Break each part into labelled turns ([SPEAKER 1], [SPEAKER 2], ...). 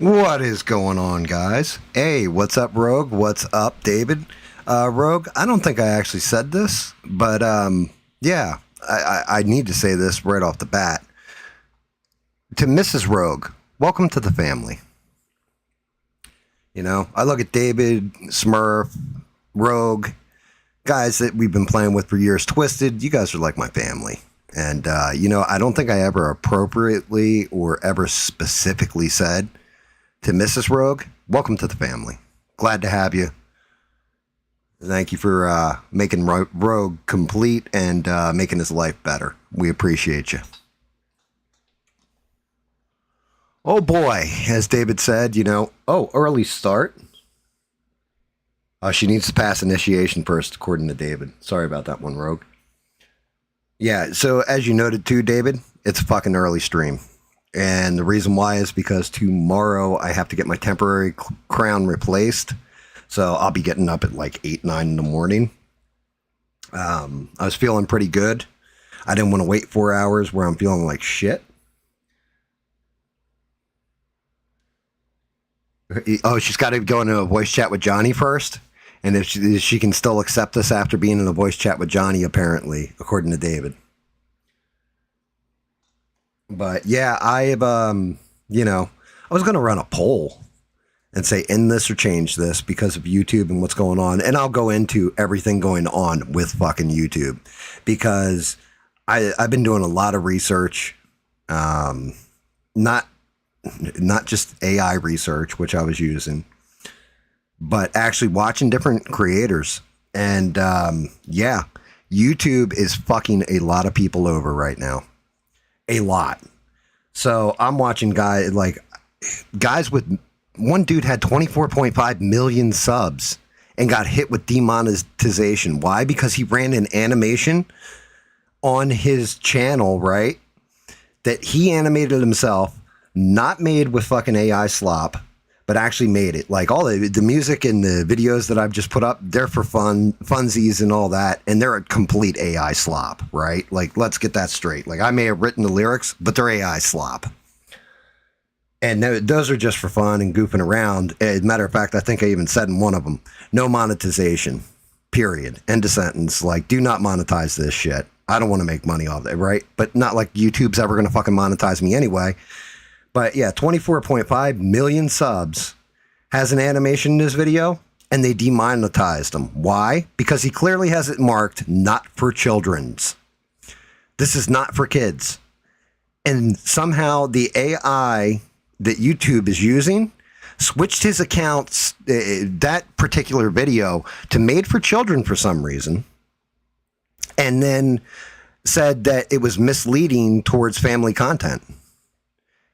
[SPEAKER 1] What is going on, guys? Hey, what's up, Rogue? What's up, David? Rogue, I don't think I actually said this, but yeah, I need to say this right off the bat. To Mrs. Rogue, welcome to the family. You know, I look at David, Smurf, Rogue, guys that we've been playing with for years, Twisted. You guys are like my family. And, you know, I don't think I ever appropriately or ever specifically said to Mrs. Rogue, welcome to the family. Glad to have you. Thank you for making Rogue complete and making his life better. We appreciate you. Oh boy, as David said, you know, early start. She needs to pass initiation first, according to David. Sorry about that one, Rogue. Yeah, so as you noted too, David, it's a fucking early stream. And the reason why is because tomorrow I have to get my temporary crown replaced. So I'll be getting up at like 8, 9 in the morning. I was feeling pretty good. I didn't want to wait 4 hours where I'm feeling like shit. Oh, she's got to go into a voice chat with Johnny first. And if she can still accept us after being in a voice chat with Johnny, apparently, according to David. But yeah, I was going to run a poll and say end this or change this because of YouTube and what's going on. And I'll go into everything going on with fucking YouTube because I've been doing a lot of research, not just AI research, which I was using, but actually watching different creators. And yeah, YouTube is fucking a lot of people over right now. A lot. So I'm watching guys with, one dude had 24.5 million subs and got hit with demonetization. Why? Because he ran an animation on his channel, right? That he animated himself, not made with fucking AI slop, but actually made it. Like all the music and the videos that I've just put up, they're for funsies and all that. And they're a complete AI slop, right? Like, let's get that straight. Like I may have written the lyrics, but they're AI slop. And those are just for fun and goofing around. As a matter of fact, I think I even said in one of them, no monetization, period. End of sentence. Like, do not monetize this shit. I don't want to make money off it, right? But not like YouTube's ever going to fucking monetize me anyway. But yeah, 24.5 million subs, has an animation in this video, and they demonetized him. Why? Because he clearly has it marked not for children's. This is not for kids. And somehow the AI that YouTube is using switched his accounts, that particular video, to made for children for some reason, and then said that it was misleading towards family content.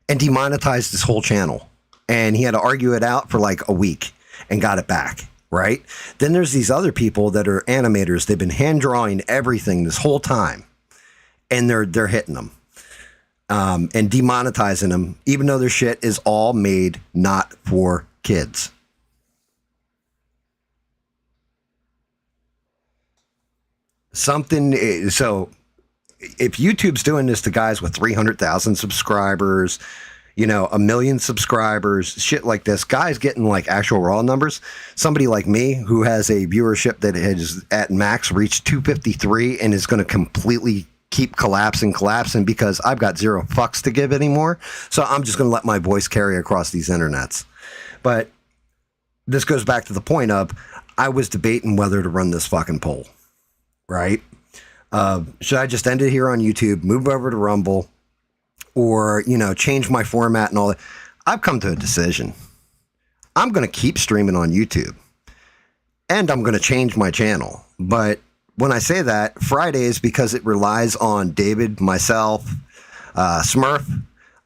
[SPEAKER 1] And demonetized his whole channel. And he had to argue it out for like a week and got it back, right? Then there's these other people that are animators. They've been hand drawing everything this whole time. And they're hitting them. And demonetizing them, even though their shit is all made not for kids. So if YouTube's doing this to guys with 300,000 subscribers, you know, 1 million subscribers, shit like this, guys getting like actual raw numbers, somebody like me who has a viewership that has at max reached 253 and is going to completely keep collapsing because I've got zero fucks to give anymore. So I'm just going to let my voice carry across these internets. But this goes back to the point of I was debating whether to run this fucking poll, right? Should I just end it here on YouTube, move over to Rumble, or, you know, change my format and all that? I've come to a decision. I'm going to keep streaming on YouTube, and I'm going to change my channel. But when I say that, Fridays, because it relies on David, myself, Smurf,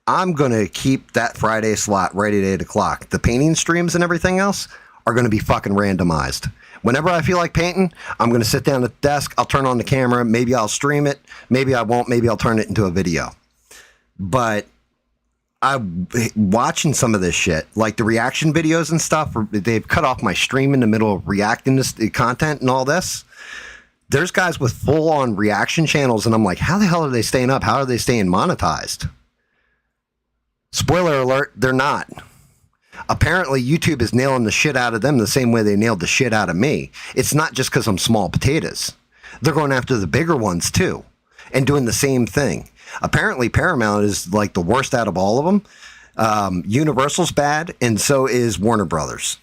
[SPEAKER 1] I'm going to keep that Friday slot right at 8 o'clock. The painting streams and everything else are going to be fucking randomized. Whenever I feel like painting, I'm going to sit down at the desk. I'll turn on the camera. Maybe I'll stream it. Maybe I won't. Maybe I'll turn it into a video. But I'm watching some of this shit, like the reaction videos and stuff. They've cut off my stream in the middle of reacting to content and all this. There's guys with full-on reaction channels, and I'm like, how the hell are they staying up? How are they staying monetized? Spoiler alert, they're not. Apparently, YouTube is nailing the shit out of them the same way they nailed the shit out of me. It's not just because I'm small potatoes. They're going after the bigger ones too and doing the same thing. Apparently, Paramount is like the worst out of all of them. Universal's bad, and so is Warner Brothers.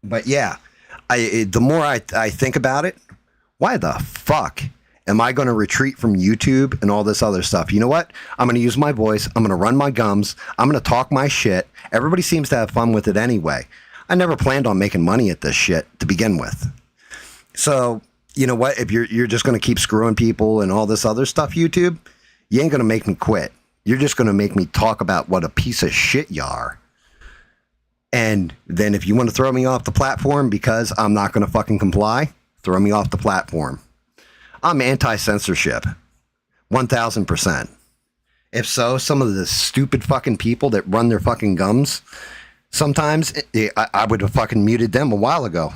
[SPEAKER 1] But yeah, the more I think about it, why the fuck am I going to retreat from YouTube and all this other stuff? You know what? I'm going to use my voice. I'm going to run my gums. I'm going to talk my shit. Everybody seems to have fun with it anyway. I never planned on making money at this shit to begin with. So, you know what? If you're just going to keep screwing people and all this other stuff, YouTube, you ain't going to make me quit. You're just going to make me talk about what a piece of shit you are. And then if you want to throw me off the platform because I'm not going to fucking comply, throw me off the platform. I'm anti-censorship. 1000%. If so, some of the stupid fucking people that run their fucking gums, sometimes I would have fucking muted them a while ago.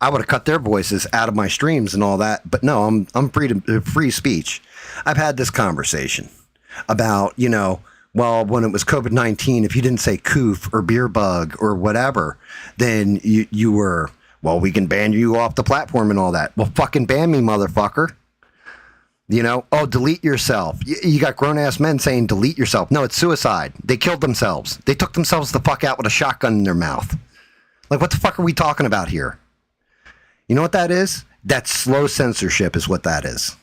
[SPEAKER 1] I would have cut their voices out of my streams and all that. But no, I'm free speech. I've had this conversation about, well, when it was COVID-19, if you didn't say coof or beer bug or whatever, then you were, well, we can ban you off the platform and all that. Well, fucking ban me, motherfucker. Oh, delete yourself. You got grown-ass men saying delete yourself. No, it's suicide. They killed themselves. They took themselves the fuck out with a shotgun in their mouth. Like, what the fuck are we talking about here? You know what that is? That's slow censorship is what that is.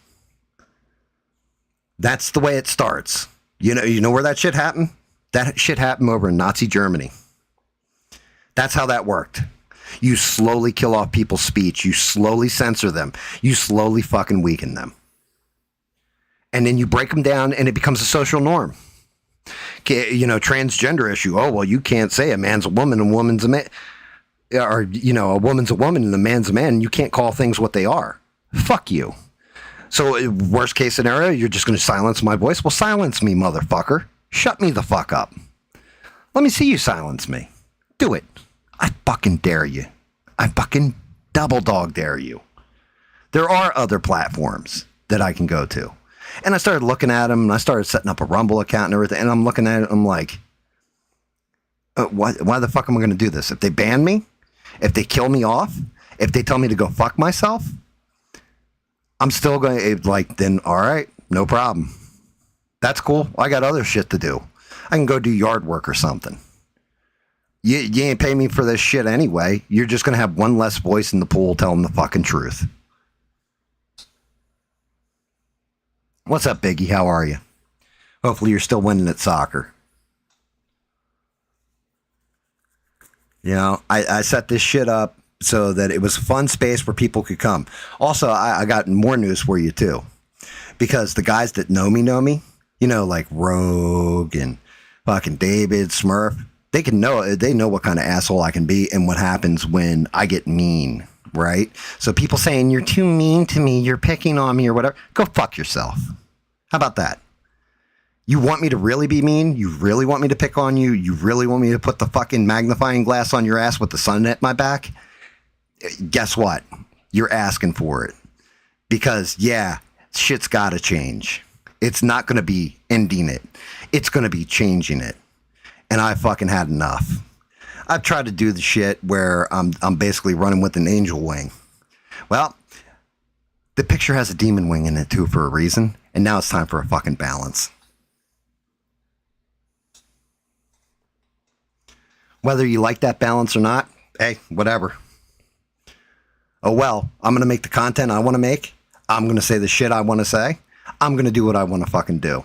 [SPEAKER 1] That's the way it starts. You know where that shit happened? That shit happened over in Nazi Germany. That's how that worked. You slowly kill off people's speech. You slowly censor them. You slowly fucking weaken them. And then you break them down and it becomes a social norm. Transgender issue. Oh, well, you can't say a man's a woman and a woman's a man. Or, a woman's a woman and a man's a man. You can't call things what they are. Fuck you. So worst case scenario, you're just going to silence my voice? Well, silence me, motherfucker. Shut me the fuck up. Let me see you silence me. Do it. I fucking dare you. I fucking double dog dare you. There are other platforms that I can go to. And I started looking at them, and I started setting up a Rumble account and everything, and I'm looking at it, I'm like, why the fuck am I going to do this? If they ban me, if they kill me off, if they tell me to go fuck myself, I'm still going to, then all right, no problem. That's cool. I got other shit to do. I can go do yard work or something. You ain't pay me for this shit anyway. You're just going to have one less voice in the pool telling the fucking truth. What's up, Biggie? How are you? Hopefully you're still winning at soccer. I set this shit up so that it was a fun space where people could come. Also, I got more news for you, too. Because the guys that know me, like Rogue and fucking David, Smurf, they know what kind of asshole I can be and what happens when I get mean, right? So people saying, you're too mean to me, you're picking on me or whatever, go fuck yourself. How about that? You want me to really be mean? You really want me to pick on you? You really want me to put the fucking magnifying glass on your ass with the sun at my back? Guess what? You're asking for it. Because, yeah, shit's gotta change. It's not gonna be ending it. It's gonna be changing it. And I fucking had enough. I've tried to do the shit where I'm basically running with an angel wing. Well, the picture has a demon wing in it too for a reason. And now it's time for a fucking balance. Whether you like that balance or not, hey, whatever. Oh well, I'm going to make the content I want to make. I'm going to say the shit I want to say. I'm going to do what I want to fucking do.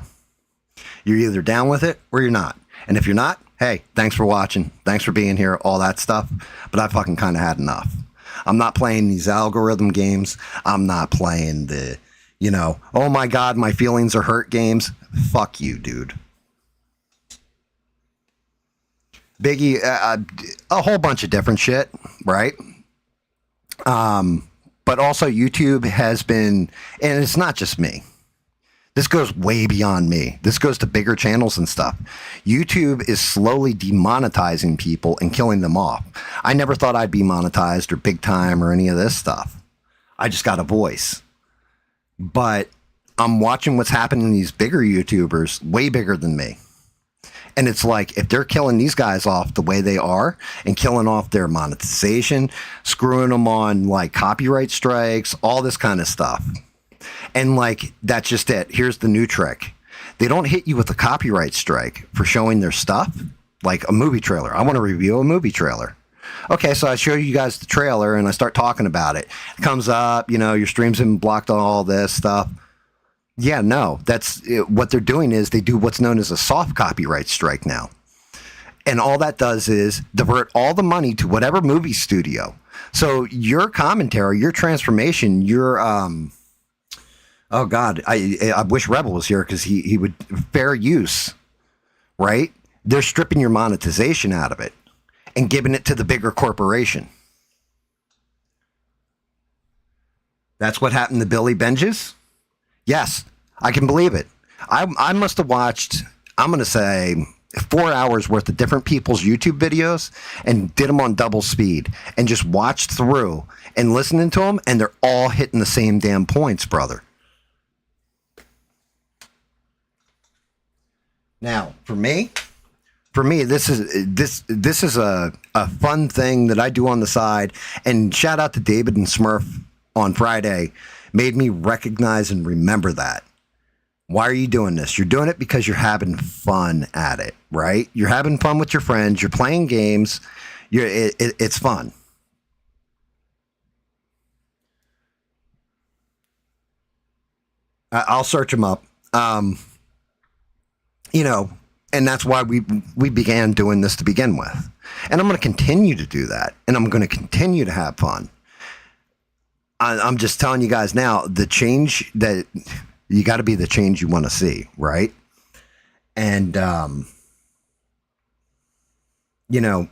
[SPEAKER 1] You're either down with it or you're not. And if you're not, hey, thanks for watching. Thanks for being here, all that stuff. But I fucking kind of had enough. I'm not playing these algorithm games. I'm not playing the, oh my God, my feelings are hurt games. Fuck you, dude. Biggie, a whole bunch of different shit, right? But also YouTube has been, and it's not just me. This goes way beyond me. This goes to bigger channels and stuff. YouTube is slowly demonetizing people and killing them off. I never thought I'd be monetized or big time or any of this stuff. I just got a voice. But I'm watching what's happening to these bigger YouTubers, way bigger than me. And it's like, if they're killing these guys off the way they are and killing off their monetization, screwing them on like copyright strikes, all this kind of stuff. And like, that's just it. Here's the new trick. They don't hit you with a copyright strike for showing their stuff, like a movie trailer. I want to review a movie trailer. Okay, so I show you guys the trailer and I start talking about it. It comes up, your streams have been blocked on all this stuff. Yeah, no, that's what they're doing is they do what's known as a soft copyright strike now. And all that does is divert all the money to whatever movie studio. So your commentary, your transformation, your, oh God, I wish Rebel was here because he would, fair use, right? They're stripping your monetization out of it and giving it to the bigger corporation. That's what happened to Billy Benjes? Yes, I can believe it. I must have watched, I'm going to say, 4 hours worth of different people's YouTube videos and did them on double speed and just watched through and listening to them, and they're all hitting the same damn points, brother. Now, for me, this is a fun thing that I do on the side, and shout out to David and Smurf on Friday. Made me recognize and remember that. Why are you doing this? You're doing it because you're having fun at it, right? You're having fun with your friends. You're playing games. It's fun. I'll search them up. And that's why we began doing this to begin with. And I'm going to continue to do that. And I'm going to continue to have fun. I'm just telling you guys now, the change that you got to be the change you want to see, right? And,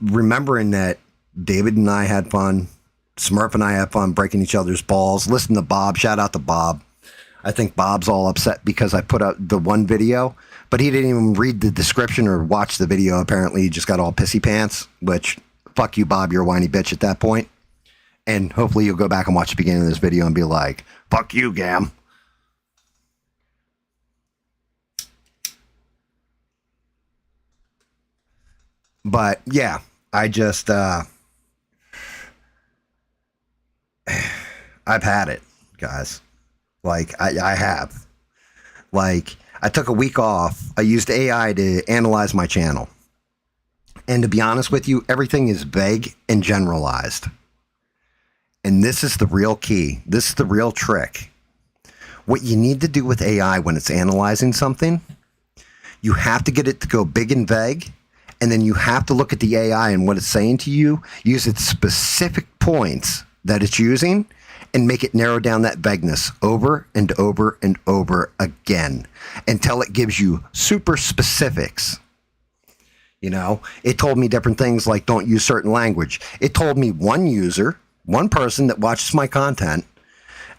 [SPEAKER 1] remembering that David and I had fun, Smurf and I had fun breaking each other's balls. Listen to Bob. Shout out to Bob. I think Bob's all upset because I put up the one video, but he didn't even read the description or watch the video. Apparently, he just got all pissy pants, which, fuck you, Bob. You're a whiny bitch at that point. And hopefully you'll go back and watch the beginning of this video and be like, fuck you, Gam. But yeah, I just, I've had it, guys. Like, I have. Like, I took a week off. I used AI to analyze my channel. And to be honest with you, everything is vague and generalized. And this is the real key. This is the real trick. What you need to do with AI when it's analyzing something, you have to get it to go big and vague, and then you have to look at the AI and what it's saying to you, use its specific points that it's using, and make it narrow down that vagueness over and over and over again until it gives you super specifics. It told me different things like don't use certain language. It told me one person that watches my content,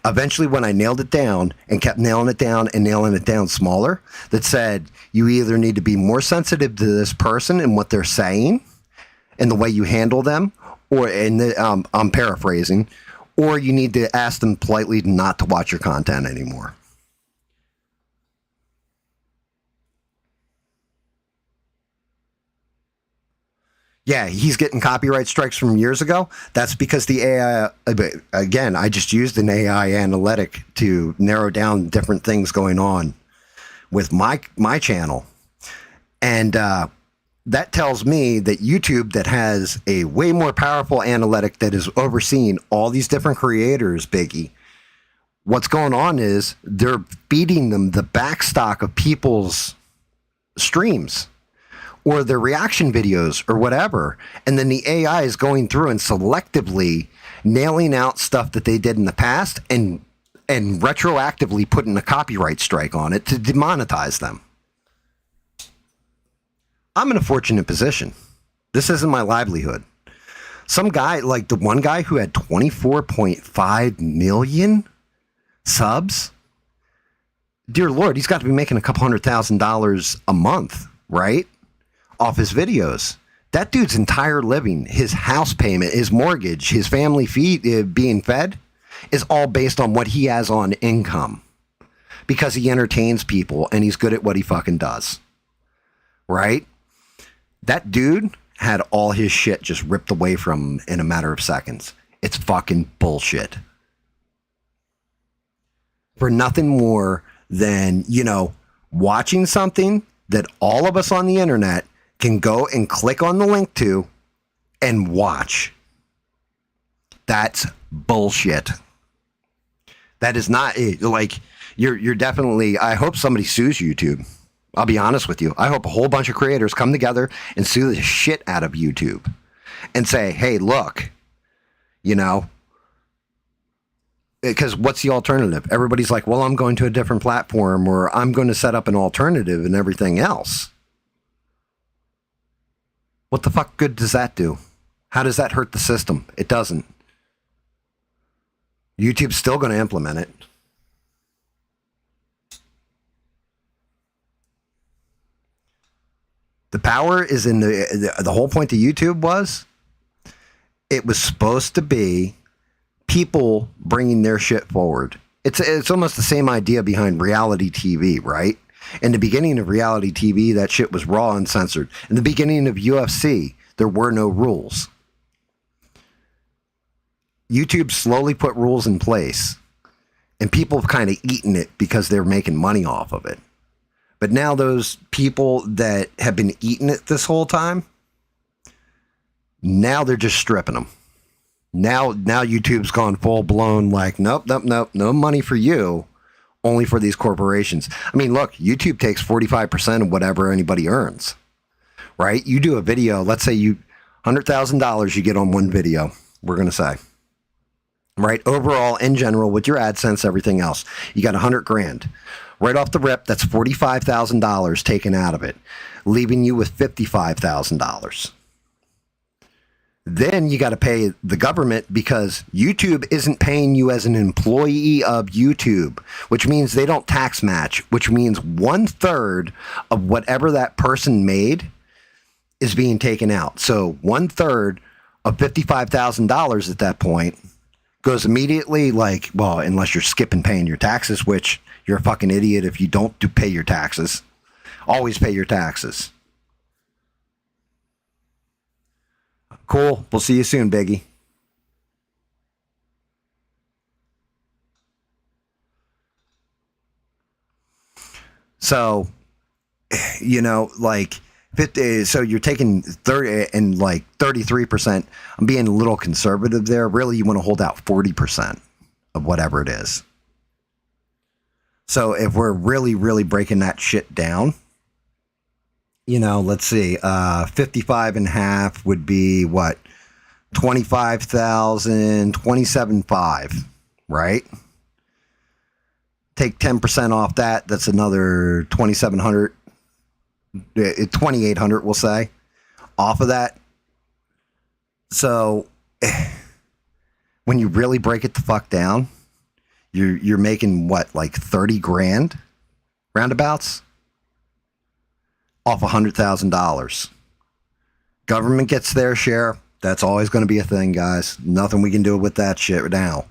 [SPEAKER 1] eventually when I nailed it down and kept nailing it down smaller, that said, you either need to be more sensitive to this person and what they're saying and the way you handle them, I'm paraphrasing, or you need to ask them politely not to watch your content anymore. Yeah, he's getting copyright strikes from years ago. That's because the AI, again, I just used an AI analytic to narrow down different things going on with my channel. And that tells me that YouTube, that has a way more powerful analytic that is overseeing all these different creators, Biggie, what's going on is they're feeding them the backstock of people's streams or their reaction videos or whatever. And then the AI is going through and selectively nailing out stuff that they did in the past and retroactively putting a copyright strike on it to demonetize them. I'm in a fortunate position. This isn't my livelihood. Some guy, like the one guy who had 24.5 million subs, dear Lord, he's got to be making a couple $100,000 a month, right? Off his videos. That dude's entire living, his house payment, his mortgage, his family being fed is all based on what he has on income. because he entertains people and he's good at what he fucking does. Right? That dude had all his shit just ripped away from him in a matter of seconds. It's fucking bullshit. For nothing more than, you know, watching something that all of us on the internet can go and click on the link to and watch. That's bullshit. That is not like you're definitely. I hope somebody sues YouTube. I'll be honest with you. I hope a whole bunch of creators come together and sue the shit out of YouTube and say, hey, look, you know, because what's the alternative? Everybody's like, well, I'm going to a different platform or I'm going to set up an alternative and everything else. What the fuck good does that do? How does that hurt the system? It doesn't. YouTube's still going to implement it. The power is in the whole point of YouTube was it was supposed to be people bringing their shit forward. It's almost the same idea behind reality TV, right? In the beginning of reality TV, that shit was raw and censored. In the beginning of UFC, there were no rules. YouTube slowly put rules in place, and people have kind of eaten it because they're making money off of it. But now those people that have been eating it this whole time, now they're just stripping them. Now YouTube's gone full blown like, nope, no money for you, only for these corporations. I mean, look, YouTube takes 45% of whatever anybody earns, right? You do a video, let's say you $100,000 you get on one video, we're going to say, right? Overall, in general, with your AdSense, everything else, you got $100,000. Right off the rip, that's $45,000 taken out of it, leaving you with $55,000. Then you got to pay the government because YouTube isn't paying you as an employee of YouTube, which means they don't tax match, which means 1/3 of whatever that person made is being taken out. So 1/3 of $55,000 at that point goes immediately like, well, unless you're skipping paying your taxes, which you're a fucking idiot if you don't pay your taxes. Always pay your taxes. Cool. We'll see you soon, Biggie. So, you know, like 50, so you're taking 30 and like 33%. I'm being a little conservative there. Really, you want to hold out 40% of whatever it is. So if we're really, really breaking that shit down, you know, let's see, 55 and a half would be what? 25,000, 27.5, right? Take 10% off that. That's another 2,700, 2,800, we'll say, off of that. So when you really break it the fuck down, you're making what, like 30 grand roundabouts off $100,000. Government gets their share. That's always going to be a thing, guys. Nothing we can do with that shit now.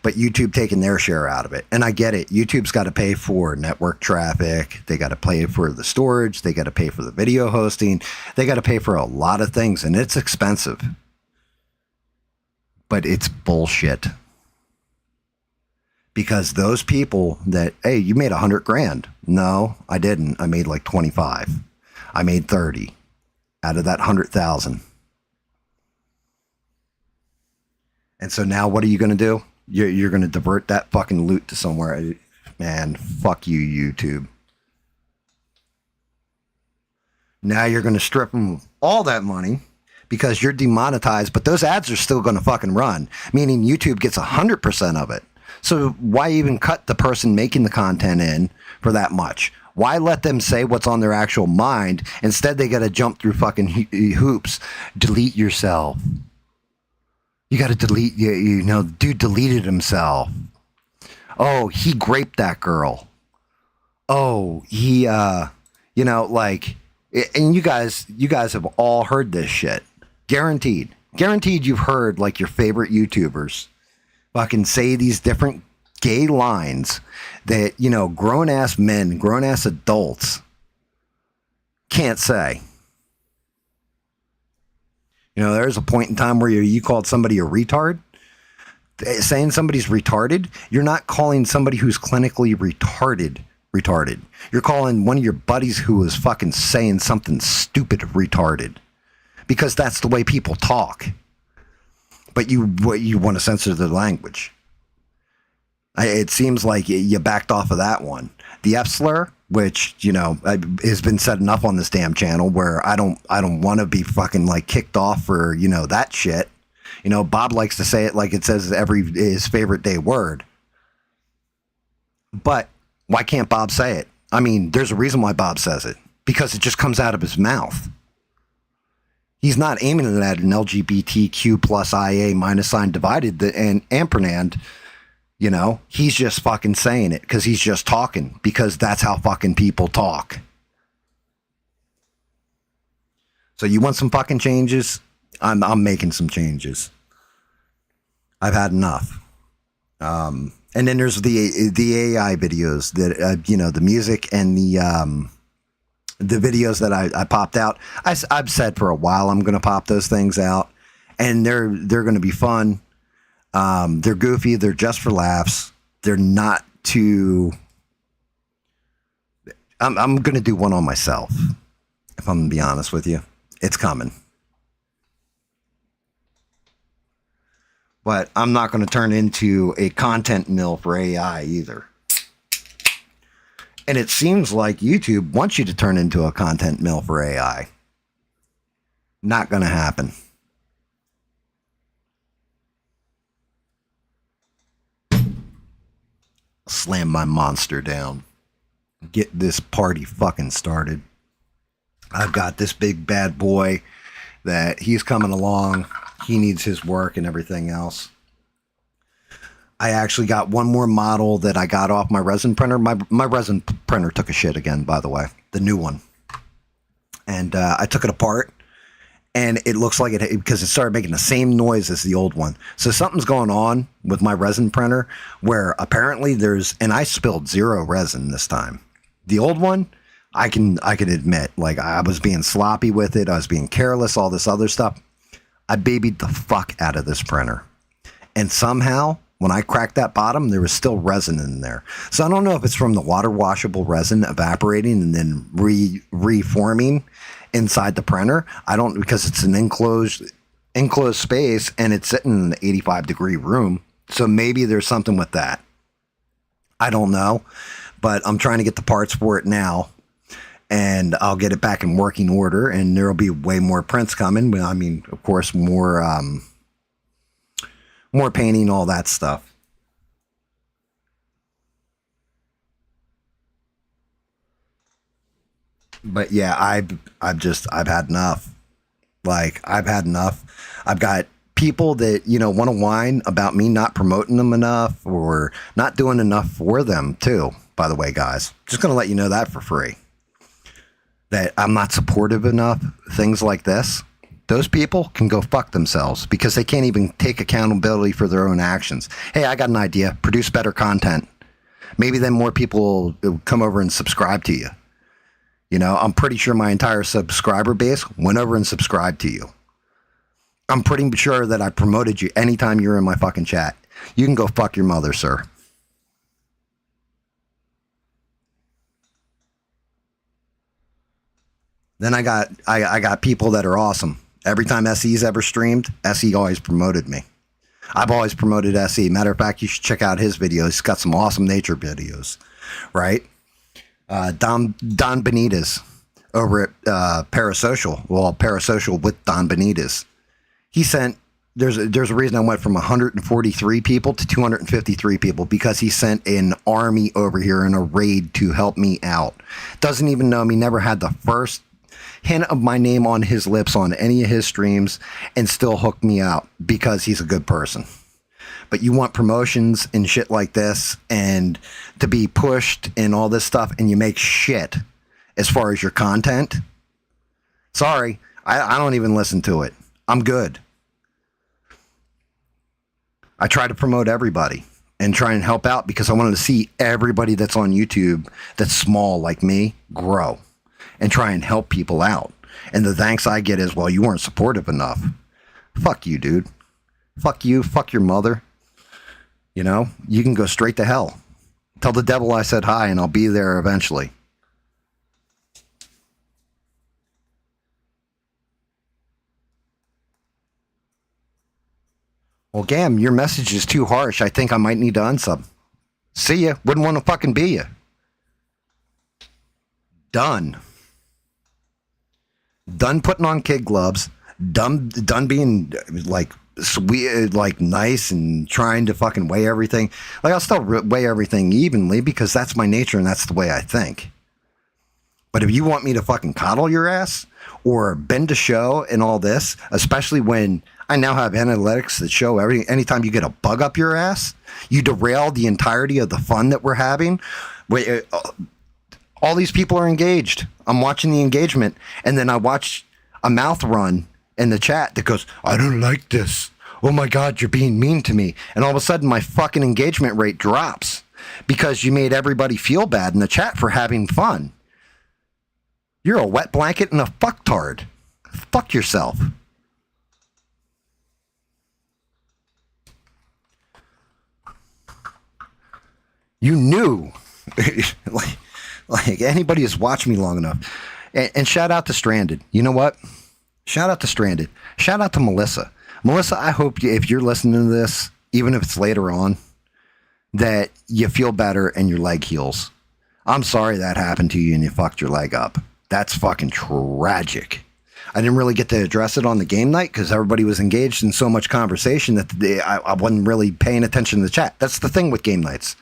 [SPEAKER 1] But YouTube taking their share out of it. And I get it. YouTube's got to pay for network traffic. They got to pay for the storage. They got to pay for the video hosting. They got to pay for a lot of things. And it's expensive. But it's bullshit. Because those people that, hey, you made 100 grand. No, I didn't. I made like 25. I made 30 out of that 100,000. And so now what are you going to do? You're going to divert that fucking loot to somewhere. Man, fuck you, YouTube. Now you're going to strip them all that money because you're demonetized, but those ads are still going to fucking run, meaning YouTube gets 100% of it. So why even cut the person making the content in for that much? Why let them say what's on their actual mind? Instead, they got to jump through fucking hoops. Delete yourself. You got to delete, you know, dude deleted himself. Oh, he raped that girl. Oh, he, you know, like, and you guys have all heard this shit. Guaranteed you've heard like your favorite YouTubers fucking say these different gay lines that, you know, grown ass men, grown ass adults can't say. You know, there's a point in time where you called somebody a retard. Saying somebody's retarded, you're not calling somebody who's clinically retarded. You're calling one of your buddies who is fucking saying something stupid retarded, because that's the way people talk. But you want to censor the language. It seems like you backed off of that one. The F slur, which, you know, has been said enough on this damn channel, where I don't want to be fucking like kicked off for, you know, that shit. You know, Bob likes to say it like it says his favorite day word. But why can't Bob say it? I mean, there's a reason why Bob says it. Because it just comes out of his mouth. He's not aiming at an LGBTQ plus IA minus sign divided and ampersand. You know, he's just fucking saying it because he's just talking. Because that's how fucking people talk. So you want some fucking changes? I'm making some changes. I've had enough. And then there's the AI videos that you know, the music and the videos that I popped out. I've said for a while I'm going to pop those things out, and they're going to be fun. They're goofy. They're just for laughs. They're not too. I'm going to do one on myself. If I'm going to be honest with you, it's coming. But I'm not going to turn into a content mill for AI either. And it seems like YouTube wants you to turn into a content mill for AI. Not going to happen. Slam my monster down. Get this party fucking started. I've got this big bad boy that he's coming along. He needs his work and everything else. I actually got one more model that I got off my resin printer. My resin printer took a shit again, by the way. The new one. And I took it apart. And it looks like it, because it started making the same noise as the old one. So something's going on with my resin printer where apparently and I spilled 0 resin this time. The old one, I can admit, like, I was being sloppy with it. I was being careless, all this other stuff. I babied the fuck out of this printer. And somehow, when I cracked that bottom, there was still resin in there. So I don't know if it's from the water washable resin evaporating and then reforming inside the printer. I don't, because it's an enclosed space and it's sitting in an 85-degree room. So maybe there's something with that. I don't know. But I'm trying to get the parts for it now. And I'll get it back in working order, and there'll be way more prints coming. I mean, of course, more painting, all that stuff. But yeah, I've had enough. Like, I've had enough. I've got people that, you know, want to whine about me not promoting them enough or not doing enough for them too. By the way, guys, just going to let you know that for free. That I'm not supportive enough, things like this, those people can go fuck themselves because they can't even take accountability for their own actions. Hey, I got an idea. Produce better content. Maybe then more people will come over and subscribe to you. You know, I'm pretty sure my entire subscriber base went over and subscribed to you. I'm pretty sure that I promoted you anytime you're in my fucking chat. You can go fuck your mother, sir. Then I got people that are awesome. Every time SE's ever streamed, SE always promoted me. I've always promoted SE. Matter of fact, you should check out his videos. He's got some awesome nature videos, right? Don Benitez over at Parasocial. Well, Parasocial with Don Benitez. He sent, there's a reason I went from 143 people to 253 people, because he sent an army over here in a raid to help me out. Doesn't even know me, never had the first hint of my name on his lips on any of his streams, and still hooked me out because he's a good person. But you want promotions and shit like this and to be pushed and all this stuff, and you make shit as far as your content. Sorry, I don't even listen to it. I'm good. I try to promote everybody. and try and help out because I wanted to see everybody that's on YouTube that's small like me grow and try and help people out. And the thanks I get is, well, you weren't supportive enough. Fuck you, dude. Fuck you. Fuck your mother. You know, you can go straight to hell. Tell the devil I said hi and I'll be there eventually. Well, Gam, your message is too harsh. I think I might need to unsub. See ya. Wouldn't want to fucking be ya. Done. Done putting on kid gloves. Done being like sweet, like nice and trying to fucking weigh everything. Like I'll still weigh everything evenly because that's my nature and that's the way I think. But if you want me to fucking coddle your ass or bend a show and all this, especially when I now have analytics that show anytime you get a bug up your ass, you derail the entirety of the fun that we're having. All these people are engaged. I'm watching the engagement, and then I watch a mouth run in the chat that goes, I don't like this. Oh my God, you're being mean to me. And all of a sudden, my fucking engagement rate drops because you made everybody feel bad in the chat for having fun. You're a wet blanket and a fucktard. Fuck yourself. You knew. like anybody who's watched me long enough. And shout out to Stranded. You know what? Shout out to Stranded. Shout out to Melissa. Melissa, I hope if you're listening to this, even if it's later on, that you feel better and your leg heals. I'm sorry that happened to you and you fucked your leg up. That's fucking tragic. I didn't really get to address it on the game night because everybody was engaged in so much conversation that I wasn't really paying attention to the chat. That's the thing with game nights.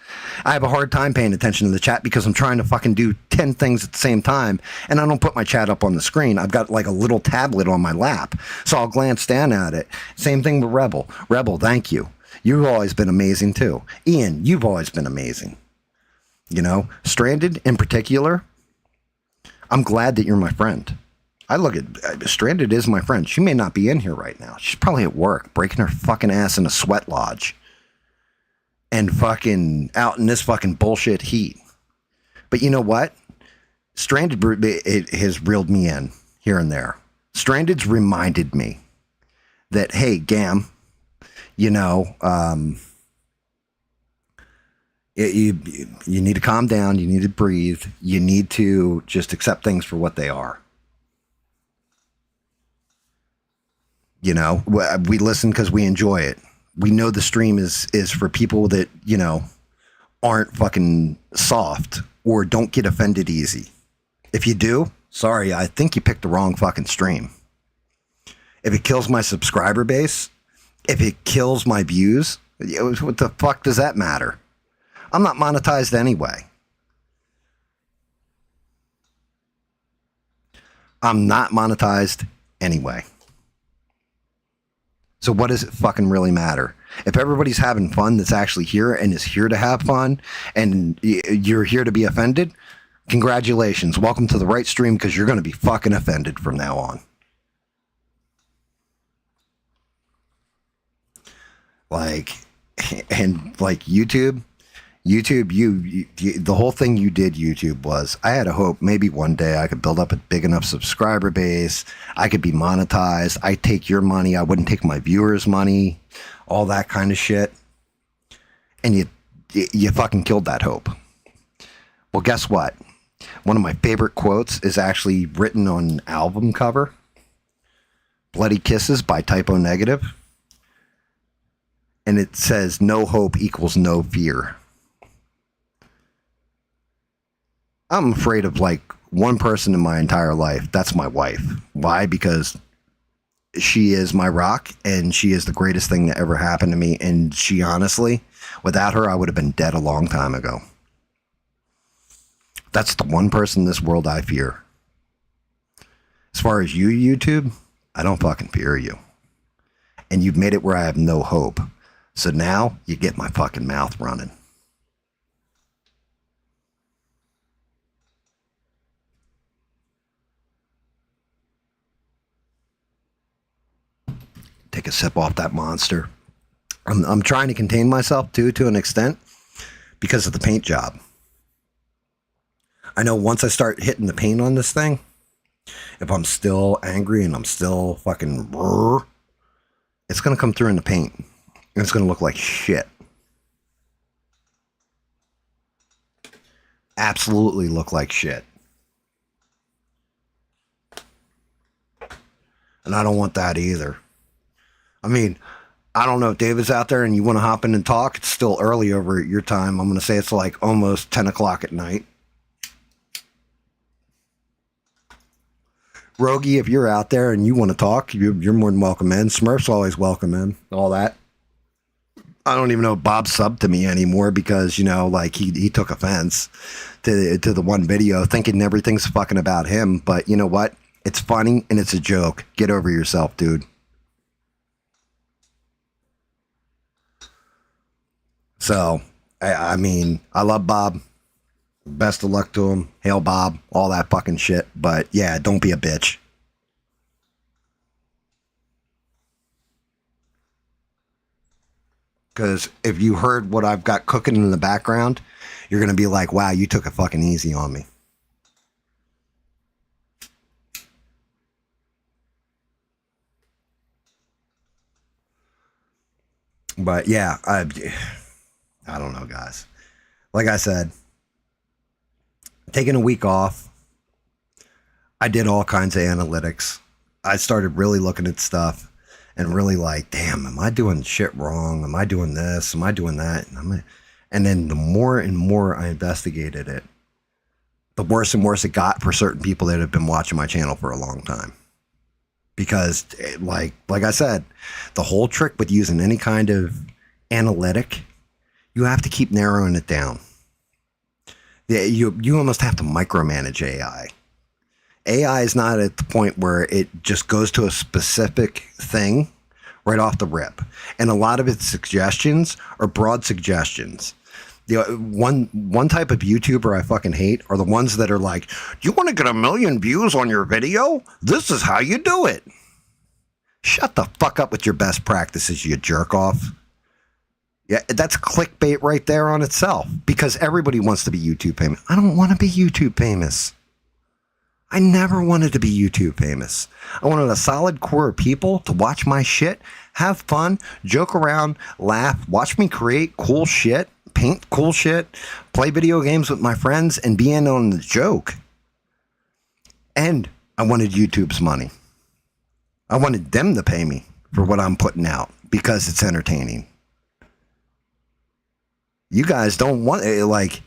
[SPEAKER 1] I have a hard time paying attention to the chat because I'm trying to fucking do 10 things at the same time, and I don't put my chat up on the screen. I've got like a little tablet on my lap, so I'll glance down at it. Same thing with Rebel. Rebel, thank you. You've always been amazing too. Ian, you've always been amazing. You know, Stranded in particular, I'm glad that you're my friend. I look at Stranded is my friend. She may not be in here right now. She's probably at work, breaking her fucking ass in a sweat lodge and fucking out in this fucking bullshit heat. But you know what? Stranded it has reeled me in here and there. Stranded's reminded me that, hey, Gam, you know, you need to calm down. You need to breathe. You need to just accept things for what they are. You know, we listen because we enjoy it. We know the stream is for people that, you know, aren't fucking soft or don't get offended easy. If you do, sorry, I think you picked the wrong fucking stream. If it kills my subscriber base, if it kills my views, what the fuck does that matter? I'm not monetized anyway. I'm not monetized anyway. So what does it fucking really matter? If everybody's having fun that's actually here and is here to have fun and you're here to be offended, congratulations. Welcome to the right stream because you're going to be fucking offended from now on. Like, and like YouTube, you the whole thing you did, YouTube, was I had a hope maybe one day I could build up a big enough subscriber base. I could be monetized. I take your money. I wouldn't take my viewers' money, all that kind of shit. And you fucking killed that hope. Well, guess what? One of my favorite quotes is actually written on an album cover. Bloody Kisses by Typo Negative. And it says, no hope equals no fear. I'm afraid of like one person in my entire life. That's my wife. Why? Because she is my rock and she is the greatest thing that ever happened to me. And she honestly, without her, I would have been dead a long time ago. That's the one person in this world I fear. As far as you, YouTube, I don't fucking fear you. And you've made it where I have no hope. So now you get my fucking mouth running. Take a sip off that monster. I'm trying to contain myself too, to an extent, because of the paint job. I know once I start hitting the paint on this thing, if I'm still angry and I'm still fucking, it's going to come through in the paint. And it's going to look like shit. Absolutely look like shit. And I don't want that either. I mean, I don't know if David's out there and you want to hop in and talk. It's still early over at your time. I'm going to say it's like almost 10 o'clock at night. Rogie, if you're out there and you want to talk, you're more than welcome in. Smurf's always welcome in. All that. I don't even know if Bob subbed to me anymore because, you know, like he took offense to the one video thinking everything's fucking about him. But you know what? It's funny and it's a joke. Get over yourself, dude. So, I mean, I love Bob. Best of luck to him. Hail Bob. All that fucking shit. But yeah, don't be a bitch. Because if you heard what I've got cooking in the background, you're going to be like, wow, you took it fucking easy on me. But yeah, I don't know, guys. Like I said, taking a week off, I did all kinds of analytics. I started really looking at stuff and really like, damn, am I doing shit wrong? Am I doing this? Am I doing that? And then the more and more I investigated it, the worse and worse it got for certain people that have been watching my channel for a long time. Because like I said, the whole trick with using any kind of analytic, you have to keep narrowing it down. Yeah, you almost have to micromanage AI. AI is not at the point where it just goes to a specific thing right off the rip. And a lot of its suggestions are broad suggestions. You know, one type of YouTuber I fucking hate are the ones that are like, you want to get 1 million views on your video? This is how you do it. Shut the fuck up with your best practices, you jerk off. Yeah, that's clickbait right there on itself, because everybody wants to be YouTube famous. I don't want to be YouTube famous. I never wanted to be YouTube famous. I wanted a solid core of people to watch my shit, have fun, joke around, laugh, watch me create cool shit, paint cool shit, play video games with my friends, and be in on the joke. And I wanted YouTube's money. I wanted them to pay me for what I'm putting out because it's entertaining. You guys don't want it, like,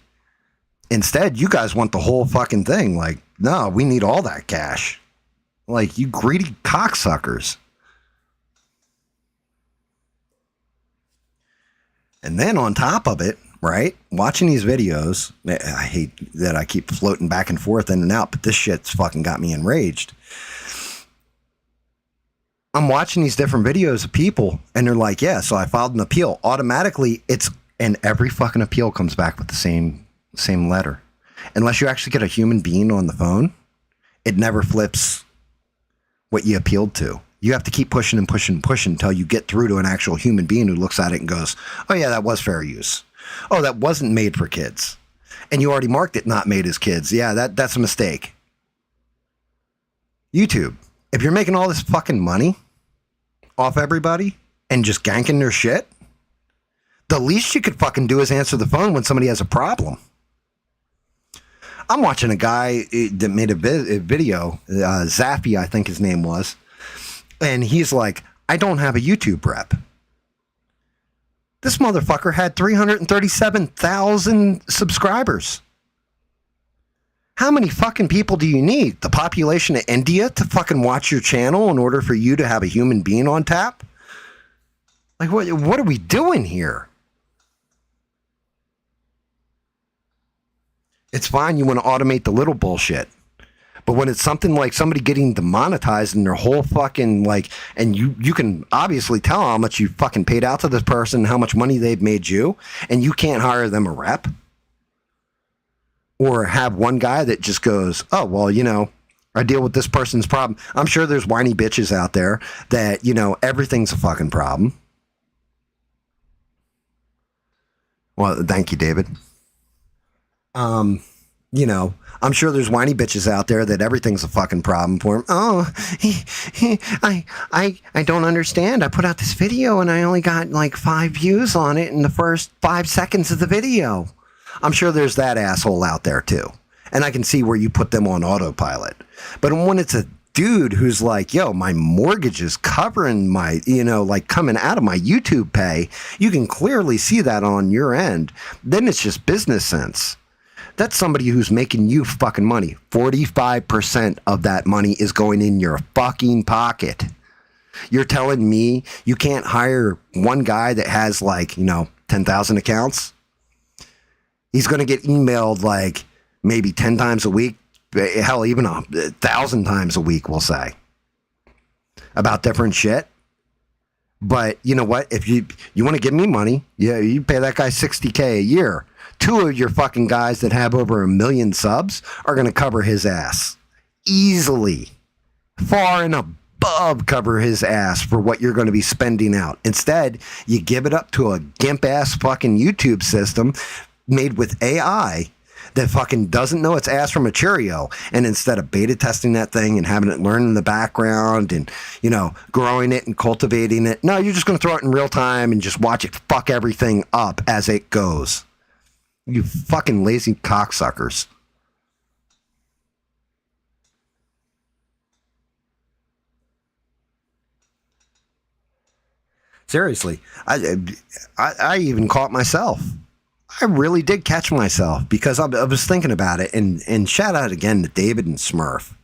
[SPEAKER 1] instead, you guys want the whole fucking thing. Like, no, we need all that cash. Like, you greedy cocksuckers. And then on top of it, right, watching these videos, I hate that I keep floating back and forth in and out, but this shit's fucking got me enraged. I'm watching these different videos of people, and they're like, yeah, so I filed an appeal. Automatically, and every fucking appeal comes back with the same letter. Unless you actually get a human being on the phone, it never flips what you appealed to. You have to keep pushing and pushing and pushing until you get through to an actual human being who looks at it and goes, oh yeah, that was fair use. Oh, that wasn't made for kids. And you already marked it not made as kids. Yeah, that's a mistake. YouTube, if you're making all this fucking money off everybody and just ganking their shit, the least you could fucking do is answer the phone when somebody has a problem. I'm watching a guy that made a video, Zaffy, I think his name was, and he's like, I don't have a YouTube rep. This motherfucker had 337,000 subscribers. How many fucking people do you need? The population of India to fucking watch your channel in order for you to have a human being on tap? Like, what are we doing here? It's fine, you want to automate the little bullshit. But when it's something like somebody getting demonetized and their whole fucking, like, and you can obviously tell how much you fucking paid out to this person, how much money they've made you, and you can't hire them a rep. Or have one guy that just goes, oh, well, you know, I deal with this person's problem. I'm sure there's whiny bitches out there that, you know, everything's a fucking problem. Well, thank you, David. Um, you know, I'm sure there's whiny bitches out there that everything's a fucking problem for him. Oh, I don't understand. I put out this video and I only got like 5 views on it in the first 5 seconds of the video. I'm sure there's that asshole out there too. And I can see where you put them on autopilot. But when it's a dude who's like, yo, my mortgage is covering my, like coming out of my YouTube pay, you can clearly see that on your end. Then it's just business sense. That's somebody who's making you fucking money. 45% of that money is going in your fucking pocket. You're telling me you can't hire one guy that has 10,000 accounts? He's going to get emailed like maybe 10 times a week. Hell, even 1,000 times a week, we'll say, about different shit. But you know what? If you want to give me money, yeah, you pay that guy $60K a year. 2 of your fucking guys that have over 1 million subs are going to cover his ass easily, far and above cover his ass for what you're going to be spending out. Instead, you give it up to a gimp ass fucking YouTube system made with AI that fucking doesn't know its ass from a Cheerio. And instead of beta testing that thing and having it learn in the background and, growing it and cultivating it, no, you're just going to throw it in real time and just watch it fuck everything up as it goes. You fucking lazy cocksuckers. Seriously, I even caught myself. I really did catch myself because I was thinking about it, and shout out again to David and Smurf.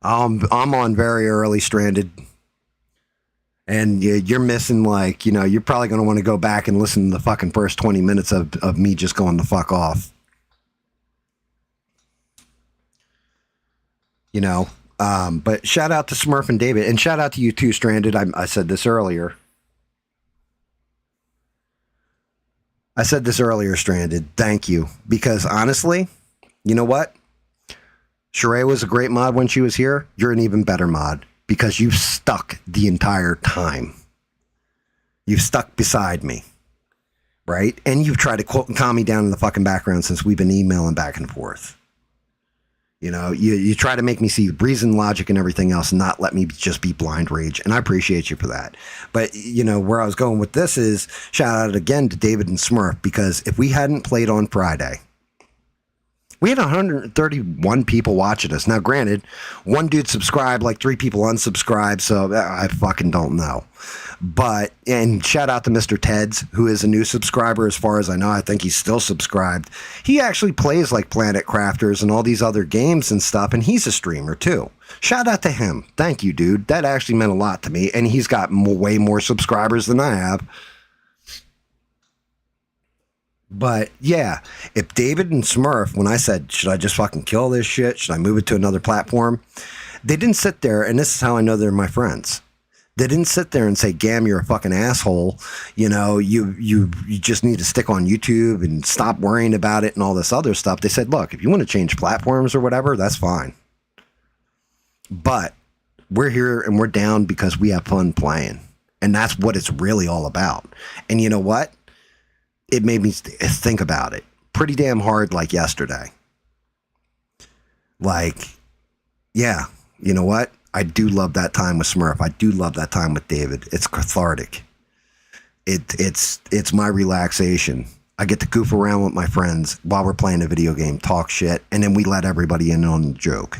[SPEAKER 1] I'm on very early Stranded, and you're missing you're probably going to want to go back and listen to the fucking first 20 minutes of me just going the fuck off. But shout out to Smurf and David, and shout out to you too, Stranded. I said this earlier. Stranded. Thank you. Because honestly, you know what? Sheree was a great mod when she was here. You're an even better mod because you've stuck the entire time. You've stuck beside me. Right? And you've tried to calm me down in the fucking background since we've been emailing back and forth. You try to make me see reason, logic, and everything else, and not let me just be blind rage. And I appreciate you for that. But, where I was going with this is shout out again to David and Smurf, because if we hadn't played on Friday, we had 131 people watching us. Now, granted, one dude subscribed, 3 people unsubscribed, so I fucking don't know. And shout out to Mr. Teds, who is a new subscriber as far as I know. I think he's still subscribed. He actually plays Planet Crafters and all these other games and stuff, and he's a streamer too. Shout out to him. Thank you, dude. That actually meant a lot to me, and he's got way more subscribers than I have. But yeah, if David and Smurf, when I said, should I just fucking kill this shit? Should I move it to another platform? They didn't sit there, and this is how I know they're my friends. They didn't sit there and say, Gam, you're a fucking asshole. You just need to stick on YouTube and stop worrying about it and all this other stuff. They said, look, if you want to change platforms or whatever, that's fine. But we're here and we're down because we have fun playing. And that's what it's really all about. And you know what? It made me think about it pretty damn hard yesterday. Yeah, you know what? I do love that time with Smurf. I do love that time with David. It's cathartic. It's my relaxation. I get to goof around with my friends while we're playing a video game, talk shit, and then we let everybody in on the joke.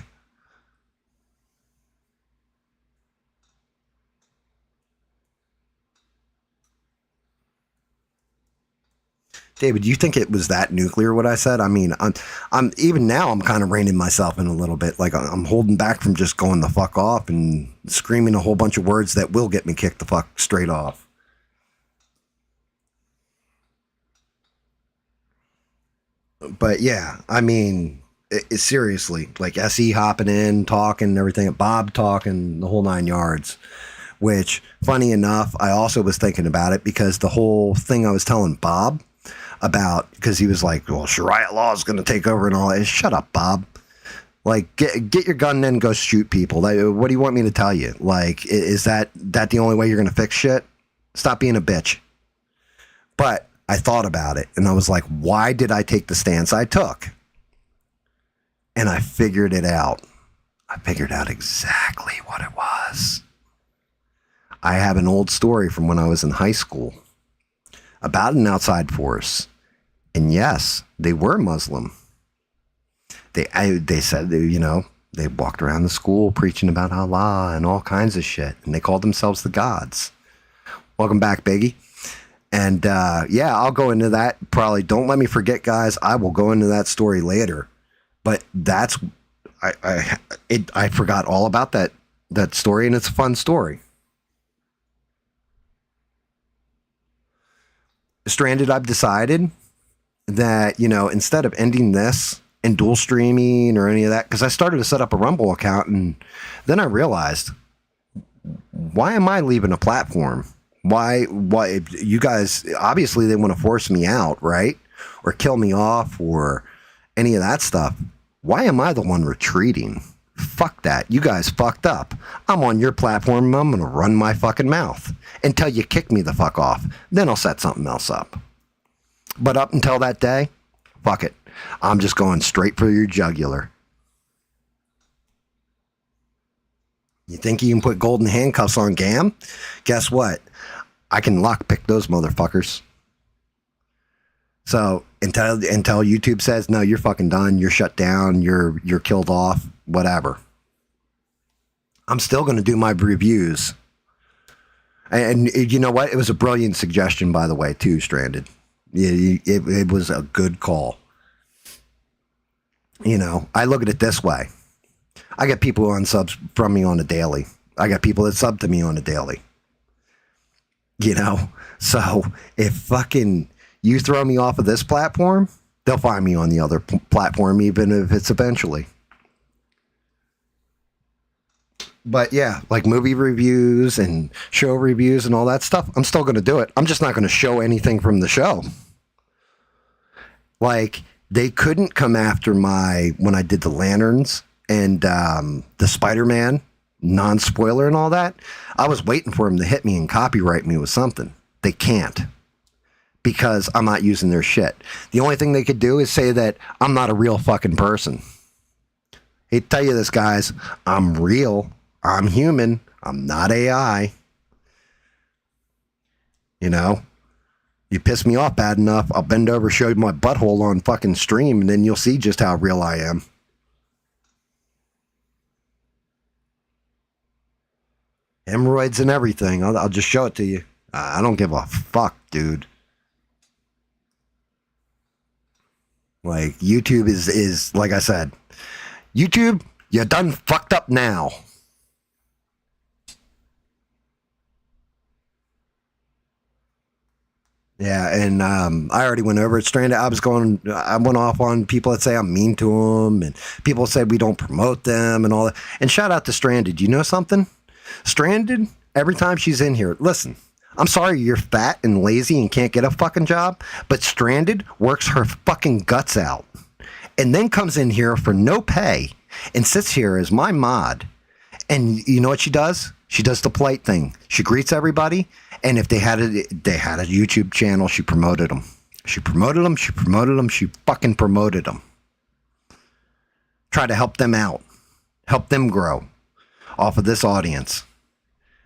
[SPEAKER 1] David, do you think it was that nuclear what I said? I mean, I'm even now I'm kind of reining myself in a little bit. I'm holding back from just going the fuck off and screaming a whole bunch of words that will get me kicked the fuck straight off. But yeah, I mean, seriously, SE hopping in, talking, everything, Bob talking, the whole 9 yards. Which, funny enough, I also was thinking about it because the whole thing I was telling Bob about, because he was like, well, Sharia law is going to take over and all that. Shut up, Bob. Get your gun and then go shoot people. What do you want me to tell you? Is that the only way you're going to fix shit? Stop being a bitch. But I thought about it and I was like, why did I take the stance I took? And I figured it out. I figured out exactly what it was. I have an old story from when I was in high school about an outside force. And yes, they were Muslim. They said, they walked around the school preaching about Allah and all kinds of shit. And they called themselves the gods. Welcome back, Biggie. And yeah, I'll go into that. Probably don't let me forget, guys. I will go into that story later. But that's, I forgot all about that story, and it's a fun story. Stranded, I've decided that, instead of ending this and dual streaming or any of that, because I started to set up a Rumble account, and then I realized, why am I leaving a platform? Why you guys, obviously they want to force me out, right? Or kill me off or any of that stuff. Why am I the one retreating? Fuck that. You guys fucked up. I'm on your platform. I'm going to run my fucking mouth until you kick me the fuck off. Then I'll set something else up. But up until that day, fuck it. I'm just going straight for your jugular. You think you can put golden handcuffs on Gam? Guess what? I can lockpick those motherfuckers. So until YouTube says, no, you're fucking done, you're shut down, you're killed off, whatever, I'm still going to do my reviews. And you know what? It was a brilliant suggestion, by the way, too, Stranded. It was a good call. I look at it this way. I get people on subs from me on a daily. I got people that sub to me on a daily. So if fucking you throw me off of this platform, they'll find me on the other platform, even if it's eventually. But yeah, like movie reviews and show reviews and all that stuff, I'm still going to do it. I'm just not going to show anything from the show. Like, they couldn't come after when I did the Lanterns and the Spider-Man non-spoiler and all that. I was waiting for them to hit me and copyright me with something. They can't, because I'm not using their shit. The only thing they could do is say that I'm not a real fucking person. I hate to tell you this, guys. I'm real. I'm human. I'm not AI. You piss me off bad enough, I'll bend over, show you my butthole on fucking stream, and then you'll see just how real I am. Hemorrhoids and everything. I'll just show it to you. I don't give a fuck, dude. Like, YouTube is like I said, YouTube, you done fucked up now. Yeah, and I already went over it. Stranded, I went off on people that say I'm mean to them, and people said we don't promote them and all that. And shout out to Stranded. You know something? Stranded, every time she's in here, listen, I'm sorry you're fat and lazy and can't get a fucking job, but Stranded works her fucking guts out and then comes in here for no pay and sits here as my mod. And you know what she does? She does the polite thing. She greets everybody. And if they had a YouTube channel, she promoted them. She promoted them. She promoted them. She fucking promoted them. Try to help them out. Help them grow off of this audience.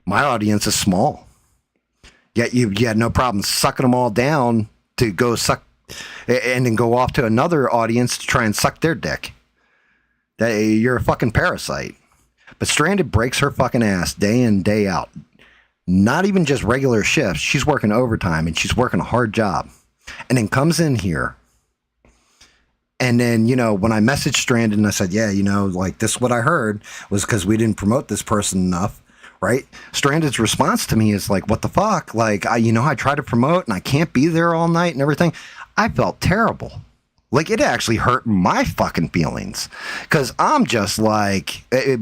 [SPEAKER 1] My audience is small. Yet you had no problem sucking them all down to go suck and then go off to another audience to try and suck their dick. You're a fucking parasite. But Stranded breaks her fucking ass day in, day out. Not even just regular shifts. She's working overtime and she's working a hard job. And then comes in here. And then, when I messaged Stranded and I said, yeah, like this is what I heard was because we didn't promote this person enough, right? Stranded's response to me is like, what the fuck? Like, I try to promote and I can't be there all night and everything. I felt terrible. Like, it actually hurt my fucking feelings. Because I'm just like, it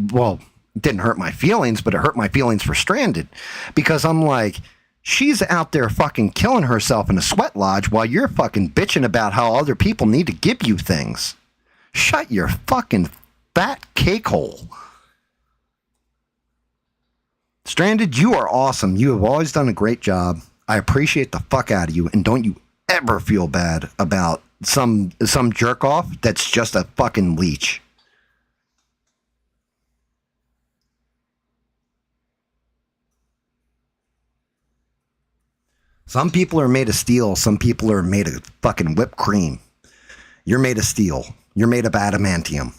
[SPEAKER 1] didn't hurt my feelings, but it hurt my feelings for Stranded. Because I'm like, she's out there fucking killing herself in a sweat lodge while you're fucking bitching about how other people need to give you things. Shut your fucking fat cake hole. Stranded, you are awesome. You have always done a great job. I appreciate the fuck out of you, and don't you ever feel bad about some jerk off that's just a fucking leech. Some people are made of steel. Some people are made of fucking whipped cream. You're made of steel. You're made of adamantium.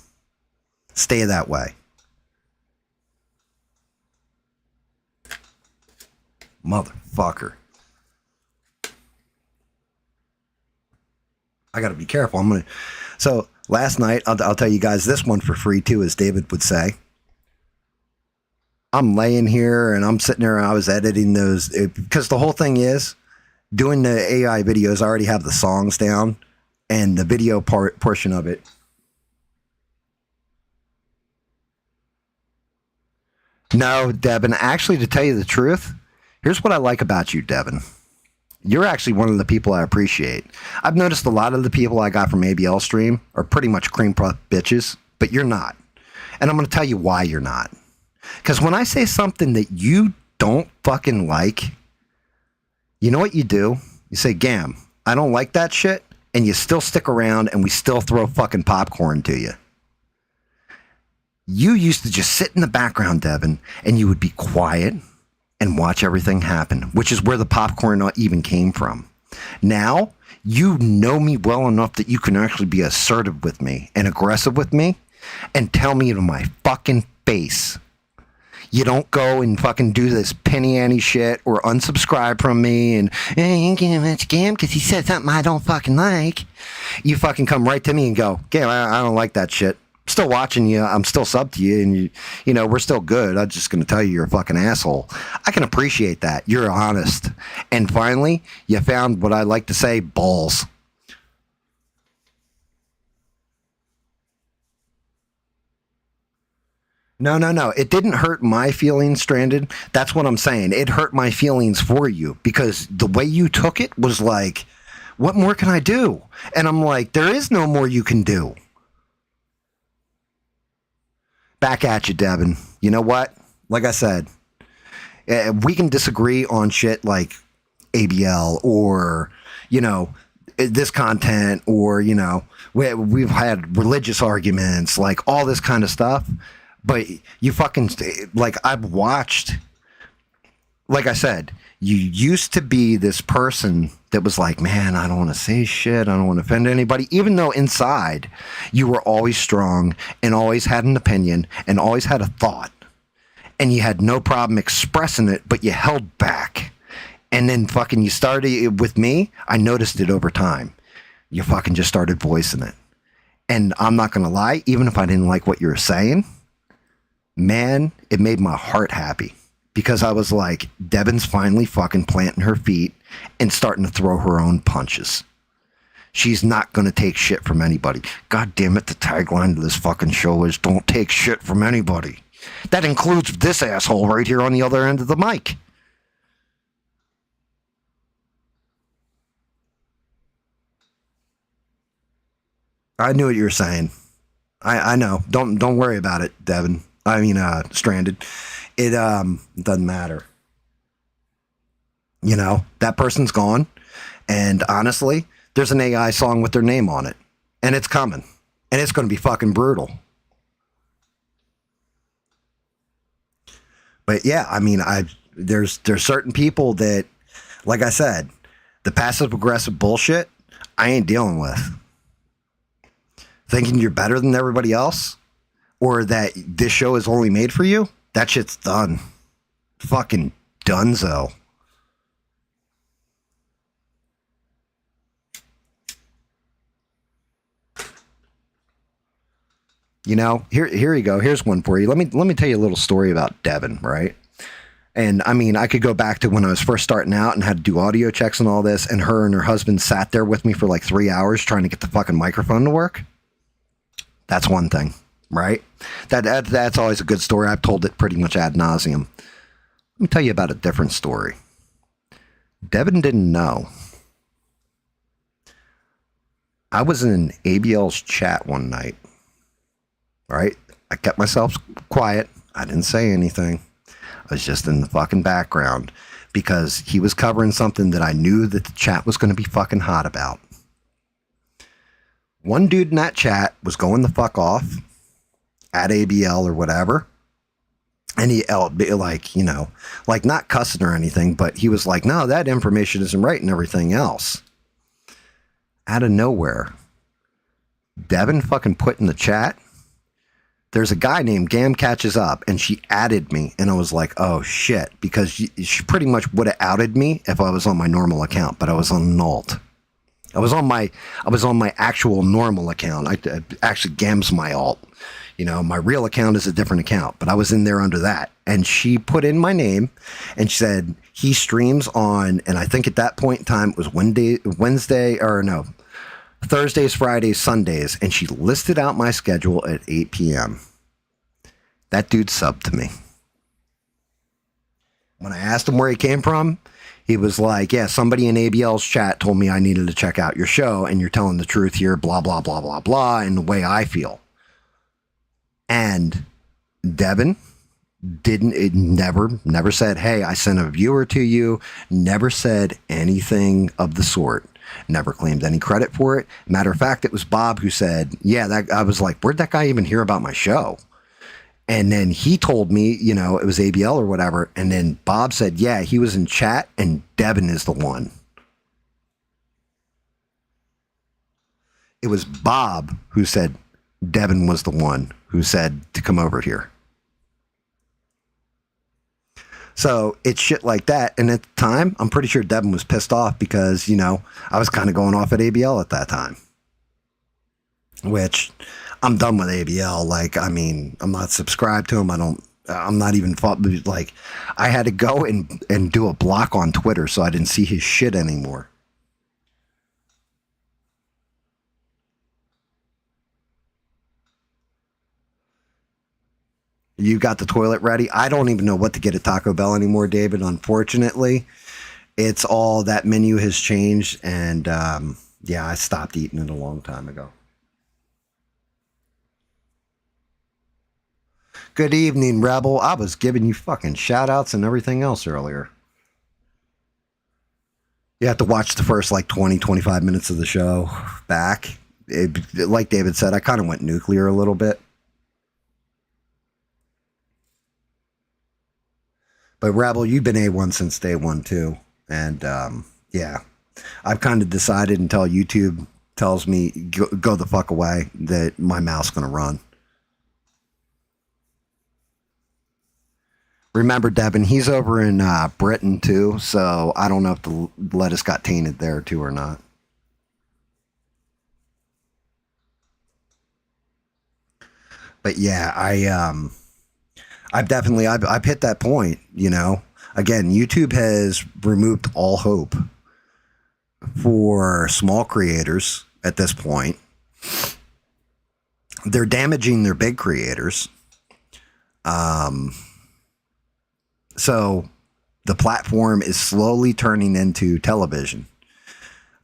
[SPEAKER 1] Stay that way. Motherfucker. I gotta be careful. So last night, I'll tell you guys this one for free too, as David would say. I'm laying here and I'm sitting there and I was editing those because the whole thing is doing the AI videos. I already have the songs down and the video portion of it. No, Devin, actually, to tell you the truth, here's what I like about you, Devin. You're actually one of the people I appreciate. I've noticed a lot of the people I got from ABL Stream are pretty much cream puff bitches, but you're not. And I'm going to tell you why you're not. Because when I say something that you don't fucking like, you know what you do? You say, Gam, I don't like that shit, and you still stick around and we still throw fucking popcorn to you. You used to just sit in the background, Devin, and you would be quiet and watch everything happen, which is where the popcorn even came from. Now, you know me well enough that you can actually be assertive with me and aggressive with me and tell me to my fucking face. You don't go and fucking do this penny ante shit or unsubscribe from me and you can't mention Gam because he said something I don't fucking like. You fucking come right to me and go, Gam, I don't like that shit. I'm still watching you. I'm still sub to you, and you know we're still good. I'm just gonna tell you you're a fucking asshole. I can appreciate that. You're honest. And finally, you found what I like to say, balls. No. It didn't hurt my feelings, Stranded. That's what I'm saying. It hurt my feelings for you because the way you took it was like, what more can I do? And I'm like, there is no more you can do. Back at you, Devin. You know what? Like I said, we can disagree on shit like ABL or, you know, this content or, you know, we've had religious arguments, like all this kind of stuff. But you fucking, like, I've watched, like I said, you used to be this person that was like, man, I don't want to say shit. I don't want to offend anybody. Even though inside you were always strong and always had an opinion and always had a thought. And you had no problem expressing it, but you held back. And then fucking you started with me. I noticed it over time. You fucking just started voicing it. And I'm not going to lie, even if I didn't like what you were saying, man, it made my heart happy because I was like, Devin's finally fucking planting her feet and starting to throw her own punches. She's not going to take shit from anybody. God damn it, the tagline of this fucking show is don't take shit from anybody. That includes this asshole right here on the other end of the mic. I knew what you were saying. I know. Don't worry about it, Devin. I mean, Stranded. It doesn't matter. You know, that person's gone. And honestly, there's an AI song with their name on it. And it's coming. And it's going to be fucking brutal. But yeah, I mean, there's certain people that, like I said, the passive aggressive bullshit, I ain't dealing with. Thinking you're better than everybody else, or that this show is only made for you, that shit's done. Fucking donezo. You know, here you go. Here's one for you. Let me tell you a little story about Devin, right? And I mean, I could go back to when I was first starting out and had to do audio checks and all this, and her and her husband sat there with me for like 3 hours trying to get the fucking microphone to work. That's one thing, right? That's always a good story. I've told it pretty much ad nauseum. Let me tell you about a different story. Devin didn't know. I was in ABL's chat one night, right? I kept myself quiet. I didn't say anything. I was just in the fucking background because he was covering something that I knew that the chat was going to be fucking hot about. One dude in that chat was going the fuck off at ABL or whatever. And he, like, you know, like not cussing or anything, but he was like, no, that information isn't right and everything else. Out of nowhere, Devin fucking put in the chat, there's a guy named Gam Catches Up, and she added me, and I was like, oh shit, because she pretty much would have outed me if I was on my normal account, but I was on an alt. I was on my actual normal account. Actually, Gam's my alt. You know, my real account is a different account, but I was in there under that. And she put in my name and she said he streams on, and I think at that point in time it was Thursdays, Fridays, Sundays. And she listed out my schedule at 8 p.m. That dude subbed to me. When I asked him where he came from, he was like, yeah, somebody in ABL's chat told me I needed to check out your show, and you're telling the truth here, blah, blah, blah, blah, blah, and the way I feel. And Devin never said, hey, I sent a viewer to you, never said anything of the sort, never claimed any credit for it. Matter of fact, it was Bob who said, yeah, I was like, where'd that guy even hear about my show? And then he told me, you know, it was ABL or whatever. And then Bob said, yeah, he was in chat and Devin is the one. It was Bob who said Devin was the one who said to come over here. So it's shit like that. And at the time, I'm pretty sure Devin was pissed off because, you know, I was kind of going off at ABL at that time. Which I'm done with ABL. Like, I mean, I'm not subscribed to him. I'm not even like, I had to go and do a block on Twitter so I didn't see his shit anymore. You got the toilet ready? I don't even know what to get at Taco Bell anymore, David. Unfortunately, it's all that menu has changed. And yeah, I stopped eating it a long time ago. Good evening, Rebel. I was giving you fucking shout outs and everything else earlier. You have to watch the first like 20, 25 minutes of the show back. Like David said, I kind of went nuclear a little bit. But Rebel, you've been A1 since day one too. And yeah, I've kind of decided until YouTube tells me go the fuck away that my mouth's going to run. Remember, Devin, he's over in Britain too, so I don't know if the lettuce got tainted there too or not. But yeah, I've hit that point, you know. Again, YouTube has removed all hope for small creators at this point. They're damaging their big creators. So the platform is slowly turning into television.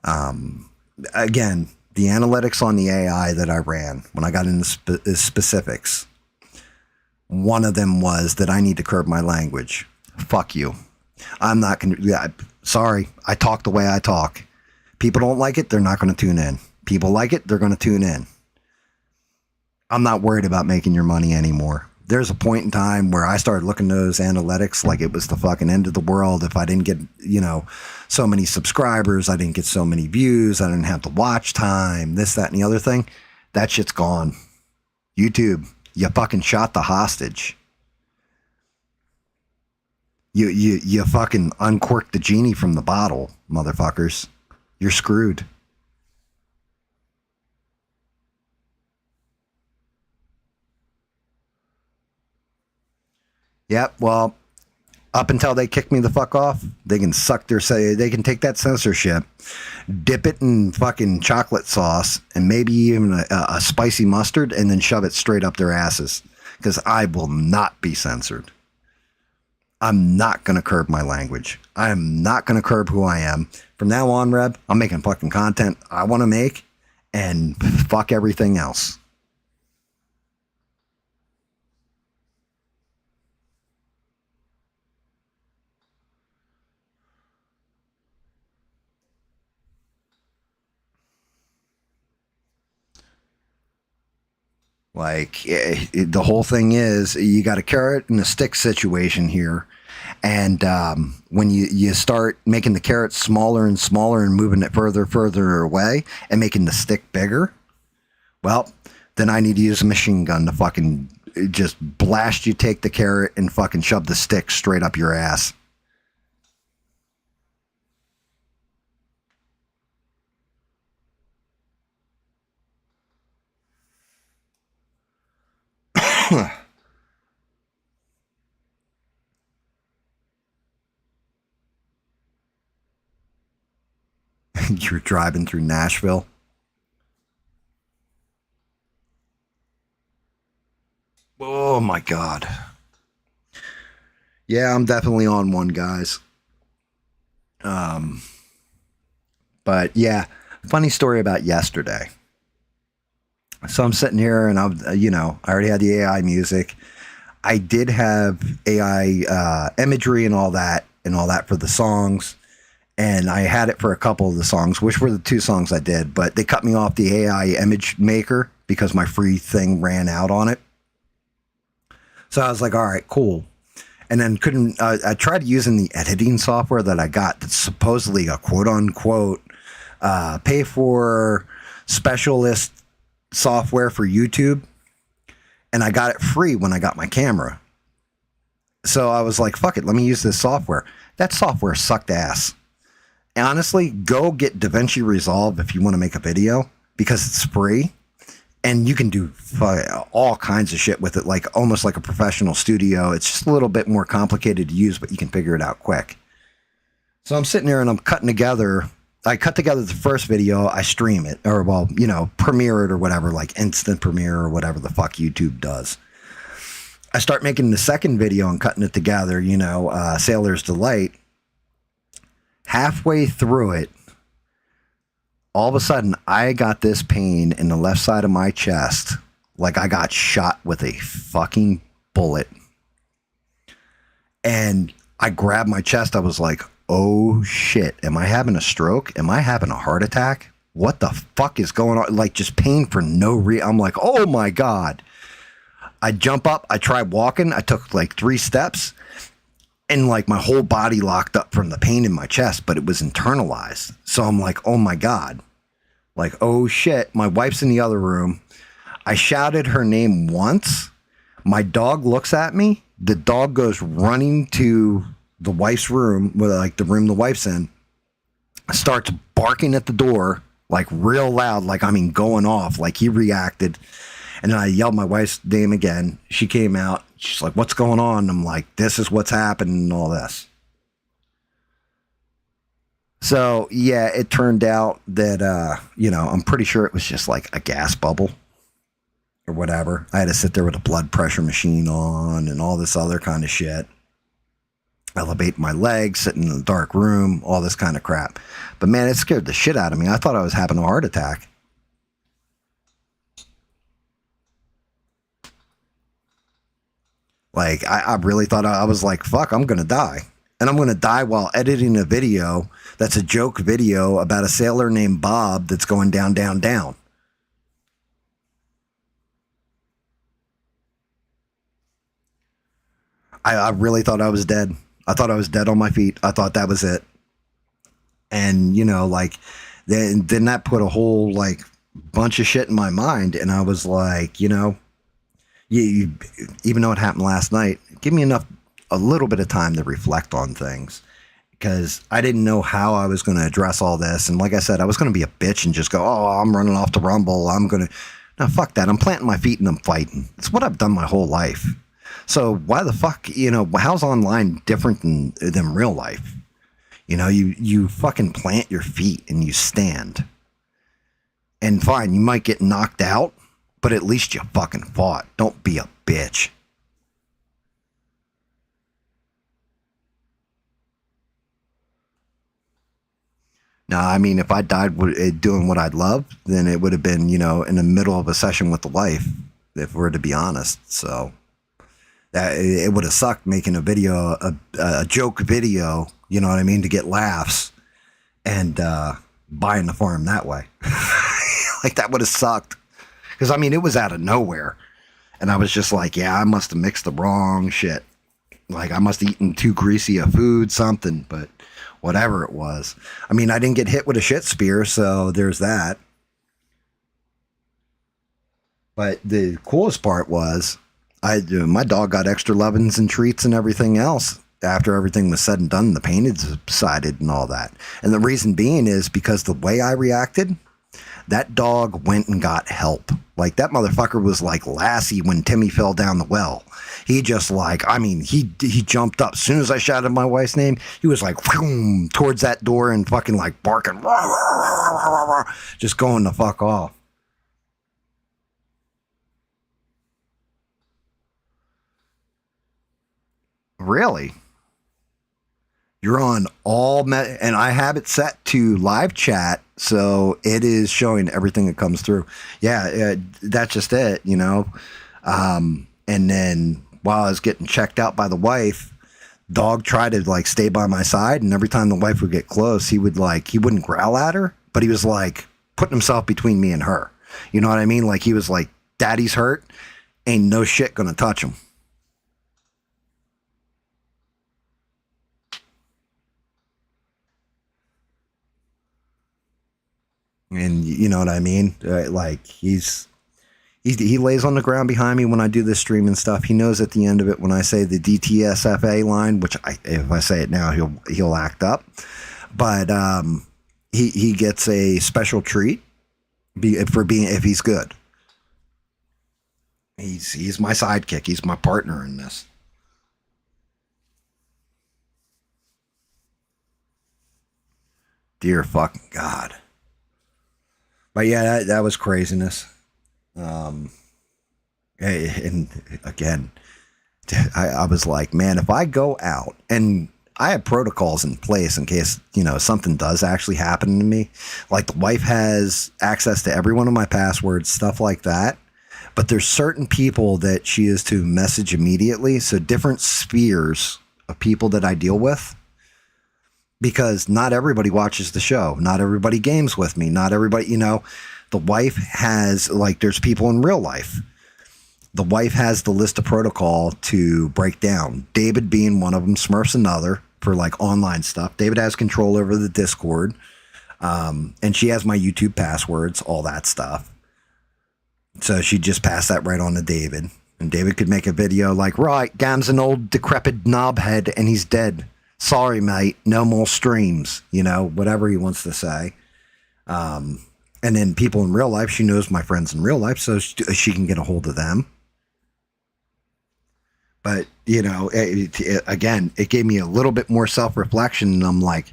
[SPEAKER 1] Again, the analytics on the AI that I ran when I got into specifics, one of them was that I need to curb my language. Fuck you. I'm not going to, sorry, I talk the way I talk. People don't like it, they're not going to tune in. People like it, they're going to tune in. I'm not worried about making your money anymore. There's a point in time where I started looking at those analytics like it was the fucking end of the world. If I didn't get, you know, so many subscribers, I didn't get so many views, I didn't have the watch time, this, that, and the other thing. That shit's gone. YouTube, you fucking shot the hostage. You fucking uncorked the genie from the bottle, motherfuckers. You're screwed. Yep, well, up until they kick me the fuck off, they can they can take that censorship, dip it in fucking chocolate sauce, and maybe even a spicy mustard, and then shove it straight up their asses. Because I will not be censored. I'm not going to curb my language. I am not going to curb who I am. From now on, Reb, I'm making fucking content I want to make, and fuck everything else. Like the whole thing is you got a carrot and a stick situation here. And when you start making the carrot smaller and smaller and moving it further away and making the stick bigger, well, then I need to use a machine gun to fucking just blast you, take the carrot and fucking shove the stick straight up your ass. You're driving through Nashville. Oh my God. Yeah, I'm definitely on one, guys. But yeah, funny story about yesterday. So I'm sitting here and I already had the AI music. I did have AI imagery and all that for the songs. And I had it for a couple of the songs, which were the 2 songs I did, but they cut me off the AI image maker because my free thing ran out on it. So I was like, all right, cool. And then I tried using the editing software that I got that's supposedly a quote unquote pay for specialist software for YouTube. And I got it free when I got my camera. So I was like, fuck it, let me use this software. That software sucked ass. Honestly, go get DaVinci Resolve if you want to make a video because it's free and you can do all kinds of shit with it, like almost like a professional studio. It's just a little bit more complicated to use, but you can figure it out quick. So I'm sitting there and I'm cutting together. I cut together the first video. I stream it or, well, premiere it or whatever, like instant premiere or whatever the fuck YouTube does. I start making the second video and cutting it together, Sailor's Delight. Halfway through it, all of a sudden, I got this pain in the left side of my chest, like I got shot with a fucking bullet. And I grabbed my chest. I was like, oh shit, am I having a stroke? Am I having a heart attack? What the fuck is going on? Like just pain for no reason. I'm like, oh my God. I jump up. I tried walking. I took like 3 steps. And like my whole body locked up from the pain in my chest, but it was internalized. So I'm like, oh my God. Like, oh shit. My wife's in the other room. I shouted her name once. My dog looks at me. The dog goes running to the wife's room, like the room the wife's in, starts barking at the door, like real loud, like, going off, like he reacted. And then I yelled my wife's name again. She came out. She's like, what's going on? I'm like, this is what's happening and all this. So, yeah, it turned out that, I'm pretty sure it was just like a gas bubble or whatever. I had to sit there with a blood pressure machine on and all this other kind of shit. Elevate my legs, sit in the dark room, all this kind of crap. But, man, it scared the shit out of me. I thought I was having a heart attack. Like, I really thought I was like, fuck, I'm going to die. And I'm going to die while editing a video that's a joke video about a sailor named Bob that's going down, down, down. I really thought I was dead. I thought I was dead on my feet. I thought that was it. And, then that put a whole, like, bunch of shit in my mind. And I was like, you, even though it happened last night, give me a little bit of time to reflect on things because I didn't know how I was going to address all this. And like I said, I was going to be a bitch and just go, oh, I'm running off the Rumble. No, fuck that. I'm planting my feet and I'm fighting. It's what I've done my whole life. So why the fuck, how's online different than real life? You fucking plant your feet and you stand. And fine, you might get knocked out, but at least you fucking fought. Don't be a bitch. Now, if I died doing what I'd love, then it would have been, in the middle of a session with the life, if we're to be honest. So that it would have sucked making a video, a joke video, to get laughs and buying the farm that way. Like that would have sucked. Because, I mean, it was out of nowhere. And I was just like, yeah, I must have mixed the wrong shit. Like, I must have eaten too greasy a food, something, but whatever it was. I mean, I didn't get hit with a shit spear, so there's that. But the coolest part was, my dog got extra lovin's and treats and everything else after everything was said and done. The pain had subsided and all that. And the reason being is because the way I reacted, that dog went and got help. Like, that motherfucker was like Lassie when Timmy fell down the well. He just like, I mean, he jumped up. As soon as I shouted my wife's name, he was like, whoom, towards that door and fucking like barking, just going the fuck off. Really? You're on and I have it set to live chat, so it is showing everything that comes through. Yeah, that's just it, you know. And then while I was getting checked out by the wife, dog tried to like stay by my side, and every time the wife would get close, he wouldn't growl at her, but he was like putting himself between me and her. You know what I mean? Like, he was like, "Daddy's hurt, ain't no shit gonna touch him." And you know what I mean? Like, he lays on the ground behind me when I do this stream and stuff. He knows at the end of it when I say the DTSFA line, which if I say it now, he'll act up. But he gets a special treat if he's good. He's my sidekick. He's my partner in this. Dear fucking God. But yeah, that was craziness. Um, and again, I was like, man, if I go out, and I have protocols in place in case, you know, something does actually happen to me. Like, the wife has access to every one of my passwords, stuff like that. But there's certain people that she is to message immediately. So different spheres of people that I deal with, because not everybody watches the show. Not everybody games with me. Not everybody, you know, the wife has, like, there's people in real life. The wife has the list of protocol to break down. David being one of them, Smurf's another for like online stuff. David has control over the Discord. And she has my YouTube passwords, all that stuff. So she just passed that right on to David. And David could make a video like, right, Gam's an old decrepit knobhead and he's dead. Sorry, mate, no more streams, you know, whatever he wants to say. And then people in real life, she knows my friends in real life, so she can get a hold of them. But, you know, again, it gave me a little bit more self-reflection, and I'm like,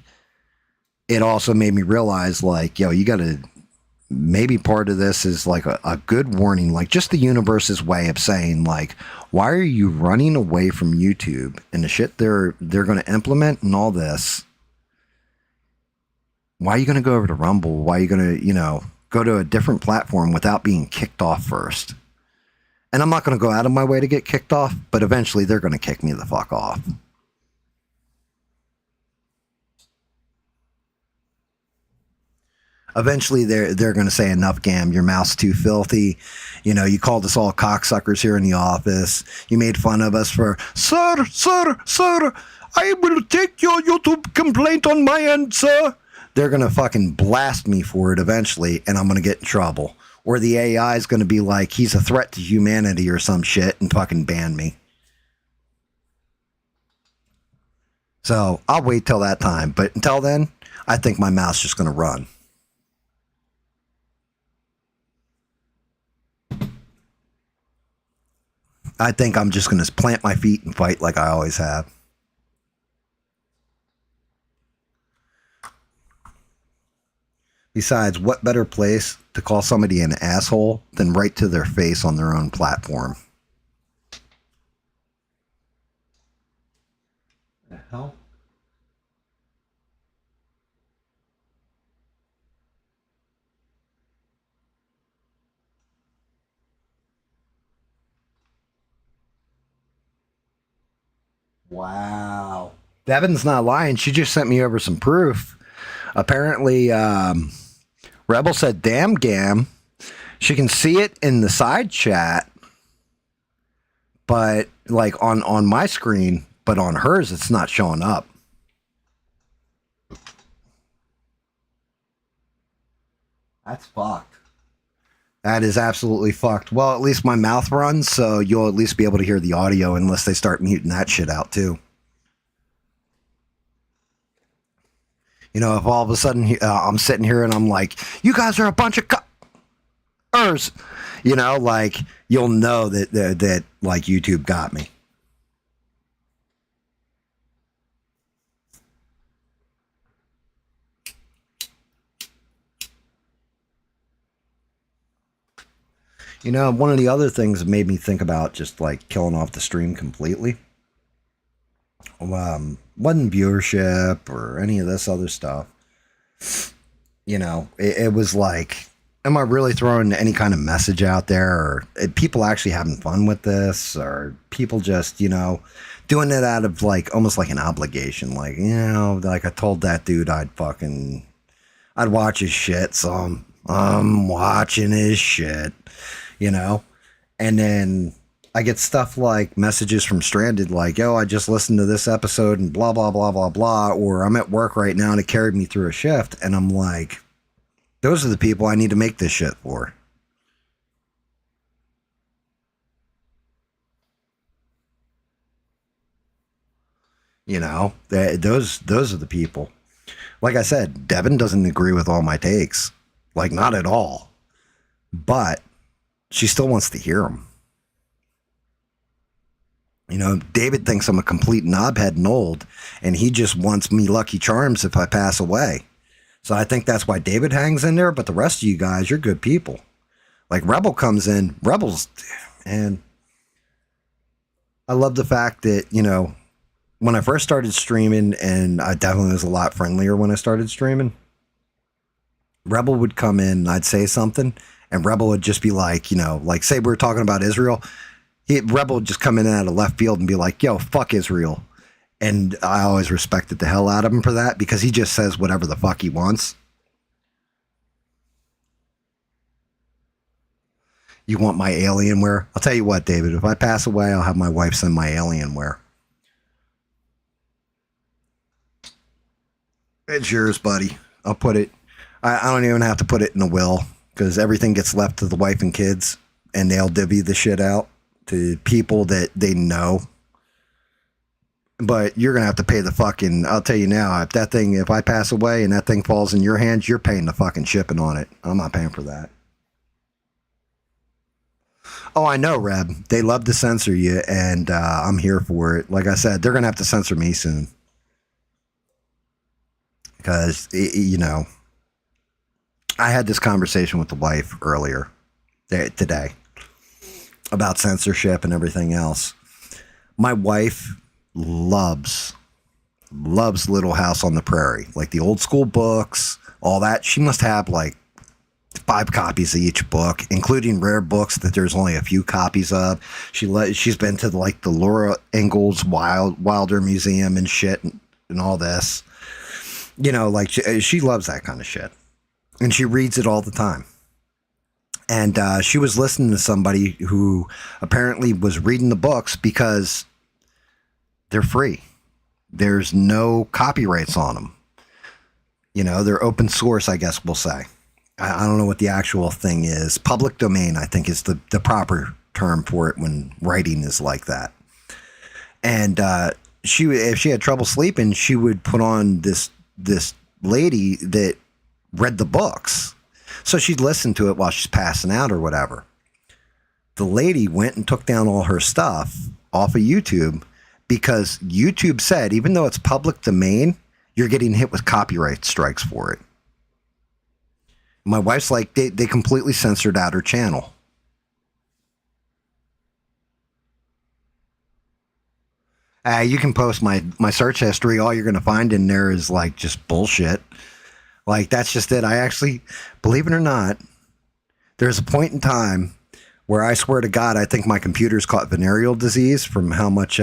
[SPEAKER 1] it also made me realize, like, yo, you got to, maybe part of this is like a good warning, like just the universe's way of saying, like, why are you running away from YouTube and the shit they're going to implement and all this? Why are you going to go over to Rumble? Why are you going to, you know, go to a different platform without being kicked off first? And I'm not going to go out of my way to get kicked off, but eventually they're going to kick me the fuck off. Eventually they're going to say, enough, Gam, your mouth's too filthy. You know, you called us all cocksuckers here in the office. You made fun of us for, sir, I will take your YouTube complaint on my end, sir. They're going to fucking blast me for it eventually, and I'm going to get in trouble. Or the AI is going to be like, he's a threat to humanity or some shit, and fucking ban me. So I'll wait till that time. But until then, I think my mouth's just going to run. I think I'm just going to plant my feet and fight like I always have. Besides, what better place to call somebody an asshole than right to their face on their own platform? The hell? Wow. Devin's not lying. She just sent me over some proof. Apparently, Rebel said, damn, Gam, She can see it in the side chat, but like on my screen, but on hers, it's not showing up. That's fucked. That is absolutely fucked. Well, at least my mouth runs, so you'll at least be able to hear the audio unless they start muting that shit out too. You know, if all of a sudden I'm sitting here and I'm like, you guys are a bunch of ers, you know, like you'll know that like YouTube got me. You know, one of the other things that made me think about just like killing off the stream completely wasn't viewership or any of this other stuff. You know, it was like, am I really throwing any kind of message out there, or people actually having fun with this, or people just, you know, doing it out of like almost like an obligation, like, you know, like I told that dude I'd watch his shit, so I'm watching his shit, you know. And then I get stuff like messages from Stranded like, yo, I just listened to this episode and blah blah blah blah blah, or I'm at work right now and it carried me through a shift, and I'm like, those are the people I need to make this shit for. You know, those are the people. Like I said, Devin doesn't agree with all my takes. Like, not at all. But she still wants to hear them. You know, David thinks I'm a complete knobhead and old, and he just wants me Lucky Charms if I pass away. So I think that's why David hangs in there, but the rest of you guys, you're good people. Like Rebel comes in, Rebel's, and I love the fact that, you know, when I first started streaming, and I definitely was a lot friendlier when I started streaming, Rebel would come in and I'd say something, and Rebel would just be like, you know, like say we were talking about Israel, Rebel would just come in out of left field and be like, yo, fuck Israel. And I always respected the hell out of him for that, because he just says whatever the fuck he wants. You want my Alienware? I'll tell you what, David, if I pass away, I'll have my wife send my Alienware. It's yours, buddy. I'll put it. I don't even have to put it in a will, because everything gets left to the wife and kids, and they'll divvy the shit out to people that they know. But you're going to have to pay the fucking, I'll tell you now, if I pass away and that thing falls in your hands, you're paying the fucking shipping on it. I'm not paying for that. Oh, I know, Reb. They love to censor you, and I'm here for it. Like I said, they're going to have to censor me soon. Because, you know, I had this conversation with the wife earlier today about censorship and everything else. My wife loves Little House on the Prairie, like the old school books, all that. She must have like 5 copies of each book, including rare books that there's only a few copies of. She's been to like the Laura Ingalls Wilder Museum and shit and all this. You know, like she loves that kind of shit, and she reads it all the time. And she was listening to somebody who apparently was reading the books because they're free. There's no copyrights on them. You know, they're open source, I guess we'll say. I don't know what the actual thing is. Public domain, I think, is the proper term for it when writing is like that. And if she had trouble sleeping, she would put on this lady that read the books. So she'd listen to it while she's passing out or whatever. The lady went and took down all her stuff off of YouTube because YouTube said, even though it's public domain, you're getting hit with copyright strikes for it. My wife's like, they completely censored out her channel. You can post my search history. All you're going to find in there is like just bullshit. Like, that's just it. I actually, believe it or not, there's a point in time where I swear to God, I think my computer's caught venereal disease from how much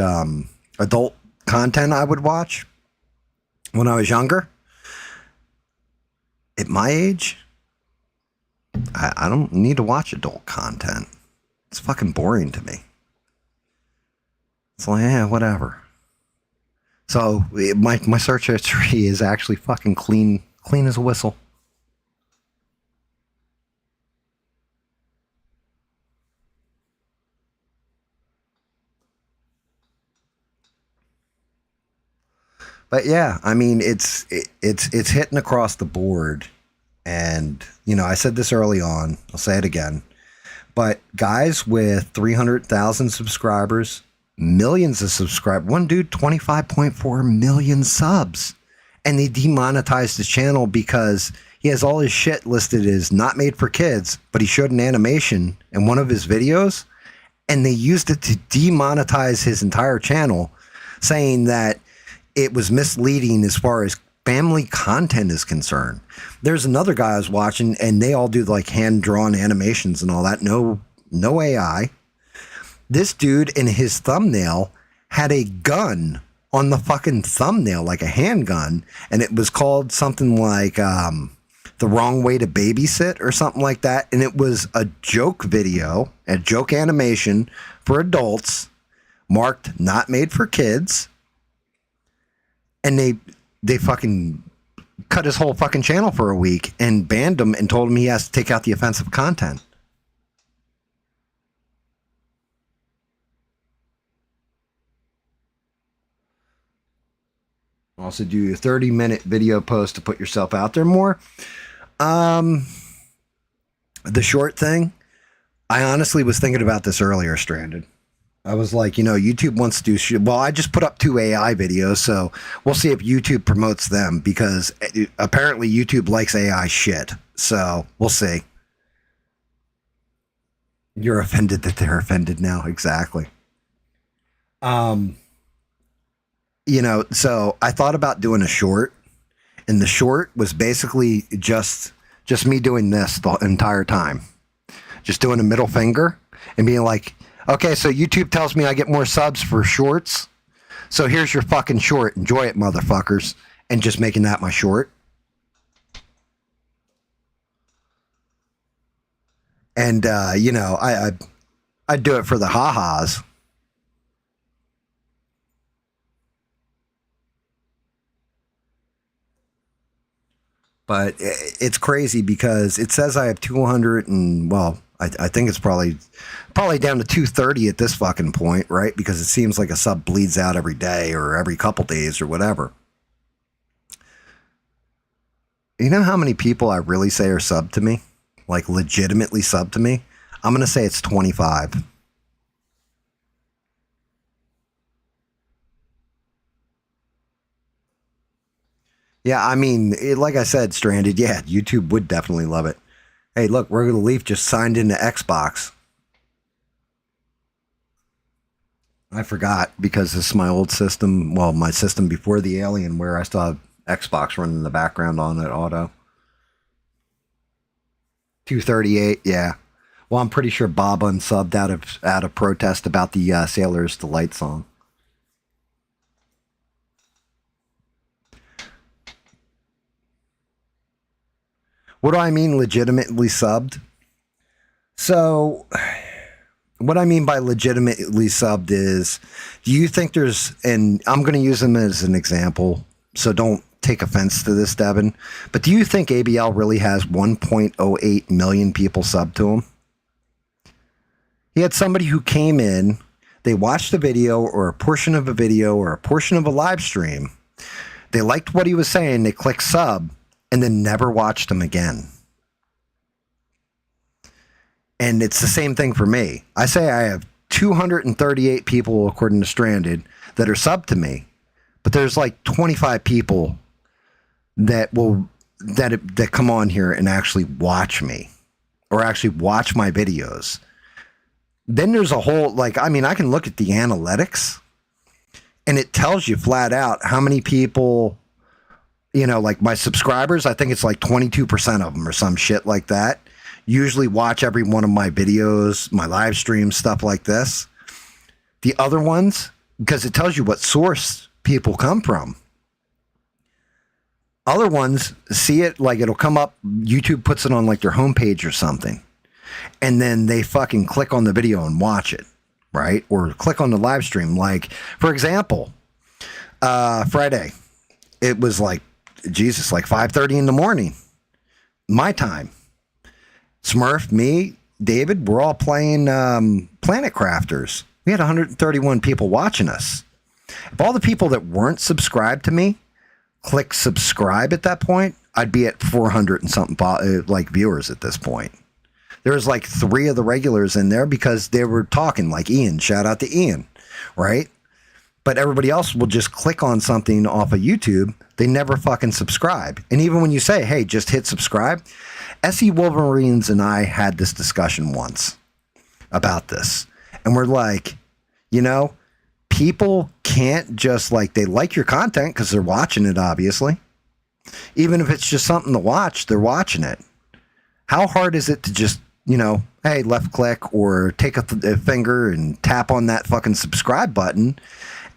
[SPEAKER 1] adult content I would watch when I was younger. At my age, I don't need to watch adult content. It's fucking boring to me. It's like, yeah, whatever. So my search history is actually fucking clean as a whistle. But yeah, I mean, it's hitting across the board. And, you know, I said this early on, I'll say it again. But guys with 300,000 subscribers, millions of subscribers, one dude, 25.4 million subs. And they demonetized his channel because he has all his shit listed as not made for kids, but he showed an animation in one of his videos, and they used it to demonetize his entire channel, saying that it was misleading as far as family content is concerned. There's another guy I was watching, and they all do like hand-drawn animations and all that. No AI. This dude in his thumbnail had a gun on the fucking thumbnail, like a handgun, and it was called something like The Wrong Way to Babysit or something like that. And it was a joke video, a joke animation for adults, marked not made for kids. And they fucking cut his whole fucking channel for a week and banned him and told him he has to take out the offensive content. Also do a 30-minute video post to put yourself out there more. The short thing, I honestly was thinking about this earlier, Stranded. I was like, you know, YouTube wants to do shit. Well, I just put up 2 AI videos, so we'll see if YouTube promotes them, because apparently YouTube likes AI shit. So we'll see. You're offended that they're offended now. Exactly. You know, so I thought about doing a short, and the short was basically just me doing this the entire time. Just doing a middle finger and being like, okay, so YouTube tells me I get more subs for shorts. So here's your fucking short. Enjoy it, motherfuckers. And just making that my short. And, you know, I'd do it for the ha-has. But it's crazy because it says I have 200 and, well, I think it's probably down to 230 at this fucking point, right? Because it seems like a sub bleeds out every day or every couple days or whatever. You know how many people I really say are sub to me? Like legitimately sub to me? I'm going to say it's 25. Yeah, I mean, like I said, Stranded, yeah, YouTube would definitely love it. Hey, look, We're Gonna Leaf just signed into Xbox. I forgot because this is my old system. Well, my system before the Alien, where I still have Xbox running in the background on it auto. 238, yeah. Well, I'm pretty sure Bob unsubbed out of protest about the Sailor's Delight song. What do I mean legitimately subbed? So, what I mean by legitimately subbed is, do you think there's, and I'm going to use them as an example, so don't take offense to this, Devin, but do you think ABL really has 1.08 million people subbed to him? He had somebody who came in, they watched a video or a portion of a video or a portion of a live stream, they liked what he was saying, they clicked sub, and then never watched him again. And it's the same thing for me. I say I have 238 people, according to Stranded, that are sub to me, but there's like 25 people that come on here and actually watch me or actually watch my videos. Then there's a whole, like, I mean, I can look at the analytics and it tells you flat out how many people, you know, like my subscribers, I think it's like 22% of them or some shit like that, usually watch every one of my videos, my live streams, stuff like this. The other ones, because it tells you what source people come from. Other ones see it, like it'll come up, YouTube puts it on like their homepage or something. And then they fucking click on the video and watch it, right? Or click on the live stream. Like, for example, Friday, it was like, Jesus, like 5:30 in the morning, my time. Smurf, me, David, we're all playing Planet Crafters. We had 131 people watching us. If all the people that weren't subscribed to me click subscribe at that point, I'd be at 400 and something like viewers at this point. There was like 3 of the regulars in there because they were talking, like Ian. Shout out to Ian, right? But everybody else will just click on something off of YouTube. They never fucking subscribe. And even when you say, hey, just hit subscribe, SE Wolverines and I had this discussion once about this. And we're like, you know, people can't just like, they like your content because they're watching it, obviously. Even if it's just something to watch, they're watching it. How hard is it to just, you know, hey, left click or take a finger and tap on that fucking subscribe button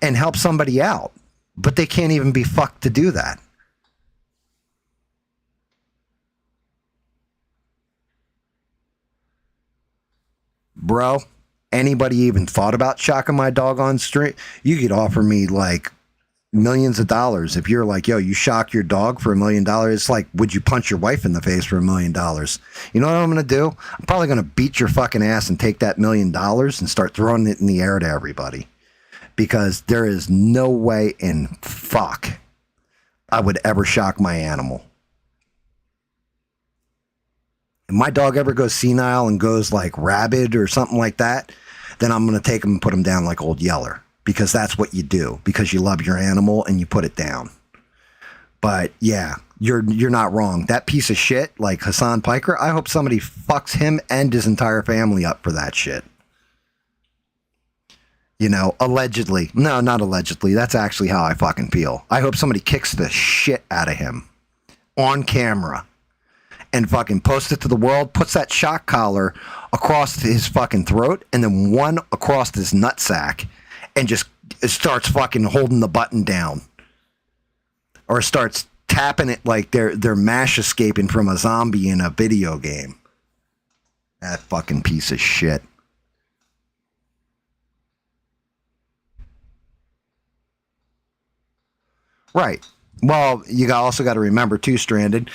[SPEAKER 1] and help somebody out? But they can't even be fucked to do that. Bro, anybody even thought about shocking my dog on street? You could offer me like millions of dollars if you're like, yo, you shock your dog for $1 million. It's like, would you punch your wife in the face for $1 million? You know what I'm gonna do? I'm probably gonna beat your fucking ass and take that $1 million and start throwing it in the air to everybody, because there is no way in fuck I would ever shock my animal. If my dog ever goes senile and goes like rabid or something like that, then I'm going to take him and put him down like Old Yeller, because that's what you do, because you love your animal and you put it down. But yeah, you're not wrong. That piece of shit like Hassan Piker, I hope somebody fucks him and his entire family up for that shit. You know, allegedly. No, not allegedly. That's actually how I fucking feel. I hope somebody kicks the shit out of him on camera and fucking posts it to the world, puts that shock collar across his fucking throat and then one across his nutsack and just starts fucking holding the button down. Or starts tapping it like they're mash escaping from a zombie in a video game. That fucking piece of shit. Right. Well, you also got to remember too, Stranded,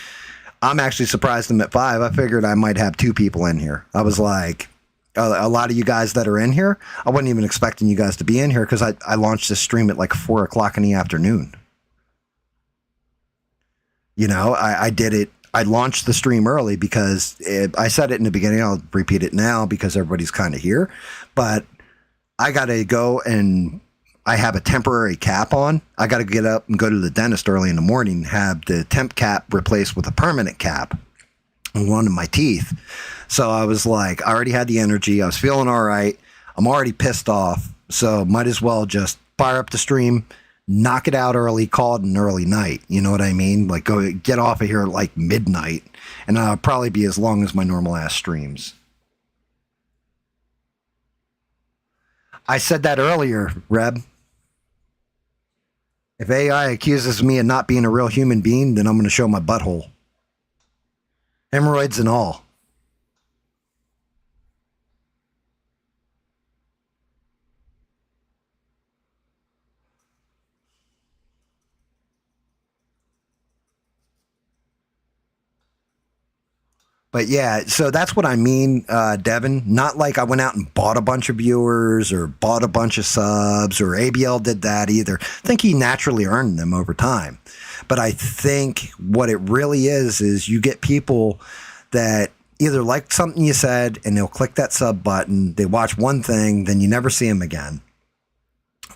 [SPEAKER 1] I'm actually surprised I'm at 5. I figured I might have 2 people in here. I was like, a lot of you guys that are in here, I wasn't even expecting you guys to be in here because I launched this stream at like 4 o'clock in the afternoon. You know, I did it. I launched the stream early because I said it in the beginning. I'll repeat it now because everybody's kind of here. But I got to go, and I have a temporary cap on. I got to get up and go to the dentist early in the morning, have the temp cap replaced with a permanent cap on one of my teeth. So I was like, I already had the energy. I was feeling all right. I'm already pissed off. So might as well just fire up the stream, knock it out early, call it an early night. You know what I mean? Like, go get off of here at like midnight, and I'll probably be as long as my normal ass streams. I said that earlier, Reb. If AI accuses me of not being a real human being, then I'm going to show my butthole. Hemorrhoids and all. But yeah, so that's what I mean, Devin. Not like I went out and bought a bunch of viewers or bought a bunch of subs, or ABL did that either. I think he naturally earned them over time. But I think what it really is you get people that either like something you said and they'll click that sub button, they watch one thing, then you never see them again.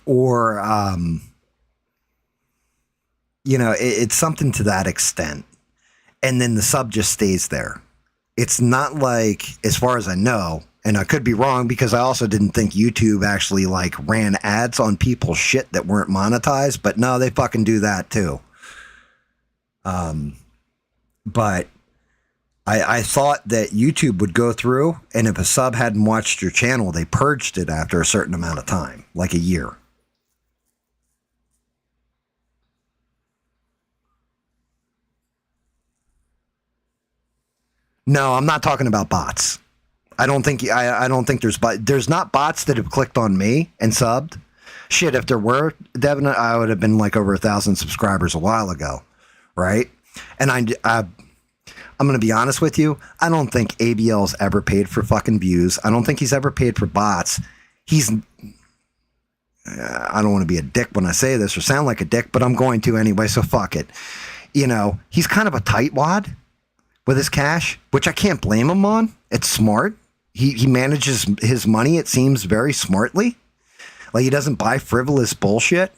[SPEAKER 1] Or, you know, it's something to that extent. And then the sub just stays there. It's not like, as far as I know, and I could be wrong because I also didn't think YouTube actually like ran ads on people's shit that weren't monetized, but no, they fucking do that too. But I thought that YouTube would go through, and if a sub hadn't watched your channel, they purged it after a certain amount of time, like a year. No, I'm not talking about bots. I don't think there's not bots that have clicked on me and subbed. Shit, if there were, Devin, I would have been like over 1,000 subscribers a while ago, right? And I'm going to be honest with you. I don't think ABL's ever paid for fucking views. I don't think he's ever paid for bots. I don't want to be a dick when I say this or sound like a dick, but I'm going to anyway, so fuck it. You know, he's kind of a tightwad with his cash, which I can't blame him on. It's smart. He manages his money, it seems, very smartly. Like, he doesn't buy frivolous bullshit.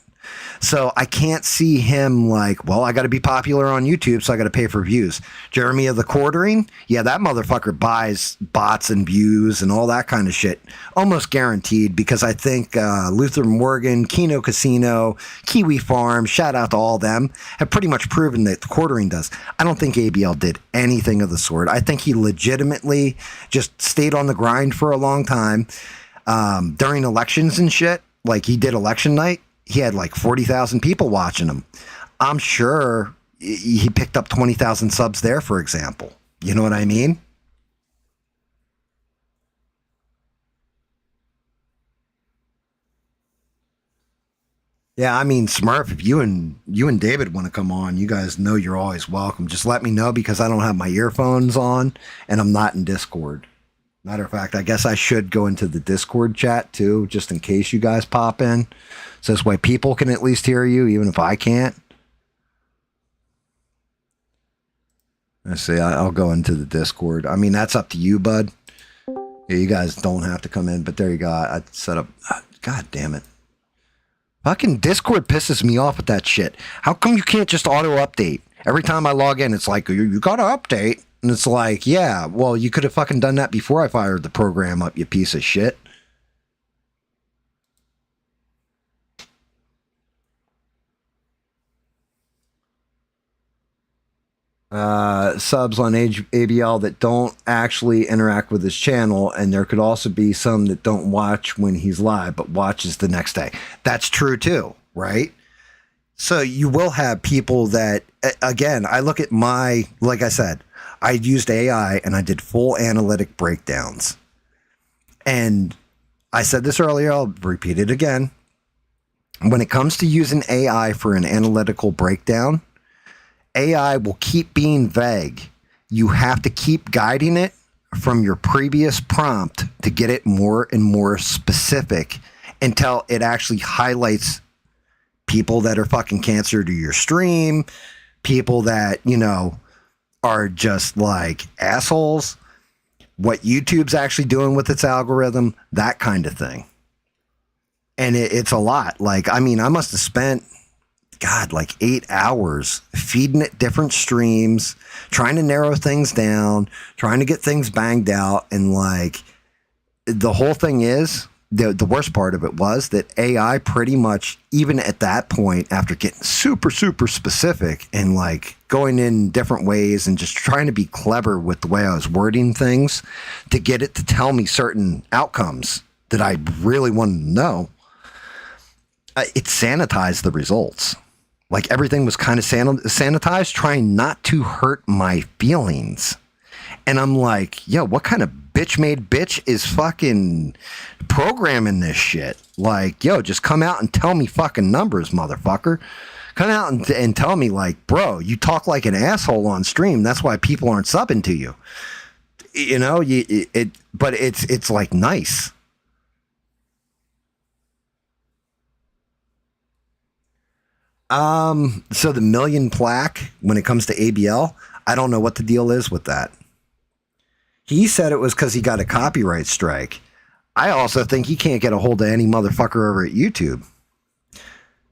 [SPEAKER 1] So I can't see him like, well, I got to be popular on YouTube, so I got to pay for views. Jeremy of the Quartering, yeah, that motherfucker buys bots and views and all that kind of shit, almost guaranteed, because I think Luther Morgan, Keno Casino, Kiwi Farm, shout out to all them, have pretty much proven that the Quartering does. I don't think ABL did anything of the sort. I think he legitimately just stayed on the grind for a long time during elections and shit. Like, he did election night. He had like 40,000 people watching him. I'm sure he picked up 20,000 subs there, for example. You know what I mean? Yeah, I mean, Smurf, if you and David want to come on, you guys know you're always welcome. Just let me know, because I don't have my earphones on and I'm not in Discord. Matter of fact, I guess I should go into the Discord chat too, just in case you guys pop in. So this way people can at least hear you, even if I can't. Let's see, I'll go into the Discord. I mean, that's up to you, bud. Yeah, you guys don't have to come in, but there you go. I set up. God damn it. Fucking Discord pisses me off with that shit. How come you can't just auto update? Every time I log in, it's like, you gotta update. And it's like, yeah, well, you could have fucking done that before I fired the program up, you piece of shit. Subs on ABL that don't actually interact with his channel, and there could also be some that don't watch when he's live, but watches the next day. That's true too, right? So you will have people that, again, I look at like I said, I used AI and I did full analytic breakdowns. And I said this earlier, I'll repeat it again. When it comes to using AI for an analytical breakdown, AI will keep being vague. You have to keep guiding it from your previous prompt to get it more and more specific until it actually highlights people that are fucking cancer to your stream, people that, you know, are just like assholes, what YouTube's actually doing with its algorithm, that kind of thing. And it's a lot. Like, I mean, I must have spent, God, like 8 hours feeding it different streams, trying to narrow things down, trying to get things banged out. And like, the whole thing is, the worst part of it was that AI pretty much, even at that point, after getting super, super specific and like going in different ways and just trying to be clever with the way I was wording things to get it to tell me certain outcomes that I really wanted to know, it sanitized the results. Like, everything was kind of sanitized, trying not to hurt my feelings. And I'm like, yo, what kind of bitch made bitch is fucking programming this shit? Like, yo, just come out and tell me fucking numbers, motherfucker. Come out and tell me, like, bro, you talk like an asshole on stream. That's why people aren't subbing to you. You know, but it's like nice. So the million plaque, when it comes to ABL, I don't know what the deal is with that. He said it was because he got a copyright strike. I also think he can't get a hold of any motherfucker over at YouTube.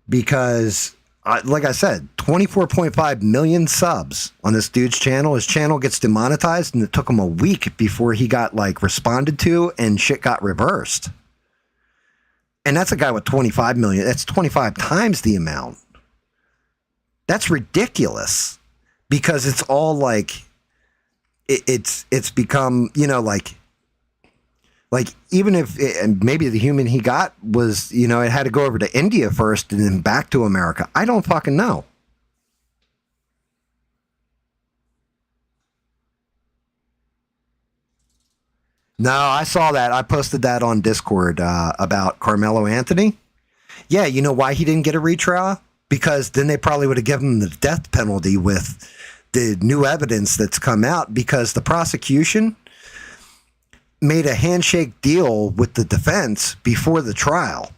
[SPEAKER 1] Because, like I said, 24.5 million subs on this dude's channel. His channel gets demonetized, and it took him a week before he got, like, responded to and shit got reversed. And that's a guy with 25 million. That's 25 times the amount. That's ridiculous. Because it's all, like, it's become, you know, like even if maybe the human he got was, you know, it had to go over to India first and then back to America. I don't fucking know. No, I saw that. I posted that on Discord about Carmelo Anthony. Yeah, you know why he didn't get a retrial? Because then they probably would have given him the death penalty with the new evidence that's come out, because the prosecution made a handshake deal with the defense before the trial.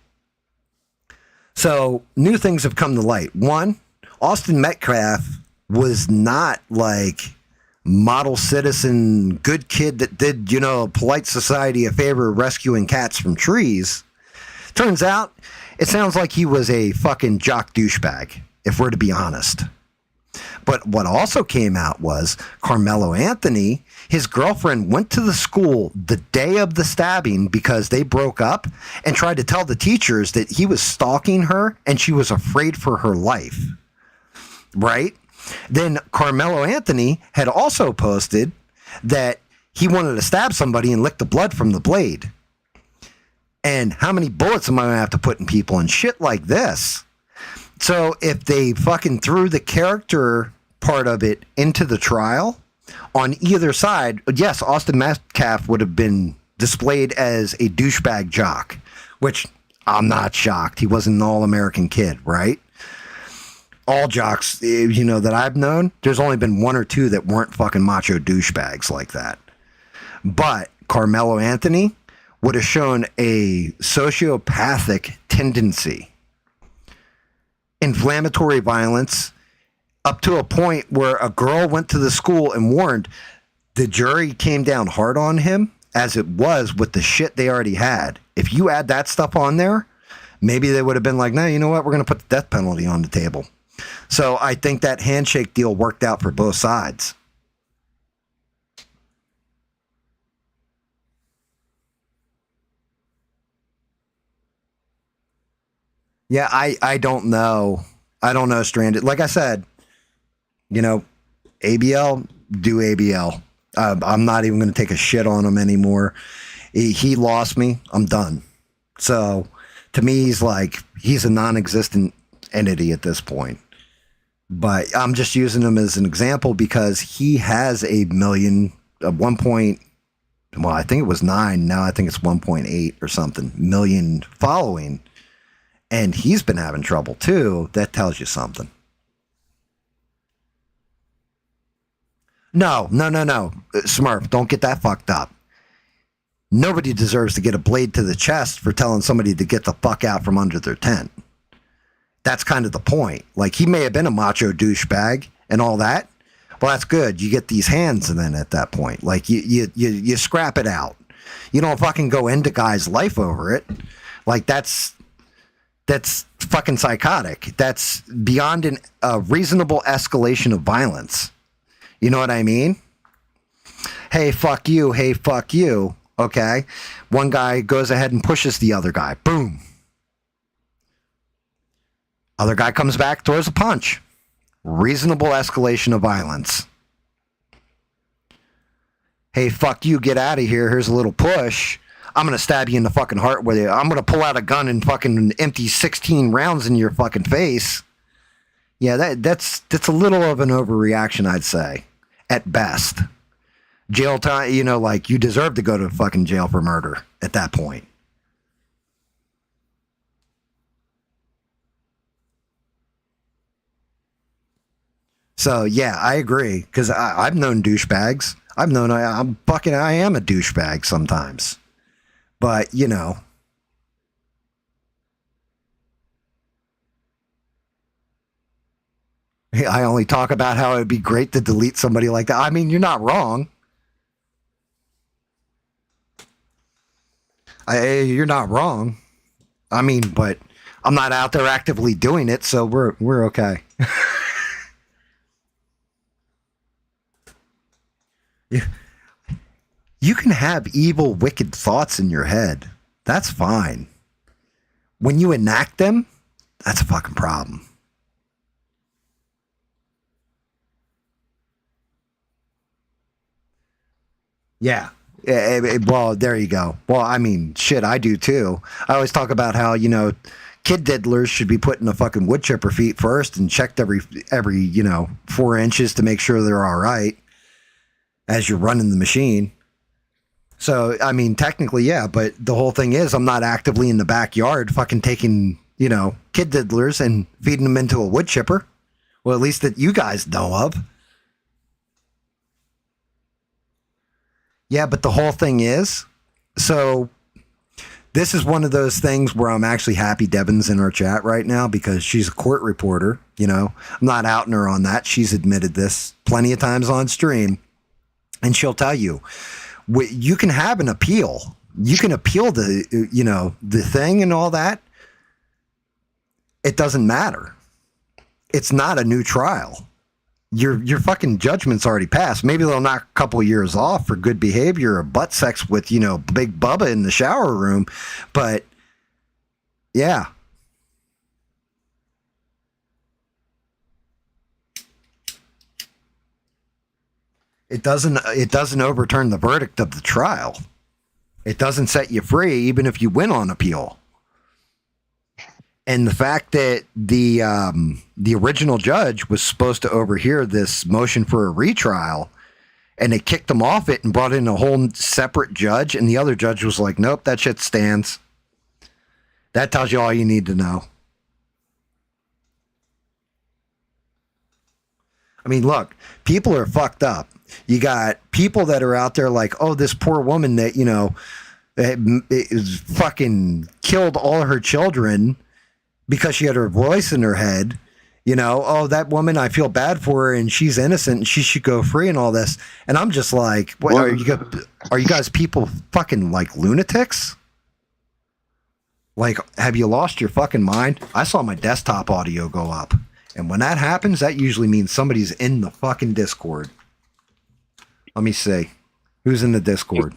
[SPEAKER 1] So new things have come to light. One, Austin Metcalf was not like model citizen, good kid that did, polite society a favor rescuing cats from trees. Turns out, it sounds like he was a fucking jock douchebag, if we're to be honest. But what also came out was Carmelo Anthony, his girlfriend went to the school the day of the stabbing because they broke up and tried to tell the teachers that he was stalking her and she was afraid for her life. Right? Then Carmelo Anthony had also posted that he wanted to stab somebody and lick the blood from the blade. And how many bullets am I going to have to put in people and shit like this? So if they fucking threw the character part of it into the trial on either side, yes, Austin Metcalf would have been displayed as a douchebag jock, which I'm not shocked. He wasn't an all-American kid, right? All jocks, that I've known, there's only been one or two that weren't fucking macho douchebags like that. But Carmelo Anthony would have shown a sociopathic tendency. Inflammatory violence, up to a point where a girl went to the school and warned. The jury came down hard on him, as it was with the shit they already had. If you add that stuff on there, maybe they would have been like, no, you know what? We're going to put the death penalty on the table. So I think that handshake deal worked out for both sides. Yeah, I don't know. I don't know, Stranded. Like I said, ABL, do ABL. I'm not even going to take a shit on him anymore. He lost me. I'm done. So to me, he's a non-existent entity at this point. But I'm just using him as an example because he has a million, I think it was 9. Now I think it's 1.8 or something million following. And he's been having trouble too. That tells you something. No. Smurf, don't get that fucked up. Nobody deserves to get a blade to the chest for telling somebody to get the fuck out from under their tent. That's kind of the point. Like, he may have been a macho douchebag and all that. Well, that's good. You get these hands, and then at that point, like, you scrap it out. You don't fucking go into guy's life over it. Like, that's fucking psychotic. That's beyond a reasonable escalation of violence. You know what I mean? Hey, fuck you. Hey, fuck you. Okay. One guy goes ahead and pushes the other guy. Boom. Other guy comes back, throws a punch. Reasonable escalation of violence. Hey, fuck you. Get out of here. Here's a little push. I'm going to stab you in the fucking heart with it. I'm going to pull out a gun and fucking empty 16 rounds in your fucking face. Yeah, that's a little of an overreaction, I'd say, at best. Jail time, you deserve to go to fucking jail for murder at that point. So, yeah, I agree, because I've known douchebags. I am a douchebag sometimes. But, I only talk about how it would be great to delete somebody like that. I mean, you're not wrong. You're not wrong. I mean, but I'm not out there actively doing it, so we're okay. You can have evil, wicked thoughts in your head. That's fine. When you enact them, that's a fucking problem. Yeah. Well, there you go. Well, I mean, shit, I do too. I always talk about how, kid diddlers should be put in the fucking wood chipper feet first and checked every 4 inches to make sure they're all right as you're running the machine. So, I mean, technically, yeah, but the whole thing is I'm not actively in the backyard fucking taking, kid diddlers and feeding them into a wood chipper. Well, at least that you guys know of. Yeah, but the whole thing is, so this is one of those things where I'm actually happy Devin's in our chat right now because she's a court reporter. I'm not outing her on that. She's admitted this plenty of times on stream. And she'll tell you, you can have an appeal. You can appeal the thing and all that. It doesn't matter. It's not a new trial. Your fucking judgment's already passed. Maybe they'll knock a couple of years off for good behavior or butt sex with, Big Bubba in the shower room. But yeah. It doesn't overturn the verdict of the trial. It doesn't set you free even if you win on appeal. And the fact that the original judge was supposed to overhear this motion for a retrial, and they kicked him off it and brought in a whole separate judge, and the other judge was like, nope, that shit stands. That tells you all you need to know. I mean, look, people are fucked up. You got people that are out there like, oh, this poor woman that, is fucking killed all her children because she had her voice in her head. Oh, that woman, I feel bad for her and she's innocent and she should go free and all this. And I'm just like, what, are you guys people fucking like lunatics? Like, have you lost your fucking mind? I saw my desktop audio go up. And when that happens, that usually means somebody's in the fucking Discord. Let me see. Who's in the Discord?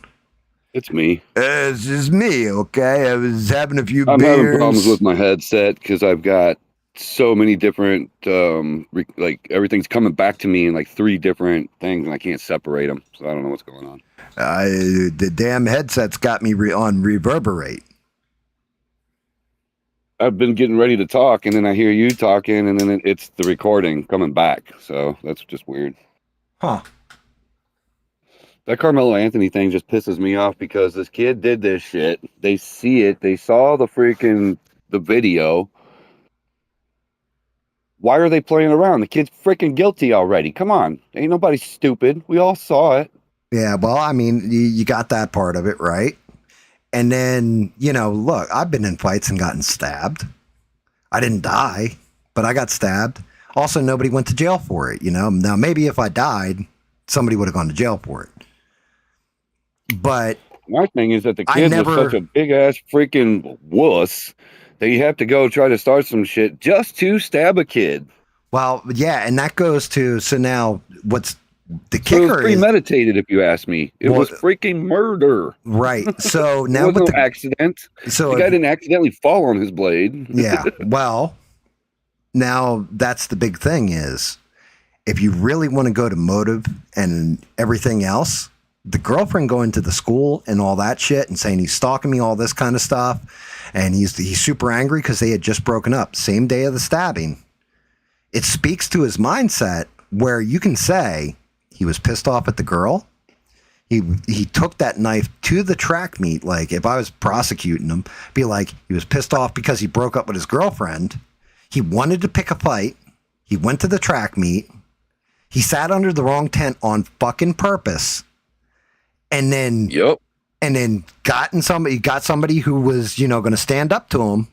[SPEAKER 2] It's me.
[SPEAKER 1] It's just me, okay? I was having a few beers.
[SPEAKER 2] I'm having problems with my headset because I've got so many different, everything's coming back to me in like 3 different things, and I can't separate them. So I don't know what's going on.
[SPEAKER 1] The damn headset's got me on reverberate.
[SPEAKER 2] I've been getting ready to talk, and then I hear you talking, and then it's the recording coming back. So that's just weird.
[SPEAKER 1] Huh.
[SPEAKER 2] That Carmelo Anthony thing just pisses me off because this kid did this shit. They see it. They saw the video. Why are they playing around? The kid's freaking guilty already. Come on. Ain't nobody stupid. We all saw it.
[SPEAKER 1] Yeah, well, I mean, you got that part of it, right? And then, look, I've been in fights and gotten stabbed. I didn't die, but I got stabbed. Also, nobody went to jail for it, Now, maybe if I died, somebody would have gone to jail for it. But
[SPEAKER 2] my thing is that the kid was such a big ass freaking wuss that you have to go try to start some shit just to stab a kid.
[SPEAKER 1] Well, yeah, and that goes to, so now what's the kicker?
[SPEAKER 2] So it was premeditated, if you ask me. It was freaking murder.
[SPEAKER 1] Right. So now
[SPEAKER 2] with no accident. So the guy didn't accidentally fall on his blade.
[SPEAKER 1] Yeah. Well, now that's the big thing is if you really want to go to motive and everything else, the girlfriend going to the school and all that shit and saying he's stalking me, all this kind of stuff. And he's super angry because they had just broken up. Same day of the stabbing. It speaks to his mindset where you can say he was pissed off at the girl. He took that knife to the track meet. Like if I was prosecuting him, be like, he was pissed off because he broke up with his girlfriend. He wanted to pick a fight. He went to the track meet. He sat under the wrong tent on fucking purpose. And then, and then got somebody who was, going to stand up to him,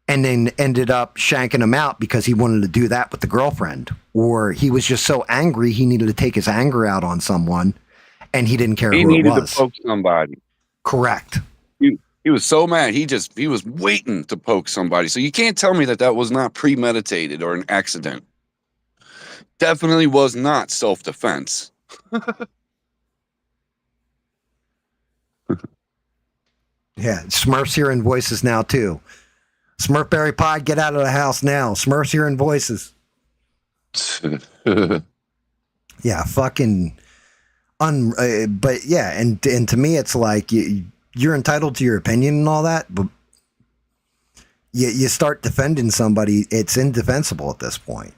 [SPEAKER 1] and then ended up shanking him out because he wanted to do that with the girlfriend, or he was just so angry he needed to take his anger out on someone, and he didn't care who it was. He needed
[SPEAKER 2] to poke somebody.
[SPEAKER 1] Correct.
[SPEAKER 2] He was so mad. He was waiting to poke somebody. So you can't tell me that was not premeditated or an accident. Definitely was not self-defense.
[SPEAKER 1] Yeah, Smurf's hearing voices now too. Smurfberry Pod, get out of the house now. Smurf's hearing voices. Yeah, fucking. But yeah, and to me, it's like you're entitled to your opinion and all that, but you start defending somebody, it's indefensible at this point.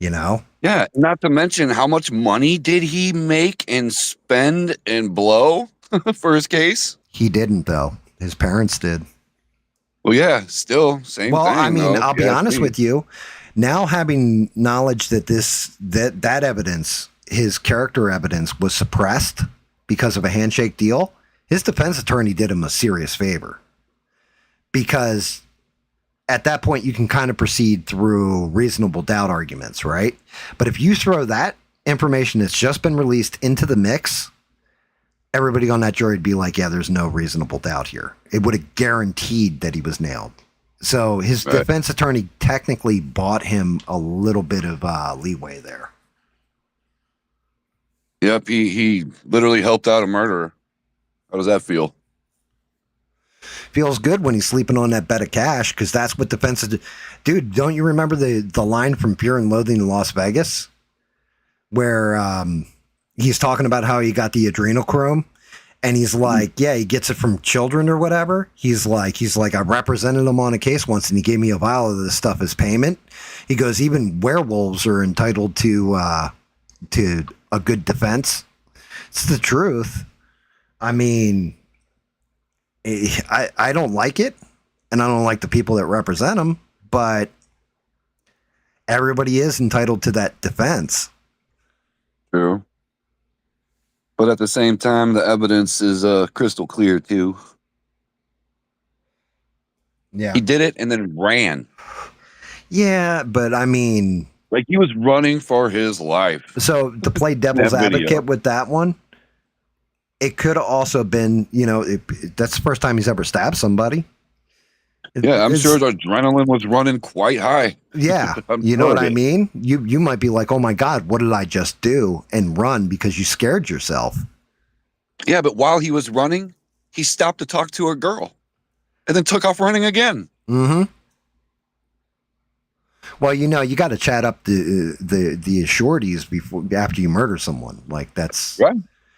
[SPEAKER 1] you know?
[SPEAKER 2] Yeah, not to mention how much money did he make and spend and blow for his case?
[SPEAKER 1] He didn't, though. His parents did.
[SPEAKER 2] Well, yeah, still same
[SPEAKER 1] Well, I
[SPEAKER 2] thing.
[SPEAKER 1] mean,
[SPEAKER 2] Though, if
[SPEAKER 1] I'll
[SPEAKER 2] you
[SPEAKER 1] be
[SPEAKER 2] ask
[SPEAKER 1] honest
[SPEAKER 2] me.
[SPEAKER 1] with you. Now having knowledge that that evidence, his character evidence, was suppressed because of a handshake deal, his defense attorney did him a serious favor. Because at that point, you can kind of proceed through reasonable doubt arguments, right? But if you throw that information that's just been released into the mix, everybody on that jury would be like, yeah, there's no reasonable doubt here. It would have guaranteed that he was nailed. So his
[SPEAKER 2] Right.
[SPEAKER 1] defense attorney technically bought him a little bit of leeway there.
[SPEAKER 2] Yep, he literally helped out a murderer. How does that feel?
[SPEAKER 1] Feels good when he's sleeping on that bed of cash because that's what defense is. Dude, don't you remember the line from Fear and Loathing in Las Vegas where he's talking about how he got the adrenochrome? And he's like, yeah, he gets it from children or whatever. He's like, I represented him on a case once and he gave me a vial of this stuff as payment. He goes, even werewolves are entitled to a good defense. It's the truth. I mean, I don't like it and I don't like the people that represent him, but everybody is entitled to that defense.
[SPEAKER 2] True. But at the same time, the evidence is crystal clear too.
[SPEAKER 1] Yeah.
[SPEAKER 2] He did it and then ran.
[SPEAKER 1] Yeah, but I mean,
[SPEAKER 2] Like he was running for his life.
[SPEAKER 1] so to play devil's
[SPEAKER 2] That video.
[SPEAKER 1] advocate with that one, it could have also been, that's the first time he's ever stabbed somebody.
[SPEAKER 2] Yeah, I'm
[SPEAKER 1] It's-
[SPEAKER 2] sure the adrenaline was running quite high.
[SPEAKER 1] Yeah,
[SPEAKER 2] I'm
[SPEAKER 1] you know
[SPEAKER 2] sure
[SPEAKER 1] what
[SPEAKER 2] of
[SPEAKER 1] I
[SPEAKER 2] it.
[SPEAKER 1] mean? You might be like, oh my God, what did I just do? And run because you scared yourself.
[SPEAKER 2] Yeah, but while he was running, he stopped to talk to a girl and then took off running again.
[SPEAKER 1] Mm-hmm. Well, you got to chat up the shorties after you murder someone. Like that's
[SPEAKER 2] Right.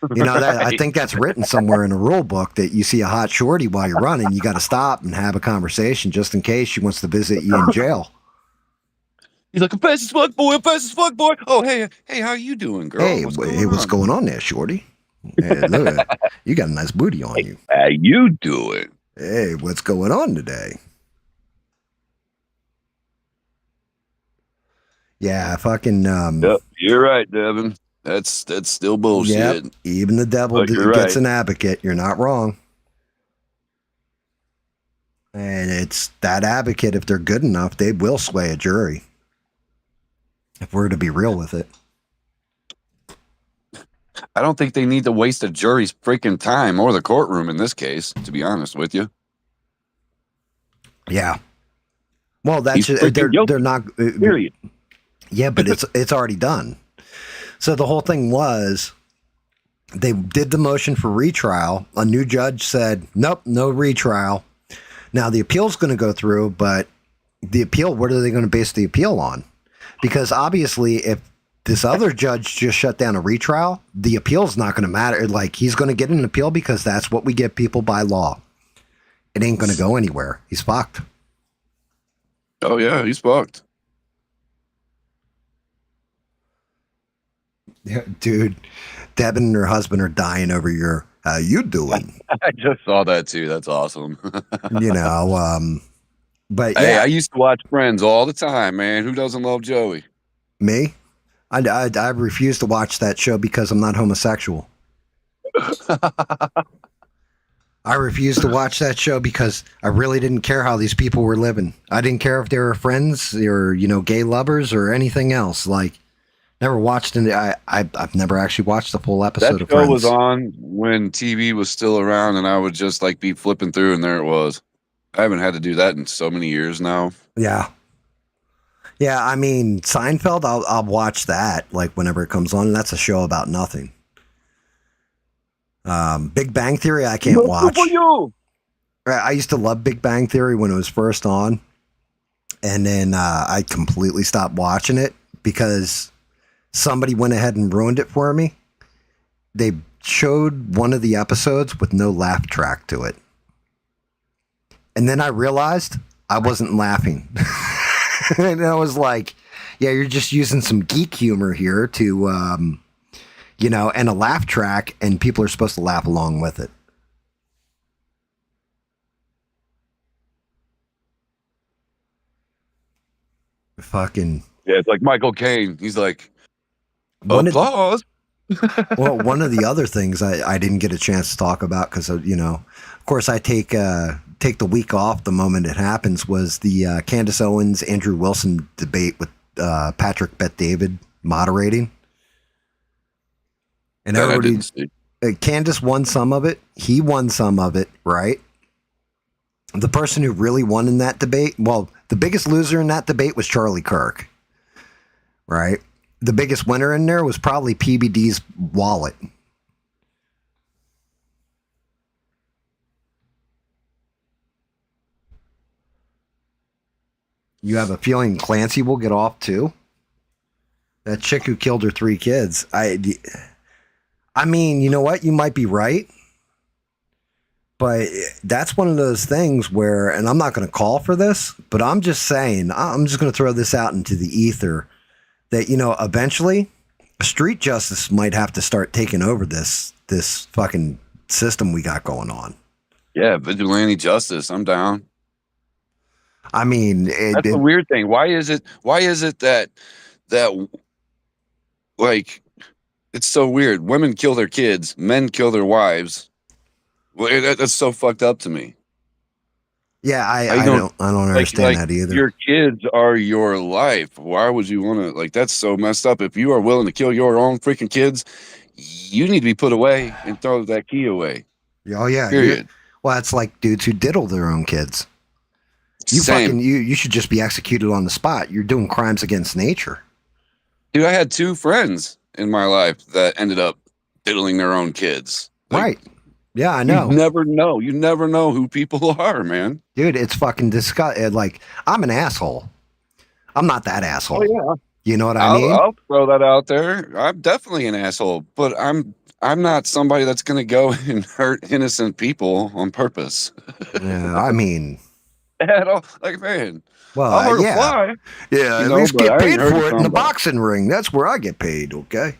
[SPEAKER 1] I think that's written somewhere in a rule book that you see a hot shorty while you're running, you got to stop and have a conversation just in case she wants to visit you in jail.
[SPEAKER 2] He's like, I'm fast as fuck, boy. I'm fast as fuck, boy. Oh, hey, how you doing, girl?
[SPEAKER 1] Hey, what's going on there, shorty? Hey, look, you got a nice booty on you.
[SPEAKER 2] How you doing?
[SPEAKER 1] Hey, what's going on today? Yeah, fucking.
[SPEAKER 2] Yep, you're right, Devin. That's still bullshit.
[SPEAKER 1] Yep, even the devil
[SPEAKER 2] But you're
[SPEAKER 1] gets
[SPEAKER 2] right.
[SPEAKER 1] an advocate. You're not wrong. And it's that advocate, if they're good enough, they will sway a jury. If we're to be real with it.
[SPEAKER 2] I don't think they need to waste a jury's freaking time or the courtroom in this case, to be honest with you.
[SPEAKER 1] Yeah. Well, that's
[SPEAKER 2] He's freaking guilty.
[SPEAKER 1] they're not.
[SPEAKER 2] Period.
[SPEAKER 1] Yeah, but it's already done. So the whole thing was they did the motion for retrial. A new judge said, nope, no retrial. Now the appeal's going to go through, but the appeal, what are they going to base the appeal on? Because obviously if this other judge just shut down a retrial, the appeal's not going to matter. Like he's going to get an appeal because that's what we give people by law. It ain't going to go anywhere. He's fucked.
[SPEAKER 2] Oh, yeah, he's fucked.
[SPEAKER 1] Yeah, dude, Devin and her husband are dying over your, how you doing?
[SPEAKER 2] I just saw that too. That's awesome.
[SPEAKER 1] But yeah,
[SPEAKER 2] Hey, I used to watch Friends all the time, man. Who doesn't love Joey?
[SPEAKER 1] me, I refuse to watch that show because I'm not homosexual. I refuse to watch that show because I really didn't care how these people were living. I didn't care if they were friends or, gay lovers or anything else. Like, never watched it. I've never actually watched the full episode
[SPEAKER 2] That
[SPEAKER 1] of
[SPEAKER 2] show
[SPEAKER 1] Friends.
[SPEAKER 2] was on when TV was still around, and I would just like be flipping through, and there it was. I haven't had to do that in so many years now.
[SPEAKER 1] Yeah. Yeah, I mean, Seinfeld, I'll watch that like whenever it comes on. And that's a show about nothing. Big Bang Theory, I can't watch.
[SPEAKER 2] For you.
[SPEAKER 1] I used to love Big Bang Theory when it was first on. And then I completely stopped watching it because somebody went ahead and ruined it for me. They showed one of the episodes with no laugh track to it. And then I realized I wasn't laughing. And I was like, Yeah, you're just using some geek humor here to, and a laugh track, and people are supposed to laugh along with it. Fucking
[SPEAKER 2] Yeah, it's like Michael Caine. He's like,
[SPEAKER 1] one of
[SPEAKER 2] applause.
[SPEAKER 1] one of the other things I didn't get a chance to talk about because of course I take the week off the moment it happens was the Candace Owens Andrew Wilson debate with Patrick Bet David moderating, and
[SPEAKER 2] That I
[SPEAKER 1] everybody
[SPEAKER 2] didn't see.
[SPEAKER 1] Candace won some of it. He won some of it, right? The person who really won in that debate, well, the biggest loser in that debate was Charlie Kirk, right? The biggest winner in there was probably PBD's wallet. You have a feeling Clancy will get off too? That chick who killed her 3 kids. I mean, you know what? You might be right. But that's one of those things where, and I'm not going to call for this, but I'm just saying, I'm just going to throw this out into the ether that, eventually street justice might have to start taking over this fucking system we got going on.
[SPEAKER 2] Yeah, vigilante justice. I'm down.
[SPEAKER 1] I mean,
[SPEAKER 2] that's the weird thing. Why is it that like it's so weird? Women kill their kids, men kill their wives. Well, that's so fucked up to me.
[SPEAKER 1] Yeah, I don't understand that either.
[SPEAKER 2] Your kids are your life. Why would you want to? Like, that's so messed up. If you are willing to kill your own freaking kids, you need to be put away and throw that key away.
[SPEAKER 1] Oh yeah.
[SPEAKER 2] Period.
[SPEAKER 1] Well, it's like dudes who diddle their own kids. You should just be executed on the spot. You're doing crimes against nature.
[SPEAKER 2] Dude, I had 2 friends in my life that ended up diddling their own kids.
[SPEAKER 1] Right. Yeah, I know.
[SPEAKER 2] You never know who people are, man.
[SPEAKER 1] Dude, it's fucking disgusting. Like, I'm an asshole. I'm not that asshole.
[SPEAKER 2] Oh, yeah.
[SPEAKER 1] You know what I mean?
[SPEAKER 2] I'll throw that out there. I'm definitely an asshole, but I'm not somebody that's going to go and hurt innocent people on purpose.
[SPEAKER 1] Yeah, I mean...
[SPEAKER 2] At all. Like, man,
[SPEAKER 1] well,
[SPEAKER 2] I'll hurt
[SPEAKER 1] yeah.
[SPEAKER 2] a fly.
[SPEAKER 1] Yeah, at least get paid for it in the boxing ring. That's where I get paid, okay?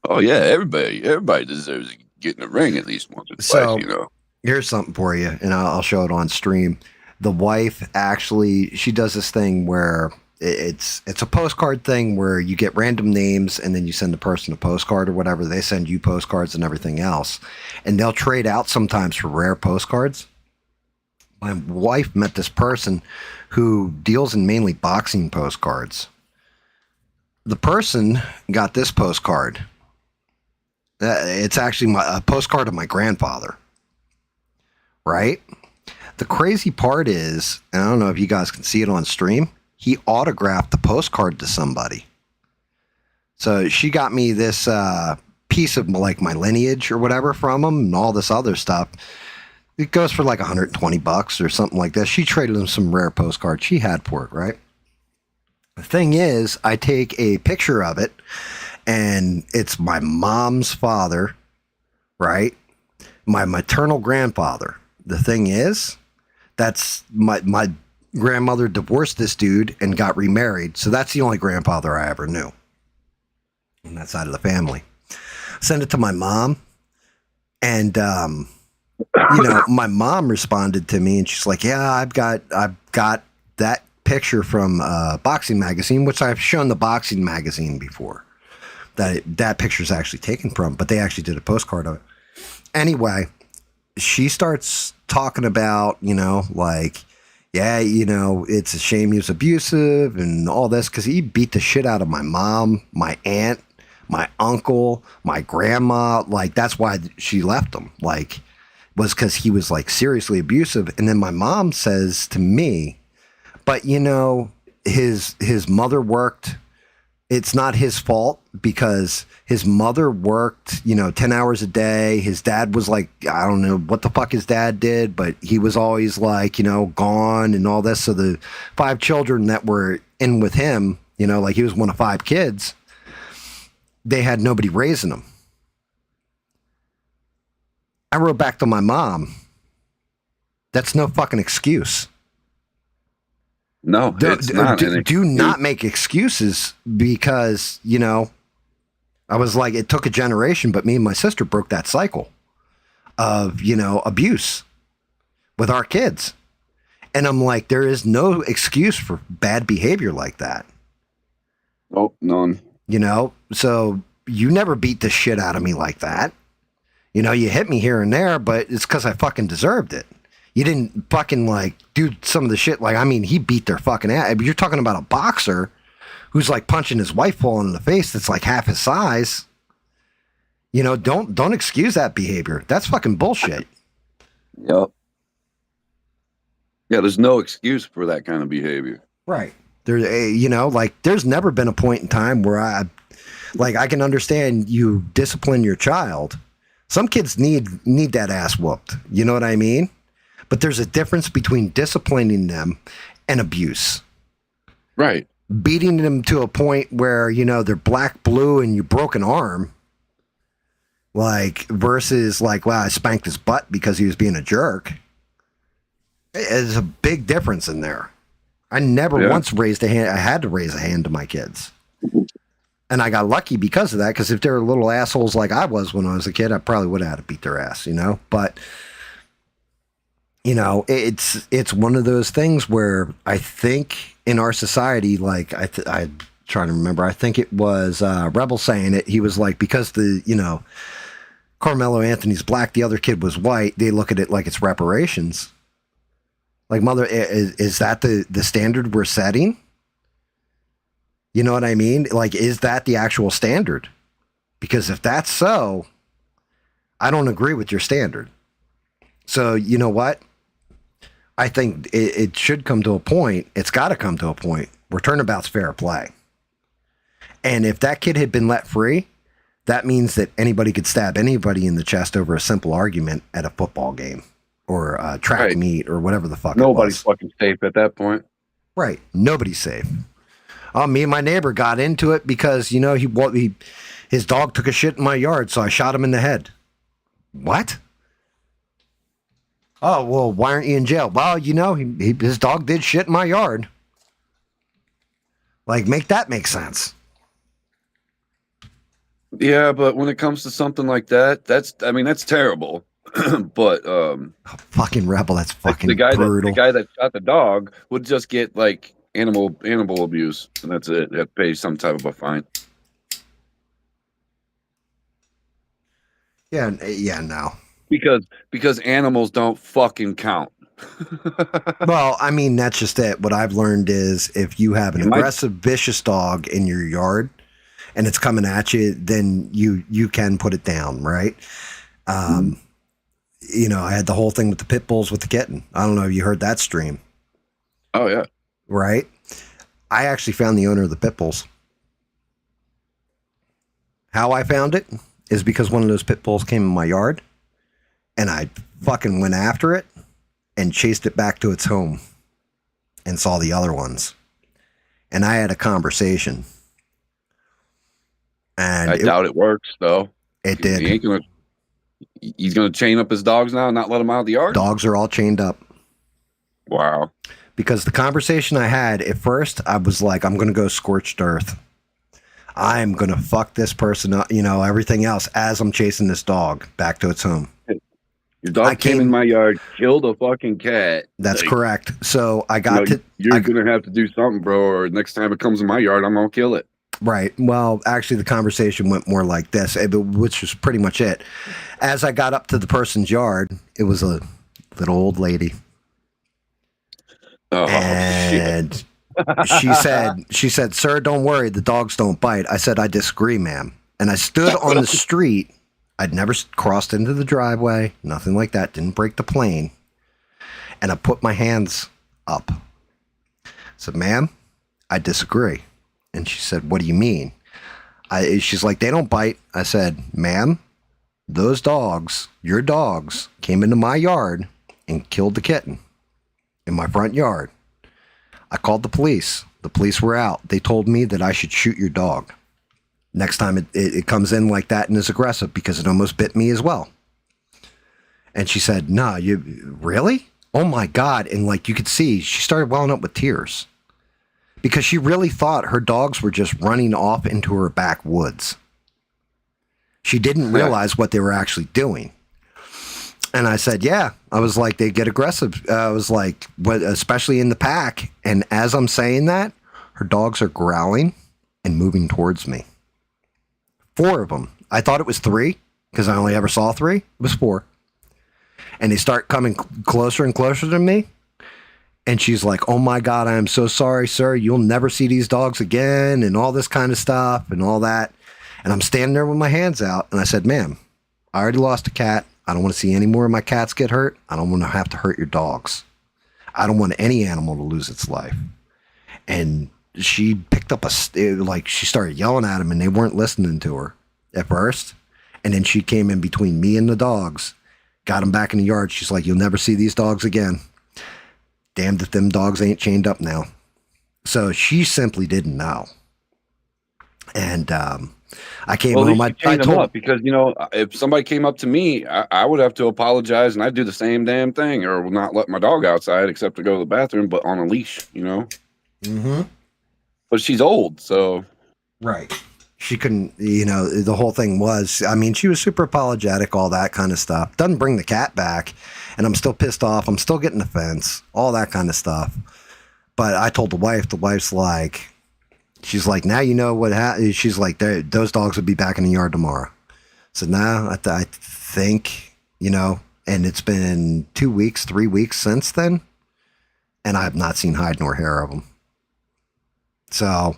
[SPEAKER 2] Oh, yeah, everybody deserves to get in the ring at least once or twice,
[SPEAKER 1] Here's something for you, and I'll show it on stream. The wife actually, she does this thing where it's a postcard thing where you get random names and then you send the person a postcard or whatever. They send you postcards and everything else. And they'll trade out sometimes for rare postcards. My wife met this person who deals in mainly boxing postcards. The person got this postcard. It's actually a postcard of my grandfather. Right? The crazy part is, and I don't know if you guys can see it on stream, he autographed the postcard to somebody. So she got me this piece of like my lineage or whatever from him and all this other stuff. It goes for like $120 or something like that. She traded him some rare postcards she had for it, right? The thing is, I take a picture of it, and it's my mom's father, right? My maternal grandfather. The thing is, that's my grandmother divorced this dude and got remarried, so that's the only grandfather I ever knew on that side of the family. Send it to my mom, and my mom responded to me, and she's like, "Yeah, I've got that picture from Boxing Magazine, which I've shown the Boxing Magazine before. That picture's actually taken from, but they actually did a postcard of it. Anyway, she starts talking about, it's a shame he was abusive and all this because he beat the shit out of my mom, my aunt, my uncle, my grandma. Like, that's why she left him. Like, was because he was like seriously abusive. And then my mom says to me, but his mother worked. It's not his fault because his mother worked, 10 hours a day. His dad was like, I don't know what the fuck his dad did, but he was always like, gone and all this. So the 5 children that were in with him, like he was one of 5 kids, they had nobody raising them. I wrote back to my mom, that's no fucking excuse.
[SPEAKER 2] No, it's not.
[SPEAKER 1] Do not make excuses because, I was like, it took a generation, but me and my sister broke that cycle of, abuse with our kids. And I'm like, there is no excuse for bad behavior like that.
[SPEAKER 2] Oh, none.
[SPEAKER 1] So you never beat the shit out of me like that. You hit me here and there, but it's because I fucking deserved it. You didn't fucking like do some of the shit. Like, I mean, he beat their fucking ass. You're talking about a boxer who's like punching his wife full in the face that's like half his size. Don't excuse that behavior. That's fucking bullshit.
[SPEAKER 2] Yep. Yeah, there's no excuse for that kind of behavior.
[SPEAKER 1] Right. There's never been a point in time where I can understand you discipline your child. Some kids need that ass whooped. You know what I mean? But there's a difference between disciplining them and abuse.
[SPEAKER 2] Right.
[SPEAKER 1] Beating them to a point where, they're black, blue, and you broke an arm. Versus wow, I spanked his butt because he was being a jerk. There's a big difference in there. I never once raised a hand. I had to raise a hand to my kids. And I got lucky because of that, because if they were little assholes like I was when I was a kid, I probably would have had to beat their ass, But, it's one of those things where I think in our society, I'm trying to remember, I think it was Rebel saying it. He was like, because Carmelo Anthony's black, the other kid was white, they look at it like it's reparations. Like, mother, is that the standard we're setting? You know what I mean? Like, is that the actual standard? Because if that's so, I don't agree with your standard. So, you know what? I think it should come to a point. It's got to come to a point where turnabout's fair play. And if that kid had been let free, that means that anybody could stab anybody in the chest over a simple argument at a football game or a track meet or whatever the fuck
[SPEAKER 2] Nobody's
[SPEAKER 1] it was.
[SPEAKER 2] fucking safe at that point.
[SPEAKER 1] Right. Nobody's safe. Me and my neighbor got into it because, his dog took a shit in my yard, so I shot him in the head. What? Oh, well, why aren't you in jail? Well, his dog did shit in my yard. Make that make sense.
[SPEAKER 2] Yeah, but when it comes to something like that, that's terrible. But
[SPEAKER 1] fucking Rebel, that's fucking brutal.
[SPEAKER 2] The guy that shot the dog would just get animal abuse, and that's it. They have to pay some type of a fine.
[SPEAKER 1] Yeah, no.
[SPEAKER 2] Because animals don't fucking count.
[SPEAKER 1] Well, I mean, that's just it. What I've learned is if you have an aggressive, vicious dog in your yard and it's coming at you, then you can put it down, right? I had the whole thing with the pit bulls with the kitten. I don't know if you heard that stream.
[SPEAKER 2] Oh, yeah.
[SPEAKER 1] Right? I actually found the owner of the pit bulls. How I found it is because one of those pit bulls came in my yard and I fucking went after it and chased it back to its home and saw the other ones. And I had a conversation. And
[SPEAKER 2] I doubt it works, though.
[SPEAKER 1] It did.
[SPEAKER 2] He's going to chain up his dogs now and not let them out of the yard?
[SPEAKER 1] Dogs are all chained up.
[SPEAKER 2] Wow.
[SPEAKER 1] Because the conversation I had, at first, I was like, I'm going to go scorched earth. I'm going to fuck this person up, everything else, as I'm chasing this dog back to its home.
[SPEAKER 2] Your dog came in my yard, killed a fucking cat.
[SPEAKER 1] That's correct. So I got
[SPEAKER 2] You're going to have to do something, bro, or next time it comes in my yard, I'm going to kill it.
[SPEAKER 1] Right. Well, actually, the conversation went more like this, which was pretty much it. As I got up to the person's yard, it was a little old lady.
[SPEAKER 2] Oh,
[SPEAKER 1] and she said, "Sir, don't worry, the dogs don't bite." I said, "I disagree, ma'am." And I stood on the street. I'd never crossed into the driveway, nothing like that, didn't break the plane. And I put my hands up. I said, "Ma'am, I disagree." And she said, "What do you mean?" She's like, "They don't bite." I said, "Ma'am, those dogs, your dogs, came into my yard and killed the kitten in my front yard. I called the police. The police were out. They told me that I should shoot your dog. Next time it comes in like that and is aggressive, because it almost bit me as well." And she said, "No, you really?" Oh my God. And like you could see, she started welling up with tears because she really thought her dogs were just running off into her backwoods. She didn't realize what they were actually doing. And I said, yeah. I was like, they get aggressive. I was like, especially in the pack. And as I'm saying that, her dogs are growling and moving towards me. 4 of them. I thought it was 3 because I only ever saw 3. It was 4. And they start coming closer and closer to me. And she's like, oh my God, I am so sorry, sir. You'll never see these dogs again and all this kind of stuff and all that. And I'm standing there with my hands out. And I said, ma'am, I already lost a cat. I don't want to see any more of my cats get hurt. I don't want to have to hurt your dogs. I don't want any animal to lose its life. And she picked up she started yelling at him and they weren't listening to her at first. And then she came in between me and the dogs, got them back in the yard. She's like, you'll never see these dogs again. Damned if them dogs ain't chained up now. So she simply didn't know. And I came home. I told
[SPEAKER 2] up because, you know, if somebody came up to me, I would have to apologize and I'd do the same damn thing or not let my dog outside except to go to the bathroom, but on a leash, you know?
[SPEAKER 1] Mm-hmm.
[SPEAKER 2] But she's old, so.
[SPEAKER 1] Right. She couldn't, you know, the whole thing was, I mean, she was super apologetic, all that kind of stuff. Doesn't bring the cat back. And I'm still pissed off. I'm still getting the fence, all that kind of stuff. But I told the wife's like, she's like, now you know what happened. She's like, those dogs would be back in the yard tomorrow. So now I think, you know, and it's been 2 weeks, 3 weeks since then. And I have not seen hide nor hair of them. So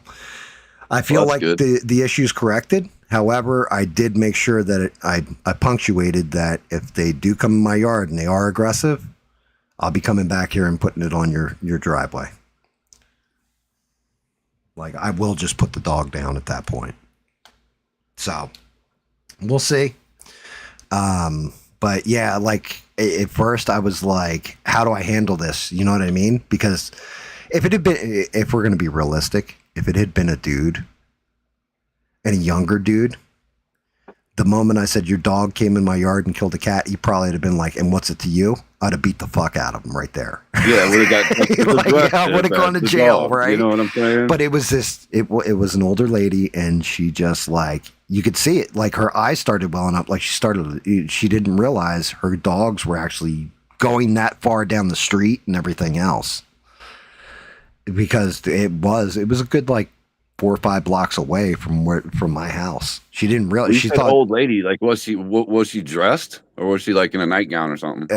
[SPEAKER 1] I feel like the issue's corrected. However, I did make sure that I punctuated that if they do come in my yard and they are aggressive, I'll be coming back here and putting it on your driveway. Like, I will just put the dog down at that point. So we'll see. But yeah, like at first I was like, how do I handle this? You know what I mean? Because if we're going to be realistic, if it had been a dude, and a younger dude, the moment I said your dog came in my yard and killed a cat, he probably would have been like, and what's it to you? I'd have beat the fuck out of him right there.
[SPEAKER 2] Yeah, would have got
[SPEAKER 1] would have gone to jail,
[SPEAKER 2] dog,
[SPEAKER 1] right? You
[SPEAKER 2] know what I'm saying?
[SPEAKER 1] But it was it was an older lady, and she just like, you could see it, like her eyes started welling up, like she didn't realize her dogs were actually going that far down the street and everything else. Because it was a good like 4 or 5 blocks away from my house. She didn't realize. She thought
[SPEAKER 2] old lady. Like, was she dressed or was she like in a nightgown or something?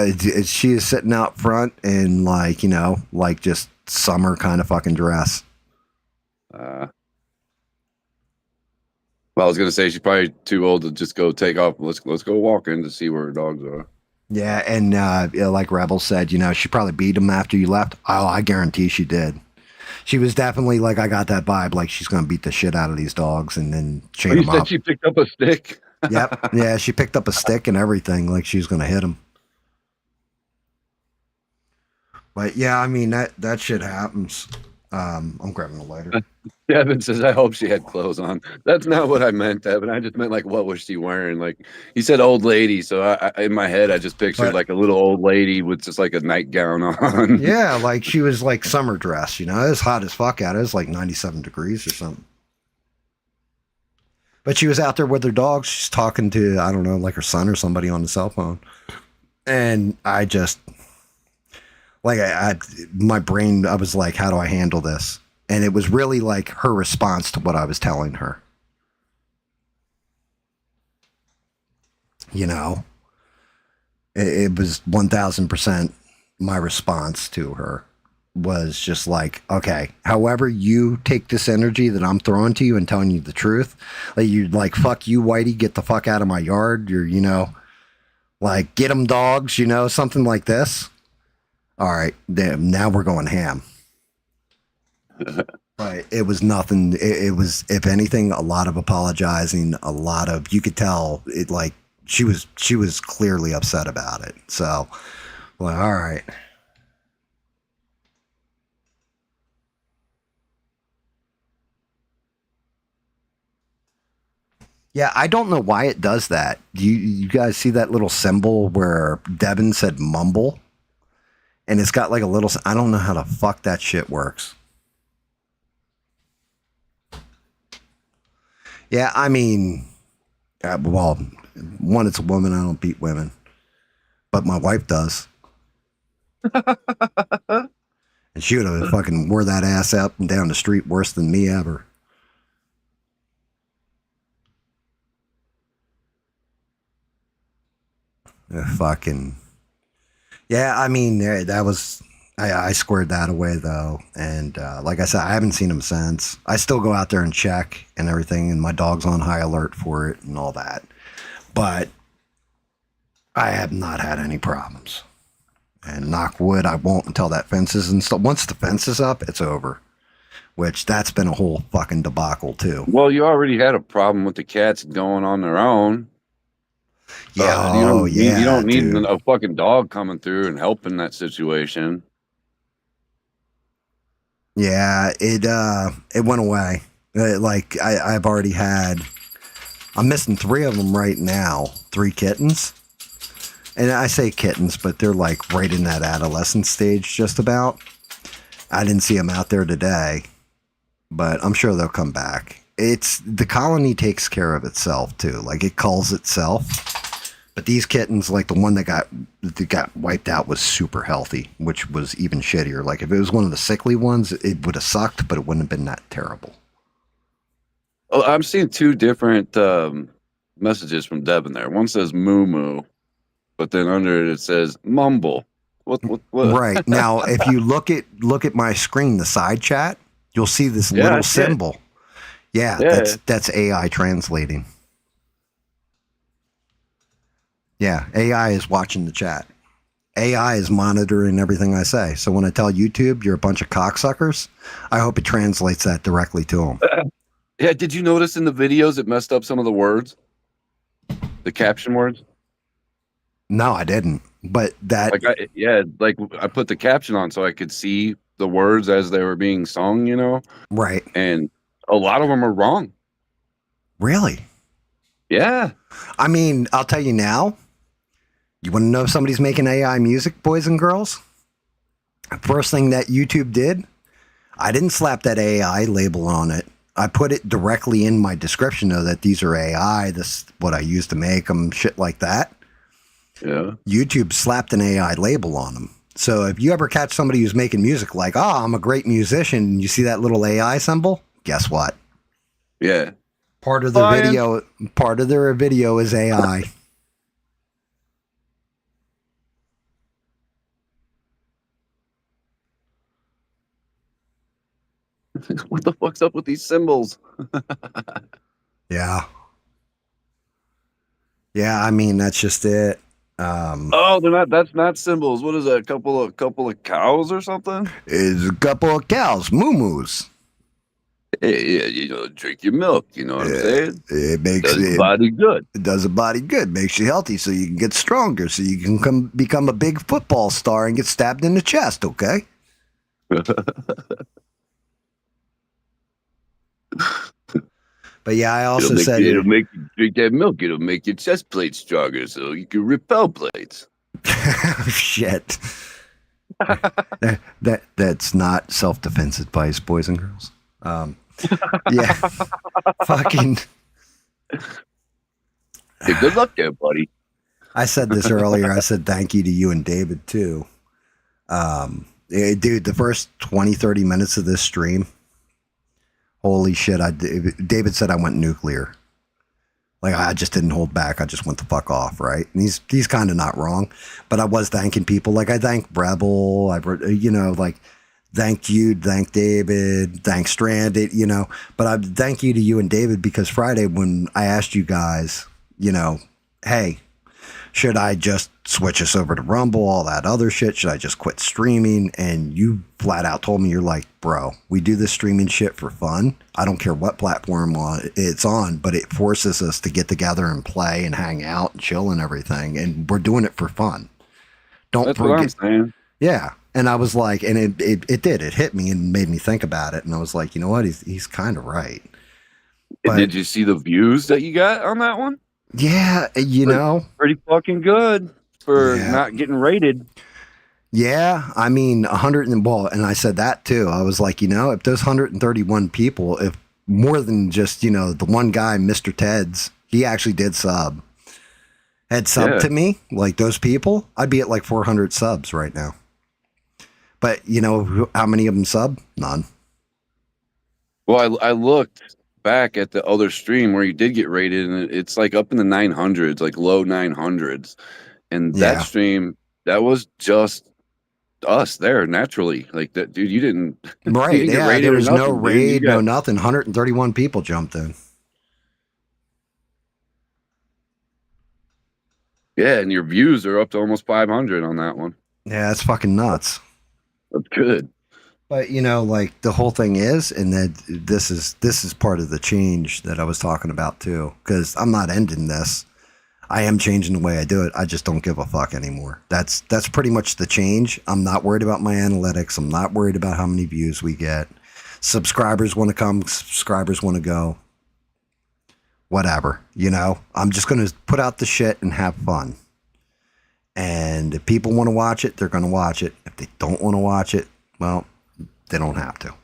[SPEAKER 1] She is sitting out front in like, you know, like just summer kind of fucking dress.
[SPEAKER 2] Well, I was gonna say she's probably too old to just go take off. Let's go walking to see where her dogs are.
[SPEAKER 1] Yeah, and like Rebel said, you know, she probably beat him after you left. Oh, I guarantee she did. She was definitely like, I got that vibe, like she's going to beat the shit out of these dogs and then chain them up. You said
[SPEAKER 2] she picked up a stick?
[SPEAKER 1] Yep. Yeah, she picked up a stick and everything, like she was going to hit him. But yeah, I mean, that shit happens. I'm grabbing a lighter.
[SPEAKER 2] Devin says, I hope she had clothes on. That's not what I meant, Devin. I just meant like, what was she wearing? Like, you said old lady, so I in my head I just pictured like a little old lady with just like a nightgown on.
[SPEAKER 1] Yeah, like she was like summer dress, you know. It was hot as fuck out. It was like 97 degrees or something. But she was out there with her dog. She's talking to, I don't know, like her son or somebody on the cell phone. And I just, like, my brain, I was like, how do I handle this? And it was really like her response to what I was telling her. You know, it was 1000% my response to her was just like, okay, however you take this energy that I'm throwing to you and telling you the truth, like you're like, fuck you, Whitey, get the fuck out of my yard. You're, you know, like, get them dogs, you know, something like this. All right, now we're going ham. But it was nothing. It was, if anything, a lot of apologizing, a lot of, you could tell it, like she was clearly upset about it. So, well, all right. Yeah, I don't know why it does that. Do you guys see that little symbol where Devin said mumble? and it's got like a little. I don't know how the fuck that shit works. Yeah, I mean, well, one, it's a woman. I don't beat women, but my wife does. And she would have fucking wore that ass up and down the street worse than me ever. Fucking. Yeah, I mean, that was. I squared that away, though. And like I said, I haven't seen him since. I still go out there and check and everything, and my dog's on high alert for it and all that. But I have not had any problems. And knock wood, I won't until that fence is installed. Once the fence is up, it's over. Which that's been a whole fucking debacle too.
[SPEAKER 2] Well, you already had a problem with the cats going on their own.
[SPEAKER 1] Yeah,
[SPEAKER 2] you don't need a fucking dog coming through and helping that situation.
[SPEAKER 1] Yeah, it went away. Like I've already had. I'm missing 3 of them right now. 3 kittens. And I say kittens, but they're like right in that adolescent stage just about. I didn't see them out there today, but I'm sure they'll come back. The colony takes care of itself too. Like it culls itself. But these kittens, like the one that got wiped out was super healthy, which was even shittier. Like if it was one of the sickly ones, it would have sucked, but it wouldn't have been that terrible.
[SPEAKER 2] Oh, I'm seeing 2 different messages from Devin there. One says moo moo. But then under it says mumble. What?
[SPEAKER 1] Right. Now, if you look at my screen, the side chat, you'll see this little symbol. Yeah, that's AI translating. Yeah, AI is watching the chat. AI is monitoring everything I say. So when I tell YouTube you're a bunch of cocksuckers, I hope it translates that directly to them.
[SPEAKER 2] Yeah, did you notice in the videos it messed up some of the words? The caption words?
[SPEAKER 1] No, I didn't. But that...
[SPEAKER 2] I put the caption on so I could see the words as they were being sung, you know?
[SPEAKER 1] Right.
[SPEAKER 2] And a lot of them are wrong.
[SPEAKER 1] Really?
[SPEAKER 2] Yeah.
[SPEAKER 1] I mean, I'll tell you now. You want to know if somebody's making AI music, boys and girls? First thing that YouTube did, I didn't slap that AI label on it. I put it directly in my description, though, that these are AI. This is what I use to make them, shit like that.
[SPEAKER 2] Yeah.
[SPEAKER 1] YouTube slapped an AI label on them. So if you ever catch somebody who's making music like, oh, I'm a great musician, and you see that little AI symbol, guess what?
[SPEAKER 2] Yeah.
[SPEAKER 1] Part of their video is AI.
[SPEAKER 2] What the fuck's up with these symbols?
[SPEAKER 1] Yeah. Yeah, I mean, that's just it.
[SPEAKER 2] That's not symbols. What is that? A couple of cows or something?
[SPEAKER 1] It's a couple of cows, moo-moos.
[SPEAKER 2] Hey, yeah, drink your milk. You know what I'm saying?
[SPEAKER 1] It makes
[SPEAKER 2] the body good.
[SPEAKER 1] It does the body good. Makes you healthy, so you can get stronger, so you can become a big football star and get stabbed in the chest. Okay. But yeah, I also said
[SPEAKER 2] it'll make you drink that milk. It'll make your chest plate stronger, so you can repel plates.
[SPEAKER 1] Shit. That's not self-defense advice, boys and girls. Yeah. Fucking.
[SPEAKER 2] Hey, good luck there, buddy.
[SPEAKER 1] I said this earlier. I said thank you to you and David too. Dude, the first 20, 30 minutes of this stream, holy shit, David said I went nuclear. Like, I just didn't hold back. I just went the fuck off, right? And he's kind of not wrong. But I was thanking people. Like, I thank Rebel. Thank you, thank David, thank Stranded, But I thank you to you and David because Friday when I asked you guys, hey, should I just switch us over to Rumble, all that other shit? Should I just quit streaming? And you flat out told me, you're like, bro, we do this streaming shit for fun. I don't care what platform it's on, but it forces us to get together and play and hang out and chill and everything. And we're doing it for fun.
[SPEAKER 2] That's what I'm saying.
[SPEAKER 1] Yeah. And I was like, and it did. It hit me and made me think about it. And I was like, you know what? He's kind of right. But,
[SPEAKER 2] did you see the views that you got on that one?
[SPEAKER 1] Yeah,
[SPEAKER 2] pretty fucking good for not getting rated.
[SPEAKER 1] Yeah, I mean, 100 and well, and I said that too. I was like, if those 131 people, if more than just, the one guy, Mr. Ted's, he actually did sub, had sub
[SPEAKER 2] Yeah.
[SPEAKER 1] to me, like those people, I'd be at like 400 subs right now. But how many of them sub? None.
[SPEAKER 2] Well, I looked back at the other stream where you did get rated, and it's like up in the 900s, like low 900s. And that
[SPEAKER 1] Yeah.
[SPEAKER 2] stream, that was just us there naturally. Like that, dude, you didn't you
[SPEAKER 1] Right.
[SPEAKER 2] didn't get
[SPEAKER 1] Yeah. There
[SPEAKER 2] rated or
[SPEAKER 1] was no
[SPEAKER 2] nothing, dude. You
[SPEAKER 1] raid, no
[SPEAKER 2] got
[SPEAKER 1] nothing. 131 people jumped in.
[SPEAKER 2] yeah, and your views are up to almost 500 on that one.
[SPEAKER 1] Yeah. That's fucking nuts.
[SPEAKER 2] That's good.
[SPEAKER 1] But like the whole thing is, and that this is part of the change that I was talking about too, because I'm not ending this. I am changing the way I do it. I just don't give a fuck anymore. That's pretty much the change. I'm not worried about my analytics. I'm not worried about how many views we get. Subscribers want to come. Subscribers want to go. Whatever. I'm just going to put out the shit and have fun. And if people want to watch it, they're going to watch it. If they don't want to watch it, well, they don't have to.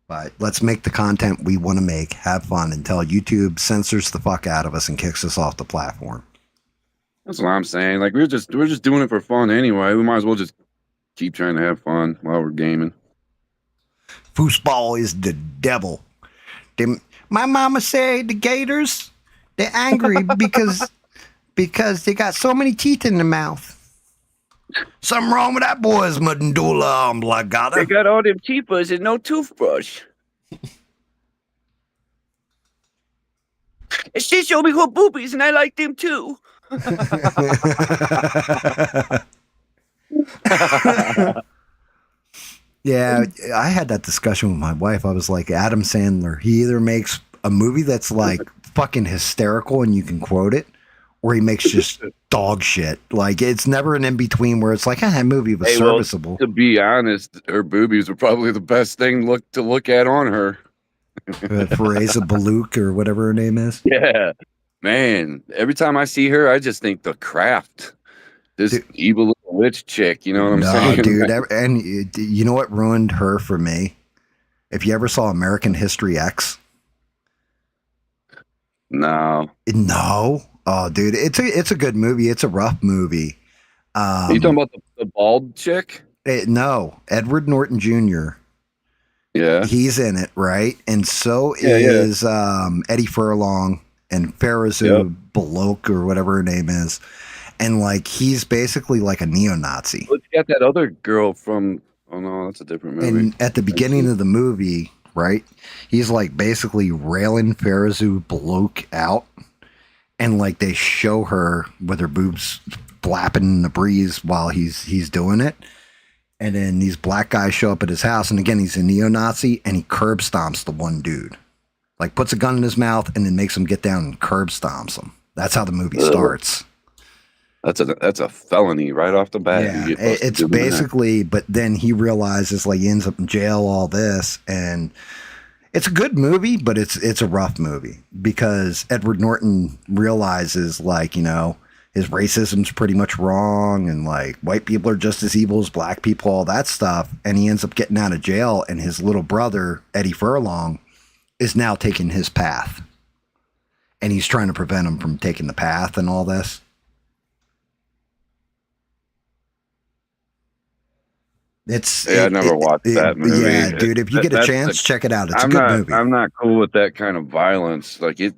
[SPEAKER 1] But let's make the content we want to make, have fun until YouTube censors the fuck out of us and kicks us off the platform.
[SPEAKER 2] That's what I'm saying. Like we're just doing it for fun anyway. We might as well just keep trying to have fun while we're gaming.
[SPEAKER 1] Foosball is the devil. My mama said the Gators, they're angry because they got so many teeth in their mouth. Something wrong with that boy's medulla oblongata.
[SPEAKER 2] They got all them teepers and no toothbrush. And she showed me her boobies, and I like them too.
[SPEAKER 1] Yeah, I had that discussion with my wife. I was like, Adam Sandler, he either makes a movie that's like fucking hysterical and you can quote it, or he makes just dog shit. Like it's never an in between where it's like, that movie was serviceable.
[SPEAKER 2] To be honest, her boobies were probably the best thing to look at on her.
[SPEAKER 1] Fareza Baluk or whatever her name is.
[SPEAKER 2] Yeah, man. Every time I see her, I just think The Craft. This evil little witch chick. You know what I'm saying?
[SPEAKER 1] Dude. And you know what ruined her for me? If you ever saw American History X.
[SPEAKER 2] No.
[SPEAKER 1] Oh, dude, it's a good movie. It's a rough movie.
[SPEAKER 2] Are you talking about the bald chick?
[SPEAKER 1] No, Edward Norton Jr.
[SPEAKER 2] Yeah,
[SPEAKER 1] he's in it, right? And so is Eddie Furlong and Farizu Balok or whatever her name is. And like he's basically like a neo-Nazi.
[SPEAKER 2] Let's get that other girl from. Oh no, that's a different movie.
[SPEAKER 1] And at the beginning of the movie, right, he's like basically railing Farizu Balok out. And like they show her with her boobs flapping in the breeze while he's doing it. And then these black guys show up at his house. And again, he's a neo-Nazi and he curb stomps the one dude. Like puts a gun in his mouth and then makes him get down and curb stomps him. That's how the movie starts.
[SPEAKER 2] That's a felony right off the bat.
[SPEAKER 1] Yeah, it's basically, but then he realizes like he ends up in jail, all this. And it's a good movie, but it's a rough movie because Edward Norton realizes like, his racism's pretty much wrong and like white people are just as evil as black people, all that stuff. And he ends up getting out of jail and his little brother, Eddie Furlong, is now taking his path. And he's trying to prevent him from taking the path and all this.
[SPEAKER 2] I never watched that movie.
[SPEAKER 1] Yeah, dude, if you get a chance, check it out. It's a good movie.
[SPEAKER 2] I'm not cool with that kind of violence. Like it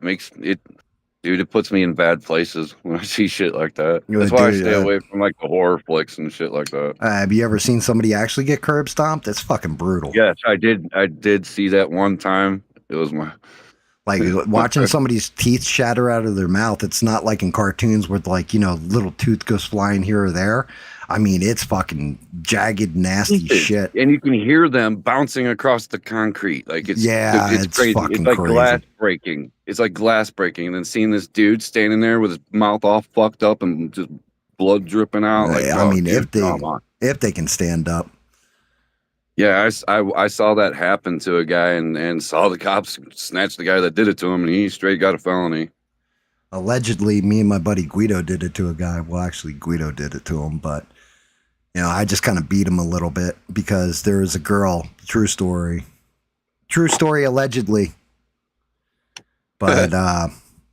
[SPEAKER 2] puts me in bad places when I see shit like that. That's why I stay away from like the horror flicks and shit like that.
[SPEAKER 1] Have you ever seen somebody actually get curb stomped? It's fucking brutal.
[SPEAKER 2] Yes, I did see that one time. It was
[SPEAKER 1] like watching somebody's teeth shatter out of their mouth. It's not like in cartoons where like, little tooth goes flying here or there. I mean, it's fucking jagged, nasty shit.
[SPEAKER 2] And you can hear them bouncing across the concrete. Like it's crazy. It's like crazy. Glass breaking. It's like glass breaking. And then seeing this dude standing there with his mouth all fucked up and just blood dripping out. Like,
[SPEAKER 1] if they can stand up.
[SPEAKER 2] Yeah, I saw that happen to a guy and saw the cops snatch the guy that did it to him, and he straight got a felony.
[SPEAKER 1] Allegedly, me and my buddy Guido did it to a guy. Well, actually, Guido did it to him, but I just kind of beat him a little bit because there was a girl, true story allegedly, but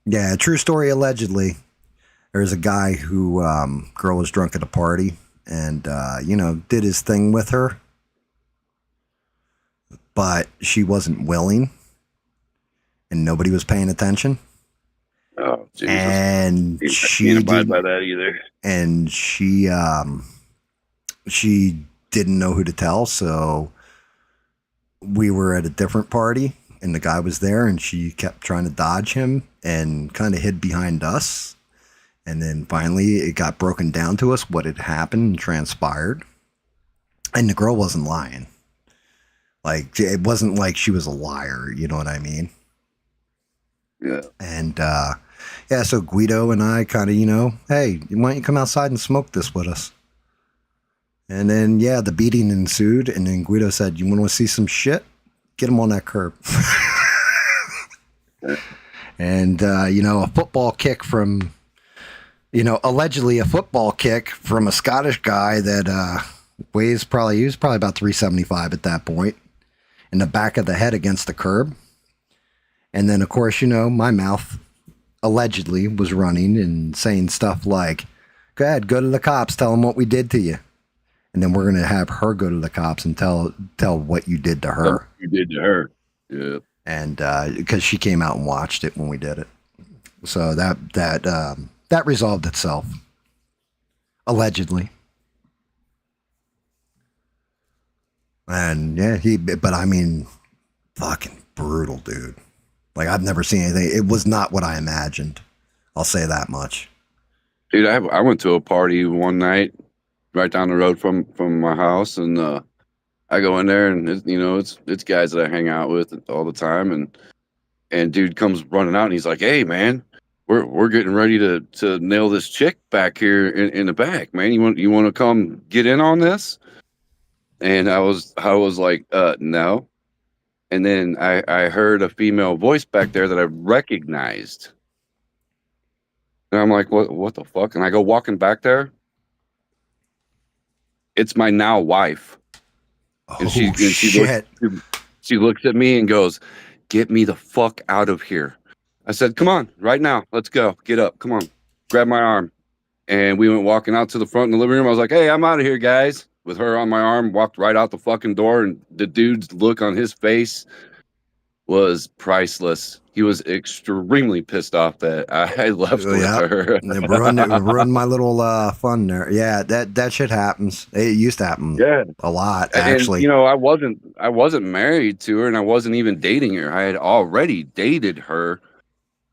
[SPEAKER 1] yeah, true story allegedly. There's a guy who girl was drunk at a party and did his thing with her, but she wasn't willing and nobody was paying attention.
[SPEAKER 2] Oh, Jesus.
[SPEAKER 1] And she
[SPEAKER 2] can't abide by that either.
[SPEAKER 1] And she didn't know who to tell, so we were at a different party and the guy was there and she kept trying to dodge him and kind of hid behind us. And then finally it got broken down to us what had happened and transpired. And the girl wasn't lying. Like, it wasn't like she was a liar, you know what I mean?
[SPEAKER 2] Yeah.
[SPEAKER 1] And so Guido and I kind of, hey, why don't you come outside and smoke this with us? And then, the beating ensued. And then Guido said, you want to see some shit? Get him on that curb. And, a football kick from, allegedly a football kick from a Scottish guy that he was probably about 375 at that point, in the back of the head against the curb. And then, of course, my mouth allegedly was running and saying stuff like, go ahead, go to the cops, tell them what we did to you. And then we're going to have her go to the cops and tell what you did to her.
[SPEAKER 2] You did to her. Yeah.
[SPEAKER 1] And because she came out and watched it when we did it. So that resolved itself. Allegedly. And but I mean, fucking brutal, dude. Like, I've never seen anything. It was not what I imagined. I'll say that much.
[SPEAKER 2] Dude, I went to a party one night right down the road from my house, and I go in there, and it's guys that I hang out with all the time, and dude comes running out, and he's like, "Hey, man, we're getting ready to nail this chick back here in the back, man. You want to come get in on this?" And I was like, no. And then I heard a female voice back there that I recognized. And I'm like, what the fuck? And I go walking back there. It's my now wife. And she looks at me and goes, "Get me the fuck out of here." I said, "Come on, right now. Let's go. Get up. Come on." Grab my arm. And we went walking out to the front in the living room. I was like, "Hey, I'm out of here, guys." With her on my arm, walked right out the fucking door, and the dude's look on his face was priceless. He was extremely pissed off that I left with her.
[SPEAKER 1] ruined my little fun there. Yeah, that shit happens. It used to happen a lot, actually.
[SPEAKER 2] And, I wasn't married to her, and I wasn't even dating her. I had already dated her,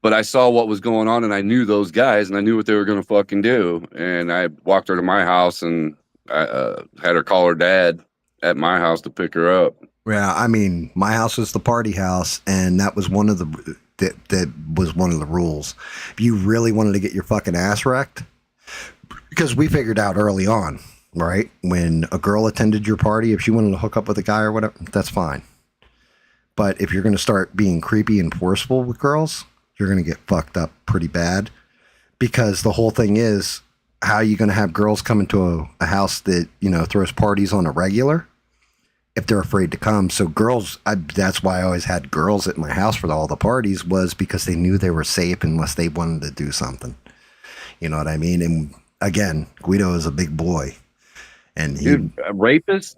[SPEAKER 2] but I saw what was going on, and I knew those guys, and I knew what they were going to fucking do. And I walked her to my house, and I had her call her dad at my house to pick her up.
[SPEAKER 1] Yeah, I mean, my house was the party house, and that was one of the rules. If you really wanted to get your fucking ass wrecked, because we figured out early on, right, when a girl attended your party, if she wanted to hook up with a guy or whatever, that's fine. But if you're going to start being creepy and forceful with girls, you're going to get fucked up pretty bad, because the whole thing is, how are you going to have girls come into a house that, throws parties on a regular if they're afraid to come? So girls, that's why I always had girls at my house for all the parties, was because they knew they were safe unless they wanted to do something. You know what I mean? And again, Guido is a big boy. And
[SPEAKER 2] dude, rapists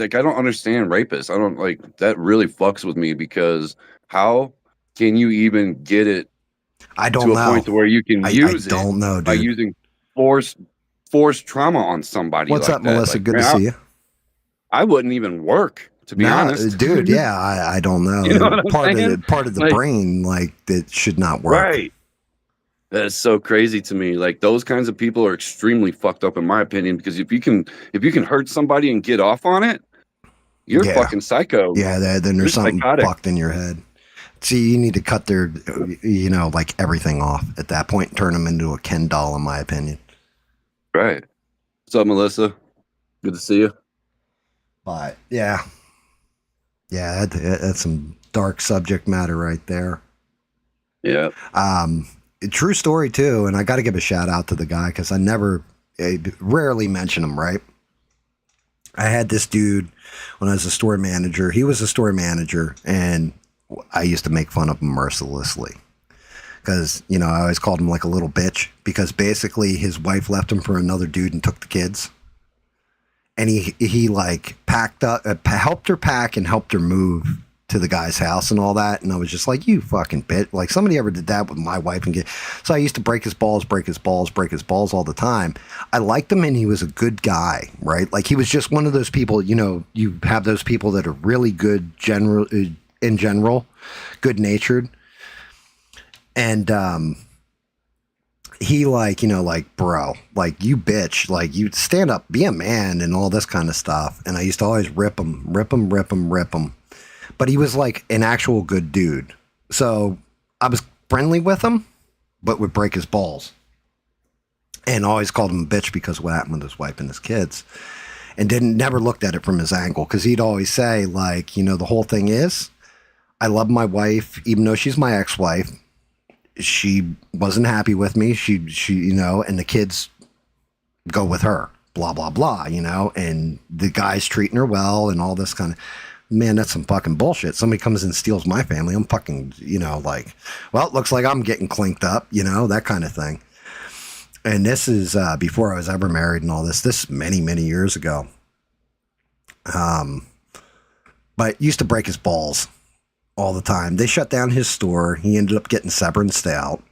[SPEAKER 2] I don't understand rapists. I don't like that. Really fucks with me, because how can you even get it
[SPEAKER 1] to a
[SPEAKER 2] point to where you can use it
[SPEAKER 1] dude.
[SPEAKER 2] by using forced trauma on somebody?
[SPEAKER 1] What's
[SPEAKER 2] like
[SPEAKER 1] up, Melissa?
[SPEAKER 2] Like,
[SPEAKER 1] good to see you.
[SPEAKER 2] I wouldn't even work, to be honest,
[SPEAKER 1] dude. Yeah, I don't know. Part of the brain, like, that should not work.
[SPEAKER 2] Right. That is so crazy to me. Like, those kinds of people are extremely fucked up, in my opinion, because if you can hurt somebody and get off on it, you're fucking psycho.
[SPEAKER 1] Yeah, then there's something fucked in your head. See, you need to cut their, like, everything off at that point and turn them into a Ken doll, in my opinion.
[SPEAKER 2] Right. What's up, Melissa? Good to see you.
[SPEAKER 1] But yeah, that's some dark subject matter right there.
[SPEAKER 2] Yeah.
[SPEAKER 1] True story too, and I got to give a shout out to the guy, because I rarely mention him, right? I had this dude when I was a store manager. He was a store manager, and I used to make fun of him mercilessly because, you know, I always called him like a little bitch because basically his wife left him for another dude and took the kids. And he like packed up, helped her pack and helped her move to the guy's house and all that. And I was just like, you fucking bitch. Like somebody ever did that with my wife and so I used to break his balls all the time. I liked him and he was a good guy, right? Like he was just one of those people, you know, you have those people that are really good in general, good natured. And, he like, you know, like, bro, like you bitch, like you stand up, be a man and all this kind of stuff. And I used to always rip him. But he was like an actual good dude. So I was friendly with him, but would break his balls. And always called him a bitch because of what happened with his wife and his kids. And never looked at it from his angle. Because he'd always say, like, you know, the whole thing is, I love my wife, even though she's my ex-wife. She wasn't happy with me. She, you know, and the kids go with her, blah, blah, blah, you know, and the guy's treating her well and all this kind of, man, that's some fucking bullshit. Somebody comes and steals my family. I'm fucking, you know, like, well, it looks like I'm getting clinked up, you know, that kind of thing. And this is before I was ever married and all this many, many years ago. But used to break his balls all the time. They shut down his store. He ended up getting severed out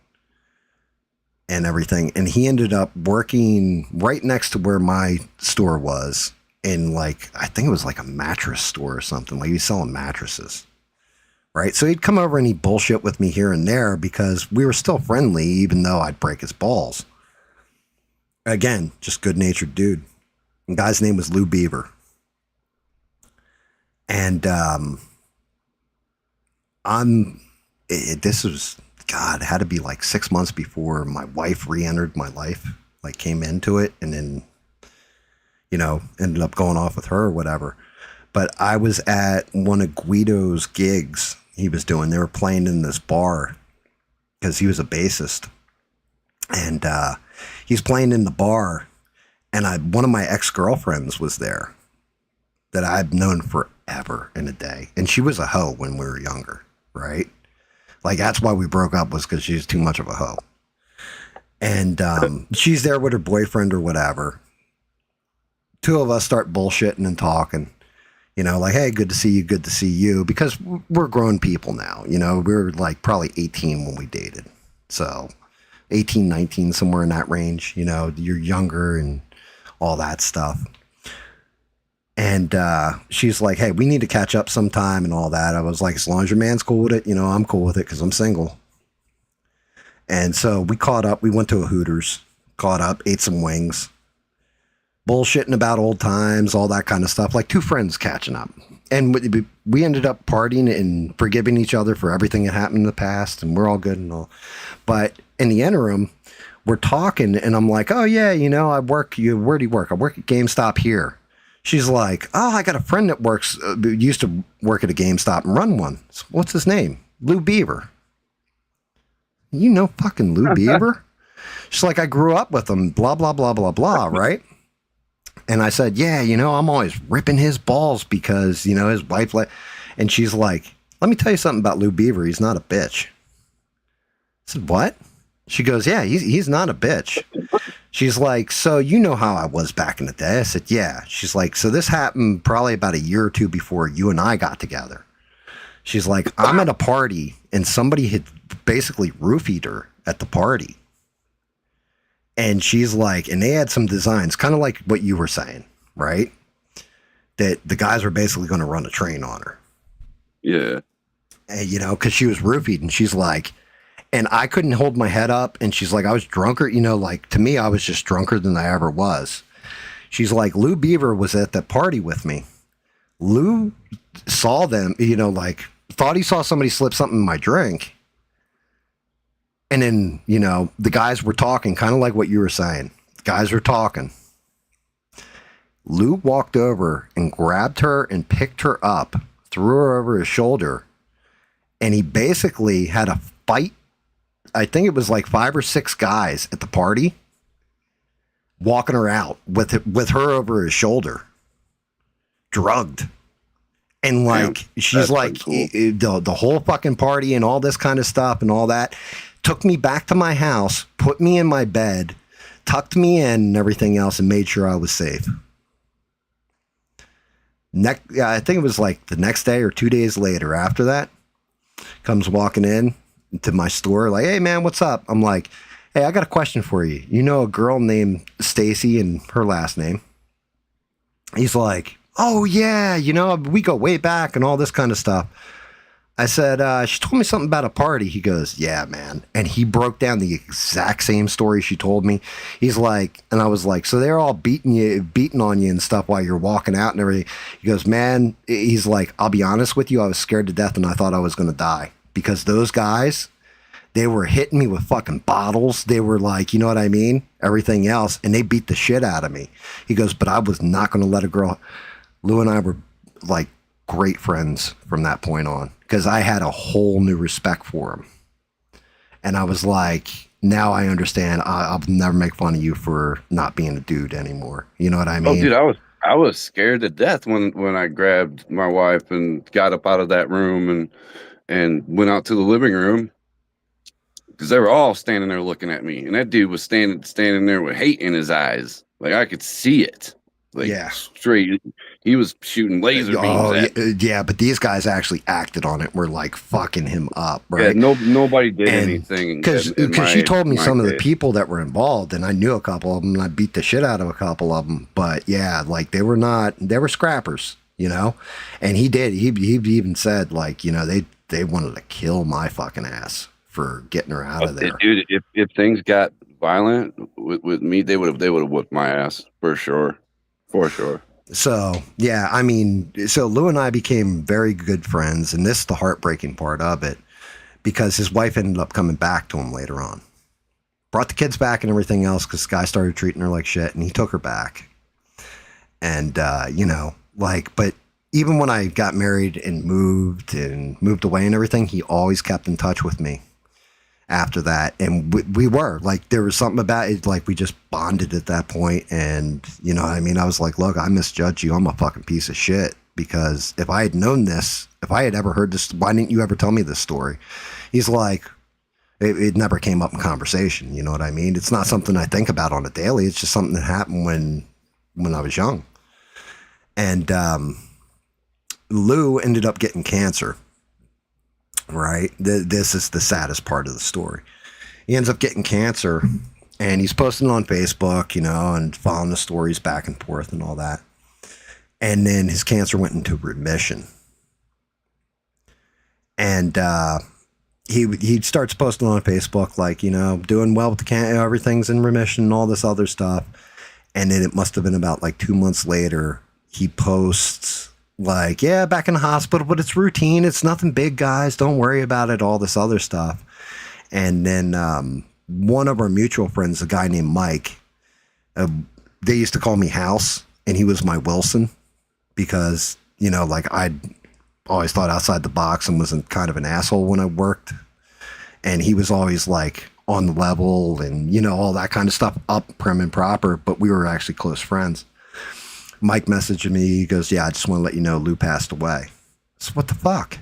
[SPEAKER 1] and everything. And he ended up working right next to where my store was in like, I think it was like a mattress store or something. Like he was selling mattresses. Right. So he'd come over and he'd bullshit with me here and there because we were still friendly, even though I'd break his balls. Again, just good natured dude. The guy's name was Lou Beaver. And, this was, God, it had to be like 6 months before my wife re-entered my life, like came into it and then, you know, ended up going off with her or whatever. But I was at one of Guido's gigs he was doing. They were playing in this bar because he was a bassist. And he's playing in the bar. And one of my ex-girlfriends was there that I've known forever and a day. And she was a hoe when we were younger. Right? Like that's why we broke up was because she's too much of a hoe. And she's there with her boyfriend or whatever. Two of us start bullshitting and talking, you know, like, hey, good to see you. Because we're grown people now, you know, we were like probably 18 when we dated. So 18, 19, somewhere in that range, you know, you're younger and all that stuff. And she's like, hey, we need to catch up sometime and all that. I was like, as long as your man's cool with it, you know, I'm cool with it because I'm single. And so we caught up. We went to a Hooters, caught up, ate some wings, bullshitting about old times, all that kind of stuff, like two friends catching up. And we ended up partying and forgiving each other for everything that happened in the past. And we're all good and all. But in the interim, we're talking and I'm like, oh, yeah, you know, where do you work? I work at GameStop here. She's like, oh, I got a friend that used to work at a GameStop and run one. What's his name? Lou Beaver. You know fucking Lou Beaver? She's like, I grew up with him, blah, blah, blah, blah, blah, right? And I said, yeah, you know, I'm always ripping his balls because, you know, his wife, and she's like, let me tell you something about Lou Beaver. He's not a bitch. I said, what? She goes, yeah, he's not a bitch. She's like, so you know how I was back in the day? I said, yeah. She's like, so this happened probably about a year or two before you and I got together. She's like, I'm at a party and somebody had basically roofied her at the party. And she's like, and they had some designs, kind of like what you were saying, right? That the guys were basically going to run a train on her.
[SPEAKER 2] Yeah.
[SPEAKER 1] And, you know, because she was roofied and she's like, and I couldn't hold my head up. And she's like, I was drunker. You know, like to me, I was just drunker than I ever was. She's like, Lou Beaver was at that party with me. Lou saw them, you know, like thought he saw somebody slip something in my drink. And then, you know, the guys were talking kind of like what you were saying. The guys were talking. Lou walked over and grabbed her and picked her up, threw her over his shoulder. And he basically had a fight. I think it was like 5 or 6 guys at the party walking her out with her over his shoulder. drugged. And like, she's like,
[SPEAKER 2] cool.
[SPEAKER 1] the whole fucking party and all this kind of stuff and all that took me back to my house, put me in my bed, tucked me in and everything else, and made sure I was safe. I think it was like the next day or 2 days later after that, comes walking in to my store like, hey man, what's up? I'm like, hey, I got a question for you. You know a girl named Stacy and her last name? He's like, oh yeah, you know, we go way back and all this kind of stuff. I said, she told me something about a party. He goes, yeah, man. And he broke down the exact same story she told me. He's like, and I was like, so they're all beating on you and stuff while you're walking out and everything. He goes, man, he's like, I'll be honest with you. I was scared to death and I thought I was going to die because those guys, they were hitting me with fucking bottles. They were like, you know what I mean? Everything else. And they beat the shit out of me. He goes, but I was not going to let a girl. Lou and I were like great friends from that point on because I had a whole new respect for him. And I was like, now I understand. I'll never make fun of you for not being a dude anymore. You know what I mean?
[SPEAKER 2] Oh, dude, I was scared to death when I grabbed my wife and got up out of that room and went out to the living room because they were all standing there looking at me, and that dude was standing there with hate in his eyes, like I could see it. Like, yeah, straight. He was shooting laser beams at me.
[SPEAKER 1] Yeah, but these guys actually acted on it. We're like fucking him up, right?
[SPEAKER 2] Yeah, nobody did anything.
[SPEAKER 1] Because she told me some of the people that were involved, and I knew a couple of them, and I beat the shit out of a couple of them. But yeah, like they were scrappers, you know? And he did. He even said, like, you know, they wanted to kill my fucking ass for getting her out of there.
[SPEAKER 2] Dude, if things got violent with me, they would have whooped my ass for sure. For sure.
[SPEAKER 1] So, yeah, I mean, so Lou and I became very good friends, and this is the heartbreaking part of it, because his wife ended up coming back to him later on. Brought the kids back and everything else, because the guy started treating her like shit, and he took her back. And, you know, like, but even when I got married and moved away and everything, he always kept in touch with me after that. And we were like, there was something about it, like we just bonded at that point. And you know what I mean? I was like, look, I misjudged you. I'm a fucking piece of shit, because if I had known this, if I had ever heard this, why didn't you ever tell me this story? He's like, it never came up in conversation. You know what I mean? It's not something I think about on a daily. It's just something that happened when I was young. And Lou ended up getting cancer. Right. This is the saddest part of the story. He ends up getting cancer, and he's posting on Facebook, you know, and following the stories back and forth and all that. And then his cancer went into remission. And he starts posting on Facebook, like, you know, doing well with the cancer, everything's in remission and all this other stuff. And then it must have been about like 2 months later, he posts like, yeah, back in the hospital, but it's routine. It's nothing big, guys. Don't worry about it. All this other stuff. And then one of our mutual friends, a guy named Mike, they used to call me House, and he was my Wilson, because, you know, like I'd always thought outside the box and was kind of an asshole when I worked. And he was always like on the level and, you know, all that kind of stuff, up prim and proper, but we were actually close friends. Mike messaged me. He goes, yeah, I just want to let you know Lou passed away. So what the fuck?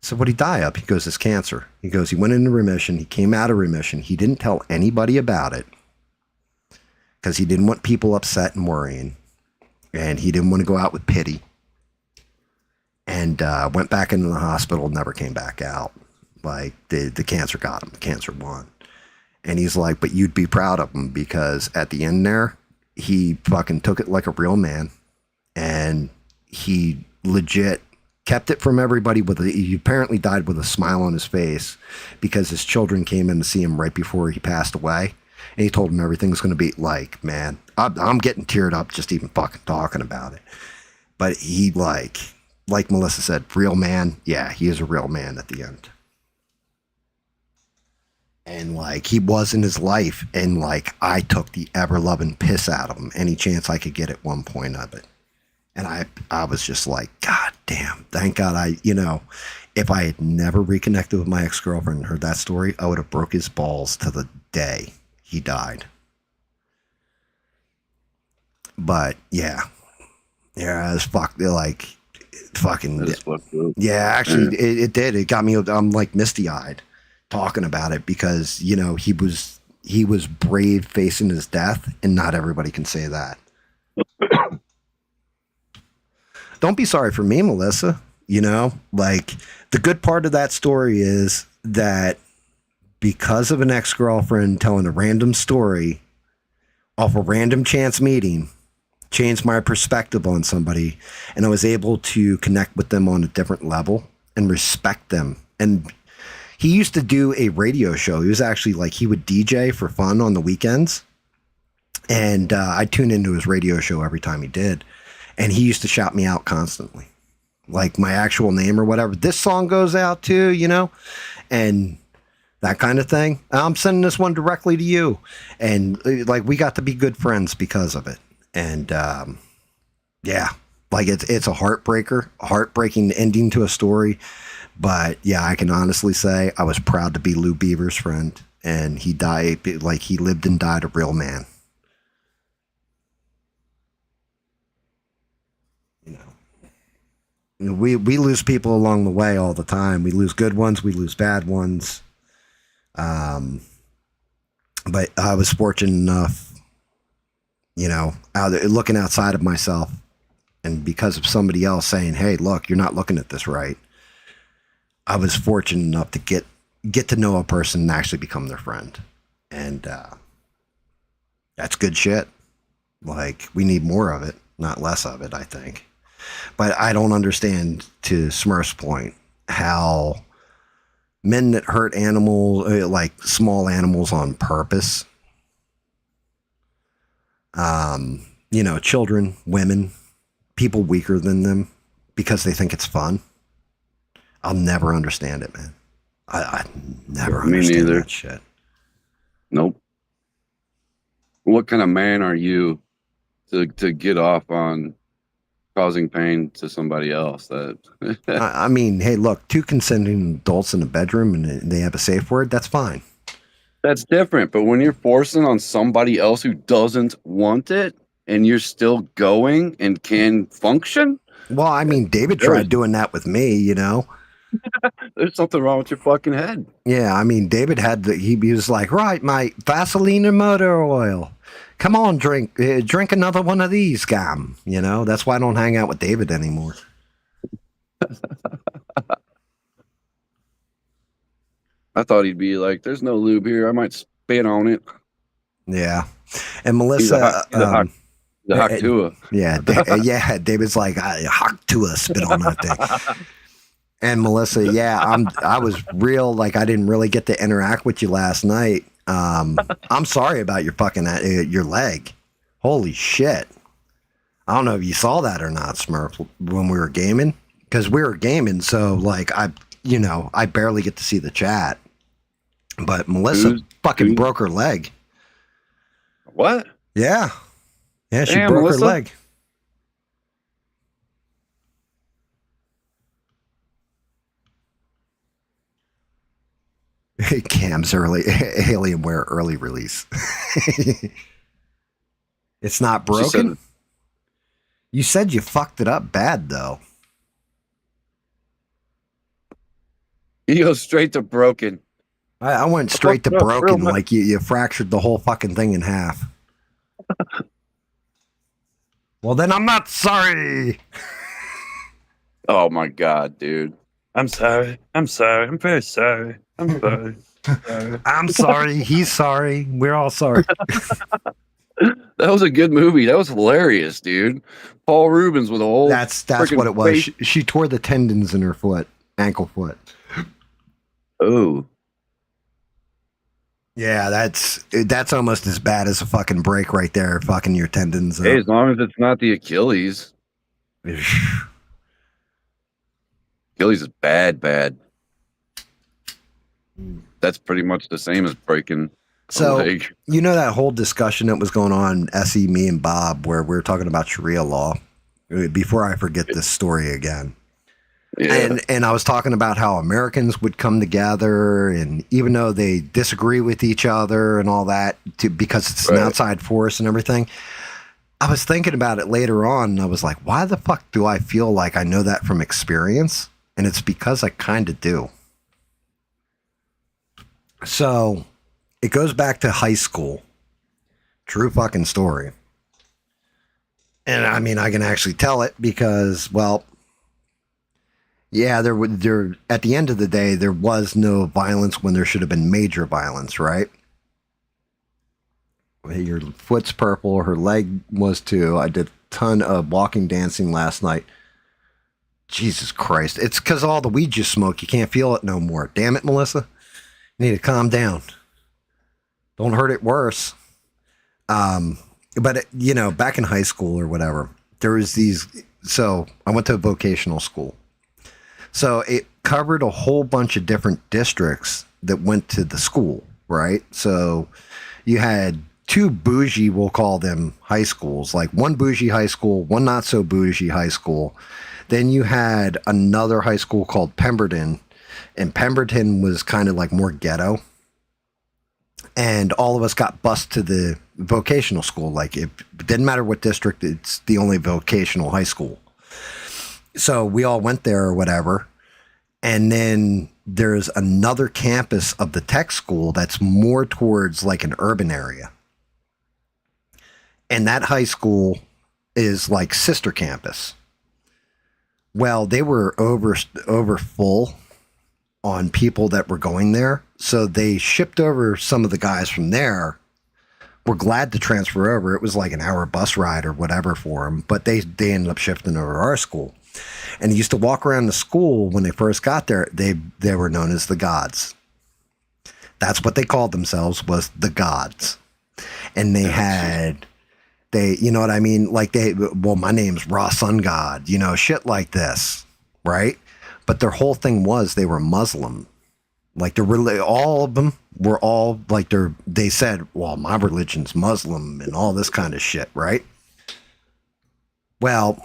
[SPEAKER 1] So what'd he die of? He goes, it's cancer. He goes, he went into remission. He came out of remission. He didn't tell anybody about it because he didn't want people upset and worrying. And he didn't want to go out with pity. And went back into the hospital, never came back out. Like the cancer got him. The cancer won. And he's like, but you'd be proud of him, because at the end there, he fucking took it like a real man, and he legit kept it from everybody. He apparently died with a smile on his face, because his children came in to see him right before he passed away, and he told them everything's going to be like, man, I'm getting teared up just even fucking talking about it. But he like Melissa said, real man. Yeah, he is a real man at the end. And like, he was in his life, and like, I took the ever-loving piss out of him any chance I could get at one point of it. And I was just like, God damn, thank God you know, if I had never reconnected with my ex-girlfriend and heard that story, I would have broke his balls to the day he died. But yeah, Yeah, it's fucking.
[SPEAKER 2] That is fucked up.
[SPEAKER 1] Yeah, actually, it did. It got me. I'm like misty eyed talking about it because he was brave facing his death, and not everybody can say that. Don't be sorry for me, Melissa. You know, like the good part of that story is that because of an ex-girlfriend telling a random story off a random chance meeting, changed my perspective on somebody, and I was able to connect with them on a different level and respect them. And he used to do a radio show. He was actually like, he would DJ for fun on the weekends. And I'd tune into his radio show every time he did. And he used to shout me out constantly, like my actual name or whatever. This song goes out to, you know, and that kind of thing. I'm sending this one directly to you. And like, we got to be good friends because of it. And yeah, like it's a heartbreaking ending to a story. But yeah, I can honestly say I was proud to be Lou Beaver's friend. And he died, like he lived and died a real man. You know, we lose people along the way all the time. We lose good ones. We lose bad ones. But I was fortunate enough, you know, looking outside of myself, and because of somebody else saying, "Hey, look, you're not looking at this right," I was fortunate enough to get to know a person and actually become their friend, and that's good shit. Like, we need more of it, not less of it, I think. But I don't understand, to Smurf's point, how men that hurt animals, like small animals on purpose, you know, children, women, people weaker than them because they think it's fun. I'll never understand it, man. I never understand that shit.
[SPEAKER 2] Nope. What kind of man are you to get off on causing pain to somebody else? That
[SPEAKER 1] I mean, hey, look, two consenting adults in a bedroom and they have a safe word, that's fine.
[SPEAKER 2] That's different. But when you're forcing on somebody else who doesn't want it and you're still going and can function.
[SPEAKER 1] Well, I mean, David tried doing that with me, you know.
[SPEAKER 2] There's something wrong with your fucking head.
[SPEAKER 1] Yeah, I mean, David he was like, right, mate, Vaseline and motor oil. Come on, drink another one of these, gum. You know, that's why I don't hang out with David anymore.
[SPEAKER 2] I thought he'd be like, "There's no lube here. I might spit on it."
[SPEAKER 1] Yeah, and Melissa,
[SPEAKER 2] the Haktua.
[SPEAKER 1] Yeah, yeah. David's like, Haktua, spit on that thing. And Melissa, yeah, I was real, like, I didn't really get to interact with you last night. I'm sorry about your fucking your leg. Holy shit! I don't know if you saw that or not, Smurf, when we were gaming, because we were gaming. So like, I barely get to see the chat. But Melissa fucking broke her leg.
[SPEAKER 2] What?
[SPEAKER 1] Yeah, she
[SPEAKER 2] Damn,
[SPEAKER 1] broke
[SPEAKER 2] Melissa?
[SPEAKER 1] her leg. Cam's early Alienware early release. It's not broken. You said you fucked it up bad though.
[SPEAKER 2] You go straight to broken.
[SPEAKER 1] I went straight to broken, like you fractured the whole fucking thing in half. Well, then I'm not sorry.
[SPEAKER 2] Oh my god, dude.
[SPEAKER 3] I'm sorry. I'm very sorry. I'm sorry.
[SPEAKER 1] I'm sorry. He's sorry. We're all sorry.
[SPEAKER 2] That was a good movie. That was hilarious, dude. Paul Rubens with a whole.
[SPEAKER 1] That's what it was. She tore the tendons in her foot, ankle foot.
[SPEAKER 2] Oh.
[SPEAKER 1] Yeah, that's almost as bad as a fucking break right there. Fucking your tendons.
[SPEAKER 2] Hey, as long as it's not the Achilles. Achilles is bad. That's pretty much the same as breaking a leg.
[SPEAKER 1] You know that whole discussion that was going on, SE, me, and Bob, where we were talking about Sharia law. Before I forget this story again. Yeah. And I was talking about how Americans would come together, and even though they disagree with each other and all that, because it's an outside force and everything, I was thinking about it later on, and I was like, why the fuck do I feel like I know that from experience? And it's because I kind of do. So it goes back to high school. True fucking story. And I mean, I can actually tell it because, well, yeah, there at the end of the day, there was no violence when there should have been major violence, right? Your foot's purple, her leg was too. I did a ton of walking dancing last night. Jesus Christ. It's because all the weed you smoke, you can't feel it no more. Damn it, Melissa. You need to calm down. Don't hurt it worse. But, you know, back in high school or whatever, there was these. So I went to a vocational school. So it covered a whole bunch of different districts that went to the school, right? So you had two bougie, we'll call them high schools, like one bougie high school, one not so bougie high school. Then you had another high school called Pemberton, and Pemberton was kind of like more ghetto. And all of us got bused to the vocational school. Like it didn't matter what district, it's the only vocational high school. So we all went there or whatever. And then there's another campus of the tech school that's more towards like an urban area. And that high school is like sister campus. Well, they were over full on people that were going there. So they shipped over some of the guys from there. Were glad to transfer over. It was like an hour bus ride or whatever for them. But they ended up shifting over to our school. And they used to walk around the school when they first got there. They were known as the gods. That's what they called themselves, was the gods. And they had... you know what I mean? Like my name's Raw Sun God, you know, shit like this, right? But their whole thing was they were Muslim. Like all of them were all like they said, well, my religion's Muslim and all this kind of shit, right? Well,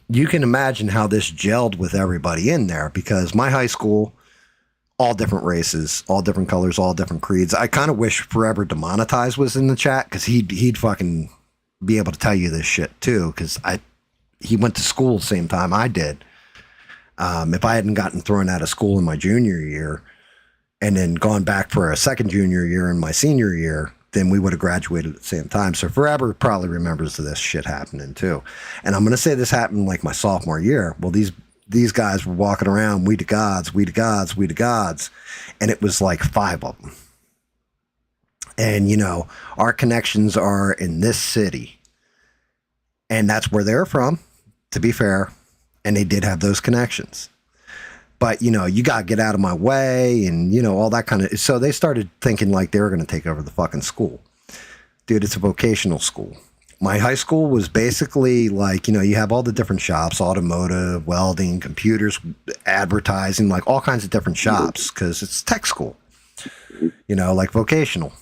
[SPEAKER 1] you can imagine how this gelled with everybody in there because my high school, all different races, all different colors, all different creeds. I kind of wish Forever Demonetized was in the chat because he'd fucking be able to tell you this shit too, because he went to school the same time I did. If I hadn't gotten thrown out of school in my junior year and then gone back for a second junior year in my senior year, then we would have graduated at the same time. So Forever probably remembers this shit happening too. And I'm going to say this happened like my sophomore year. Well, these guys were walking around, we the gods, we the gods, we the gods. And it was like 5 of them. And, you know, our connections are in this city. And that's where they're from, to be fair. And they did have those connections. But, you know, you got to get out of my way and, you know, all that kind of. So they started thinking like they were going to take over the fucking school. Dude, it's a vocational school. My high school was basically like, you know, you have all the different shops, automotive, welding, computers, advertising, like all kinds of different shops because it's tech school, you know, like vocational.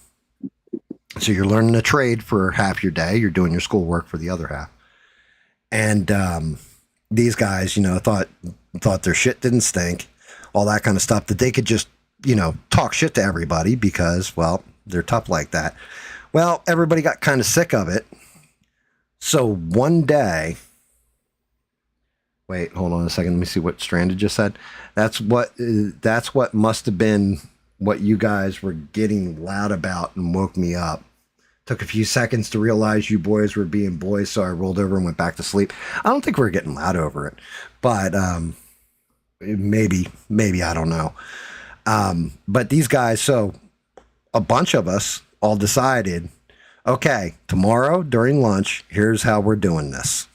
[SPEAKER 1] So you're learning a trade for half your day. You're doing your schoolwork for the other half. And these guys, you know, thought their shit didn't stink, all that kind of stuff, that they could just, you know, talk shit to everybody because, well, they're tough like that. Well, everybody got kind of sick of it. So one day, wait, hold on a second. Let me see what Stranded just said. That's what must have been what you guys were getting loud about and woke me up. Took a few seconds to realize you boys were being boys, so I rolled over and went back to sleep. I don't think we were getting loud over it, but maybe, I don't know. But these guys, so a bunch of us all decided, okay, tomorrow during lunch, here's how we're doing this.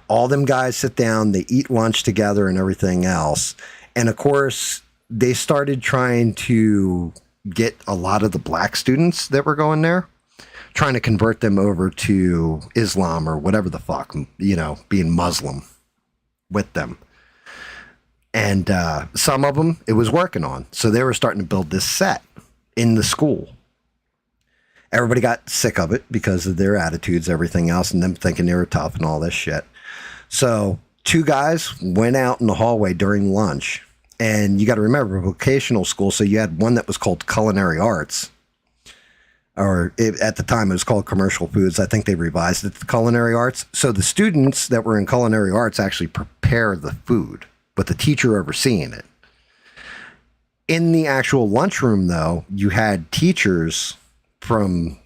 [SPEAKER 1] All them guys sit down, they eat lunch together and everything else. And of course, they started trying to get a lot of the black students that were going there, trying to convert them over to Islam or whatever the fuck, you know, being Muslim with them. And some of them it was working on. So they were starting to build this set in the school. Everybody got sick of it because of their attitudes, everything else, and them thinking they were tough and all this shit. So 2 guys went out in the hallway during lunch. And you got to remember, vocational school, so you had one that was called culinary arts. at the time it was called commercial foods. I think they revised it to culinary arts. So the students that were in culinary arts actually prepare the food, but the teacher overseeing it. In the actual lunchroom, though, you had teachers from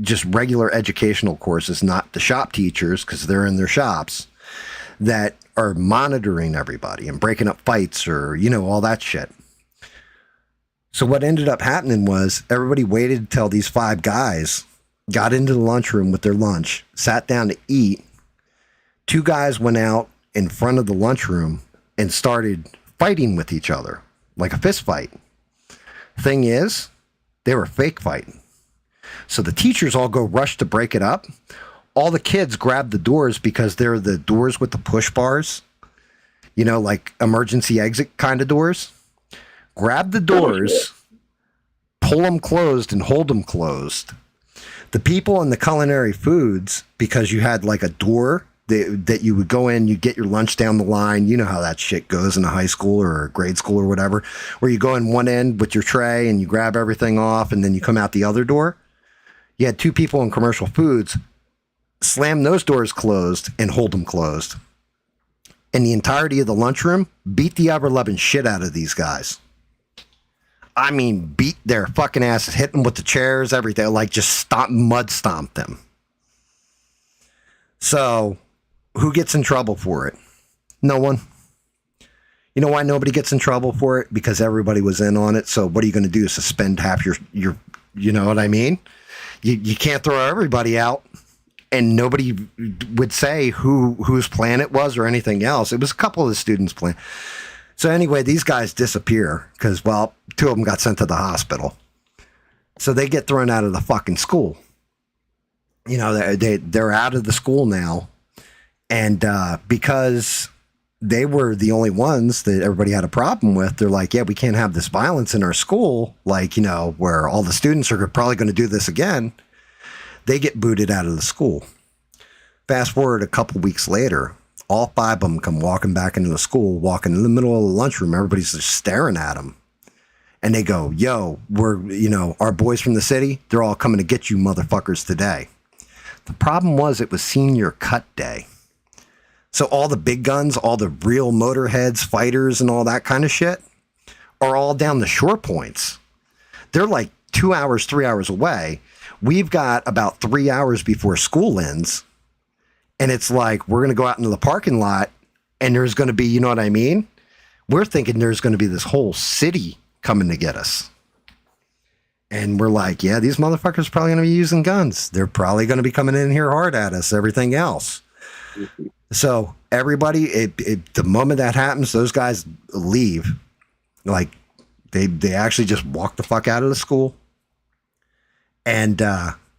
[SPEAKER 1] just regular educational courses, not the shop teachers, because they're in their shops, that are monitoring everybody and breaking up fights or, all that shit. So what ended up happening was everybody waited till these 5 guys got into the lunchroom with their lunch, sat down to eat. 2 guys went out in front of the lunchroom and started fighting with each other, like a fist fight. Thing is, they were fake fighting. So the teachers all go rush to break it up. All the kids grab the doors because they're the doors with the push bars, like emergency exit kind of doors. Grab the doors, pull them closed, and hold them closed. The people in the culinary foods, because you had like a door that you would go in, you get your lunch down the line. You know how that shit goes in a high school or a grade school or whatever, where you go in one end with your tray and you grab everything off and then you come out the other door. You had 2 people in commercial foods slam those doors closed and hold them closed. And the entirety of the lunchroom beat the ever-loving shit out of these guys. I mean, beat their fucking asses, hit them with the chairs, everything, like just mud stomp them. So, who gets in trouble for it? No one. You know why nobody gets in trouble for it? Because everybody was in on it. So, what are you going to do? Suspend half your, you know what I mean? You can't throw everybody out, and nobody would say whose plan it was or anything else. It was a couple of the students' plan. So anyway, these guys disappear because, 2 of them got sent to the hospital. So they get thrown out of the fucking school. They're out of the school now. And because they were the only ones that everybody had a problem with, they're like, yeah, we can't have this violence in our school, where all the students are probably going to do this again. They get booted out of the school. Fast forward a couple weeks later, all 5 of them come walking back into the school, walking in the middle of the lunchroom. Everybody's just staring at them. And they go, yo, our boys from the city, they're all coming to get you motherfuckers today. The problem was it was senior cut day. So all the big guns, all the real motorheads, fighters, and all that kind of shit are all down the shore points. They're like 2 hours, 3 hours away. We've got about 3 hours before school ends. And it's like, we're going to go out into the parking lot and there's going to be, you know what I mean? We're thinking there's going to be this whole city coming to get us. And we're like, yeah, these motherfuckers are probably going to be using guns. They're probably going to be coming in here hard at us, everything else. So everybody, the moment that happens, those guys leave. Like they actually just walk the fuck out of the school. And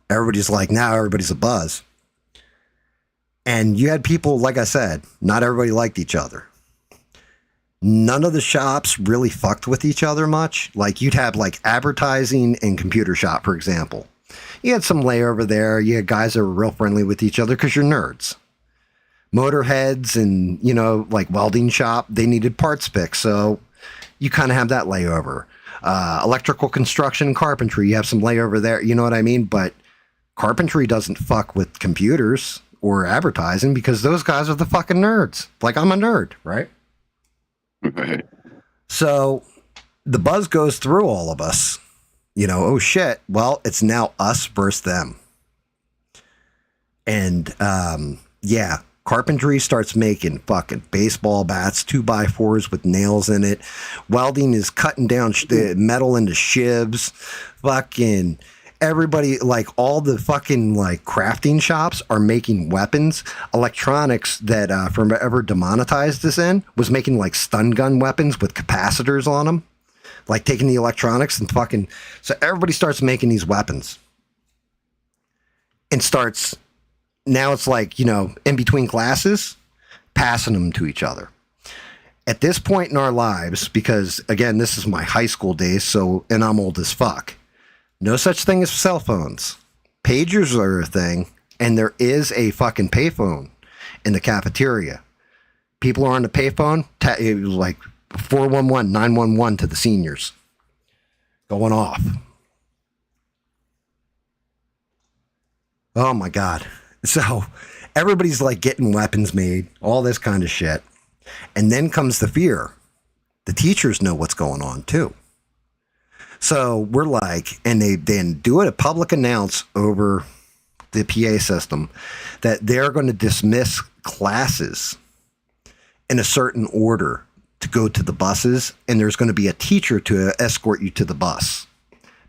[SPEAKER 1] everybody's like, now everybody's a buzz. And you had people, like I said, not everybody liked each other. None of the shops really fucked with each other much. Like you'd have like advertising and computer shop, for example. You had some layover there. You had guys that were real friendly with each other because you're nerds. Motorheads and, like welding shop, they needed parts fixed. So you kind of have that layover. Electrical construction and carpentry, you have some layover there. You know what I mean? But carpentry doesn't fuck with computers or advertising because those guys are the fucking nerds. Like I'm a nerd, right?
[SPEAKER 2] Right.
[SPEAKER 1] So the buzz goes through all of us. Oh shit. Well, it's now us versus them. And yeah, carpentry starts making fucking baseball bats, 2x4s with nails in it. Welding is cutting down metal into shivs. Fucking everybody, like all the fucking like crafting shops are making weapons. Electronics that forever demonetized this in was making like stun gun weapons with capacitors on them. Like taking the electronics and fucking, so everybody starts making these weapons and starts, now it's like, in between classes, passing them to each other. At this point in our lives, because again, this is my high school days, and I'm old as fuck. No such thing as cell phones. Pagers are a thing, and there is a fucking payphone in the cafeteria. People are on the payphone, it was like 411, 911 to the seniors. Going off. Oh my God. So everybody's like getting weapons made, all this kind of shit. And then comes the fear. The teachers know what's going on too. So we're like, and they then do it a public announce over the PA system that they're going to dismiss classes in a certain order to go to the buses, and there's going to be a teacher to escort you to the bus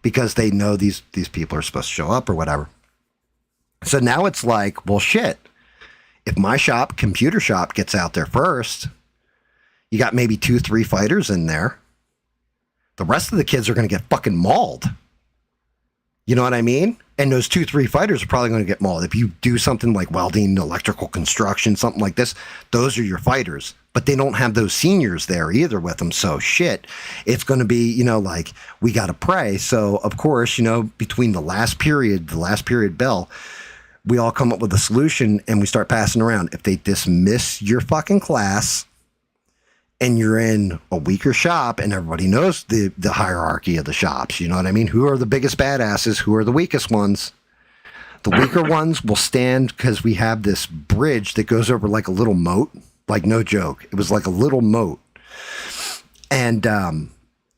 [SPEAKER 1] because they know these people are supposed to show up or whatever. So now it's like, well, shit. If my shop, computer shop, gets out there first, you got maybe 2-3 fighters in there. The rest of the kids are going to get fucking mauled. You know what I mean? And those 2-3 fighters are probably going to get mauled. If you do something like welding, electrical construction, something like this, those are your fighters. But they don't have those seniors there either with them. So shit, it's going to be, you know, like we got to pray. So of course, you know, between the last period bell, we all come up with a solution and we start passing around. If they dismiss your fucking class, and you're in a weaker shop, and everybody knows the hierarchy of the shops. You know what I mean? Who are the biggest badasses? Who are the weakest ones? The weaker ones will stand because we have this bridge that goes over like a little moat. Like, no joke. It was like a little moat. And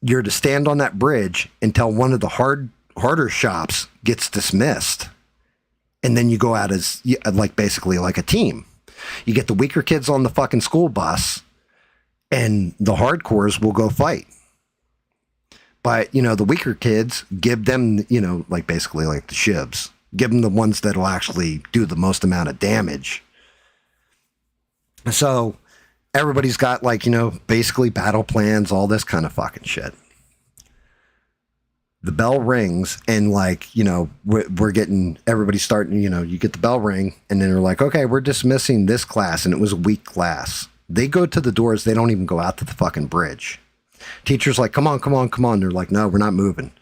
[SPEAKER 1] you're to stand on that bridge until one of the harder shops gets dismissed. And then you go out as like basically like a team. You get the weaker kids on the fucking school bus, and the hardcores will go fight. But, you know, the weaker kids, give them, you know, like basically like the shivs. Give them the ones that'll actually do the most amount of damage. So everybody's got like, you know, basically battle plans, all this kind of fucking shit. The bell rings and like, you know, we're getting, everybody's starting, you know, you get the bell ring and then they're like, okay, we're dismissing this class. And it was a weak class. They go to the doors. They don't even go out to the fucking bridge. Teacher's like, come on. They're like, no, we're not moving.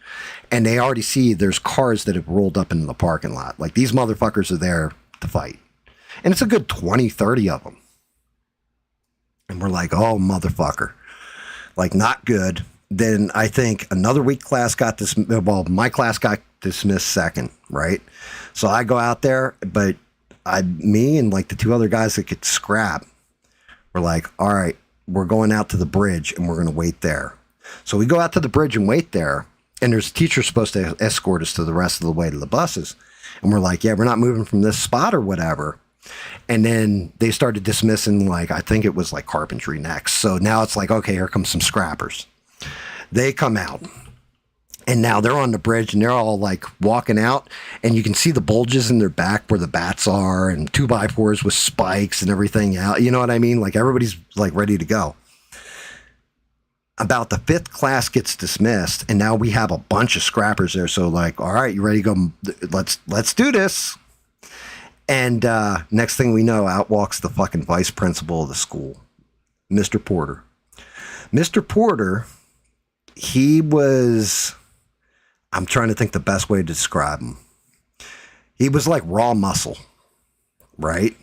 [SPEAKER 1] And they already see there's cars that have rolled up into the parking lot. Like, these motherfuckers are there to fight. And it's a good 20, 30 of them. And we're like, oh, motherfucker. Like, not good. Then I think another weak class got dismissed. Well, my class got dismissed second, right? So I go out there, but me and like the 2 other guys that could scrap, we're like, all right, we're going out to the bridge and we're going to wait there. So we go out to the bridge and wait there. And there's a teacher supposed to escort us to the rest of the way to the buses. And we're like, yeah, we're not moving from this spot or whatever. And then they started dismissing, like, I think it was like carpentry next. So now it's like, okay, here comes some scrappers. They come out. And now they're on the bridge and they're all like walking out, and you can see the bulges in their back where the bats are, and 2x4s with spikes and everything out. You know what I mean? Like, everybody's like ready to go. About the 5th class gets dismissed, and now we have a bunch of scrappers there. So like, all right, you ready to go? Let's do this. And next thing we know, out walks the fucking vice principal of the school, Mr. Porter. Mr. Porter, he was, I'm trying to think the best way to describe him. He was like raw muscle, right?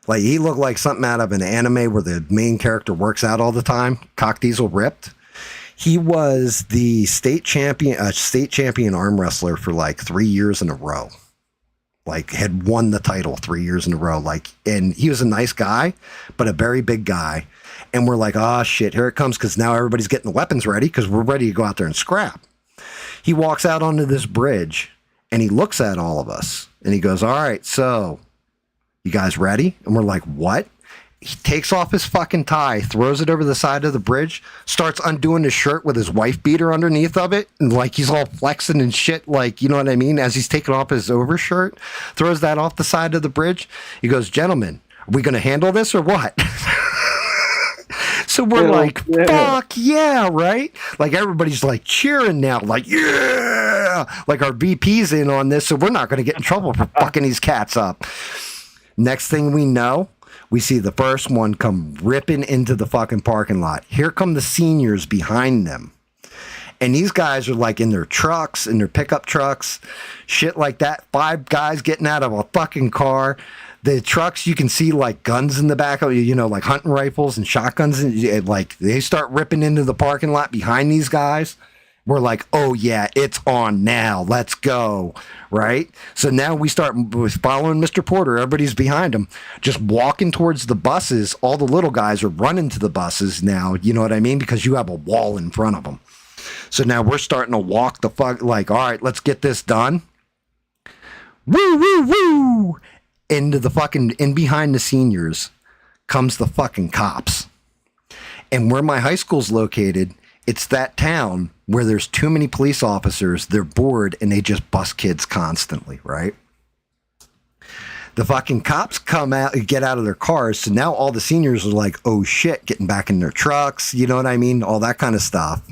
[SPEAKER 1] Like, he looked like something out of an anime where the main character works out all the time. Cock Diesel ripped. He was the state champion arm wrestler for like 3 years in a row. Like, had won the title 3 years in a row. Like, and he was a nice guy, but a very big guy. And we're like, oh shit, here it comes. Cause now everybody's getting the weapons ready. Cause we're ready to go out there and scrap. He walks out onto this bridge and he looks at all of us and he goes, all right, so you guys ready? And we're like, what? He takes off his fucking tie, throws it over the side of the bridge, starts undoing his shirt with his wife beater underneath of it. And like, he's all flexing and shit. Like, you know what I mean? As he's taking off his overshirt, throws that off the side of the bridge. He goes, gentlemen, are we going to handle this or what? So we're like, fuck yeah, right? Like, everybody's like cheering now, like, yeah, like our VP's in on this, so we're not going to get in trouble for fucking these cats up. Next thing we know, we see the first one come ripping into the fucking parking lot. Here come the seniors behind them. And these guys are like in their trucks, in their pickup trucks, shit like that. 5 guys getting out of a fucking car. The trucks, you can see like guns in the back of, you know, like hunting rifles and shotguns. And like, they start ripping into the parking lot behind these guys. We're like, oh yeah, it's on now. Let's go. Right. So now we start following Mr. Porter. Everybody's behind him, just walking towards the buses. All the little guys are running to the buses now. You know what I mean? Because you have a wall in front of them. So now we're starting to walk the fuck like, all right, let's get this done. Woo, woo, woo. Into the fucking, in behind the seniors comes the fucking cops. And where my high school's located, it's that town where there's too many police officers. They're bored and they just bust kids constantly, right? The fucking cops come out and get out of their cars. So now all the seniors are like, oh shit, getting back in their trucks. You know what I mean? All that kind of stuff.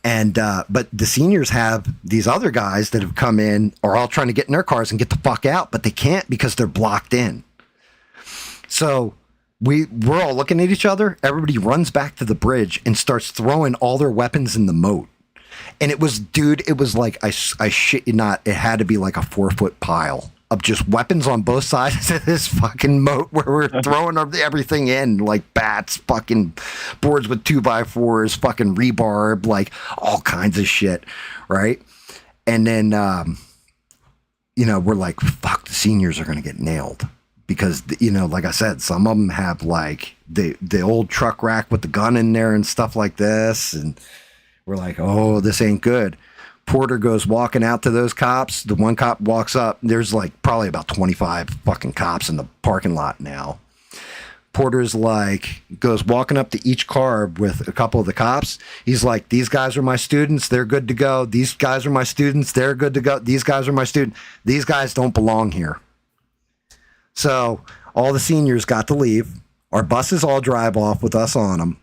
[SPEAKER 1] And, but the seniors have these other guys that have come in are all trying to get in their cars and get the fuck out, but they can't because they're blocked in. So we're all looking at each other. Everybody runs back to the bridge and starts throwing all their weapons in the moat. And it was, dude, it was like, I shit you not, it had to be like a 4-foot pile of just weapons on both sides of this fucking moat where we're throwing everything in, like bats, fucking boards with 2x4s, fucking rebarb, like all kinds of shit, right? And then, you know, we're like, fuck, the seniors are going to get nailed. Because, you know, like I said, some of them have like the old truck rack with the gun in there and stuff like this. And we're like, oh, this ain't good. Porter goes walking out to those cops. The one cop walks up. There's like probably about 25 fucking cops in the parking lot now. Porter's like, goes walking up to each car with a couple of the cops. He's like, these guys are my students. They're good to go. These guys are my students. They're good to go. These guys are my students. These guys don't belong here. So all the seniors got to leave. Our buses all drive off with us on them.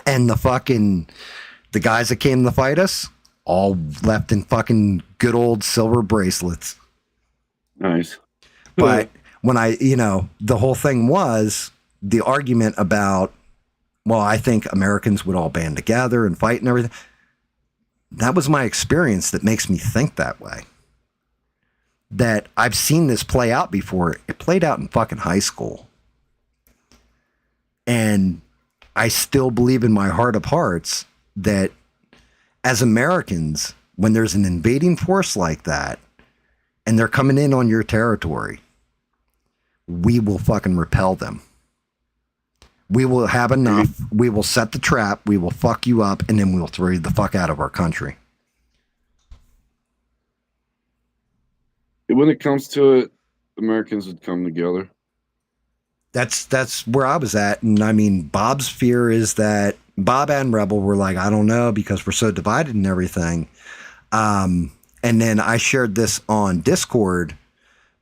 [SPEAKER 1] And the guys that came to fight us all left in fucking good old silver bracelets.
[SPEAKER 2] Nice.
[SPEAKER 1] But when the whole thing was the argument about, well, I think Americans would all band together and fight and everything. That was my experience that makes me think that way. That I've seen this play out before. It played out in fucking high school. And I still believe in my heart of hearts that as Americans, when there's an invading force like that and they're coming in on your territory, we will fucking repel them. We will have enough. We will set the trap. We will fuck you up and then we'll throw you the fuck out of our country.
[SPEAKER 2] When it comes to it, Americans would come together.
[SPEAKER 1] That's where I was at. And I mean, Bob's fear is that Bob and Rebel were like, I don't know, because we're so divided and everything. And then I shared this on Discord,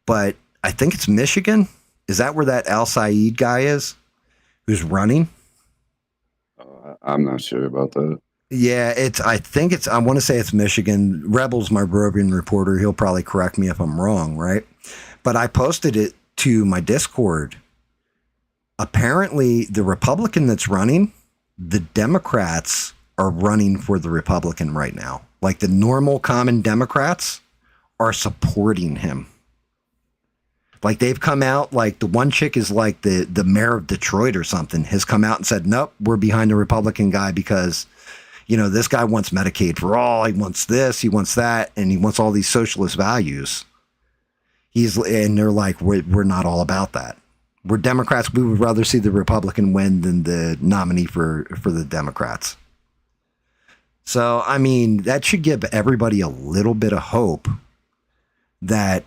[SPEAKER 1] but I think it's Michigan. Is that where that Al Saeed guy is who's running?
[SPEAKER 2] I'm not sure about that.
[SPEAKER 1] Yeah, I want to say it's Michigan. Rebel's my roving reporter. He'll probably correct me if I'm wrong, right? But I posted it to my Discord. Apparently, the Republican that's running, the Democrats are running for the Republican right now. Like the normal common Democrats are supporting him. Like they've come out, like the one chick is like the mayor of Detroit or something, has come out and said, nope, we're behind the Republican guy because, you know, this guy wants Medicaid for all. He wants this, he wants that, and he wants all these socialist values. And they're like, we're not all about that. We're Democrats. We would rather see the Republican win than the nominee for the Democrats. So, I mean, that should give everybody a little bit of hope that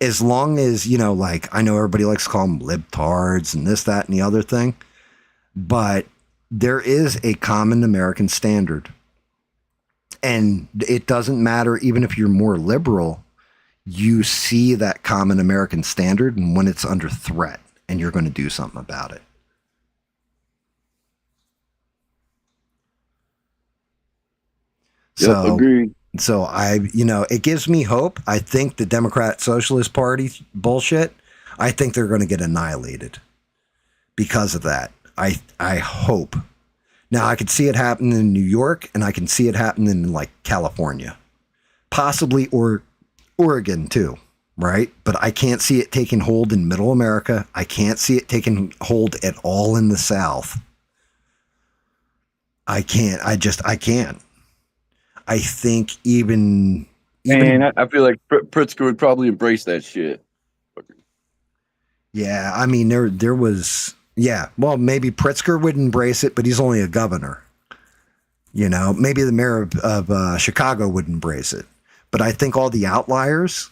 [SPEAKER 1] as long as, you know, like, I know everybody likes to call them libtards and this, that, and the other thing, but there is a common American standard. And it doesn't matter, even if you're more liberal, you see that common American standard and when it's under threat and you're going to do something about it.
[SPEAKER 2] So, agreed.
[SPEAKER 1] So it gives me hope. I think the Democrat Socialist Party bullshit, I think they're going to get annihilated because of that. I hope. Now I could see it happen in New York and I can see it happening in like California, possibly, or Oregon too. Right. But I can't see it taking hold in middle America. I can't see it taking hold at all in the South. I can't. I think even
[SPEAKER 2] And I feel like Pritzker would probably embrace that shit.
[SPEAKER 1] yeah, I mean there was well maybe Pritzker would embrace it, but he's only a governor. You know, maybe the mayor of Chicago would embrace it, but I think all the outliers,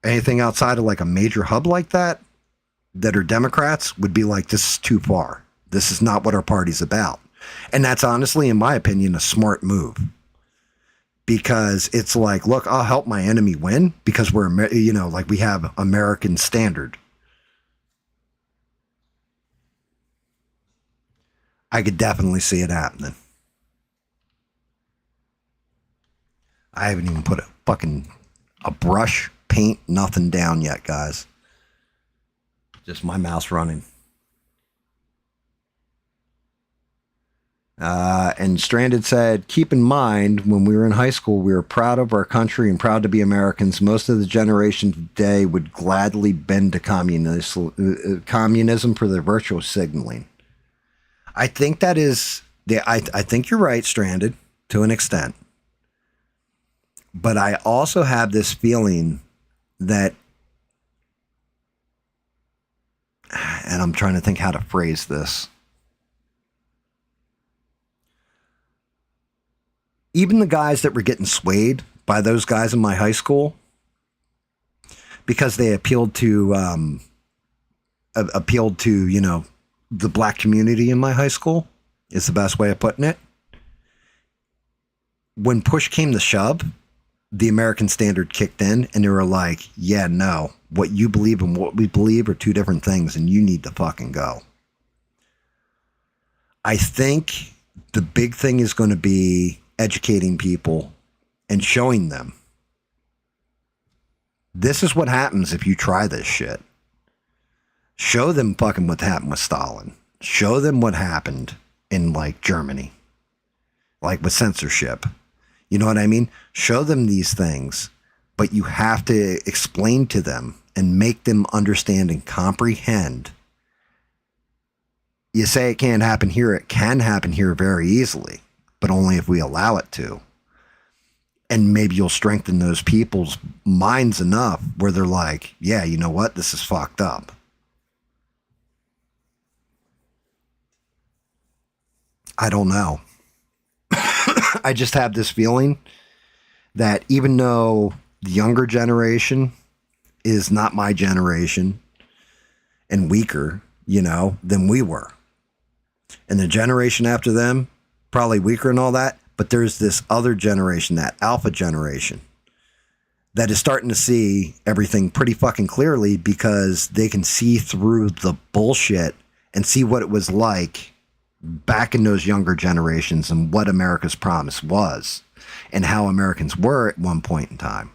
[SPEAKER 1] anything outside of like a major hub like that are Democrats, would be like, this is too far. This is not what our party's about. And that's honestly, in my opinion, a smart move. Because it's like, look, I'll help my enemy win because we're, you know, like we have American standard. I could definitely see it happening. I haven't even put a brush, paint, nothing down yet, guys. Just my mouse running. And Stranded said, keep in mind, when we were in high school, we were proud of our country and proud to be Americans. Most of the generation today would gladly bend to communism for their virtual signaling. I think that is, I think you're right, Stranded, to an extent. But I also have this feeling that, and I'm trying to think how to phrase this. Even the guys that were getting swayed by those guys in my high school because they appealed to, you know, the black community in my high school is the best way of putting it. When push came to shove, the American standard kicked in and they were like, yeah, no, what you believe and what we believe are two different things and you need to fucking go. I think the big thing is going to be educating people and showing them this is what happens if you try this shit. Show them fucking what happened with Stalin. Show them what happened in like Germany, like with censorship. You know what I mean? Show them these things, but you have to explain to them and make them understand and comprehend. You say it can't happen here. It can happen here very easily, but only if we allow it to. And maybe you'll strengthen those people's minds enough where they're like, yeah, you know what? This is fucked up. I don't know. I just have this feeling that even though the younger generation is not my generation and weaker, you know, than we were. And the generation after them, probably weaker and all that, but there's this other generation, that alpha generation, that is starting to see everything pretty fucking clearly because they can see through the bullshit and see what it was like back in those younger generations and what America's promise was and how Americans were at one point in time.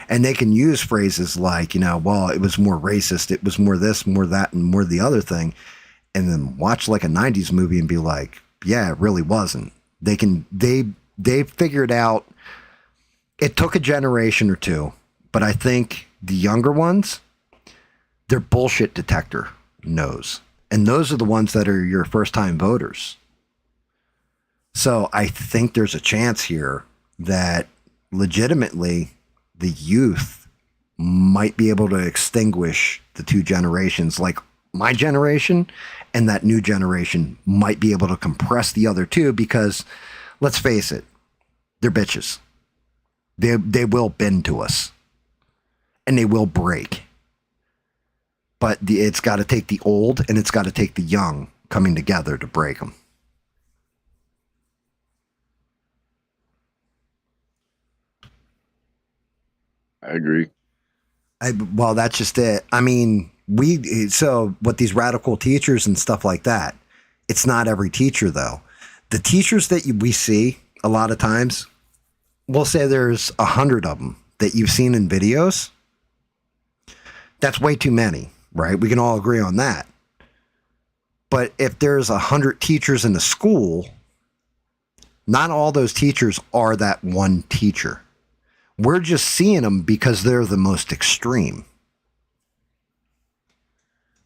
[SPEAKER 1] And they can use phrases like, you know, well, it was more racist, it was more this, more that, and more the other thing. And then watch like a 90s movie and be like, yeah, it really wasn't. They figured out, it took a generation or two, but I think the younger ones, their bullshit detector knows. And those are the ones that are your first time voters. So I think there's a chance here that legitimately the youth might be able to extinguish the two generations, like my generation and that new generation might be able to compress the other two because let's face it, they're bitches. They will bend to us and they will break. But it's got to take the old and it's got to take the young coming together to break them.
[SPEAKER 2] I agree.
[SPEAKER 1] Well, that's just it. I mean, so what these radical teachers and stuff like that, it's not every teacher though. The teachers that we see a lot of times, we'll say there's 100 of them that you've seen in videos. That's way too many, right? We can all agree on that. But if there's 100 teachers in a school, not all those teachers are that one teacher. We're just seeing them because they're the most extreme.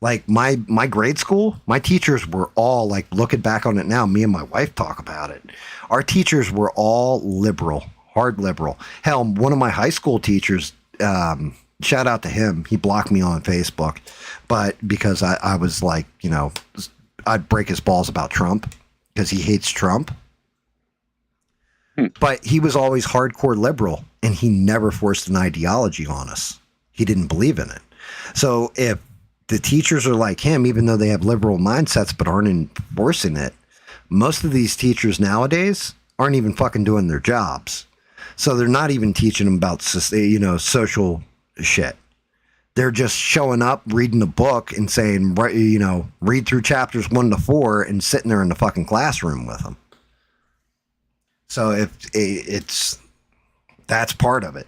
[SPEAKER 1] Like my grade school, my teachers were all like, looking back on it now, me and my wife talk about it. Our teachers were all liberal, hard liberal. Hell, one of my high school teachers, shout out to him. He blocked me on Facebook, but because I was like, I'd break his balls about Trump because he hates Trump. But he was always hardcore liberal, and he never forced an ideology on us. He didn't believe in it. So if the teachers are like him, even though they have liberal mindsets but aren't enforcing it, most of these teachers nowadays aren't even fucking doing their jobs. So they're not even teaching them about, social shit. They're just showing up, reading a book and saying, read through chapters 1 to 4 and sitting there in the fucking classroom with them. So that's part of it.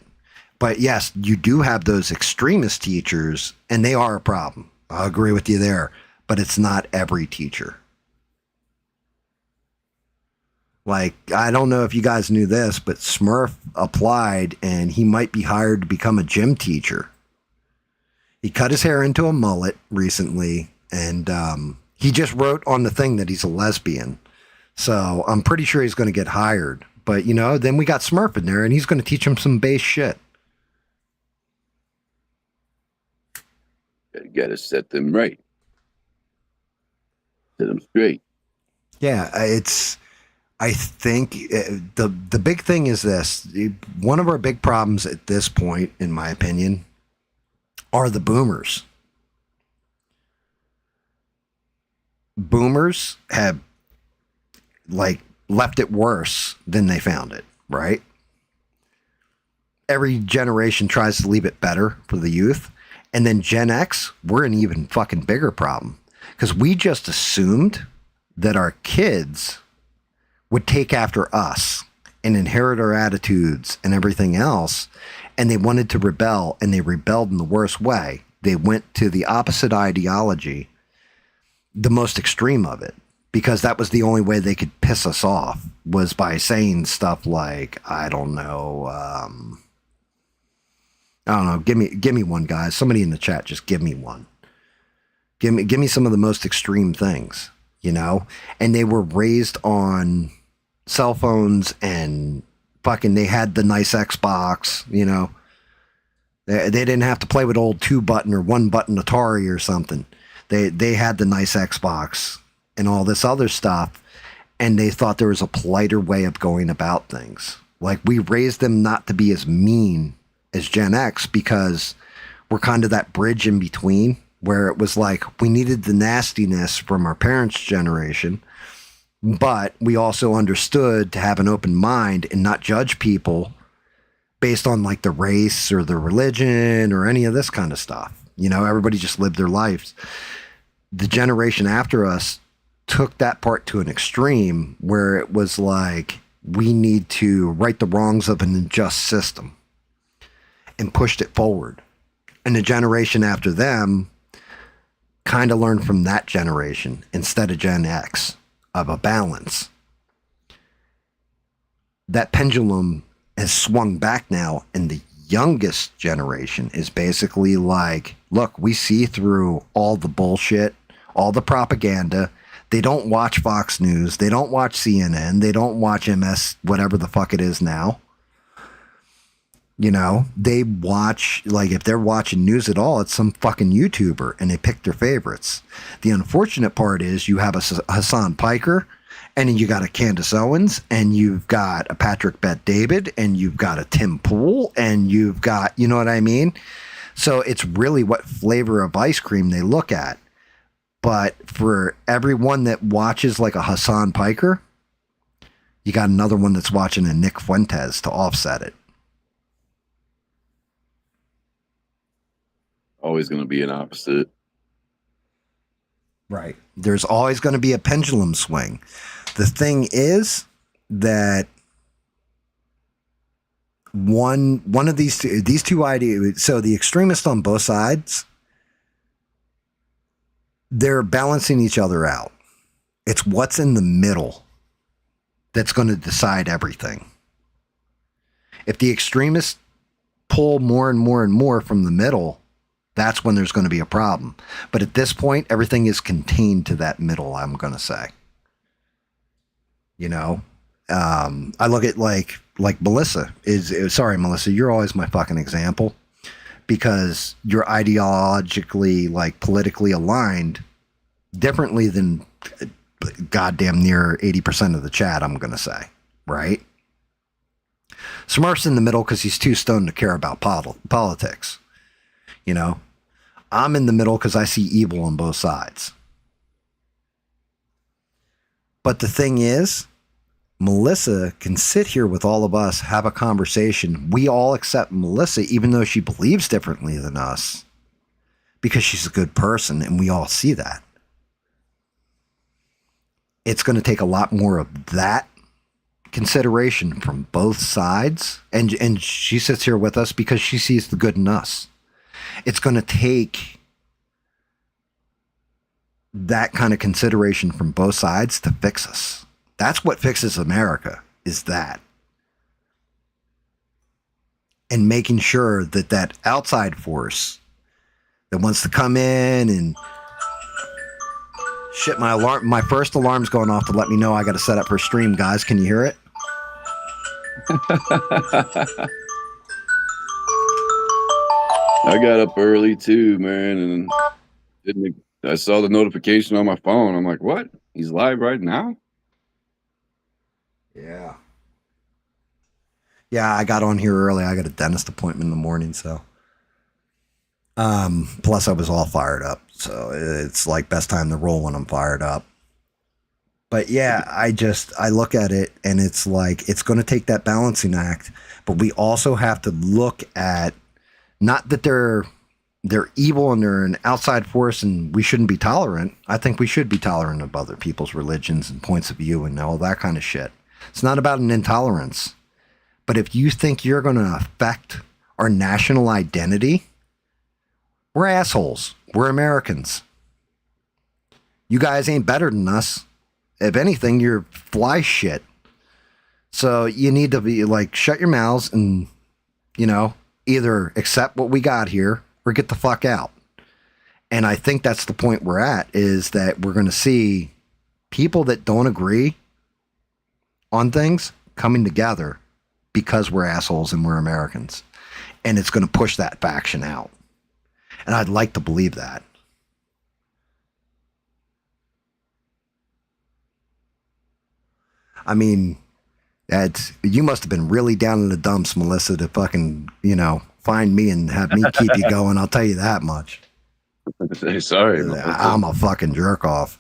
[SPEAKER 1] But yes, you do have those extremist teachers, and they are a problem. I agree with you there, but it's not every teacher. Like, I don't know if you guys knew this, but Smurf applied, and he might be hired to become a gym teacher. He cut his hair into a mullet recently, and he just wrote on the thing that he's a lesbian. So I'm pretty sure he's going to get hired. But, then we got Smurf in there, and he's going to teach him some base shit.
[SPEAKER 2] Got to set them right. Set them straight.
[SPEAKER 1] Yeah, I think the big thing is this. One of our big problems at this point, in my opinion, are the boomers. Boomers have left it worse than they found it, right? Every generation tries to leave it better for the youth. And then Gen X, we're an even fucking bigger problem because we just assumed that our kids would take after us and inherit our attitudes and everything else. And they wanted to rebel, and they rebelled in the worst way. They went to the opposite ideology, the most extreme of it, because that was the only way they could piss us off, was by saying stuff like, I don't know, give me one, guys. Somebody in the chat, just give me one. Give me some of the most extreme things, And they were raised on cell phones and fucking, they had the nice Xbox, They didn't have to play with old 2-button or 1-button Atari or something. They had the nice Xbox and all this other stuff, and they thought there was a politer way of going about things. Like, we raised them not to be as mean as Gen X because we're kind of that bridge in between where it was like we needed the nastiness from our parents' generation, but we also understood to have an open mind and not judge people based on like the race or the religion or any of this kind of stuff. Everybody just lived their lives. The generation after us took that part to an extreme where it was like, we need to right the wrongs of an unjust system, and pushed it forward. And the generation after them kind of learned from that generation instead of Gen X of a balance. That pendulum has swung back now, and the youngest generation is basically like, look, we see through all the bullshit, all the propaganda. They don't watch Fox News. They don't watch CNN. They don't watch MS, whatever the fuck it is now. They watch, like, if they're watching news at all, it's some fucking YouTuber, and they pick their favorites. The unfortunate part is you have a Hassan Piker, and then you got a Candace Owens, and you've got a Patrick Bet-David, and you've got a Tim Pool, and you've got, you know what I mean? So it's really what flavor of ice cream they look at. But for everyone that watches like a Hassan Piker, you got another one that's watching a Nick Fuentes to offset it.
[SPEAKER 2] Always going to be an opposite.
[SPEAKER 1] Right. There's always going to be a pendulum swing. The thing is that one of these two ideas, so the extremists on both sides, they're balancing each other out. It's what's in the middle that's going to decide everything. If the extremists pull more and more and more from the middle, That's when there's going to be a problem. But at this point, everything is contained to that middle, I'm going to say. You know, I look at like Melissa sorry, Melissa, you're always my fucking example because you're ideologically, like politically aligned differently than goddamn near 80% of the chat, I'm going to say, right? Smurf's in the middle because he's too stoned to care about politics. You know, I'm in the middle because I see evil on both sides. But the thing is, Melissa can sit here with all of us, have a conversation. We all accept Melissa, even though she believes differently than us, because she's a good person, and we all see that. It's going to take a lot more of that consideration from both sides. And she sits here with us because she sees the good in us. It's going to take that kind of consideration from both sides to fix us. That's what fixes America, is that. And making sure that that outside force that wants to come in and shit, my first alarm's going off to let me know I got to set up for stream, guys. Can you hear it?
[SPEAKER 2] I got up early too, man, and I saw the notification on my phone. I'm like, what? He's live right now?
[SPEAKER 1] Yeah. Yeah, I got on here early. I got a dentist appointment in the morning, so. Plus I was all fired up, so it's like best time to roll when I'm fired up. But yeah, I look at it and it's like, it's going to take that balancing act, but we also have to look at, not that they're evil and they're an outside force and we shouldn't be tolerant. I think we should be tolerant of other people's religions and points of view and all that kind of shit. It's not about an intolerance. But if you think you're going to affect our national identity, we're assholes. We're Americans. You guys ain't better than us. If anything, you're fly shit. So you need to be like, shut your mouths and, you know, either accept what we got here or get the fuck out. And I think that's the point we're at, is that we're going to see people that don't agree on things coming together because we're assholes and we're Americans. And it's going to push that faction out. And I'd like to believe that. I mean, you must have been really down in the dumps, Melissa, to fucking, you know, find me and have me keep you going. I'll tell you that much.
[SPEAKER 2] Sorry.
[SPEAKER 1] I'm a fucking jerk off.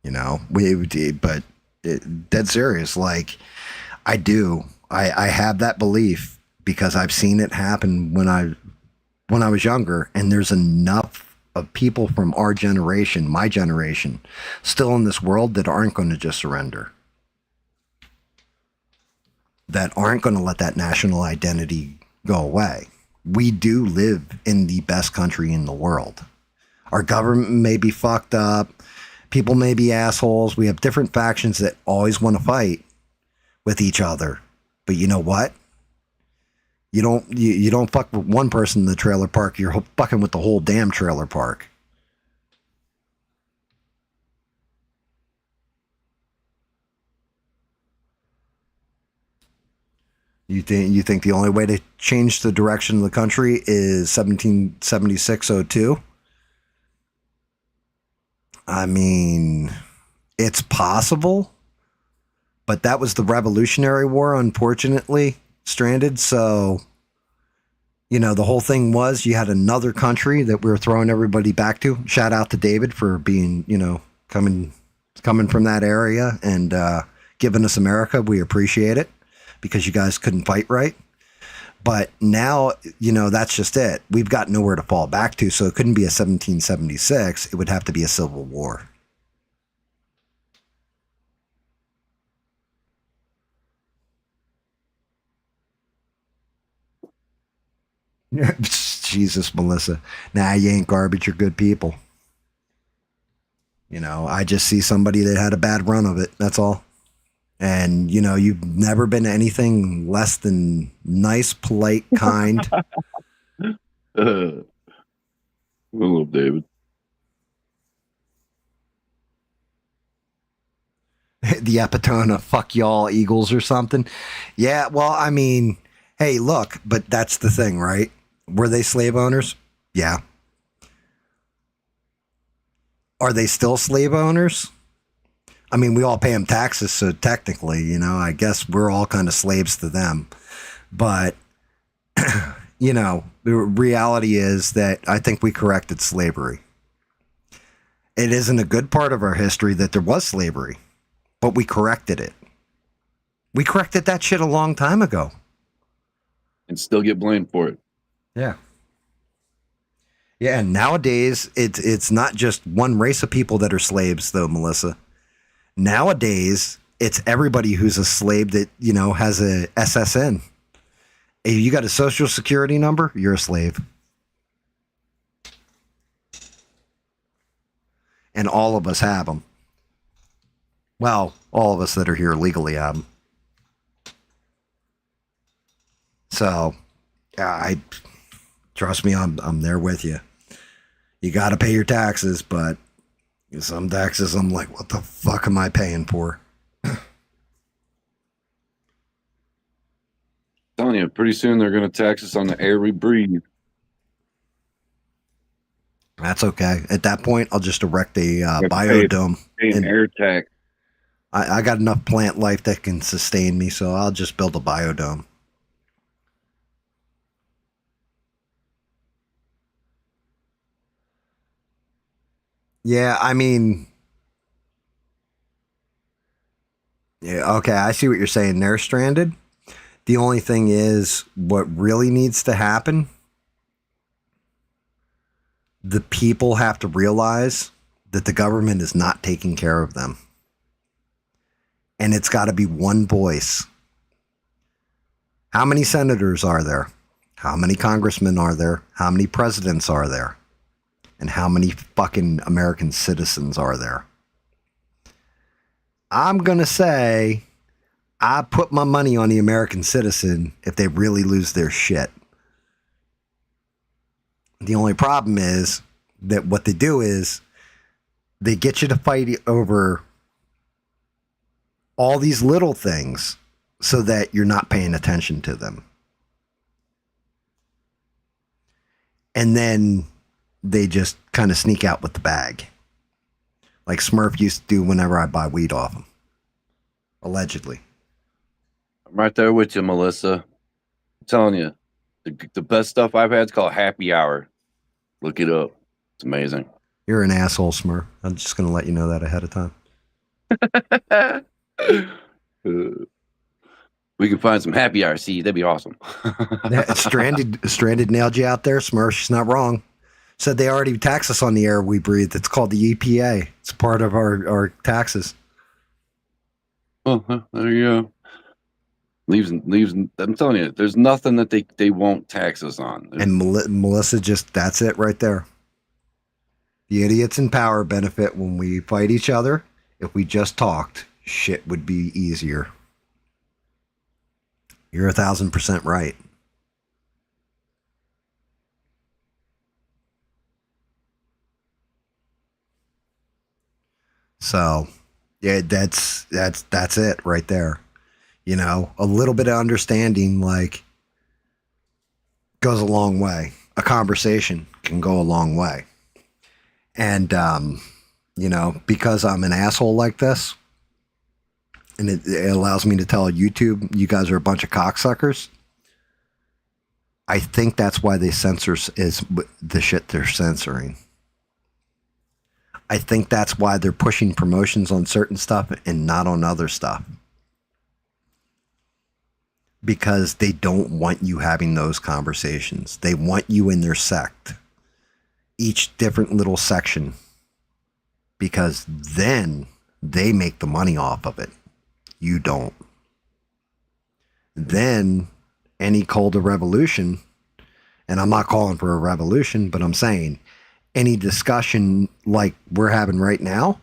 [SPEAKER 1] You know, but dead serious. Like, I have that belief because I've seen it happen when I was younger, and there's enough of people from our generation, my generation, still in this world that aren't going to just surrender. That aren't going to let that national identity go away. We do live in the best country in the world. Our government may be fucked up. People may be assholes. We have different factions that always want to fight with each other. But you know what? You don't fuck with one person in the trailer park. You're fucking with the whole damn trailer park. You think the only way to change the direction of the country is 1776-02? I mean, it's possible, but that was the Revolutionary War, unfortunately, stranded. So, you know, the whole thing was you had another country that we were throwing everybody back to. Shout out to David for being, you know, coming from that area and giving us America. We appreciate it because you guys couldn't fight right. But now, you know, that's just it. We've got nowhere to fall back to. So it couldn't be a 1776. It would have to be a civil war. Jesus, Melissa. Nah, you ain't garbage. You're good people. You know, I just see somebody that had a bad run of it. That's all. And, you know, you've never been anything less than nice, polite, kind.
[SPEAKER 2] I love David.
[SPEAKER 1] The epitome of fuck y'all Eagles or something. Yeah, well, I mean, hey, look, but that's the thing, right? Were they slave owners? Yeah. Are they still slave owners? I mean, we all pay them taxes, so technically, you know, I guess we're all kind of slaves to them. But, you know, the reality is that I think we corrected slavery. It isn't a good part of our history that there was slavery, but we corrected it. We corrected that shit a long time ago.
[SPEAKER 2] And still get blamed for it.
[SPEAKER 1] Yeah. Yeah, and nowadays it's not just one race of people that are slaves, though, Melissa. Nowadays, it's everybody who's a slave that, you know, has a SSN. If you got a social security number, you're a slave. And all of us have them. Well, all of us that are here legally have them. So, I trust me, I'm there with you. You got to pay your taxes, but some taxes, I'm like, what the fuck am I paying for?
[SPEAKER 2] Telling you, pretty soon they're going to tax us on the air we breathe.
[SPEAKER 1] That's okay. At that point, I'll just erect a biodome.
[SPEAKER 2] Pay an air tax.
[SPEAKER 1] I got enough plant life that can sustain me, so I'll just build a biodome. Yeah, I mean, yeah, okay, I see what you're saying. They're stranded. The only thing is, what really needs to happen, the people have to realize that the government is not taking care of them. And it's got to be one voice. How many senators are there? How many congressmen are there? How many presidents are there? And how many fucking American citizens are there? I'm going to say I put my money on the American citizen if they really lose their shit. The only problem is that what they do is they get you to fight over all these little things so that you're not paying attention to them. And then they just kind of sneak out with the bag. Like Smurf used to do whenever I buy weed off him. Allegedly.
[SPEAKER 2] I'm right there with you, Melissa. I'm telling you, the best stuff I've had is called Happy Hour. Look it up. It's amazing.
[SPEAKER 1] You're an asshole, Smurf. I'm just going to let you know that ahead of time.
[SPEAKER 2] We can find some happy hour. See, that'd be awesome.
[SPEAKER 1] Yeah, Stranded nailed you out there, Smurf. She's not wrong. Said they already tax us on the air we breathe. It's called the EPA. It's part of our taxes.
[SPEAKER 2] Oh, there you go. Leaves. I'm telling you, there's nothing that they won't tax us on.
[SPEAKER 1] And Melissa that's it right there. The idiots in power benefit when we fight each other. If we just talked, shit would be easier. You're 1,000% right. So, yeah, that's it right there. You know, a little bit of understanding like goes a long way. A conversation can go a long way. And you know, because I'm an asshole like this, and it allows me to tell YouTube, you guys are a bunch of cocksuckers. I think that's why they censor is the shit they're censoring. I think that's why they're pushing promotions on certain stuff and not on other stuff. Because they don't want you having those conversations. They want you in their sect. Each different little section. Because then they make the money off of it. You don't. Then any call to revolution, and I'm not calling for a revolution, but I'm saying any discussion like we're having right now,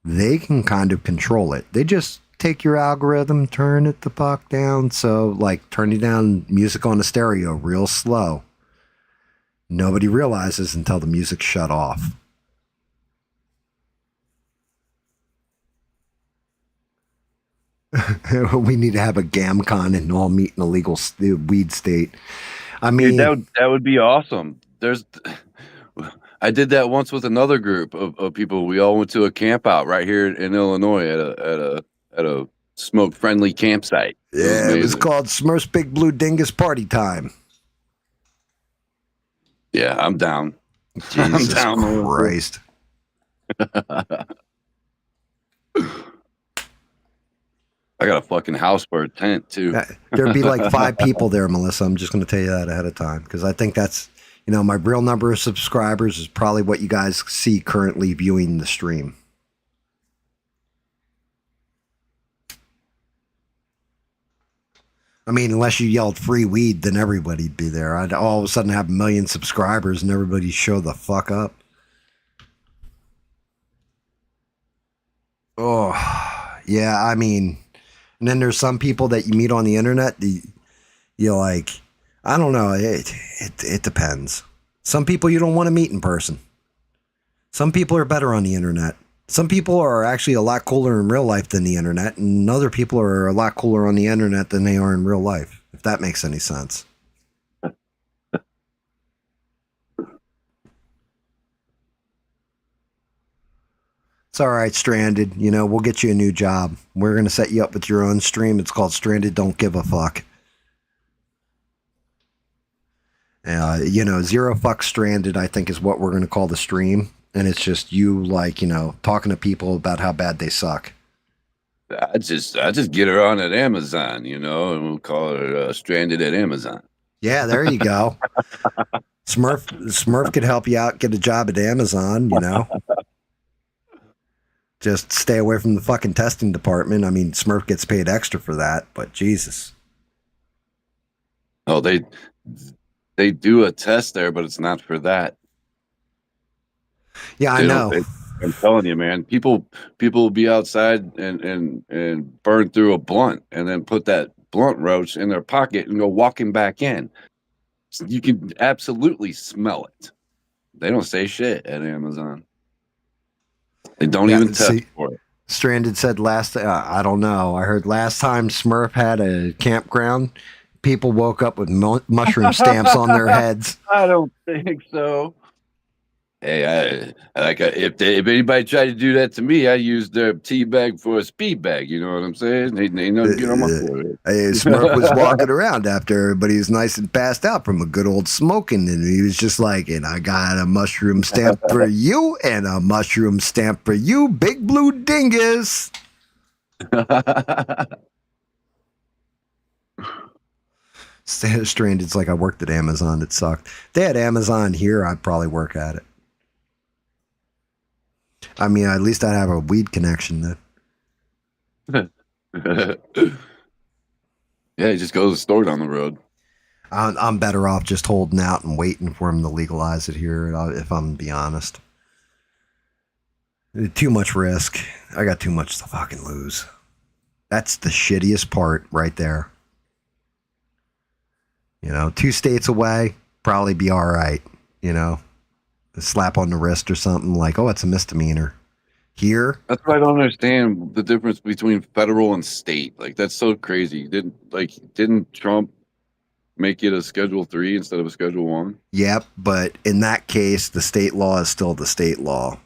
[SPEAKER 1] they can kind of control it. They just take your algorithm, turn it the fuck down. So, like, turning down music on the stereo real slow. Nobody realizes until the music shut off. We need to have a GamCon and all meet in a legal weed state. I mean,
[SPEAKER 2] Dude, that would be awesome. I did that once with another group of people. We all went to a camp out right here in Illinois at a smoke friendly campsite.
[SPEAKER 1] it was called Smurf's Big Blue Dingus Party Time.
[SPEAKER 2] Yeah, I'm down.
[SPEAKER 1] Jesus Christ.
[SPEAKER 2] I got a fucking house for a tent too.
[SPEAKER 1] There'd be like 5 people there, Melissa. I'm just going to tell you that ahead of time because I think that's, my real number of subscribers is probably what you guys see currently viewing the stream. I mean, unless you yelled free weed, then everybody'd be there. I'd all of a sudden have 1 million subscribers and everybody show the fuck up. Oh, yeah. I mean, and then there's some people that you meet on the internet. You're like, I don't know. It depends. Some people you don't want to meet in person. Some people are better on the internet. Some people are actually a lot cooler in real life than the internet, and other people are a lot cooler on the internet than they are in real life, if that makes any sense. It's all right, Stranded. We'll get you a new job. We're going to set you up with your own stream. It's called Stranded Don't Give a Fuck. Zero Fuck Stranded, I think, is what we're going to call the stream. And it's just you, like, talking to people about how bad they suck.
[SPEAKER 2] I just get her on at Amazon, and we'll call her Stranded at Amazon.
[SPEAKER 1] Yeah, there you go. Smurf could help you out, get a job at Amazon, Just stay away from the fucking testing department. I mean, Smurf gets paid extra for that, but Jesus.
[SPEAKER 2] Oh, they do a test there, but it's not for that.
[SPEAKER 1] Yeah, I know.
[SPEAKER 2] I'm telling you, man. People will be outside and burn through a blunt and then put that blunt roach in their pocket and go walking back in. So you can absolutely smell it. They don't say shit at Amazon. They don't even test for it.
[SPEAKER 1] Stranded said I don't know. I heard last time Smurf had a campground, people woke up with mushroom stamps on their heads.
[SPEAKER 2] I don't think so. Hey, if anybody tried to do that to me, I use their tea bag for a speed bag. You know what I'm saying? They know get on my foot.
[SPEAKER 1] Smurf was walking around after everybody was nice and passed out from a good old smoking, and he was just like, "And I got a mushroom stamp for you, and a mushroom stamp for you, Big Blue Dingus." Stranded's like, I worked at Amazon. It sucked. If they had Amazon here, I'd probably work at it. I mean, at least I'd have a weed connection then.
[SPEAKER 2] Yeah, just go to the store down the road.
[SPEAKER 1] I'm better off just holding out and waiting for them to legalize it here, if I'm going to be honest. Too much risk. I got too much to fucking lose. That's the shittiest part right there. 2 states away, probably be all right. A slap on the wrist or something like, oh, it's a misdemeanor. Here,
[SPEAKER 2] that's what I don't understand, the difference between federal and state. Like, that's so crazy. Didn't Trump make it a Schedule 3 instead of a Schedule 1?
[SPEAKER 1] Yep, but in that case, the state law is still the state law.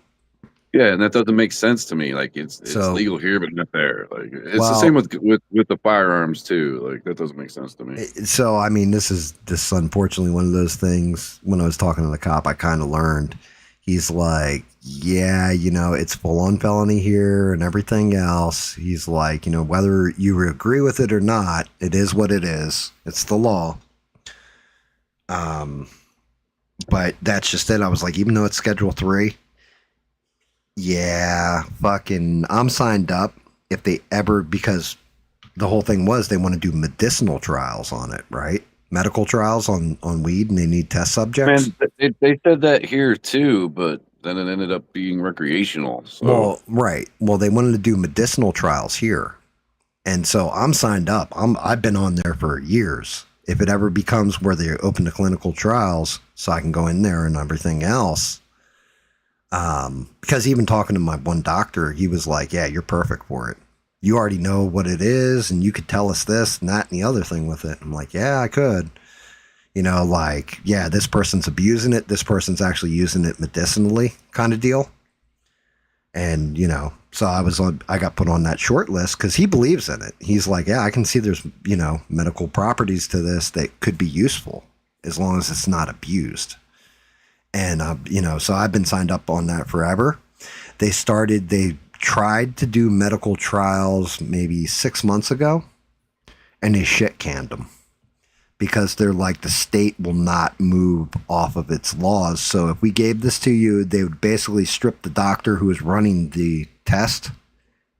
[SPEAKER 2] Yeah, and that doesn't make sense to me. Like, it's legal here, but not there. Like, it's the same with the firearms too. Like, that doesn't make sense to me.
[SPEAKER 1] So, I mean, this is unfortunately one of those things. When I was talking to the cop, I kind of learned. He's like, yeah, it's full on felony here and everything else. He's like, whether you agree with it or not, it is what it is. It's the law. But that's just it. I was like, even though it's Schedule 3. Yeah, fucking, I'm signed up if they ever, because the whole thing was they want to do medicinal trials on it, right? Medical trials on weed, and they need test subjects.
[SPEAKER 2] Man, they said that here too, but then it ended up being recreational. So.
[SPEAKER 1] Well, right. Well, they wanted to do medicinal trials here. And so I'm signed up. I've been on there for years. If it ever becomes where they open the clinical trials, so I can go in there and everything else. Because even talking to my one doctor, he was like, "Yeah, you're perfect for it. You already know what it is, and you could tell us this and that and the other thing with it." I'm like, "Yeah, I could." You know, like, yeah, this person's abusing it. This person's actually using it medicinally, kind of deal. And, you know, so I got put on that short list because he believes in it. He's like, yeah, I can see there's, you know, medical properties to this that could be useful as long as it's not abused. And, you know, so I've been signed up on that forever. They tried to do medical trials maybe 6 months ago, and they shit canned them because they're like, the state will not move off of its laws. So if we gave this to you, they would basically strip the doctor who is running the test.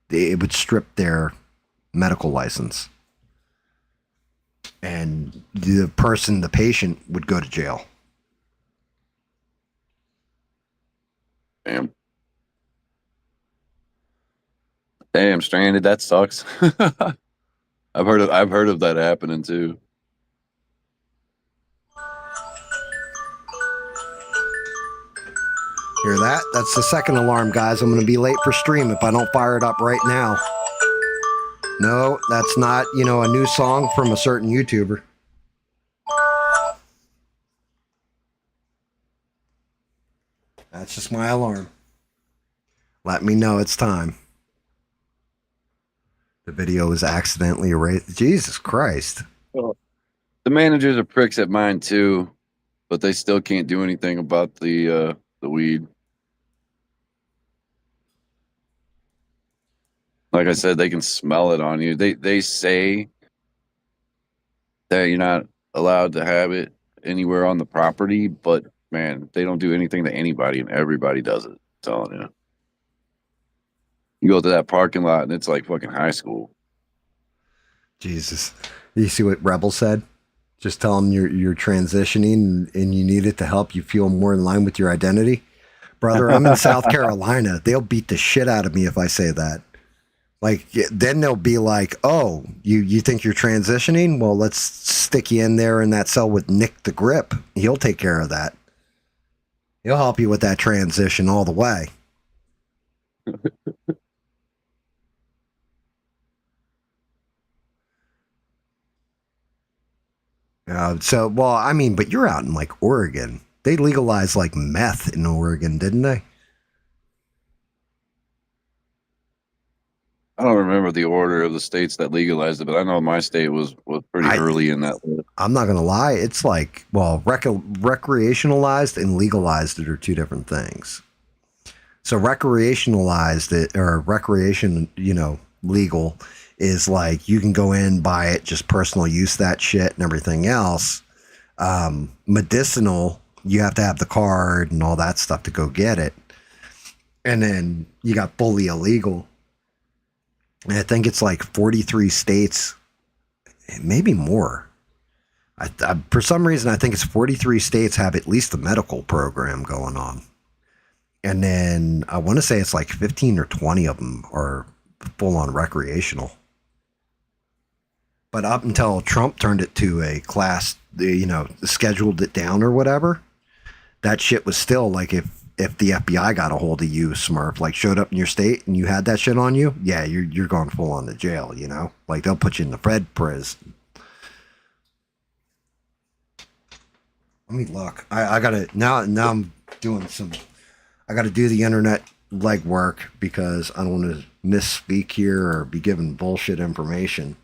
[SPEAKER 1] It would strip their medical license. And the patient would go to jail.
[SPEAKER 2] Damn. Damn, stranded. That sucks. I've heard of that happening too.
[SPEAKER 1] Hear that? That's the second alarm, guys. I'm going to be late for stream if I don't fire it up right now. No, that's not, you know, a new song from a certain YouTuber. That's just my alarm. Let me know it's time. The video was accidentally erased. Jesus Christ.
[SPEAKER 2] Well, the managers are pricks at mine too, but they still can't do anything about the weed. Like I said, they can smell it on you. They say that you're not allowed to have it anywhere on the property, but man, they don't do anything to anybody, and everybody does it. I'm telling you. You go to that parking lot, and it's like fucking high school.
[SPEAKER 1] Jesus. You see what Rebel said? Just tell them you're transitioning and you need it to help you feel more in line with your identity. Brother, I'm in South Carolina. They'll beat the shit out of me if I say that. Like, then they'll be like, oh, you think you're transitioning? Well, let's stick you in there in that cell with Nick the Grip. He'll take care of that. He'll help you with that transition all the way. Well, I mean, but you're out in like Oregon. They legalized like meth in Oregon, didn't they?
[SPEAKER 2] I don't remember the order of the states that legalized it, but I know my state was pretty early in that list.
[SPEAKER 1] I'm not going to lie. It's like, well, recreationalized and legalized it are two different things. So recreationalized it, or recreation, you know, legal is like you can go in, buy it, just personal use that shit and everything else. Medicinal, you have to have the card and all that stuff to go get it. And then you got fully illegal. And I think it's like 43 states, maybe more. For some reason, I think it's 43 states have at least a medical program going on. And then I want to say it's like 15 or 20 of them are full on recreational. But up until Trump turned it to a class, you know, scheduled it down or whatever, that shit was still like if the FBI got a hold of you, Smurf, like showed up in your state and you had that shit on you, yeah, you're going full on to jail, you know? Like they'll put you in the Fred prison. Let me look. I gotta now I'm doing some. I gotta do the internet legwork because I don't want to misspeak here or be giving bullshit information.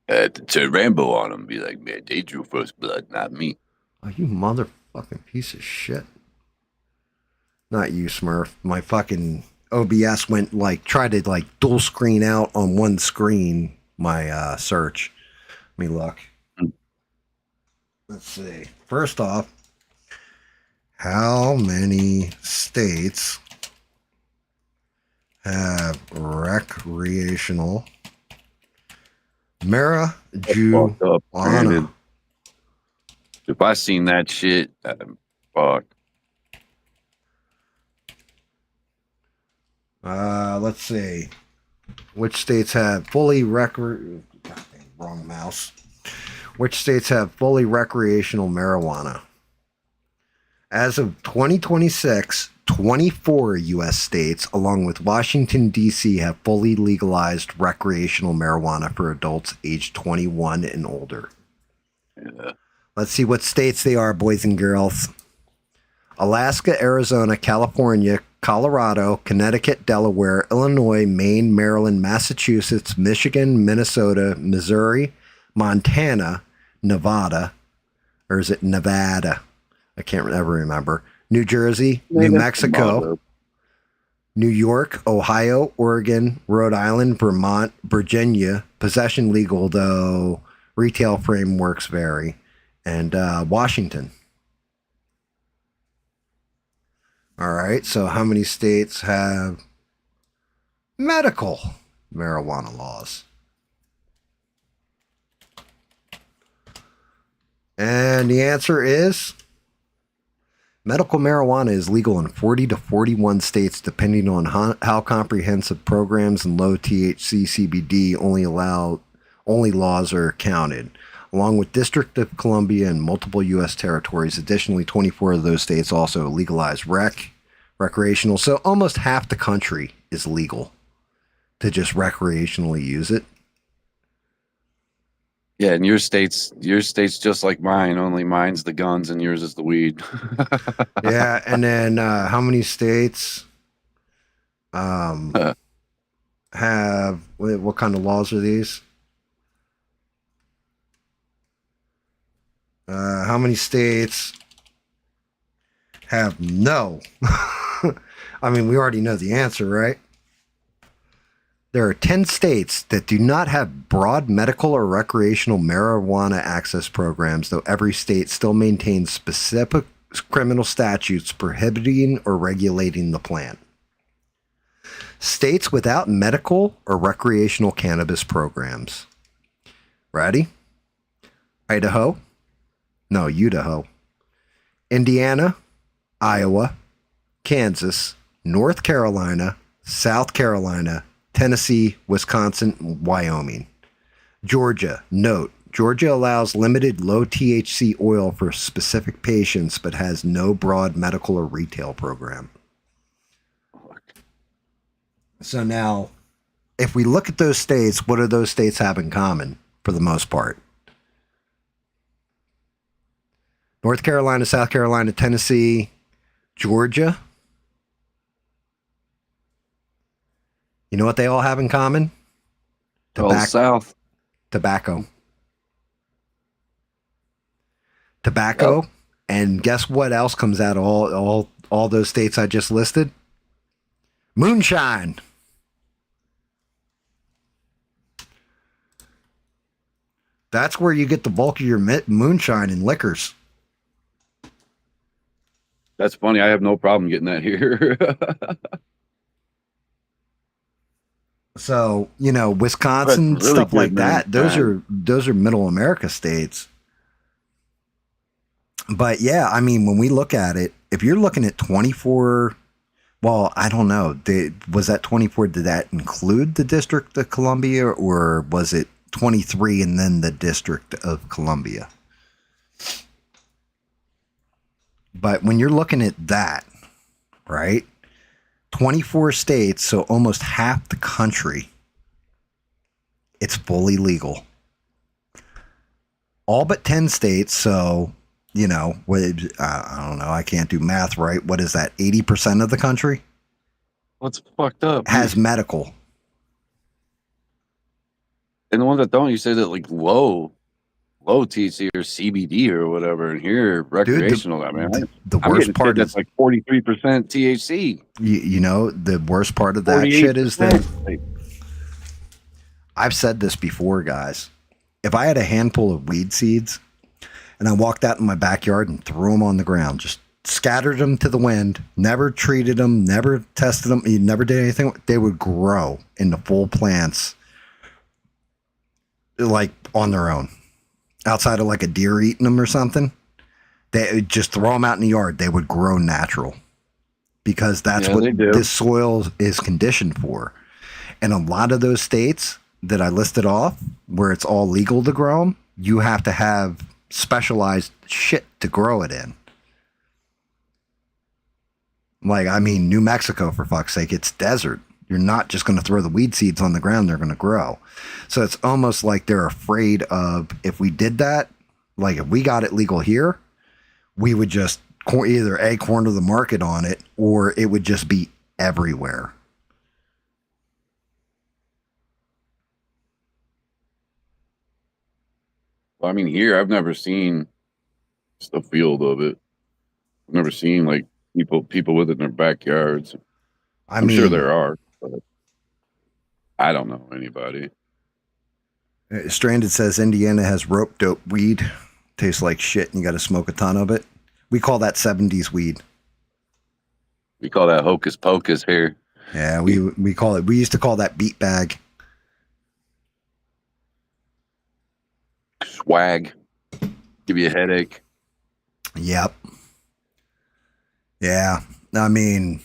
[SPEAKER 2] To turn Rambo on him, be like, man, they drew first blood, not me.
[SPEAKER 1] Oh, you motherfucking piece of shit. Not you, Smurf. My fucking OBS went like, tried to like dual screen out on one screen my search. Let me look. Let's see. First off, how many states have recreational marijuana?
[SPEAKER 2] If I seen that shit, fuck.
[SPEAKER 1] Let's see. Which states have fully Goddamn, wrong mouse. Which states have fully recreational marijuana? As of 2026, 24 U.S. states, along with Washington, D.C., have fully legalized recreational marijuana for adults aged 21 and older.
[SPEAKER 2] Yeah.
[SPEAKER 1] Let's see what states they are, boys and girls. Alaska, Arizona, California, Colorado, Connecticut, Delaware, Illinois, Maine, Maryland, Massachusetts, Michigan, Minnesota, Missouri, Montana, Nevada, or is it Nevada? I can't ever remember. New Jersey, New Mexico, New York, Ohio, Oregon, Rhode Island, Vermont, Virginia. Possession legal, though retail frameworks vary. And Washington. All right, so how many states have medical marijuana laws? And the answer is medical marijuana is legal in 40 to 41 states, depending on how comprehensive programs and low THC CBD only laws are counted, along with District of Columbia and multiple U.S. territories. Additionally, 24 of those states also legalize recreational. So almost half the country is legal to just recreationally use it.
[SPEAKER 2] Yeah, and your state's just like mine, only mine's the guns and yours is the weed.
[SPEAKER 1] Yeah, and then how many states have what kind of laws are these? How many states have no? I mean, we already know the answer, right? There are 10 states that do not have broad medical or recreational marijuana access programs, though every state still maintains specific criminal statutes prohibiting or regulating the plant. States without medical or recreational cannabis programs. Ready? Idaho. No, Idaho. Indiana, Iowa, Kansas, North Carolina, South Carolina, Tennessee, Wisconsin, Wyoming. Georgia, note, Georgia allows limited low THC oil for specific patients, but has no broad medical or retail program. So now, if we look at those states, what do those states have in common for the most part? North Carolina, South Carolina, Tennessee, Georgia. You know what they all have in common?
[SPEAKER 2] All South.
[SPEAKER 1] Tobacco. Tobacco. Yep. And guess what else comes out of all those states I just listed? Moonshine. That's where you get the bulk of your moonshine and liquors.
[SPEAKER 2] That's funny. I have no problem getting that here.
[SPEAKER 1] So, you know, Wisconsin, really stuff like that. Those are middle America states. But yeah, I mean, when we look at it, if you're looking at 24, well, I don't know. Was that 24? Did that include the District of Columbia, or was it 23 and then the District of Columbia? But when you're looking at that, right? 24 states, so almost half the country, it's fully legal. All but 10 states, so, you know, I don't know, I can't do math right. What is that, 80% of the country?
[SPEAKER 2] What's fucked up?
[SPEAKER 1] Has medical.
[SPEAKER 2] And the ones that don't, you say that like low THC or CBD or whatever, and here recreational. Dude,
[SPEAKER 1] the worst part
[SPEAKER 2] is that's like 43% THC.
[SPEAKER 1] You know, the worst part of that shit is that I've said this before, guys. If I had a handful of weed seeds and I walked out in my backyard and threw them on the ground, just scattered them to the wind, never treated them, never tested them, never did anything, they would grow into full plants like on their own. Outside of like a deer eating them or something, they would just throw them out in the yard. They would grow natural because that's what this soil is conditioned for. And a lot of those states that I listed off, where it's all legal to grow them, you have to have specialized shit to grow it in. Like, I mean, New Mexico, for fuck's sake, it's desert. You're not just going to throw the weed seeds on the ground, they're going to grow. So it's almost like they're afraid of, if we did that, like if we got it legal here, we would just either A, corner the market on it, or it would just be everywhere.
[SPEAKER 2] Well, I mean, here I've never seen just a field of it. I've never seen like people with it in their backyards. I'm sure there are, but I don't know anybody.
[SPEAKER 1] Stranded says Indiana has rope dope weed. Tastes like shit and you got to smoke a ton of it. We call that 70s weed.
[SPEAKER 2] We call that hocus pocus here.
[SPEAKER 1] Yeah, we used to call that beat bag.
[SPEAKER 2] Swag. Give you a headache.
[SPEAKER 1] Yep. Yeah. I mean,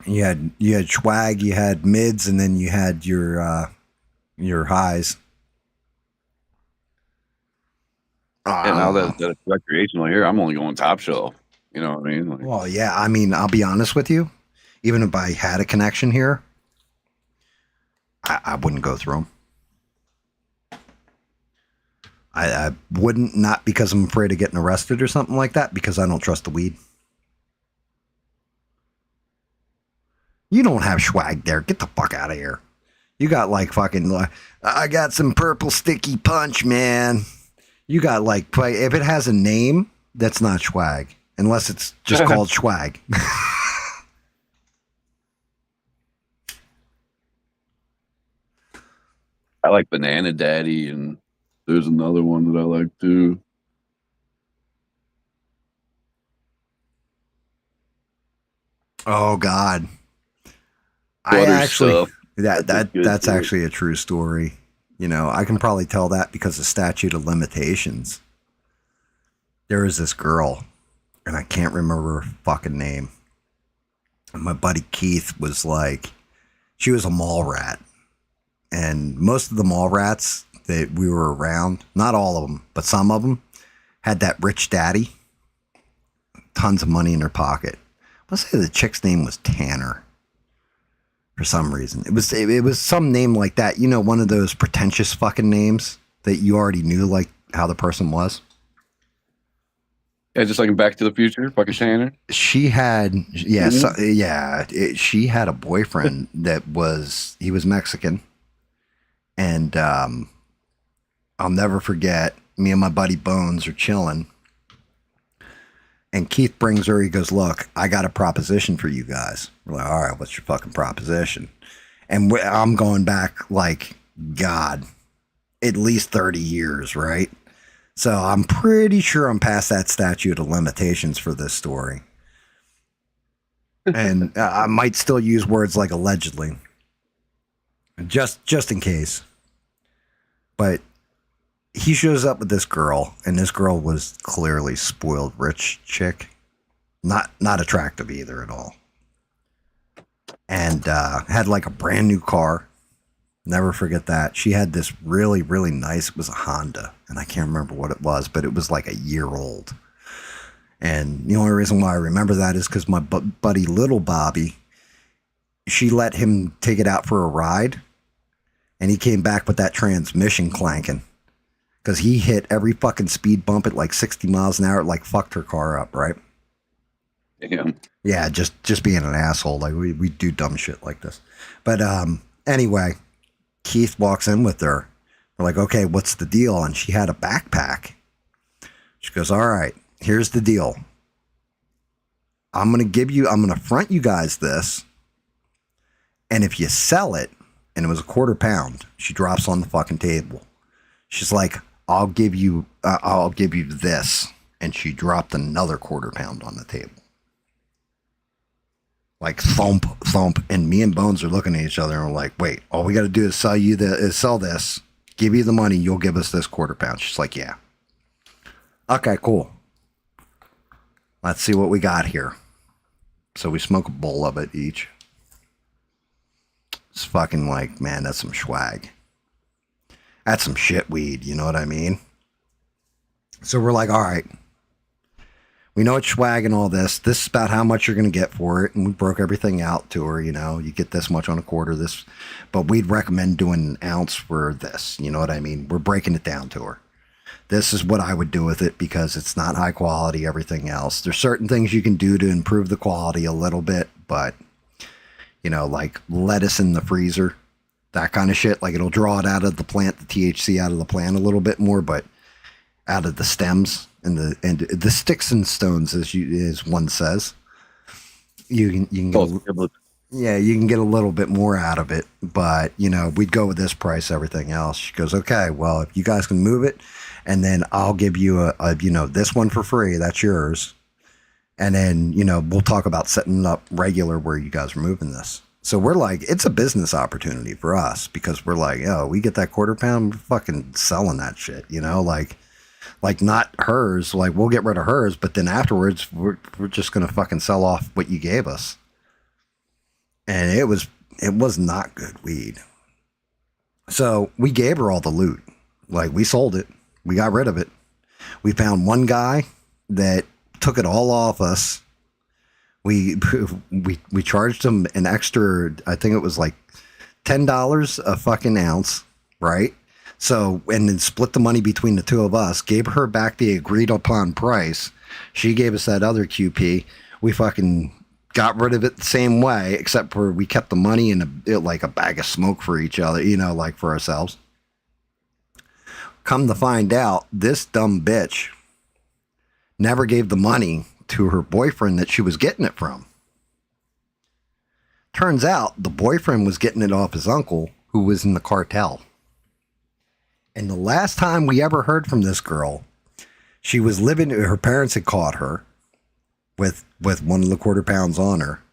[SPEAKER 1] you had swag, you had mids, and then you had your highs.
[SPEAKER 2] And now that it's recreational here, I'm only going top shelf. You know what I mean? Like,
[SPEAKER 1] well, yeah. I mean, I'll be honest with you. Even if I had a connection here, I wouldn't go through them. I wouldn't, not because I'm afraid of getting arrested or something like that, because I don't trust the weed. You don't have swag there. Get the fuck out of here. You got like fucking, I got some purple sticky punch, man. You got like, if it has a name, that's not swag. Unless it's just called swag.
[SPEAKER 2] I like Banana Daddy, and there's another one that I like too.
[SPEAKER 1] Oh God. That's actually a true story. You know, I can probably tell that because of statute of limitations. There was this girl, and I can't remember her fucking name. And my buddy Keith was like, she was a mall rat. And most of the mall rats that we were around, not all of them, but some of them, had that rich daddy. Tons of money in their pocket. Let's say the chick's name was Tanner. For some reason. It was some name like that. You know, one of those pretentious fucking names that you already knew like how the person was.
[SPEAKER 2] Yeah, just like in Back to the Future, fucking Tanner.
[SPEAKER 1] She had, she had a boyfriend he was Mexican. And I'll never forget, me and my buddy Bones are chilling. And Keith brings her, he goes, look, I got a proposition for you guys. We're like, all right, what's your fucking proposition? And I'm going back like, God, at least 30 years, right? So I'm pretty sure I'm past that statute of limitations for this story. And I might still use words like allegedly. Just in case. But he shows up with this girl, and this girl was clearly spoiled rich chick. Not attractive either at all. And had like a brand new car. Never forget that. She had this really, really nice, it was a Honda, and I can't remember what it was, but it was like a year old. And the only reason why I remember that is because my buddy Little Bobby, she let him take it out for a ride, and he came back with that transmission clanking. Because he hit every fucking speed bump at like 60 miles an hour. It like fucked her car up, right?
[SPEAKER 2] Damn.
[SPEAKER 1] Yeah, just being an asshole. Like we do dumb shit like this. But anyway, Keith walks in with her. We're like, okay, what's the deal? And she had a backpack. She goes, all right, here's the deal. I'm going to front you guys this. And if you sell it, and it was a £1/4, she drops on the fucking table. She's like, I'll give you this. And she dropped another £1/4 on the table. Like thump, thump. And me and Bones are looking at each other and we're like, wait, all we got to do is sell this, give you the money, you'll give us this £1/4. She's like, yeah. Okay, cool. Let's see what we got here. So we smoke a bowl of it each. It's fucking like, man, that's some swag. That's some shit weed, you know what I mean? So we're like, all right, we know it's swag and all this. This is about how much you're going to get for it. And we broke everything out to her, you know, you get this much on a quarter, this, but we'd recommend doing an ounce for this. You know what I mean? We're breaking it down to her. This is what I would do with it because it's not high quality, everything else. There's certain things you can do to improve the quality a little bit, but, you know, like lettuce in the freezer, that kind of shit. Like it'll draw it out of the plant, the THC out of the plant a little bit more, but out of the stems and the sticks and stones, as one says, you can get you can get a little bit more out of it. But you know, we'd go with this price, everything else. She goes, okay, well, if you guys can move it, and then I'll give you a you know, this one for free. That's yours. And then, you know, we'll talk about setting up regular where you guys are moving this. So we're like, it's a business opportunity for us because we're like, yo, we get that quarter pound, we're fucking selling that shit, you know, like not hers, like we'll get rid of hers, but then afterwards we're just going to fucking sell off what you gave us. And it was not good weed. So we gave her all the loot. Like we sold it. We got rid of it. We found one guy that took it all off us. We charged him an extra, I think it was like $10 a fucking ounce, right? So, and then split the money between the two of us, gave her back the agreed upon price. She gave us that other QP. We fucking got rid of it the same way, except for we kept the money in like a bag of smoke for each other, you know, like for ourselves. Come to find out, this dumb bitch never gave the money to her boyfriend that she was getting it from. Turns out the boyfriend was getting it off his uncle, who was in the cartel. And the last time we ever heard from this girl, she was living, her parents had caught her with one of the quarter pounds on her.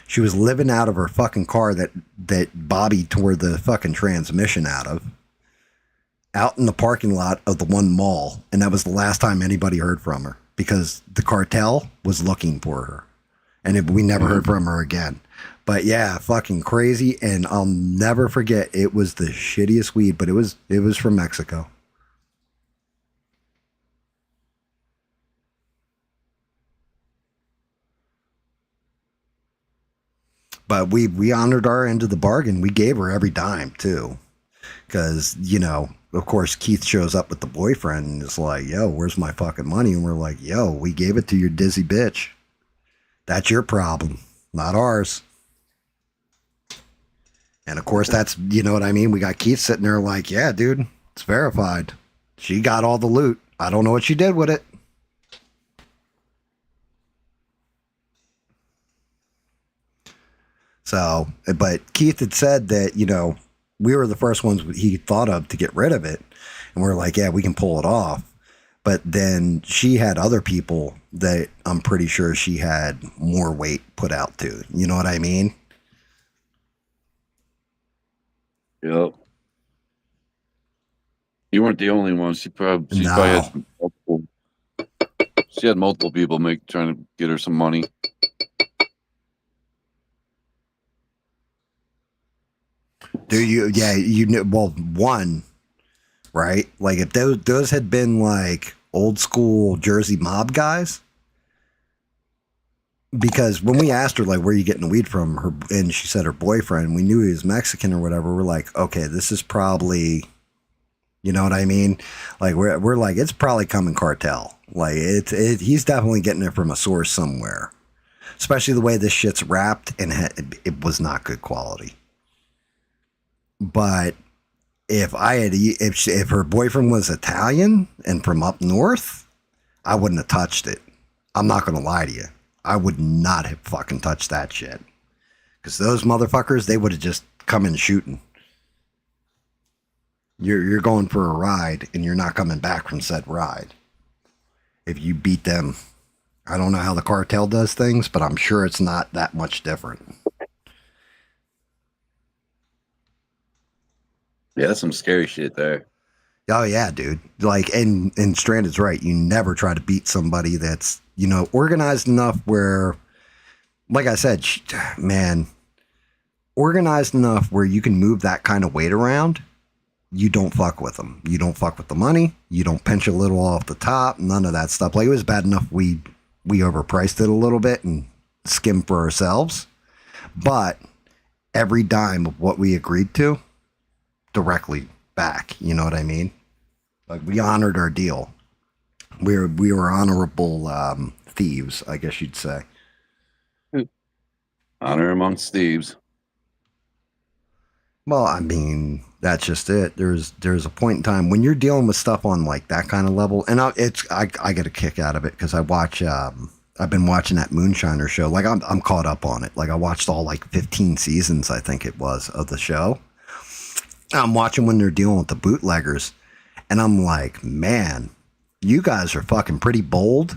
[SPEAKER 1] She was living out of her fucking car that Bobby tore the fucking transmission out in the parking lot of the one mall. And that was the last time anybody heard from her because the cartel was looking for her. And we never heard from her again. But yeah, fucking crazy. And I'll never forget, it was the shittiest weed, but it was from Mexico. But we honored our end of the bargain. We gave her every dime too. Because, you know, of course, Keith shows up with the boyfriend and is like, yo, where's my fucking money? And we're like, yo, we gave it to your dizzy bitch. That's your problem, not ours. And of course, that's, you know what I mean? We got Keith sitting there like, yeah, dude, it's verified. She got all the loot. I don't know what she did with it. So, but Keith had said that, you know, we were the first ones he thought of to get rid of it. And we're like, yeah, we can pull it off. But then she had other people that I'm pretty sure she had more weight put out to. You know what I mean?
[SPEAKER 2] Yep. You weren't the only one. She probably had multiple. She had multiple people trying to get her some money.
[SPEAKER 1] Do you? Yeah, you know. Well, one, right? Like if those had been like old school Jersey mob guys. Because when we asked her, like, where are you getting the weed from? Her, and she said her boyfriend, we knew he was Mexican or whatever. We're like, okay, this is probably, you know what I mean? Like, we're like, it's probably coming cartel. Like, he's definitely getting it from a source somewhere. Especially the way this shit's wrapped, and it was not good quality. But if her boyfriend was Italian and from up north, I wouldn't have touched it. I'm not going to lie to you. I would not have fucking touched that shit. Because those motherfuckers, they would have just come in shooting. You're going for a ride, and you're not coming back from said ride. If you beat them. I don't know how the cartel does things, but I'm sure it's not that much different.
[SPEAKER 2] Yeah, that's some scary shit there.
[SPEAKER 1] Oh, yeah, dude. Like, and Stranded's right. You never try to beat somebody that's, you know, organized enough where, like I said, man, organized enough where you can move that kind of weight around, you don't fuck with them. You don't fuck with the money. You don't pinch a little off the top. None of that stuff. Like, it was bad enough we overpriced it a little bit and skimmed for ourselves. But every dime of what we agreed to directly back. You know what I mean? Like, we honored our deal. We were honorable thieves, I guess you'd say.
[SPEAKER 2] Honor amongst thieves.
[SPEAKER 1] Well, I mean, that's just it. There's a point in time when you're dealing with stuff on like that kind of level, and I get a kick out of it because I watch. I've been watching that Moonshiner show. Like, I'm caught up on it. Like, I watched all like 15 seasons, I think it was, of the show. I'm watching when they're dealing with the bootleggers, and I'm like, man, you guys are fucking pretty bold.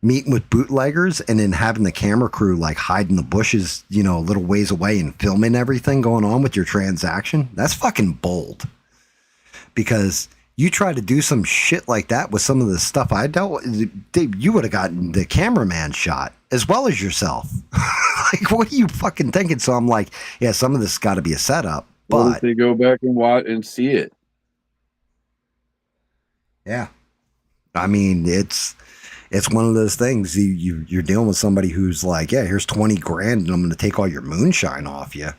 [SPEAKER 1] Meeting with bootleggers and then having the camera crew like hide in the bushes, you know, a little ways away and filming everything going on with your transaction. That's fucking bold. Because you try to do some shit like that with some of the stuff I dealt with, you would have gotten the cameraman shot as well as yourself. Like, what are you fucking thinking? So I'm like, yeah, some of this got to be a setup.
[SPEAKER 2] What
[SPEAKER 1] But
[SPEAKER 2] if they go back and watch and see it?
[SPEAKER 1] yeah, I mean, it's one of those things. You're dealing with somebody who's like, yeah, here's 20 grand and I'm going to take all your moonshine off you.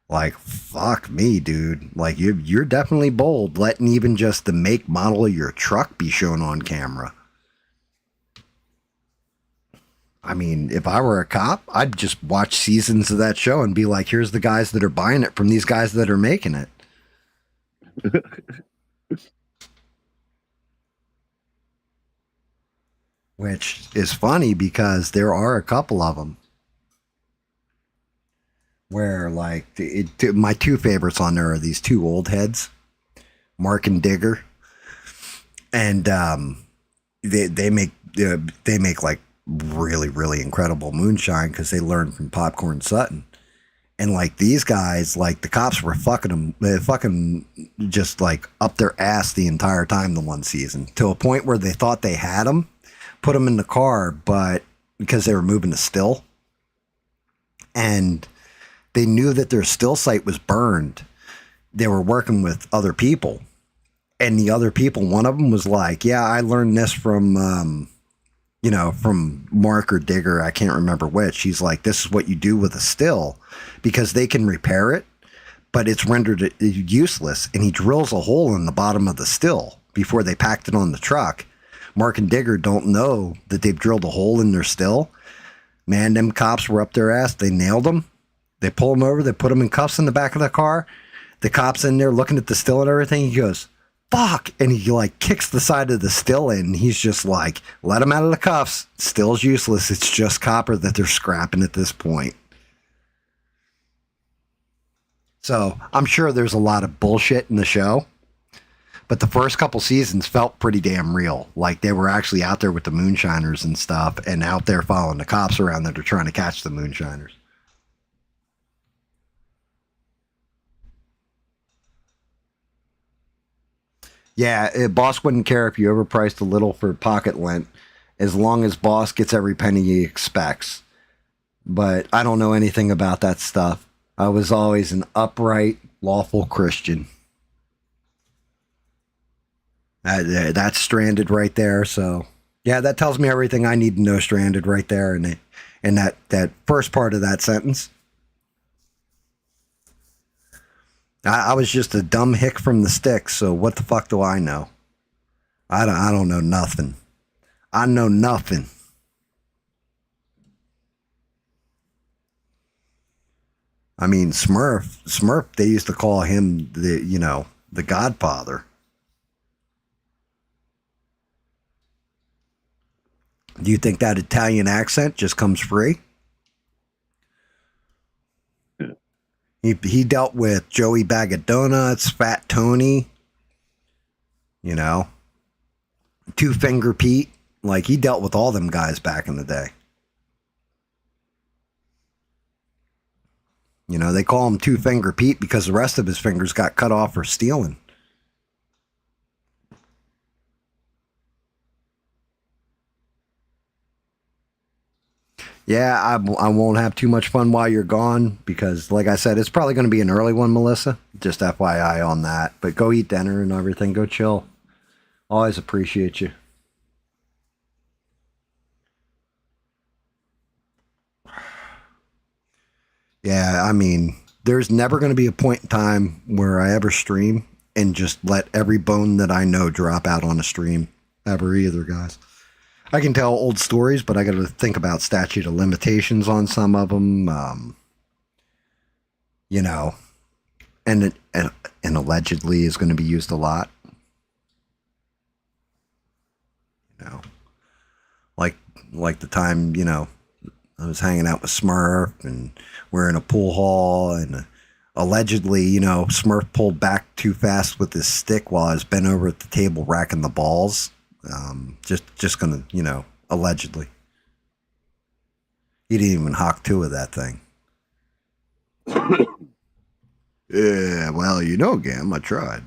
[SPEAKER 1] Like, fuck me, dude. Like, you're definitely bold, letting even just the make model of your truck be shown on camera. I mean, if I were a cop, I'd just watch seasons of that show and be like, here's the guys that are buying it from these guys that are making it. Which is funny because there are a couple of them where, like, my two favorites on there are these two old heads, Mark and Digger, and they make like really, really incredible moonshine because they learned from Popcorn Sutton. And like, these guys, like, the cops were fucking them, fucking just like up their ass the entire time the one season, to a point where they thought they had them, put them in the car, but because they were moving to still, and they knew that their still site was burned, they were working with other people. And the other people, one of them was like, yeah, I learned this from, from Mark or Digger. I can't remember which. He's like, this is what you do with a still, because they can repair it, but it's rendered useless. And he drills a hole in the bottom of the still before they packed it on the truck. Mark and Digger don't know that they've drilled a hole in their still. Man, them cops were up their ass. They nailed them. They pull them over. They put them in cuffs in the back of the car. The cop's in there looking at the still and everything. He goes, fuck. And he like kicks the side of the still in. And he's just like, let him out of the cuffs. Still's useless. It's just copper that they're scrapping at this point. So I'm sure there's a lot of bullshit in the show. But the first couple seasons felt pretty damn real. Like, they were actually out there with the moonshiners and stuff, and out there following the cops around that are trying to catch the moonshiners. Yeah, boss wouldn't care if you overpriced a little for pocket lint, as long as boss gets every penny he expects. But I don't know anything about that stuff. I was always an upright, lawful Christian. That's Stranded right there. So yeah, that tells me everything I need to know. Stranded right there, and that first part of that sentence. I was just a dumb hick from the sticks. So what the fuck do I know? I don't know nothing. I know nothing. I mean, Smurf. They used to call him the Godfather. Do you think that Italian accent just comes free? Yeah. He dealt with Joey Bag of Donuts, Fat Tony, Two Finger Pete. Like, he dealt with all them guys back in the day. They call him Two Finger Pete because the rest of his fingers got cut off for stealing. Yeah, I won't have too much fun while you're gone because, like I said, it's probably going to be an early one, Melissa. Just FYI on that. But go eat dinner and everything. Go chill. Always appreciate you. Yeah, I mean, there's never going to be a point in time where I ever stream and just let every bone that I know drop out on a stream ever either, guys. I can tell old stories, but I got to think about statute of limitations on some of them. You know, and allegedly is going to be used a lot. You know, like the time, you know, I was hanging out with Smurf and we're in a pool hall and allegedly, you know, Smurf pulled back too fast with his stick while I was bent over at the table racking the balls. Just gonna, you know, allegedly. He didn't even hawk two of that thing. Yeah, well, you know, Gam, I tried.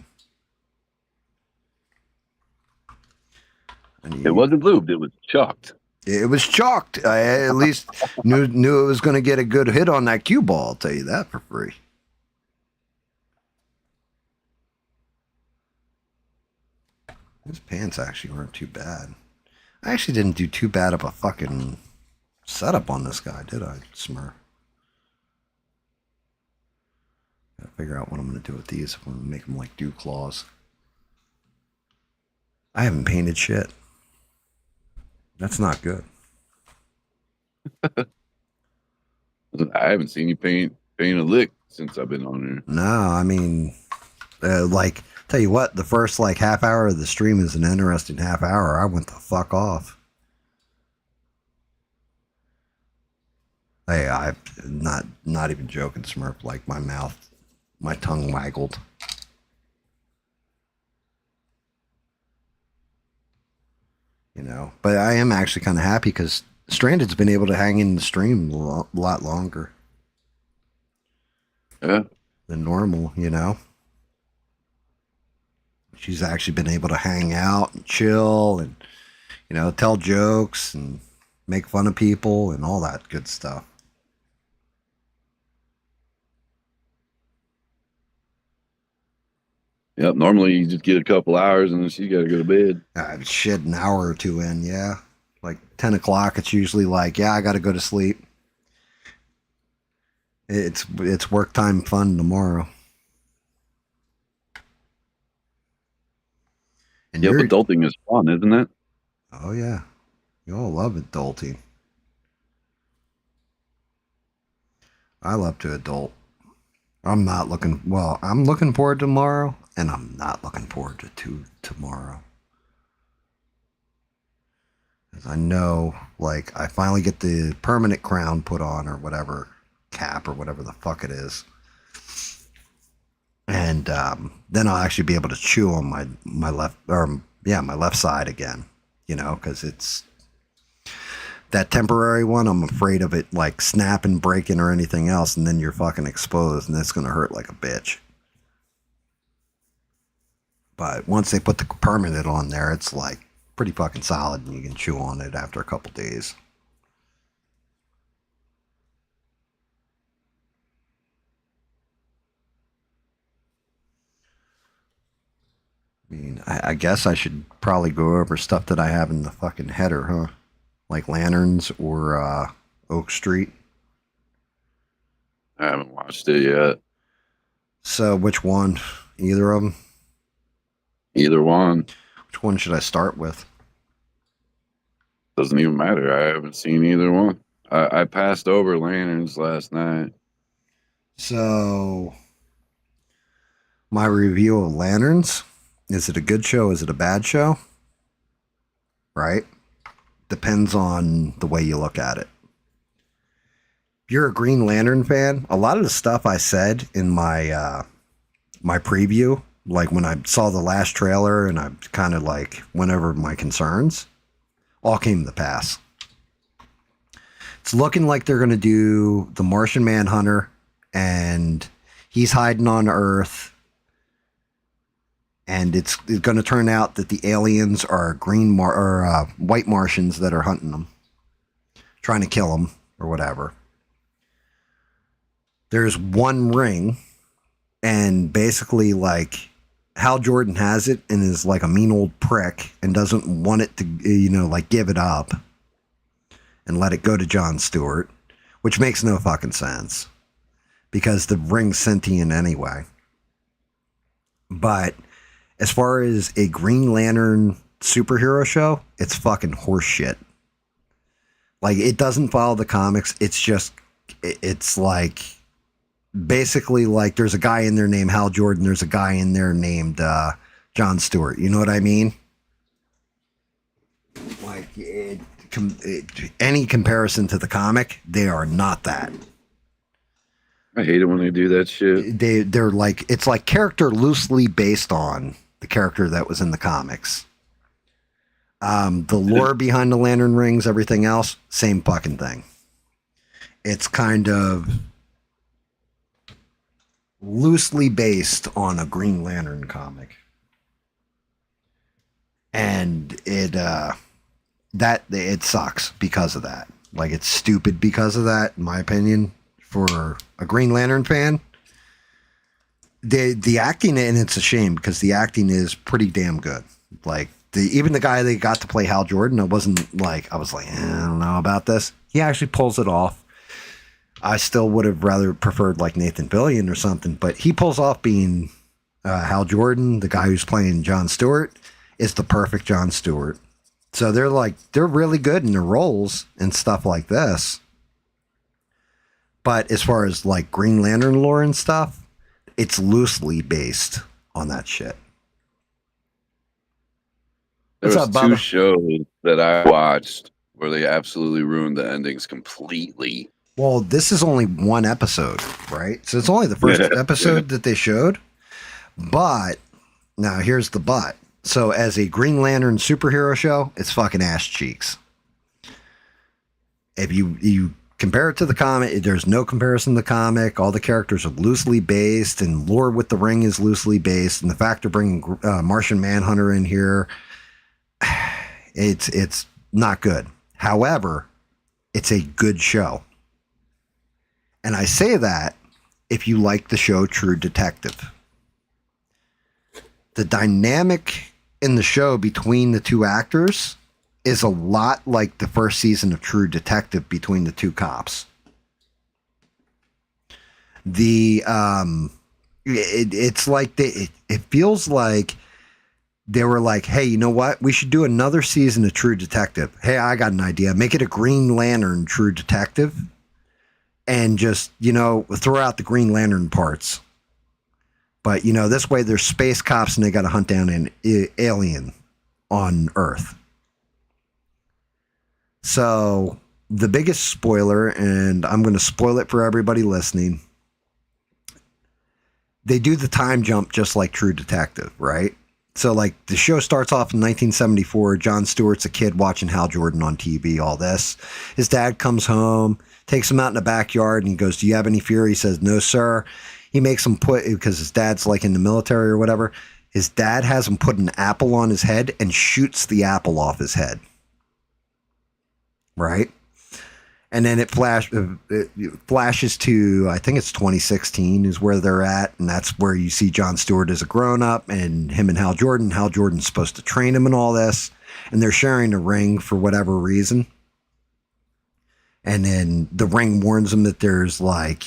[SPEAKER 2] It wasn't lubed, it was chalked.
[SPEAKER 1] It was chalked. I at least knew it was going to get a good hit on that cue ball. I'll tell you that for free. His pants actually weren't too bad. I actually didn't do too bad of a fucking setup on this guy, did I, Smurf? Gotta figure out what I'm going to do with these. I'm going to make them like dew claws. I haven't painted shit. That's not good.
[SPEAKER 2] I haven't seen you paint a lick since I've been on here.
[SPEAKER 1] No, I mean, like, tell you what, the first like half hour of the stream is an interesting half hour. I went the fuck off. Hey, I'm not even joking, Smurf. Like my tongue waggled. You know, but I am actually kind of happy because Stranded's been able to hang in the stream a lot longer.
[SPEAKER 2] Yeah.
[SPEAKER 1] Than normal, you know. She's actually been able to hang out and chill and, you know, tell jokes and make fun of people and all that good stuff.
[SPEAKER 2] Yep. Normally you just get a couple hours and then she got to go to bed.
[SPEAKER 1] Shit, an hour or two in, yeah. Like 10 o'clock, it's usually like, yeah, I got to go to sleep. It's work time fun tomorrow. And
[SPEAKER 2] yep, adulting is fun, isn't it?
[SPEAKER 1] Oh, yeah. You all love adulting. I love to adult. I'm looking forward to tomorrow, and I'm not looking forward to tomorrow. Because I know, like, I finally get the permanent crown put on or whatever, cap or whatever the fuck it is. And then I'll actually be able to chew on my left side again, you know, because it's that temporary one. I'm afraid of it like snapping, breaking, or anything else, and then you're fucking exposed, and it's gonna hurt like a bitch. But once they put the permanent on there, it's like pretty fucking solid, and you can chew on it after a couple days. I mean, I guess I should probably go over stuff that I have in the fucking header, huh? Like Lanterns or Oak Street.
[SPEAKER 2] I haven't watched it yet.
[SPEAKER 1] So which one? Either of them?
[SPEAKER 2] Either one.
[SPEAKER 1] Which one should I start with?
[SPEAKER 2] Doesn't even matter. I haven't seen either one. I passed over Lanterns last night.
[SPEAKER 1] So my review of Lanterns. Is it a good show? Is it a bad show? Right? Depends on the way you look at it. If you're a Green Lantern fan, a lot of the stuff I said in my my preview, like when I saw the last trailer and I kind of like went over my concerns, all came to pass. It's looking like they're going to do the Martian Manhunter, and he's hiding on Earth. And it's going to turn out that the aliens are white Martians that are hunting them, trying to kill them, or whatever. There's one ring, and basically, like, Hal Jordan has it and is like a mean old prick and doesn't want it to, like, give it up and let it go to Jon Stewart, which makes no fucking sense because the ring's sentient anyway. But as far as a Green Lantern superhero show, it's fucking horse shit. Like, it doesn't follow the comics. It's like, basically, like, there's a guy in there named Hal Jordan. There's a guy in there named Jon Stewart. You know what I mean? Like, any comparison to the comic, they are not that.
[SPEAKER 2] I hate it when they do that shit.
[SPEAKER 1] They're like, it's like character loosely based on the character that was in the comics. The lore behind the lantern rings, everything else, same fucking thing. It's kind of loosely based on a Green Lantern comic. And it sucks because of that. Like, it's stupid because of that, in my opinion. For a Green Lantern fan, the acting, and it's a shame because the acting is pretty damn good. Like, even the guy they got to play Hal Jordan, I was like, I don't know about this. He actually pulls it off. I still would have rather preferred like Nathan Fillion or something, but he pulls off being Hal Jordan. The guy who's playing Jon Stewart is the perfect Jon Stewart. So they're really good in their roles and stuff like this. But as far as like Green Lantern lore and stuff, it's loosely based on that shit.
[SPEAKER 2] There
[SPEAKER 1] What's
[SPEAKER 2] was
[SPEAKER 1] up,
[SPEAKER 2] two
[SPEAKER 1] Bubba?
[SPEAKER 2] shows that I watched where they absolutely ruined the endings completely.
[SPEAKER 1] Well, this is only one episode, right? So it's only the first episode that they showed. But now here's the but. So as a Green Lantern superhero show, it's fucking ass cheeks. If you compare it to the comic, there's no comparison to the comic. All the characters are loosely based, and lore with the ring is loosely based. And the fact of bringing Martian Manhunter in here, it's not good. However, it's a good show. And I say that if you like the show True Detective. The dynamic in the show between the two actors is a lot like the first season of True Detective between the two cops. It's like it feels like they were like, hey, you know what? We should do another season of True Detective. Hey, I got an idea. Make it a Green Lantern True Detective. And just, throw out the Green Lantern parts. But, this way there's space cops and they got to hunt down an alien on Earth. So the biggest spoiler, and I'm going to spoil it for everybody listening. They do the time jump just like True Detective, right? So like the show starts off in 1974. Jon Stewart's a kid watching Hal Jordan on TV, all this. His dad comes home, takes him out in the backyard, and he goes, do you have any fear? He says, no, sir. He makes him because his dad's like in the military or whatever. His dad has him put an apple on his head and shoots the apple off his head. Right? And then it flashes to, I think it's 2016 is where they're at. And that's where you see Jon Stewart as a grown-up and him and Hal Jordan. Hal Jordan's supposed to train him and all this. And they're sharing a ring for whatever reason. And then the ring warns him that there's like,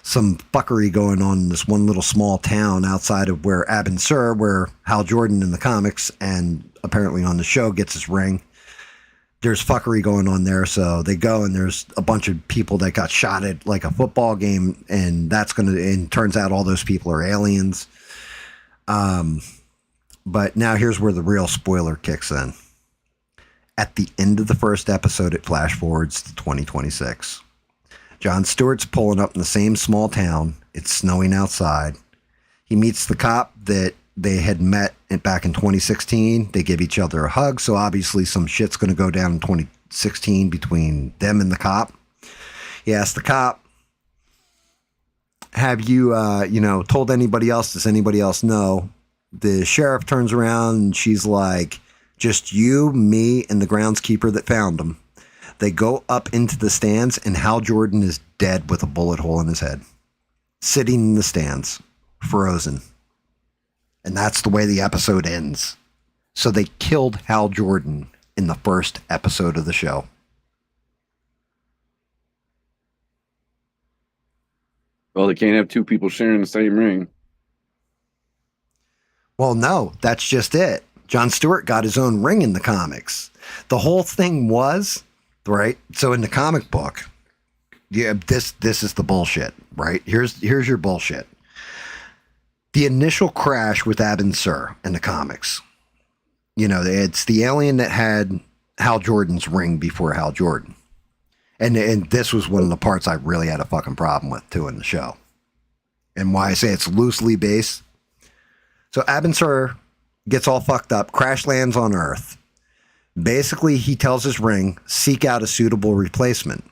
[SPEAKER 1] some fuckery going on in this one little small town outside of where Abin Sur, where Hal Jordan in the comics and apparently on the show gets his ring. There's fuckery going on there. So they go and there's a bunch of people that got shot at like a football game. And and turns out all those people are aliens. But now here's where the real spoiler kicks in. At the end of the first episode, it flash forwards to 2026. Jon Stewart's pulling up in the same small town. It's snowing outside. He meets the cop that they had met back in 2016. They give each other a hug. So obviously some shit's going to go down in 2016 between them and the cop. He asks the cop, have you, told anybody else? Does anybody else know? The sheriff turns around and she's like, just you, me, and the groundskeeper that found him. they go up into the stands, and Hal Jordan is dead with a bullet hole in his head, sitting in the stands, frozen. And that's the way the episode ends. So they killed Hal Jordan in the first episode of the show.
[SPEAKER 2] Well, they can't have two people sharing the same ring.
[SPEAKER 1] Well, no, that's just it. Jon Stewart got his own ring in the comics. The whole thing was, right? So in the comic book, yeah, this is the bullshit, right? Here's your bullshit. The initial crash with Abin Sur in the comics. You know, it's the alien that had Hal Jordan's ring before Hal Jordan. And this was one of the parts I really had a fucking problem with, too, in the show. And why I say it's loosely based. So Abin Sur gets all fucked up, crash lands on Earth. Basically, he tells his ring, seek out a suitable replacement.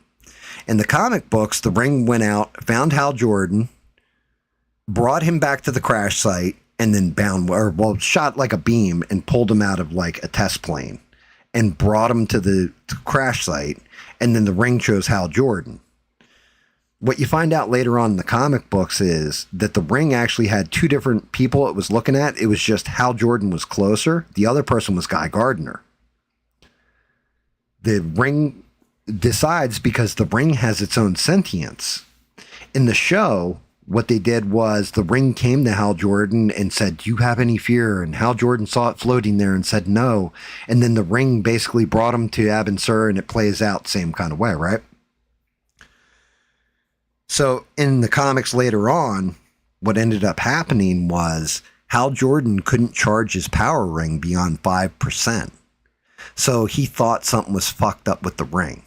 [SPEAKER 1] In the comic books, the ring went out, found Hal Jordan, brought him back to the crash site, and then shot like a beam and pulled him out of like a test plane and brought him to the crash site. And then the ring chose Hal Jordan. What you find out later on in the comic books is that the ring actually had two different people it was looking at. It was just Hal Jordan was closer. The other person was Guy Gardner. The ring decides because the ring has its own sentience. In the show, what they did was the ring came to Hal Jordan and said, "Do you have any fear?" And Hal Jordan saw it floating there and said no. And then the ring basically brought him to Abin Sur, and it plays out same kind of way, right? So in the comics later on, what ended up happening was Hal Jordan couldn't charge his power ring beyond 5%. So he thought something was fucked up with the ring.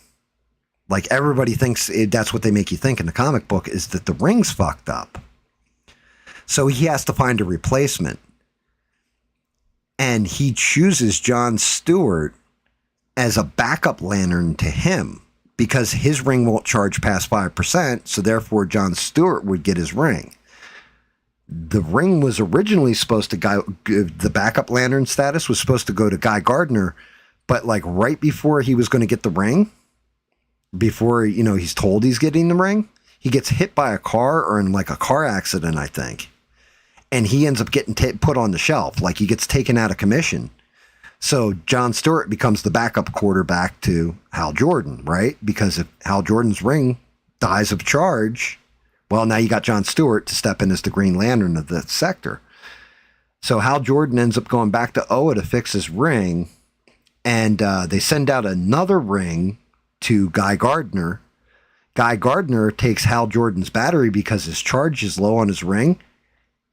[SPEAKER 1] Like everybody thinks that's what they make you think in the comic book is that the ring's fucked up. So he has to find a replacement. And he chooses Jon Stewart as a backup lantern to him because his ring won't charge past 5%. So therefore Jon Stewart would get his ring. The ring was originally supposed to the backup lantern status was supposed to go to Guy Gardner, but like right before he was going to get the ring, before, you know, he's told he's getting the ring, he gets hit by a car or in like a car accident, I think. And he ends up getting put on the shelf. Like he gets taken out of commission. So Jon Stewart becomes the backup quarterback to Hal Jordan, right? Because if Hal Jordan's ring dies of charge, well, now you got Jon Stewart to step in as the Green Lantern of the sector. So Hal Jordan ends up going back to Oa to fix his ring. And they send out another ring to Guy Gardner. Guy Gardner takes Hal Jordan's battery because his charge is low on his ring,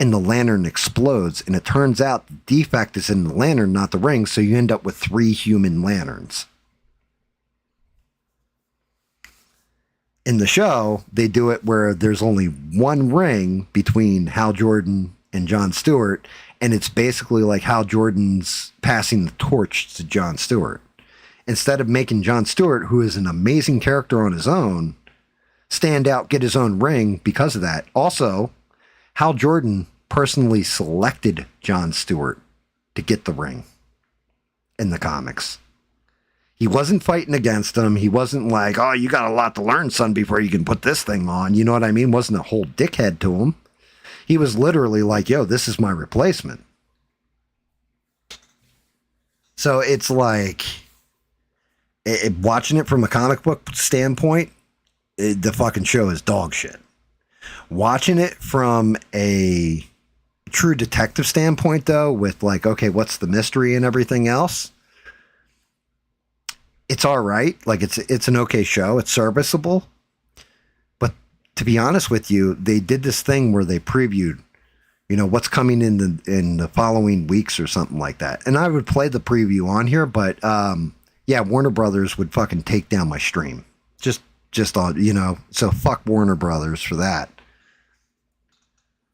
[SPEAKER 1] and the lantern explodes. And it turns out the defect is in the lantern, not the ring, so you end up with 3 human lanterns. In the show, they do it where there's only one ring between Hal Jordan and Jon Stewart, and it's basically like Hal Jordan's passing the torch to Jon Stewart. Instead of making Jon Stewart, who is an amazing character on his own, stand out, get his own ring because of that. Also, Hal Jordan personally selected Jon Stewart to get the ring in the comics. He wasn't fighting against him. He wasn't like, "Oh, you got a lot to learn, son, before you can put this thing on." You know what I mean? Wasn't a whole dickhead to him. He was literally like, "Yo, this is my replacement." So it's like, watching it from a comic book standpoint, the fucking show is dog shit. Watching it from a true detective standpoint, though, with like, okay, what's the mystery and everything else, it's all right. Like it's an okay show. It's serviceable. But to be honest with you, they did this thing where they previewed, you know, what's coming in the following weeks or something like that. And I would play the preview on here, but yeah, Warner Brothers would fucking take down my stream. Just on, you know, so fuck Warner Brothers for that.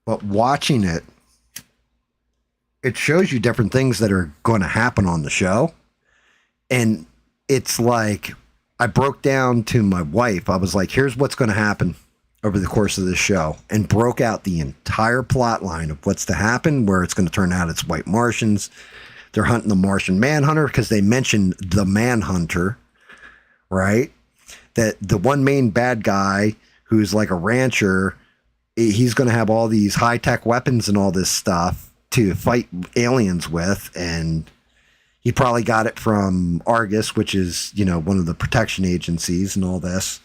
[SPEAKER 1] But watching it, it shows you different things that are going to happen on the show. And it's like, I broke down to my wife. I was like, here's what's going to happen over the course of this show, and broke out the entire plot line of what's to happen, where it's going to turn out it's white Martians. They're hunting the Martian Manhunter because they mentioned the Manhunter, right? That the one main bad guy who's like a rancher, he's going to have all these high-tech weapons and all this stuff to fight aliens with, and he probably got it from Argus, which is, you know, one of the protection agencies and all this.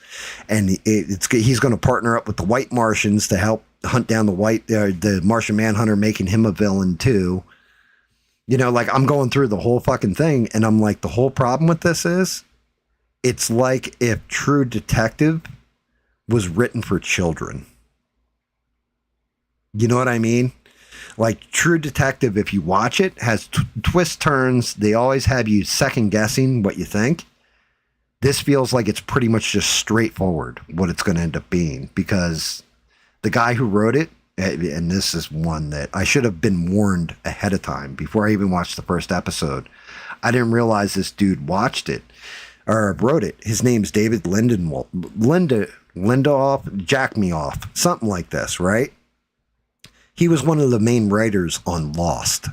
[SPEAKER 1] And he's going to partner up with the white Martians to help hunt down the Martian Manhunter, making him a villain too. You know, like, I'm going through the whole fucking thing, and I'm like, the whole problem with this is, it's like if True Detective was written for children. You know what I mean? Like, True Detective, if you watch it, has twist turns. They always have you second guessing what you think. This feels like it's pretty much just straightforward what it's going to end up being, because the guy who wrote it, and this is one that I should have been warned ahead of time before I even watched the first episode. I didn't realize this dude watched it or wrote it. His name's David Lindelof, Jack Me Off, something like this, right? He was one of the main writers on Lost.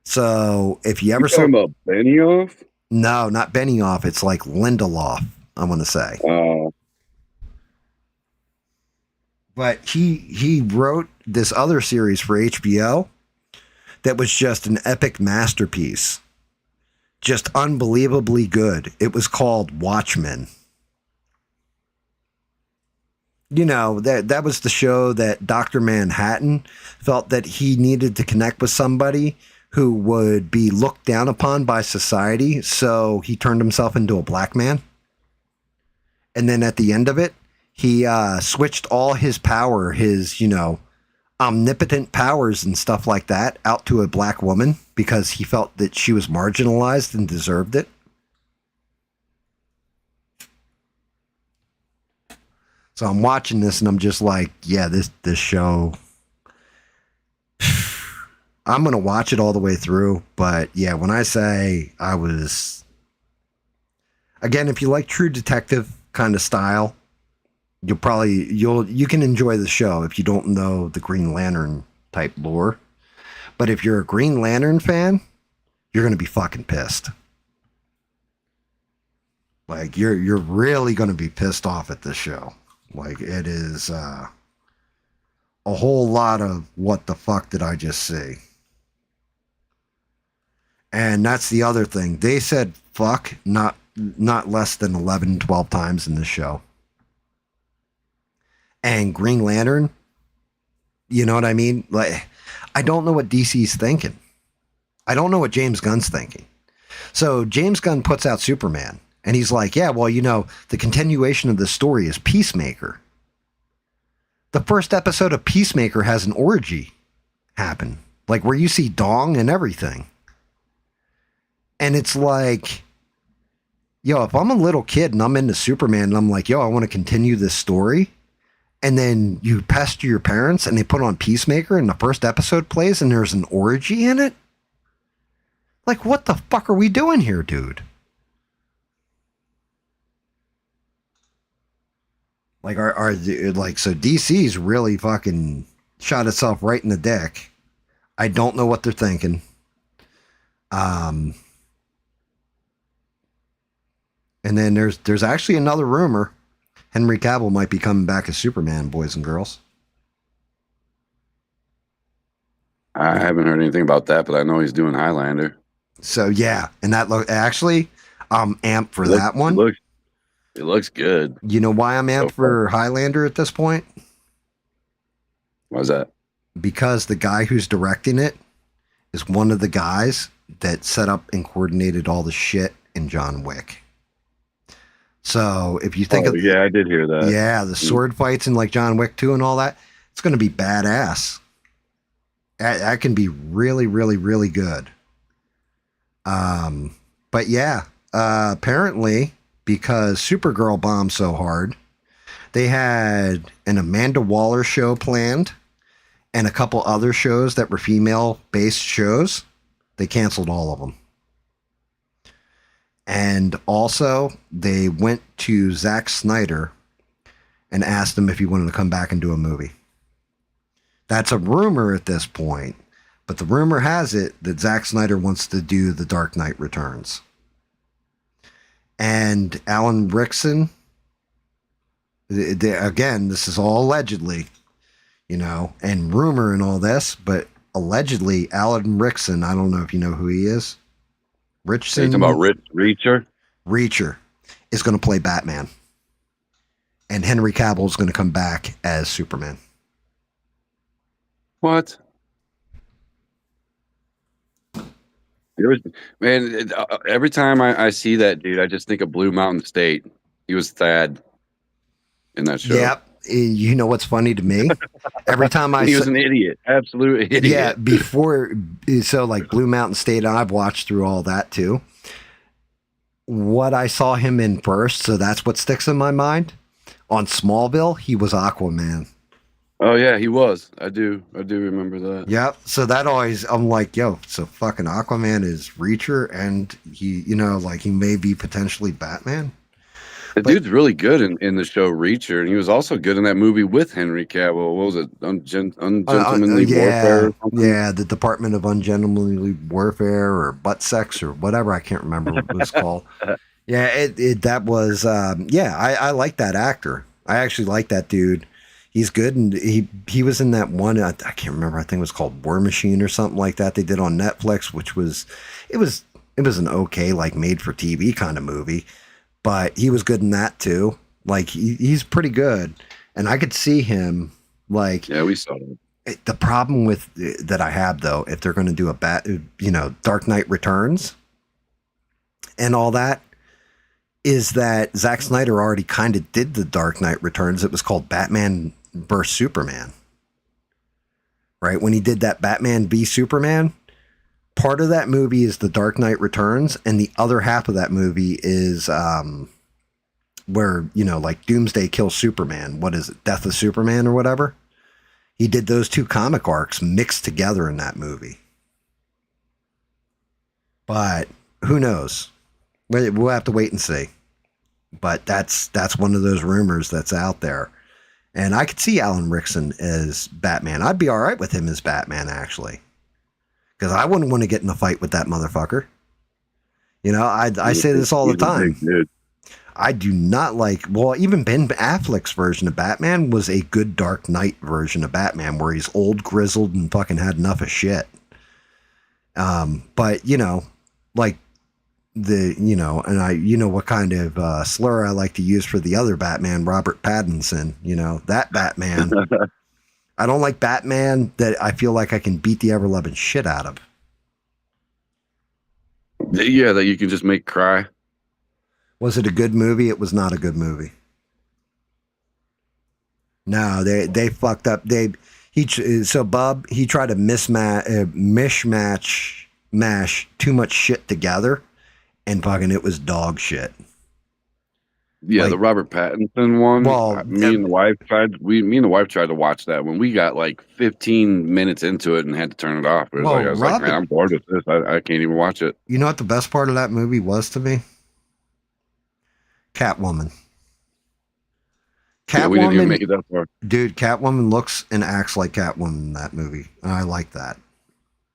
[SPEAKER 1] So if you ever saw
[SPEAKER 2] about Benioff?
[SPEAKER 1] No, not Benioff. It's like Lindelof, I want to say.
[SPEAKER 2] Oh.
[SPEAKER 1] But he wrote this other series for HBO that was just an epic masterpiece. Just unbelievably good. It was called Watchmen. You know, that was the show that Dr. Manhattan felt that he needed to connect with somebody who would be looked down upon by society, so he turned himself into a black man. And then at the end of it, he switched all his power, his, you know, omnipotent powers and stuff like that out to a black woman because he felt that she was marginalized and deserved it. So I'm watching this and I'm just like, yeah, this show, I'm going to watch it all the way through. But yeah, when I say I was, again, if you like True Detective kind of style, you can enjoy the show if you don't know the Green Lantern type lore. But if you're a Green Lantern fan, you're going to be fucking pissed. Like, you're really going to be pissed off at this show. Like, it is a whole lot of what the fuck did I just see? And that's the other thing. They said fuck not less than 11, 12 times in this show. And Green Lantern, you know what I mean? Like, I don't know what DC's thinking. I don't know what James Gunn's thinking. So James Gunn puts out Superman. And he's like, yeah, well, you know, the continuation of the story is Peacemaker. The first episode of Peacemaker has an orgy happen. Like, where you see dong and everything. And it's like, yo, if I'm a little kid and I'm into Superman and I'm like, yo, I want to continue this story. And then you pester your parents and they put on Peacemaker and the first episode plays and there's an orgy in it. Like, what the fuck are we doing here, dude? Like, so DC's really fucking shot itself right in the dick. I don't know what they're thinking. And then there's actually another rumor. Henry Cavill might be coming back as Superman, boys and girls.
[SPEAKER 2] I haven't heard anything about that, but I know he's doing Highlander.
[SPEAKER 1] So yeah, and that actually, I'm amped for that one.
[SPEAKER 2] It looks good.
[SPEAKER 1] You know why I'm amped for Highlander at this point?
[SPEAKER 2] Why's that?
[SPEAKER 1] Because the guy who's directing it is one of the guys that set up and coordinated all the shit in John Wick. So if you think
[SPEAKER 2] yeah, I did hear that.
[SPEAKER 1] Yeah, the sword fights in like John Wick 2 and all that, it's going to be badass. That can be really, really, really good. But yeah, apparently, because Supergirl bombed so hard, they had an Amanda Waller show planned and a couple other shows that were female-based shows. They canceled all of them. And also, they went to Zack Snyder and asked him if he wanted to come back and do a movie. That's a rumor at this point, but the rumor has it that Zack Snyder wants to do The Dark Knight Returns. And Alan Rickson, again, this is all allegedly, and rumor and all this, but allegedly Alan Rickson, I don't know if you know who he is.
[SPEAKER 2] Are you talking about Reacher?
[SPEAKER 1] Reacher is going to play Batman. And Henry Cavill is going to come back as Superman.
[SPEAKER 2] What? Man, every time I see that dude, I just think of Blue Mountain State. He was Thad in that show.
[SPEAKER 1] Yep. You know what's funny to me? Every time
[SPEAKER 2] he was an idiot, absolute idiot.
[SPEAKER 1] Yeah, so like Blue Mountain State, and I've watched through all that too. What I saw him in first, so that's what sticks in my mind. On Smallville, he was Aquaman.
[SPEAKER 2] Oh yeah, he was. I do remember that.
[SPEAKER 1] Yep. So that always, I'm like, yo, so fucking Aquaman is Reacher, and he, he may be potentially Batman.
[SPEAKER 2] The dude's really good in the show Reacher, and he was also good in that movie with Henry Cavill. What was it? Ungentlemanly Warfare? Or something?
[SPEAKER 1] Yeah, the Department of Ungentlemanly Warfare or Butt Sex or whatever. I can't remember what it was called. Yeah, that was, I like that actor. I actually like that dude. He's good, and he was in that one, I can't remember, I think it was called War Machine or something like that they did on Netflix, which was an okay, like, made-for-TV kind of movie. But he was good in that too. Like he's pretty good, and I could see him like.
[SPEAKER 2] Yeah, we saw him.
[SPEAKER 1] The problem with that I have though, if they're going to do Dark Knight Returns, and all that, is that Zack Snyder already kind of did the Dark Knight Returns. It was called Batman vs Superman, right? When he did that Batman v Superman. Part of that movie is The Dark Knight Returns, and the other half of that movie is where, like Doomsday kills Superman. What is it? Death of Superman or whatever? He did those two comic arcs mixed together in that movie. But who knows? We'll have to wait and see. But that's one of those rumors that's out there. And I could see Alan Rickson as Batman. I'd be all right with him as Batman, actually. Because I wouldn't want to get in a fight with that motherfucker. I say this all the time. I do not like, even Ben Affleck's version of Batman was a good Dark Knight version of Batman where he's old, grizzled, and fucking had enough of shit. But, like and I, what kind of slur I like to use for the other Batman, Robert Pattinson, that Batman. I don't like Batman that I feel like I can beat the ever-loving shit out of.
[SPEAKER 2] Yeah, that you can just make cry.
[SPEAKER 1] Was it a good movie? It was not a good movie. No, they fucked up. He tried to mash too much shit together, and fucking it was dog shit.
[SPEAKER 2] Yeah, like, the Robert Pattinson one.
[SPEAKER 1] Well,
[SPEAKER 2] me and the wife tried to watch that when we got like 15 minutes into it and had to turn it off. I was like, man, I'm bored with this. I can't even watch it.
[SPEAKER 1] You know what the best part of that movie was to me? Catwoman.
[SPEAKER 2] Yeah, we didn't even make it that far.
[SPEAKER 1] Dude, Catwoman looks and acts like Catwoman in that movie. And I like that.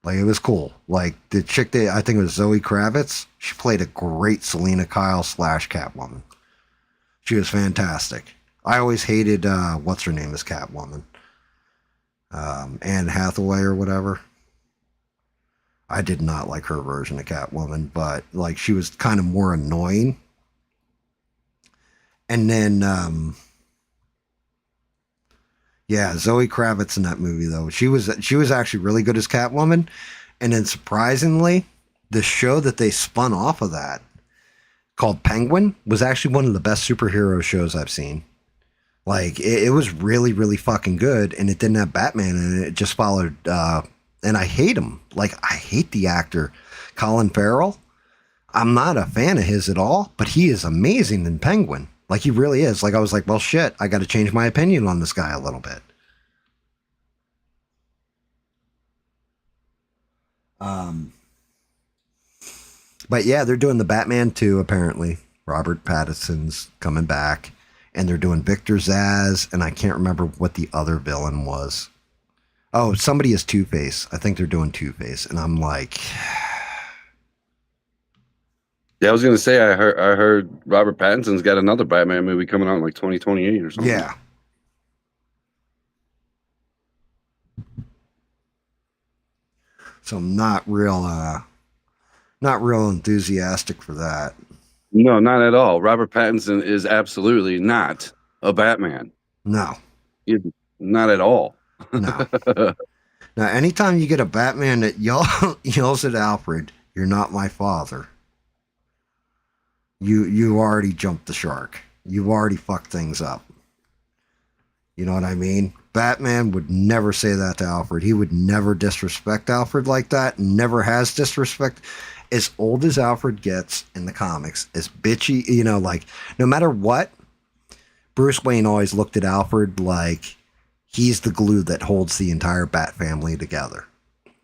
[SPEAKER 1] Like, it was cool. Like, the chick I think it was Zoe Kravitz. She played a great Selena Kyle / Catwoman. She was fantastic. I always hated, what's her name as Catwoman? Anne Hathaway or whatever. I did not like her version of Catwoman, but, like, she was kind of more annoying. And then, Zoe Kravitz in that movie, though. She was actually really good as Catwoman. And then, surprisingly, the show that they spun off of that, called Penguin, was actually one of the best superhero shows I've seen. Like, it was really, really fucking good, and it didn't have Batman in it. It just followed, and I hate him. Like, I hate the actor, Colin Farrell. I'm not a fan of his at all, but he is amazing in Penguin. Like, he really is. Like, I was like, well, shit, I got to change my opinion on this guy a little bit. But yeah, they're doing the Batman 2, apparently. Robert Pattinson's coming back. And they're doing Victor Zsasz, and I can't remember what the other villain was. Oh, somebody is Two-Face. I think they're doing Two-Face. And I'm like,
[SPEAKER 2] Yeah, I was gonna say I heard Robert Pattinson's got another Batman movie coming out in like 2028 or something.
[SPEAKER 1] Yeah. So I'm not real enthusiastic for that.
[SPEAKER 2] No, not at all. Robert Pattinson is absolutely not a Batman.
[SPEAKER 1] No.
[SPEAKER 2] He's not at all.
[SPEAKER 1] No. Now, anytime you get a Batman that yells at Alfred, "You're not my father," you already jumped the shark. You've already fucked things up. You know what I mean? Batman would never say that to Alfred. He would never disrespect Alfred like that. Never has disrespect. As old as Alfred gets in the comics, as bitchy, like no matter what, Bruce Wayne always looked at Alfred like he's the glue that holds the entire Bat family together.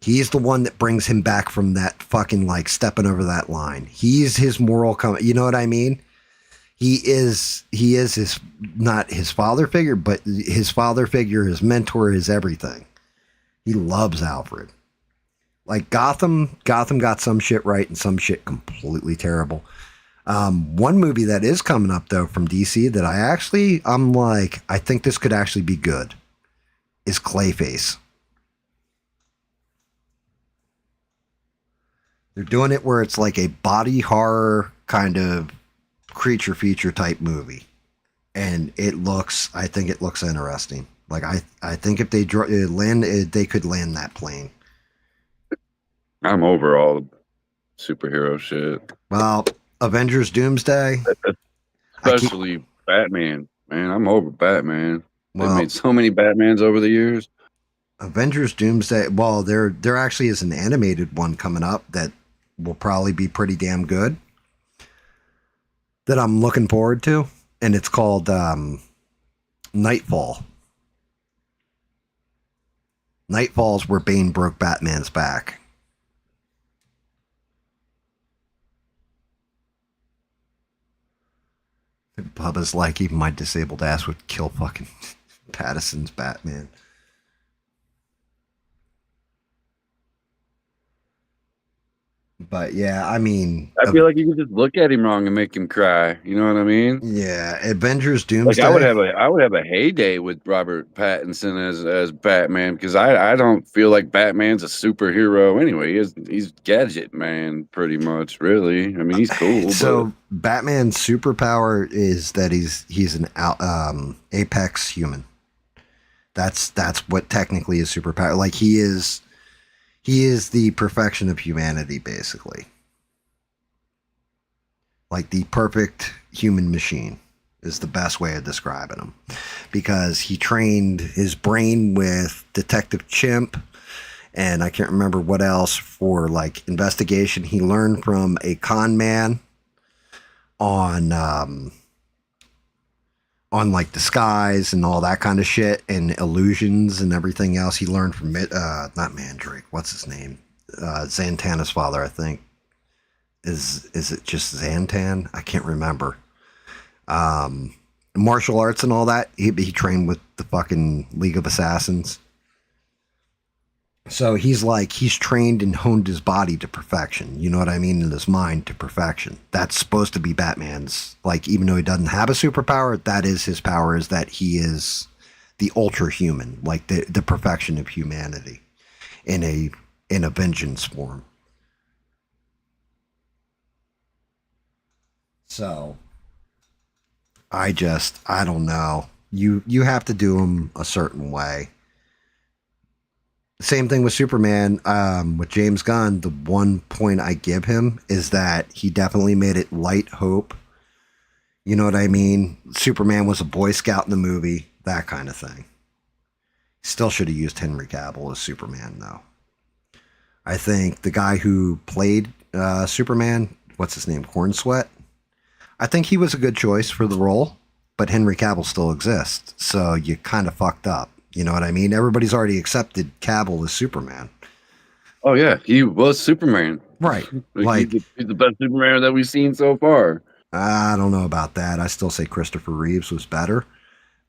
[SPEAKER 1] He's the one that brings him back from that fucking like stepping over that line. He's his moral you know what I mean? He is his, not his father figure, but his father figure, his mentor, his everything. He loves Alfred. Like Gotham got some shit right and some shit completely terrible. One movie that is coming up though from DC that I'm like, I think this could actually be good is Clayface. They're doing it where it's like a body horror kind of creature feature type movie, and I think it looks interesting. Like I think if they they could land that plane.
[SPEAKER 2] I'm over all superhero shit.
[SPEAKER 1] Well, Avengers Doomsday,
[SPEAKER 2] especially Batman. Man, I'm over Batman. They've
[SPEAKER 1] well,
[SPEAKER 2] made so many Batmans over the years.
[SPEAKER 1] Avengers Doomsday. Well, there actually is an animated one coming up that will probably be pretty damn good, that I'm looking forward to, and it's called Nightfall. Nightfall's where Bane broke Batman's back. Bubba's like, even my disabled ass would kill fucking Pattinson's Batman. But yeah, I mean,
[SPEAKER 2] I feel like you could just look at him wrong and make him cry. You know what I mean?
[SPEAKER 1] Yeah, Avengers Doomsday.
[SPEAKER 2] Like I would have a heyday with Robert Pattinson as Batman, because I don't feel like Batman's a superhero anyway. He's gadget man pretty much. Really, I mean he's cool.
[SPEAKER 1] So
[SPEAKER 2] but
[SPEAKER 1] Batman's superpower is that he's an apex human. That's what technically is superpower. Like he is the perfection of humanity, basically. Like the perfect human machine is the best way of describing him, because he trained his brain with Detective Chimp, and I can't remember what else for like investigation. He learned from a con man on like disguise and all that kind of shit and illusions and everything else. He learned from not Mandrake. What's his name? Zantana's father, I think. Is it just Zantan? I can't remember. Martial arts and all that. He trained with the fucking League of Assassins. So he's trained and honed his body to perfection. You know what I mean? And his mind to perfection. That's supposed to be Batman's. Like, even though he doesn't have a superpower, that is his power, is that he is the ultra human, like the perfection of humanity in a vengeance form. So I don't know. You have to do him a certain way. Same thing with Superman. With James Gunn, the one point I give him is that he definitely made it light hope. You know what I mean? Superman was a Boy Scout in the movie, that kind of thing. Still should have used Henry Cavill as Superman, though. I think the guy who played Superman, what's his name, Cornsweat? I think he was a good choice for the role, but Henry Cavill still exists, so you kind of fucked up. You know what I mean? Everybody's already accepted Cavill as Superman.
[SPEAKER 2] oh yeah, he was Superman.
[SPEAKER 1] Right.
[SPEAKER 2] Like he's the best Superman that we've seen so far.
[SPEAKER 1] I don't know about that. I still say Christopher Reeves was better,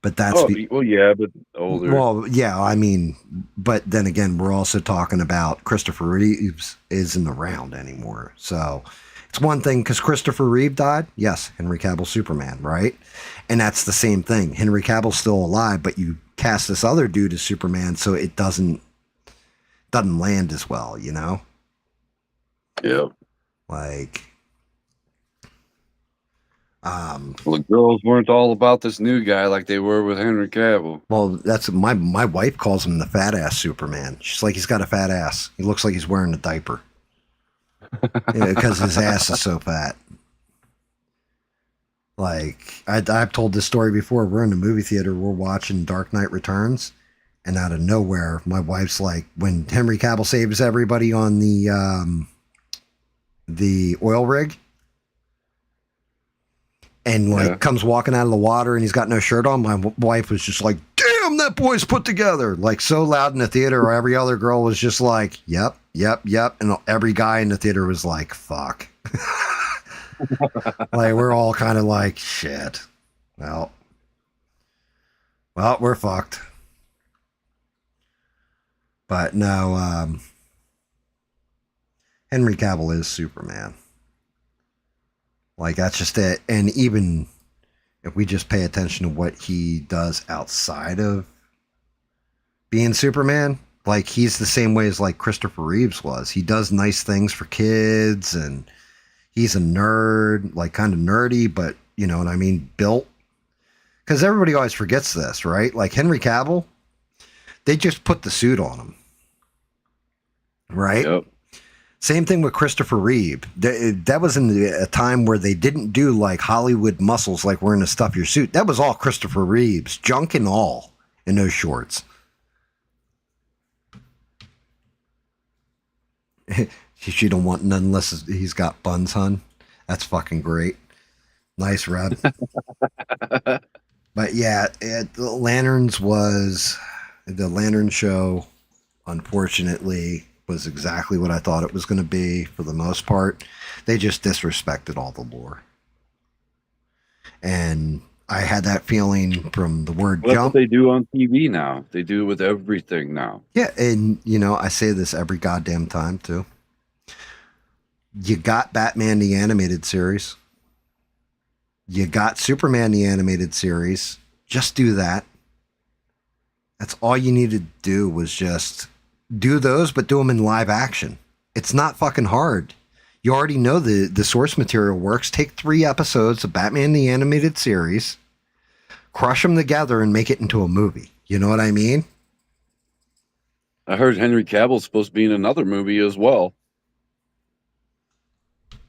[SPEAKER 1] but that's
[SPEAKER 2] well, yeah, but older.
[SPEAKER 1] Well, yeah, I mean, but then again, we're also talking about Christopher Reeves isn't around anymore. So It's one thing because Christopher Reeve died. Yes, Henry Cavill Superman, right? And that's the same thing. Henry Cavill's still alive, but you cast this other dude as Superman, so it doesn't land as well, you know?
[SPEAKER 2] Yeah.
[SPEAKER 1] Like,
[SPEAKER 2] Well, the girls weren't all about this new guy like they were with Henry Cavill.
[SPEAKER 1] well, that's my wife calls him the fat ass Superman. She's like, he's got a fat ass. He looks like he's wearing a diaper. Because his ass is so fat. Like, I've told this story before. We're in the movie theater, we're watching Dark Knight Returns, and out of nowhere, my wife's like, when Henry Cavill saves everybody on the oil rig, and like comes walking out of the water and he's got no shirt on, my wife was just like, damn, that boy's put together. Like, so loud in the theater, or every other girl was just like, yep. And every guy in the theater was like, fuck. Like, we're all kind of like, shit. Well, we're fucked. But no, Henry Cavill is Superman. Like, that's just it. And even if we just pay attention to what he does outside of being Superman, like, he's the same way as like Christopher Reeves was. He does nice things for kids, and he's a nerd, like kind of nerdy, but you know what I mean, built. Because everybody always forgets this, right? Like Henry Cavill, they just put the suit on him, right?
[SPEAKER 2] Yep.
[SPEAKER 1] Same thing with Christopher Reeve. That was in a time where they didn't do like Hollywood muscles, like wearing to stuff your suit. That was all Christopher Reeves, junk and all, in those shorts. She don't want none unless he's got buns, hun. That's fucking great. Nice, Reb. But yeah, the Lantern show, unfortunately, was exactly what I thought it was going to be for the most part. They just disrespected all the lore. And I had that feeling from the word
[SPEAKER 2] Well, that's
[SPEAKER 1] jump.
[SPEAKER 2] what they do on TV now. They do it with everything now.
[SPEAKER 1] Yeah, and you know, I say this every goddamn time too. You got Batman the animated series. You got Superman the animated series. Just do that. That's all you needed to do, was just do those, but do them in live action. It's not fucking hard. You already know the source material works. Take 3 episodes of Batman the animated series, crush them together, and make it into a movie. You know what I mean?
[SPEAKER 2] I heard Henry Cavill's supposed to be in another movie as well.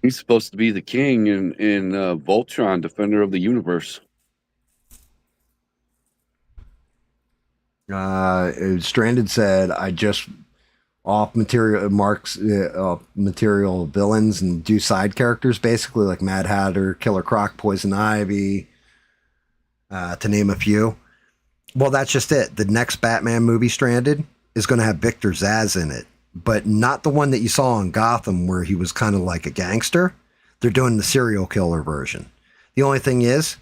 [SPEAKER 2] He's supposed to be the king in Voltron, Defender of the Universe.
[SPEAKER 1] Stranded said, I just off material material villains and do side characters, basically like Mad Hatter, Killer Croc, Poison Ivy, to name a few. Well, that's just it. The next Batman movie, Stranded, is going to have Victor Zsasz in it, but not the one that you saw in Gotham where he was kind of like a gangster. They're doing the serial killer version. The only thing is,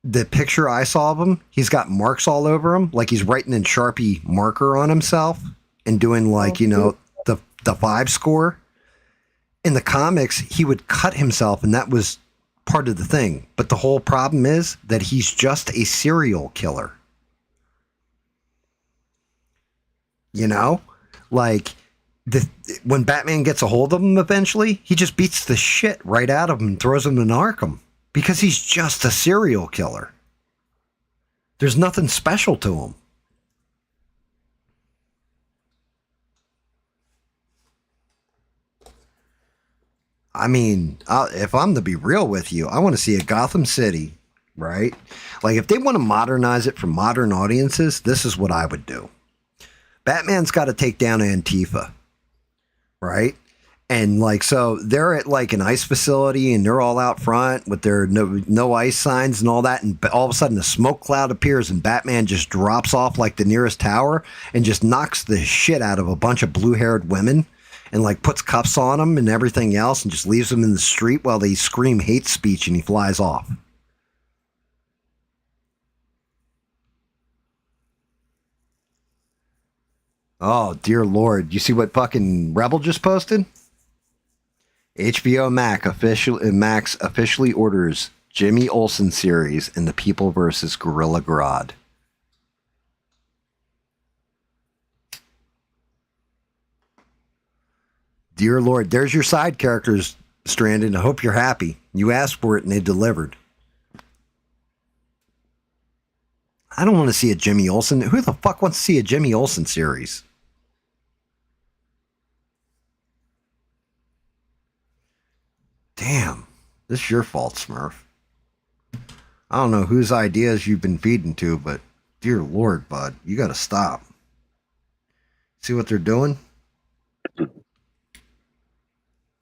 [SPEAKER 1] the picture I saw of him, he's got marks all over him, like he's writing in Sharpie marker on himself and doing like, you know, the 5 score. In the comics, he would cut himself, and that was part of the thing. But the whole problem is that he's just a serial killer. You know? Like, when Batman gets a hold of him eventually, he just beats the shit right out of him and throws him in Arkham. Because he's just a serial killer. There's nothing special to him. I mean, if I'm to be real with you, I want to see a Gotham City, right? Like, if they want to modernize it for modern audiences, this is what I would do. Batman's got to take down Antifa, right? And like, so they're at like an ice facility and they're all out front with their no ice signs and all that. And all of a sudden a smoke cloud appears and Batman just drops off like the nearest tower and just knocks the shit out of a bunch of blue haired women and like puts cuffs on them and everything else and just leaves them in the street while they scream hate speech and he flies off. Oh, dear Lord. You see what fucking Rebel just posted? Max officially orders Jimmy Olsen series in the People vs. Gorilla Grodd. Dear Lord, there's your side characters, Stranded. I hope you're happy. You asked for it and they delivered. I don't want to see a Jimmy Olsen. Who the fuck wants to see a Jimmy Olsen series? Damn. This is your fault, Smurf. I don't know whose ideas you've been feeding to, but dear Lord, bud, you got to stop. See what they're doing?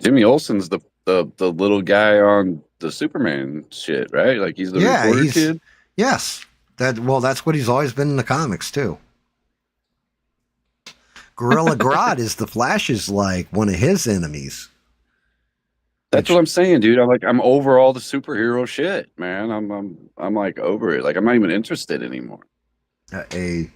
[SPEAKER 2] Jimmy Olsen's the little guy on the Superman shit, right? Like he's the reporter kid.
[SPEAKER 1] Yes. That's what he's always been in the comics too. Gorilla Grodd is the Flash's like one of his enemies.
[SPEAKER 2] That's what I'm saying, dude. I'm over all the superhero shit, man. I'm like over it. Like I'm not even interested anymore.
[SPEAKER 1] A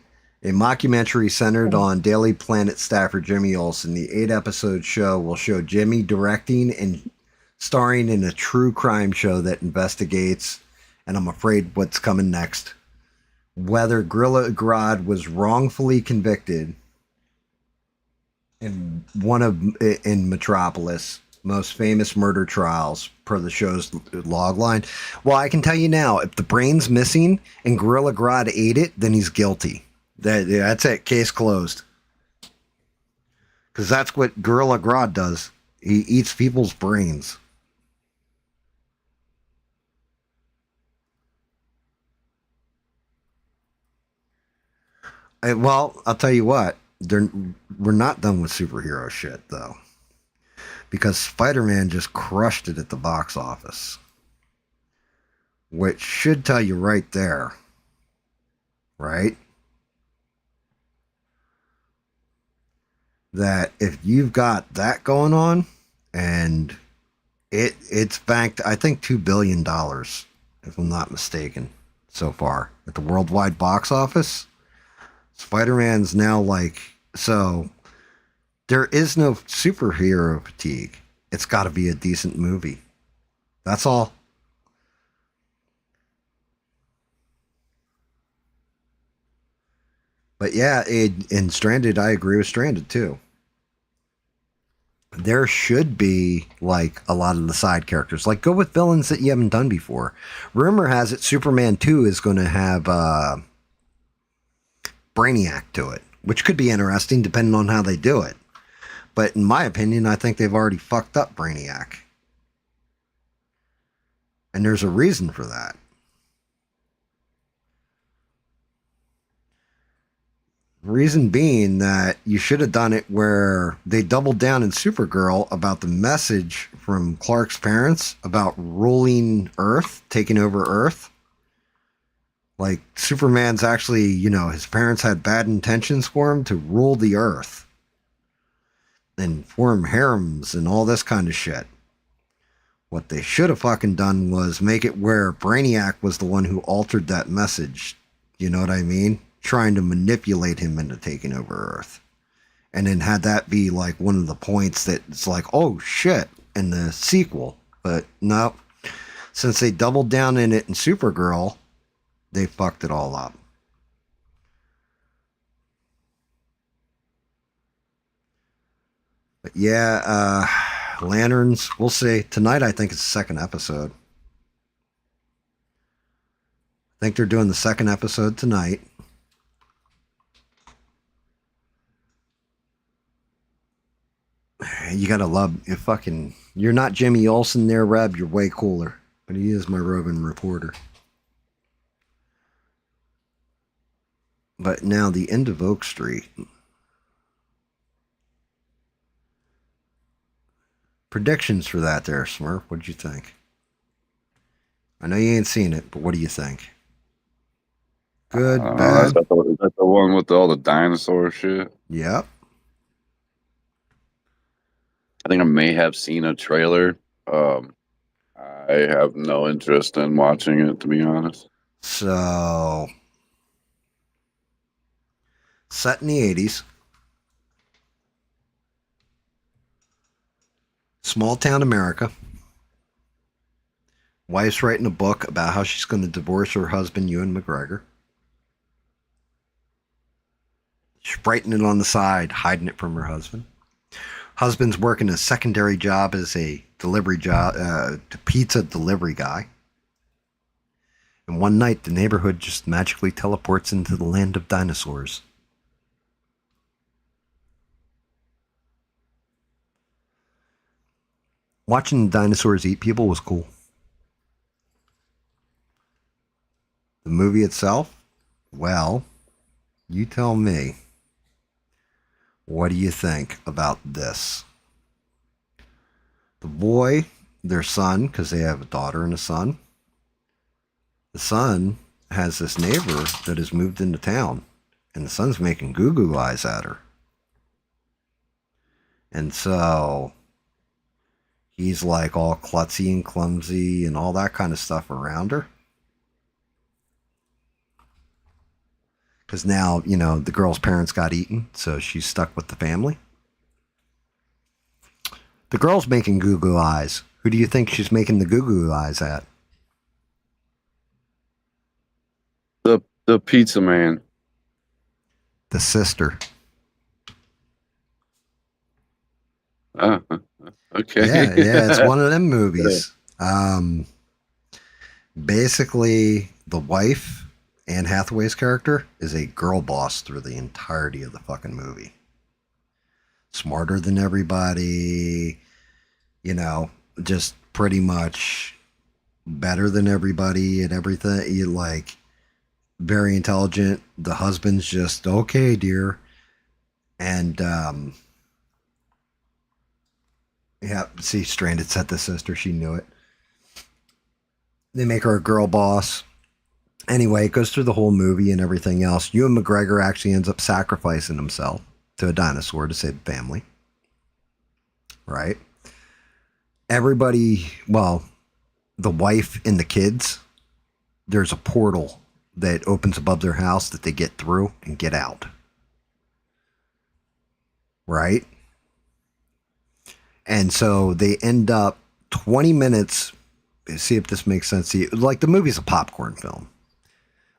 [SPEAKER 1] mockumentary centered on Daily Planet staffer Jimmy Olsen. The 8-episode show will show Jimmy directing and starring in a true crime show that investigates, and I'm afraid what's coming next, whether Gorilla Grodd was wrongfully convicted in Metropolis' most famous murder trials per the show's logline. Well, I can tell you now, if the brain's missing and Gorilla Grodd ate it, then he's guilty. That's it. Case closed. Because that's what Gorilla Grodd does. He eats people's brains. Well, I'll tell you what. We're not done with superhero shit, though. Because Spider-Man just crushed it at the box office. Which should tell you right there. Right? That if you've got that going on, and it's banked, I think, $2 billion, if I'm not mistaken, so far at the worldwide box office. Spider-Man's now like, so there is no superhero fatigue. It's got to be a decent movie. That's all. But yeah, in Stranded, I agree with Stranded too. There should be like a lot of the side characters. Like go with villains that you haven't done before. Rumor has it Superman 2 is going to have Brainiac to it, which could be interesting depending on how they do it. But in my opinion, I think they've already fucked up Brainiac. And there's a reason for that. Reason being that you should have done it where they doubled down in Supergirl about the message from Clark's parents about ruling Earth, taking over Earth. Like Superman's actually, his parents had bad intentions for him to rule the Earth and form harems and all this kind of shit. What they should have fucking done was make it where Brainiac was the one who altered that message. You know what I mean? Trying to manipulate him into taking over Earth. And then had that be like one of the points that it's like, oh shit, in the sequel. But no, since they doubled down in it in Supergirl, they fucked it all up. But yeah, Lanterns, we'll see. Tonight I think it's the second episode. I think they're doing the second episode tonight. You gotta love you're not Jimmy Olsen there, Reb. You're way cooler. But he is my roving reporter. But now the end of Oak Street. Predictions for that there, Smurf. What'd you think? I know you ain't seen it, but what do you think? Good, bad?
[SPEAKER 2] Is that the one with all the dinosaur shit?
[SPEAKER 1] Yep.
[SPEAKER 2] I think I may have seen a trailer. I have no interest in watching it, to be honest.
[SPEAKER 1] So, set in the 80s. Small town America. Wife's writing a book about how she's going to divorce her husband, Ewan McGregor. She's writing it on the side, hiding it from her husband. Husband's working a secondary job as a pizza delivery guy. And one night, the neighborhood just magically teleports into the land of dinosaurs. Watching the dinosaurs eat people was cool. The movie itself, well, you tell me. What do you think about this? The boy, their son, because they have a daughter and a son. The son has this neighbor that has moved into town, and the son's making goo-goo eyes at her. And so he's like all klutzy and clumsy and all that kind of stuff around her. Because now, you know, the girl's parents got eaten, so she's stuck with the family. The girl's making goo-goo eyes. Who do you think she's making the goo-goo eyes at?
[SPEAKER 2] The pizza man.
[SPEAKER 1] The sister.
[SPEAKER 2] Okay.
[SPEAKER 1] Yeah, it's one of them movies. Basically, the wife, Anne Hathaway's character, is a girl boss through the entirety of the fucking movie. Smarter than everybody, you know, just pretty much better than everybody at everything. You like very intelligent. The husband's just okay, dear. And yeah, see, Stranded set the sister, she knew it. They make her a girl boss. Anyway, it goes through the whole movie and everything else. Ewan McGregor actually ends up sacrificing himself to a dinosaur to save the family. Right? Everybody, well, the wife and the kids, there's a portal that opens above their house that they get through and get out. Right? And so they end up 20 minutes. See if this makes sense to you. Like, the movie's a popcorn film.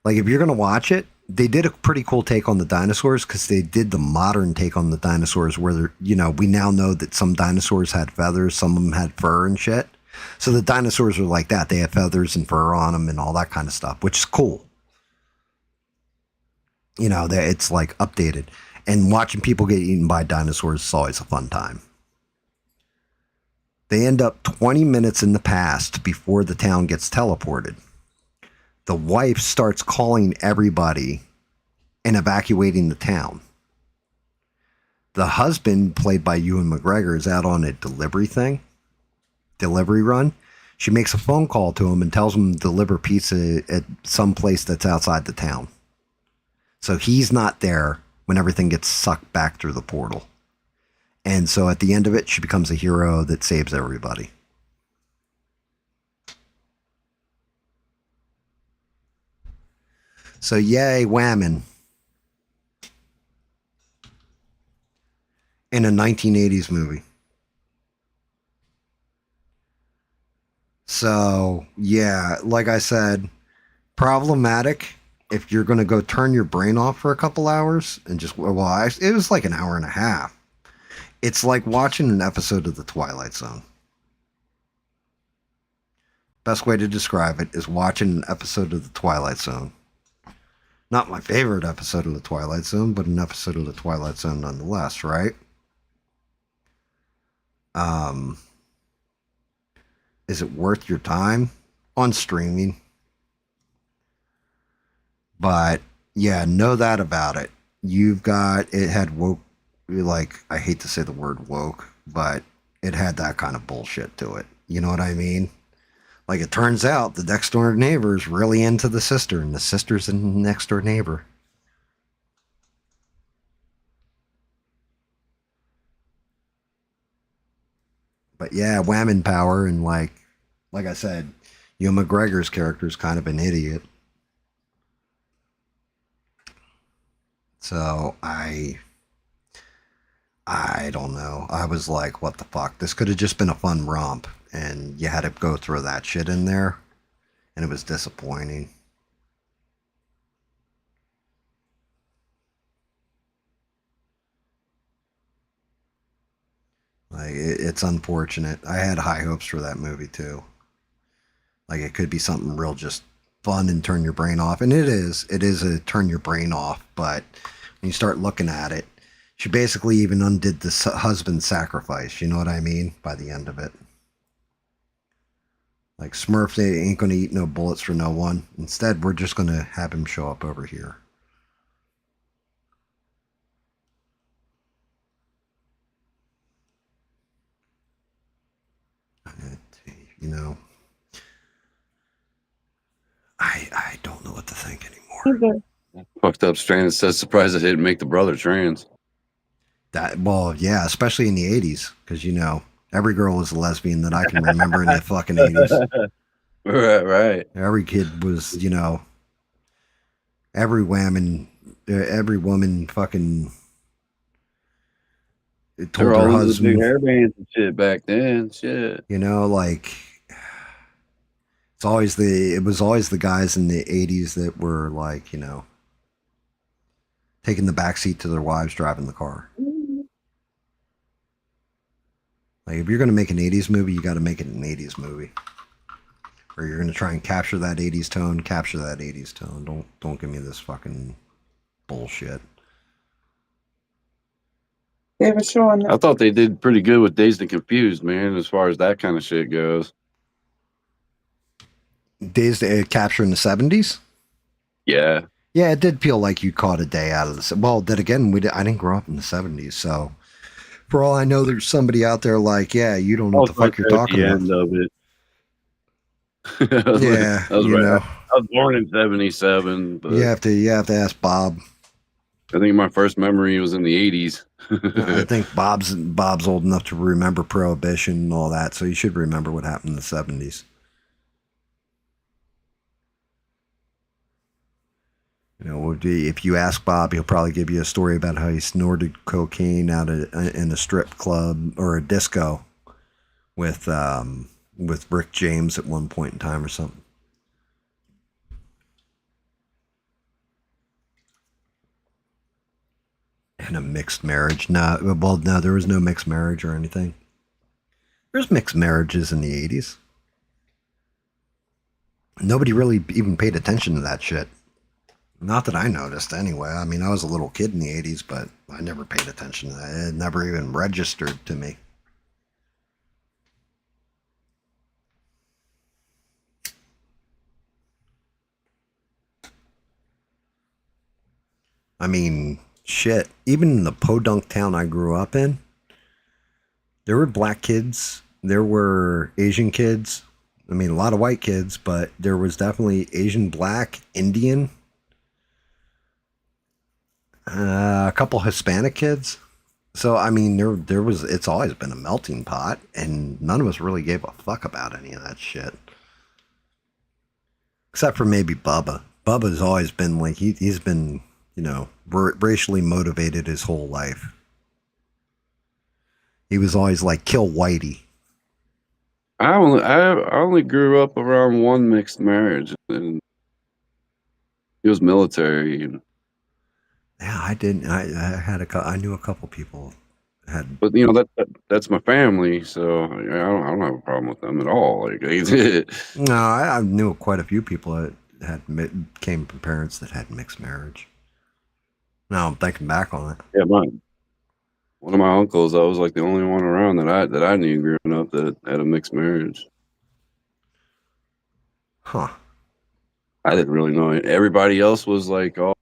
[SPEAKER 1] Like, if you're going to watch it, they did a pretty cool take on the dinosaurs because they did the modern take on the dinosaurs where, they're, you know, we now know that some dinosaurs had feathers, some of them had fur and shit. So the dinosaurs were like that. They had feathers and fur on them and all that kind of stuff, which is cool. You know, it's like updated. And watching people get eaten by dinosaurs is always a fun time. They end up 20 minutes in the past before the town gets teleported. The wife starts calling everybody and evacuating the town. The husband, played by Ewan McGregor, is out on a delivery run. She makes a phone call to him and tells him to deliver pizza at some place that's outside the town. So he's not there when everything gets sucked back through the portal. And so at the end of it, she becomes a hero that saves everybody. So yay, whammon. In a 1980s movie. So, yeah, like I said, problematic if you're going to go turn your brain off for a couple hours and just, well, it was like an hour and a half. It's like watching an episode of The Twilight Zone. Best way to describe it is watching an episode of The Twilight Zone. Not my favorite episode of The Twilight Zone, but an episode of The Twilight Zone nonetheless, right? Is it worth your time on streaming? But yeah, know that about it. It had woke, like, I hate to say the word woke, but it had that kind of bullshit to it. You know what I mean? Like, it turns out the next door neighbor is really into the sister, and the sister's the next door neighbor. But yeah, whammon power, and like I said, Ewan McGregor's character is kind of an idiot. So I I don't know. I was like, what the fuck? This could have just been a fun romp, and you had to go throw that shit in there, and it was disappointing. Like, it's unfortunate. I had high hopes for that movie too. Like, it could be something real just fun and turn your brain off, and it is. It is a turn your brain off, but when you start looking at it, she basically even undid the husband's sacrifice. You know what I mean? By the end of it. Like, Smurf, they ain't going to eat no bullets for no one. Instead, we're just going to have him show up over here. You know, I don't know what to think anymore.
[SPEAKER 2] Fucked up strand says surprised it didn't make the brother trans.
[SPEAKER 1] That, well, yeah, especially in the 80s, because, you know, every girl was a lesbian that I can remember in the fucking 80s.
[SPEAKER 2] Right.
[SPEAKER 1] Every kid was, you know, every woman fucking told her husband.
[SPEAKER 2] Big hair bands and shit back then. Shit.
[SPEAKER 1] You know, like, it was always the guys in the 80s that were like, you know, taking the back seat to their wives driving the car. Like, if you're going to make an 80s movie, you got to make it an 80s movie. Or you're going to try and capture that 80s tone, Don't give me this fucking bullshit.
[SPEAKER 4] They were showing.
[SPEAKER 2] I thought they did pretty good with Dazed and Confused, man, as far as that kind of shit goes.
[SPEAKER 1] Dazed capture in the 70s?
[SPEAKER 2] Yeah.
[SPEAKER 1] Yeah, it did feel like you caught a day out of the... Well, then again, I didn't grow up in the 70s, so... For all I know, there's somebody out there like, yeah, you don't know what the fuck you're talking about.
[SPEAKER 2] End of it.
[SPEAKER 1] Yeah, you know.
[SPEAKER 2] I was born in 77. But
[SPEAKER 1] you have to ask Bob.
[SPEAKER 2] I think my first memory was in the 80s.
[SPEAKER 1] I think Bob's old enough to remember Prohibition and all that, so you should remember what happened in the 70s. You know, if you ask Bob, he'll probably give you a story about how he snorted cocaine out in a strip club or a disco with Rick James at one point in time or something. And a mixed marriage. No, there was no mixed marriage or anything. There's mixed marriages in the 80s. Nobody really even paid attention to that shit. Not that I noticed, anyway. I mean, I was a little kid in the 80s, but I never paid attention to that. It never even registered to me. I mean, shit. Even in the podunk town I grew up in, there were black kids. There were Asian kids. I mean, a lot of white kids, but there was definitely Asian, black, Indian. A couple Hispanic kids. So, I mean, it's always been a melting pot, and none of us really gave a fuck about any of that shit. Except for maybe Bubba. Bubba's always been like, he's been, you know, racially motivated his whole life. He was always like, kill Whitey.
[SPEAKER 2] I only grew up around one mixed marriage, and he was military.
[SPEAKER 1] Yeah, I didn't. I knew a couple people had.
[SPEAKER 2] But you know that's my family, so I don't have a problem with them at all. Like
[SPEAKER 1] No, I knew quite a few people that came from parents that had mixed marriage. Now I'm thinking back on it.
[SPEAKER 2] Yeah, one of my uncles, I was like the only one around that I knew growing up that had a mixed marriage.
[SPEAKER 1] Huh.
[SPEAKER 2] I didn't really know it. Everybody else was like all.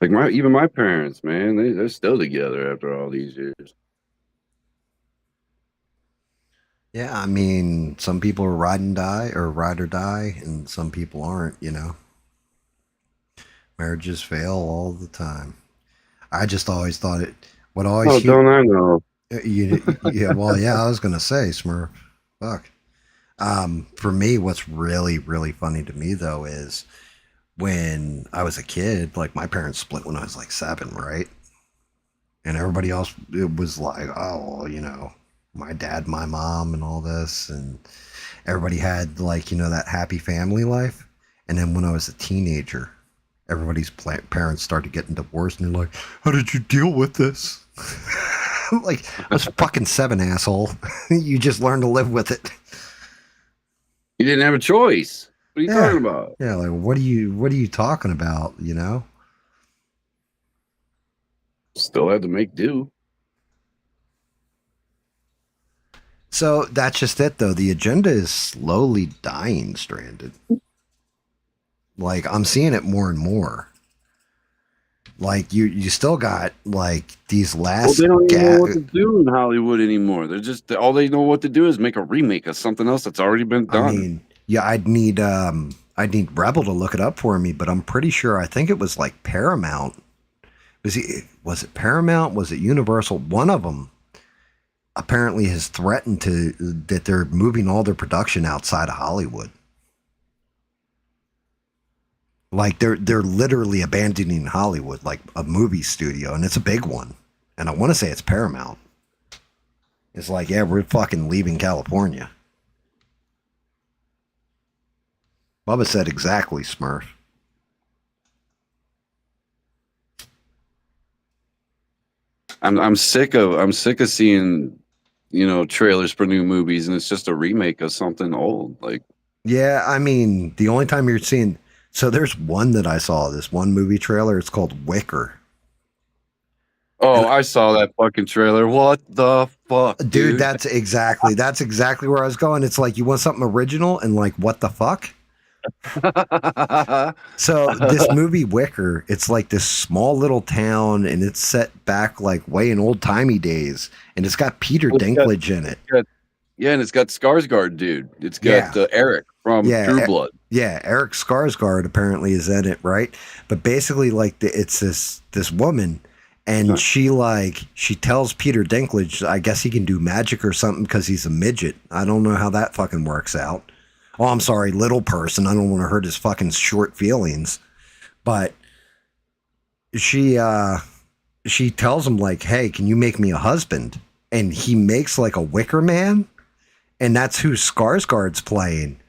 [SPEAKER 2] Like even my parents, man, they're still together after all these years.
[SPEAKER 1] Yeah, I mean, some people are ride or die, and some people aren't, you know. Marriages fail all the time. I just always thought it. What always.
[SPEAKER 2] Oh, don't I know?
[SPEAKER 1] Yeah, well, yeah, I was gonna say, Smurf. Fuck. For me, what's really, really funny to me though is when I was a kid, like my parents split when I was like 7, right? And everybody else, it was like, oh, well, my dad, my mom, and all this, and everybody had like that happy family life. And then when I was a teenager, everybody's parents started getting divorced, and they're like, how did you deal with this? Like, I was fucking 7, asshole. You just learn to live with it.
[SPEAKER 2] You didn't have a choice. What are you talking about?
[SPEAKER 1] Yeah, like what are you talking about,
[SPEAKER 2] Still had to make do.
[SPEAKER 1] So that's just it, though. The agenda is slowly dying, Stranded. Like, I'm seeing it more and more. Like, you still got, like, these last...
[SPEAKER 2] Well, they don't even know what to do in Hollywood anymore. They're just... All they know what to do is make a remake of something else that's already been done.
[SPEAKER 1] I mean, yeah, I'd need Rebel to look it up for me, but I'm pretty sure, I think it was, like, Paramount. Was it Paramount? Was it Universal? One of them apparently has threatened that they're moving all their production outside of Hollywood. Like they're literally abandoning Hollywood, like a movie studio, and it's a big one. And I want to say it's Paramount. It's like, yeah, we're fucking leaving California. Bubba said exactly, Smurf.
[SPEAKER 2] I'm sick of seeing, trailers for new movies, and it's just a remake of something old. Like,
[SPEAKER 1] yeah, I mean, the only time you're seeing, so there's one that I saw, this one movie trailer. It's called Wicker.
[SPEAKER 2] Oh, I saw that fucking trailer. What the fuck,
[SPEAKER 1] dude? That's exactly where I was going. It's like, you want something original, and like, what the fuck? So this movie Wicker, it's like this small little town, and it's set back like way in old timey days, and it's got Peter Dinklage in it.
[SPEAKER 2] Yeah, and it's got Skarsgård, dude. It's got Eric from True Blood.
[SPEAKER 1] Yeah, Eric Skarsgård apparently is in it, right? But basically, like, it's this woman, and she tells Peter Dinklage, I guess he can do magic or something because he's a midget. I don't know how that fucking works out. Oh, I'm sorry, little person. I don't want to hurt his fucking short feelings. But she tells him, like, hey, can you make me a husband? And he makes like a wicker man, and that's who Skarsgård's playing.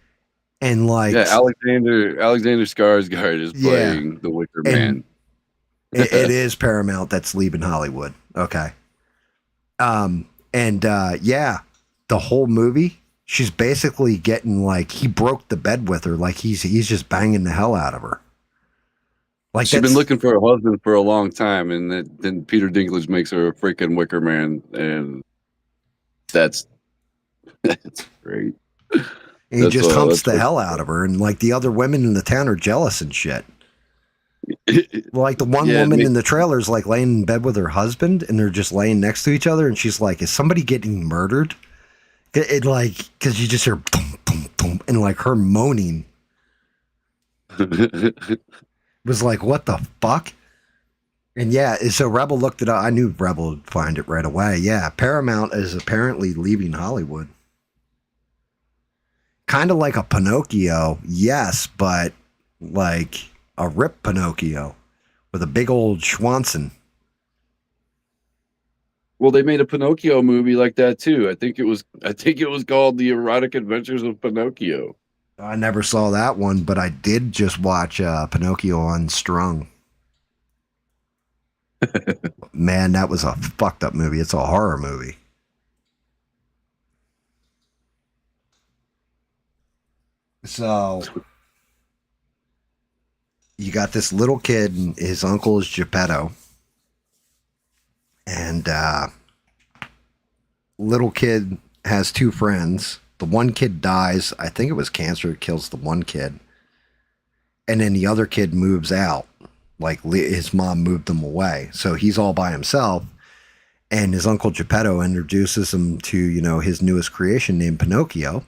[SPEAKER 1] And like,
[SPEAKER 2] yeah, Alexander Skarsgård is playing the Wicker Man.
[SPEAKER 1] it is Paramount that's leaving Hollywood. Okay. The whole movie, she's basically getting like, he broke the bed with her, like he's just banging the hell out of her. Like,
[SPEAKER 2] she's been looking for a husband for a long time, and then Peter Dinklage makes her a freaking Wicker Man, and that's great.
[SPEAKER 1] And he just humps the hell out of her, and like the other women in the town are jealous and shit. Like the one woman in the trailer is like laying in bed with her husband, and they're just laying next to each other, and she's like, is somebody getting murdered? It like, because you just hear boom, boom, boom, and like her moaning. Was like, what the fuck? And yeah, so Rebel looked it up. I knew Rebel would find it right away. Yeah, Paramount is apparently leaving Hollywood. Kind of like a Pinocchio, yes, but like a rip Pinocchio with a big old Schwanzen.
[SPEAKER 2] Well, they made a Pinocchio movie like that too. I think it was called The Erotic Adventures of Pinocchio.
[SPEAKER 1] I never saw that one, but I did just watch Pinocchio Unstrung. Man, that was a fucked up movie. It's a horror movie. So you got this little kid, and his uncle is Geppetto. And little kid has 2 friends. The one kid dies. I think it was cancer. It kills the one kid. And then the other kid moves out. Like, his mom moved him away. So he's all by himself. And his uncle Geppetto introduces him to, his newest creation named Pinocchio,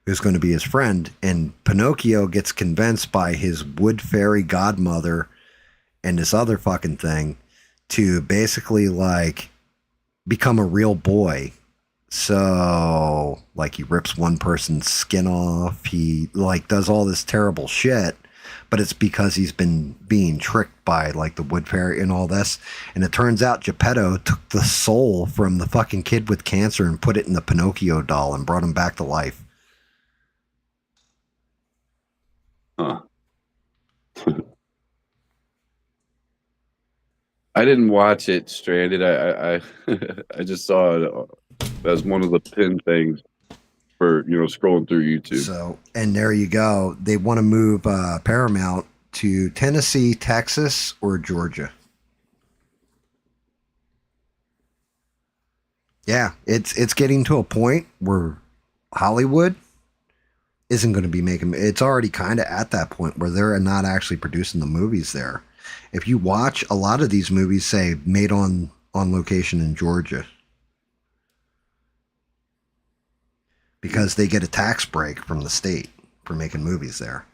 [SPEAKER 1] who's going to be his friend. And Pinocchio gets convinced by his wood fairy godmother and this other fucking thing to basically, like, become a real boy. So, like, he rips one person's skin off. He, like, does all this terrible shit but it's because he's been being tricked by like the wood fairy and all this. And it turns out Geppetto took the soul from the fucking kid with cancer and put it in the Pinocchio doll and brought him back to life.
[SPEAKER 2] Huh. I didn't watch it Stranded. I I just saw it as one of the pin things for scrolling through YouTube.
[SPEAKER 1] So, and there you go. They want to move Paramount to Tennessee, Texas, or Georgia. Yeah, it's getting to a point where Hollywood isn't going to be making. It's already kind of at that point where they're not actually producing the movies there. If you watch a lot of these movies, say made on location in Georgia, because they get a tax break from the state for making movies there,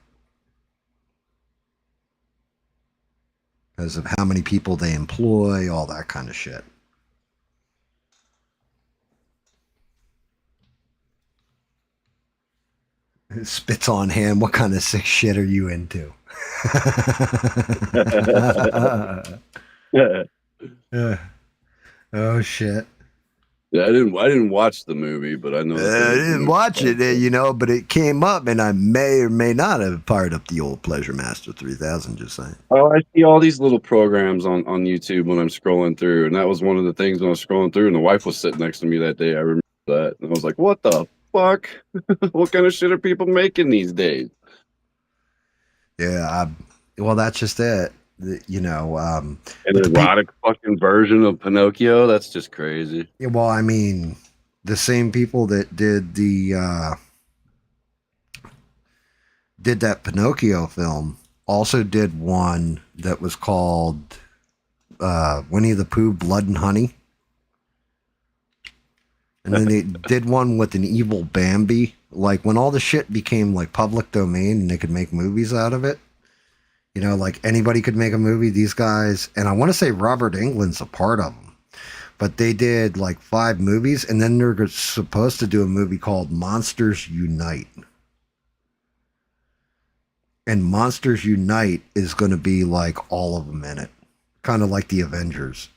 [SPEAKER 1] because of how many people they employ, all that kind of shit. Spits on Ham. What kind of sick shit are you into? Oh shit.
[SPEAKER 2] Yeah, I didn't watch the movie, but I know.
[SPEAKER 1] I didn't watch it, but it came up, and I may or may not have fired up the old Pleasure Master 3000. Just saying.
[SPEAKER 2] Oh, I see all these little programs on YouTube when I'm scrolling through, and that was one of the things when I was scrolling through, and the wife was sitting next to me that day. I remember that, and I was like, "What the fuck? What kind of shit are people making these days?"
[SPEAKER 1] Yeah, well, that's just it.
[SPEAKER 2] An erotic fucking version of Pinocchio. That's just crazy.
[SPEAKER 1] Yeah, well, I mean, the same people that did that Pinocchio film also did one that was called Winnie the Pooh, Blood and Honey. And then they did one with an evil Bambi. Like when all the shit became like public domain and they could make movies out of it. Like anybody could make a movie. These guys, and I want to say Robert Englund's a part of them, but they did like 5 movies, and then they're supposed to do a movie called Monsters Unite. And Monsters Unite is going to be like all of them in it, kind of like the Avengers.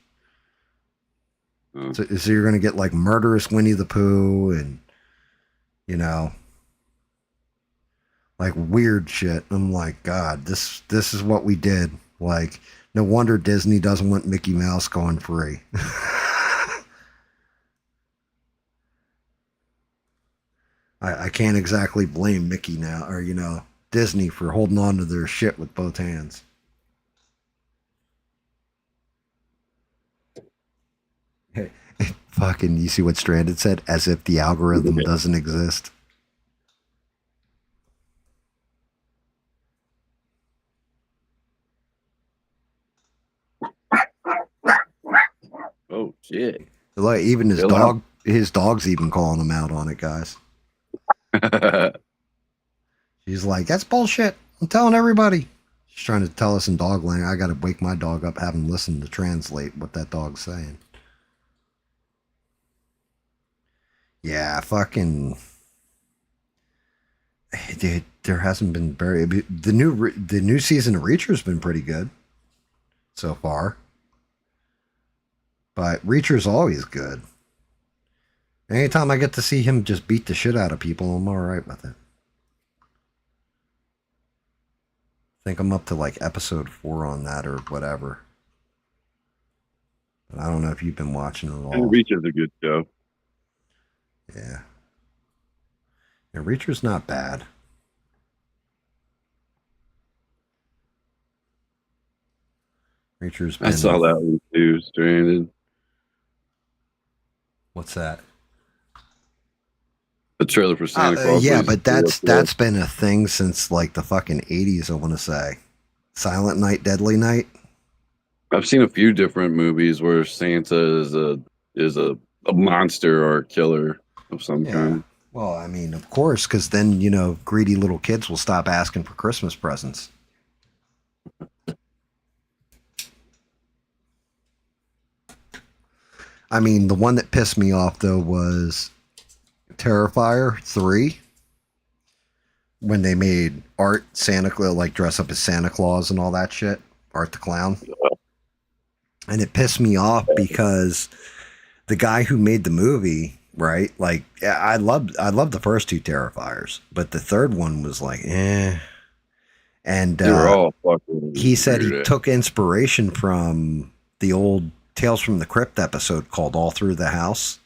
[SPEAKER 1] So you're going to get like murderous Winnie the Pooh and, like weird shit. I'm like, God, this is what we did. Like, no wonder Disney doesn't want Mickey Mouse going free. I can't exactly blame Mickey now, or Disney for holding on to their shit with both hands. Hey, fucking, you see what Stranded said? As if the algorithm doesn't exist.
[SPEAKER 2] Oh shit!
[SPEAKER 1] Like even his dog's even calling him out on it, guys. She's like, "That's bullshit. I'm telling everybody." She's trying to tell us in dog language. I got to wake my dog up, have him listen to translate what that dog's saying. Yeah, fucking. Dude, there hasn't been the new season of Reacher's been pretty good so far. But Reacher's always good. Anytime I get to see him just beat the shit out of people, I'm all right with it. I think I'm up to like episode 4 on that or whatever. But I don't know if you've been watching it at all.
[SPEAKER 2] And Reacher's a good show.
[SPEAKER 1] Yeah. Yeah, Reacher's not bad. Reacher's been...
[SPEAKER 2] I saw that one too, Stranded.
[SPEAKER 1] What's that?
[SPEAKER 2] The trailer for Santa Claus.
[SPEAKER 1] Yeah, but that's been a thing since like the fucking 80s, I want to say. Silent Night, Deadly Night.
[SPEAKER 2] I've seen a few different movies where Santa is a monster or a killer of some kind.
[SPEAKER 1] Well, I mean, of course, because then, greedy little kids will stop asking for Christmas presents. I mean, the one that pissed me off, though, was Terrifier 3. when they made Art Santa Claus, like dress up as Santa Claus and all that shit. Art the Clown. And it pissed me off because the guy who made the movie, right? Like, I loved the first two Terrifiers, but the third one was like, eh. And
[SPEAKER 2] They were all fucking
[SPEAKER 1] he said he
[SPEAKER 2] weird.
[SPEAKER 1] took inspiration from the old Tales from the Crypt episode called All Through the House,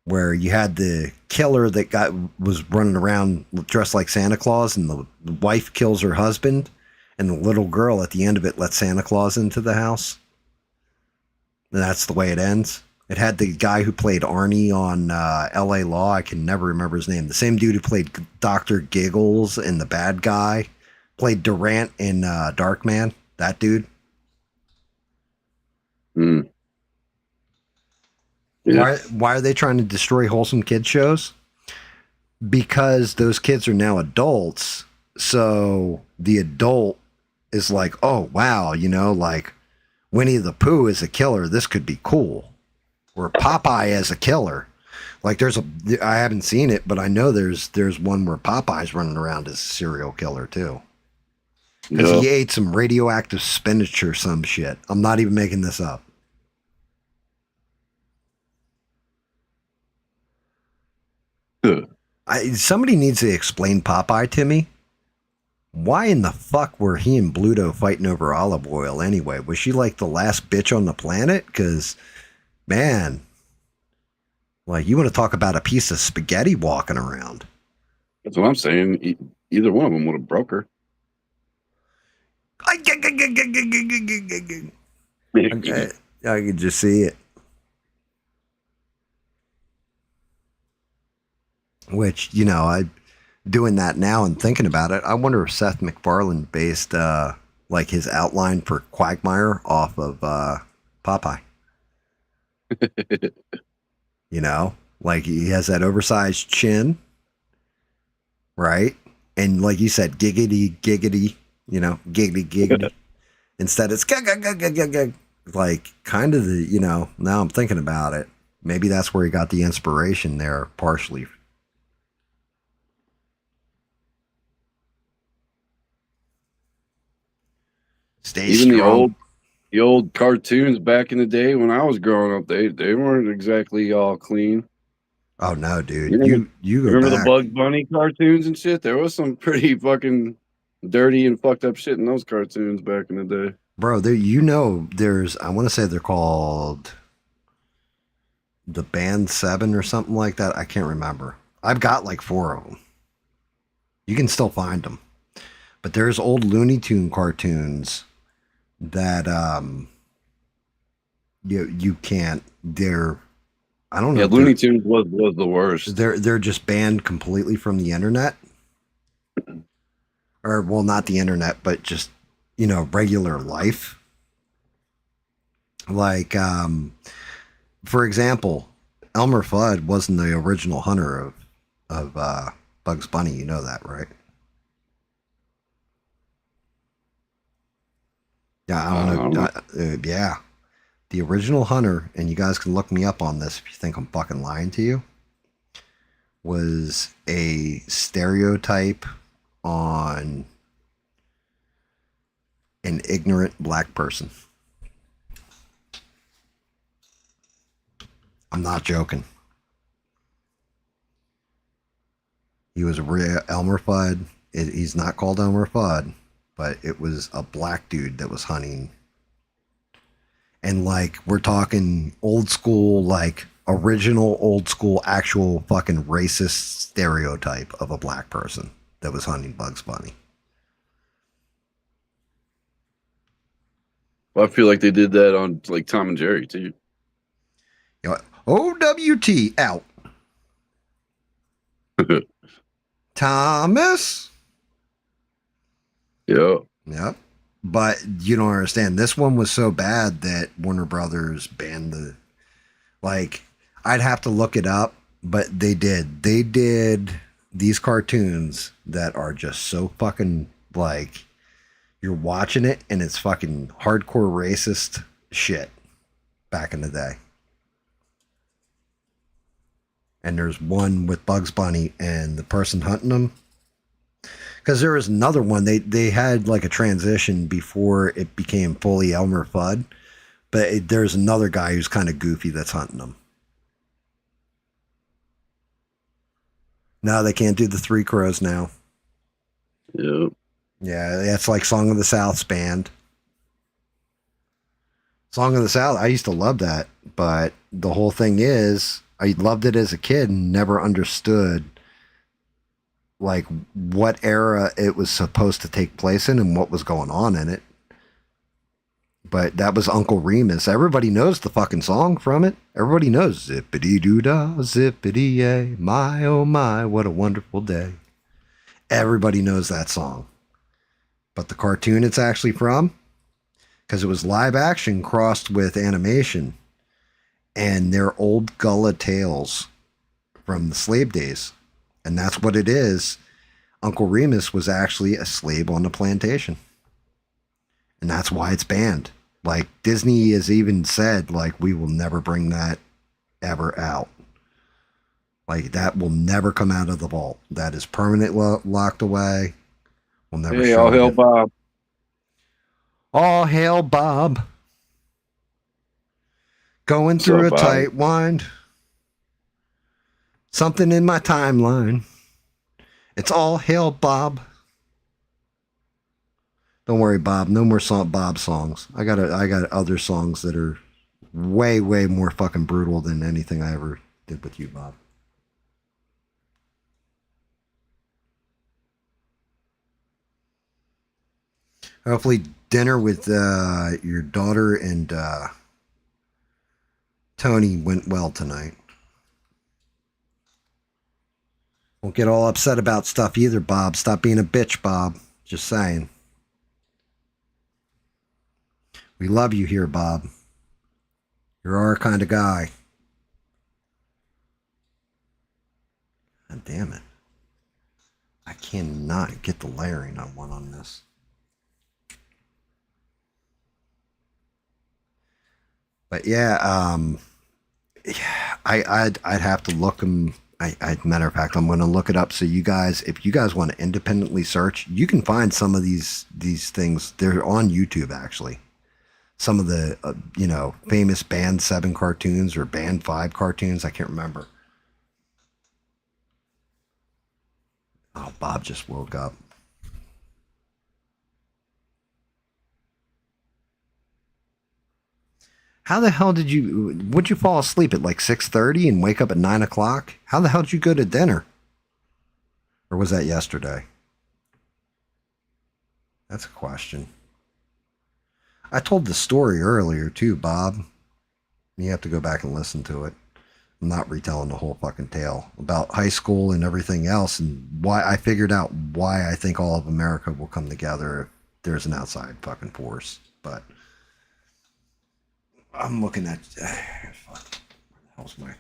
[SPEAKER 1] where you had the killer that was running around dressed like Santa Claus, and the wife kills her husband, and the little girl at the end of it lets Santa Claus into the house. And that's the way it ends. It had the guy who played Arnie on L.A. Law. I can never remember his name. The same dude who played Dr. Giggles in The Bad Guy. Played Durant in Darkman. That dude.
[SPEAKER 2] Mm. Yeah.
[SPEAKER 1] Why are they trying to destroy wholesome kids shows? Because those kids are now adults. So the adult is like, oh, wow, like Winnie the Pooh is a killer. This could be cool. Or Popeye as a killer. Like I haven't seen it, but I know there's one where Popeye's running around as a serial killer too. Because he ate some radioactive spinach or some shit. I'm not even making this up. Somebody needs to explain Popeye to me. Why in the fuck were he and Bluto fighting over olive oil anyway? Was she like the last bitch on the planet? Because, man, like, you want to talk about a piece of spaghetti walking around.
[SPEAKER 2] That's what I'm saying. Either one of them would have broke her.
[SPEAKER 1] I could just see it. Which, doing that now and thinking about it, I wonder if Seth MacFarlane based like his outline for Quagmire off of Popeye. Like he has that oversized chin, right? And like you said, giggity, giggity, giggity, giggity. Instead, it's like kind of the, now I'm thinking about it. Maybe that's where he got the inspiration there, partially. Stay
[SPEAKER 2] Even
[SPEAKER 1] strong.
[SPEAKER 2] the old cartoons back in the day when I was growing up, they weren't exactly all clean.
[SPEAKER 1] Oh no, dude!
[SPEAKER 2] You
[SPEAKER 1] You go
[SPEAKER 2] remember
[SPEAKER 1] back.
[SPEAKER 2] the Bugs Bunny cartoons and shit? There was some pretty fucking dirty and fucked up shit in those cartoons back in the day.
[SPEAKER 1] Bro, there's I want to say they're called the Band 7 or something like that. I can't remember. I've got like 4 of them. You can still find them. But there's old Looney Tune cartoons that you can't. I don't know.
[SPEAKER 2] Yeah, Looney Tunes was the worst.
[SPEAKER 1] They're just banned completely from the internet. Or well, not the internet, but just regular life. Like for example, Elmer Fudd wasn't the original hunter of Bugs Bunny. You know that, right? Yeah, I don't know. Yeah. The original hunter, and you guys can look me up on this if you think I'm fucking lying to you, was a stereotype on an ignorant black person. I'm not joking. He was a real Elmer Fudd. He's not called Elmer Fudd, but it was a black dude that was hunting. And like, we're talking old school, like original old school, actual fucking racist stereotype of a black person that was hunting Bugs Bunny.
[SPEAKER 2] Well, I feel like they did that on like Tom and Jerry too.
[SPEAKER 1] OWT out. Thomas.
[SPEAKER 2] Yeah.
[SPEAKER 1] Yep. But you don't understand. This one was so bad that Warner Brothers banned the. Like, I'd have to look it up, but they did. They did these cartoons that are just so fucking like. You're watching it and it's fucking hardcore racist shit back in the day. And there's one with Bugs Bunny and the person hunting him. Because there was another one. They had like a transition before it became fully Elmer Fudd. But there's another guy who's kind of goofy that's hunting them. No, they can't do the Three Crows now.
[SPEAKER 2] Yep.
[SPEAKER 1] Yeah, that's like Song of the South's band. Song of the South, I used to love that. But the whole thing is, I loved it as a kid and never understood like what era it was supposed to take place in and what was going on in it. But that was Uncle Remus. Everybody knows the fucking song from it. Everybody knows zippity doo dah, zippity yay, my oh my, what a wonderful day. Everybody knows that song. But the cartoon it's actually from, because it was live action crossed with animation, and they're old Gullah tales from the slave days. And that's what it is. Uncle Remus was actually a slave on the plantation. And that's why it's banned. Like, Disney has even said, like, we will never bring that ever out. Like, that will never come out of the vault. That is permanently locked away. We'll never
[SPEAKER 2] Hey,
[SPEAKER 1] show
[SPEAKER 2] all hail
[SPEAKER 1] it.
[SPEAKER 2] Bob.
[SPEAKER 1] All hail Bob. Going
[SPEAKER 2] What's
[SPEAKER 1] through
[SPEAKER 2] up,
[SPEAKER 1] a
[SPEAKER 2] Bob?
[SPEAKER 1] tight wind. Something in my timeline. It's all hail Bob. Don't worry, Bob. No more Bob songs. I got other songs that are way, way more fucking brutal than anything I ever did with you, Bob. Hopefully dinner with your daughter and Tony went well tonight. Won't get all upset about stuff either, Bob. Stop being a bitch, Bob. Just saying. We love you here, Bob. You're our kind of guy. God damn it. I cannot get the layering on one on this. But yeah, I'd have to look them. Matter of fact, I'm going to look it up so you guys, if you guys want to independently search, you can find some of these things. They're on YouTube actually. Some of the famous Band 7 cartoons or Band 5 cartoons. I can't remember. Oh, Bob just woke up. How the hell would you fall asleep at like 6:30 and wake up at 9 o'clock? How the hell did you go to dinner? Or was that yesterday? That's a question. I told the story earlier too, Bob. You have to go back and listen to it. I'm not retelling the whole fucking tale about high school and everything else and why I figured out why I think all of America will come together if there's an outside fucking force. But I'm looking at fuck. Where the hell's my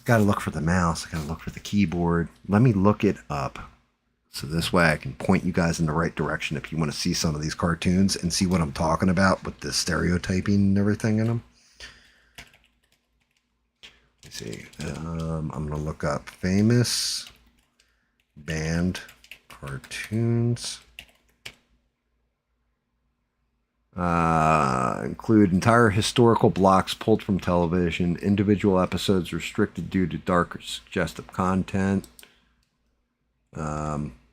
[SPEAKER 1] gotta look for the mouse, I gotta look for the keyboard. Let me look it up. So this way I can point you guys in the right direction if you want to see some of these cartoons and see what I'm talking about with the stereotyping and everything in them. Let's see. I'm going to look up famous band cartoons. Include entire historical blocks pulled from television, individual episodes restricted due to dark or suggestive content.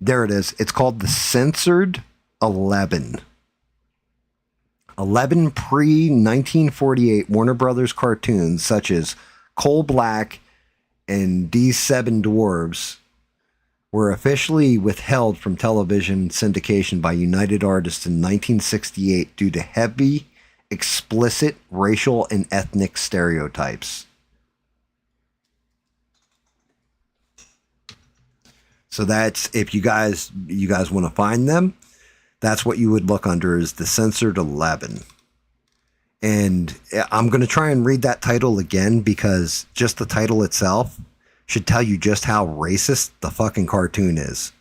[SPEAKER 1] There it is. It's called the Censored 11. 11 pre-1948 Warner Brothers cartoons such as Coal Black and D7 Dwarves were officially withheld from television syndication by United Artists in 1968 due to heavy, explicit racial and ethnic stereotypes. So that's, if you guys want to find them, that's what you would look under is the Censored 11. And I'm going to try and read that title again because just the title itself should tell you just how racist the fucking cartoon is.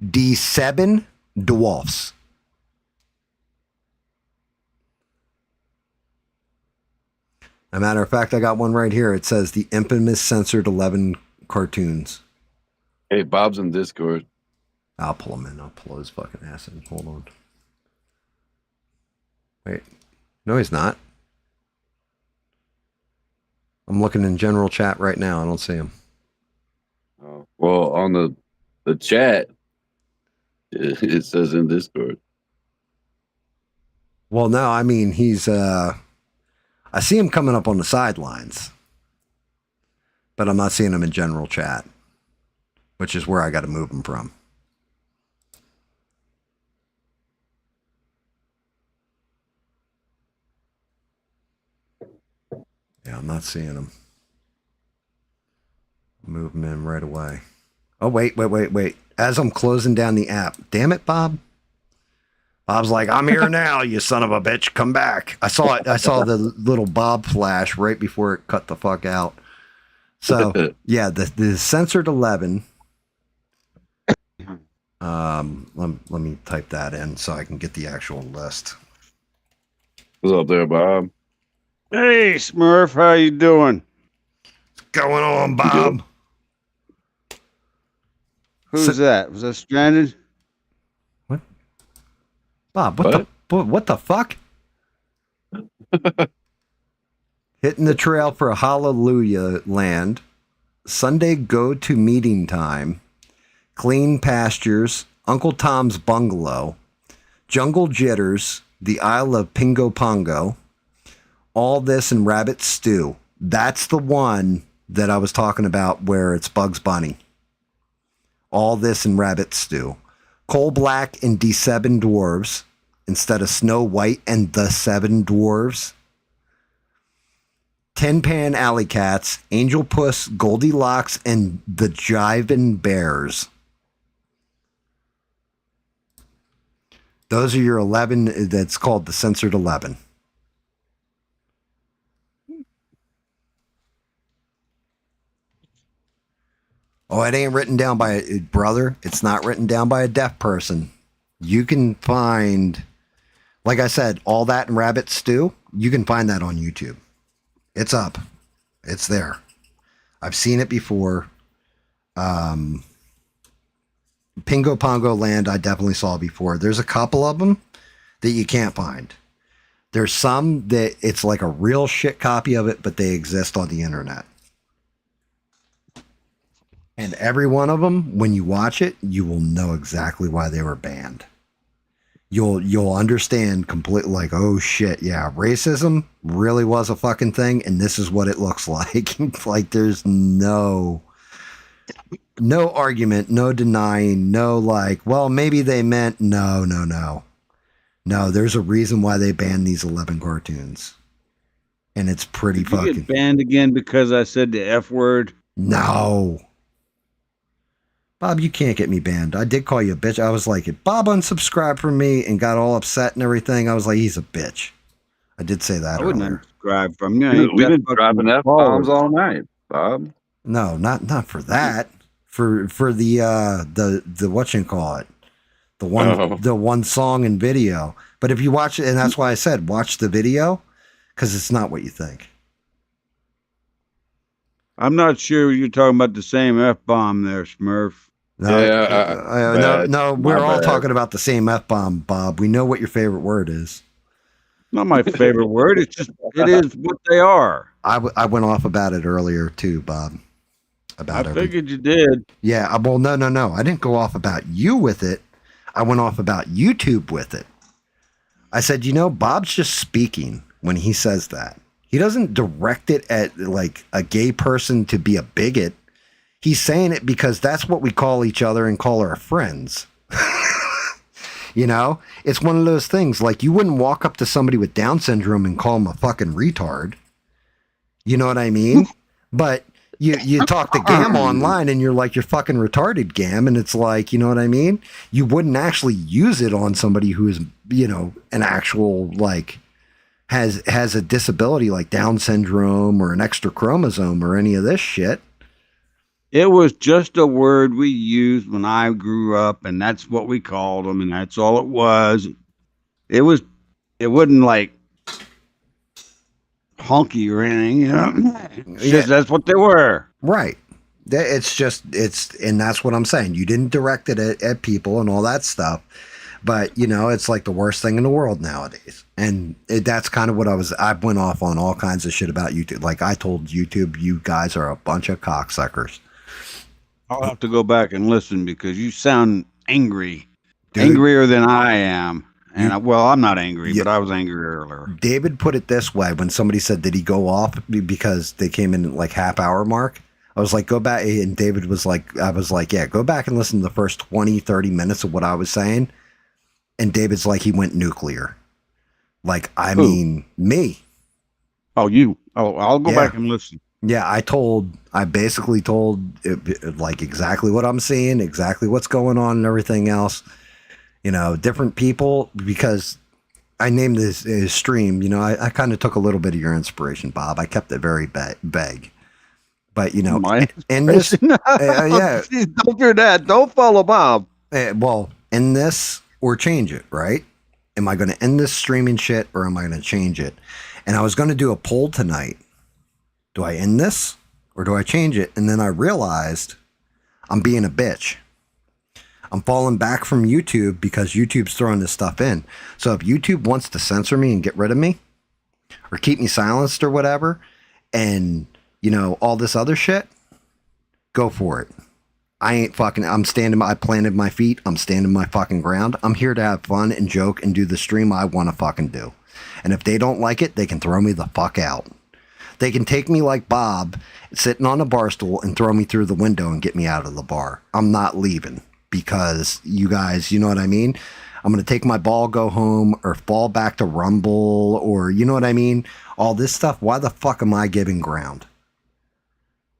[SPEAKER 1] D7 Dwarfs. As a matter of fact, I got one right here. It says the infamous Censored 11 cartoons.
[SPEAKER 2] Hey, Bob's in Discord.
[SPEAKER 1] I'll pull him in. I'll pull his fucking ass in. Hold on. Wait. No, he's not. I'm looking in general chat right now. I don't see him.
[SPEAKER 2] Oh, well, on the chat, it says in Discord.
[SPEAKER 1] Well, no, I mean, he's, I see him coming up on the sidelines, but I'm not seeing him in general chat, which is where I got to move him from. Yeah, I'm not seeing him. Move him in right away. Oh, wait. As I'm closing down the app. Damn it, Bob. Bob's like, I'm here now, you son of a bitch. Come back. I saw it. I saw the little Bob flash right before it cut the fuck out. So, yeah, the censored 11. Let me type that in so I can get the actual list.
[SPEAKER 2] What's up there, Bob?
[SPEAKER 4] Hey, Smurf, how you doing?
[SPEAKER 1] What's going on, Bob?
[SPEAKER 4] Who's that? Was that Stranded?
[SPEAKER 1] What? Bob, what the fuck? Hitting the trail for Hallelujah Land. Sunday go to meeting time. Clean pastures. Uncle Tom's bungalow. Jungle jitters. The Isle of Pingo Pongo. All this and rabbit stew. That's the one that I was talking about where it's Bugs Bunny. All this and rabbit stew. Coal Black and the Seven Dwarves instead of Snow White and the Seven Dwarves. Tin Pan Alley Cats, Angel Puss, Goldilocks, and the Jivin' Bears. Those are your 11. That's called the Censored 11. Oh, it ain't written down by a brother. It's not written down by a deaf person. You can find, like I said, all that and rabbit stew. You can find that on YouTube. It's up. It's there. I've seen it before. Pingo Pongo Land, I definitely saw before. There's a couple of them that you can't find. There's some that it's like a real shit copy of it, but they exist on the internet. And every one of them, when you watch it, you will know exactly why they were banned. You'll understand completely, like, oh shit, yeah, racism really was a fucking thing, and this is what it looks like. Like, there's no argument, no denying, no like, well, maybe they meant no. No, there's a reason why they banned these 11 cartoons. And it's pretty
[SPEAKER 4] Did you
[SPEAKER 1] fucking
[SPEAKER 4] get banned again because I said the F word?
[SPEAKER 1] No. Bob, you can't get me banned. I did call you a bitch. I was like, if Bob unsubscribed from me and got all upset and everything, I was like, he's a bitch. I did say that
[SPEAKER 4] I wouldn't
[SPEAKER 1] earlier.
[SPEAKER 4] unsubscribe from you.
[SPEAKER 2] Dude, we've been dropping F-bombs all night, Bob.
[SPEAKER 1] No, not for that. For the whatchamacallit, the one song and video. But if you watch it, and that's why I said watch the video, because it's not what you think.
[SPEAKER 4] I'm not sure you're talking about the same F-bomb there, Smurf.
[SPEAKER 1] No,
[SPEAKER 2] Yeah,
[SPEAKER 1] no, we're
[SPEAKER 2] My
[SPEAKER 1] all
[SPEAKER 2] bad.
[SPEAKER 1] talking about the same F-bomb, Bob. We know what your favorite word is.
[SPEAKER 4] Not my favorite word. It's just, it is what they are.
[SPEAKER 1] I went off about it earlier too, Bob.
[SPEAKER 4] I figured you did.
[SPEAKER 1] Yeah, well, no. I didn't go off about you with it. I went off about YouTube with it. I said, Bob's just speaking when he says that. He doesn't direct it at like a gay person to be a bigot. He's saying it because that's what we call each other and call our friends. It's one of those things. Like, you wouldn't walk up to somebody with Down syndrome and call him a fucking retard. You know what I mean? But you talk to Gam online and you're like, you're fucking retarded, Gam. And it's like, you know what I mean? You wouldn't actually use it on somebody who is, an actual, like, has a disability like Down syndrome or an extra chromosome or any of this shit.
[SPEAKER 4] It was just a word we used when I grew up, and that's what we called them, and that's all it was. It wasn't like honky or anything, It's just, that's what they were.
[SPEAKER 1] Right. And that's what I'm saying. You didn't direct it at people and all that stuff, but it's like the worst thing in the world nowadays. And that's kind of what I went off on all kinds of shit about YouTube. Like I told YouTube, you guys are a bunch of cocksuckers.
[SPEAKER 4] I'll have to go back and listen because you sound angry,
[SPEAKER 1] Dude,
[SPEAKER 4] angrier than I am. And I'm not angry, but I was angry earlier.
[SPEAKER 1] David put it this way when somebody said, did he go off because they came in at like half hour mark? I was like, go back. And David was like, I was like, yeah, go back and listen to the first 20, 30 minutes of what I was saying. And David's like, he went nuclear. Like, I mean, me.
[SPEAKER 4] Oh, you. Oh, I'll go back and listen.
[SPEAKER 1] Yeah, I basically told like exactly what I'm seeing, exactly what's going on and everything else. Different people, because I named this stream, I kind of took a little bit of your inspiration, Bob. I kept it very vague. But, in this, yeah.
[SPEAKER 4] Don't do that. Don't follow Bob.
[SPEAKER 1] Well, in this or change it, right? Am I going to end this streaming shit or am I going to change it? And I was going to do a poll tonight. Do I end this or do I change it? And then I realized I'm being a bitch. I'm falling back from YouTube because YouTube's throwing this stuff in. So if YouTube wants to censor me and get rid of me or keep me silenced or whatever, and, all this other shit, go for it. I planted my feet. I'm standing my fucking ground. I'm here to have fun and joke and do the stream I want to fucking do. And if they don't like it, they can throw me the fuck out. They can take me like Bob, sitting on a bar stool and throw me through the window and get me out of the bar. I'm not leaving. Because you guys, you know what I mean? I'm going to take my ball, go home, or fall back to Rumble, or you know what I mean? All this stuff. Why the fuck am I giving ground?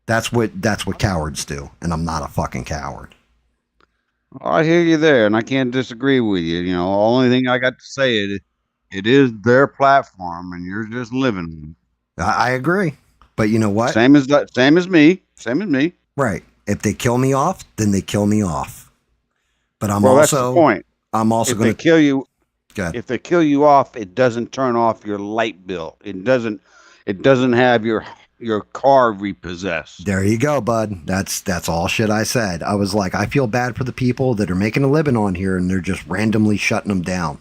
[SPEAKER 1] That's what cowards do, and I'm not a fucking coward.
[SPEAKER 4] I hear you there, and I can't disagree with you. The only thing I got to say is it is their platform, and you're just living.
[SPEAKER 1] I agree, but you know what?
[SPEAKER 4] Same as me.
[SPEAKER 1] Right. If they kill me off, then they kill me off. But
[SPEAKER 4] that's the point.
[SPEAKER 1] I'm also going to
[SPEAKER 4] kill you.
[SPEAKER 1] If
[SPEAKER 4] they kill you off, it doesn't turn off your light bill. It doesn't have your car repossessed.
[SPEAKER 1] There you go, bud. That's all shit I said. I was like, I feel bad for the people that are making a living on here and they're just randomly shutting them down.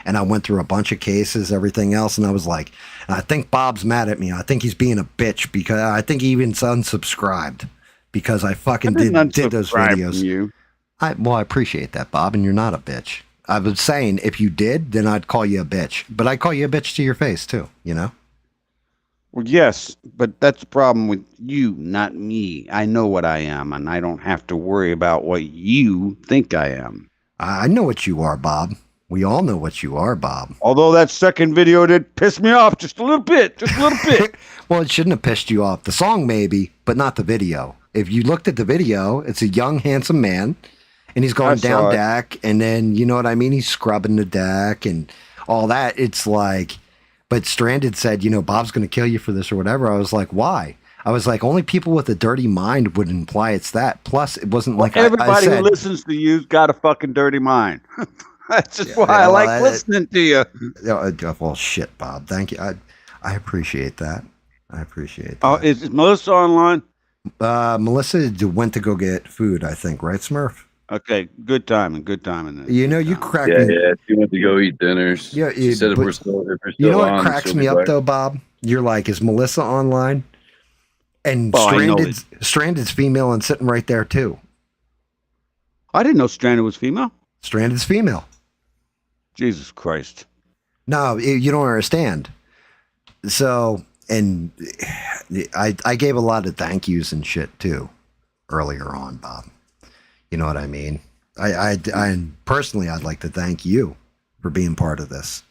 [SPEAKER 1] And I went through a bunch of cases, everything else, and I was like, I think Bob's mad at me. I think he's being a bitch because I think he even unsubscribed because I fucking did those videos.
[SPEAKER 4] From you.
[SPEAKER 1] I appreciate that, Bob, and you're not a bitch. I was saying if you did, then I'd call you a bitch. But I'd call you a bitch to your face, too,
[SPEAKER 4] Well, yes, but that's the problem with you, not me. I know what I am, and I don't have to worry about what you think I am.
[SPEAKER 1] I know what you are, Bob. We all know what you are, Bob.
[SPEAKER 4] Although that second video did piss me off just a little bit.
[SPEAKER 1] Well, it shouldn't have pissed you off. The song maybe, but not the video. If you looked at the video, it's a young, handsome man. And he's going down deck, and then, you know what I mean? He's scrubbing the deck and all that. It's like, but Stranded said, Bob's going to kill you for this or whatever. I was like, why? I was like, only people with a dirty mind would imply it's that. Plus, it wasn't like
[SPEAKER 4] everybody who listens to you's got a fucking dirty mind. That's just why I like listening to you.
[SPEAKER 1] Well, shit, Bob. Thank you. I appreciate that.
[SPEAKER 4] Oh, is Melissa online?
[SPEAKER 1] Melissa went to go get food, I think. Right, Smurf?
[SPEAKER 4] Okay, good timing.
[SPEAKER 1] You crack me.
[SPEAKER 2] Yeah, she went to go eat dinners. Yeah, she said if we're still
[SPEAKER 1] you know what
[SPEAKER 2] on,
[SPEAKER 1] cracks me up though, Bob? You're like, is Melissa online? And Stranded's female and sitting right there too.
[SPEAKER 4] I didn't know Stranded was female.
[SPEAKER 1] Stranded's female.
[SPEAKER 4] Jesus Christ.
[SPEAKER 1] No, you don't understand. So, and I gave a lot of thank yous and shit too earlier on, Bob. You know what I mean? I personally, I'd like to thank you for being part of this.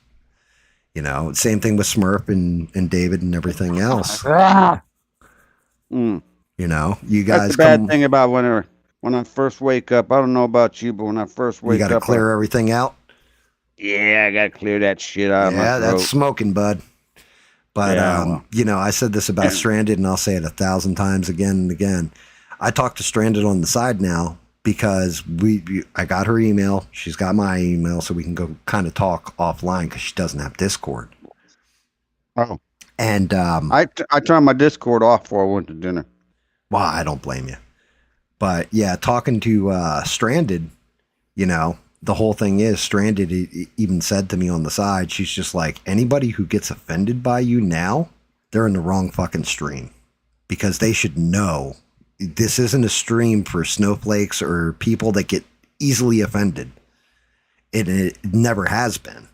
[SPEAKER 1] Same thing with Smurf and David and everything else. You guys.
[SPEAKER 4] That's the bad thing about when I first wake up. I don't know about you, but when I first wake up,
[SPEAKER 1] you got to clear everything out.
[SPEAKER 4] Yeah, I got to clear that shit out.
[SPEAKER 1] Yeah, that's smoking, bud. But I said this about Stranded, and I'll say it 1,000 times again and again. I talk to Stranded on the side now. Because I got her email, she's got my email, so we can go kind of talk offline because she doesn't have Discord.
[SPEAKER 4] Oh,
[SPEAKER 1] and
[SPEAKER 4] I turned my Discord off before I went to dinner.
[SPEAKER 1] Well, I don't blame you. But yeah, talking to Stranded, you know, the whole thing is Stranded even said to me on the side, she's just like, anybody who gets offended by you now, they're in the wrong fucking stream, because they should know this isn't a stream for snowflakes or people that get easily offended. It never has been.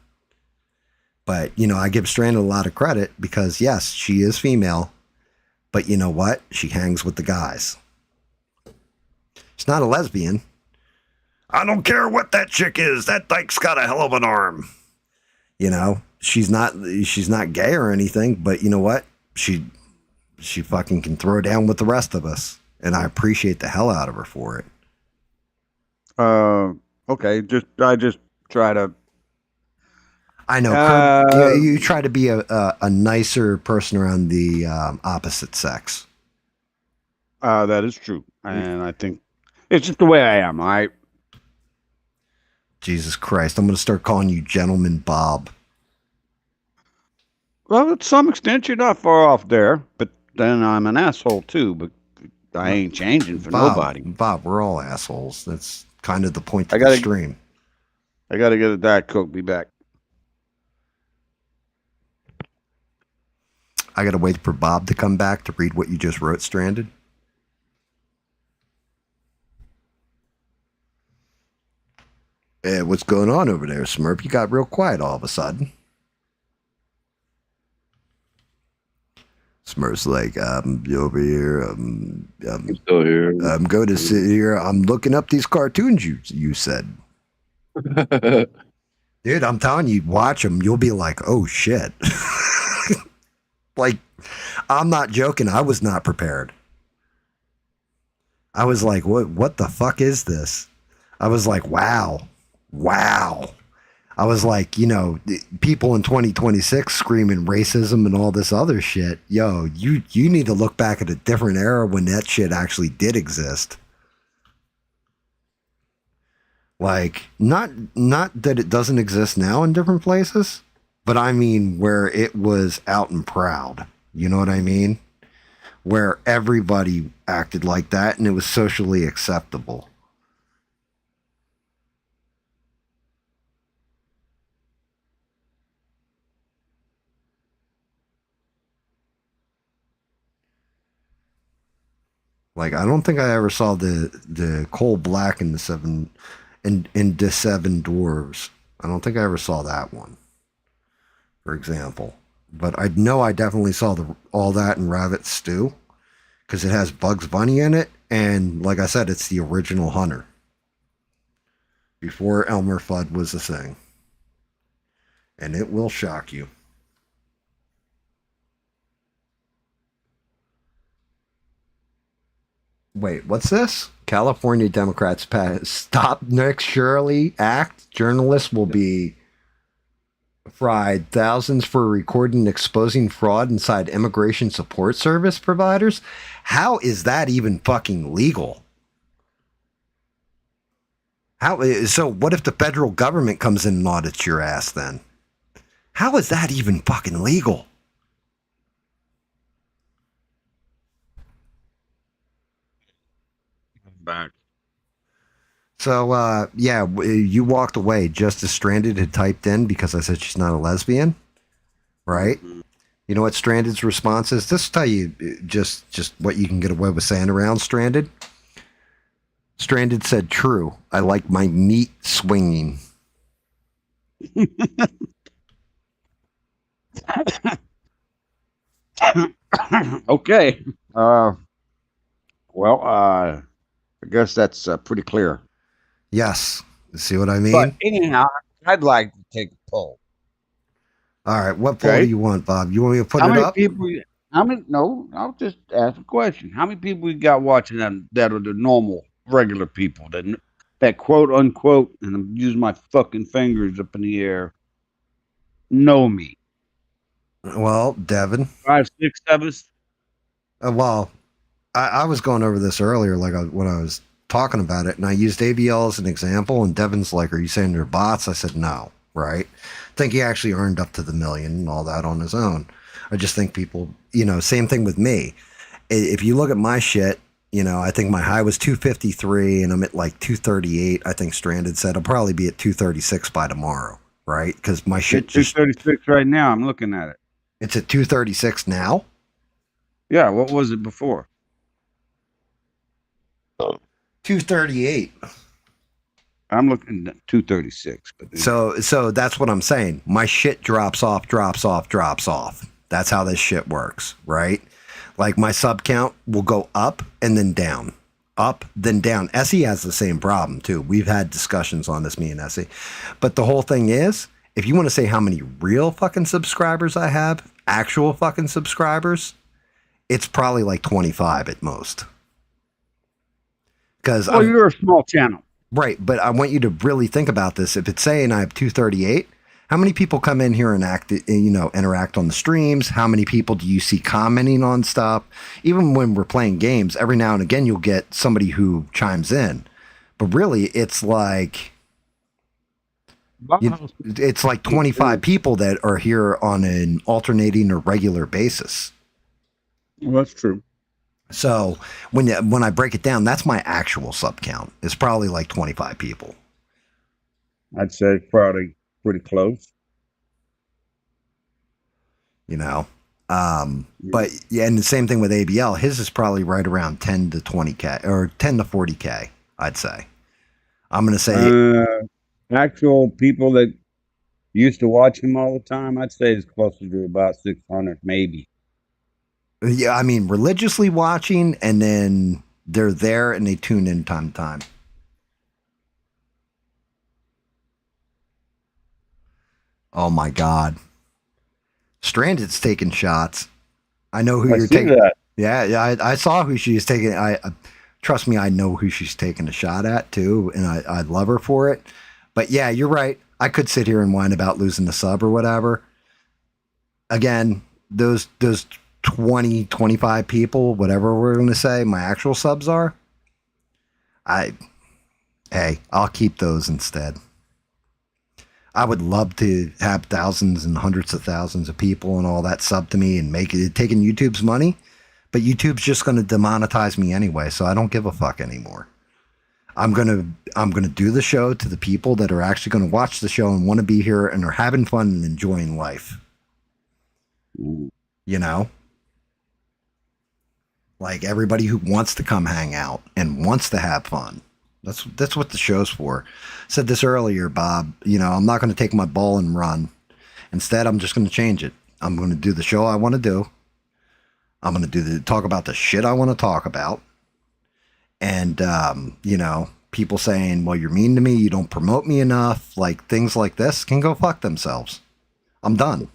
[SPEAKER 1] But, you know, I give Stranded a lot of credit because, yes, she is female, but you know what? She hangs with the guys. She's not a lesbian. I don't care what that chick is. That dyke's got a hell of an arm. You know, she's not gay or anything, but you know what? She fucking can throw down with the rest of us. And I appreciate the hell out of her for it.
[SPEAKER 4] Okay. I just try to.
[SPEAKER 1] I know. Kurt, you try to be a nicer person around the opposite sex.
[SPEAKER 4] That is true. And I think it's just the way I am.
[SPEAKER 1] Jesus Christ. I'm going to start calling you Gentleman Bob.
[SPEAKER 4] Well, to some extent, you're not far off there, but then I'm an asshole too, but I ain't changing for nobody.
[SPEAKER 1] Bob, we're all assholes. That's kind of the point of the stream.
[SPEAKER 4] I got to get a Diet Coke. Be back.
[SPEAKER 1] I got to wait for Bob to come back to read what you just wrote, Stranded. Hey, what's going on over there, Smurf? You got real quiet all of a sudden. Smurf's like, I'm over here. I'm
[SPEAKER 2] still here.
[SPEAKER 1] I'm going to sit here. I'm looking up these cartoons you said. Dude, I'm telling you, watch them. You'll be like, oh, shit. Like, I'm not joking. I was not prepared. I was like, what the fuck is this? I was like, wow. I was like, you know, people in 2026 screaming racism and all this other shit. Yo, you need to look back at a different era when that shit actually did exist. Like, not that it doesn't exist now in different places, but I mean where it was out and proud. You know what I mean? Where everybody acted like that and it was socially acceptable. Like, I don't think I ever saw the Coal Black and the Seven Dwarves. I don't think I ever saw that one, for example. But I know I definitely saw all that in Rabbit Stew because it has Bugs Bunny in it. And like I said, it's the original Hunter before Elmer Fudd was a thing. And it will shock you. Wait, what's this? California Democrats pass Stop Nick Shirley Act. Journalists will be fried. Thousands for recording and exposing fraud inside immigration support service providers. How is that even fucking legal? So what if the federal government comes in and audits your ass then? How is that even fucking legal?
[SPEAKER 4] Back.
[SPEAKER 1] So, yeah, you walked away just as Stranded had typed in because I said she's not a lesbian, right? Mm-hmm. You know what Stranded's response is? This will tell you just what you can get away with saying around Stranded. Stranded said, true. I like my meat swinging.
[SPEAKER 4] Okay. Well, I guess that's pretty clear.
[SPEAKER 1] Yes. See what I mean?
[SPEAKER 4] But anyhow, I'd like to take a poll.
[SPEAKER 1] All right. What poll do you want, Bob? You want me to put it up?
[SPEAKER 4] No, I'll just ask a question. How many people you got watching that are the normal, regular people that quote unquote, and I'm using my fucking fingers up in the air, know me?
[SPEAKER 1] Well, Devin.
[SPEAKER 4] 5, 6, 7.
[SPEAKER 1] Well, I was going over this earlier, like when I was talking about it, and I used ABL as an example, and Devin's like, are you saying they're bots? I said, no, right? I think he actually earned up to the million and all that on his own. I just think people, same thing with me. If you look at my shit, You know, I think my high was 253 and I'm at like 238. I think Stranded said I'll probably be at 236 by tomorrow, right? Because my shit
[SPEAKER 4] just 236 right now. I'm looking at it.
[SPEAKER 1] It's at 236 now?
[SPEAKER 4] Yeah, what was it before?
[SPEAKER 1] 238.
[SPEAKER 4] I'm looking at 236. But
[SPEAKER 1] So that's what I'm saying. My shit drops off. That's how this shit works, right? Like my sub count will go up and then down. Up, then down. Essie has the same problem too. We've had discussions on this, me and Essie. But the whole thing is, if you want to say how many real fucking subscribers I have, actual fucking subscribers, it's probably like 25 at most. Because
[SPEAKER 4] you're a small channel.
[SPEAKER 1] Right, but I want you to really think about this. If it's saying I have 238, how many people come in here and interact on the streams? How many people do you see commenting on stuff? Even when we're playing games, every now and again you'll get somebody who chimes in. But really, it's like it's like 25 people that are here on an alternating or regular basis.
[SPEAKER 4] Well, that's true.
[SPEAKER 1] So when I break it down, that's my actual sub count. It's probably like 25 people.
[SPEAKER 4] I'd say it's probably pretty close.
[SPEAKER 1] You know, but yeah, and the same thing with ABL. His is probably right around 10 to 20K or 10 to 40K, I'd say. I'm going to say
[SPEAKER 4] actual people that used to watch him all the time, I'd say it's closer to about 600, maybe.
[SPEAKER 1] Yeah, I mean, religiously watching, and then they're there and they tune in time to time. Oh my God. Stranded's taking shots. I know who you're taking.
[SPEAKER 4] That.
[SPEAKER 1] Yeah, I saw who she's taking. Trust me, I know who she's taking a shot at too, and I love her for it. But yeah, you're right. I could sit here and whine about losing the sub or whatever. Again, those 20, 25 people, whatever we're going to say, my actual subs are, I'll keep those instead. I would love to have thousands and hundreds of thousands of people and all that sub to me and make it taking YouTube's money, but YouTube's just going to demonetize me anyway, so I don't give a fuck anymore. I'm going to do the show to the people that are actually going to watch the show and want to be here and are having fun and enjoying life. You know? Like everybody who wants to come hang out and wants to have fun. That's what the show's for. I said this earlier, Bob. You know, I'm not going to take my ball and run. Instead, I'm just going to change it. I'm going to do the show I want to do. I'm going to talk about the shit I want to talk about. And, you know, people saying, well, you're mean to me. You don't promote me enough. Like things like this can go fuck themselves. I'm done.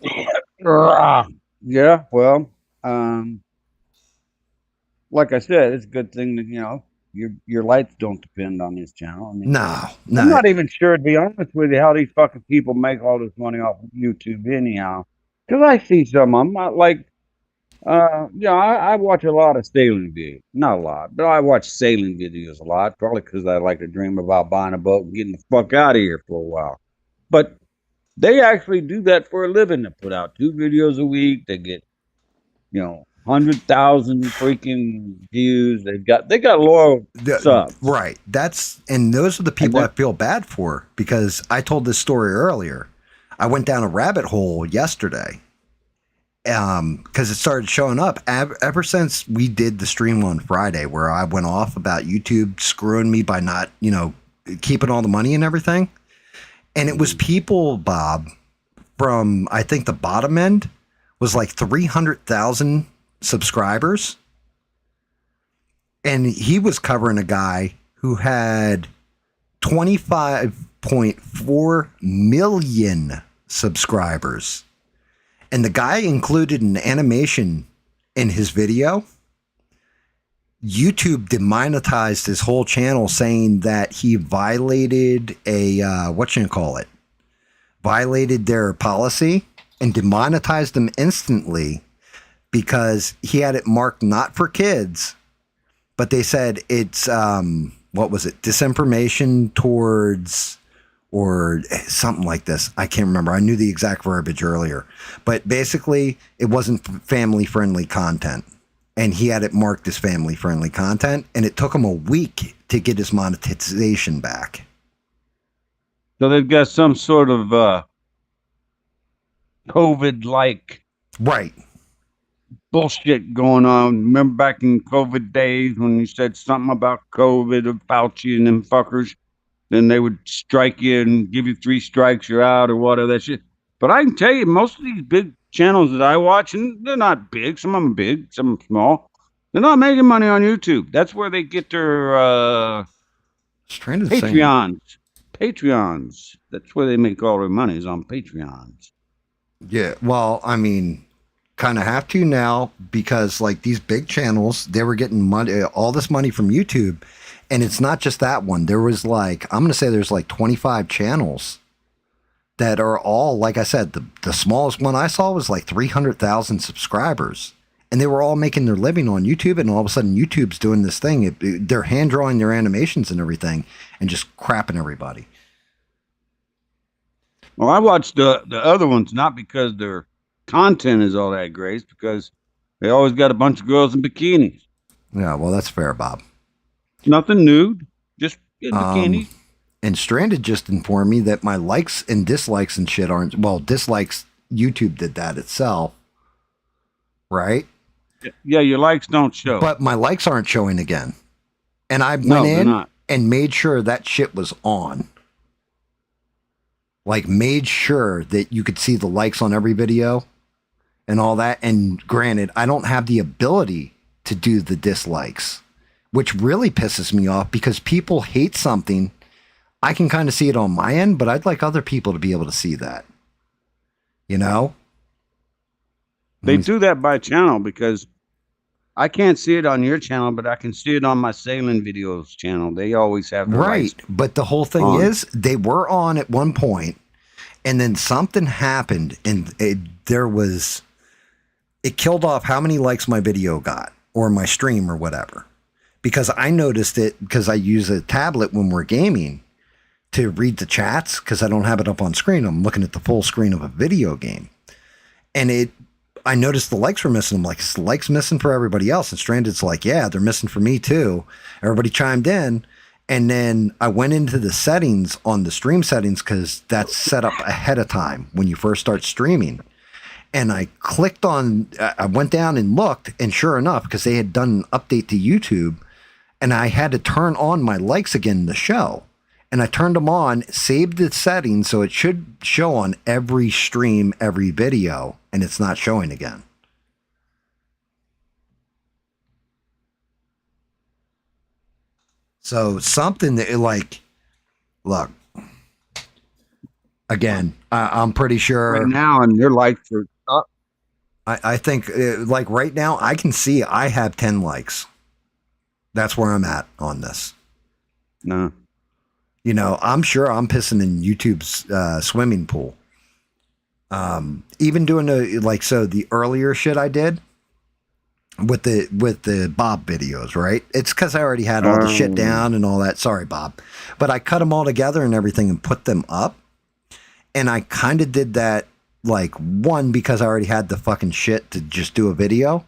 [SPEAKER 4] Yeah, well, like I said, it's a good thing that, you know, your lights don't depend on this channel. I mean,
[SPEAKER 1] No.
[SPEAKER 4] I'm not even sure, to be honest with you, how these fucking people make all this money off of YouTube anyhow. Because I see some of them, like, I watch a lot of sailing videos. Not a lot, but I watch sailing videos a lot, probably because I like to dream about buying a boat and getting the fuck out of here for a while. But they actually do that for a living. They put out 2 videos a week. They get, 100,000 freaking views. They got loyal subs.
[SPEAKER 1] Right. And those are the people I feel bad for, because I told this story earlier. I went down a rabbit hole yesterday because it started showing up ever since we did the stream on Friday, where I went off about YouTube screwing me by not, keeping all the money and everything. And it was people, Bob, from, I think the bottom end was like 300,000 subscribers. And he was covering a guy who had 25.4 million subscribers. And the guy included an animation in his video. YouTube demonetized his whole channel, saying that he violated violated their policy and demonetized him instantly because he had it marked not for kids, but they said it's, disinformation towards, or something like this. I can't remember. I knew the exact verbiage earlier, but basically it wasn't family friendly content. and he had it marked as family friendly content, and it took him a week to get his monetization back.
[SPEAKER 4] So they've got some sort of COVID-like
[SPEAKER 1] Right.
[SPEAKER 4] bullshit going on. Remember back in COVID days when you said something about COVID or Fauci and them fuckers? Then they would strike you and give you 3 strikes, you're out or whatever that shit. But I can tell you, most of these big channels that I watch, and they're not big, some of them big, some of them small, they're not making money on YouTube. That's where they get their Patreons. Patreons. That's where they make all their money, is on Patreons.
[SPEAKER 1] Yeah, well, I mean, kind of have to now, because like these big channels, they were getting money, all this money from YouTube. And it's not just that one. There was like, I'm going to say there's like 25 channels that are all, like I said, the smallest one I saw was like 300,000 subscribers. And they were all making their living on YouTube. And all of a sudden, YouTube's doing this thing. They're hand drawing their animations and everything and just crapping everybody.
[SPEAKER 4] Well, I watched the other ones not because their content is all that great, it's because they always got a bunch of girls in bikinis.
[SPEAKER 1] Yeah, well, that's fair, Bob.
[SPEAKER 4] Nothing nude, just in bikinis.
[SPEAKER 1] And Stranded just informed me that my likes and dislikes and shit aren't, well, dislikes, YouTube did that itself, right?
[SPEAKER 4] Yeah, your likes don't show.
[SPEAKER 1] But my likes aren't showing again. And I went in and made sure that shit was on. Like, made sure that you could see the likes on every video and all that. And granted, I don't have the ability to do the dislikes, which really pisses me off because people hate something. I can kind of see it on my end, but I'd like other people to be able to see that. You know?
[SPEAKER 4] They do that by channel because I can't see it on your channel, but I can see it on my Sailing Videos channel. They always have the
[SPEAKER 1] right. But the whole thing is they were on at one point, and then something happened, and it killed off how many likes my video got or my stream or whatever. Because I noticed it because I use a tablet when we're gaming to read the chats because I don't have it up on screen. I'm looking at the full screen of a video game. And I noticed the likes were missing. I'm like, is the likes missing for everybody else? And Stranded's like, yeah, they're missing for me too. Everybody chimed in. And then I went into the settings on the stream settings because that's set up ahead of time when you first start streaming. And I clicked on, I went down and looked, and sure enough, because they had done an update to YouTube, and I had to turn on my likes again in the show. And I turned them on, saved the settings, so it should show on every stream, every video, and it's not showing again. So something that, like, look, again, I'm pretty sure.
[SPEAKER 4] Right now, and your likes are up.
[SPEAKER 1] I think, like, right now, I can see I have 10 likes. That's where I'm at on this.
[SPEAKER 4] No.
[SPEAKER 1] You know, I'm sure I'm pissing in YouTube's swimming pool. Even doing the earlier shit I did with the Bob videos, right? It's because I already had all the shit down and all that. Sorry, Bob. But I cut them all together and everything and put them up. And I kind of did that, like, one, because I already had the fucking shit to just do a video.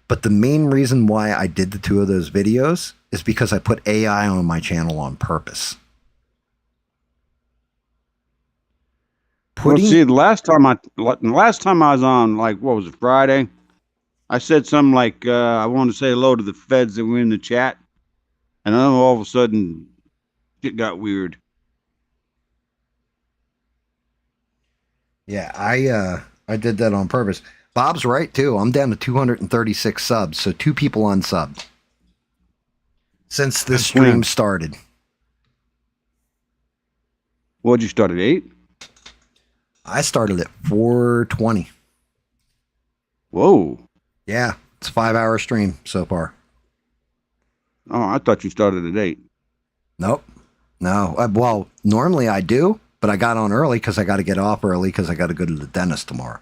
[SPEAKER 1] But the main reason why I did the 2 of those videos is because I put AI on my channel on purpose.
[SPEAKER 4] Well, see, the last time I was on, like, what was it, Friday? I said something like, I wanted to say hello to the feds that were in the chat. And then all of a sudden, it got weird.
[SPEAKER 1] Yeah, I did that on purpose. Bob's right, too. I'm down to 236 subs, so 2 people unsubbed since this stream started.
[SPEAKER 4] What'd you start at 8?
[SPEAKER 1] I started at 4:20.
[SPEAKER 4] Whoa.
[SPEAKER 1] Yeah, it's a 5-hour stream so far.
[SPEAKER 4] Oh, I thought you started at 8.
[SPEAKER 1] Nope. No. Well, normally I do, but I got on early because I got to get off early because I got to go to the dentist tomorrow.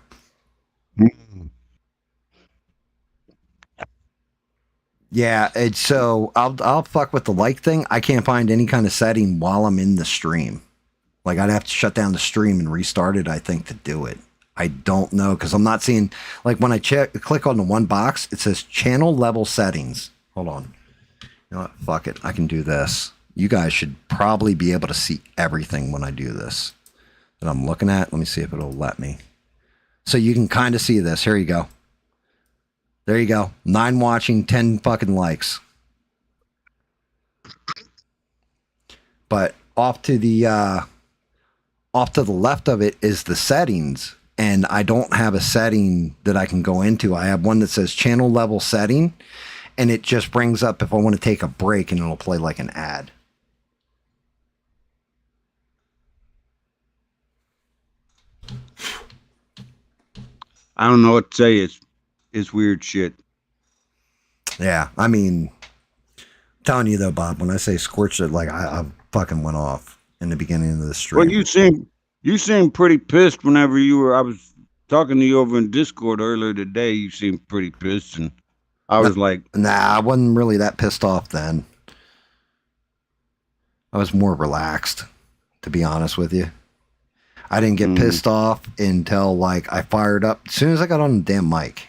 [SPEAKER 1] Yeah, it's so I'll fuck with the like thing. I can't find any kind of setting while I'm in the stream. Like, I'd have to shut down the stream and restart it, I think, to do it. I don't know because I'm not seeing, like when I click on the one box, it says channel level settings. Hold on. You know what? Fuck it. I can do this. You guys should probably be able to see everything when I do this that I'm looking at. Let me see if it'll let me. So you can kind of see this. Here you go. There you go. 9 watching, 10 fucking likes. But off to the left of it is the settings. And I don't have a setting that I can go into. I have one that says channel level setting. And it just brings up if I want to take a break and it'll play like an ad.
[SPEAKER 4] I don't know what to say. It's weird shit.
[SPEAKER 1] Yeah, I mean, I'm telling you though, Bob, when I say scorched it, like I fucking went off in the beginning of the stream.
[SPEAKER 4] Well, you seemed pretty pissed whenever I was talking to you over in Discord earlier today. You seemed pretty pissed, and I was like,
[SPEAKER 1] nah, I wasn't really that pissed off then. I was more relaxed, to be honest with you. I didn't get pissed off until like I fired up as soon as I got on the damn mic.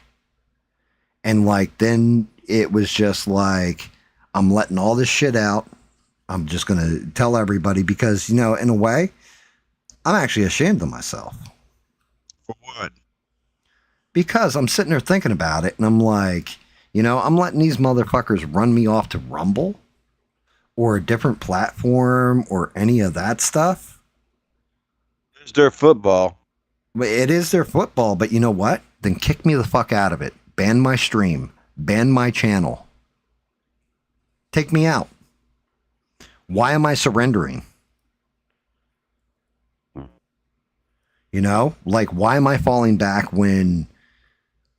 [SPEAKER 1] And like then it was just like I'm letting all this shit out. I'm just going to tell everybody because, you know, in a way, I'm actually ashamed of myself.
[SPEAKER 4] for what?
[SPEAKER 1] Because I'm sitting there thinking about it and I'm like, you know, I'm letting these motherfuckers run me off to Rumble or a different platform or any of that stuff.
[SPEAKER 4] It's their football.
[SPEAKER 1] It is their football, but you know what? Then kick me the fuck out of it. Ban my stream. Ban my channel. Take me out. Why am I surrendering? You know, like, why am I falling back when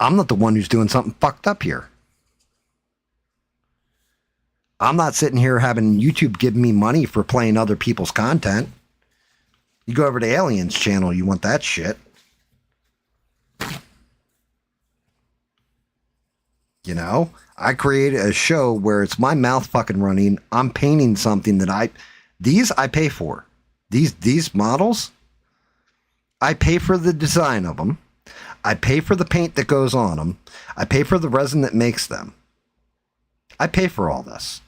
[SPEAKER 1] I'm not the one who's doing something fucked up here? I'm not sitting here having YouTube give me money for playing other people's content. You go over to Alien's channel, you want that shit. You know, I created a show where it's my mouth fucking running. I'm painting something that I pay for. These models, I pay for the design of them. I pay for the paint that goes on them. I pay for the resin that makes them. I pay for all this.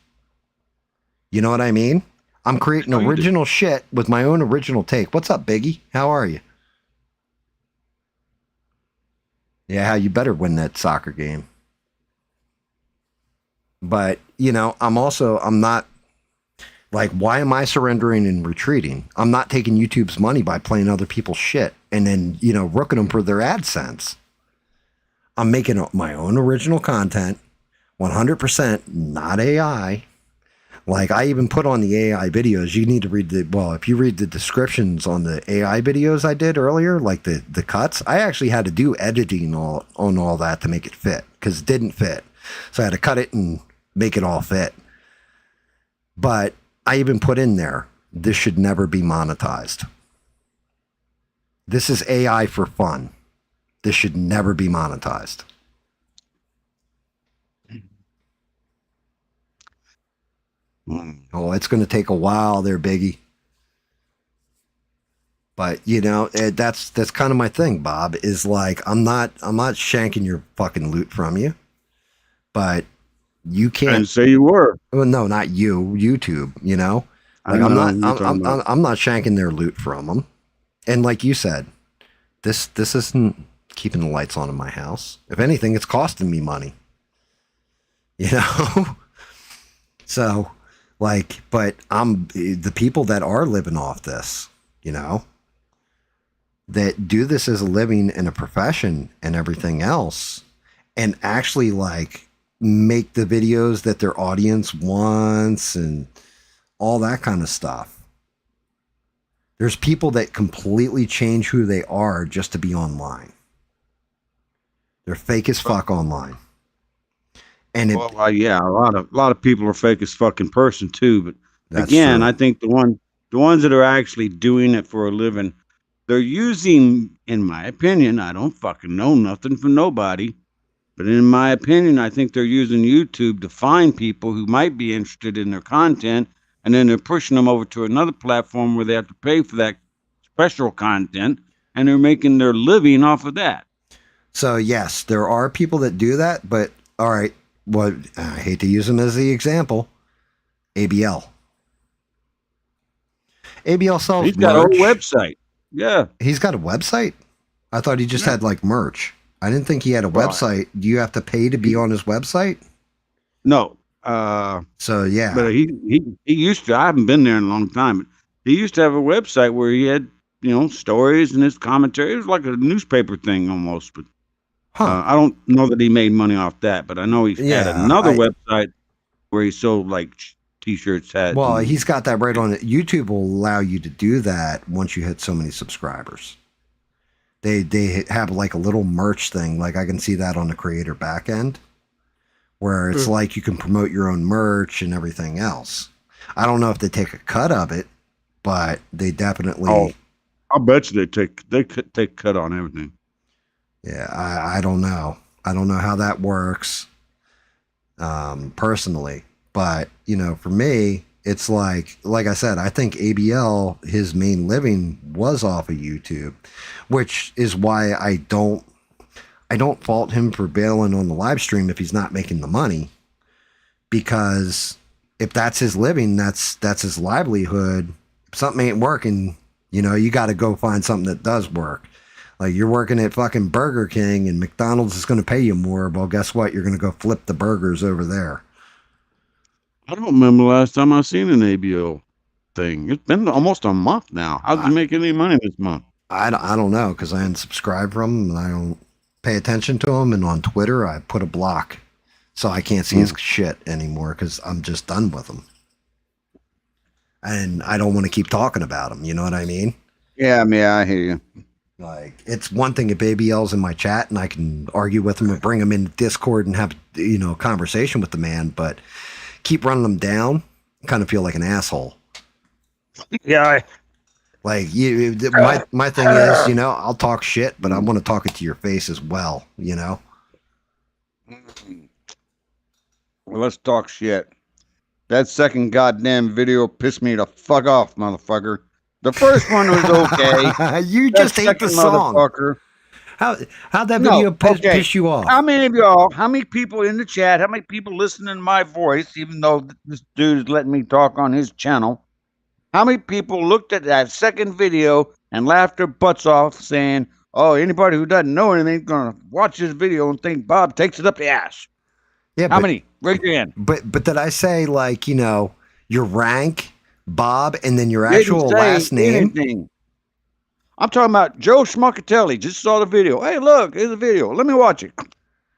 [SPEAKER 1] You know what I mean? I'm creating original shit with my own original take. What's up, Biggie? How are you? Yeah, you better win that soccer game. But, you know, I'm not, like, why am I surrendering and retreating? I'm not taking YouTube's money by playing other people's shit and then, you know, rooking them for their AdSense. I'm making my own original content, 100% not AI. Like, I even put on the AI videos, you need to read if you read the descriptions on the AI videos I did earlier, like the cuts, I actually had to do editing on all that to make it fit because it didn't fit. So I had to cut it and make it all fit. But I even put in there, this should never be monetized. This is AI for fun. This should never be monetized. Oh, it's going to take a while there, Biggie. But, you know, that's kind of my thing, Bob, is like, I'm not shanking your fucking loot from you. But you can't.
[SPEAKER 4] I didn't say you were.
[SPEAKER 1] Well, no, not you. YouTube. You know, like I'm not shanking their loot from them. And like you said, this isn't keeping the lights on in my house. If anything, it's costing me money. You know. So, like, but I'm the people that are living off this. You know, that do this as a living and a profession and everything else, and actually like make the videos that their audience wants and all that kind of stuff. There's people that completely change who they are just to be online. They're fake as fuck online. And
[SPEAKER 4] yeah, a lot of people are fake as fucking person too. But again,
[SPEAKER 1] true.
[SPEAKER 4] I think the ones that are actually doing it for a living, they're using, in my opinion, I don't fucking know nothing from nobody. But in my opinion, I think they're using YouTube to find people who might be interested in their content, and then they're pushing them over to another platform where they have to pay for that special content. and they're making their living off of that.
[SPEAKER 1] So yes, there are people that do that, but all right. Well, I hate to use him as the example. ABL. ABL sells
[SPEAKER 4] He's got a whole
[SPEAKER 1] merch.
[SPEAKER 4] website. Yeah.
[SPEAKER 1] He's got a website? I thought he just had like merch. I didn't think he had a website. Do you have to pay to be on his website?
[SPEAKER 4] No.
[SPEAKER 1] So yeah.
[SPEAKER 4] But he used to. I haven't been there in a long time. But he used to have a website where he had, stories and his commentary. It was like a newspaper thing almost. But I don't know that he made money off that. But I know he had another website where he sold like T-shirts, hats.
[SPEAKER 1] Well, he's got that right on it. YouTube will allow you to do that once you hit so many subscribers. They have like a little merch thing. Like I can see that on the creator back end where it's like you can promote your own merch and everything else. I don't know if they take a cut of it, but they definitely.
[SPEAKER 4] Oh, I bet you they take cut on everything.
[SPEAKER 1] Yeah, I don't know. I don't know how that works personally. But, for me, it's like I said, I think ABL, his main living was off of YouTube, which is why I don't fault him for bailing on the live stream if he's not making the money, because if that's his living, that's his livelihood. If something ain't working, you got to go find something that does work. Like you're working at fucking Burger King and McDonald's is going to pay you more. Well, guess what? You're going to go flip the burgers over there.
[SPEAKER 4] I don't remember the last time I seen an ABO thing. It's been almost a month now. How did you make any money this month?
[SPEAKER 1] I don't know, because I unsubscribe from him and I don't pay attention to him. And on Twitter, I put a block so I can't see his shit anymore because I'm just done with him. And I don't want to keep talking about him. You know what I mean?
[SPEAKER 4] Yeah, I hear you.
[SPEAKER 1] Like, it's one thing if ABL's in my chat and I can argue with him or bring him in Discord and have, a conversation with the man, but keep running them down, kind of feel like an asshole.
[SPEAKER 3] Yeah.
[SPEAKER 1] Like my thing is, I'll talk shit, but I want to talk it to your face as well,
[SPEAKER 4] Well, let's talk shit. That second goddamn video pissed me the fuck off, motherfucker. The first one was okay.
[SPEAKER 1] You just hate the song.
[SPEAKER 4] Motherfucker.
[SPEAKER 1] How'd that video piss you off?
[SPEAKER 4] How many people in the chat, how many people listening to my voice, even though this dude is letting me talk on his channel, how many people looked at that second video and laughed their butts off saying, oh, anybody who doesn't know anything is going to watch this video and think Bob takes it up the ass?
[SPEAKER 1] Yeah.
[SPEAKER 4] How many? Raise your hand.
[SPEAKER 1] But did I say like, your rank, Bob, and then your actual last name?
[SPEAKER 4] Anything. I'm talking about Joe Schmuckatelli. Just saw the video. Hey, look, here's the video. Let me watch it.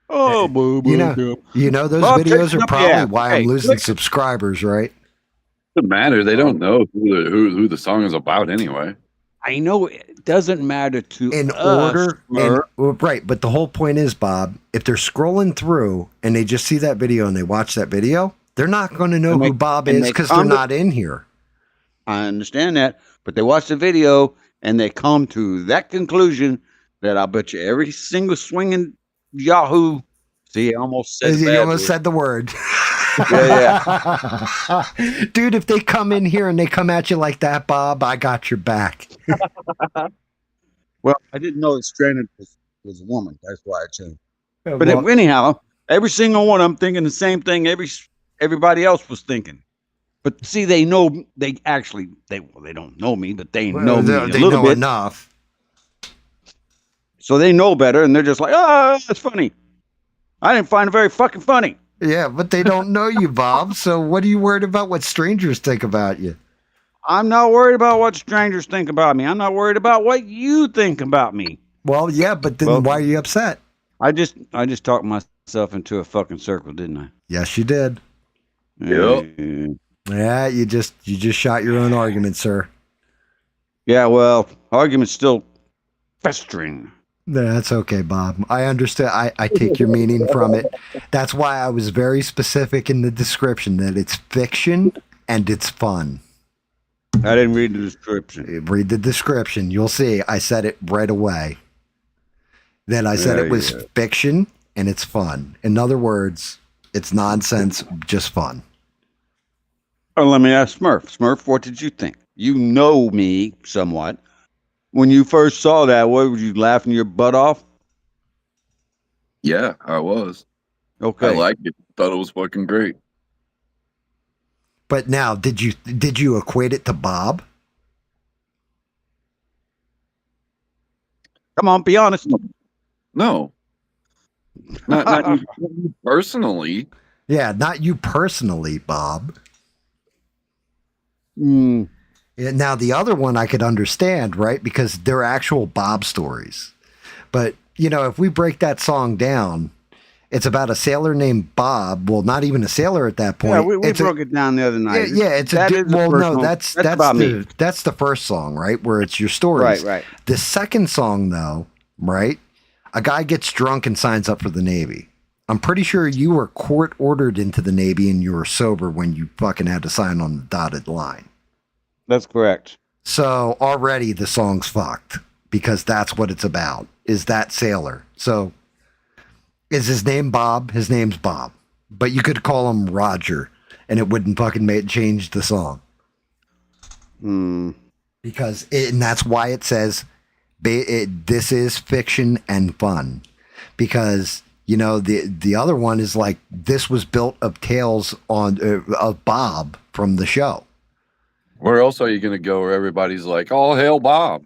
[SPEAKER 4] Oh, boo, boo,
[SPEAKER 1] those
[SPEAKER 4] Bob,
[SPEAKER 1] videos are probably why I'm losing
[SPEAKER 4] click.
[SPEAKER 1] subscribers, right?
[SPEAKER 2] Doesn't matter. They don't know who the song is about anyway.
[SPEAKER 4] I know it doesn't matter to
[SPEAKER 1] right. But the whole point is, Bob, if they're scrolling through and they just see that video and they watch that video, they're not going to know who Bob is because they're not in here.
[SPEAKER 4] I understand that, but they watch the video and they come to that conclusion that I bet you every single swinging Yahoo. See, I almost said
[SPEAKER 1] you almost said the word.
[SPEAKER 4] Yeah.
[SPEAKER 1] Dude, if they come in here and they come at you like that, Bob, I got your back.
[SPEAKER 4] Well, I didn't know that Stranded was a woman. That's why I changed. But anyhow, every single one of them thinking the same thing everybody else was thinking. But see, they don't know me, but they know me a little bit
[SPEAKER 1] enough.
[SPEAKER 4] So they know better, and they're just like, oh, that's funny. I didn't find it very fucking funny.
[SPEAKER 1] Yeah, but they don't know you, Bob. So what are you worried about what strangers think about you?
[SPEAKER 4] I'm not worried about what strangers think about me. I'm not worried about what you think about me.
[SPEAKER 1] Well, yeah, but then why are you upset?
[SPEAKER 4] I just talked myself into a fucking circle, didn't I?
[SPEAKER 1] Yes, you did.
[SPEAKER 2] Yep.
[SPEAKER 1] Yeah, you just shot your own argument, sir.
[SPEAKER 4] Yeah, well, argument's still festering.
[SPEAKER 1] That's okay, Bob. I understand. I take your meaning from it. That's why I was very specific in the description that it's fiction and it's fun.
[SPEAKER 4] I didn't read the description.
[SPEAKER 1] Read the description. You'll see. I said it right away. Then I said it was fiction and it's fun. In other words, it's nonsense, just fun.
[SPEAKER 4] Oh, let me ask Smurf. Smurf, what did you think? You know me somewhat. when you first saw that, what were you laughing your butt off?
[SPEAKER 2] Yeah, I was.
[SPEAKER 4] Okay.
[SPEAKER 2] I liked it. Thought it was fucking great.
[SPEAKER 1] But now, did you equate it to Bob?
[SPEAKER 4] Come on, be honest.
[SPEAKER 2] No, not you personally.
[SPEAKER 1] Yeah, not you personally, Bob.
[SPEAKER 4] Mm,
[SPEAKER 1] Yeah, now, the other one I could understand, right? Because they're actual Bob stories. But, if we break that song down, it's about a sailor named Bob. Well, not even a sailor at that point.
[SPEAKER 4] yeah, we
[SPEAKER 1] It's
[SPEAKER 4] broke it down the other night.
[SPEAKER 1] it's
[SPEAKER 4] That is a
[SPEAKER 1] well, no,
[SPEAKER 4] personal-
[SPEAKER 1] that's
[SPEAKER 4] about me.
[SPEAKER 1] that's the first song, right? Where it's your stories.
[SPEAKER 4] Right.
[SPEAKER 1] The second song, though, right? A guy gets drunk and signs up for the Navy. I'm pretty sure you were court ordered into the Navy and you were sober when you fucking had to sign on the dotted line.
[SPEAKER 4] That's correct.
[SPEAKER 1] So already the song's fucked because that's what it's about, is that sailor. So is his name Bob? His name's Bob. But you could call him Roger and it wouldn't fucking change the song. Because and that's why it says this is fiction and fun. Because the other one is like, this was built of tales of Bob from the show.
[SPEAKER 2] Where else are you going to go where everybody's like, "Oh, hell, Bob"?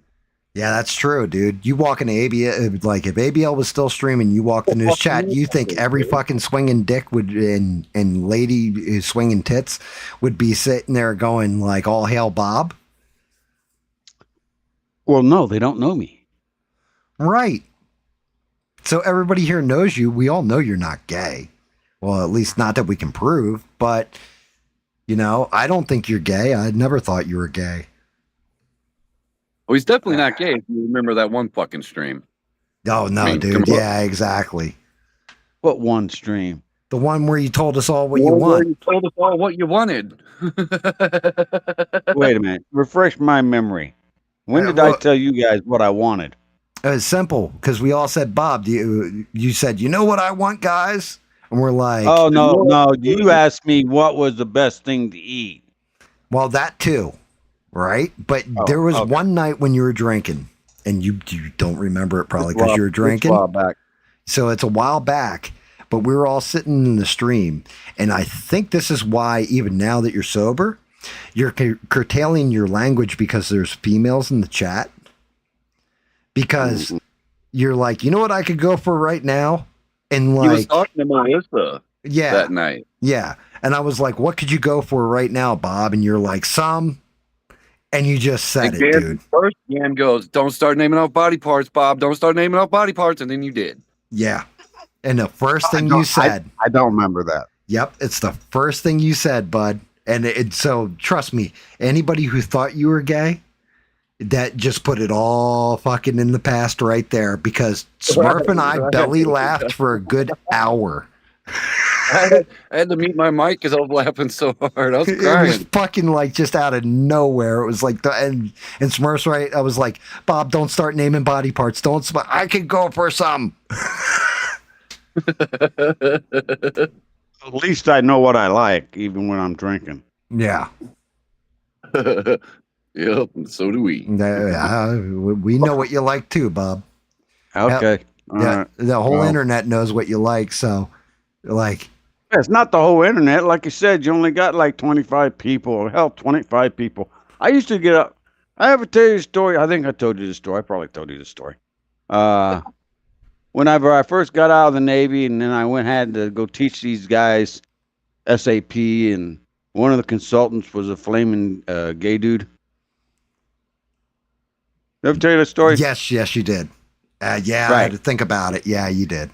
[SPEAKER 1] Yeah, that's true, dude. You walk into ABL, like if ABL was still streaming, you walked into his chat, you think every fucking swinging dick would and lady who's swinging tits would be sitting there going like, "All hail Bob."
[SPEAKER 4] Well, no, they don't know me.
[SPEAKER 1] Right. So everybody here knows you. We all know you're not gay. Well, at least not that we can prove, but I don't think you're gay. I never thought you were gay.
[SPEAKER 2] Well, he's definitely not gay. If you remember that one fucking stream.
[SPEAKER 1] Oh, no,
[SPEAKER 2] I mean,
[SPEAKER 1] dude.
[SPEAKER 2] come on.
[SPEAKER 1] Yeah, exactly.
[SPEAKER 4] What one stream?
[SPEAKER 1] The one where you told us all what you
[SPEAKER 2] Well,
[SPEAKER 1] want.
[SPEAKER 2] You told us all what you wanted.
[SPEAKER 4] Wait a minute. Refresh my memory. When did I tell you guys what I wanted?
[SPEAKER 1] It was simple because we all said, Bob, you said, you know what I want, guys? And we're like,
[SPEAKER 4] Oh, no. You asked me what was the best thing to eat.
[SPEAKER 1] well, that too, right? But there was one night when you were drinking and you don't remember it probably because you were drinking.
[SPEAKER 4] It's a while back.
[SPEAKER 1] So it's a while back, but we were all sitting in the stream. And I think this is why, even now that you're sober, you're curtailing your language because there's females in the chat. Because you're like, you know what I could go for right now? And
[SPEAKER 2] He was
[SPEAKER 1] like,
[SPEAKER 2] talking to Melissa that night.
[SPEAKER 1] yeah. And I was like, what could you go for right now, Bob? And you're like, some. And you just said it, dude.
[SPEAKER 2] First, Jan goes, "Don't start naming off body parts, Bob. Don't start naming off body parts." And then you did.
[SPEAKER 1] Yeah. And the first thing you said.
[SPEAKER 4] I don't remember that.
[SPEAKER 1] Yep. It's the first thing you said, bud. And so trust me, anybody who thought you were gay, that just put it all fucking in the past right there, because Smurf and I belly laughed for a good hour.
[SPEAKER 2] I had to mute my mic because I was laughing so hard. I was
[SPEAKER 1] It was
[SPEAKER 2] crying.
[SPEAKER 1] fucking like just out of nowhere. It was like, and Smurf's right. I was like, Bob, don't start naming body parts. I could go for some.
[SPEAKER 4] At least I know what I like, even when I'm drinking.
[SPEAKER 1] Yeah.
[SPEAKER 2] Yep, and so do we.
[SPEAKER 1] We know what you like too, Bob.
[SPEAKER 4] Okay. All
[SPEAKER 1] Yeah,
[SPEAKER 4] right.
[SPEAKER 1] the whole
[SPEAKER 4] Well.
[SPEAKER 1] internet knows what you like. So, like,
[SPEAKER 4] It's not the whole internet. Like you said, you only got like 25 people, or hell, 25 people. I used to get up. I ever tell you the story? I think I told you the story. I probably told you the story. Whenever I first got out of the Navy, and then I had to go teach these guys SAP, and one of the consultants was a flaming gay dude. Ever tell you the story?
[SPEAKER 1] yes, you did. Yeah, I
[SPEAKER 4] Right.
[SPEAKER 1] had to think about it. Yeah, you did.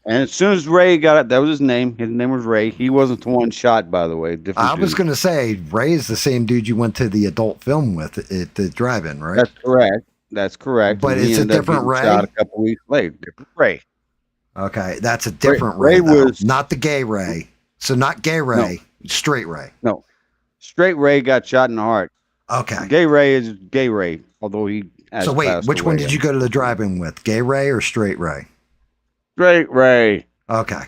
[SPEAKER 4] And as soon as Ray got it, that was his name. His name was Ray. He wasn't the one shot, by the way. Different
[SPEAKER 1] I was
[SPEAKER 4] dude.
[SPEAKER 1] going to say, Ray is the same dude you went to the adult film with at the drive-in, right?
[SPEAKER 4] That's correct. That's correct.
[SPEAKER 1] But
[SPEAKER 4] And he
[SPEAKER 1] it's a
[SPEAKER 4] ended up
[SPEAKER 1] different
[SPEAKER 4] getting
[SPEAKER 1] Ray?
[SPEAKER 4] shot a couple weeks later. Different Ray.
[SPEAKER 1] Okay, that's a different
[SPEAKER 4] Ray
[SPEAKER 1] Ray, though.
[SPEAKER 4] was-
[SPEAKER 1] Not the gay Ray. So not gay Ray, straight Ray.
[SPEAKER 4] No, straight Ray got shot in the heart.
[SPEAKER 1] Okay.
[SPEAKER 4] Gay Ray is gay Ray, although he has
[SPEAKER 1] So wait,
[SPEAKER 4] passed
[SPEAKER 1] which one
[SPEAKER 4] away.
[SPEAKER 1] did you go to the drive-in with? Gay Ray or straight Ray?
[SPEAKER 4] Straight Ray.
[SPEAKER 1] Okay.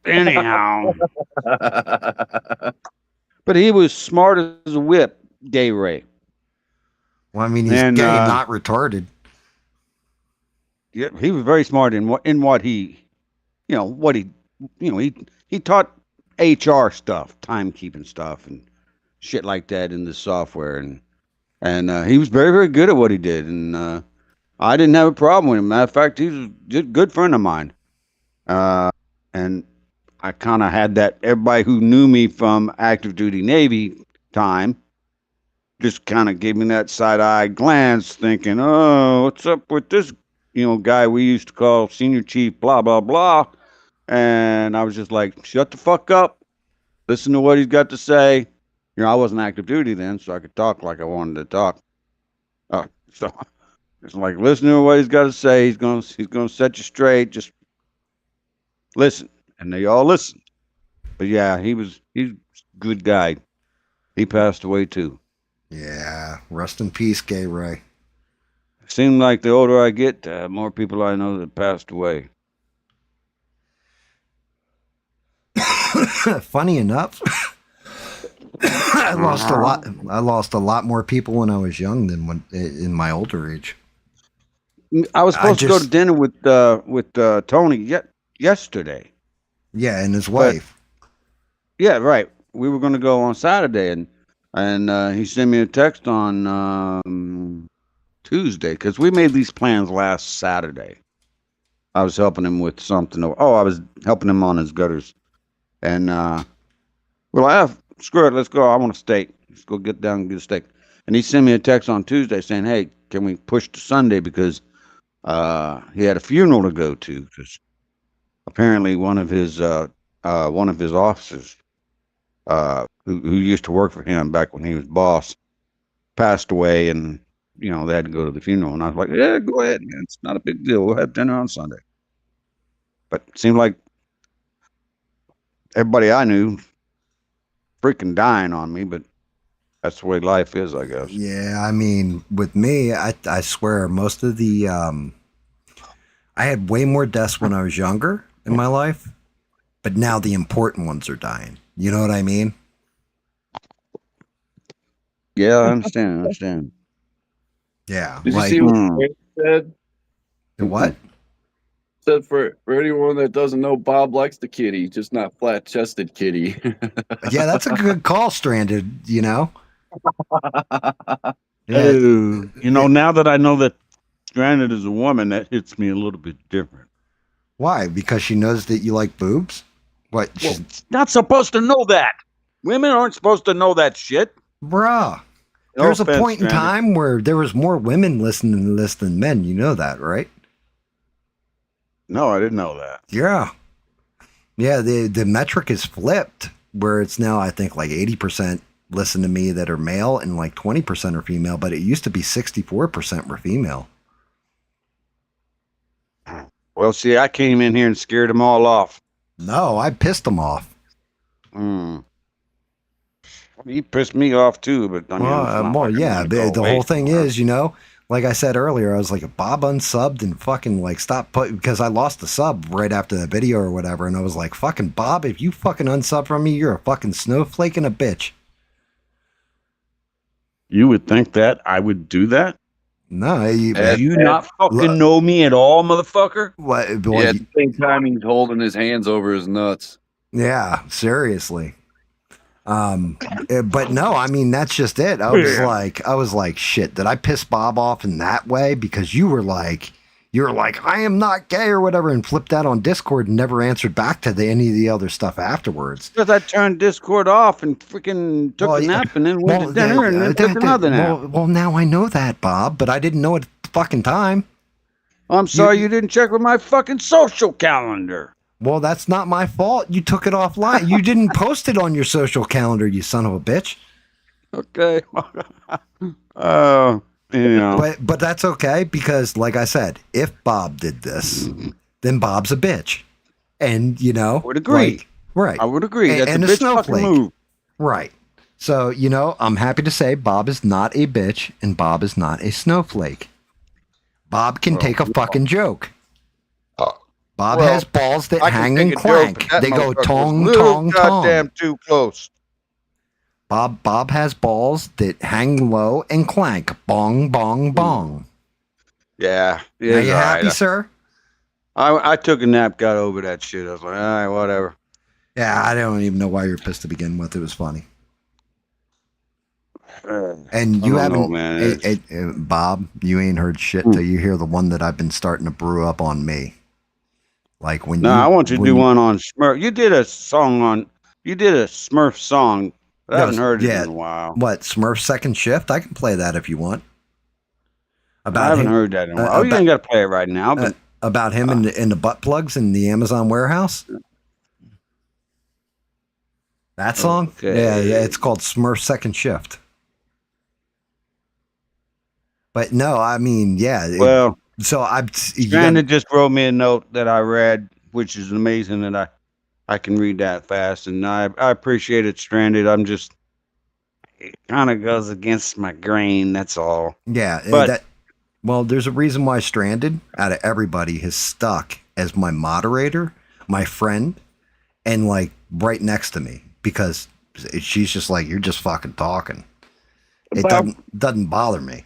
[SPEAKER 4] Anyhow, but he was smart as a whip. Gay Ray.
[SPEAKER 1] Well, I mean, he's
[SPEAKER 4] And,
[SPEAKER 1] gay, not retarded.
[SPEAKER 4] Yeah, he was very smart in what he, he taught HR stuff, timekeeping stuff, and shit like that in the software, and he was very, very good at what he did, and I didn't have a problem with him. Matter of fact, he was just a good friend of mine, and I kind of had that. Everybody who knew me from active duty Navy time just kind of gave me that side-eye glance, thinking, "Oh, what's up with this, guy we used to call senior chief, blah blah blah." And I was just like, "Shut the fuck up, listen to what he's got to say." I wasn't active duty then, so I could talk like I wanted to talk. So it's like, listen to what he's got to say. He's gonna set you straight. Just listen, and they all listened. But yeah, he's a good guy. He passed away too.
[SPEAKER 1] Yeah, rest in peace, Gay Ray.
[SPEAKER 4] Seemed like the older I get, the more people I know that passed away.
[SPEAKER 1] Funny enough, I lost a lot more people when I was young than when in my older age.
[SPEAKER 4] I was supposed to go to dinner with Tony yesterday.
[SPEAKER 1] Yeah, and his wife.
[SPEAKER 4] Yeah, right. We were going to go on Saturday, and he sent me a text on Tuesday because we made these plans last Saturday. I was helping him with something. Oh, I was helping him on his gutters, and screw it, let's go. I want a steak. Let's go get down and get a steak. And he sent me a text on Tuesday saying, "Hey, can we push to Sunday because he had a funeral to go to because apparently one of his officers who used to work for him back when he was boss passed away, and they had to go to the funeral." And I was like, "Yeah, go ahead, man. It's not a big deal. We'll have dinner on Sunday." But it seemed like everybody I knew freaking dying on me, but that's the way life is, I guess.
[SPEAKER 1] Yeah, I mean, with me, I swear most of the I had way more deaths when I was younger in my life, but now the important ones are dying. You know what I mean?
[SPEAKER 4] Yeah, I understand.
[SPEAKER 1] Yeah.
[SPEAKER 2] Did you see what Chris said?
[SPEAKER 1] What?
[SPEAKER 2] Said for anyone that doesn't know, Bob likes the kitty, just not flat-chested kitty.
[SPEAKER 1] Yeah, that's a good call, Stranded, Yeah.
[SPEAKER 4] Now that I know that Stranded is a woman, that hits me a little bit different.
[SPEAKER 1] Why? Because she knows that you like boobs? What?
[SPEAKER 4] Well, she's not supposed to know that. Women aren't supposed to know that shit.
[SPEAKER 1] Bruh. There's a point in time where there was more women listening to this than men. You know that, right?
[SPEAKER 4] No, I didn't know that.
[SPEAKER 1] Yeah. Yeah, the metric is flipped, where it's now, I think, like 80% listen to me that are male and like 20% are female, but it used to be 64% were female.
[SPEAKER 4] Well, see, I came in here and scared them all off.
[SPEAKER 1] No, I pissed them off.
[SPEAKER 4] You pissed me off too, but I mean,
[SPEAKER 1] the whole thing is, like I said earlier, I was like, if Bob unsubbed and fucking like stopped because I lost the sub right after the video or whatever, and I was like, fucking Bob, if you fucking unsub from me, you're a fucking snowflake and a bitch.
[SPEAKER 4] You would think that I would do that?
[SPEAKER 1] No,
[SPEAKER 4] you not fucking know me at all, motherfucker?
[SPEAKER 1] What?
[SPEAKER 2] At the same time, he's holding his hands over his nuts.
[SPEAKER 1] Yeah, seriously. But no, I mean, that's just it. I was like, shit, did I piss Bob off in that way? Because you were like, I am not gay or whatever, and flipped out on Discord and never answered back to any of the other stuff afterwards.
[SPEAKER 4] Because I turned Discord off and freaking took a nap and then went to dinner and then took another nap.
[SPEAKER 1] Well, now I know that, Bob, but I didn't know it at the fucking time.
[SPEAKER 4] I'm sorry you didn't check with my fucking social calendar.
[SPEAKER 1] Well, that's not my fault. You took it offline. You didn't post it on your social calendar, you son of a bitch.
[SPEAKER 4] Okay.
[SPEAKER 1] But that's okay because, like I said, if Bob did this, then Bob's a bitch, and
[SPEAKER 4] I would agree.
[SPEAKER 1] Right?
[SPEAKER 4] I would agree. That's
[SPEAKER 1] and
[SPEAKER 4] a bitch fucking move.
[SPEAKER 1] Right. So I'm happy to say Bob is not a bitch, and Bob is not a snowflake. Bob can take a fucking joke. Bob has balls that hang and clank. They go tong, tong, tong.
[SPEAKER 4] Goddamn too close.
[SPEAKER 1] Bob has balls that hang low and clank. Bong, bong, bong.
[SPEAKER 4] Yeah.
[SPEAKER 1] Are
[SPEAKER 4] It's
[SPEAKER 1] you
[SPEAKER 4] all
[SPEAKER 1] happy,
[SPEAKER 4] right.
[SPEAKER 1] sir?
[SPEAKER 4] I took a nap, got over that shit. I was like, all right, whatever.
[SPEAKER 1] Yeah, I don't even know why you're pissed to begin with. It was funny. And you
[SPEAKER 4] I don't know,
[SPEAKER 1] haven't,
[SPEAKER 4] man.
[SPEAKER 1] Bob, you ain't heard shit till you hear the one that I've been starting to brew up on me. Like when
[SPEAKER 4] No,
[SPEAKER 1] you,
[SPEAKER 4] I want you to
[SPEAKER 1] when
[SPEAKER 4] do
[SPEAKER 1] you,
[SPEAKER 4] one on Smurf. You did a Smurf song, but I
[SPEAKER 1] no,
[SPEAKER 4] haven't heard it
[SPEAKER 1] yeah,
[SPEAKER 4] in a while.
[SPEAKER 1] what, Smurf Second Shift? I can play that if you want.
[SPEAKER 4] I
[SPEAKER 1] About
[SPEAKER 4] haven't
[SPEAKER 1] him,
[SPEAKER 4] heard that in a while. Oh, you ain't got to play it right now, but
[SPEAKER 1] about him in the butt plugs in the Amazon warehouse. That song?
[SPEAKER 4] Okay.
[SPEAKER 1] Yeah, it's called Smurf Second Shift. But no, I mean, yeah.
[SPEAKER 4] Well,
[SPEAKER 1] So
[SPEAKER 4] Stranded just wrote me a note that I read, which is amazing that I can read that fast, and I appreciate it, Stranded. It kind of goes against my grain. That's all.
[SPEAKER 1] yeah,
[SPEAKER 4] But
[SPEAKER 1] well, there's a reason why Stranded, out of everybody, has stuck as my moderator, my friend, and like right next to me because she's just like, you're just fucking talking. It
[SPEAKER 2] Bob,
[SPEAKER 1] doesn't bother me.